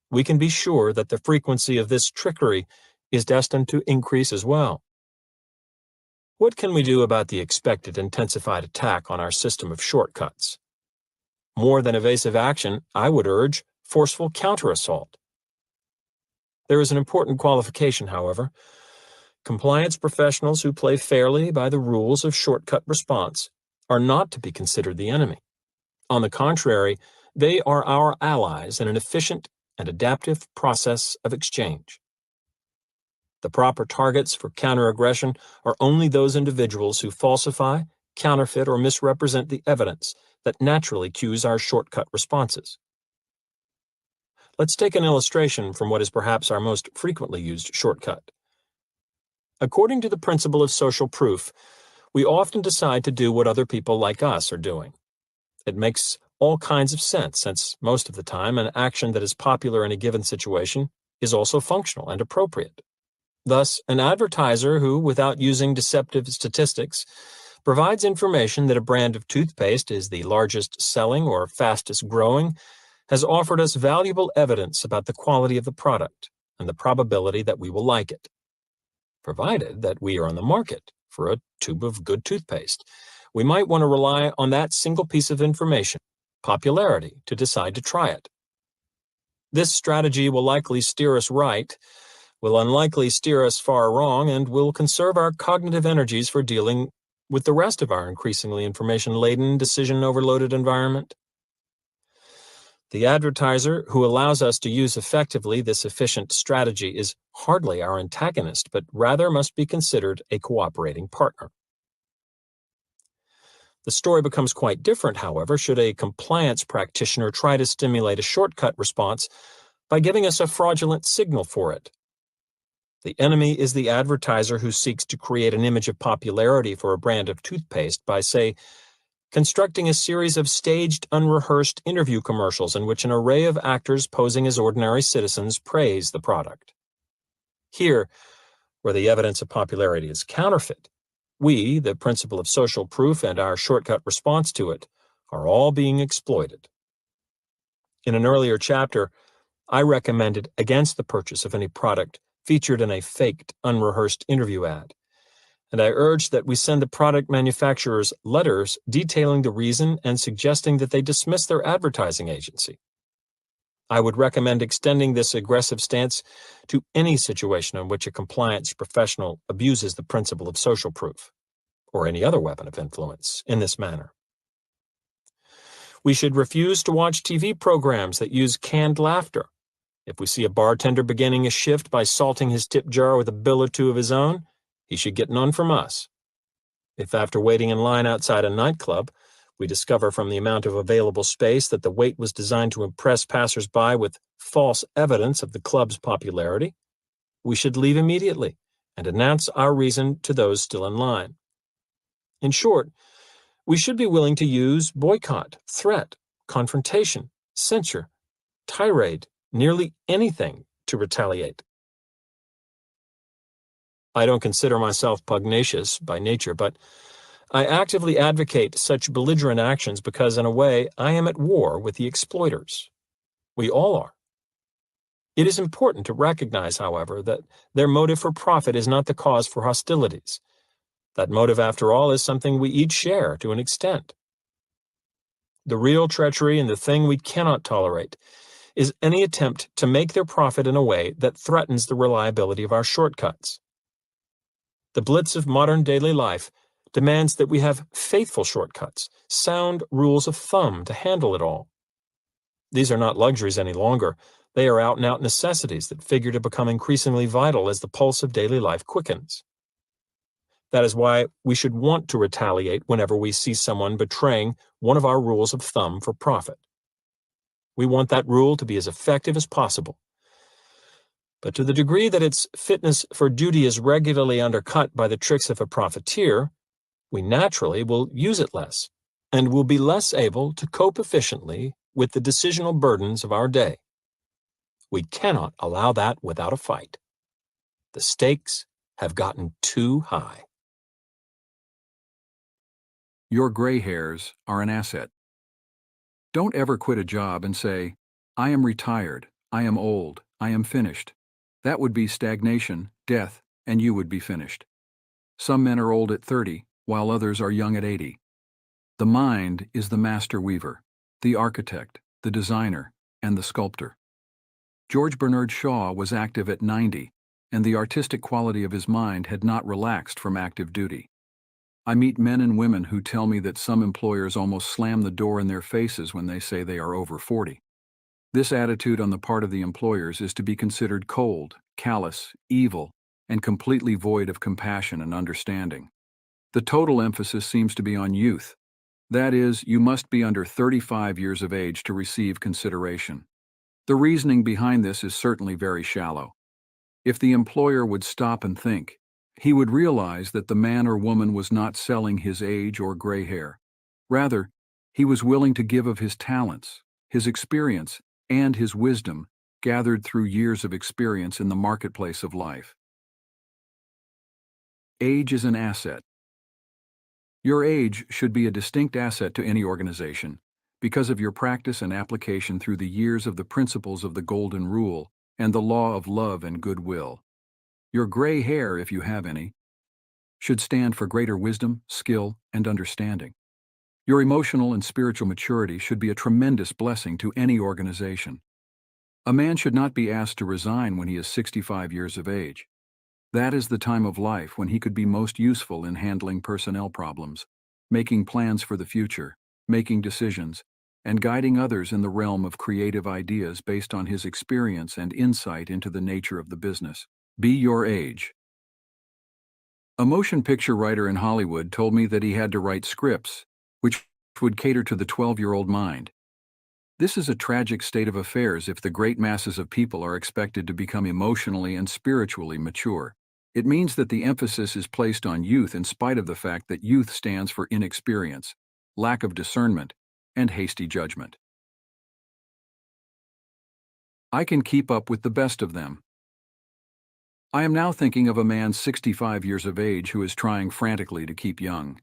Speaker 9: we can be sure that the frequency of this trickery is destined to increase as well. What can we do about the expected intensified attack on our system of shortcuts? More than evasive action, I would urge forceful counterassault. There is an important qualification, however. Compliance professionals who play fairly by the rules of shortcut response are not to be considered the enemy. On the contrary, they are our allies in an efficient and adaptive process of exchange. The proper targets for counteraggression are only those individuals who falsify, counterfeit, or misrepresent the evidence that naturally cues our shortcut responses. Let's take an illustration from what is perhaps our most frequently used shortcut. According to the principle of social proof, we often decide to do what other people like us are doing. It makes all kinds of sense, since most of the time an action that is popular in a given situation is also functional and appropriate. Thus, an advertiser who, without using deceptive statistics, provides information that a brand of toothpaste is the largest selling or fastest growing, has offered us valuable evidence about the quality of the product and the probability that we will like it. Provided that we are on the market for a tube of good toothpaste, we might want to rely on that single piece of information, popularity, to decide to try it. This strategy will likely steer us right, will unlikely steer us far wrong, and will conserve our cognitive energies for dealing with the rest of our increasingly information-laden, decision-overloaded environment. The advertiser who allows us to use effectively this efficient strategy is hardly our antagonist, but rather must be considered a cooperating partner. The story becomes quite different, however, should a compliance practitioner try to stimulate a shortcut response by giving us a fraudulent signal for it. The enemy is the advertiser who seeks to create an image of popularity for a brand of toothpaste by, say, constructing a series of staged, unrehearsed interview commercials in which an array of actors posing as ordinary citizens praise the product. Here, where the evidence of popularity is counterfeit, we, the principle of social proof and our shortcut response to it, are all being exploited. In an earlier chapter, I recommended against the purchase of any product featured in a faked, unrehearsed interview ad, and I urged that we send the product manufacturers letters detailing the reason and suggesting that they dismiss their advertising agency. I would recommend extending this aggressive stance to any situation in which a compliance professional abuses the principle of social proof, or any other weapon of influence, in this manner. We should refuse to watch TV programs that use canned laughter. If we see a bartender beginning a shift by salting his tip jar with a bill or two of his own, he should get none from us. If after waiting in line outside a nightclub, we discover from the amount of available space that the wait was designed to impress passers-by with false evidence of the club's popularity, we should leave immediately and announce our reason to those still in line. In short, we should be willing to use boycott, threat, confrontation, censure, tirade, nearly anything to retaliate. I don't consider myself pugnacious by nature, but I actively advocate such belligerent actions because, in a way, I am at war with the exploiters. We all are. It is important to recognize, however, that their motive for profit is not the cause for hostilities. That motive, after all, is something we each share to an extent. The real treachery and the thing we cannot tolerate is any attempt to make their profit in a way that threatens the reliability of our shortcuts. The blitz of modern daily life demands that we have faithful shortcuts, sound rules of thumb to handle it all. These are not luxuries any longer. They are out-and-out necessities that figure to become increasingly vital as the pulse of daily life quickens. That is why we should want to retaliate whenever we see someone betraying one of our rules of thumb for profit. We want that rule to be as effective as possible. But to the degree that its fitness for duty is regularly undercut by the tricks of a profiteer, we naturally will use it less and will be less able to cope efficiently with the decisional burdens of our day. We cannot allow that without a fight. The stakes have gotten too high.
Speaker 10: Your gray hairs are an asset. Don't ever quit a job and say, "I am retired, I am old, I am finished." That would be stagnation, death, and you would be finished. Some men are old at 30, while others are young at 80. The mind is the master weaver, the architect, the designer, and the sculptor. George Bernard Shaw was active at 90, and the artistic quality of his mind had not relaxed from active duty. I meet men and women who tell me that some employers almost slam the door in their faces when they say they are over 40. This attitude on the part of the employers is to be considered cold, callous, evil, and completely void of compassion and understanding. The total emphasis seems to be on youth. That is, you must be under 35 years of age to receive consideration. The reasoning behind this is certainly very shallow. If the employer would stop and think, he would realize that the man or woman was not selling his age or gray hair. Rather, he was willing to give of his talents, his experience, and his wisdom gathered through years of experience in the marketplace of life. Age is an asset. Your age should be a distinct asset to any organization because of your practice and application through the years of the principles of the Golden Rule and the law of love and goodwill. Your gray hair, if you have any, should stand for greater wisdom, skill, and understanding. Your emotional and spiritual maturity should be a tremendous blessing to any organization. A man should not be asked to resign when he is 65 years of age. That is the time of life when he could be most useful in handling personnel problems, making plans for the future, making decisions, and guiding others in the realm of creative ideas based on his experience and insight into the nature of the business. Be your age. A motion picture writer in Hollywood told me that he had to write scripts, which would cater to the 12-year-old mind. This is a tragic state of affairs if the great masses of people are expected to become emotionally and spiritually mature. It means that the emphasis is placed on youth in spite of the fact that youth stands for inexperience, lack of discernment, and hasty judgment. I can keep up with the best of them. I am now thinking of a man 65 years of age who is trying frantically to keep young.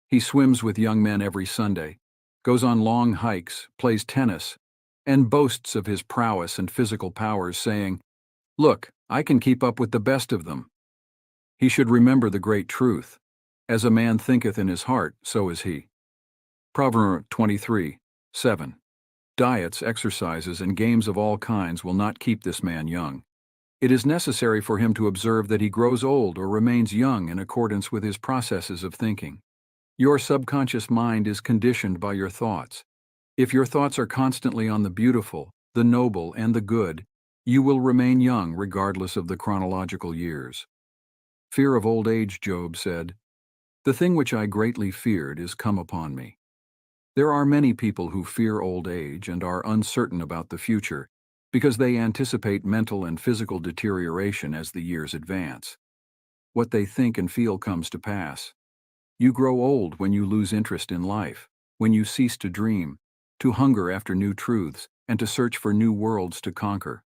Speaker 10: He swims with young men every Sunday, goes on long hikes, plays tennis, and boasts of his prowess and physical powers, saying, "Look, I can keep up with the best of them." He should remember the great truth. As a man thinketh in his heart, so is he. Proverbs 23:7. Diets, exercises, and games of all kinds will not keep this man young. It is necessary for him to observe that he grows old or remains young in accordance with his processes of thinking. Your subconscious mind is conditioned by your thoughts. If your thoughts are constantly on the beautiful, the noble, and the good, you will remain young regardless of the chronological years. Fear of old age, Job said, "The thing which I greatly feared is come upon me." There are many people who fear old age and are uncertain about the future because they anticipate mental and physical deterioration as the years advance. What they think and feel comes to pass. You grow old when you lose interest in life, when you cease to dream, to hunger after new truths, and to search for new worlds to conquer.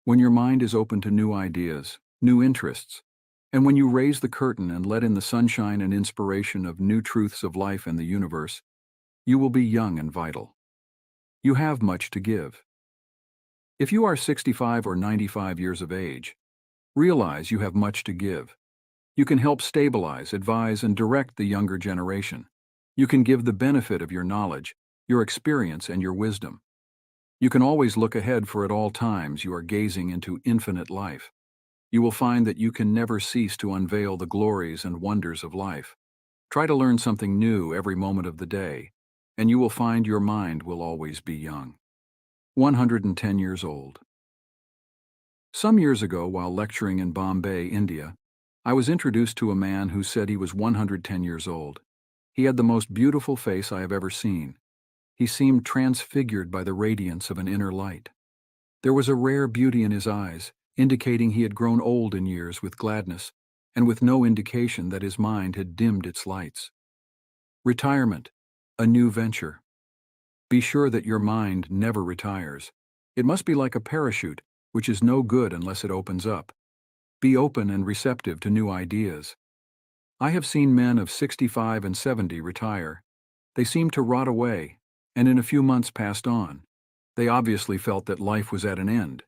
Speaker 10: When your mind is open to new ideas, new interests, and when you raise the curtain and let in the sunshine and inspiration of new truths of life and the universe, you will be young and vital. You have much to give. If you are 65 or 95 years of age, realize you have much to give. You can help stabilize, advise, and direct the younger generation. You can give the benefit of your knowledge, your experience, and your wisdom. You can always look ahead, for at all times you are gazing into infinite life. You will find that you can never cease to unveil the glories and wonders of life. Try to learn something new every moment of the day, and you will find your mind will always be young. 110 years old. Some years ago, while lecturing in Bombay, India, I was introduced to a man who said he was 110 years old. He had the most beautiful face I have ever seen. He seemed transfigured by the radiance of an inner light. There was a rare beauty in his eyes, indicating he had grown old in years with gladness, and with no indication that his mind had dimmed its lights. Retirement, a new venture. Be sure that your mind never retires. It must be like a parachute, which is no good unless it opens up. Be open and receptive to new ideas. I have seen men of 65 and 70 retire. They seemed to rot away, and in a few months passed on. They obviously felt that life was at an end.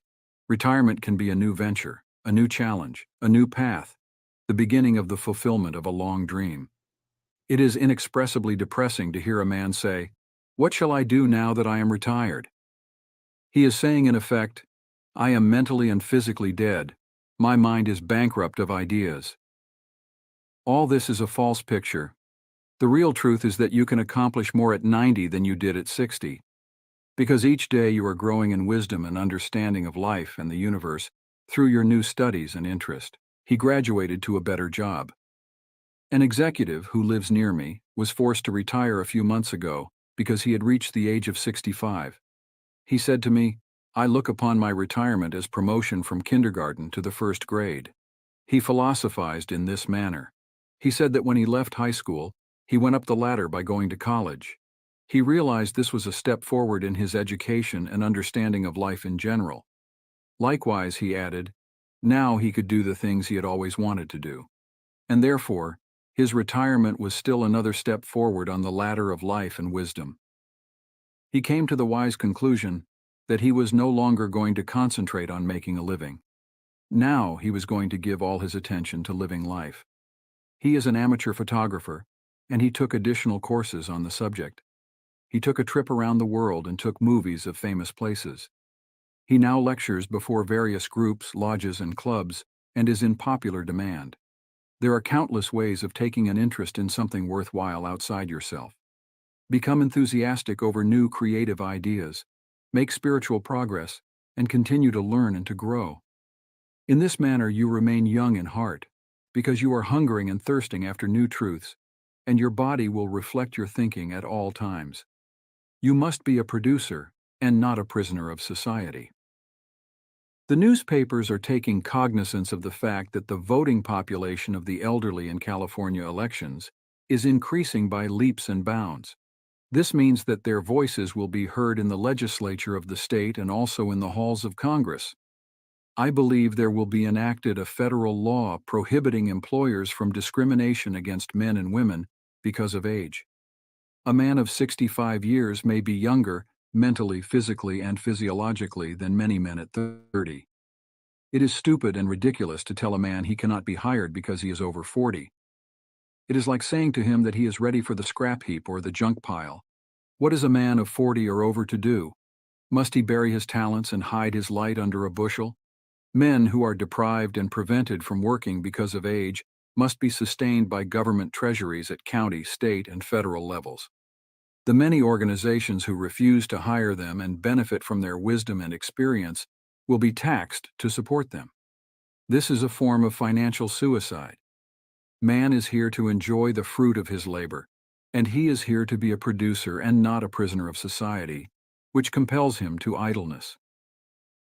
Speaker 10: Retirement can be a new venture, a new challenge, a new path, the beginning of the fulfillment of a long dream. It is inexpressibly depressing to hear a man say, "What shall I do now that I am retired?" He is saying, in effect, "I am mentally and physically dead. My mind is bankrupt of ideas." All this is a false picture. The real truth is that you can accomplish more at 90 than you did at 60. Because each day you are growing in wisdom and understanding of life and the universe through your new studies and interest. He graduated to a better job. An executive who lives near me was forced to retire a few months ago because he had reached the age of 65. He said to me, "I look upon my retirement as promotion from kindergarten to the first grade." He philosophized in this manner. He said that when he left high school, he went up the ladder by going to college. He realized this was a step forward in his education and understanding of life in general. Likewise, he added, now he could do the things he had always wanted to do. And therefore, his retirement was still another step forward on the ladder of life and wisdom. He came to the wise conclusion that he was no longer going to concentrate on making a living. Now he was going to give all his attention to living life. He is an amateur photographer, and he took additional courses on the subject. He took a trip around the world and took movies of famous places. He now lectures before various groups, lodges, and clubs, and is in popular demand. There are countless ways of taking an interest in something worthwhile outside yourself. Become enthusiastic over new creative ideas, make spiritual progress, and continue to learn and to grow. In this manner you remain young in heart, because you are hungering and thirsting after new truths, and your body will reflect your thinking at all times. You must be a producer and not a prisoner of society. The newspapers are taking cognizance of the fact that the voting population of the elderly in California elections is increasing by leaps and bounds. This means that their voices will be heard in the legislature of the state and also in the halls of Congress. I believe there will be enacted a federal law prohibiting employers from discrimination against men and women because of age. A man of 65 years may be younger, mentally, physically, and physiologically, than many men at 30. It is stupid and ridiculous to tell a man he cannot be hired because he is over 40. It is like saying to him that he is ready for the scrap heap or the junk pile. What is a man of 40 or over to do? Must he bury his talents and hide his light under a bushel? Men who are deprived and prevented from working because of age must be sustained by government treasuries at county, state, and federal levels. The many organizations who refuse to hire them and benefit from their wisdom and experience will be taxed to support them. This is a form of financial suicide. Man is here to enjoy the fruit of his labor, and he is here to be a producer and not a prisoner of society, which compels him to idleness.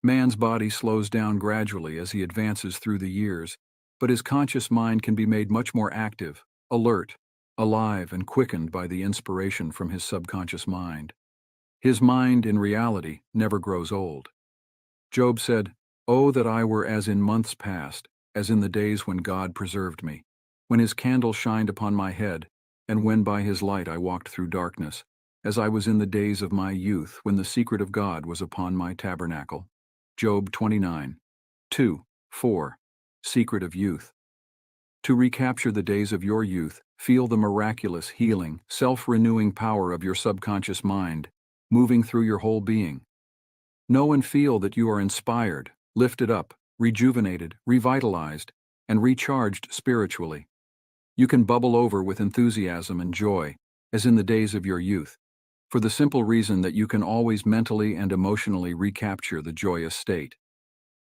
Speaker 10: Man's body slows down gradually as he advances through the years, but his conscious mind can be made much more active, alert, alive, and quickened by the inspiration from his subconscious mind. His mind, in reality, never grows old. Job said, "Oh, that I were as in months past, as in the days when God preserved me, when his candle shined upon my head, and when by his light I walked through darkness, as I was in the days of my youth, when the secret of God was upon my tabernacle." Job 29. 2. 4. Secret of youth. To recapture the days of your youth, feel the miraculous, healing, self-renewing power of your subconscious mind, moving through your whole being. Know and feel that you are inspired, lifted up, rejuvenated, revitalized, and recharged spiritually. You can bubble over with enthusiasm and joy, as in the days of your youth, for the simple reason that you can always mentally and emotionally recapture the joyous state.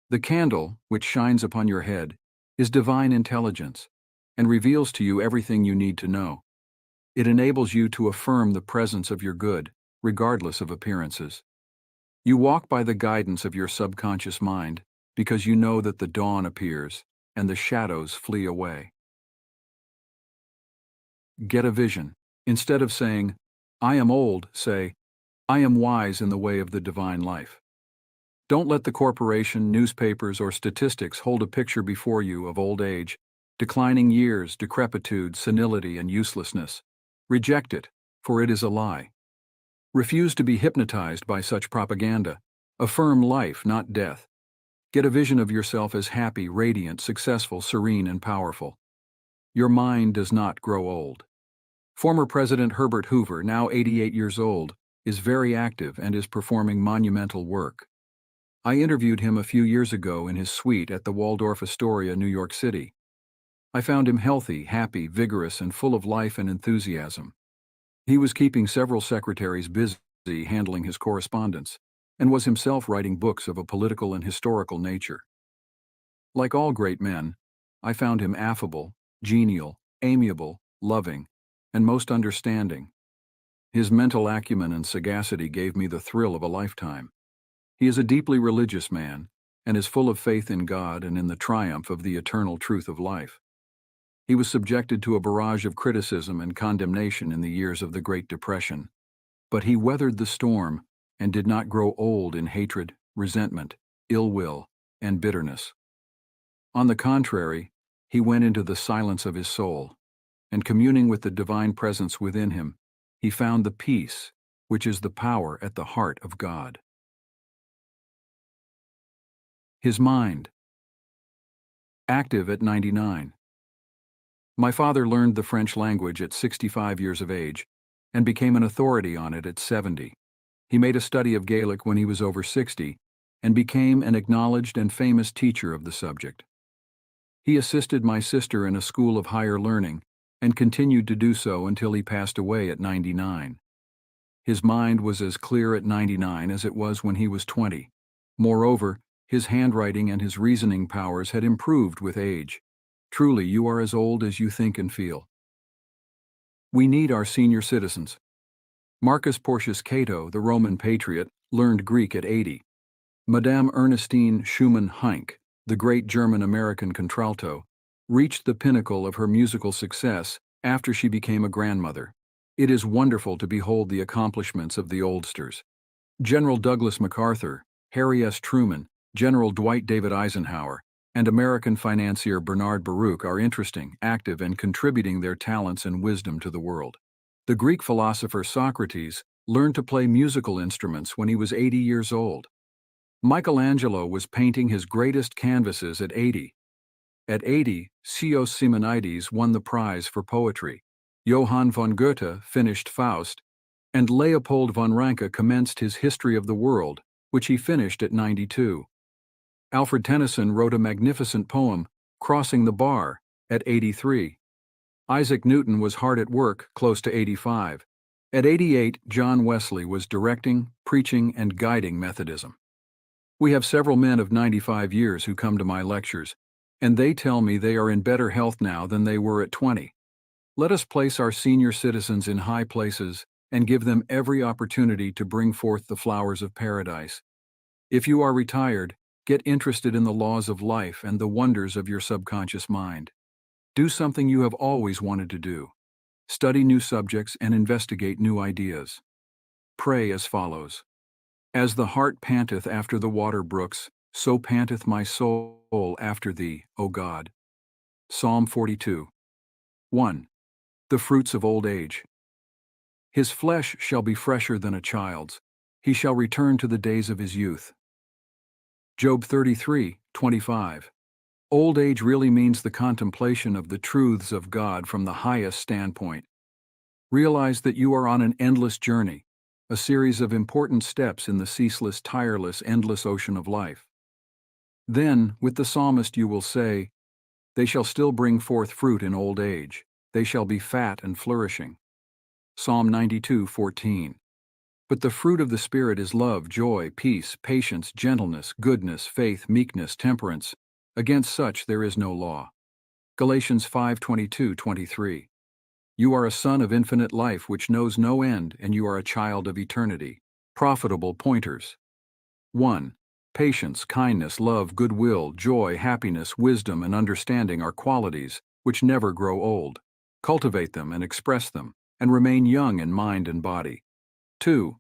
Speaker 10: The candle, which shines upon your head, is divine intelligence, and reveals to you everything you need to know. It enables you to affirm the presence of your good, regardless of appearances. You walk by the guidance of your subconscious mind, because you know that the dawn appears, and the shadows flee away. Get a vision. Instead of saying, "I am old," say, "I am wise in the way of the divine life." Don't let the corporation, newspapers, or statistics hold a picture before you of old age, declining years, decrepitude, senility, and uselessness. Reject it, for it is a lie. Refuse to be hypnotized by such propaganda. Affirm life, not death. Get a vision of yourself as happy, radiant, successful, serene, and powerful. Your mind does not grow old. Former President Herbert Hoover, now 88 years old, is very active and is performing monumental work. I interviewed him a few years ago in his suite at the Waldorf Astoria, New York City. I found him healthy, happy, vigorous, and full of life and enthusiasm. He was keeping several secretaries busy handling his correspondence, and was himself writing books of a political and historical nature. Like all great men, I found him affable, genial, amiable, loving, and most understanding. His mental acumen and sagacity gave me the thrill of a lifetime. He is a deeply religious man, and is full of faith in God and in the triumph of the eternal truth of life. He was subjected to a barrage of criticism and condemnation in the years of the Great Depression, but he weathered the storm and did not grow old in hatred, resentment, ill will, and bitterness. On the contrary, he went into the silence of his soul, and communing with the divine presence within him, he found the peace, which is the power at the heart of God. His mind. Active at 99. My father learned the French language at 65 years of age and became an authority on it at 70. He made a study of Gaelic when he was over 60 and became an acknowledged and famous teacher of the subject. He assisted my sister in a school of higher learning and continued to do so until he passed away at 99. His mind was as clear at 99 as it was when he was 20. Moreover, his handwriting and his reasoning powers had improved with age. Truly, you are as old as you think and feel. We need our senior citizens. Marcus Porcius Cato, the Roman patriot, learned Greek at 80. Madame Ernestine Schumann-Heink, the great German-American contralto, reached the pinnacle of her musical success after she became a grandmother. It is wonderful to behold the accomplishments of the oldsters. General Douglas MacArthur, Harry S. Truman, General Dwight David Eisenhower, and American financier Bernard Baruch are interesting, active, and contributing their talents and wisdom to the world. The Greek philosopher Socrates learned to play musical instruments when he was 80 years old. Michelangelo was painting his greatest canvases at 80. At 80, Sios Simonides won the prize for poetry. Johann von Goethe finished Faust, and Leopold von Ranke commenced his History of the World, which he finished at 92. Alfred Tennyson wrote a magnificent poem, Crossing the Bar, at 83. Isaac Newton was hard at work, close to 85. At 88, John Wesley was directing, preaching, and guiding Methodism. We have several men of 95 years who come to my lectures, and they tell me they are in better health now than they were at 20. Let us place our senior citizens in high places and give them every opportunity to bring forth the flowers of paradise. If you are retired, get interested in the laws of life and the wonders of your subconscious mind. Do something you have always wanted to do. Study new subjects and investigate new ideas. Pray as follows. As the hart panteth after the water brooks, so panteth my soul after thee, O God. Psalm 42. 1. The fruits of old age. His flesh shall be fresher than a child's. He shall return to the days of his youth. Job 33:25. Old age really means the contemplation of the truths of God from the highest standpoint. Realize that you are on an endless journey, a series of important steps in the ceaseless, tireless, endless ocean of life. Then, with the psalmist, you will say, "They shall still bring forth fruit in old age. They shall be fat and flourishing." Psalm 92:14. But the fruit of the Spirit is love, joy, peace, patience, gentleness, goodness, faith, meekness, temperance. Against such there is no law. Galatians 5:22-23. You are a son of infinite life which knows no end, and you are a child of eternity. Profitable pointers. 1. Patience, kindness, love, goodwill, joy, happiness, wisdom, and understanding are qualities which never grow old. Cultivate them and express them, and remain young in mind and body. 2.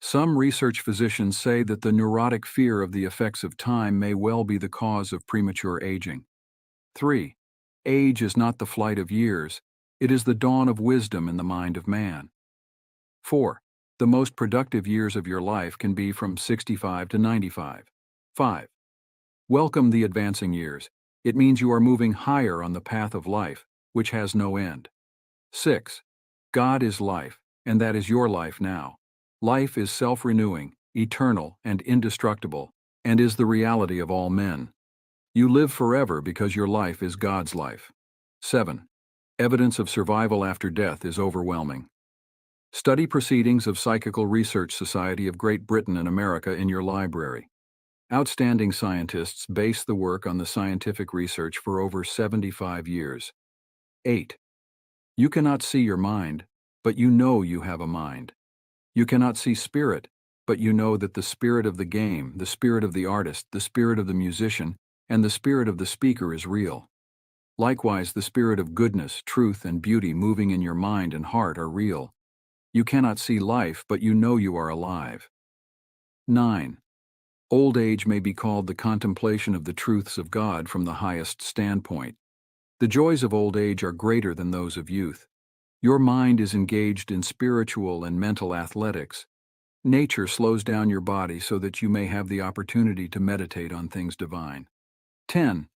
Speaker 10: Some research physicians say that the neurotic fear of the effects of time may well be the cause of premature aging. 3. Age is not the flight of years, it is the dawn of wisdom in the mind of man. 4. The most productive years of your life can be from 65 to 95. 5. Welcome the advancing years. It means you are moving higher on the path of life, which has no end. 6. God is life, and that is your life now. Life is self-renewing, eternal, and indestructible, and is the reality of all men. You live forever because your life is God's life. 7. Evidence of survival after death is overwhelming. Study Proceedings of Psychical Research Society of Great Britain and America in your library. Outstanding scientists base the work on the scientific research for over 75 years. 8. You cannot see your mind, but you know you have a mind. You cannot see spirit, but you know that the spirit of the game, the spirit of the artist, the spirit of the musician, and the spirit of the speaker is real. Likewise, the spirit of goodness, truth, and beauty moving in your mind and heart are real. You cannot see life, but you know you are alive. 9. Old age may be called the contemplation of the truths of God from the highest standpoint. The joys of old age are greater than those of youth. Your mind is engaged in spiritual and mental athletics. Nature slows down your body so that you may have the opportunity to meditate on things divine. 10.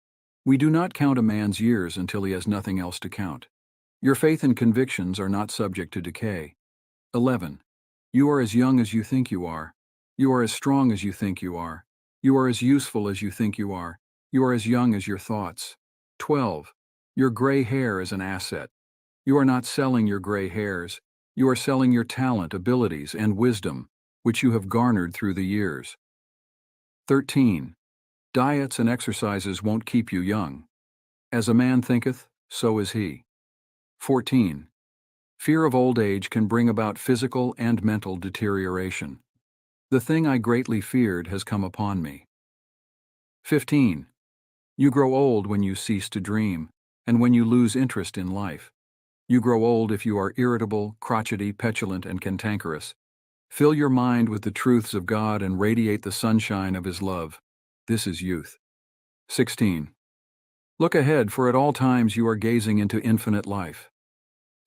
Speaker 10: We do not count a man's years until he has nothing else to count. Your faith and convictions are not subject to decay. 11. You are as young as you think you are. You are as strong as you think you are. You are as useful as you think you are. You are as young as your thoughts. 12. Your gray hair is an asset. You are not selling your gray hairs. You are selling your talent, abilities, and wisdom, which you have garnered through the years. 13. Diets and exercises won't keep you young. As a man thinketh, so is he. 14. Fear of old age can bring about physical and mental deterioration. The thing I greatly feared has come upon me. 15. You grow old when you cease to dream, and when you lose interest in life. You grow old if you are irritable, crotchety, petulant, and cantankerous. Fill your mind with the truths of God and radiate the sunshine of His love. This is youth. 16. Look ahead, for at all times you are gazing into infinite life.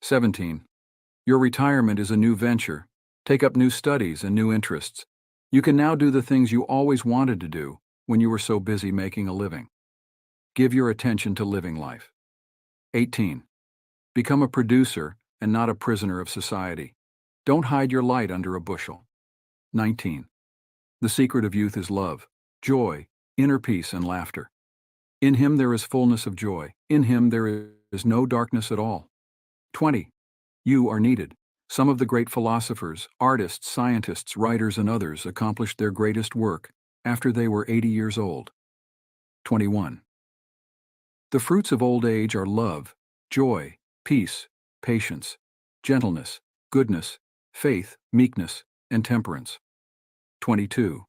Speaker 10: 17. Your retirement is a new venture. Take up new studies and new interests. You can now do the things you always wanted to do when you were so busy making a living. Give your attention to living life. 18. Become a producer and not a prisoner of society. Don't hide your light under a bushel. 19. The secret of youth is love, joy, inner peace, and laughter. In Him there is fullness of joy. In Him there is no darkness at all. 20. You are needed. Some of the great philosophers, artists, scientists, writers, and others accomplished their greatest work after they were 80 years old. 21. The fruits of old age are love, joy, peace, patience, gentleness, goodness, faith, meekness, and temperance. 22.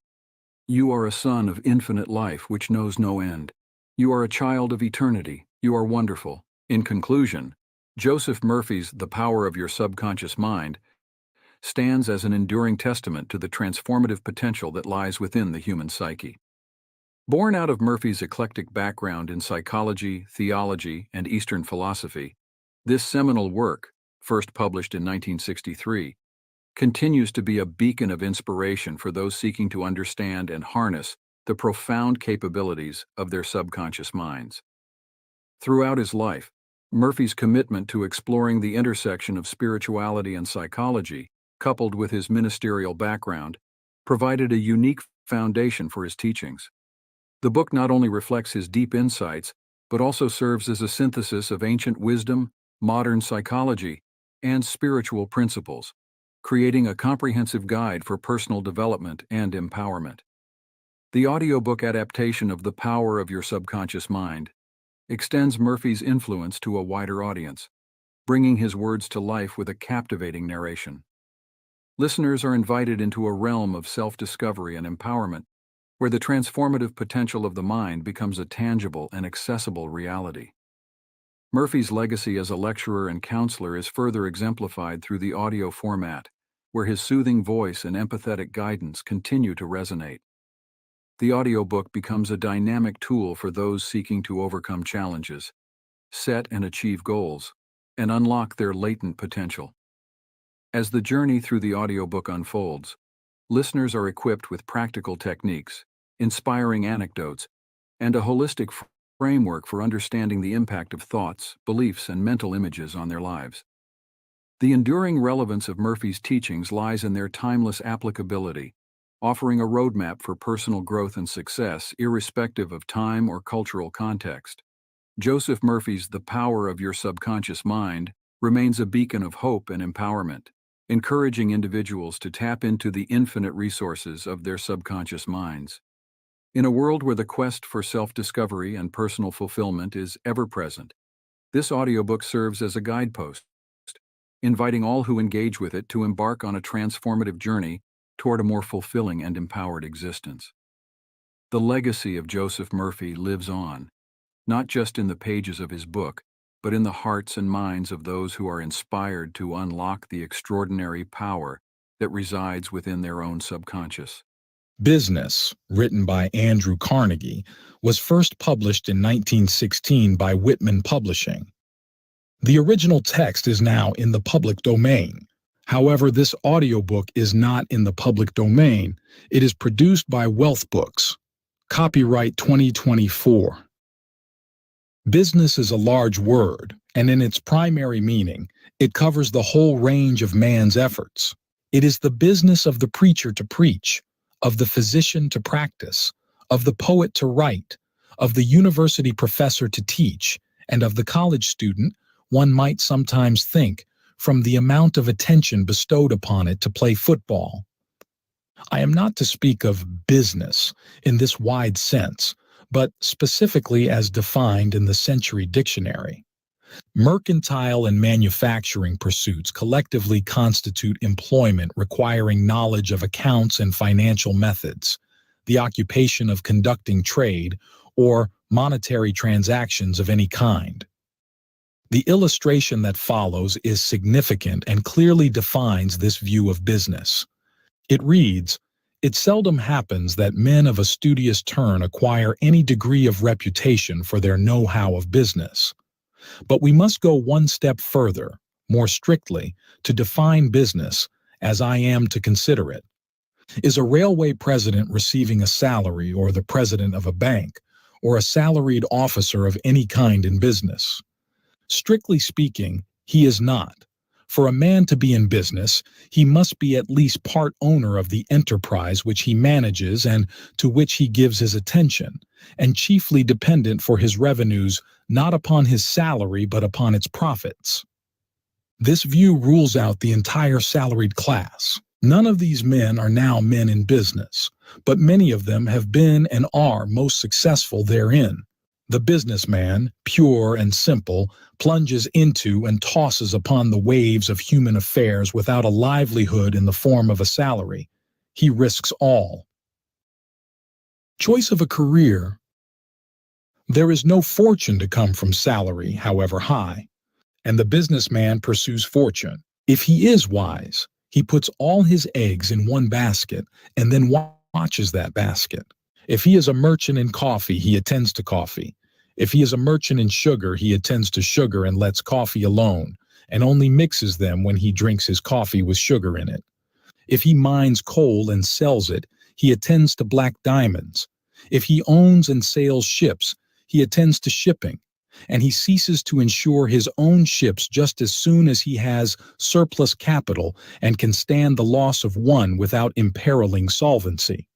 Speaker 10: You are a son of infinite life which knows no end. You are a child of eternity. You are wonderful. In conclusion, Joseph Murphy's The Power of Your Subconscious Mind stands as an enduring testament to the transformative potential that lies within the human psyche. Born out of Murphy's eclectic background in psychology, theology, and Eastern philosophy, this seminal work, first published in 1963, continues to be a beacon of inspiration for those seeking to understand and harness the profound capabilities of their subconscious minds. Throughout his life, Murphy's commitment to exploring the intersection of spirituality and psychology, coupled with his ministerial background, provided a unique foundation for his teachings. The book not only reflects his deep insights, but also serves as a synthesis of ancient wisdom, modern psychology, and spiritual principles, creating a comprehensive guide for personal development and empowerment. The audiobook adaptation of The Power of Your Subconscious Mind extends Murphy's influence to a wider audience, bringing his words to life with a captivating narration. Listeners are invited into a realm of self-discovery and empowerment, where the transformative potential of the mind becomes a tangible and accessible reality. Murphy's legacy as a lecturer and counselor is further exemplified through the audio format, where his soothing voice and empathetic guidance continue to resonate. The audiobook becomes a dynamic tool for those seeking to overcome challenges, set and achieve goals, and unlock their latent potential. As the journey through the audiobook unfolds, listeners are equipped with practical techniques, inspiring anecdotes, and a holistic framework for understanding the impact of thoughts, beliefs, and mental images on their lives. The enduring relevance of Murphy's teachings lies in their timeless applicability, offering a roadmap for personal growth and success irrespective of time or cultural context. Joseph Murphy's The Power of Your Subconscious Mind remains a beacon of hope and empowerment, encouraging individuals to tap into the infinite resources of their subconscious minds. In a world where the quest for self-discovery and personal fulfillment is ever present, this audiobook serves as a guidepost, inviting all who engage with it to embark on a transformative journey toward a more fulfilling and empowered existence. The legacy of Joseph Murphy lives on, not just in the pages of his book, but in the hearts and minds of those who are inspired to unlock the extraordinary power that resides within their own subconscious.
Speaker 9: Business, written by Andrew Carnegie, was first published in 1916 by Whitman Publishing. The original text is now in the public domain. However, this audiobook is not in the public domain. It is produced by Wealth Books. Copyright 2024. Business is a large word, and in its primary meaning, it covers the whole range of man's efforts. It is the business of the preacher to preach, of the physician to practice, of the poet to write, of the university professor to teach, and of the college student, one might sometimes think, from the amount of attention bestowed upon it to play football. I am not to speak of business in this wide sense, but specifically as defined in the Century Dictionary. Mercantile and manufacturing pursuits collectively constitute employment requiring knowledge of accounts and financial methods, the occupation of conducting trade, or monetary transactions of any kind. The illustration that follows is significant and clearly defines this view of business. It reads, "It seldom happens that men of a studious turn acquire any degree of reputation for their know-how of business. But we must go one step further, more strictly, to define business, as I am to consider it. Is a railway president receiving a salary or the president of a bank, or a salaried officer of any kind in business? Strictly speaking, he is not. For a man to be in business, he must be at least part owner of the enterprise which he manages and to which he gives his attention, and chiefly dependent for his revenues not upon his salary but upon its profits. This view rules out the entire salaried class. None of these men are now men in business, but many of them have been and are most successful therein. The businessman, pure and simple, plunges into and tosses upon the waves of human affairs without a livelihood in the form of a salary. He risks all. Choice of a career. There is no fortune to come from salary, however high, and the businessman pursues fortune. If he is wise, he puts all his eggs in one basket and then watches that basket. If he is a merchant in coffee, he attends to coffee. If he is a merchant in sugar, he attends to sugar and lets coffee alone, and only mixes them when he drinks his coffee with sugar in it. If he mines coal and sells it, he attends to black diamonds.
Speaker 11: If he owns and sails ships, he attends to shipping, and he ceases to insure his own ships just as soon as he has surplus capital and can stand the loss of one without imperiling solvency.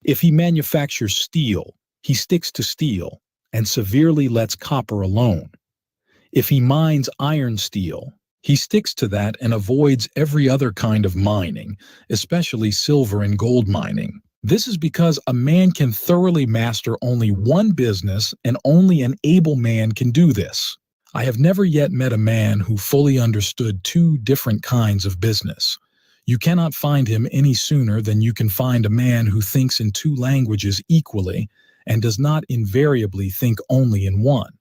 Speaker 11: If he manufactures steel, he sticks to steel and severely lets copper alone. If he mines iron steel, he sticks to that and avoids every other kind of mining, especially silver and gold mining. This is because a man can thoroughly master only one business, and only an able man can do this. I have never yet met a man who fully understood two different kinds of business. You cannot find him any sooner than you can find a man who thinks in two languages equally and does not invariably think only in one.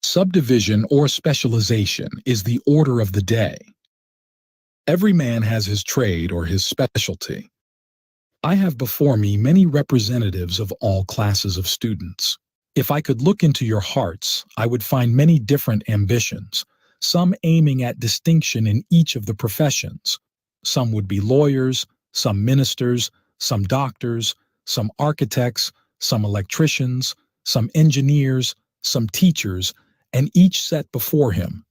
Speaker 11: Subdivision or specialization is the order of the day. Every man has his trade or his specialty. I have before me many representatives of all classes of students. If I could look into your hearts, I would find many different ambitions, some aiming at distinction in each of the professions. Some would be lawyers, some ministers, some doctors, some architects, some electricians, some engineers, some teachers, and each set before him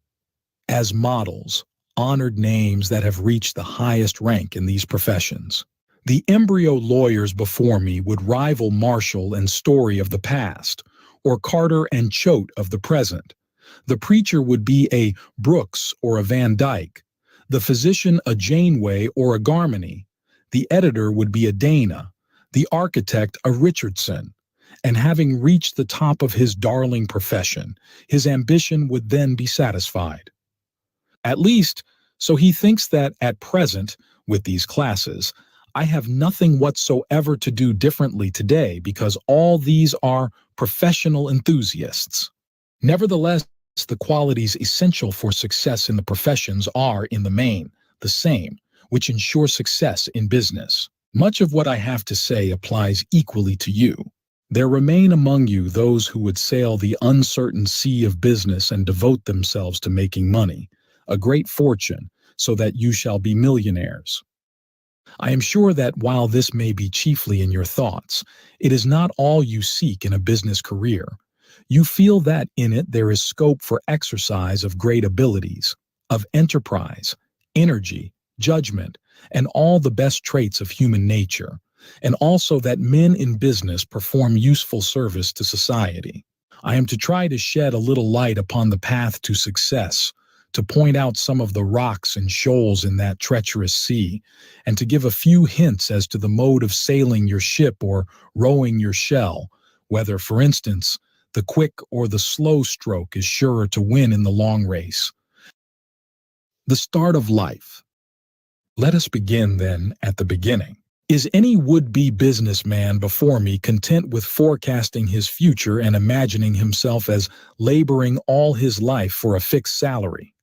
Speaker 11: as models, honored names that have reached the highest rank in these professions. The embryo lawyers before me would rival Marshall and Story of the past, or Carter and Choate of the present. The preacher would be a Brooks or a Van Dyke, the physician a Janeway or a Garmany, the editor would be a Dana, the architect a Richardson, and having reached the top of his darling profession, his ambition would then be satisfied. At least, so he thinks that at present, with these classes, I have nothing whatsoever to do differently today because all these are professional enthusiasts. Nevertheless, the qualities essential for success in the professions are, in the main, the same, which ensure success in business. Much of what I have to say applies equally to you. There remain among you those who would sail the uncertain sea of business and devote themselves to making money, a great fortune, so that you shall be millionaires. I am sure that while this may be chiefly in your thoughts, it is not all you seek in a business career. You feel that in it there is scope for exercise of great abilities, of enterprise, energy, judgment, and all the best traits of human nature, and also that men in business perform useful service to society. I am to try to shed a little light upon the path to success, to point out some of the rocks and shoals in that treacherous sea, and to give a few hints as to the mode of sailing your ship or rowing your shell, whether, for instance, the quick or the slow stroke is surer to win in the long race. The start of life. Let us begin, then, at the beginning. Is any would-be businessman before me content with forecasting his future and imagining himself as laboring all his life for a fixed salary?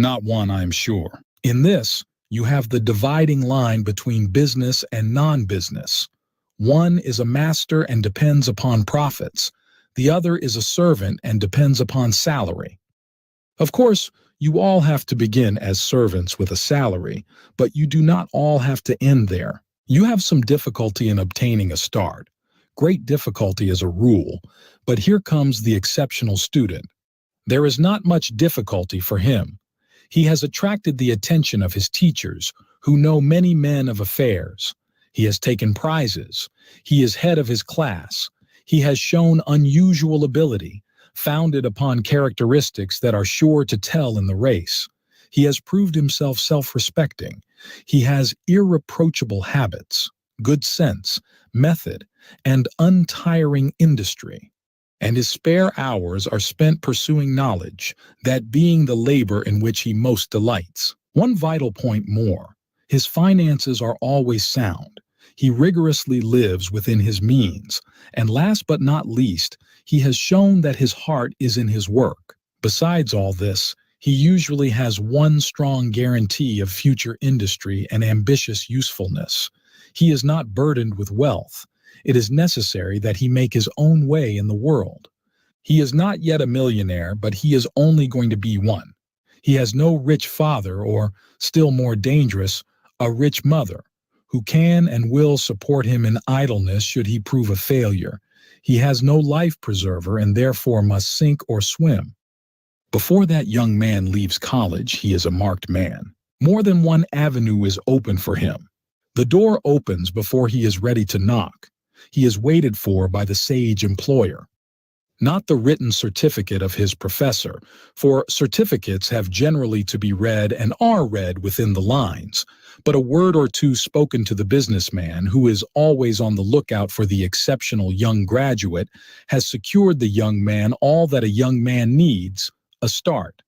Speaker 11: Not one, I am sure. In this, you have the dividing line between business and non-business. One is a master and depends upon profits. The other is a servant and depends upon salary. Of course, you all have to begin as servants with a salary, but you do not all have to end there. You have some difficulty in obtaining a start. Great difficulty as a rule, but here comes the exceptional student. There is not much difficulty for him. He has attracted the attention of his teachers, who know many men of affairs. He has taken prizes. He is head of his class. He has shown unusual ability, founded upon characteristics that are sure to tell in the race. He has proved himself self-respecting. He has irreproachable habits, good sense, method, and untiring industry. And his spare hours are spent pursuing knowledge, that being the labor in which he most delights. One vital point more, his finances are always sound. He rigorously lives within his means, and last but not least, he has shown that his heart is in his work. Besides all this, he usually has one strong guarantee of future industry and ambitious usefulness. He is not burdened with wealth. It is necessary that he make his own way in the world. He is not yet a millionaire, but he is only going to be one. He has no rich father or, still more dangerous, a rich mother, who can and will support him in idleness should he prove a failure. He has no life preserver and therefore must sink or swim. Before that young man leaves college, he is a marked man. More than one avenue is open for him. The door opens before he is ready to knock. He is waited for by the sage employer. Not the written certificate of his professor, for certificates have generally to be read and are read within the lines, but a word or two spoken to the businessman, who is always on the lookout for the exceptional young graduate, has secured the young man all that a young man needs, a start.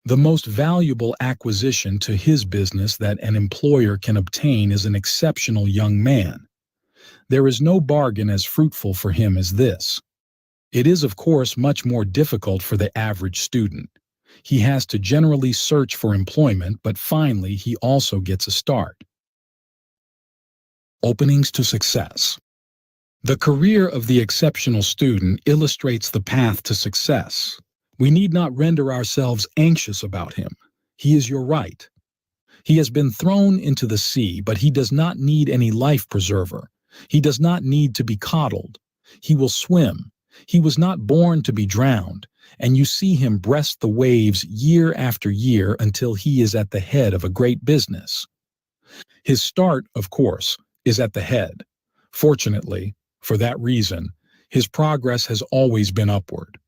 Speaker 11: The most valuable acquisition to his business that an employer can obtain is an exceptional young man. There is no bargain as fruitful for him as this. It is, of course, much more difficult for the average student. He has to generally search for employment, but finally he also gets a start. Openings to success. The career of the exceptional student illustrates the path to success. We need not render ourselves anxious about him. He is your right. He has been thrown into the sea, but he does not need any life preserver. He does not need to be coddled. He will swim. He was not born to be drowned, and you see him breast the waves year after year until he is at the head of a great business. His start, of course, is at the head. Fortunately, for that reason, his progress has always been upward.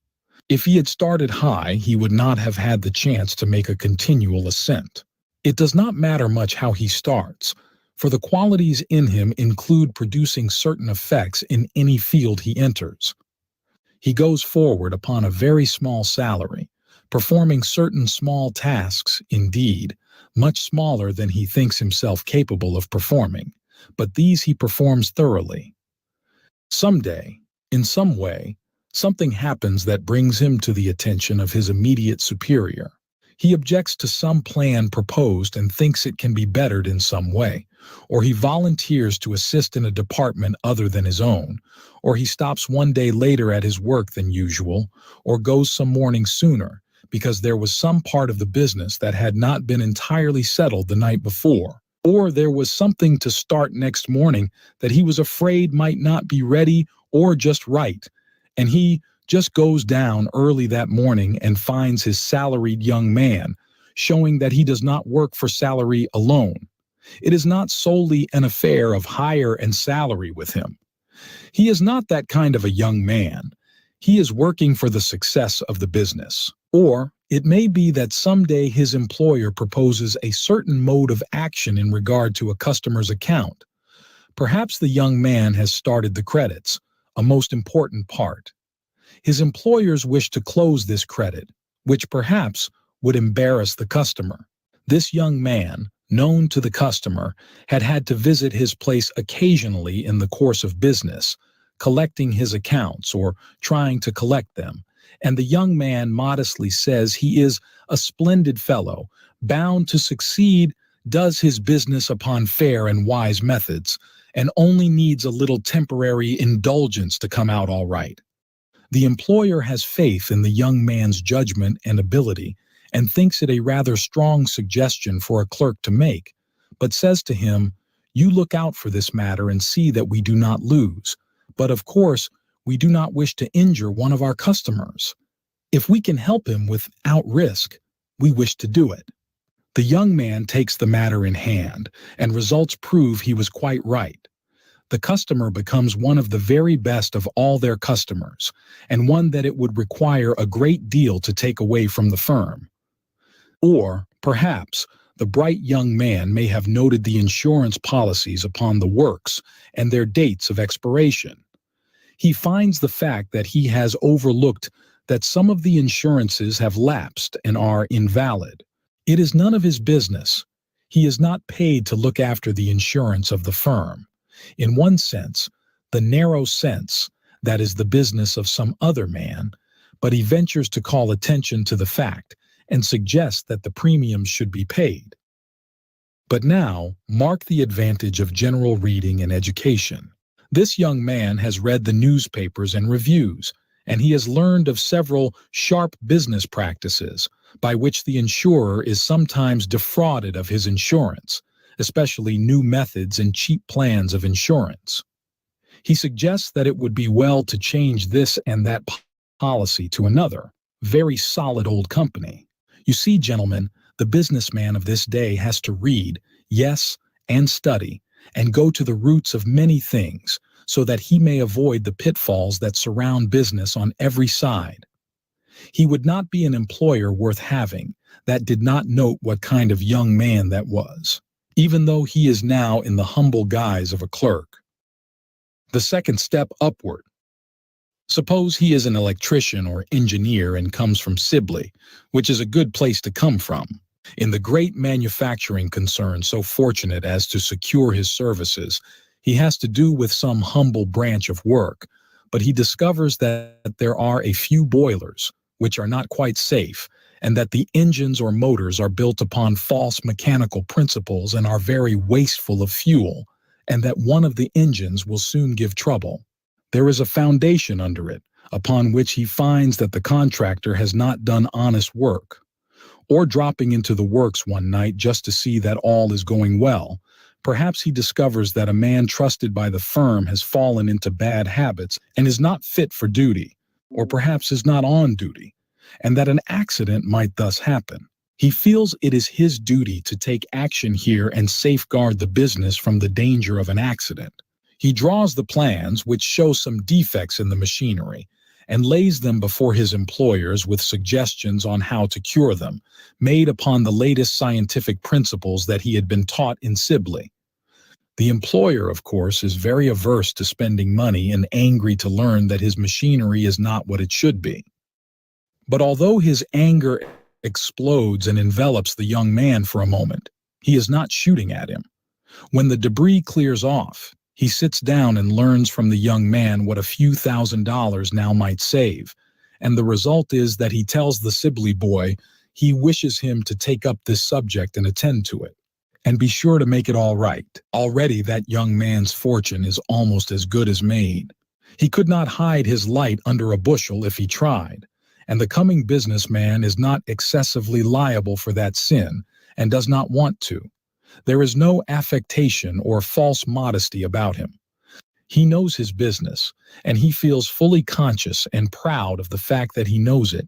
Speaker 11: If he had started high, he would not have had the chance to make a continual ascent. It does not matter much how he starts, for the qualities in him include producing certain effects in any field he enters. He goes forward upon a very small salary, performing certain small tasks, indeed, much smaller than he thinks himself capable of performing, but these he performs thoroughly. Someday, in some way, something happens that brings him to the attention of his immediate superior. He objects to some plan proposed and thinks it can be bettered in some way, or he volunteers to assist in a department other than his own, or he stops one day later at his work than usual, or goes some morning sooner, because there was some part of the business that had not been entirely settled the night before, or there was something to start next morning that he was afraid might not be ready or just right, and he just goes down early that morning and finds his salaried young man, showing that he does not work for salary alone. It is not solely an affair of hire and salary with him. He is not that kind of a young man. He is working for the success of the business. Or it may be that someday his employer proposes a certain mode of action in regard to a customer's account. Perhaps the young man has started the credits, a most important part. His employers wish to close this credit, which perhaps would embarrass the customer. This young man, known to the customer, had had to visit his place occasionally in the course of business, collecting his accounts or trying to collect them, and the young man modestly says he is a splendid fellow, bound to succeed, does his business upon fair and wise methods, and only needs a little temporary indulgence to come out all right. The employer has faith in the young man's judgment and ability and thinks it a rather strong suggestion for a clerk to make, but says to him, "You look out for this matter and see that we do not lose. But of course, we do not wish to injure one of our customers. If we can help him without risk, we wish to do it." The young man takes the matter in hand, and results prove he was quite right. The customer becomes one of the very best of all their customers, and one that it would require a great deal to take away from the firm. Or, perhaps, the bright young man may have noted the insurance policies upon the works and their dates of expiration. He finds the fact that he has overlooked that some of the insurances have lapsed and are invalid. It is none of his business. He is not paid to look after the insurance of the firm. In one sense, the narrow sense, that is the business of some other man, but he ventures to call attention to the fact and suggests that the premiums should be paid. But now, mark the advantage of general reading and education. This young man has read the newspapers and reviews, and he has learned of several sharp business practices by which the insurer is sometimes defrauded of his insurance, especially new methods and cheap plans of insurance. He suggests that it would be well to change this and that policy to another, very solid old company. You see, gentlemen, the businessman of this day has to read, yes, and study, and go to the roots of many things, so that he may avoid the pitfalls that surround business on every side. He would not be an employer worth having that did not note what kind of young man that was, even though he is now in the humble guise of a clerk. The second step upward. Suppose he is an electrician or engineer and comes from Sibley, which is a good place to come from. In the great manufacturing concern so fortunate as to secure his services, he has to do with some humble branch of work, but he discovers that there are a few boilers which are not quite safe, and that the engines or motors are built upon false mechanical principles and are very wasteful of fuel, and that one of the engines will soon give trouble. There is a foundation under it, upon which he finds that the contractor has not done honest work. Or dropping into the works one night just to see that all is going well, perhaps he discovers that a man trusted by the firm has fallen into bad habits and is not fit for duty, or perhaps is not on duty, and that an accident might thus happen. He feels it is his duty to take action here and safeguard the business from the danger of an accident. He draws the plans which show some defects in the machinery and lays them before his employers with suggestions on how to cure them, made upon the latest scientific principles that he had been taught in Sibley. The employer, of course, is very averse to spending money and angry to learn that his machinery is not what it should be. But although his anger explodes and envelops the young man for a moment, he is not shooting at him. When the debris clears off, he sits down and learns from the young man what a few $1,000s now might save, and the result is that he tells the Sibley boy he wishes him to take up this subject and attend to it, and be sure to make it all right. Already that young man's fortune is almost as good as made. He could not hide his light under a bushel if he tried, and the coming businessman is not excessively liable for that sin, and does not want to. There is no affectation or false modesty about him. He knows his business, and he feels fully conscious and proud of the fact that he knows it,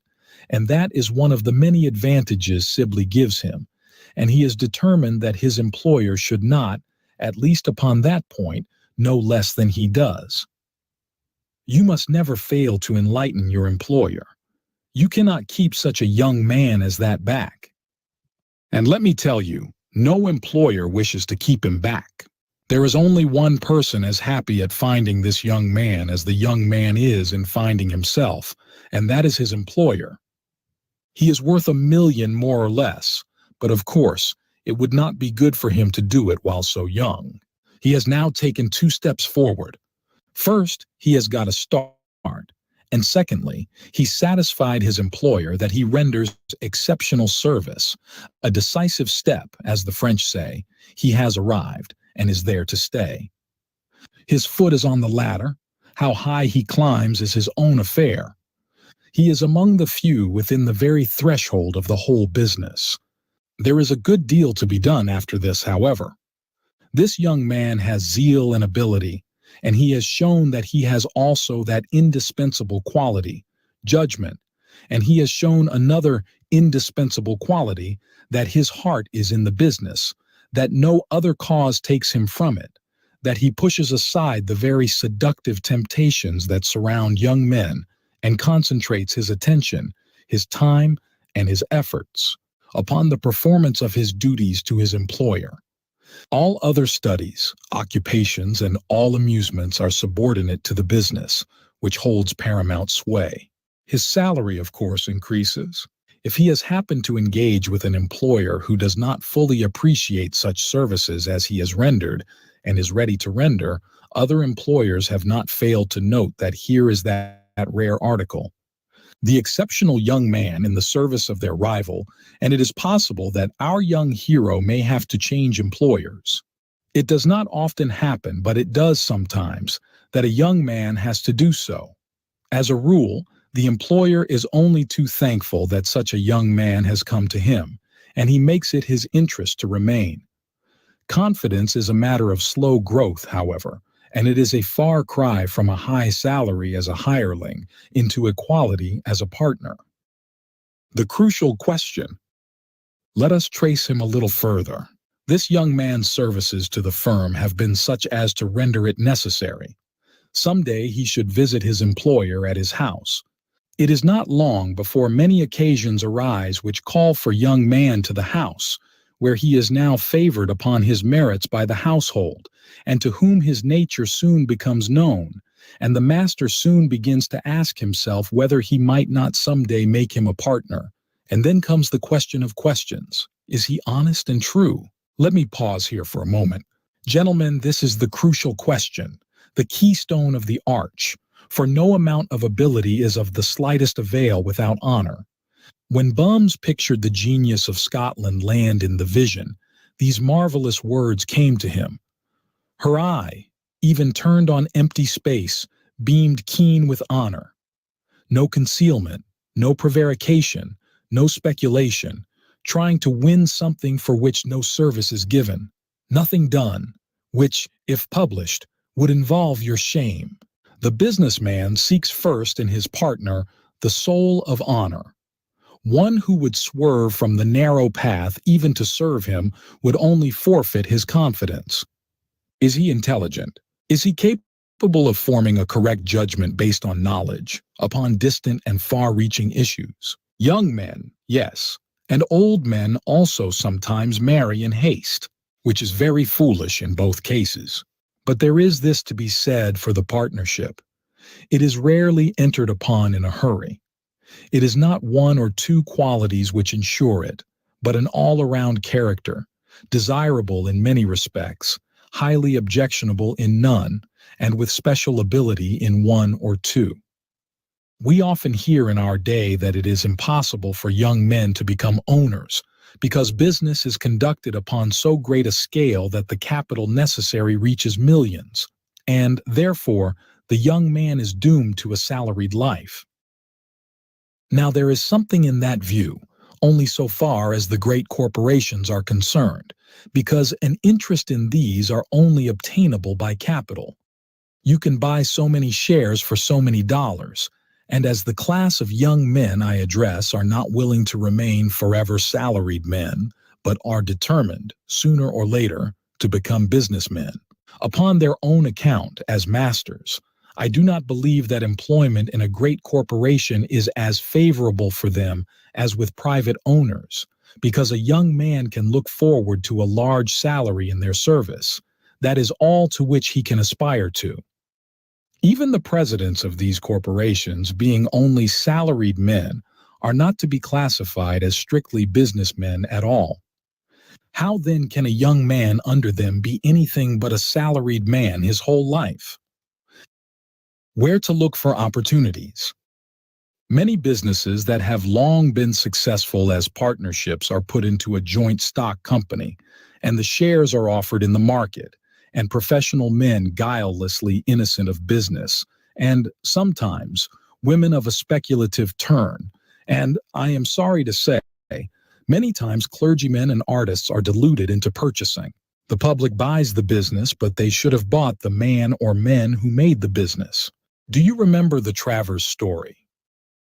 Speaker 11: and that is one of the many advantages Sibley gives him, and he is determined that his employer should not, at least upon that point, know less than he does. You must never fail to enlighten your employer. You cannot keep such a young man as that back. And let me tell you, no employer wishes to keep him back. There is only one person as happy at finding this young man as the young man is in finding himself, and that is his employer. He is worth $1 million more or less, but of course, it would not be good for him to do it while so young. He has now taken 2 steps forward. First, he has got a start, and secondly, he satisfied his employer that he renders exceptional service. A decisive step, as the French say. He has arrived and is there to stay. His foot is on the ladder. How high he climbs is his own affair. He is among the few within the very threshold of the whole business. There is a good deal to be done after this, however. This young man has zeal and ability, and he has shown that he has also that indispensable quality, judgment, and he has shown another indispensable quality, that his heart is in the business, that no other cause takes him from it, that he pushes aside the very seductive temptations that surround young men and concentrates his attention, his time, and his efforts upon the performance of his duties to his employer. All other studies, occupations, and all amusements are subordinate to the business, which holds paramount sway. His salary, of course, increases. If he has happened to engage with an employer who does not fully appreciate such services as he has rendered and is ready to render, other employers have not failed to note that here is that rare article, the exceptional young man in the service of their rival, and it is possible that our young hero may have to change employers. It does not often happen, but it does sometimes, that a young man has to do so. As a rule, the employer is only too thankful that such a young man has come to him, and he makes it his interest to remain. Confidence is a matter of slow growth, however, and it is a far cry from a high salary as a hireling into equality as a partner. The crucial question. Let us trace him a little further. This young man's services to the firm have been such as to render it necessary. Someday he should visit his employer at his house. It is not long before many occasions arise which call for young man to the house, where he is now favored upon his merits by the household, and to whom his nature soon becomes known, and the master soon begins to ask himself whether he might not someday make him a partner. And then comes the question of questions. Is he honest and true? Let me pause here for a moment. Gentlemen, this is the crucial question, the keystone of the arch, for no amount of ability is of the slightest avail without honor. When Bums pictured the genius of Scotland land in the vision, these marvelous words came to him. Her eye, even turned on empty space, beamed keen with honor. No concealment, no prevarication, no speculation, trying to win something for which no service is given. Nothing done, which, if published, would involve your shame. The businessman seeks first in his partner the soul of honor. One who would swerve from the narrow path even to serve him would only forfeit his confidence. Is he intelligent? Is he capable of forming a correct judgment based on knowledge, upon distant and far-reaching issues? Young men, yes, and old men also sometimes marry in haste, which is very foolish in both cases. But there is this to be said for the partnership. It is rarely entered upon in a hurry. It is not one or two qualities which ensure it, but an all-around character, desirable in many respects, highly objectionable in none, and with special ability in one or two. We often hear in our day that it is impossible for young men to become owners, because business is conducted upon so great a scale that the capital necessary reaches millions, and, therefore, the young man is doomed to a salaried life. Now there is something in that view, only so far as the great corporations are concerned, because an interest in these are only obtainable by capital. You can buy so many shares for so many dollars, and as the class of young men I address are not willing to remain forever salaried men, but are determined, sooner or later, to become businessmen, upon their own account as masters, I do not believe that employment in a great corporation is as favorable for them as with private owners, because a young man can look forward to a large salary in their service. That is all to which he can aspire to. Even the presidents of these corporations, being only salaried men, are not to be classified as strictly businessmen at all. How then can a young man under them be anything but a salaried man his whole life? Where to look for opportunities? Many businesses that have long been successful as partnerships are put into a joint stock company, and the shares are offered in the market, and professional men guilelessly innocent of business, and sometimes women of a speculative turn, and, I am sorry to say, many times clergymen and artists are deluded into purchasing. The public buys the business, but they should have bought the man or men who made the business. Do you remember the Travers story?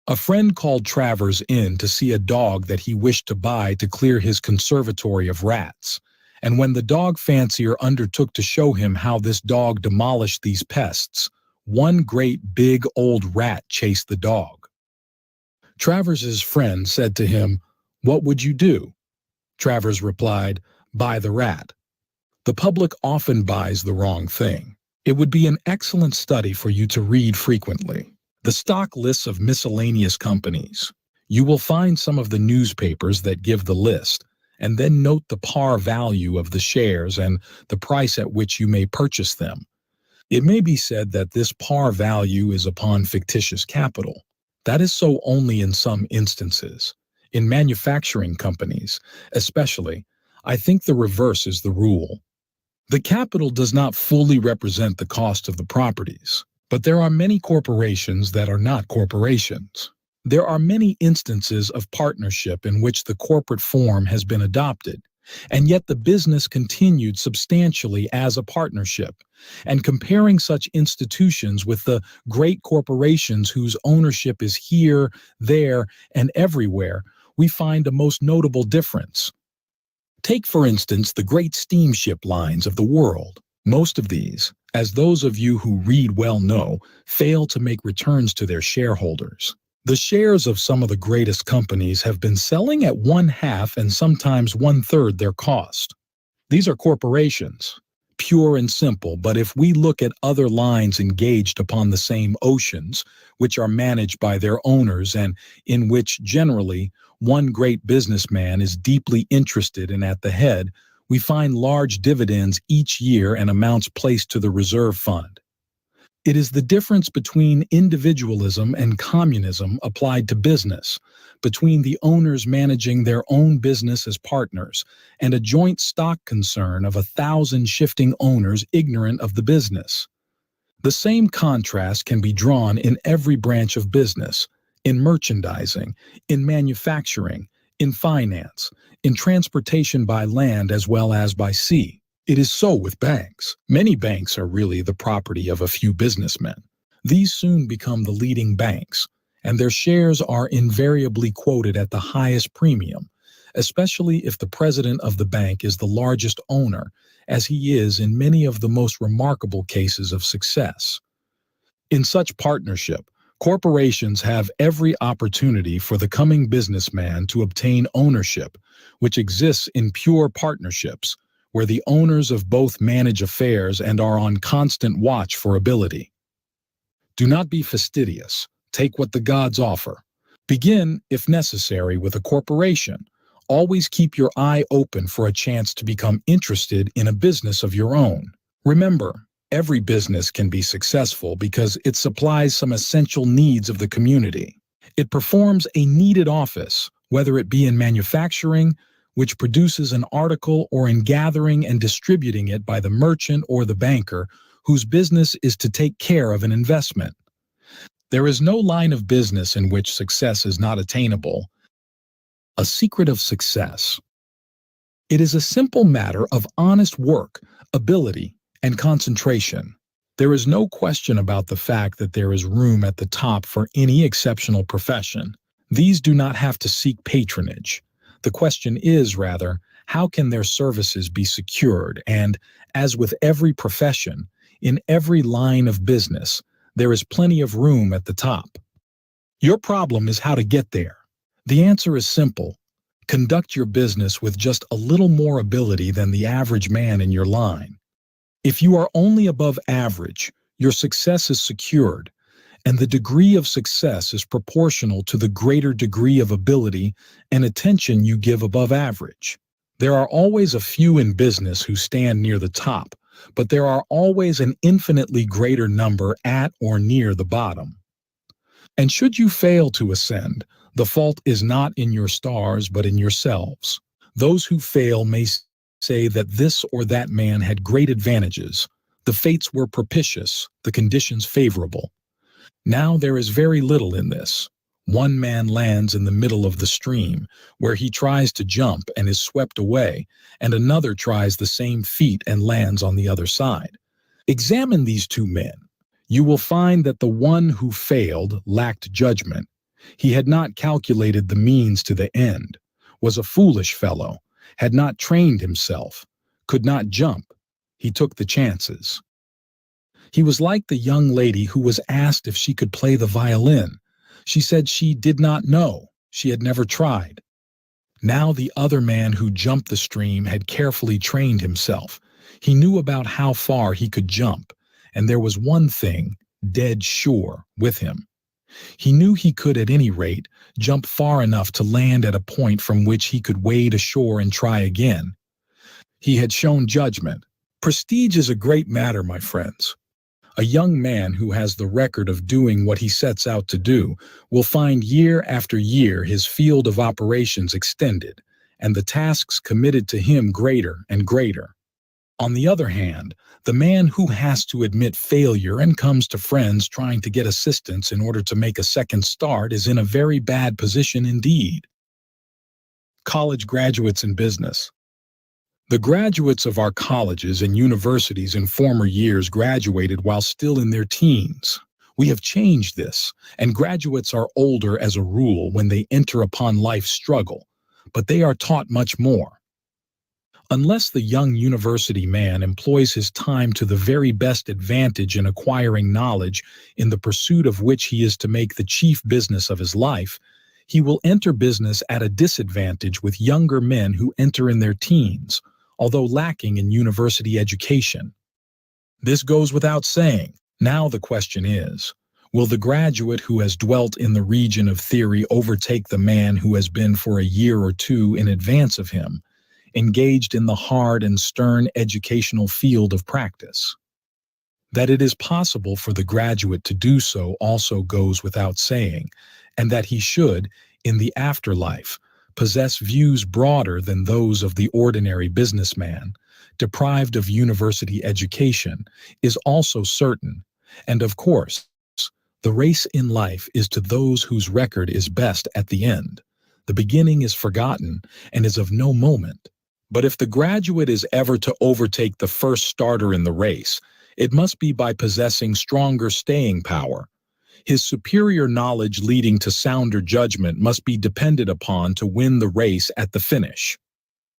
Speaker 11: A friend called Travers in to see a dog that he wished to buy to clear his conservatory of rats, and when the dog fancier undertook to show him how this dog demolished these pests, one great big old rat chased the dog. Travers's friend said to him, "What would you do?" Travers replied, "Buy the rat." The public often buys the wrong thing. It would be an excellent study for you to read frequently. The stock lists of miscellaneous companies. You will find some of the newspapers that give the list, and then note the par value of the shares and the price at which you may purchase them. It may be said that this par value is upon fictitious capital. That is so only in some instances. In manufacturing companies, especially, I think the reverse is the rule. The capital does not fully represent the cost of the properties, but there are many corporations that are not corporations. There are many instances of partnership in which the corporate form has been adopted, And yet the business continued substantially as a partnership. And comparing such institutions with the great corporations whose ownership is here, there, and everywhere, we find a most notable difference. Take, for instance, the great steamship lines of the world. Most of these, as those of you who read well know, fail to make returns to their shareholders. The shares of some of the greatest companies have been selling at 1/2 and sometimes 1/3 their cost. These are corporations, pure and simple, but if we look at other lines engaged upon the same oceans, which are managed by their owners and in which generally one great businessman is deeply interested and at the head, we find large dividends each year and amounts placed to the reserve fund. It is the difference between individualism and communism applied to business, between the owners managing their own business as partners and a joint stock concern of 1,000 shifting owners ignorant of the business. The same contrast can be drawn in every branch of business, in merchandising, in manufacturing, in finance, in transportation by land as well as by sea. It is so with banks. Many banks are really the property of a few businessmen. These soon become the leading banks, and their shares are invariably quoted at the highest premium, especially if the president of the bank is the largest owner, as he is in many of the most remarkable cases of success. In such partnership, corporations have every opportunity for the coming businessman to obtain ownership, which exists in pure partnerships, where the owners of both manage affairs and are on constant watch for ability. Do not be fastidious. Take what the gods offer. Begin, if necessary, with a corporation. Always keep your eye open for a chance to become interested in a business of your own. Remember, every business can be successful because it supplies some essential needs of the community. It performs a needed office, whether it be in manufacturing, which produces an article, or in gathering and distributing it by the merchant or the banker, whose business is to take care of an investment. There is no line of business in which success is not attainable. A secret of success. It is a simple matter of honest work, ability, and concentration. There is no question about the fact that there is room at the top for any exceptional profession. These do not have to seek patronage. The question is, rather, how can their services be secured? And, as with every profession, in every line of business, there is plenty of room at the top. Your problem is how to get there. The answer is simple. Conduct your business with just a little more ability than the average man in your line. If you are only above average, your success is secured, and the degree of success is proportional to the greater degree of ability and attention you give above average. There are always a few in business who stand near the top, but there are always an infinitely greater number at or near the bottom. And should you fail to ascend, the fault is not in your stars but in yourselves. Those who fail may say that this or that man had great advantages. The fates were propitious, the conditions favorable. Now there is very little in this. One man lands in the middle of the stream, where he tries to jump and is swept away, and another tries the same feat and lands on the other side. Examine these two men. You will find that the one who failed lacked judgment. He had not calculated the means to the end, was a foolish fellow, had not trained himself, could not jump. He took the chances. He was like the young lady who was asked if she could play the violin. She said she did not know. She had never tried. Now the other man who jumped the stream had carefully trained himself. He knew about how far he could jump, and there was one thing dead sure with him. He knew he could, at any rate, jump far enough to land at a point from which he could wade ashore and try again. He had shown judgment. Prestige is a great matter, my friends. A young man who has the record of doing what he sets out to do will find year after year his field of operations extended, and the tasks committed to him greater and greater. On the other hand, the man who has to admit failure and comes to friends trying to get assistance in order to make a second start is in a very bad position indeed. College graduates in business. The graduates of our colleges and universities in former years graduated while still in their teens. We have changed this, and graduates are older as a rule when they enter upon life's struggle, but they are taught much more. Unless the young university man employs his time to the very best advantage in acquiring knowledge in the pursuit of which he is to make the chief business of his life, he will enter business at a disadvantage with younger men who enter in their teens, although lacking in university education. This goes without saying. Now the question is, will the graduate who has dwelt in the region of theory overtake the man who has been for a year or two in advance of him, engaged in the hard and stern educational field of practice? That it is possible for the graduate to do so also goes without saying, and that he should, in the afterlife, possess views broader than those of the ordinary businessman, deprived of university education, is also certain, and of course, the race in life is to those whose record is best at the end. The beginning is forgotten and is of no moment. But if the graduate is ever to overtake the first starter in the race, it must be by possessing stronger staying power. His superior knowledge leading to sounder judgment must be depended upon to win the race at the finish.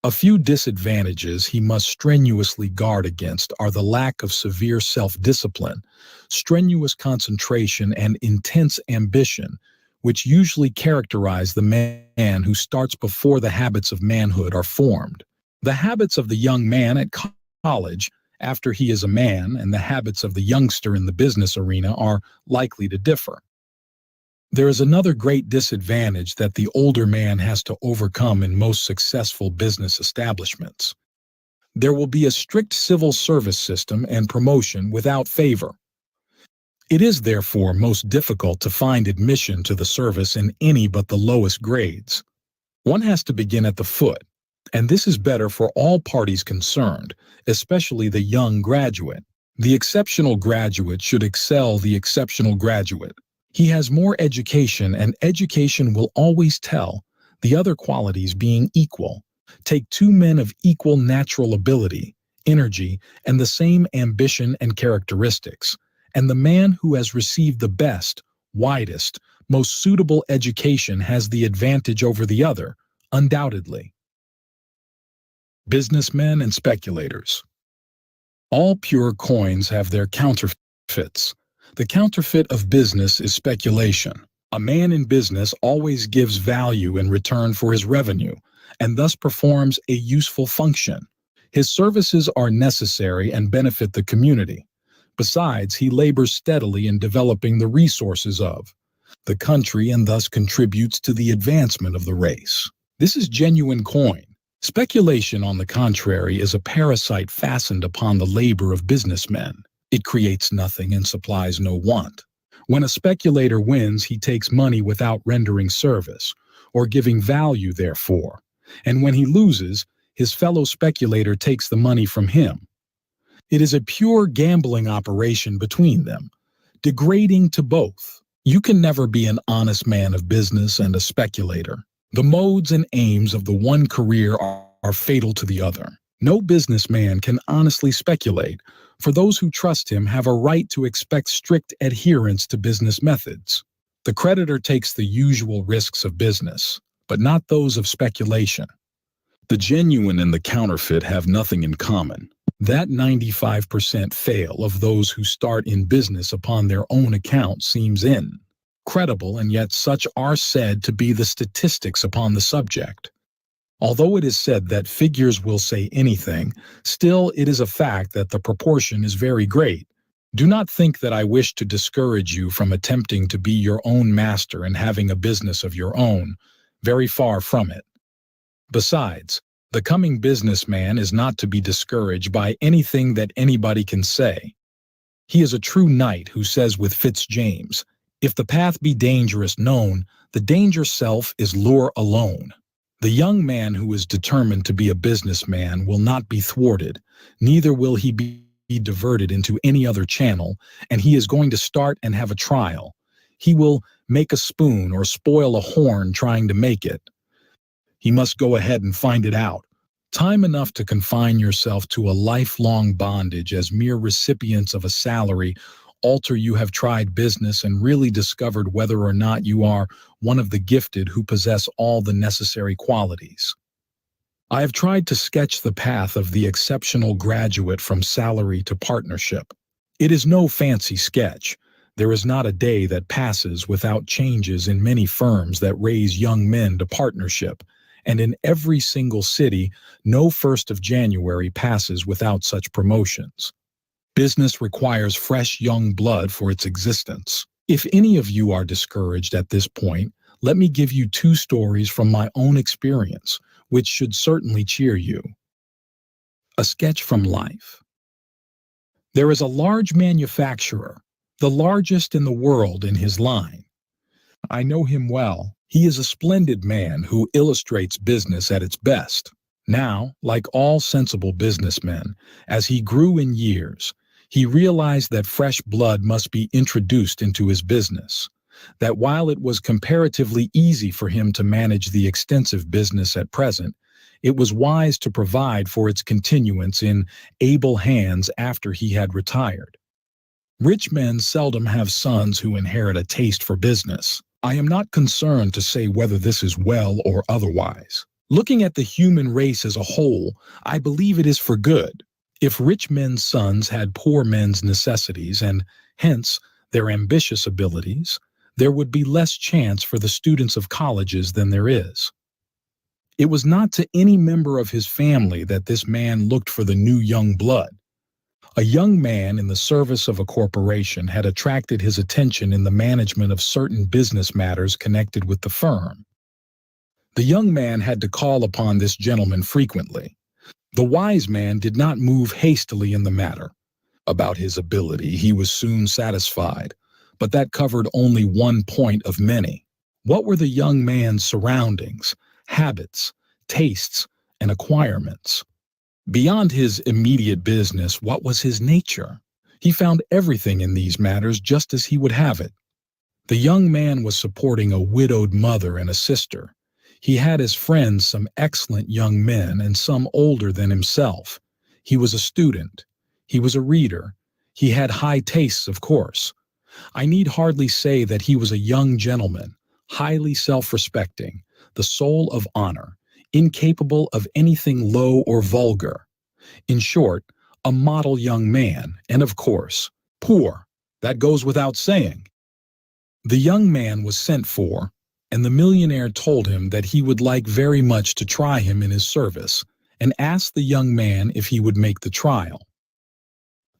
Speaker 11: A few disadvantages he must strenuously guard against are the lack of severe self-discipline, strenuous concentration, and intense ambition, which usually characterize the man who starts before the habits of manhood are formed. The habits of the young man at college, after he is a man, and the habits of the youngster in the business arena are likely to differ. There is another great disadvantage that the older man has to overcome in most successful business establishments. There will be a strict civil service system and promotion without favor. It is therefore most difficult to find admission to the service in any but the lowest grades. One has to begin at the foot, and this is better for all parties concerned, especially the young graduate. The exceptional graduate should excel the exceptional graduate. He has more education, and education will always tell, the other qualities being equal. Take two men of equal natural ability, energy, and the same ambition and characteristics, and the man who has received the best, widest, most suitable education has the advantage over the other, undoubtedly. Businessmen and speculators. All pure coins have their counterfeits. The counterfeit of business is speculation. A man in business always gives value in return for his revenue, and thus performs a useful function. His services are necessary and benefit the community. Besides, he labors steadily in developing the resources of the country and thus contributes to the advancement of the race. This is genuine coin. Speculation, on the contrary, is a parasite fastened upon the labor of businessmen. It creates nothing and supplies no want. When a speculator wins, he takes money without rendering service, or giving value therefore, and when he loses, his fellow speculator takes the money from him. It is a pure gambling operation between them, degrading to both. You can never be an honest man of business and a speculator. The modes and aims of the one career are fatal to the other. No businessman can honestly speculate, for those who trust him have a right to expect strict adherence to business methods. The creditor takes the usual risks of business, but not those of speculation. The genuine and the counterfeit have nothing in common. That 95% fail of those who start in business upon their own account seems incredible, and yet such are said to be the statistics upon the subject. Although it is said that figures will say anything, still it is a fact that the proportion is very great. Do not think that I wish to discourage you from attempting to be your own master and having a business of your own. Very far from it. Besides, the coming businessman is not to be discouraged by anything that anybody can say. He is a true knight who says with Fitzjames, "If the path be dangerous known, the danger self is lure alone." The young man who is determined to be a businessman will not be thwarted, neither will he be diverted into any other channel, and he is going to start and have a trial. He will make a spoon or spoil a horn trying to make it. He must go ahead and find it out, Time enough to confine yourself to a lifelong bondage as mere recipients of a salary, alter you have tried business and really discovered whether or not you are one of the gifted who possess all the necessary qualities. I have tried to sketch the path of the exceptional graduate from salary to partnership. It is no fancy sketch. There is not a day that passes without changes in many firms that raise young men to partnership, and in every single city, no 1st of January passes without such promotions. Business requires fresh young blood for its existence. If any of you are discouraged at this point, let me give you 2 stories from my own experience, which should certainly cheer you. A sketch from life. There is a large manufacturer, the largest in the world in his line. I know him well. He is a splendid man who illustrates business at its best. Now, like all sensible businessmen, as he grew in years, he realized that fresh blood must be introduced into his business, that while it was comparatively easy for him to manage the extensive business at present, it was wise to provide for its continuance in able hands after he had retired. Rich men seldom have sons who inherit a taste for business. I am not concerned to say whether this is well or otherwise. Looking at the human race as a whole, I believe it is for good. If rich men's sons had poor men's necessities and, hence, their ambitious abilities, there would be less chance for the students of colleges than there is. It was not to any member of his family that this man looked for the new young blood. A young man in the service of a corporation had attracted his attention in the management of certain business matters connected with the firm. The young man had to call upon this gentleman frequently. The wise man did not move hastily in the matter. About his ability, he was soon satisfied, but that covered only one point of many. What were the young man's surroundings, habits, tastes, and acquirements? Beyond his immediate business, what was his nature? He found everything in these matters just as he would have it. The young man was supporting a widowed mother and a sister. He had as friends some excellent young men and some older than himself. He was a student. He was a reader. He had high tastes, of course. I need hardly say that he was a young gentleman, highly self-respecting, the soul of honor, incapable of anything low or vulgar. In short, a model young man, and of course, poor. That goes without saying. The young man was sent for, and the millionaire told him that he would like very much to try him in his service, and asked the young man if he would make the trial.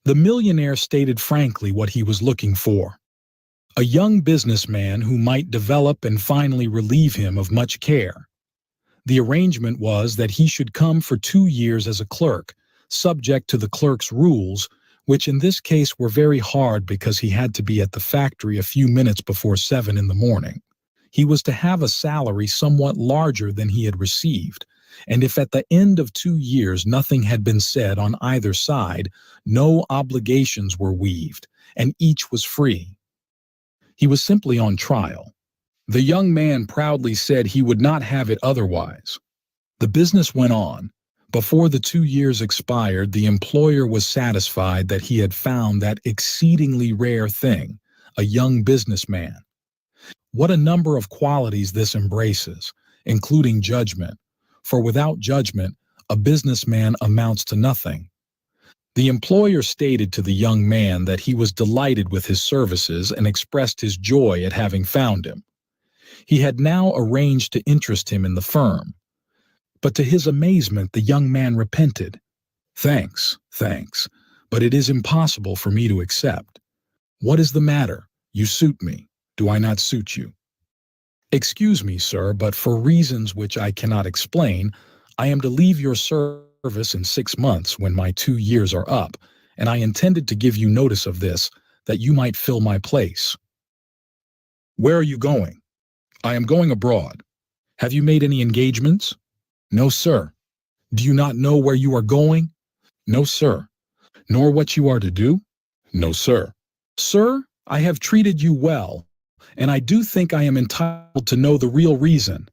Speaker 11: The millionaire stated frankly what he was looking for: a young businessman who might develop and finally relieve him of much care. The arrangement was that he should come for 2 years as a clerk, subject to the clerk's rules, which in this case were very hard because he had to be at the factory a few minutes before 7 in the morning. He was to have a salary somewhat larger than he had received, and if at the end of 2 years nothing had been said on either side, no obligations were weaved, and each was free. He was simply on trial. The young man proudly said he would not have it otherwise. The business went on. Before the 2 years expired, the employer was satisfied that he had found that exceedingly rare thing, a young businessman. What a number of qualities this embraces, including judgment, for without judgment, a businessman amounts to nothing. The employer stated to the young man that he was delighted with his services and expressed his joy at having found him. He had now arranged to interest him in the firm. But to his amazement, the young man repented. Thanks, but it is impossible for me to accept. What is the matter? You suit me. Do I not suit you? Excuse me, sir, but for reasons which I cannot explain, I am to leave your service in 6 months when my 2 years are up, and I intended to give you notice of this, that you might fill my place. Where are you going? I am going abroad. Have you made any engagements? No, sir. Do you not know where you are going? No, sir. Nor what you are to do? No, sir. Sir, I have treated you well, and I do think I am entitled to know the real reason.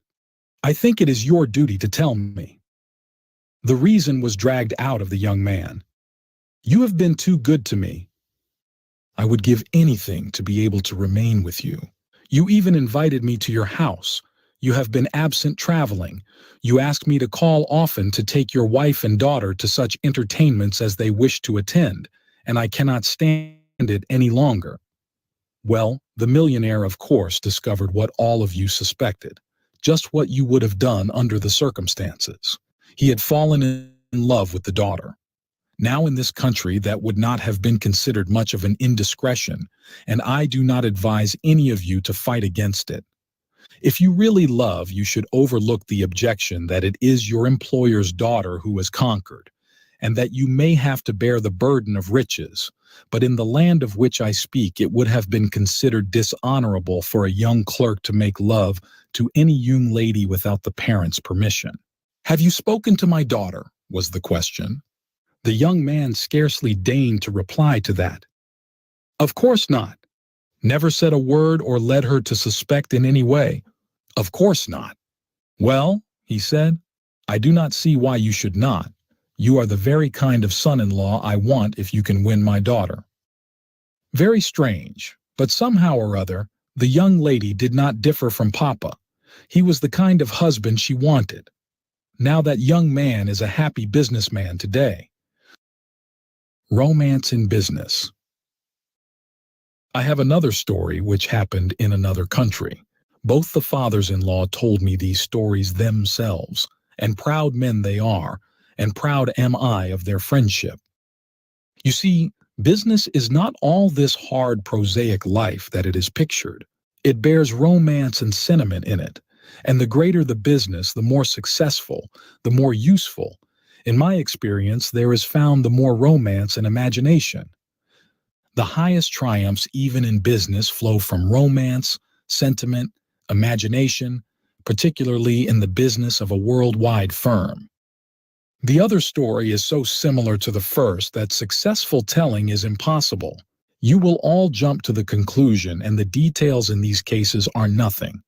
Speaker 11: I think it is your duty to tell me. The reason was dragged out of the young man. "You have been too good to me. I would give anything to be able to remain with you. You even invited me to your house. You have been absent traveling. You asked me to call often to take your wife and daughter to such entertainments as they wish to attend, and I cannot stand it any longer." Well, the millionaire, of course, discovered what all of you suspected, just what you would have done under the circumstances. He had fallen in love with the daughter. Now in this country that would not have been considered much of an indiscretion, and I do not advise any of you to fight against it. If you really love, you should overlook the objection that it is your employer's daughter who has conquered, and that you may have to bear the burden of riches, but in the land of which I speak it would have been considered dishonorable for a young clerk to make love to any young lady without the parents' permission. "Have you spoken to my daughter?" was the question. The young man scarcely deigned to reply to that. "Of course not." "Never said a word or led her to suspect in any way?" "Of course not." "Well," he said, "I do not see why you should not. You are the very kind of son-in-law I want if you can win my daughter." Very strange, but somehow or other, the young lady did not differ from Papa. He was the kind of husband she wanted. Now that young man is a happy businessman today. Romance in business. I have another story which happened in another country. Both the fathers-in-law told me these stories themselves, and proud men they are, and proud am I of their friendship. You see, business is not all this hard, prosaic life that it is pictured. It bears romance and sentiment in it, and the greater the business, the more successful, the more useful. In my experience, there is found the more romance and imagination. The highest triumphs, even in business, flow from romance, sentiment, imagination, particularly in the business of a worldwide firm. The other story is so similar to the first that successful telling is impossible. You will all jump to the conclusion, and the details in these cases are nothing.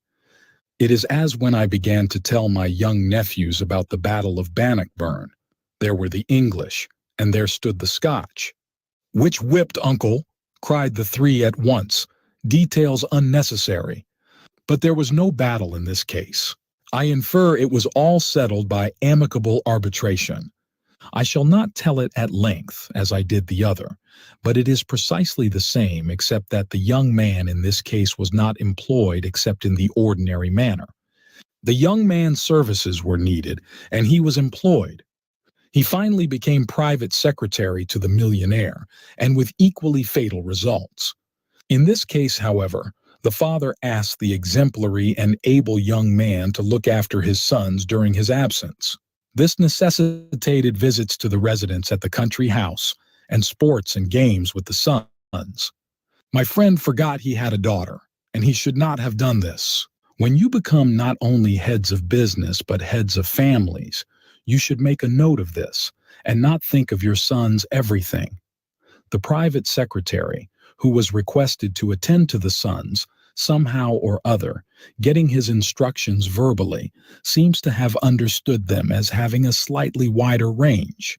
Speaker 11: It is as when I began to tell my young nephews about the Battle of Bannockburn. There were the English, and there stood the Scotch. "Which whipped, uncle?" cried the three at once. Details unnecessary. But there was no battle in this case. I infer it was all settled by amicable arbitration. I shall not tell it at length, as I did the other, but it is precisely the same, except that the young man in this case was not employed except in the ordinary manner. The young man's services were needed, and he was employed. He finally became private secretary to the millionaire, and with equally fatal results. In this case, however, the father asked the exemplary and able young man to look after his sons during his absence. This necessitated visits to the residence at the country house, and sports and games with the sons. My friend forgot he had a daughter, and he should not have done this. When you become not only heads of business but heads of families, you should make a note of this, and not think of your sons everything. The private secretary, who was requested to attend to the sons, somehow or other, getting his instructions verbally, seems to have understood them as having a slightly wider range.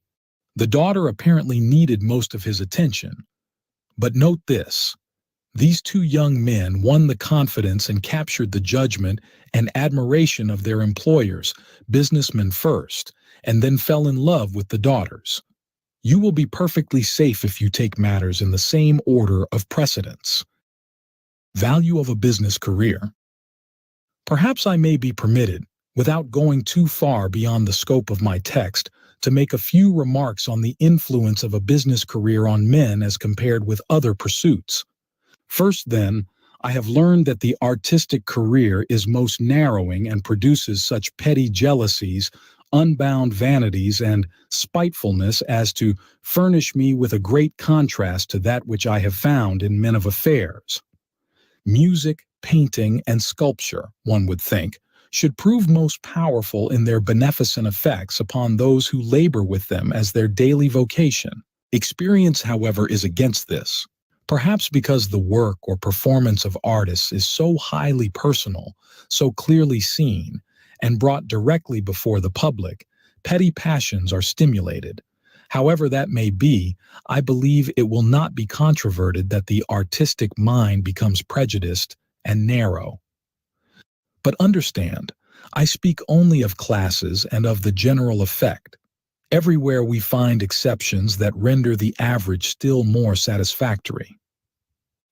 Speaker 11: The daughter apparently needed most of his attention. But note this. These two young men won the confidence and captured the judgment and admiration of their employers, businessmen first, and then fell in love with the daughters. You will be perfectly safe if you take matters in the same order of precedence. Value of a business career. Perhaps I may be permitted, without going too far beyond the scope of my text, to make a few remarks on the influence of a business career on men as compared with other pursuits. First, then, I have learned that the artistic career is most narrowing and produces such petty jealousies, unbound vanities, and spitefulness as to furnish me with a great contrast to that which I have found in men of affairs. Music, painting, and sculpture, one would think, should prove most powerful in their beneficent effects upon those who labor with them as their daily vocation. Experience, however, is against this. Perhaps because the work or performance of artists is so highly personal, so clearly seen, and brought directly before the public, petty passions are stimulated. However that may be, I believe it will not be controverted that the artistic mind becomes prejudiced and narrow. But understand, I speak only of classes and of the general effect. Everywhere we find exceptions that render the average still more satisfactory.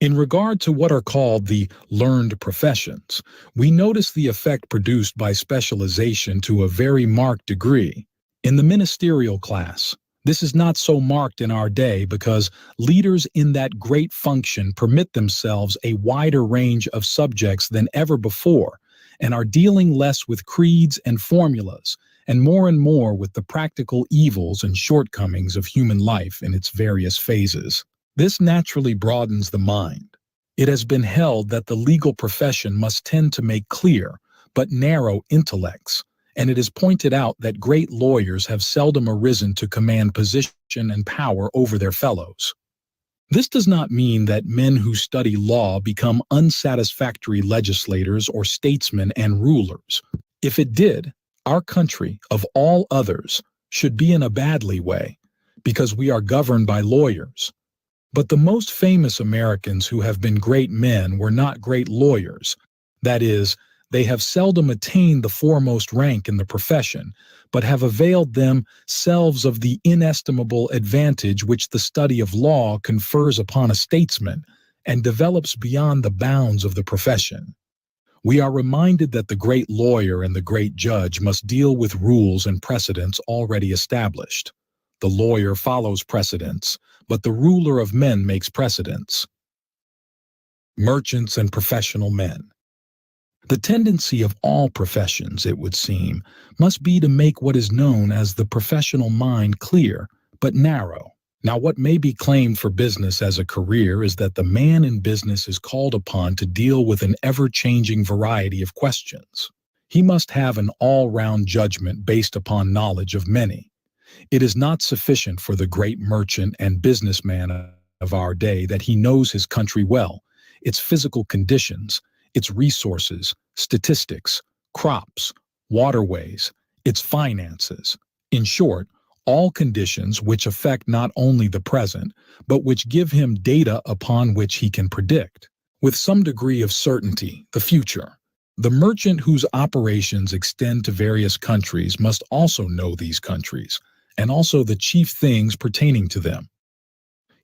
Speaker 11: In regard to what are called the learned professions, we notice the effect produced by specialization to a very marked degree. In the ministerial class, this is not so marked in our day because leaders in that great function permit themselves a wider range of subjects than ever before and are dealing less with creeds and formulas and more with the practical evils and shortcomings of human life in its various phases. This naturally broadens the mind. It has been held that the legal profession must tend to make clear, but narrow intellects, and it is pointed out that great lawyers have seldom arisen to command position and power over their fellows. This does not mean that men who study law become unsatisfactory legislators or statesmen and rulers. If it did, our country, of all others, should be in a badly way, because we are governed by lawyers. But the most famous Americans who have been great men were not great lawyers. That is, they have seldom attained the foremost rank in the profession, but have availed themselves of the inestimable advantage which the study of law confers upon a statesman and develops beyond the bounds of the profession. We are reminded that the great lawyer and the great judge must deal with rules and precedents already established. The lawyer follows precedents, but the ruler of men makes precedents. Merchants and professional men. The tendency of all professions, it would seem, must be to make what is known as the professional mind clear, but narrow. Now, what may be claimed for business as a career is that the man in business is called upon to deal with an ever-changing variety of questions. He must have an all-round judgment based upon knowledge of many. It is not sufficient for the great merchant and businessman of our day that he knows his country well, its physical conditions, its resources, statistics, crops, waterways, its finances. In short, all conditions which affect not only the present, but which give him data upon which he can predict, with some degree of certainty, the future. The merchant whose operations extend to various countries must also know these countries, and also the chief things pertaining to them.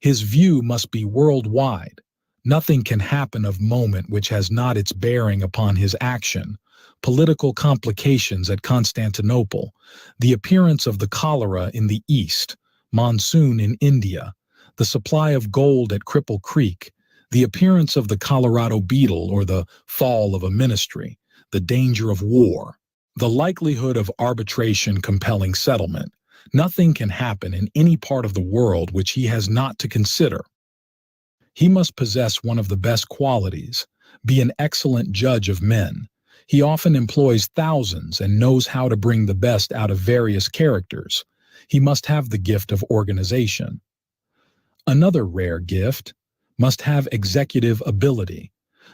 Speaker 11: His view must be worldwide. Nothing can happen of moment which has not its bearing upon his action. Political complications at Constantinople, the appearance of the cholera in the East, monsoon in India, the supply of gold at Cripple Creek, the appearance of the Colorado beetle or the fall of a ministry, the danger of war, the likelihood of arbitration compelling settlement. Nothing can happen in any part of the world which he has not to consider. He must possess one of the best qualities, be an excellent judge of men. He often employs thousands and knows how to bring the best out of various characters. He must have the gift of organization. Another rare gift, must have executive ability,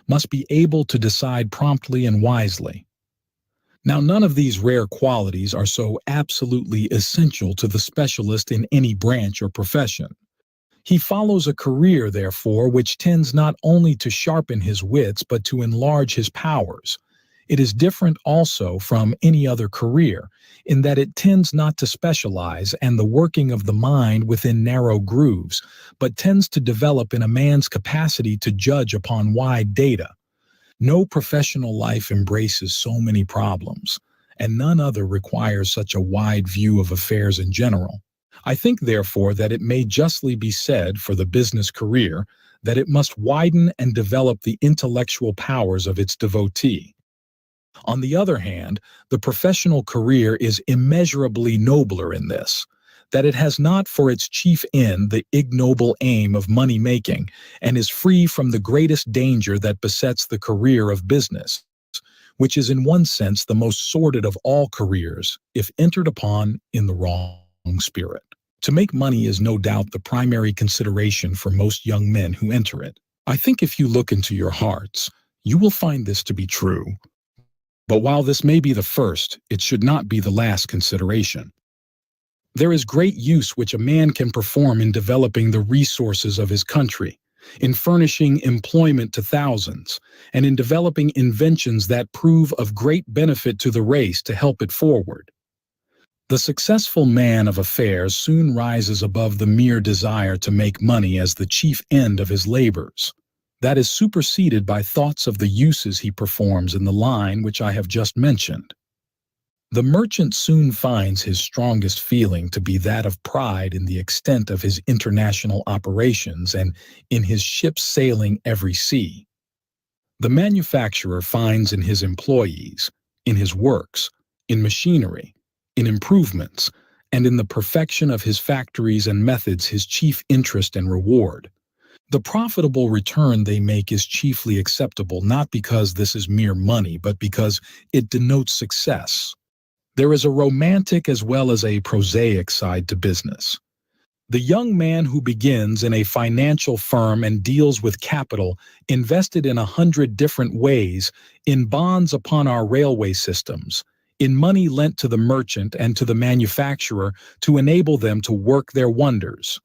Speaker 11: must be able to decide promptly and wisely. Now, none of these rare qualities are so absolutely essential to the specialist in any branch or profession. He follows a career, therefore, which tends not only to sharpen his wits but to enlarge his powers. It is different also from any other career, in that it tends not to specialize and the working of the mind within narrow grooves, but tends to develop in a man's capacity to judge upon wide data. No professional life embraces so many problems, and none other requires such a wide view of affairs in general. I think, therefore, that it may justly be said for the business career that it must widen and develop the intellectual powers of its devotee. On the other hand, the professional career is immeasurably nobler in this, that it has not for its chief end the ignoble aim of money-making, and is free from the greatest danger that besets the career of business, which is in one sense the most sordid of all careers, if entered upon in the wrong spirit. To make money is no doubt the primary consideration for most young men who enter it. I think if you look into your hearts, you will find this to be true. But while this may be the first, it should not be the last consideration. There is great use which a man can perform in developing the resources of his country, in furnishing employment to thousands, and in developing inventions that prove of great benefit to the race to help it forward. The successful man of affairs soon rises above the mere desire to make money as the chief end of his labors. That is superseded by thoughts of the uses he performs in the line which I have just mentioned. The merchant soon finds his strongest feeling to be that of pride in the extent of his international operations and in his ships sailing every sea. The manufacturer finds in his employees, in his works, in machinery, in improvements, and in the perfection of his factories and methods his chief interest and reward. The profitable return they make is chiefly acceptable not because this is mere money, but because it denotes success. There is a romantic as well as a prosaic side to business. The young man who begins in a financial firm and deals with capital invested in 100 different ways, in bonds upon our railway systems, in money lent to the merchant and to the manufacturer to enable them to work their wonders,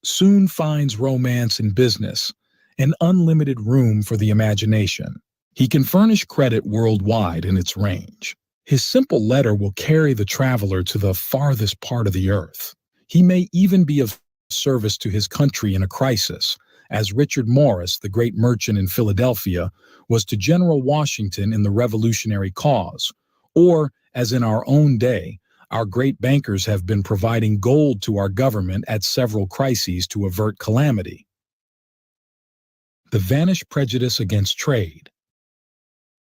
Speaker 11: soon finds romance in business, an unlimited room for the imagination. He can furnish credit worldwide in its range. His simple letter will carry the traveler to the farthest part of the earth. He may even be of service to his country in a crisis, as Richard Morris, the great merchant in Philadelphia, was to General Washington in the Revolutionary cause, or, as in our own day, our great bankers have been providing gold to our government at several crises to avert calamity. The vanished prejudice against trade.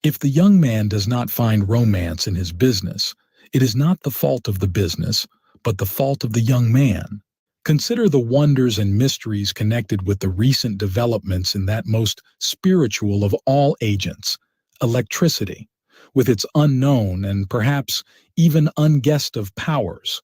Speaker 11: If the young man does not find romance in his business, it is not the fault of the business, but the fault of the young man. Consider the wonders and mysteries connected with the recent developments in that most spiritual of all agents, electricity, with its unknown and perhaps even unguessed of powers.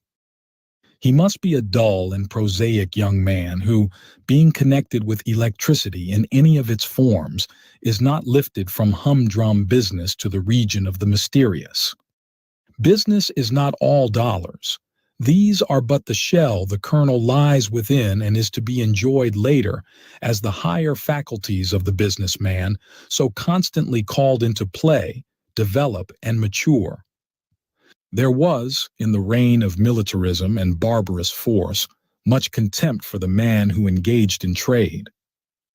Speaker 11: He must be a dull and prosaic young man who, being connected with electricity in any of its forms, is not lifted from humdrum business to the region of the mysterious. Business is not all dollars. These are but the shell the kernel lies within and is to be enjoyed later as the higher faculties of the businessman, so constantly called into play, develop and mature. There was, in the reign of militarism and barbarous force, much contempt for the man who engaged in trade.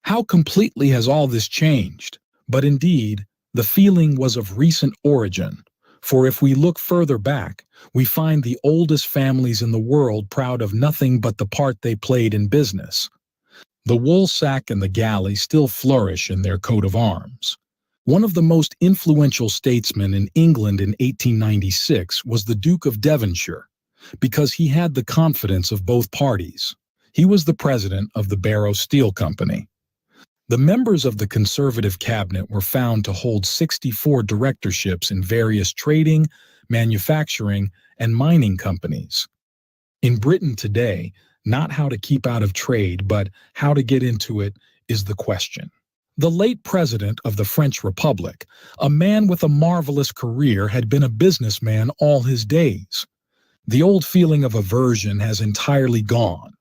Speaker 11: How completely has all this changed? But indeed, the feeling was of recent origin, for if we look further back, we find the oldest families in the world proud of nothing but the part they played in business. The woolsack and the galley still flourish in their coat of arms. One of the most influential statesmen in England in 1896 was the Duke of Devonshire, because he had the confidence of both parties. He was the president of the Barrow Steel Company. The members of the Conservative cabinet were found to hold 64 directorships in various trading, manufacturing, and mining companies. In Britain today, not how to keep out of trade, but how to get into it is the question. The late president of the French Republic, a man with a marvelous career, had been a businessman all his days. The old feeling of aversion has entirely gone.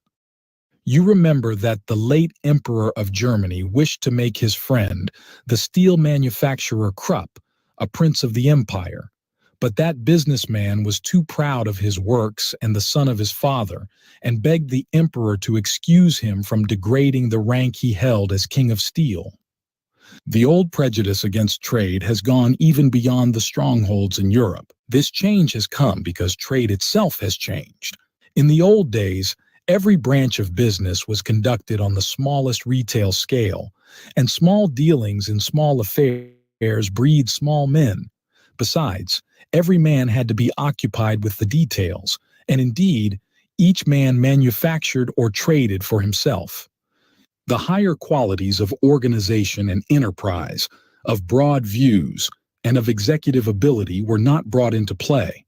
Speaker 11: You remember that the late Emperor of Germany wished to make his friend, the steel manufacturer Krupp, a prince of the empire, but that businessman was too proud of his works and the son of his father, and begged the emperor to excuse him from degrading the rank he held as king of steel. The old prejudice against trade has gone even beyond the strongholds in Europe. This change has come because trade itself has changed. In the old days, every branch of business was conducted on the smallest retail scale, and small dealings in small affairs breed small men. Besides, every man had to be occupied with the details, and indeed, each man manufactured or traded for himself. The higher qualities of organization and enterprise, of broad views, and of executive ability were not brought into play.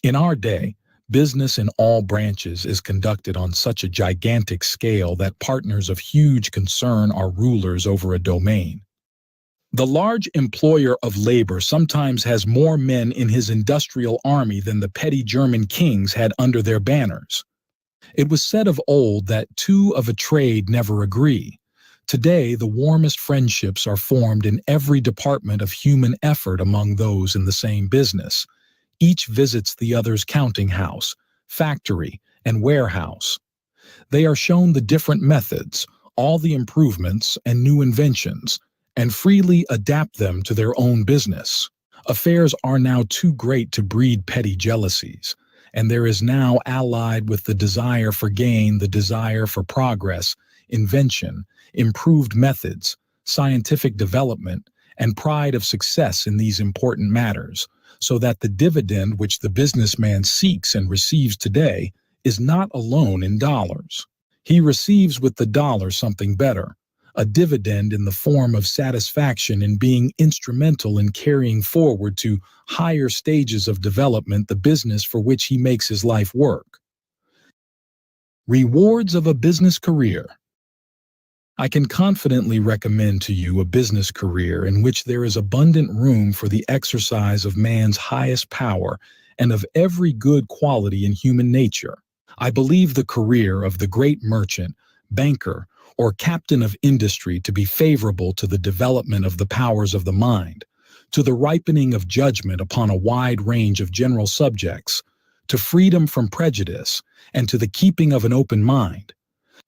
Speaker 11: In our day, business in all branches is conducted on such a gigantic scale that partners of huge concern are rulers over a domain. The large employer of labor sometimes has more men in his industrial army than the petty German kings had under their banners. It was said of old that two of a trade never agree. Today, the warmest friendships are formed in every department of human effort among those in the same business. Each visits the other's counting house, factory, and warehouse. They are shown the different methods, all the improvements and new inventions, and freely adapt them to their own business. Affairs are now too great to breed petty jealousies, and there is now allied with the desire for gain the desire for progress, invention, improved methods, scientific development, and pride of success in these important matters, so that the dividend which the businessman seeks and receives today is not alone in dollars. He receives with the dollar something better, a dividend in the form of satisfaction in being instrumental in carrying forward to higher stages of development the business for which he makes his life work. Rewards of a business career. I can confidently recommend to you a business career in which there is abundant room for the exercise of man's highest power and of every good quality in human nature. I believe the career of the great merchant, banker, or captain of industry to be favorable to the development of the powers of the mind, to the ripening of judgment upon a wide range of general subjects, to freedom from prejudice, and to the keeping of an open mind.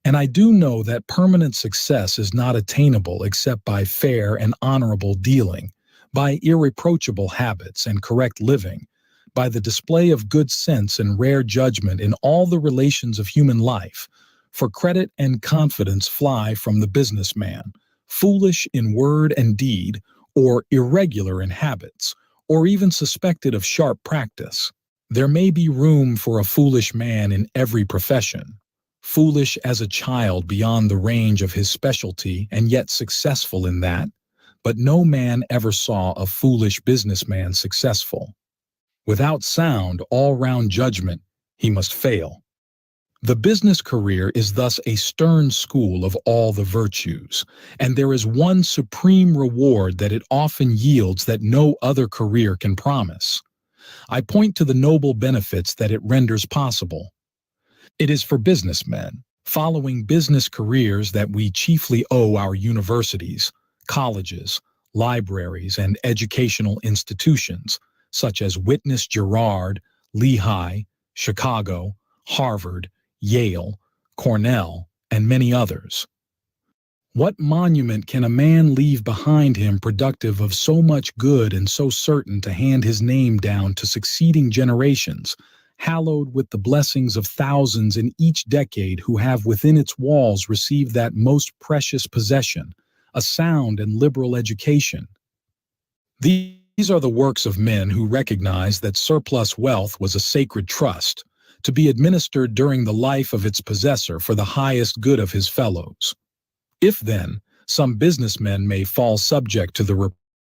Speaker 11: And I do know that permanent success is not attainable except by fair and honorable dealing, by irreproachable habits and correct living, by the display of good sense and rare judgment in all the relations of human life, for credit and confidence fly from the businessman, foolish in word and deed, or irregular in habits, or even suspected of sharp practice. There may be room for a foolish man in every profession, foolish as a child beyond the range of his specialty and yet successful in that, but no man ever saw a foolish businessman successful. Without sound, all-round judgment, he must fail. The business career is thus a stern school of all the virtues, and there is one supreme reward that it often yields that no other career can promise. I point to the noble benefits that it renders possible. It is for businessmen, following business careers, that we chiefly owe our universities, colleges, libraries, and educational institutions, such as witness Girard, Lehigh, Chicago, Harvard, Yale, Cornell, and many others. What monument can a man leave behind him productive of so much good and so certain to hand his name down to succeeding generations, hallowed with the blessings of thousands in each decade who have within its walls received that most precious possession, a sound and liberal education? These are the works of men who recognized that surplus wealth was a sacred trust, to be administered during the life of its possessor for the highest good of his fellows. If, then, some businessmen may fall subject to the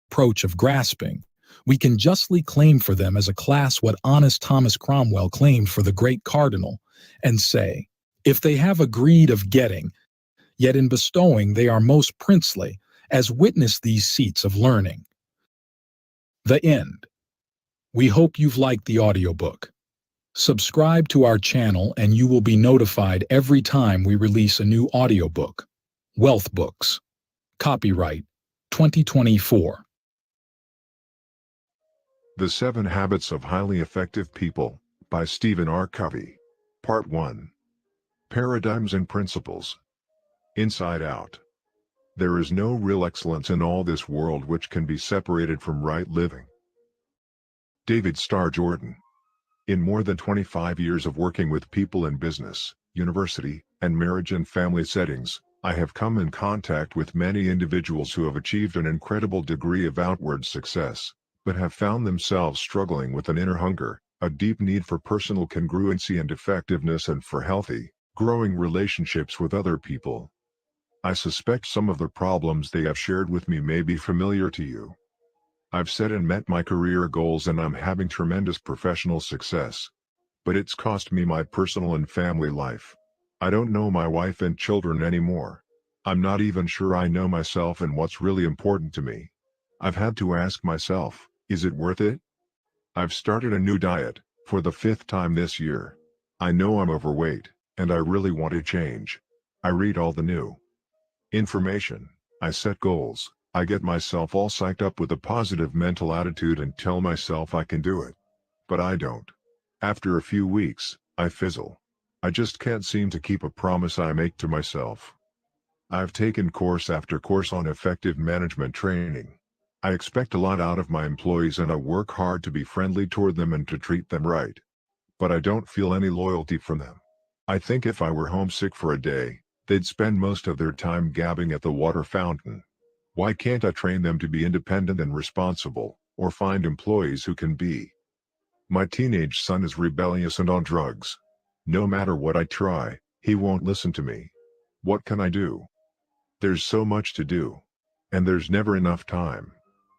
Speaker 11: reproach of grasping, we can justly claim for them as a class what honest Thomas Cromwell claimed for the great cardinal, and say, if they have a greed of getting, yet in bestowing they are most princely, as witness these seats of learning. The end. We hope you've liked the audiobook. Subscribe to our channel and you will be notified every time we release a new audiobook. Wealth Books. Copyright 2024.
Speaker 12: The 7 Habits of Highly Effective People, by Stephen R. Covey. Part 1. Paradigms and Principles. Inside Out. There is no real excellence in all this world which can be separated from right living. David Starr Jordan. In more than 25 years of working with people in business, university, and marriage and family settings, I have come in contact with many individuals who have achieved an incredible degree of outward success, but have found themselves struggling with an inner hunger, a deep need for personal congruency and effectiveness, and for healthy, growing relationships with other people. I suspect some of the problems they have shared with me may be familiar to you. I've set and met my career goals and I'm having tremendous professional success. But it's cost me my personal and family life. I don't know my wife and children anymore. I'm not even sure I know myself and what's really important to me. I've had to ask myself, is it worth it? I've started a new diet, for the 5th time this year. I know I'm overweight, and I really want to change. I read all the new information. I set goals. I get myself all psyched up with a positive mental attitude and tell myself I can do it. But I don't. After a few weeks, I fizzle. I just can't seem to keep a promise I make to myself. I've taken course after course on effective management training. I expect a lot out of my employees and I work hard to be friendly toward them and to treat them right. But I don't feel any loyalty from them. I think if I were homesick for a day, they'd spend most of their time gabbing at the water fountain. Why can't I train them to be independent and responsible, or find employees who can be? My teenage son is rebellious and on drugs. No matter what I try, he won't listen to me. What can I do? There's so much to do. And there's never enough time.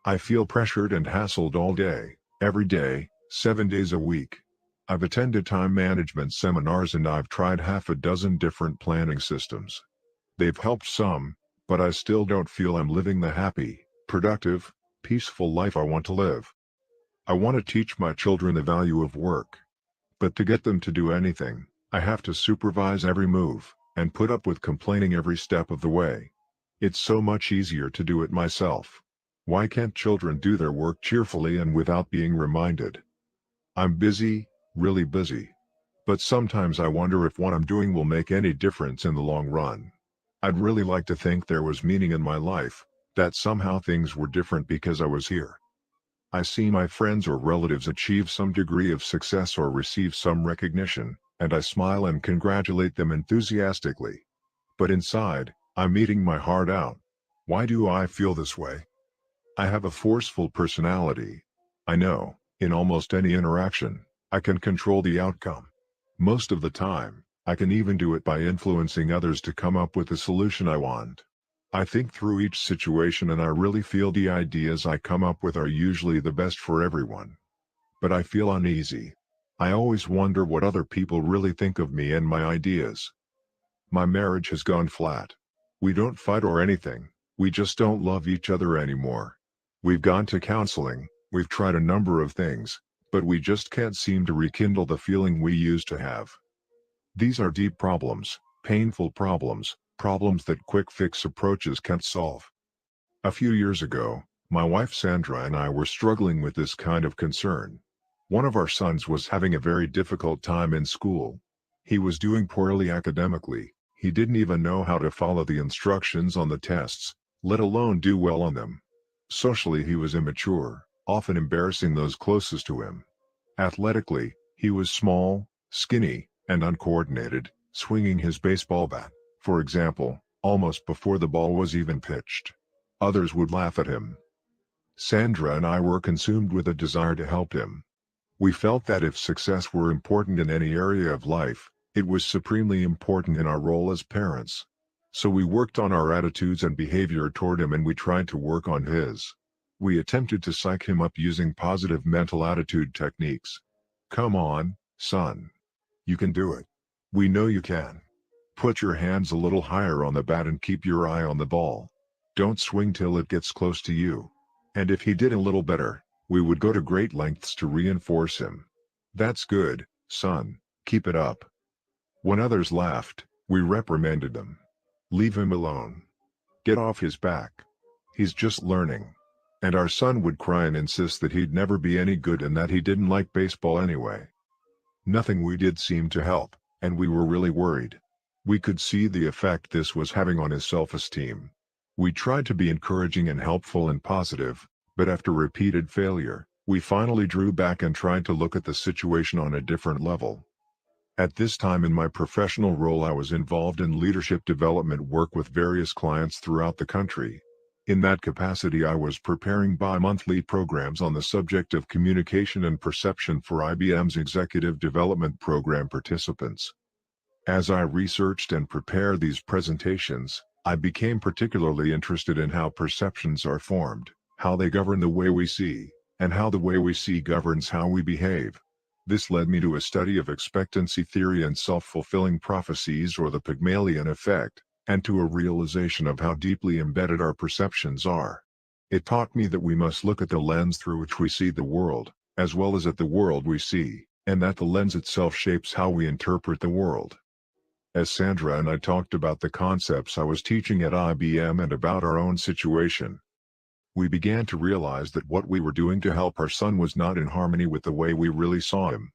Speaker 12: I feel pressured and hassled all day, every day, 7 days a week. I've attended time management seminars and I've tried half a dozen different planning systems. They've helped some, but I still don't feel I'm living the happy, productive, peaceful life I want to live. I want to teach my children the value of work. But to get them to do anything, I have to supervise every move, and put up with complaining every step of the way. It's so much easier to do it myself. Why can't children do their work cheerfully and without being reminded? I'm busy, really busy. But sometimes I wonder if what I'm doing will make any difference in the long run. I'd really like to think there was meaning in my life, that somehow things were different because I was here. I see my friends or relatives achieve some degree of success or receive some recognition, and I smile and congratulate them enthusiastically. But inside, I'm eating my heart out. Why do I feel this way? I have a forceful personality. I know, in almost any interaction, I can control the outcome. Most of the time, I can even do it by influencing others to come up with the solution I want. I think through each situation and I really feel the ideas I come up with are usually the best for everyone. But I feel uneasy. I always wonder what other people really think of me and my ideas. My marriage has gone flat. We don't fight or anything, we just don't love each other anymore. We've gone to counseling, we've tried a number of things, but we just can't seem to rekindle the feeling we used to have. These are deep problems, painful problems, problems that quick fix approaches can't solve. A few years ago, my wife Sandra and I were struggling with this kind of concern. One of our sons was having a very difficult time in school. He was doing poorly academically, he didn't even know how to follow the instructions on the tests, let alone do well on them. Socially he was immature, often embarrassing those closest to him. Athletically, he was small, skinny, and uncoordinated, swinging his baseball bat, for example, almost before the ball was even pitched. Others would laugh at him. Sandra and I were consumed with a desire to help him. We felt that if success were important in any area of life, it was supremely important in our role as parents. So we worked on our attitudes and behavior toward him and we tried to work on his. We attempted to psych him up using positive mental attitude techniques. Come on, son. You can do it. We know you can. Put your hands a little higher on the bat and keep your eye on the ball. Don't swing till it gets close to you. And if he did a little better, we would go to great lengths to reinforce him. That's good, son, keep it up. When others laughed, we reprimanded them. Leave him alone. Get off his back. He's just learning. And our son would cry and insist that he'd never be any good and that he didn't like baseball anyway. Nothing we did seemed to help, and we were really worried. We could see the effect this was having on his self-esteem. We tried to be encouraging and helpful and positive, but after repeated failure, we finally drew back and tried to look at the situation on a different level. At this time in my professional role I was involved in leadership development work with various clients throughout the country. In that capacity I was preparing bi-monthly programs on the subject of communication and perception for IBM's Executive Development Program participants. As I researched and prepared these presentations, I became particularly interested in how perceptions are formed, how they govern the way we see, and how the way we see governs how we behave. This led me to a study of expectancy theory and self-fulfilling prophecies or the Pygmalion effect, and to a realization of how deeply embedded our perceptions are. It taught me that we must look at the lens through which we see the world, as well as at the world we see, and that the lens itself shapes how we interpret the world. As Sandra and I talked about the concepts I was teaching at IBM and about our own situation, we began to realize that what we were doing to help our son was not in harmony with the way we really saw him.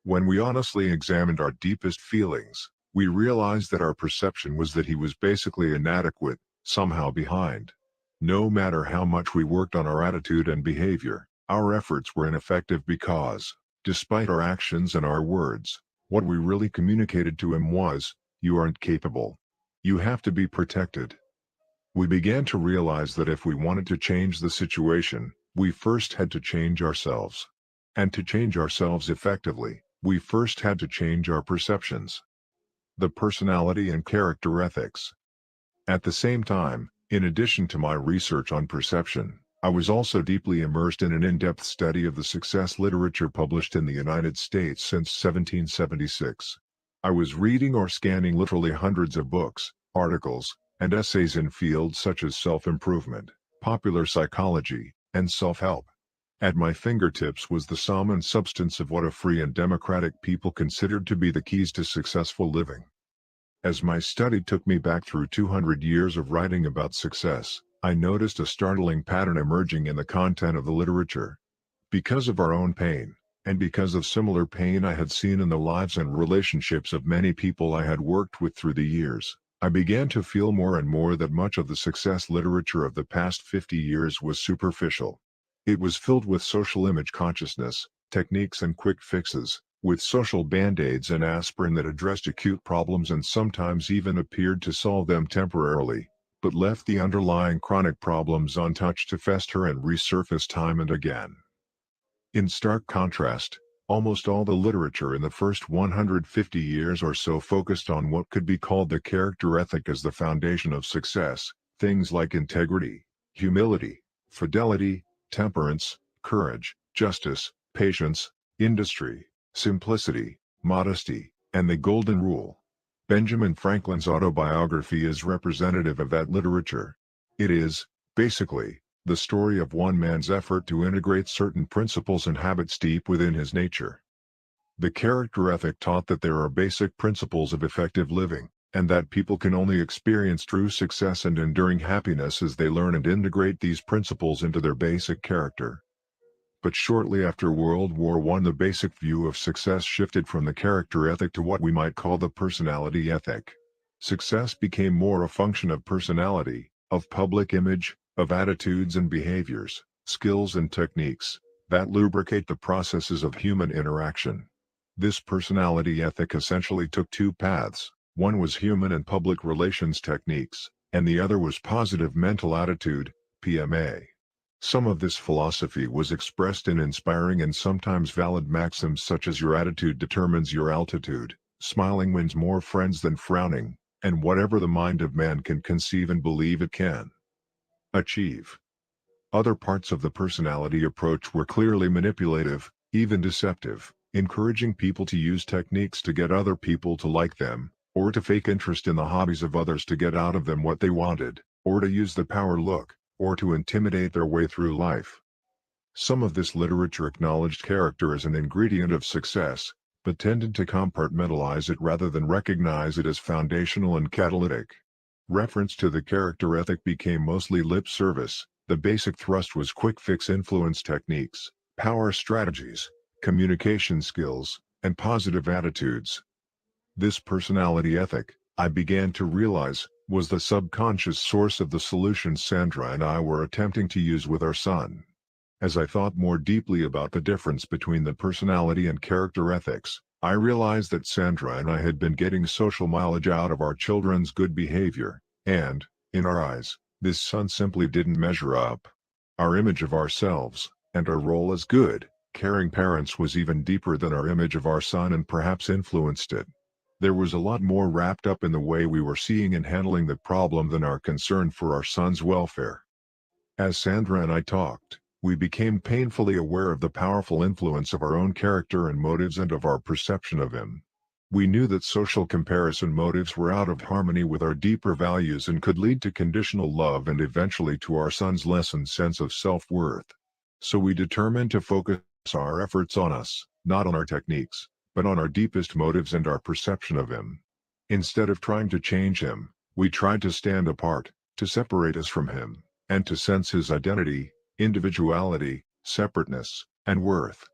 Speaker 12: When we honestly examined our deepest feelings, we realized that our perception was that he was basically inadequate, somehow behind. No matter how much we worked on our attitude and behavior, our efforts were ineffective because, despite our actions and our words, what we really communicated to him was, "You aren't capable. You have to be protected." We began to realize that if we wanted to change the situation, we first had to change ourselves. And to change ourselves effectively, we first had to change our perceptions. The personality and character ethics. At the same time, in addition to my research on perception, I was also deeply immersed in an in-depth study of the success literature published in the United States since 1776. I was reading or scanning literally hundreds of books, articles, and essays in fields such as self-improvement, popular psychology, and self-help. At my fingertips was the sum and substance of what a free and democratic people considered to be the keys to successful living. As my study took me back through 200 years of writing about success, I noticed a startling pattern emerging in the content of the literature. Because of our own pain, and because of similar pain I had seen in the lives and relationships of many people I had worked with through the years, I began to feel more and more that much of the success literature of the past 50 years was superficial. It was filled with social image consciousness, techniques and quick fixes, with social band-aids and aspirin that addressed acute problems and sometimes even appeared to solve them temporarily, but left the underlying chronic problems untouched to fester and resurface time and again. In stark contrast, almost all the literature in the first 150 years or so focused on what could be called the character ethic as the foundation of success, things like integrity, humility, fidelity, temperance, courage, justice, patience, industry, simplicity, modesty, and the golden rule. Benjamin Franklin's autobiography is representative of that literature. It is, basically, the story of one man's effort to integrate certain principles and habits deep within his nature. The character ethic taught that there are basic principles of effective living, and that people can only experience true success and enduring happiness as they learn and integrate these principles into their basic character. But shortly after World War I, the basic view of success shifted from the character ethic to what we might call the personality ethic. Success became more a function of personality, of public image, of attitudes and behaviors, skills and techniques, that lubricate the processes of human interaction. This personality ethic essentially took two paths. One was human and public relations techniques, and the other was positive mental attitude, PMA. Some of this philosophy was expressed in inspiring and sometimes valid maxims such as your attitude determines your altitude, smiling wins more friends than frowning, and whatever the mind of man can conceive and believe it can achieve. Other parts of the personality approach were clearly manipulative, even deceptive, encouraging people to use techniques to get other people to like them, or to fake interest in the hobbies of others to get out of them what they wanted, or to use the power look, or to intimidate their way through life. Some of this literature acknowledged character as an ingredient of success, but tended to compartmentalize it rather than recognize it as foundational and catalytic. Reference to the character ethic became mostly lip service. The basic thrust was quick fix influence techniques, power strategies, communication skills, and positive attitudes. This personality ethic, I began to realize, was the subconscious source of the solutions Sandra and I were attempting to use with our son. As I thought more deeply about the difference between the personality and character ethics, I realized that Sandra and I had been getting social mileage out of our children's good behavior, and, in our eyes, this son simply didn't measure up. Our image of ourselves, and our role as good, caring parents was even deeper than our image of our son and perhaps influenced it. There was a lot more wrapped up in the way we were seeing and handling the problem than our concern for our son's welfare. As Sandra and I talked, we became painfully aware of the powerful influence of our own character and motives and of our perception of him. We knew that social comparison motives were out of harmony with our deeper values and could lead to conditional love and eventually to our son's lessened sense of self-worth. So we determined to focus our efforts on us, not on our techniques, but on our deepest motives and our perception of him. Instead of trying to change him, we tried to stand apart, to separate us from him, and to sense his identity, individuality, separateness, and worth.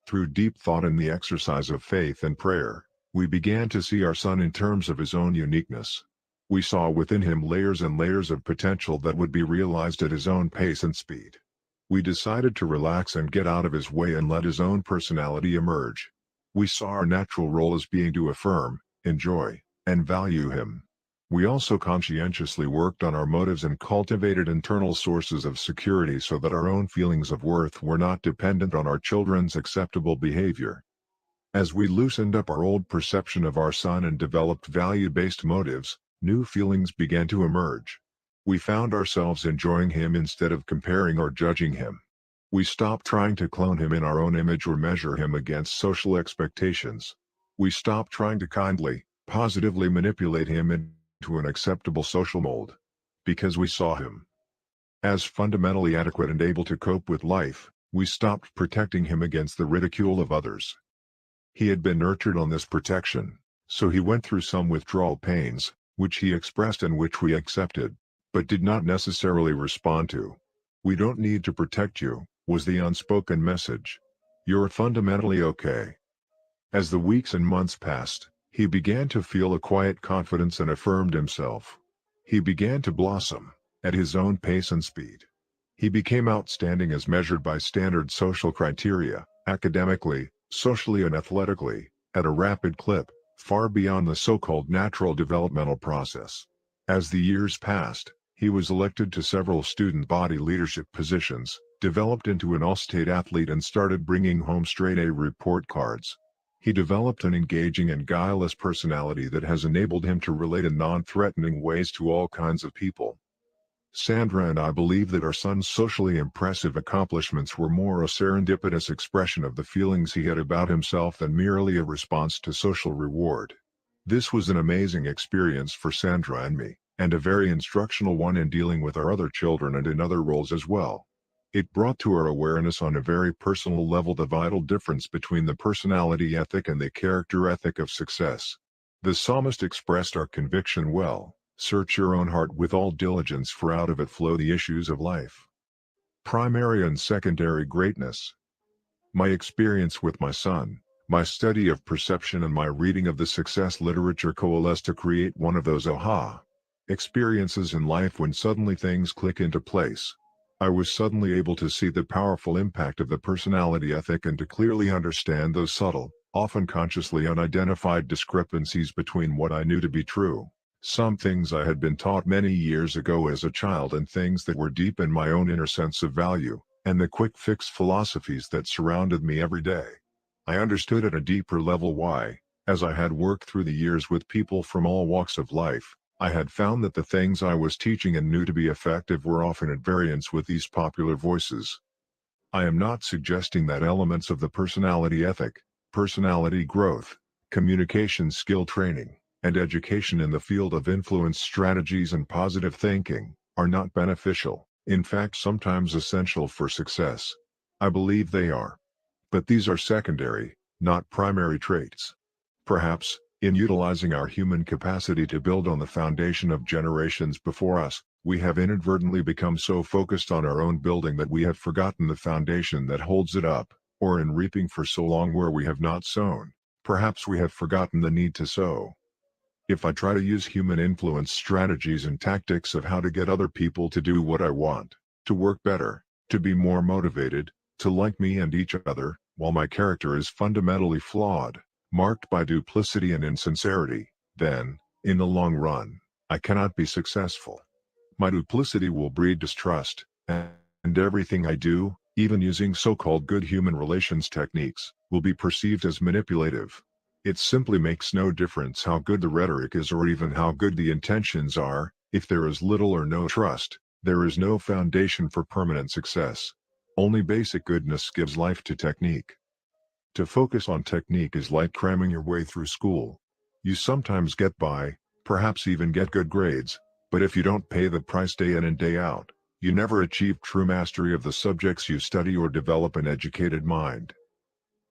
Speaker 12: Through deep thought and the exercise of faith and prayer, we began to see our son in terms of his own uniqueness. We saw within him layers and layers of potential that would be realized at his own pace and speed. We decided to relax and get out of his way and let his own personality emerge. We saw our natural role as being to affirm, enjoy, and value him. We also conscientiously worked on our motives and cultivated internal sources of security so that our own feelings of worth were not dependent on our children's acceptable behavior. As we loosened up our old perception of our son and developed value-based motives, new feelings began to emerge. We found ourselves enjoying him instead of comparing or judging him. We stopped trying to clone him in our own image or measure him against social expectations. We stopped trying to kindly, positively manipulate him into an acceptable social mold. Because we saw him as fundamentally adequate and able to cope with life, we stopped protecting him against the ridicule of others. He had been nurtured on this protection, so he went through some withdrawal pains, which he expressed and which we accepted, but did not necessarily respond to. "We don't need to protect you," was the unspoken message. "You're fundamentally okay." As the weeks and months passed, he began to feel a quiet confidence and affirmed himself. He began to blossom, at his own pace and speed. He became outstanding as measured by standard social criteria, academically, socially and athletically, at a rapid clip, far beyond the so-called natural developmental process. As the years passed, he was elected to several student body leadership positions, developed into an all-state athlete and started bringing home straight-A report cards. He developed an engaging and guileless personality that has enabled him to relate in non-threatening ways to all kinds of people. Sandra and I believe that our son's socially impressive accomplishments were more a serendipitous expression of the feelings he had about himself than merely a response to social reward. This was an amazing experience for Sandra and me, and a very instructional one in dealing with our other children and in other roles as well. It brought to our awareness on a very personal level the vital difference between the personality ethic and the character ethic of success. The psalmist expressed our conviction well: "Search your own heart with all diligence, for out of it flow the issues of life." Primary and secondary greatness. My experience with my son, my study of perception and my reading of the success literature coalesced to create one of those aha experiences in life when suddenly things click into place. I was suddenly able to see the powerful impact of the personality ethic and to clearly understand those subtle, often consciously unidentified discrepancies between what I knew to be true, some things I had been taught many years ago as a child and things that were deep in my own inner sense of value, and the quick fix philosophies that surrounded me every day. I understood at a deeper level why, as I had worked through the years with people from all walks of life, I had found that the things I was teaching and knew to be effective were often at variance with these popular voices. I am not suggesting that elements of the personality ethic, personality growth, communication skill training, and education in the field of influence strategies and positive thinking are not beneficial, in fact sometimes essential for success. I believe they are. But these are secondary, not primary traits. Perhaps, in utilizing our human capacity to build on the foundation of generations before us, we have inadvertently become so focused on our own building that we have forgotten the foundation that holds it up, or in reaping for so long where we have not sown, perhaps we have forgotten the need to sow. If I try to use human influence strategies and tactics of how to get other people to do what I want, to work better, to be more motivated, to like me and each other, while my character is fundamentally flawed, marked by duplicity and insincerity, then, in the long run, I cannot be successful. My duplicity will breed distrust, and everything I do, even using so-called good human relations techniques, will be perceived as manipulative. It simply makes no difference how good the rhetoric is or even how good the intentions are. If there is little or no trust, there is no foundation for permanent success. Only basic goodness gives life to technique. To focus on technique is like cramming your way through school. You sometimes get by, perhaps even get good grades, but if you don't pay the price day in and day out, you never achieve true mastery of the subjects you study or develop an educated mind.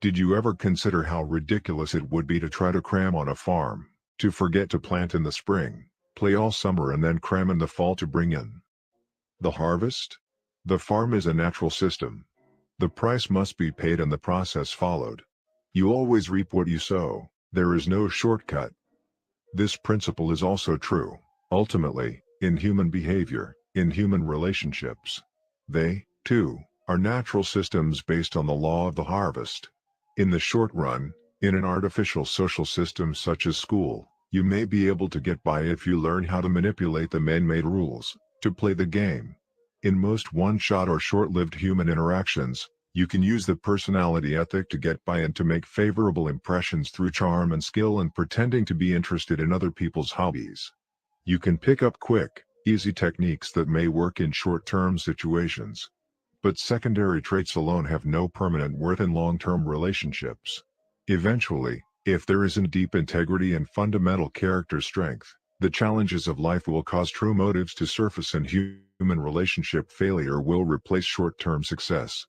Speaker 12: Did you ever consider how ridiculous it would be to try to cram on a farm, to forget to plant in the spring, play all summer and then cram in the fall to bring in the harvest? The farm is a natural system. The price must be paid and the process followed. You always reap what you sow. There is no shortcut. This principle is also true, ultimately, in human behavior, in human relationships. They, too, are natural systems based on the law of the harvest. In the short run, in an artificial social system such as school, you may be able to get by if you learn how to manipulate the man-made rules, to play the game. In most one-shot or short-lived human interactions, you can use the personality ethic to get by and to make favorable impressions through charm and skill and pretending to be interested in other people's hobbies. You can pick up quick, easy techniques that may work in short-term situations. But secondary traits alone have no permanent worth in long-term relationships. Eventually, if there isn't deep integrity and fundamental character strength, the challenges of life will cause true motives to surface and human relationship failure will replace short-term success.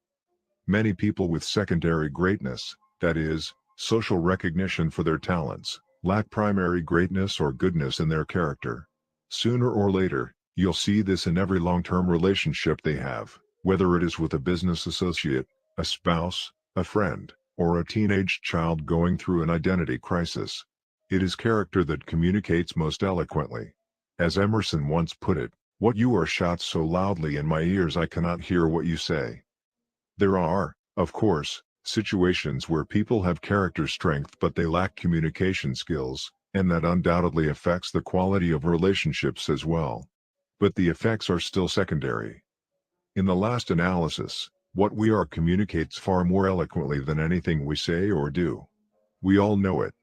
Speaker 12: Many people with secondary greatness, that is, social recognition for their talents, lack primary greatness or goodness in their character. Sooner or later, you'll see this in every long-term relationship they have, whether it is with a business associate, a spouse, a friend, or a teenage child going through an identity crisis. It is character that communicates most eloquently. As Emerson once put it, "What you are shouts so loudly in my ears I cannot hear what you say." There are, of course, situations where people have character strength but they lack communication skills, and that undoubtedly affects the quality of relationships as well. But the effects are still secondary. In the last analysis, what we are communicates far more eloquently than anything we say or do. We all know it.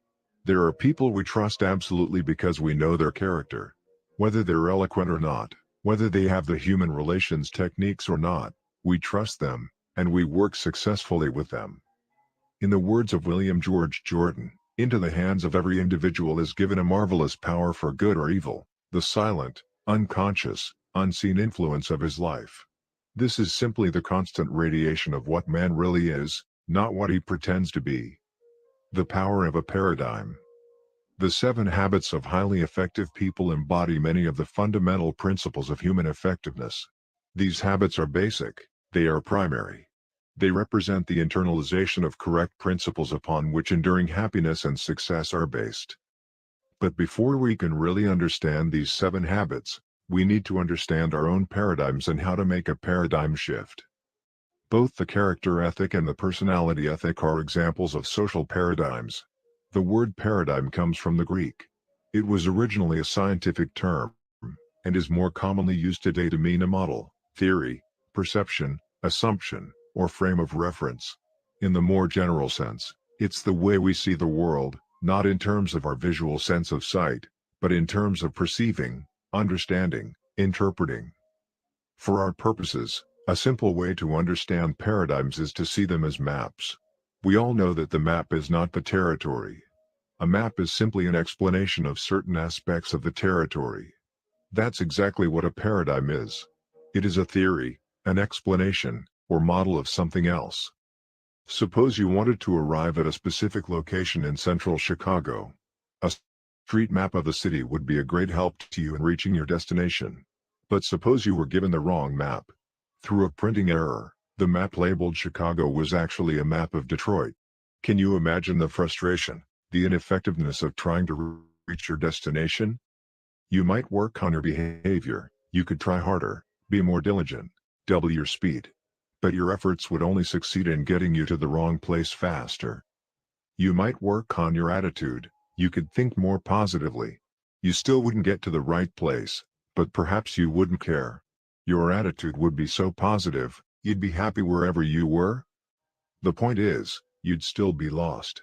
Speaker 12: There are people we trust absolutely because we know their character. Whether they're eloquent or not, whether they have the human relations techniques or not, we trust them, and we work successfully with them. In the words of William George Jordan, "Into the hands of every individual is given a marvelous power for good or evil, the silent, unconscious, unseen influence of his life." This is simply the constant radiation of what man really is, not what he pretends to be. The power of a paradigm. The 7 habits of highly effective people embody many of the fundamental principles of human effectiveness. These habits are basic, they are primary. They represent the internalization of correct principles upon which enduring happiness and success are based. But before we can really understand these 7 habits, we need to understand our own paradigms and how to make a paradigm shift. Both the character ethic and the personality ethic are examples of social paradigms. The word paradigm comes from the Greek. It was originally a scientific term, and is more commonly used today to mean a model, theory, perception, assumption, or frame of reference. In the more general sense, it's the way we see the world, not in terms of our visual sense of sight, but in terms of perceiving, understanding, interpreting. For our purposes, a simple way to understand paradigms is to see them as maps. We all know that the map is not the territory. A map is simply an explanation of certain aspects of the territory. That's exactly what a paradigm is. It is a theory, an explanation, or model of something else. Suppose you wanted to arrive at a specific location in central Chicago. A street map of the city would be a great help to you in reaching your destination. But suppose you were given the wrong map. Through a printing error, the map labeled Chicago was actually a map of Detroit. Can you imagine the frustration, the ineffectiveness of trying to reach your destination? You might work on your behavior, you could try harder, be more diligent, double your speed. But your efforts would only succeed in getting you to the wrong place faster. You might work on your attitude, you could think more positively. You still wouldn't get to the right place, but perhaps you wouldn't care. Your attitude would be so positive, you'd be happy wherever you were. The point is, you'd still be lost.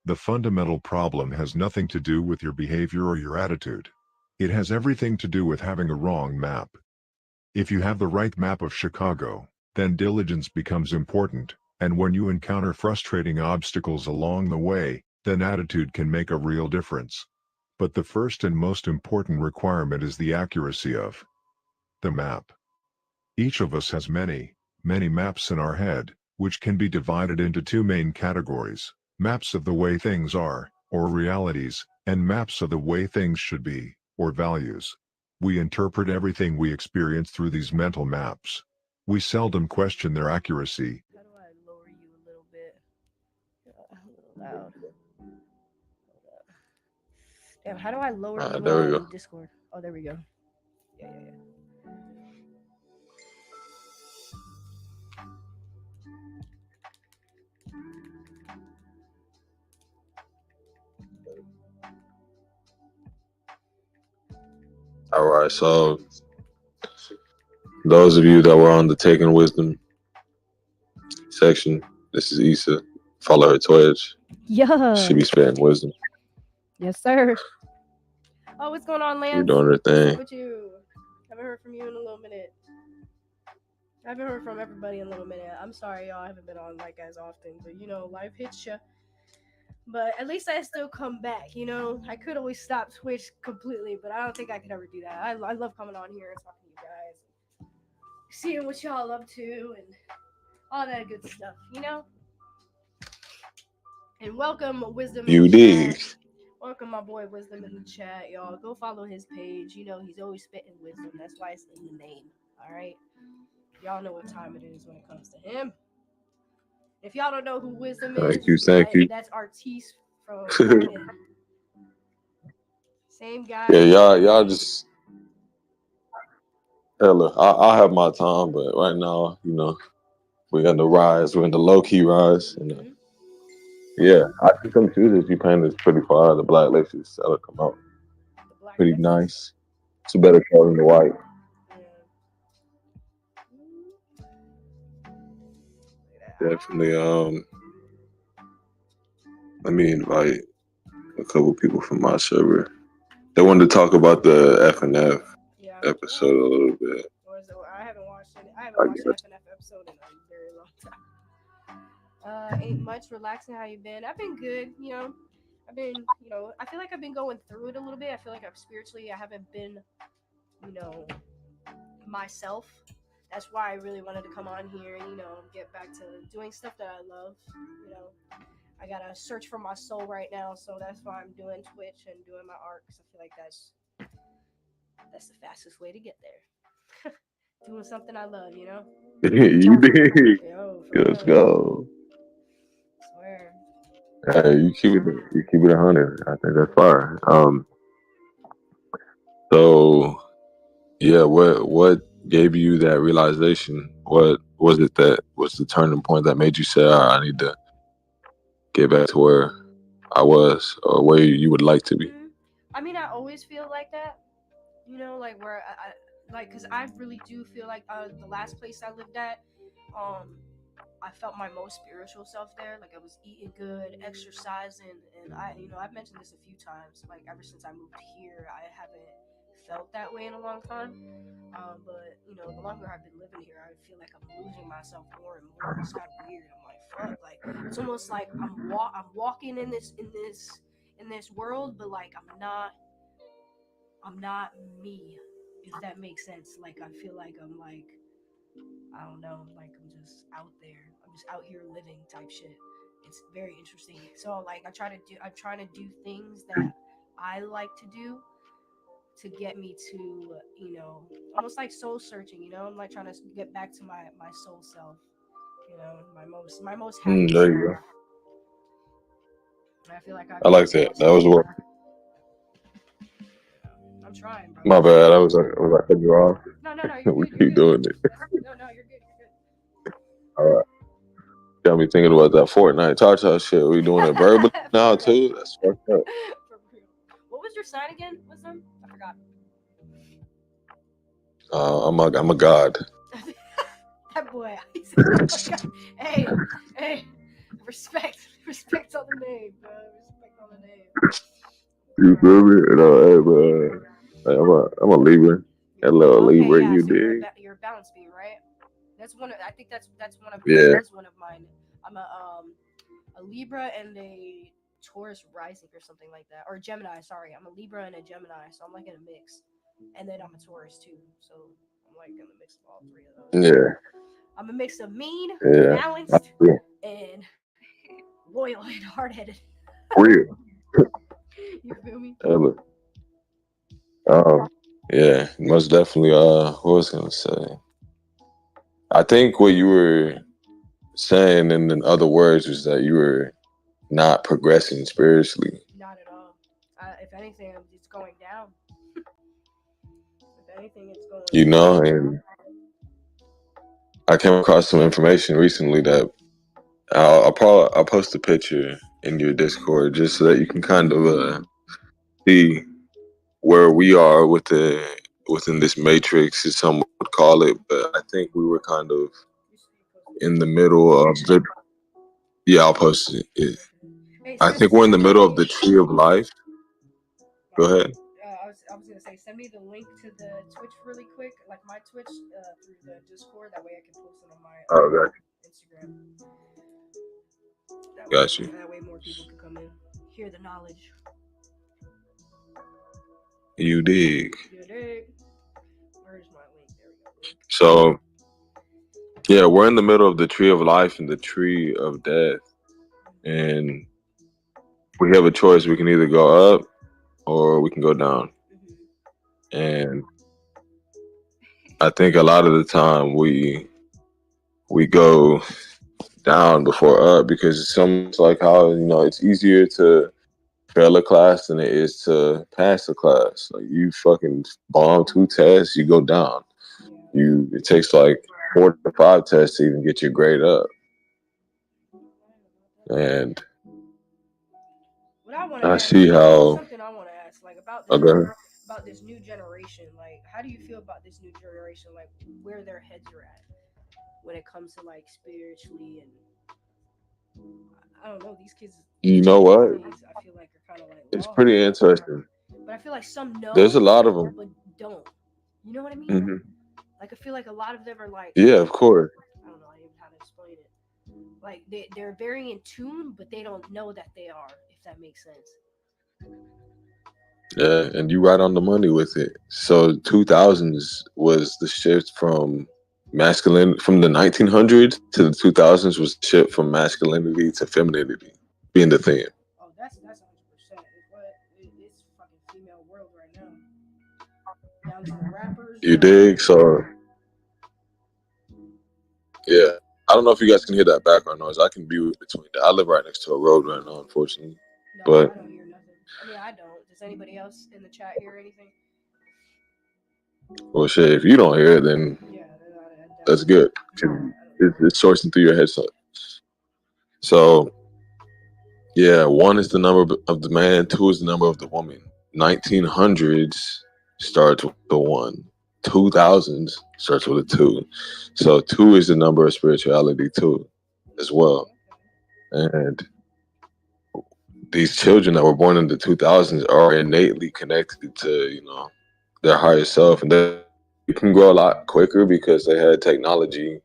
Speaker 12: The fundamental problem has nothing to do with your behavior or your attitude. It has everything to do with having a wrong map. If you have the right map of Chicago, then diligence becomes important, And when you encounter frustrating obstacles along the way, then attitude can make a real difference. But the first and most important requirement is the accuracy of the map. Each of us has many maps in our head, which can be divided into two main categories: maps of the way things are, or realities, and maps of the way things should be, or values. We interpret everything we experience through these mental maps. We seldom question their accuracy.
Speaker 13: How do I lower you a little bit? A little loud. Damn, how do I lower you
Speaker 14: There we go.
Speaker 13: on Discord? Oh, there we go. Yeah.
Speaker 14: All right, so those of you that were on the Taking Wisdom section, this is Issa. Follow her Twitch.
Speaker 13: Yeah.
Speaker 14: She be spitting wisdom.
Speaker 13: Yes, sir. Oh, what's going on, Lance?
Speaker 14: You're doing her thing.
Speaker 13: What you? Haven't heard from you in a little minute. I haven't heard from everybody in a little minute. I'm sorry, y'all. I haven't been on like as often, but you know, life hits you. But at least I still come back. You know, I could always stop Twitch completely, but I don't think I could ever do that. I love coming on here and talking to you guys, seeing what y'all up to, and all that good stuff. You know. And welcome Wisdom.
Speaker 14: You dig?
Speaker 13: Welcome my boy Wisdom in the chat, y'all. Go follow his page. You know he's always spitting wisdom. That's why it's in the name. All right. Y'all know what time it is when it comes to him. If y'all don't know who Wisdom is,
Speaker 14: Thank you.
Speaker 13: That's Artiste from London. Same guy.
Speaker 14: Yeah, y'all just. Hella, I'll have my time, but right now, you know, we're in the rise. We're in the low key rise. And, yeah, I think some shoes that you painted is pretty fire. The black laces that'll come out pretty nice. It's a better color than the white. Definitely. Let me invite a couple people from my server. They wanted to talk about the FNF episode a little bit.
Speaker 13: I haven't watched it. I haven't watched the FNF episode in a very long time. Ain't much. Relaxing. How you been? I've been good. You know, I feel like I've been going through it a little bit. I feel like I haven't been, you know, myself. That's why I really wanted to come on here and, you know, get back to doing stuff that I love. You know, I gotta search for my soul right now, so that's why I'm doing Twitch and doing my art, because I feel like that's the fastest way to get there. Doing something I love, you know.
Speaker 14: You dig?
Speaker 13: Yo,
Speaker 14: Let's go.
Speaker 13: Swear.
Speaker 14: Hey, you keep it 100. I think that's fire. So yeah, what gave you that realization? What was it that was the turning point that made you say, all right, I need to get back to where I was or where you would like to be?
Speaker 13: I mean, I always feel like that, you know, like where I like, because I really do feel like the last place I lived at, I felt my most spiritual self there. Like I was eating good, exercising, and I've mentioned this a few times. Like ever since I moved here, I haven't felt that way in a long time. But you know, the longer I've been living here, I feel like I'm losing myself more and more. It's kind of weird. I'm like, fuck. Like it's almost like I'm walking in this world, but like I'm not me. If that makes sense. Like I feel like I'm like, I don't know, like I'm just out there. I'm just out here living type shit. It's very interesting. So like I'm trying to do things that I like to do to get me to, you know, almost like soul searching, you know. I'm like trying to get back to my soul self, you know, my most happy
Speaker 14: There you
Speaker 13: self.
Speaker 14: go.
Speaker 13: I feel like
Speaker 14: I like that. That was what.
Speaker 13: I'm trying, bro.
Speaker 14: My bad. I was like cutting you off.
Speaker 13: No, you're
Speaker 14: We
Speaker 13: good.
Speaker 14: keep doing it.
Speaker 13: No, you're good.
Speaker 14: All right. Got me thinking about that Fortnite talk shit. We doing it verbal now too. That's fucked up.
Speaker 13: What was your sign again? What's them? I forgot.
Speaker 14: I'm a god.
Speaker 13: That boy. Hey, respect on the name, bro. Respect on the name.
Speaker 14: You feel me? I'm a Libra. That little Libra, you
Speaker 13: So
Speaker 14: dig?
Speaker 13: you're a balance beam, right? I think that's one of
Speaker 14: Yeah.
Speaker 13: one of mine. I'm a Libra and a Taurus rising or something like that, or Gemini. Sorry, I'm a Libra and a Gemini, so I'm like in a mix. And then I'm a Taurus too, so I'm like in the mix of all three of those.
Speaker 14: Yeah,
Speaker 13: I'm a mix of mean,
Speaker 14: yeah.
Speaker 13: balanced,
Speaker 14: Yeah.
Speaker 13: and loyal and hard headed.
Speaker 14: Real.
Speaker 13: You feel me?
Speaker 14: Hella. Yeah, most definitely. What was I gonna say? I think what you were saying in other words was that you were not progressing spiritually.
Speaker 13: Not at all. If anything, it's going down. If anything, it's going
Speaker 14: You
Speaker 13: down.
Speaker 14: know, and I came across some information recently that I'll post a picture in your Discord just so that you can kind of see where we are within this matrix, as some would call it. But I think we were kind of in the middle of the. Yeah, I'll post it.
Speaker 13: Hey,
Speaker 14: I think we're in the middle of the tree of life. Go ahead.
Speaker 13: I was gonna say, send me the link to the Twitch really quick, like my Twitch, through the Discord. That way I can post it on my
Speaker 14: Oh, got
Speaker 13: Instagram.
Speaker 14: you. Got you.
Speaker 13: That way more people can come in, hear the knowledge.
Speaker 14: You dig.
Speaker 13: You dig? Where's my link? There we go. Link.
Speaker 14: So, yeah, we're in the middle of the tree of life and the tree of death, and we have a choice. We can either go up or we can go down. And I think a lot of the time we go down before up because it's almost like how it's easier to fail a class than it is to pass a class. Like you fucking bomb 2 tests, you go down. It takes like 4 to 5 tests to even get your grade up. And
Speaker 13: What I want
Speaker 14: I
Speaker 13: to ask,
Speaker 14: see how.
Speaker 13: something I want to ask, like about this new generation. Like, how do you feel about this new generation? Like, where their heads are at when it comes to like spiritually and I don't know. These kids.
Speaker 14: You know what?
Speaker 13: I feel like are kind of like.
Speaker 14: It's pretty interesting.
Speaker 13: But I feel like some know.
Speaker 14: There's a lot of them,
Speaker 13: but don't. You know what I mean?
Speaker 14: Mm-hmm.
Speaker 13: Like I feel like a lot of them are like.
Speaker 14: Yeah, of course.
Speaker 13: I don't know even how to explain it. Like they're very in tune, but they don't know that they are. If that makes sense.
Speaker 14: Yeah, and you right on the money with it. So 2000s was the shift from from the 1900s to the 2000s was the shift from masculinity to femininity being the theme.
Speaker 13: Oh, that's 100%. It's fucking female world right now. Down to the rappers.
Speaker 14: You dig? So yeah, I don't know if you guys can hear that background noise. I can be between that. I live right next to a road right now, unfortunately.
Speaker 13: No,
Speaker 14: But
Speaker 13: I don't hear nothing. I mean, I don't. Does anybody else in the chat hear anything?
Speaker 14: well, shit, if you don't hear it, then that's good. It's sourcing through your headset. So, yeah, 1 is the number of the man, 2 is the number of the woman. 1900s starts with the 1. 2000s starts with a 2. So 2 is the number of spirituality too, as well. And these children that were born in the 2000s are innately connected to, their higher self. And they can grow a lot quicker because they had technology,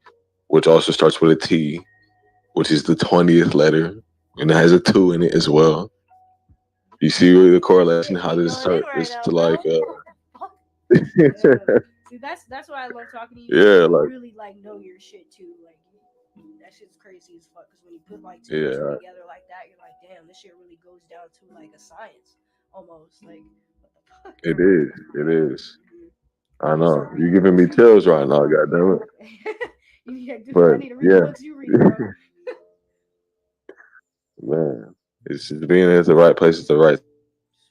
Speaker 14: which also starts with a T, which is the 20th letter, and it has a 2 in it as well. You see the correlation, how this starts to like...
Speaker 13: See, that's why I love talking to you.
Speaker 14: Yeah,
Speaker 13: you
Speaker 14: like...
Speaker 13: really like know your shit too. Like that shit's crazy as fuck. Because when you put like 2 and 2 together like that, you're like, damn, this shit really goes down to like a science almost. Like what the fuck?
Speaker 14: It is. It is. I know. You're giving me chills right now, goddamn it. But
Speaker 13: I need to read the books you read, bro.
Speaker 14: Man, it's just being at the right place at the right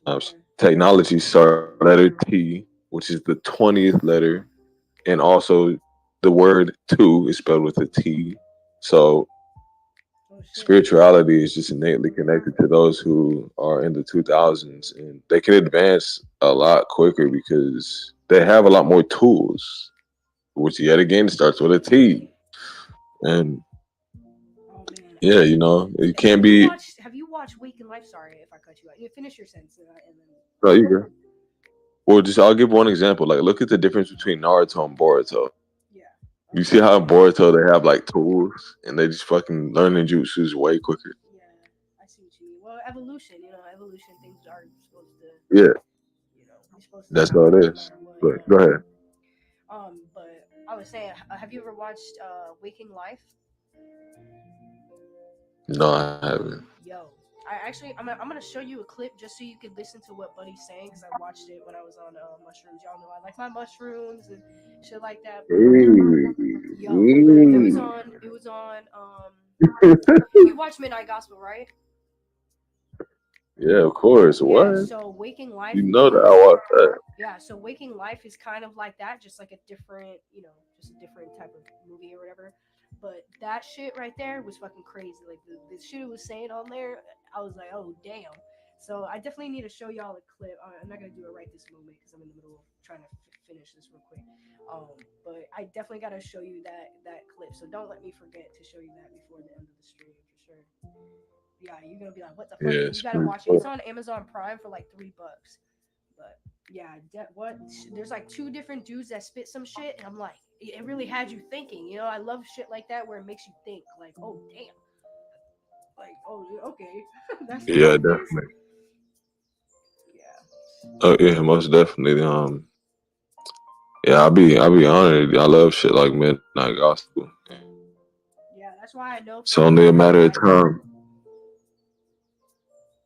Speaker 14: times. Technology starts letter T, which is the 20th letter, and also the word 2 is spelled with a T. So spirituality is just innately connected to those who are in the 2000s, and they can advance a lot quicker because they have a lot more tools, which yet again starts with a T. And yeah, it can't be.
Speaker 13: Have you watched Week in Life? Sorry if I cut you out. You finish your sentence. And then...
Speaker 14: No, you go. Well, I'll give one example. Like, look at the difference between Naruto and Boruto.
Speaker 13: Yeah.
Speaker 14: You see how in Boruto they have like tools and they just fucking learn ninjutsus way quicker.
Speaker 13: Yeah, I see what you mean. Well, evolution, evolution things are supposed to,
Speaker 14: Yeah,
Speaker 13: you're supposed to
Speaker 14: that's
Speaker 13: have
Speaker 14: all
Speaker 13: it
Speaker 14: it
Speaker 13: no
Speaker 14: is.
Speaker 13: matter what.
Speaker 14: But
Speaker 13: Yeah.
Speaker 14: go ahead.
Speaker 13: But I was saying, have you ever watched Waking Life?
Speaker 14: No, I haven't.
Speaker 13: Yo, I'm gonna show you a clip just so you could listen to what Buddy's saying because I watched it when I was on mushrooms. Y'all know I like my mushrooms and shit like that. But yo, it was on. You watch Midnight Gospel, right?
Speaker 14: Yeah, of course.
Speaker 13: Yeah.
Speaker 14: What?
Speaker 13: So Waking Life
Speaker 14: You know that
Speaker 13: is
Speaker 14: I watched that.
Speaker 13: yeah. So Waking Life is kind of like that, just like a different, just a different type of movie or whatever. But that shit right there was fucking crazy. Like the shit it was saying on there, I was like, oh damn. So I definitely need to show y'all a clip. I'm not gonna do it right this moment because I'm in the middle of trying to finish this real quick. But I definitely gotta show you that clip. So don't let me forget to show you that before the end of the stream for sure. Yeah, you're gonna be like, what the fuck?
Speaker 14: Yeah,
Speaker 13: And you gotta watch it. It's on Amazon Prime for like $3. But yeah, what? There's like two different dudes that spit some shit, and I'm like, it really had you thinking. I love shit like that where it makes you think. Like, oh damn. Like, oh okay, that's what
Speaker 14: yeah,
Speaker 13: life is.
Speaker 14: definitely.
Speaker 13: Yeah.
Speaker 14: Oh yeah, most definitely. Yeah, I'll be honored. I love shit like Midnight Gospel.
Speaker 13: Yeah, that's why I know
Speaker 14: It's
Speaker 13: for a
Speaker 14: only a
Speaker 13: fact you
Speaker 14: matter of
Speaker 13: like it.
Speaker 14: time.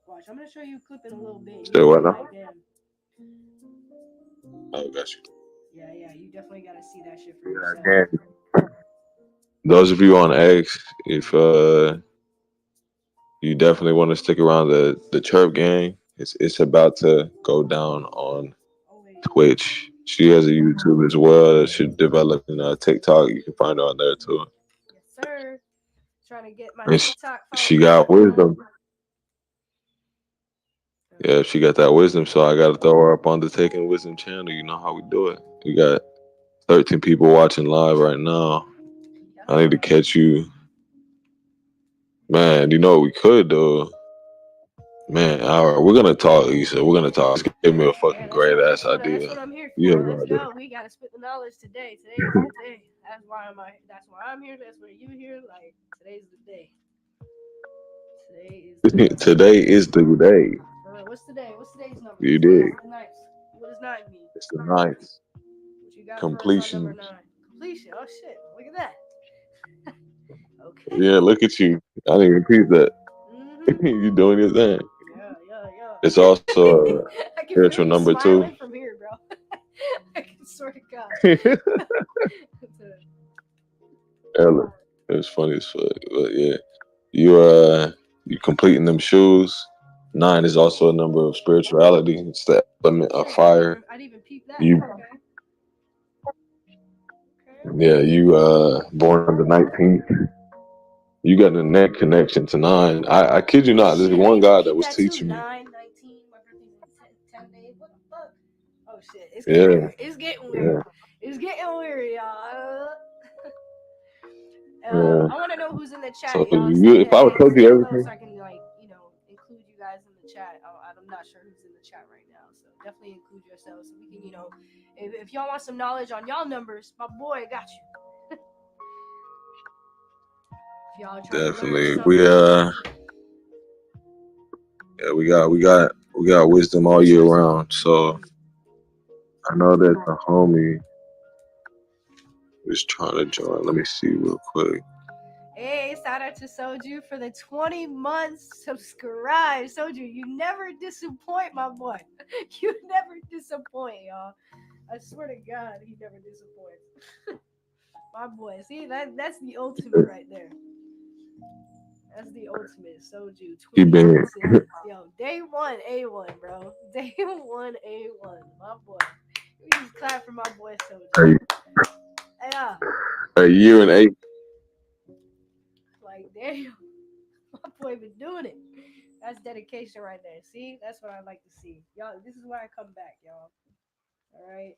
Speaker 13: Watch, I'm gonna show you a clip in a little bit.
Speaker 14: Say
Speaker 13: You're
Speaker 14: what
Speaker 13: gonna be
Speaker 14: now?
Speaker 13: like, damn.
Speaker 14: Oh, got you.
Speaker 13: Yeah, you definitely gotta see that shit for
Speaker 14: Yeah,
Speaker 13: yourself.
Speaker 14: again. Those of you on X, if you definitely want to stick around the Chirp gang, it's about to go down on Twitch. She has a YouTube as well that she's developing TikTok. You can find her on there too.
Speaker 13: Yes, sir. Trying to get my
Speaker 14: And
Speaker 13: TikTok
Speaker 14: she
Speaker 13: followers
Speaker 14: got
Speaker 13: back up.
Speaker 14: wisdom. Yeah, she got that wisdom, so I got to throw her up on the Taking Wisdom channel. You know how we do it. We got 13 people watching live right now. I need to catch you. Man, you know what we could do? Man, all right, we're going to talk, Issa. We're going to talk. Just give me a fucking great ass idea.
Speaker 13: That's what I'm here
Speaker 14: You
Speaker 13: for.
Speaker 14: have no
Speaker 13: Let's
Speaker 14: idea.
Speaker 13: go. We gotta spit the knowledge today. Today is the day. That's why I'm here. That's why you here. Like today's the day. Today is the day.
Speaker 14: Today is the day.
Speaker 13: For real. What's today? What's today's number?
Speaker 14: You dig?
Speaker 13: What does 9 mean?
Speaker 14: It's the ninth.
Speaker 13: What you got for us on number
Speaker 14: Completion.
Speaker 13: 9? Completion. Oh shit. Look at that. Okay.
Speaker 14: Yeah, look at you. I didn't even repeat that. You doing your thing.
Speaker 13: Yeah.
Speaker 14: It's also
Speaker 13: I can
Speaker 14: spiritual
Speaker 13: feel you
Speaker 14: number 2.
Speaker 13: smiling from here, bro. I can swear to God.
Speaker 14: Ella. It was funny as fuck. But yeah. You completing them shoes. 9 is also a number of spirituality. It's the element of fire.
Speaker 13: I didn't even peep that.
Speaker 14: You
Speaker 13: Okay.
Speaker 14: you born on the 19th. You got a net connection to 9. I kid you not, there's one guy that was teaching me.
Speaker 13: 9, 19, my birthday's in 10 days. What the fuck? Oh shit. It's
Speaker 14: Yeah.
Speaker 13: getting weird. It's getting weird.
Speaker 14: Yeah.
Speaker 13: It's getting weird, y'all.
Speaker 14: Yeah.
Speaker 13: I want to know who's in the chat,
Speaker 14: So
Speaker 13: y'all.
Speaker 14: if I would told you everything,
Speaker 13: So I can include you guys in the chat. I'm not sure who's in the chat right now, so definitely include yourselves so we can, if y'all want some knowledge on y'all numbers, my boy got you. If y'all trying
Speaker 14: definitely
Speaker 13: to learn
Speaker 14: we got wisdom all year round. So I know that the homie is trying to join. Let me see real quick.
Speaker 13: Hey, shout out to Soju for the 20 months subscribe. Soju, you never disappoint, my boy. You never disappoint, y'all. I swear to God, he never disappoints. My boy, see that's the ultimate right there. That's the ultimate Soju. 20 months in. Yo, day one, A1, bro. Day one, A1. My boy. We just clap for my boy Soju. Yeah.
Speaker 14: A year and 8.
Speaker 13: Like, damn. My boy been doing it. That's dedication right there. See? That's what I like to see. Y'all, this is why I come back, y'all. All right?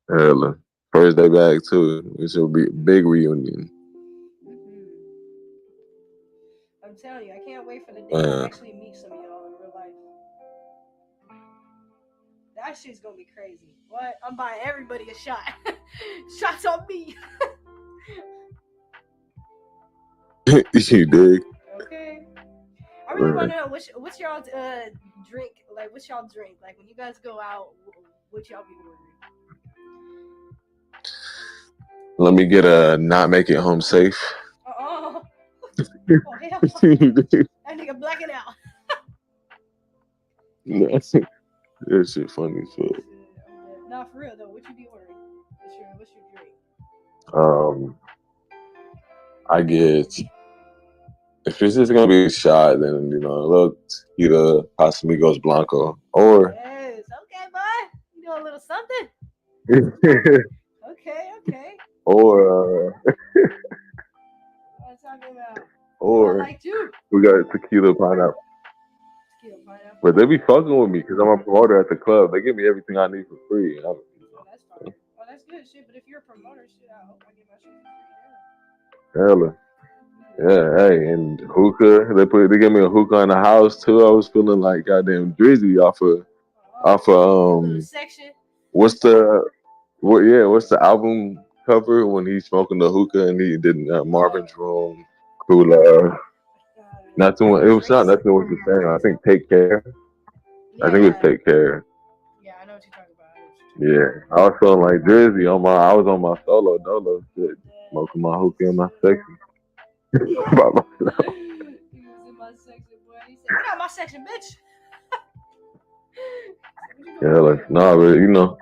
Speaker 14: Hella. First day back too. This will be a big reunion.
Speaker 13: I'm telling you, I can't wait for the day I actually meet some of y'all in real life. that shit's gonna be crazy. What? I'm buying everybody a shot. Shots on me.
Speaker 14: You dig?
Speaker 13: Okay. I really want to know what's y'all drink. Like, what's y'all drink? Like, when you guys go out, what y'all be ordering?
Speaker 14: Let me get a not make it home safe.
Speaker 13: Oh hell! That nigga blacking out.
Speaker 14: That shit funny as fuck.
Speaker 13: Nah, for real though. What you be ordering? What's your drink?
Speaker 14: I get, if it's just gonna be a shot, then a little tequila, Casamigos Blanco, or
Speaker 13: Yes, okay, boy. You know a little something. Okay.
Speaker 14: or
Speaker 13: What I'm talking about?
Speaker 14: or
Speaker 13: I like too.
Speaker 14: we got tequila pineapple.
Speaker 13: Tequila pineapple.
Speaker 14: But they be fucking with me because I'm a promoter at the club. They give me everything I need for free.
Speaker 13: Oh, that's fine. Well, that's good shit. But if you're a promoter, shit, I hope I get my shit for free.
Speaker 14: Hella. Yeah, hey, and hookah. They gave me a hookah in the house too. I was feeling like goddamn Drizzy off of
Speaker 13: section.
Speaker 14: What's the album cover when he's smoking the hookah and he did Marvin's Room, Cooler. Nothing. It was not nothing was the same. I think Take Care. I think it was Take Care.
Speaker 13: Yeah, I know what you're talking about.
Speaker 14: Yeah, I was feeling like Drizzy I was on my solo dolo shit, smoking my hookah in my section. By myself.
Speaker 13: He was in my section, boy. He said, "Get out my section, bitch."
Speaker 14: Yeah, like but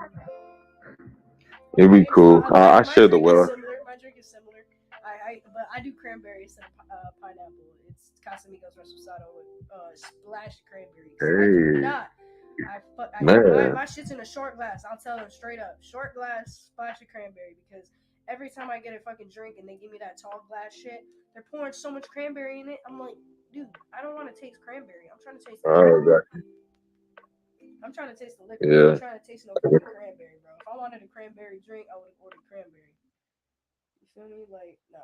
Speaker 14: it'd be cool. I share the wealth.
Speaker 13: My drink is similar. But I do cranberry instead of pineapple. It's Casamigos Reposado with splash cranberry.
Speaker 14: Hey,
Speaker 13: My shit's in a short glass. I'll tell them straight up, short glass, splash of cranberry. Because every time I get a fucking drink and they give me that tall glass shit, they're pouring so much cranberry in it. I'm like, dude, I don't want to taste cranberry. I'm trying to taste the liquor. I'm trying to taste the liquor.
Speaker 14: Yeah.
Speaker 13: I'm trying to taste no fucking cranberry, bro. If I wanted a cranberry drink, I would have ordered cranberry. You feel me? Like, nah.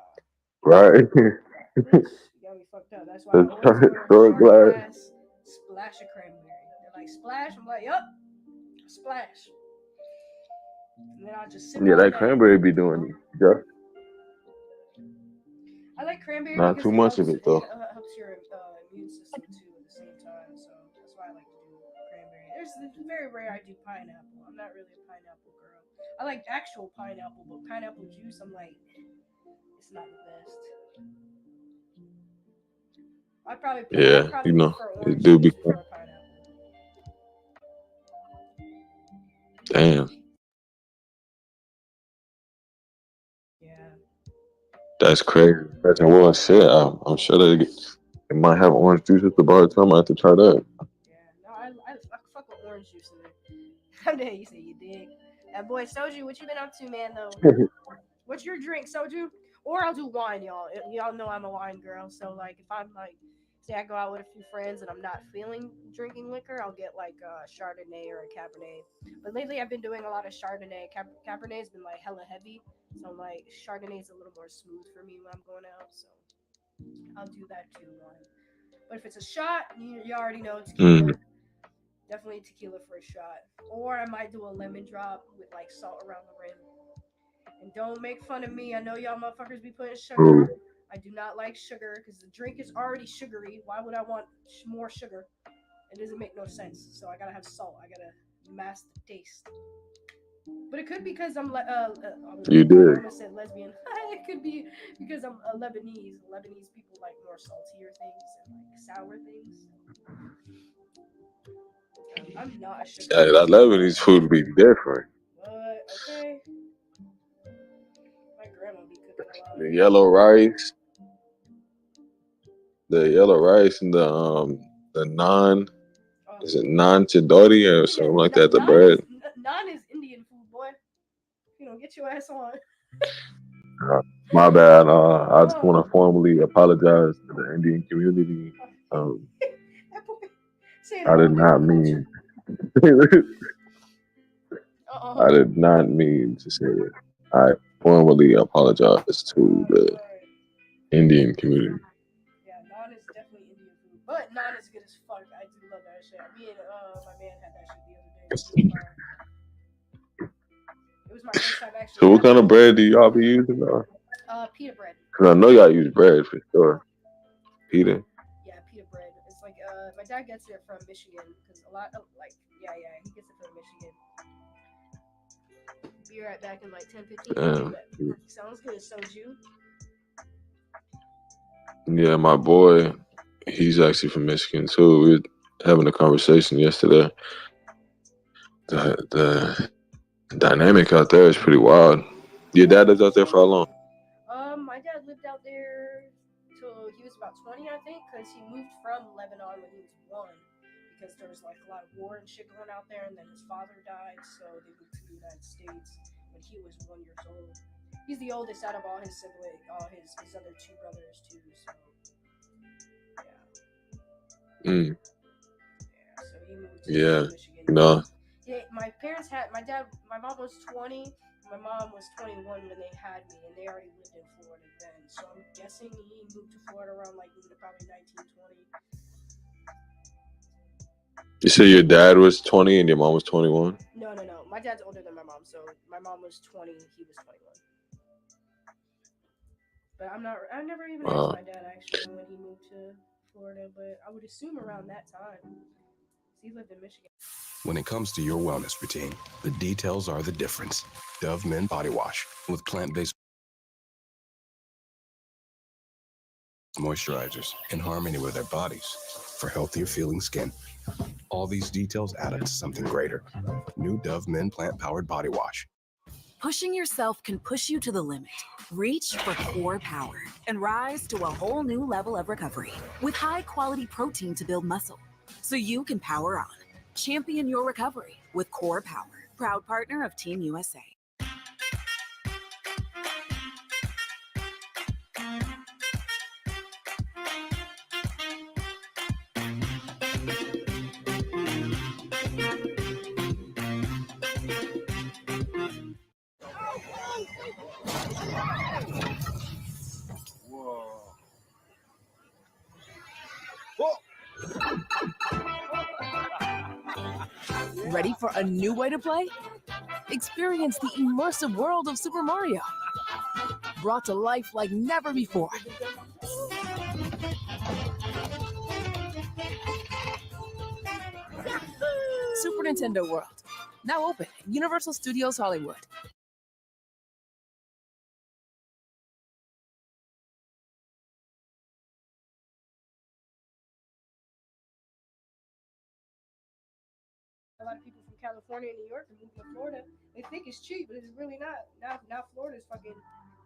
Speaker 14: Right.
Speaker 13: You got me fucked up. That's why I always order short glass, splash of cranberry. They're like, splash? I'm like, yup, splash. And then I'll just sip
Speaker 14: Yeah,
Speaker 13: all
Speaker 14: that
Speaker 13: day.
Speaker 14: cranberry be doing it. Yeah.
Speaker 13: I like cranberry
Speaker 14: Not
Speaker 13: because
Speaker 14: too much of it though.
Speaker 13: It helps your immune system too at the same time. So that's why I like to do cranberry. It's very rare I do pineapple. I'm not really a pineapple girl. I like actual pineapple, but pineapple juice, I'm like, it's not the best. I'd probably prefer orange
Speaker 14: it do be.
Speaker 13: juice before pineapple.
Speaker 14: Damn.
Speaker 13: Yeah.
Speaker 14: That's crazy. That's well shit. I'm sure they might have orange juice at the bar too. I might have to try that.
Speaker 13: Yeah. No, I fuck with orange juice in there. How dare you say you dig? That boy Soju, what you been up to, man? Though, what's your drink, Soju? Or I'll do wine, y'all. Y'all know I'm a wine girl, so like if I'm like, say I go out with a few friends and I'm not feeling drinking liquor, I'll get like a Chardonnay or a Cabernet. But lately I've been doing a lot of Chardonnay. Cabernet's been like hella heavy, so like Chardonnay's a little more smooth for me when I'm going out. So I'll do that too, wine. But if it's a shot, you already know tequila. Definitely tequila for a shot. Or I might do a lemon drop with like salt around the rim. And don't make fun of me. I know y'all motherfuckers be putting sugar. I do not like sugar because the drink is already sugary. Why would I want more sugar? It doesn't make no sense. So I gotta have salt. I gotta mask the taste. But it could be because I'm
Speaker 14: You did.
Speaker 13: I almost said lesbian. It could be because I'm a Lebanese. Lebanese people like more saltier things and like sour things. I'm not a sugar.
Speaker 14: Yeah, that Lebanese food be different.
Speaker 13: But okay. My grandma be cooking a lot.
Speaker 14: The yellow rice and the naan. Is it naan chidori or something like that? The bread.
Speaker 13: Naan is Indian food, boy. You know, get your ass on.
Speaker 14: My bad. I just want to formally apologize to the Indian community. I did not mean. I did not mean to say it. I formally apologize to the Indian community.
Speaker 13: Yeah, naan is definitely Indian food, but not as good as fuck. I do love that shit. Me and my man had that shit the other day. It was fire. It was my first time actually.
Speaker 14: So what kind of bread do y'all be using now?
Speaker 13: Pita bread.
Speaker 14: Cause I know y'all use bread for sure. Pita.
Speaker 13: Yeah, pita bread. It's like my dad gets it from Michigan because a lot of like he gets it from Michigan. Be right back in like 10-15 minutes. Sounds good, Soju.
Speaker 14: Yeah, my boy, he's actually from Michigan too. We were having a conversation yesterday. The dynamic out there is pretty wild. Your dad lives out there for how long?
Speaker 13: My dad lived out there till he was about 20, I think, because he moved from Lebanon when he was 1, because there was like a lot of war and shit going out there, and then his father died, so they moved to the United States when he was 1 year old. He's the oldest out of all his siblings, all his other 2 brothers too. So yeah.
Speaker 14: Mm.
Speaker 13: Yeah. So he moved to Michigan.
Speaker 14: No.
Speaker 13: Yeah, my mom was 20. My mom was 21 when they had me, and they already lived in Florida then. So I'm guessing he moved to Florida around like probably 1920.
Speaker 14: You said your dad was 20 and your mom was 21?
Speaker 13: No. My dad's older than my mom, so my mom was 20, he was 21. But I never even asked my dad actually when he moved to Florida, but I would assume around that time. He lived in Michigan.
Speaker 15: When it comes to your wellness routine, the details are the difference. Dove Men Body Wash with plant-based moisturizers in harmony with our bodies for healthier feeling skin. All these details add up to something greater. New Dove Men Plant-Powered Body Wash.
Speaker 16: Pushing yourself can push you to the limit. Reach for core power and rise to a whole new level of recovery with high-quality protein to build muscle so you can power on. Champion your recovery with Core Power, proud partner of Team USA.
Speaker 17: Ready for a new way to play? Experience the immersive world of Super Mario, brought to life like never before. Super Nintendo World, now open at Universal Studios Hollywood.
Speaker 13: A lot of people from California and New York are moving to Florida. They think it's cheap, but it's really not. Now Florida's fucking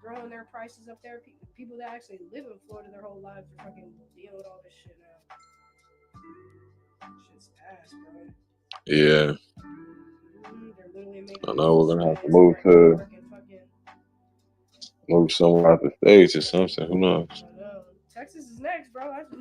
Speaker 13: throwing their prices up there. People that actually live in Florida their whole lives are fucking dealing with all this shit now. Shit's ass, bro.
Speaker 14: Yeah.
Speaker 13: They're literally making
Speaker 14: I know we're gonna have to move somewhere out the States or something. Who knows?
Speaker 13: I know. Texas is next, bro. I know.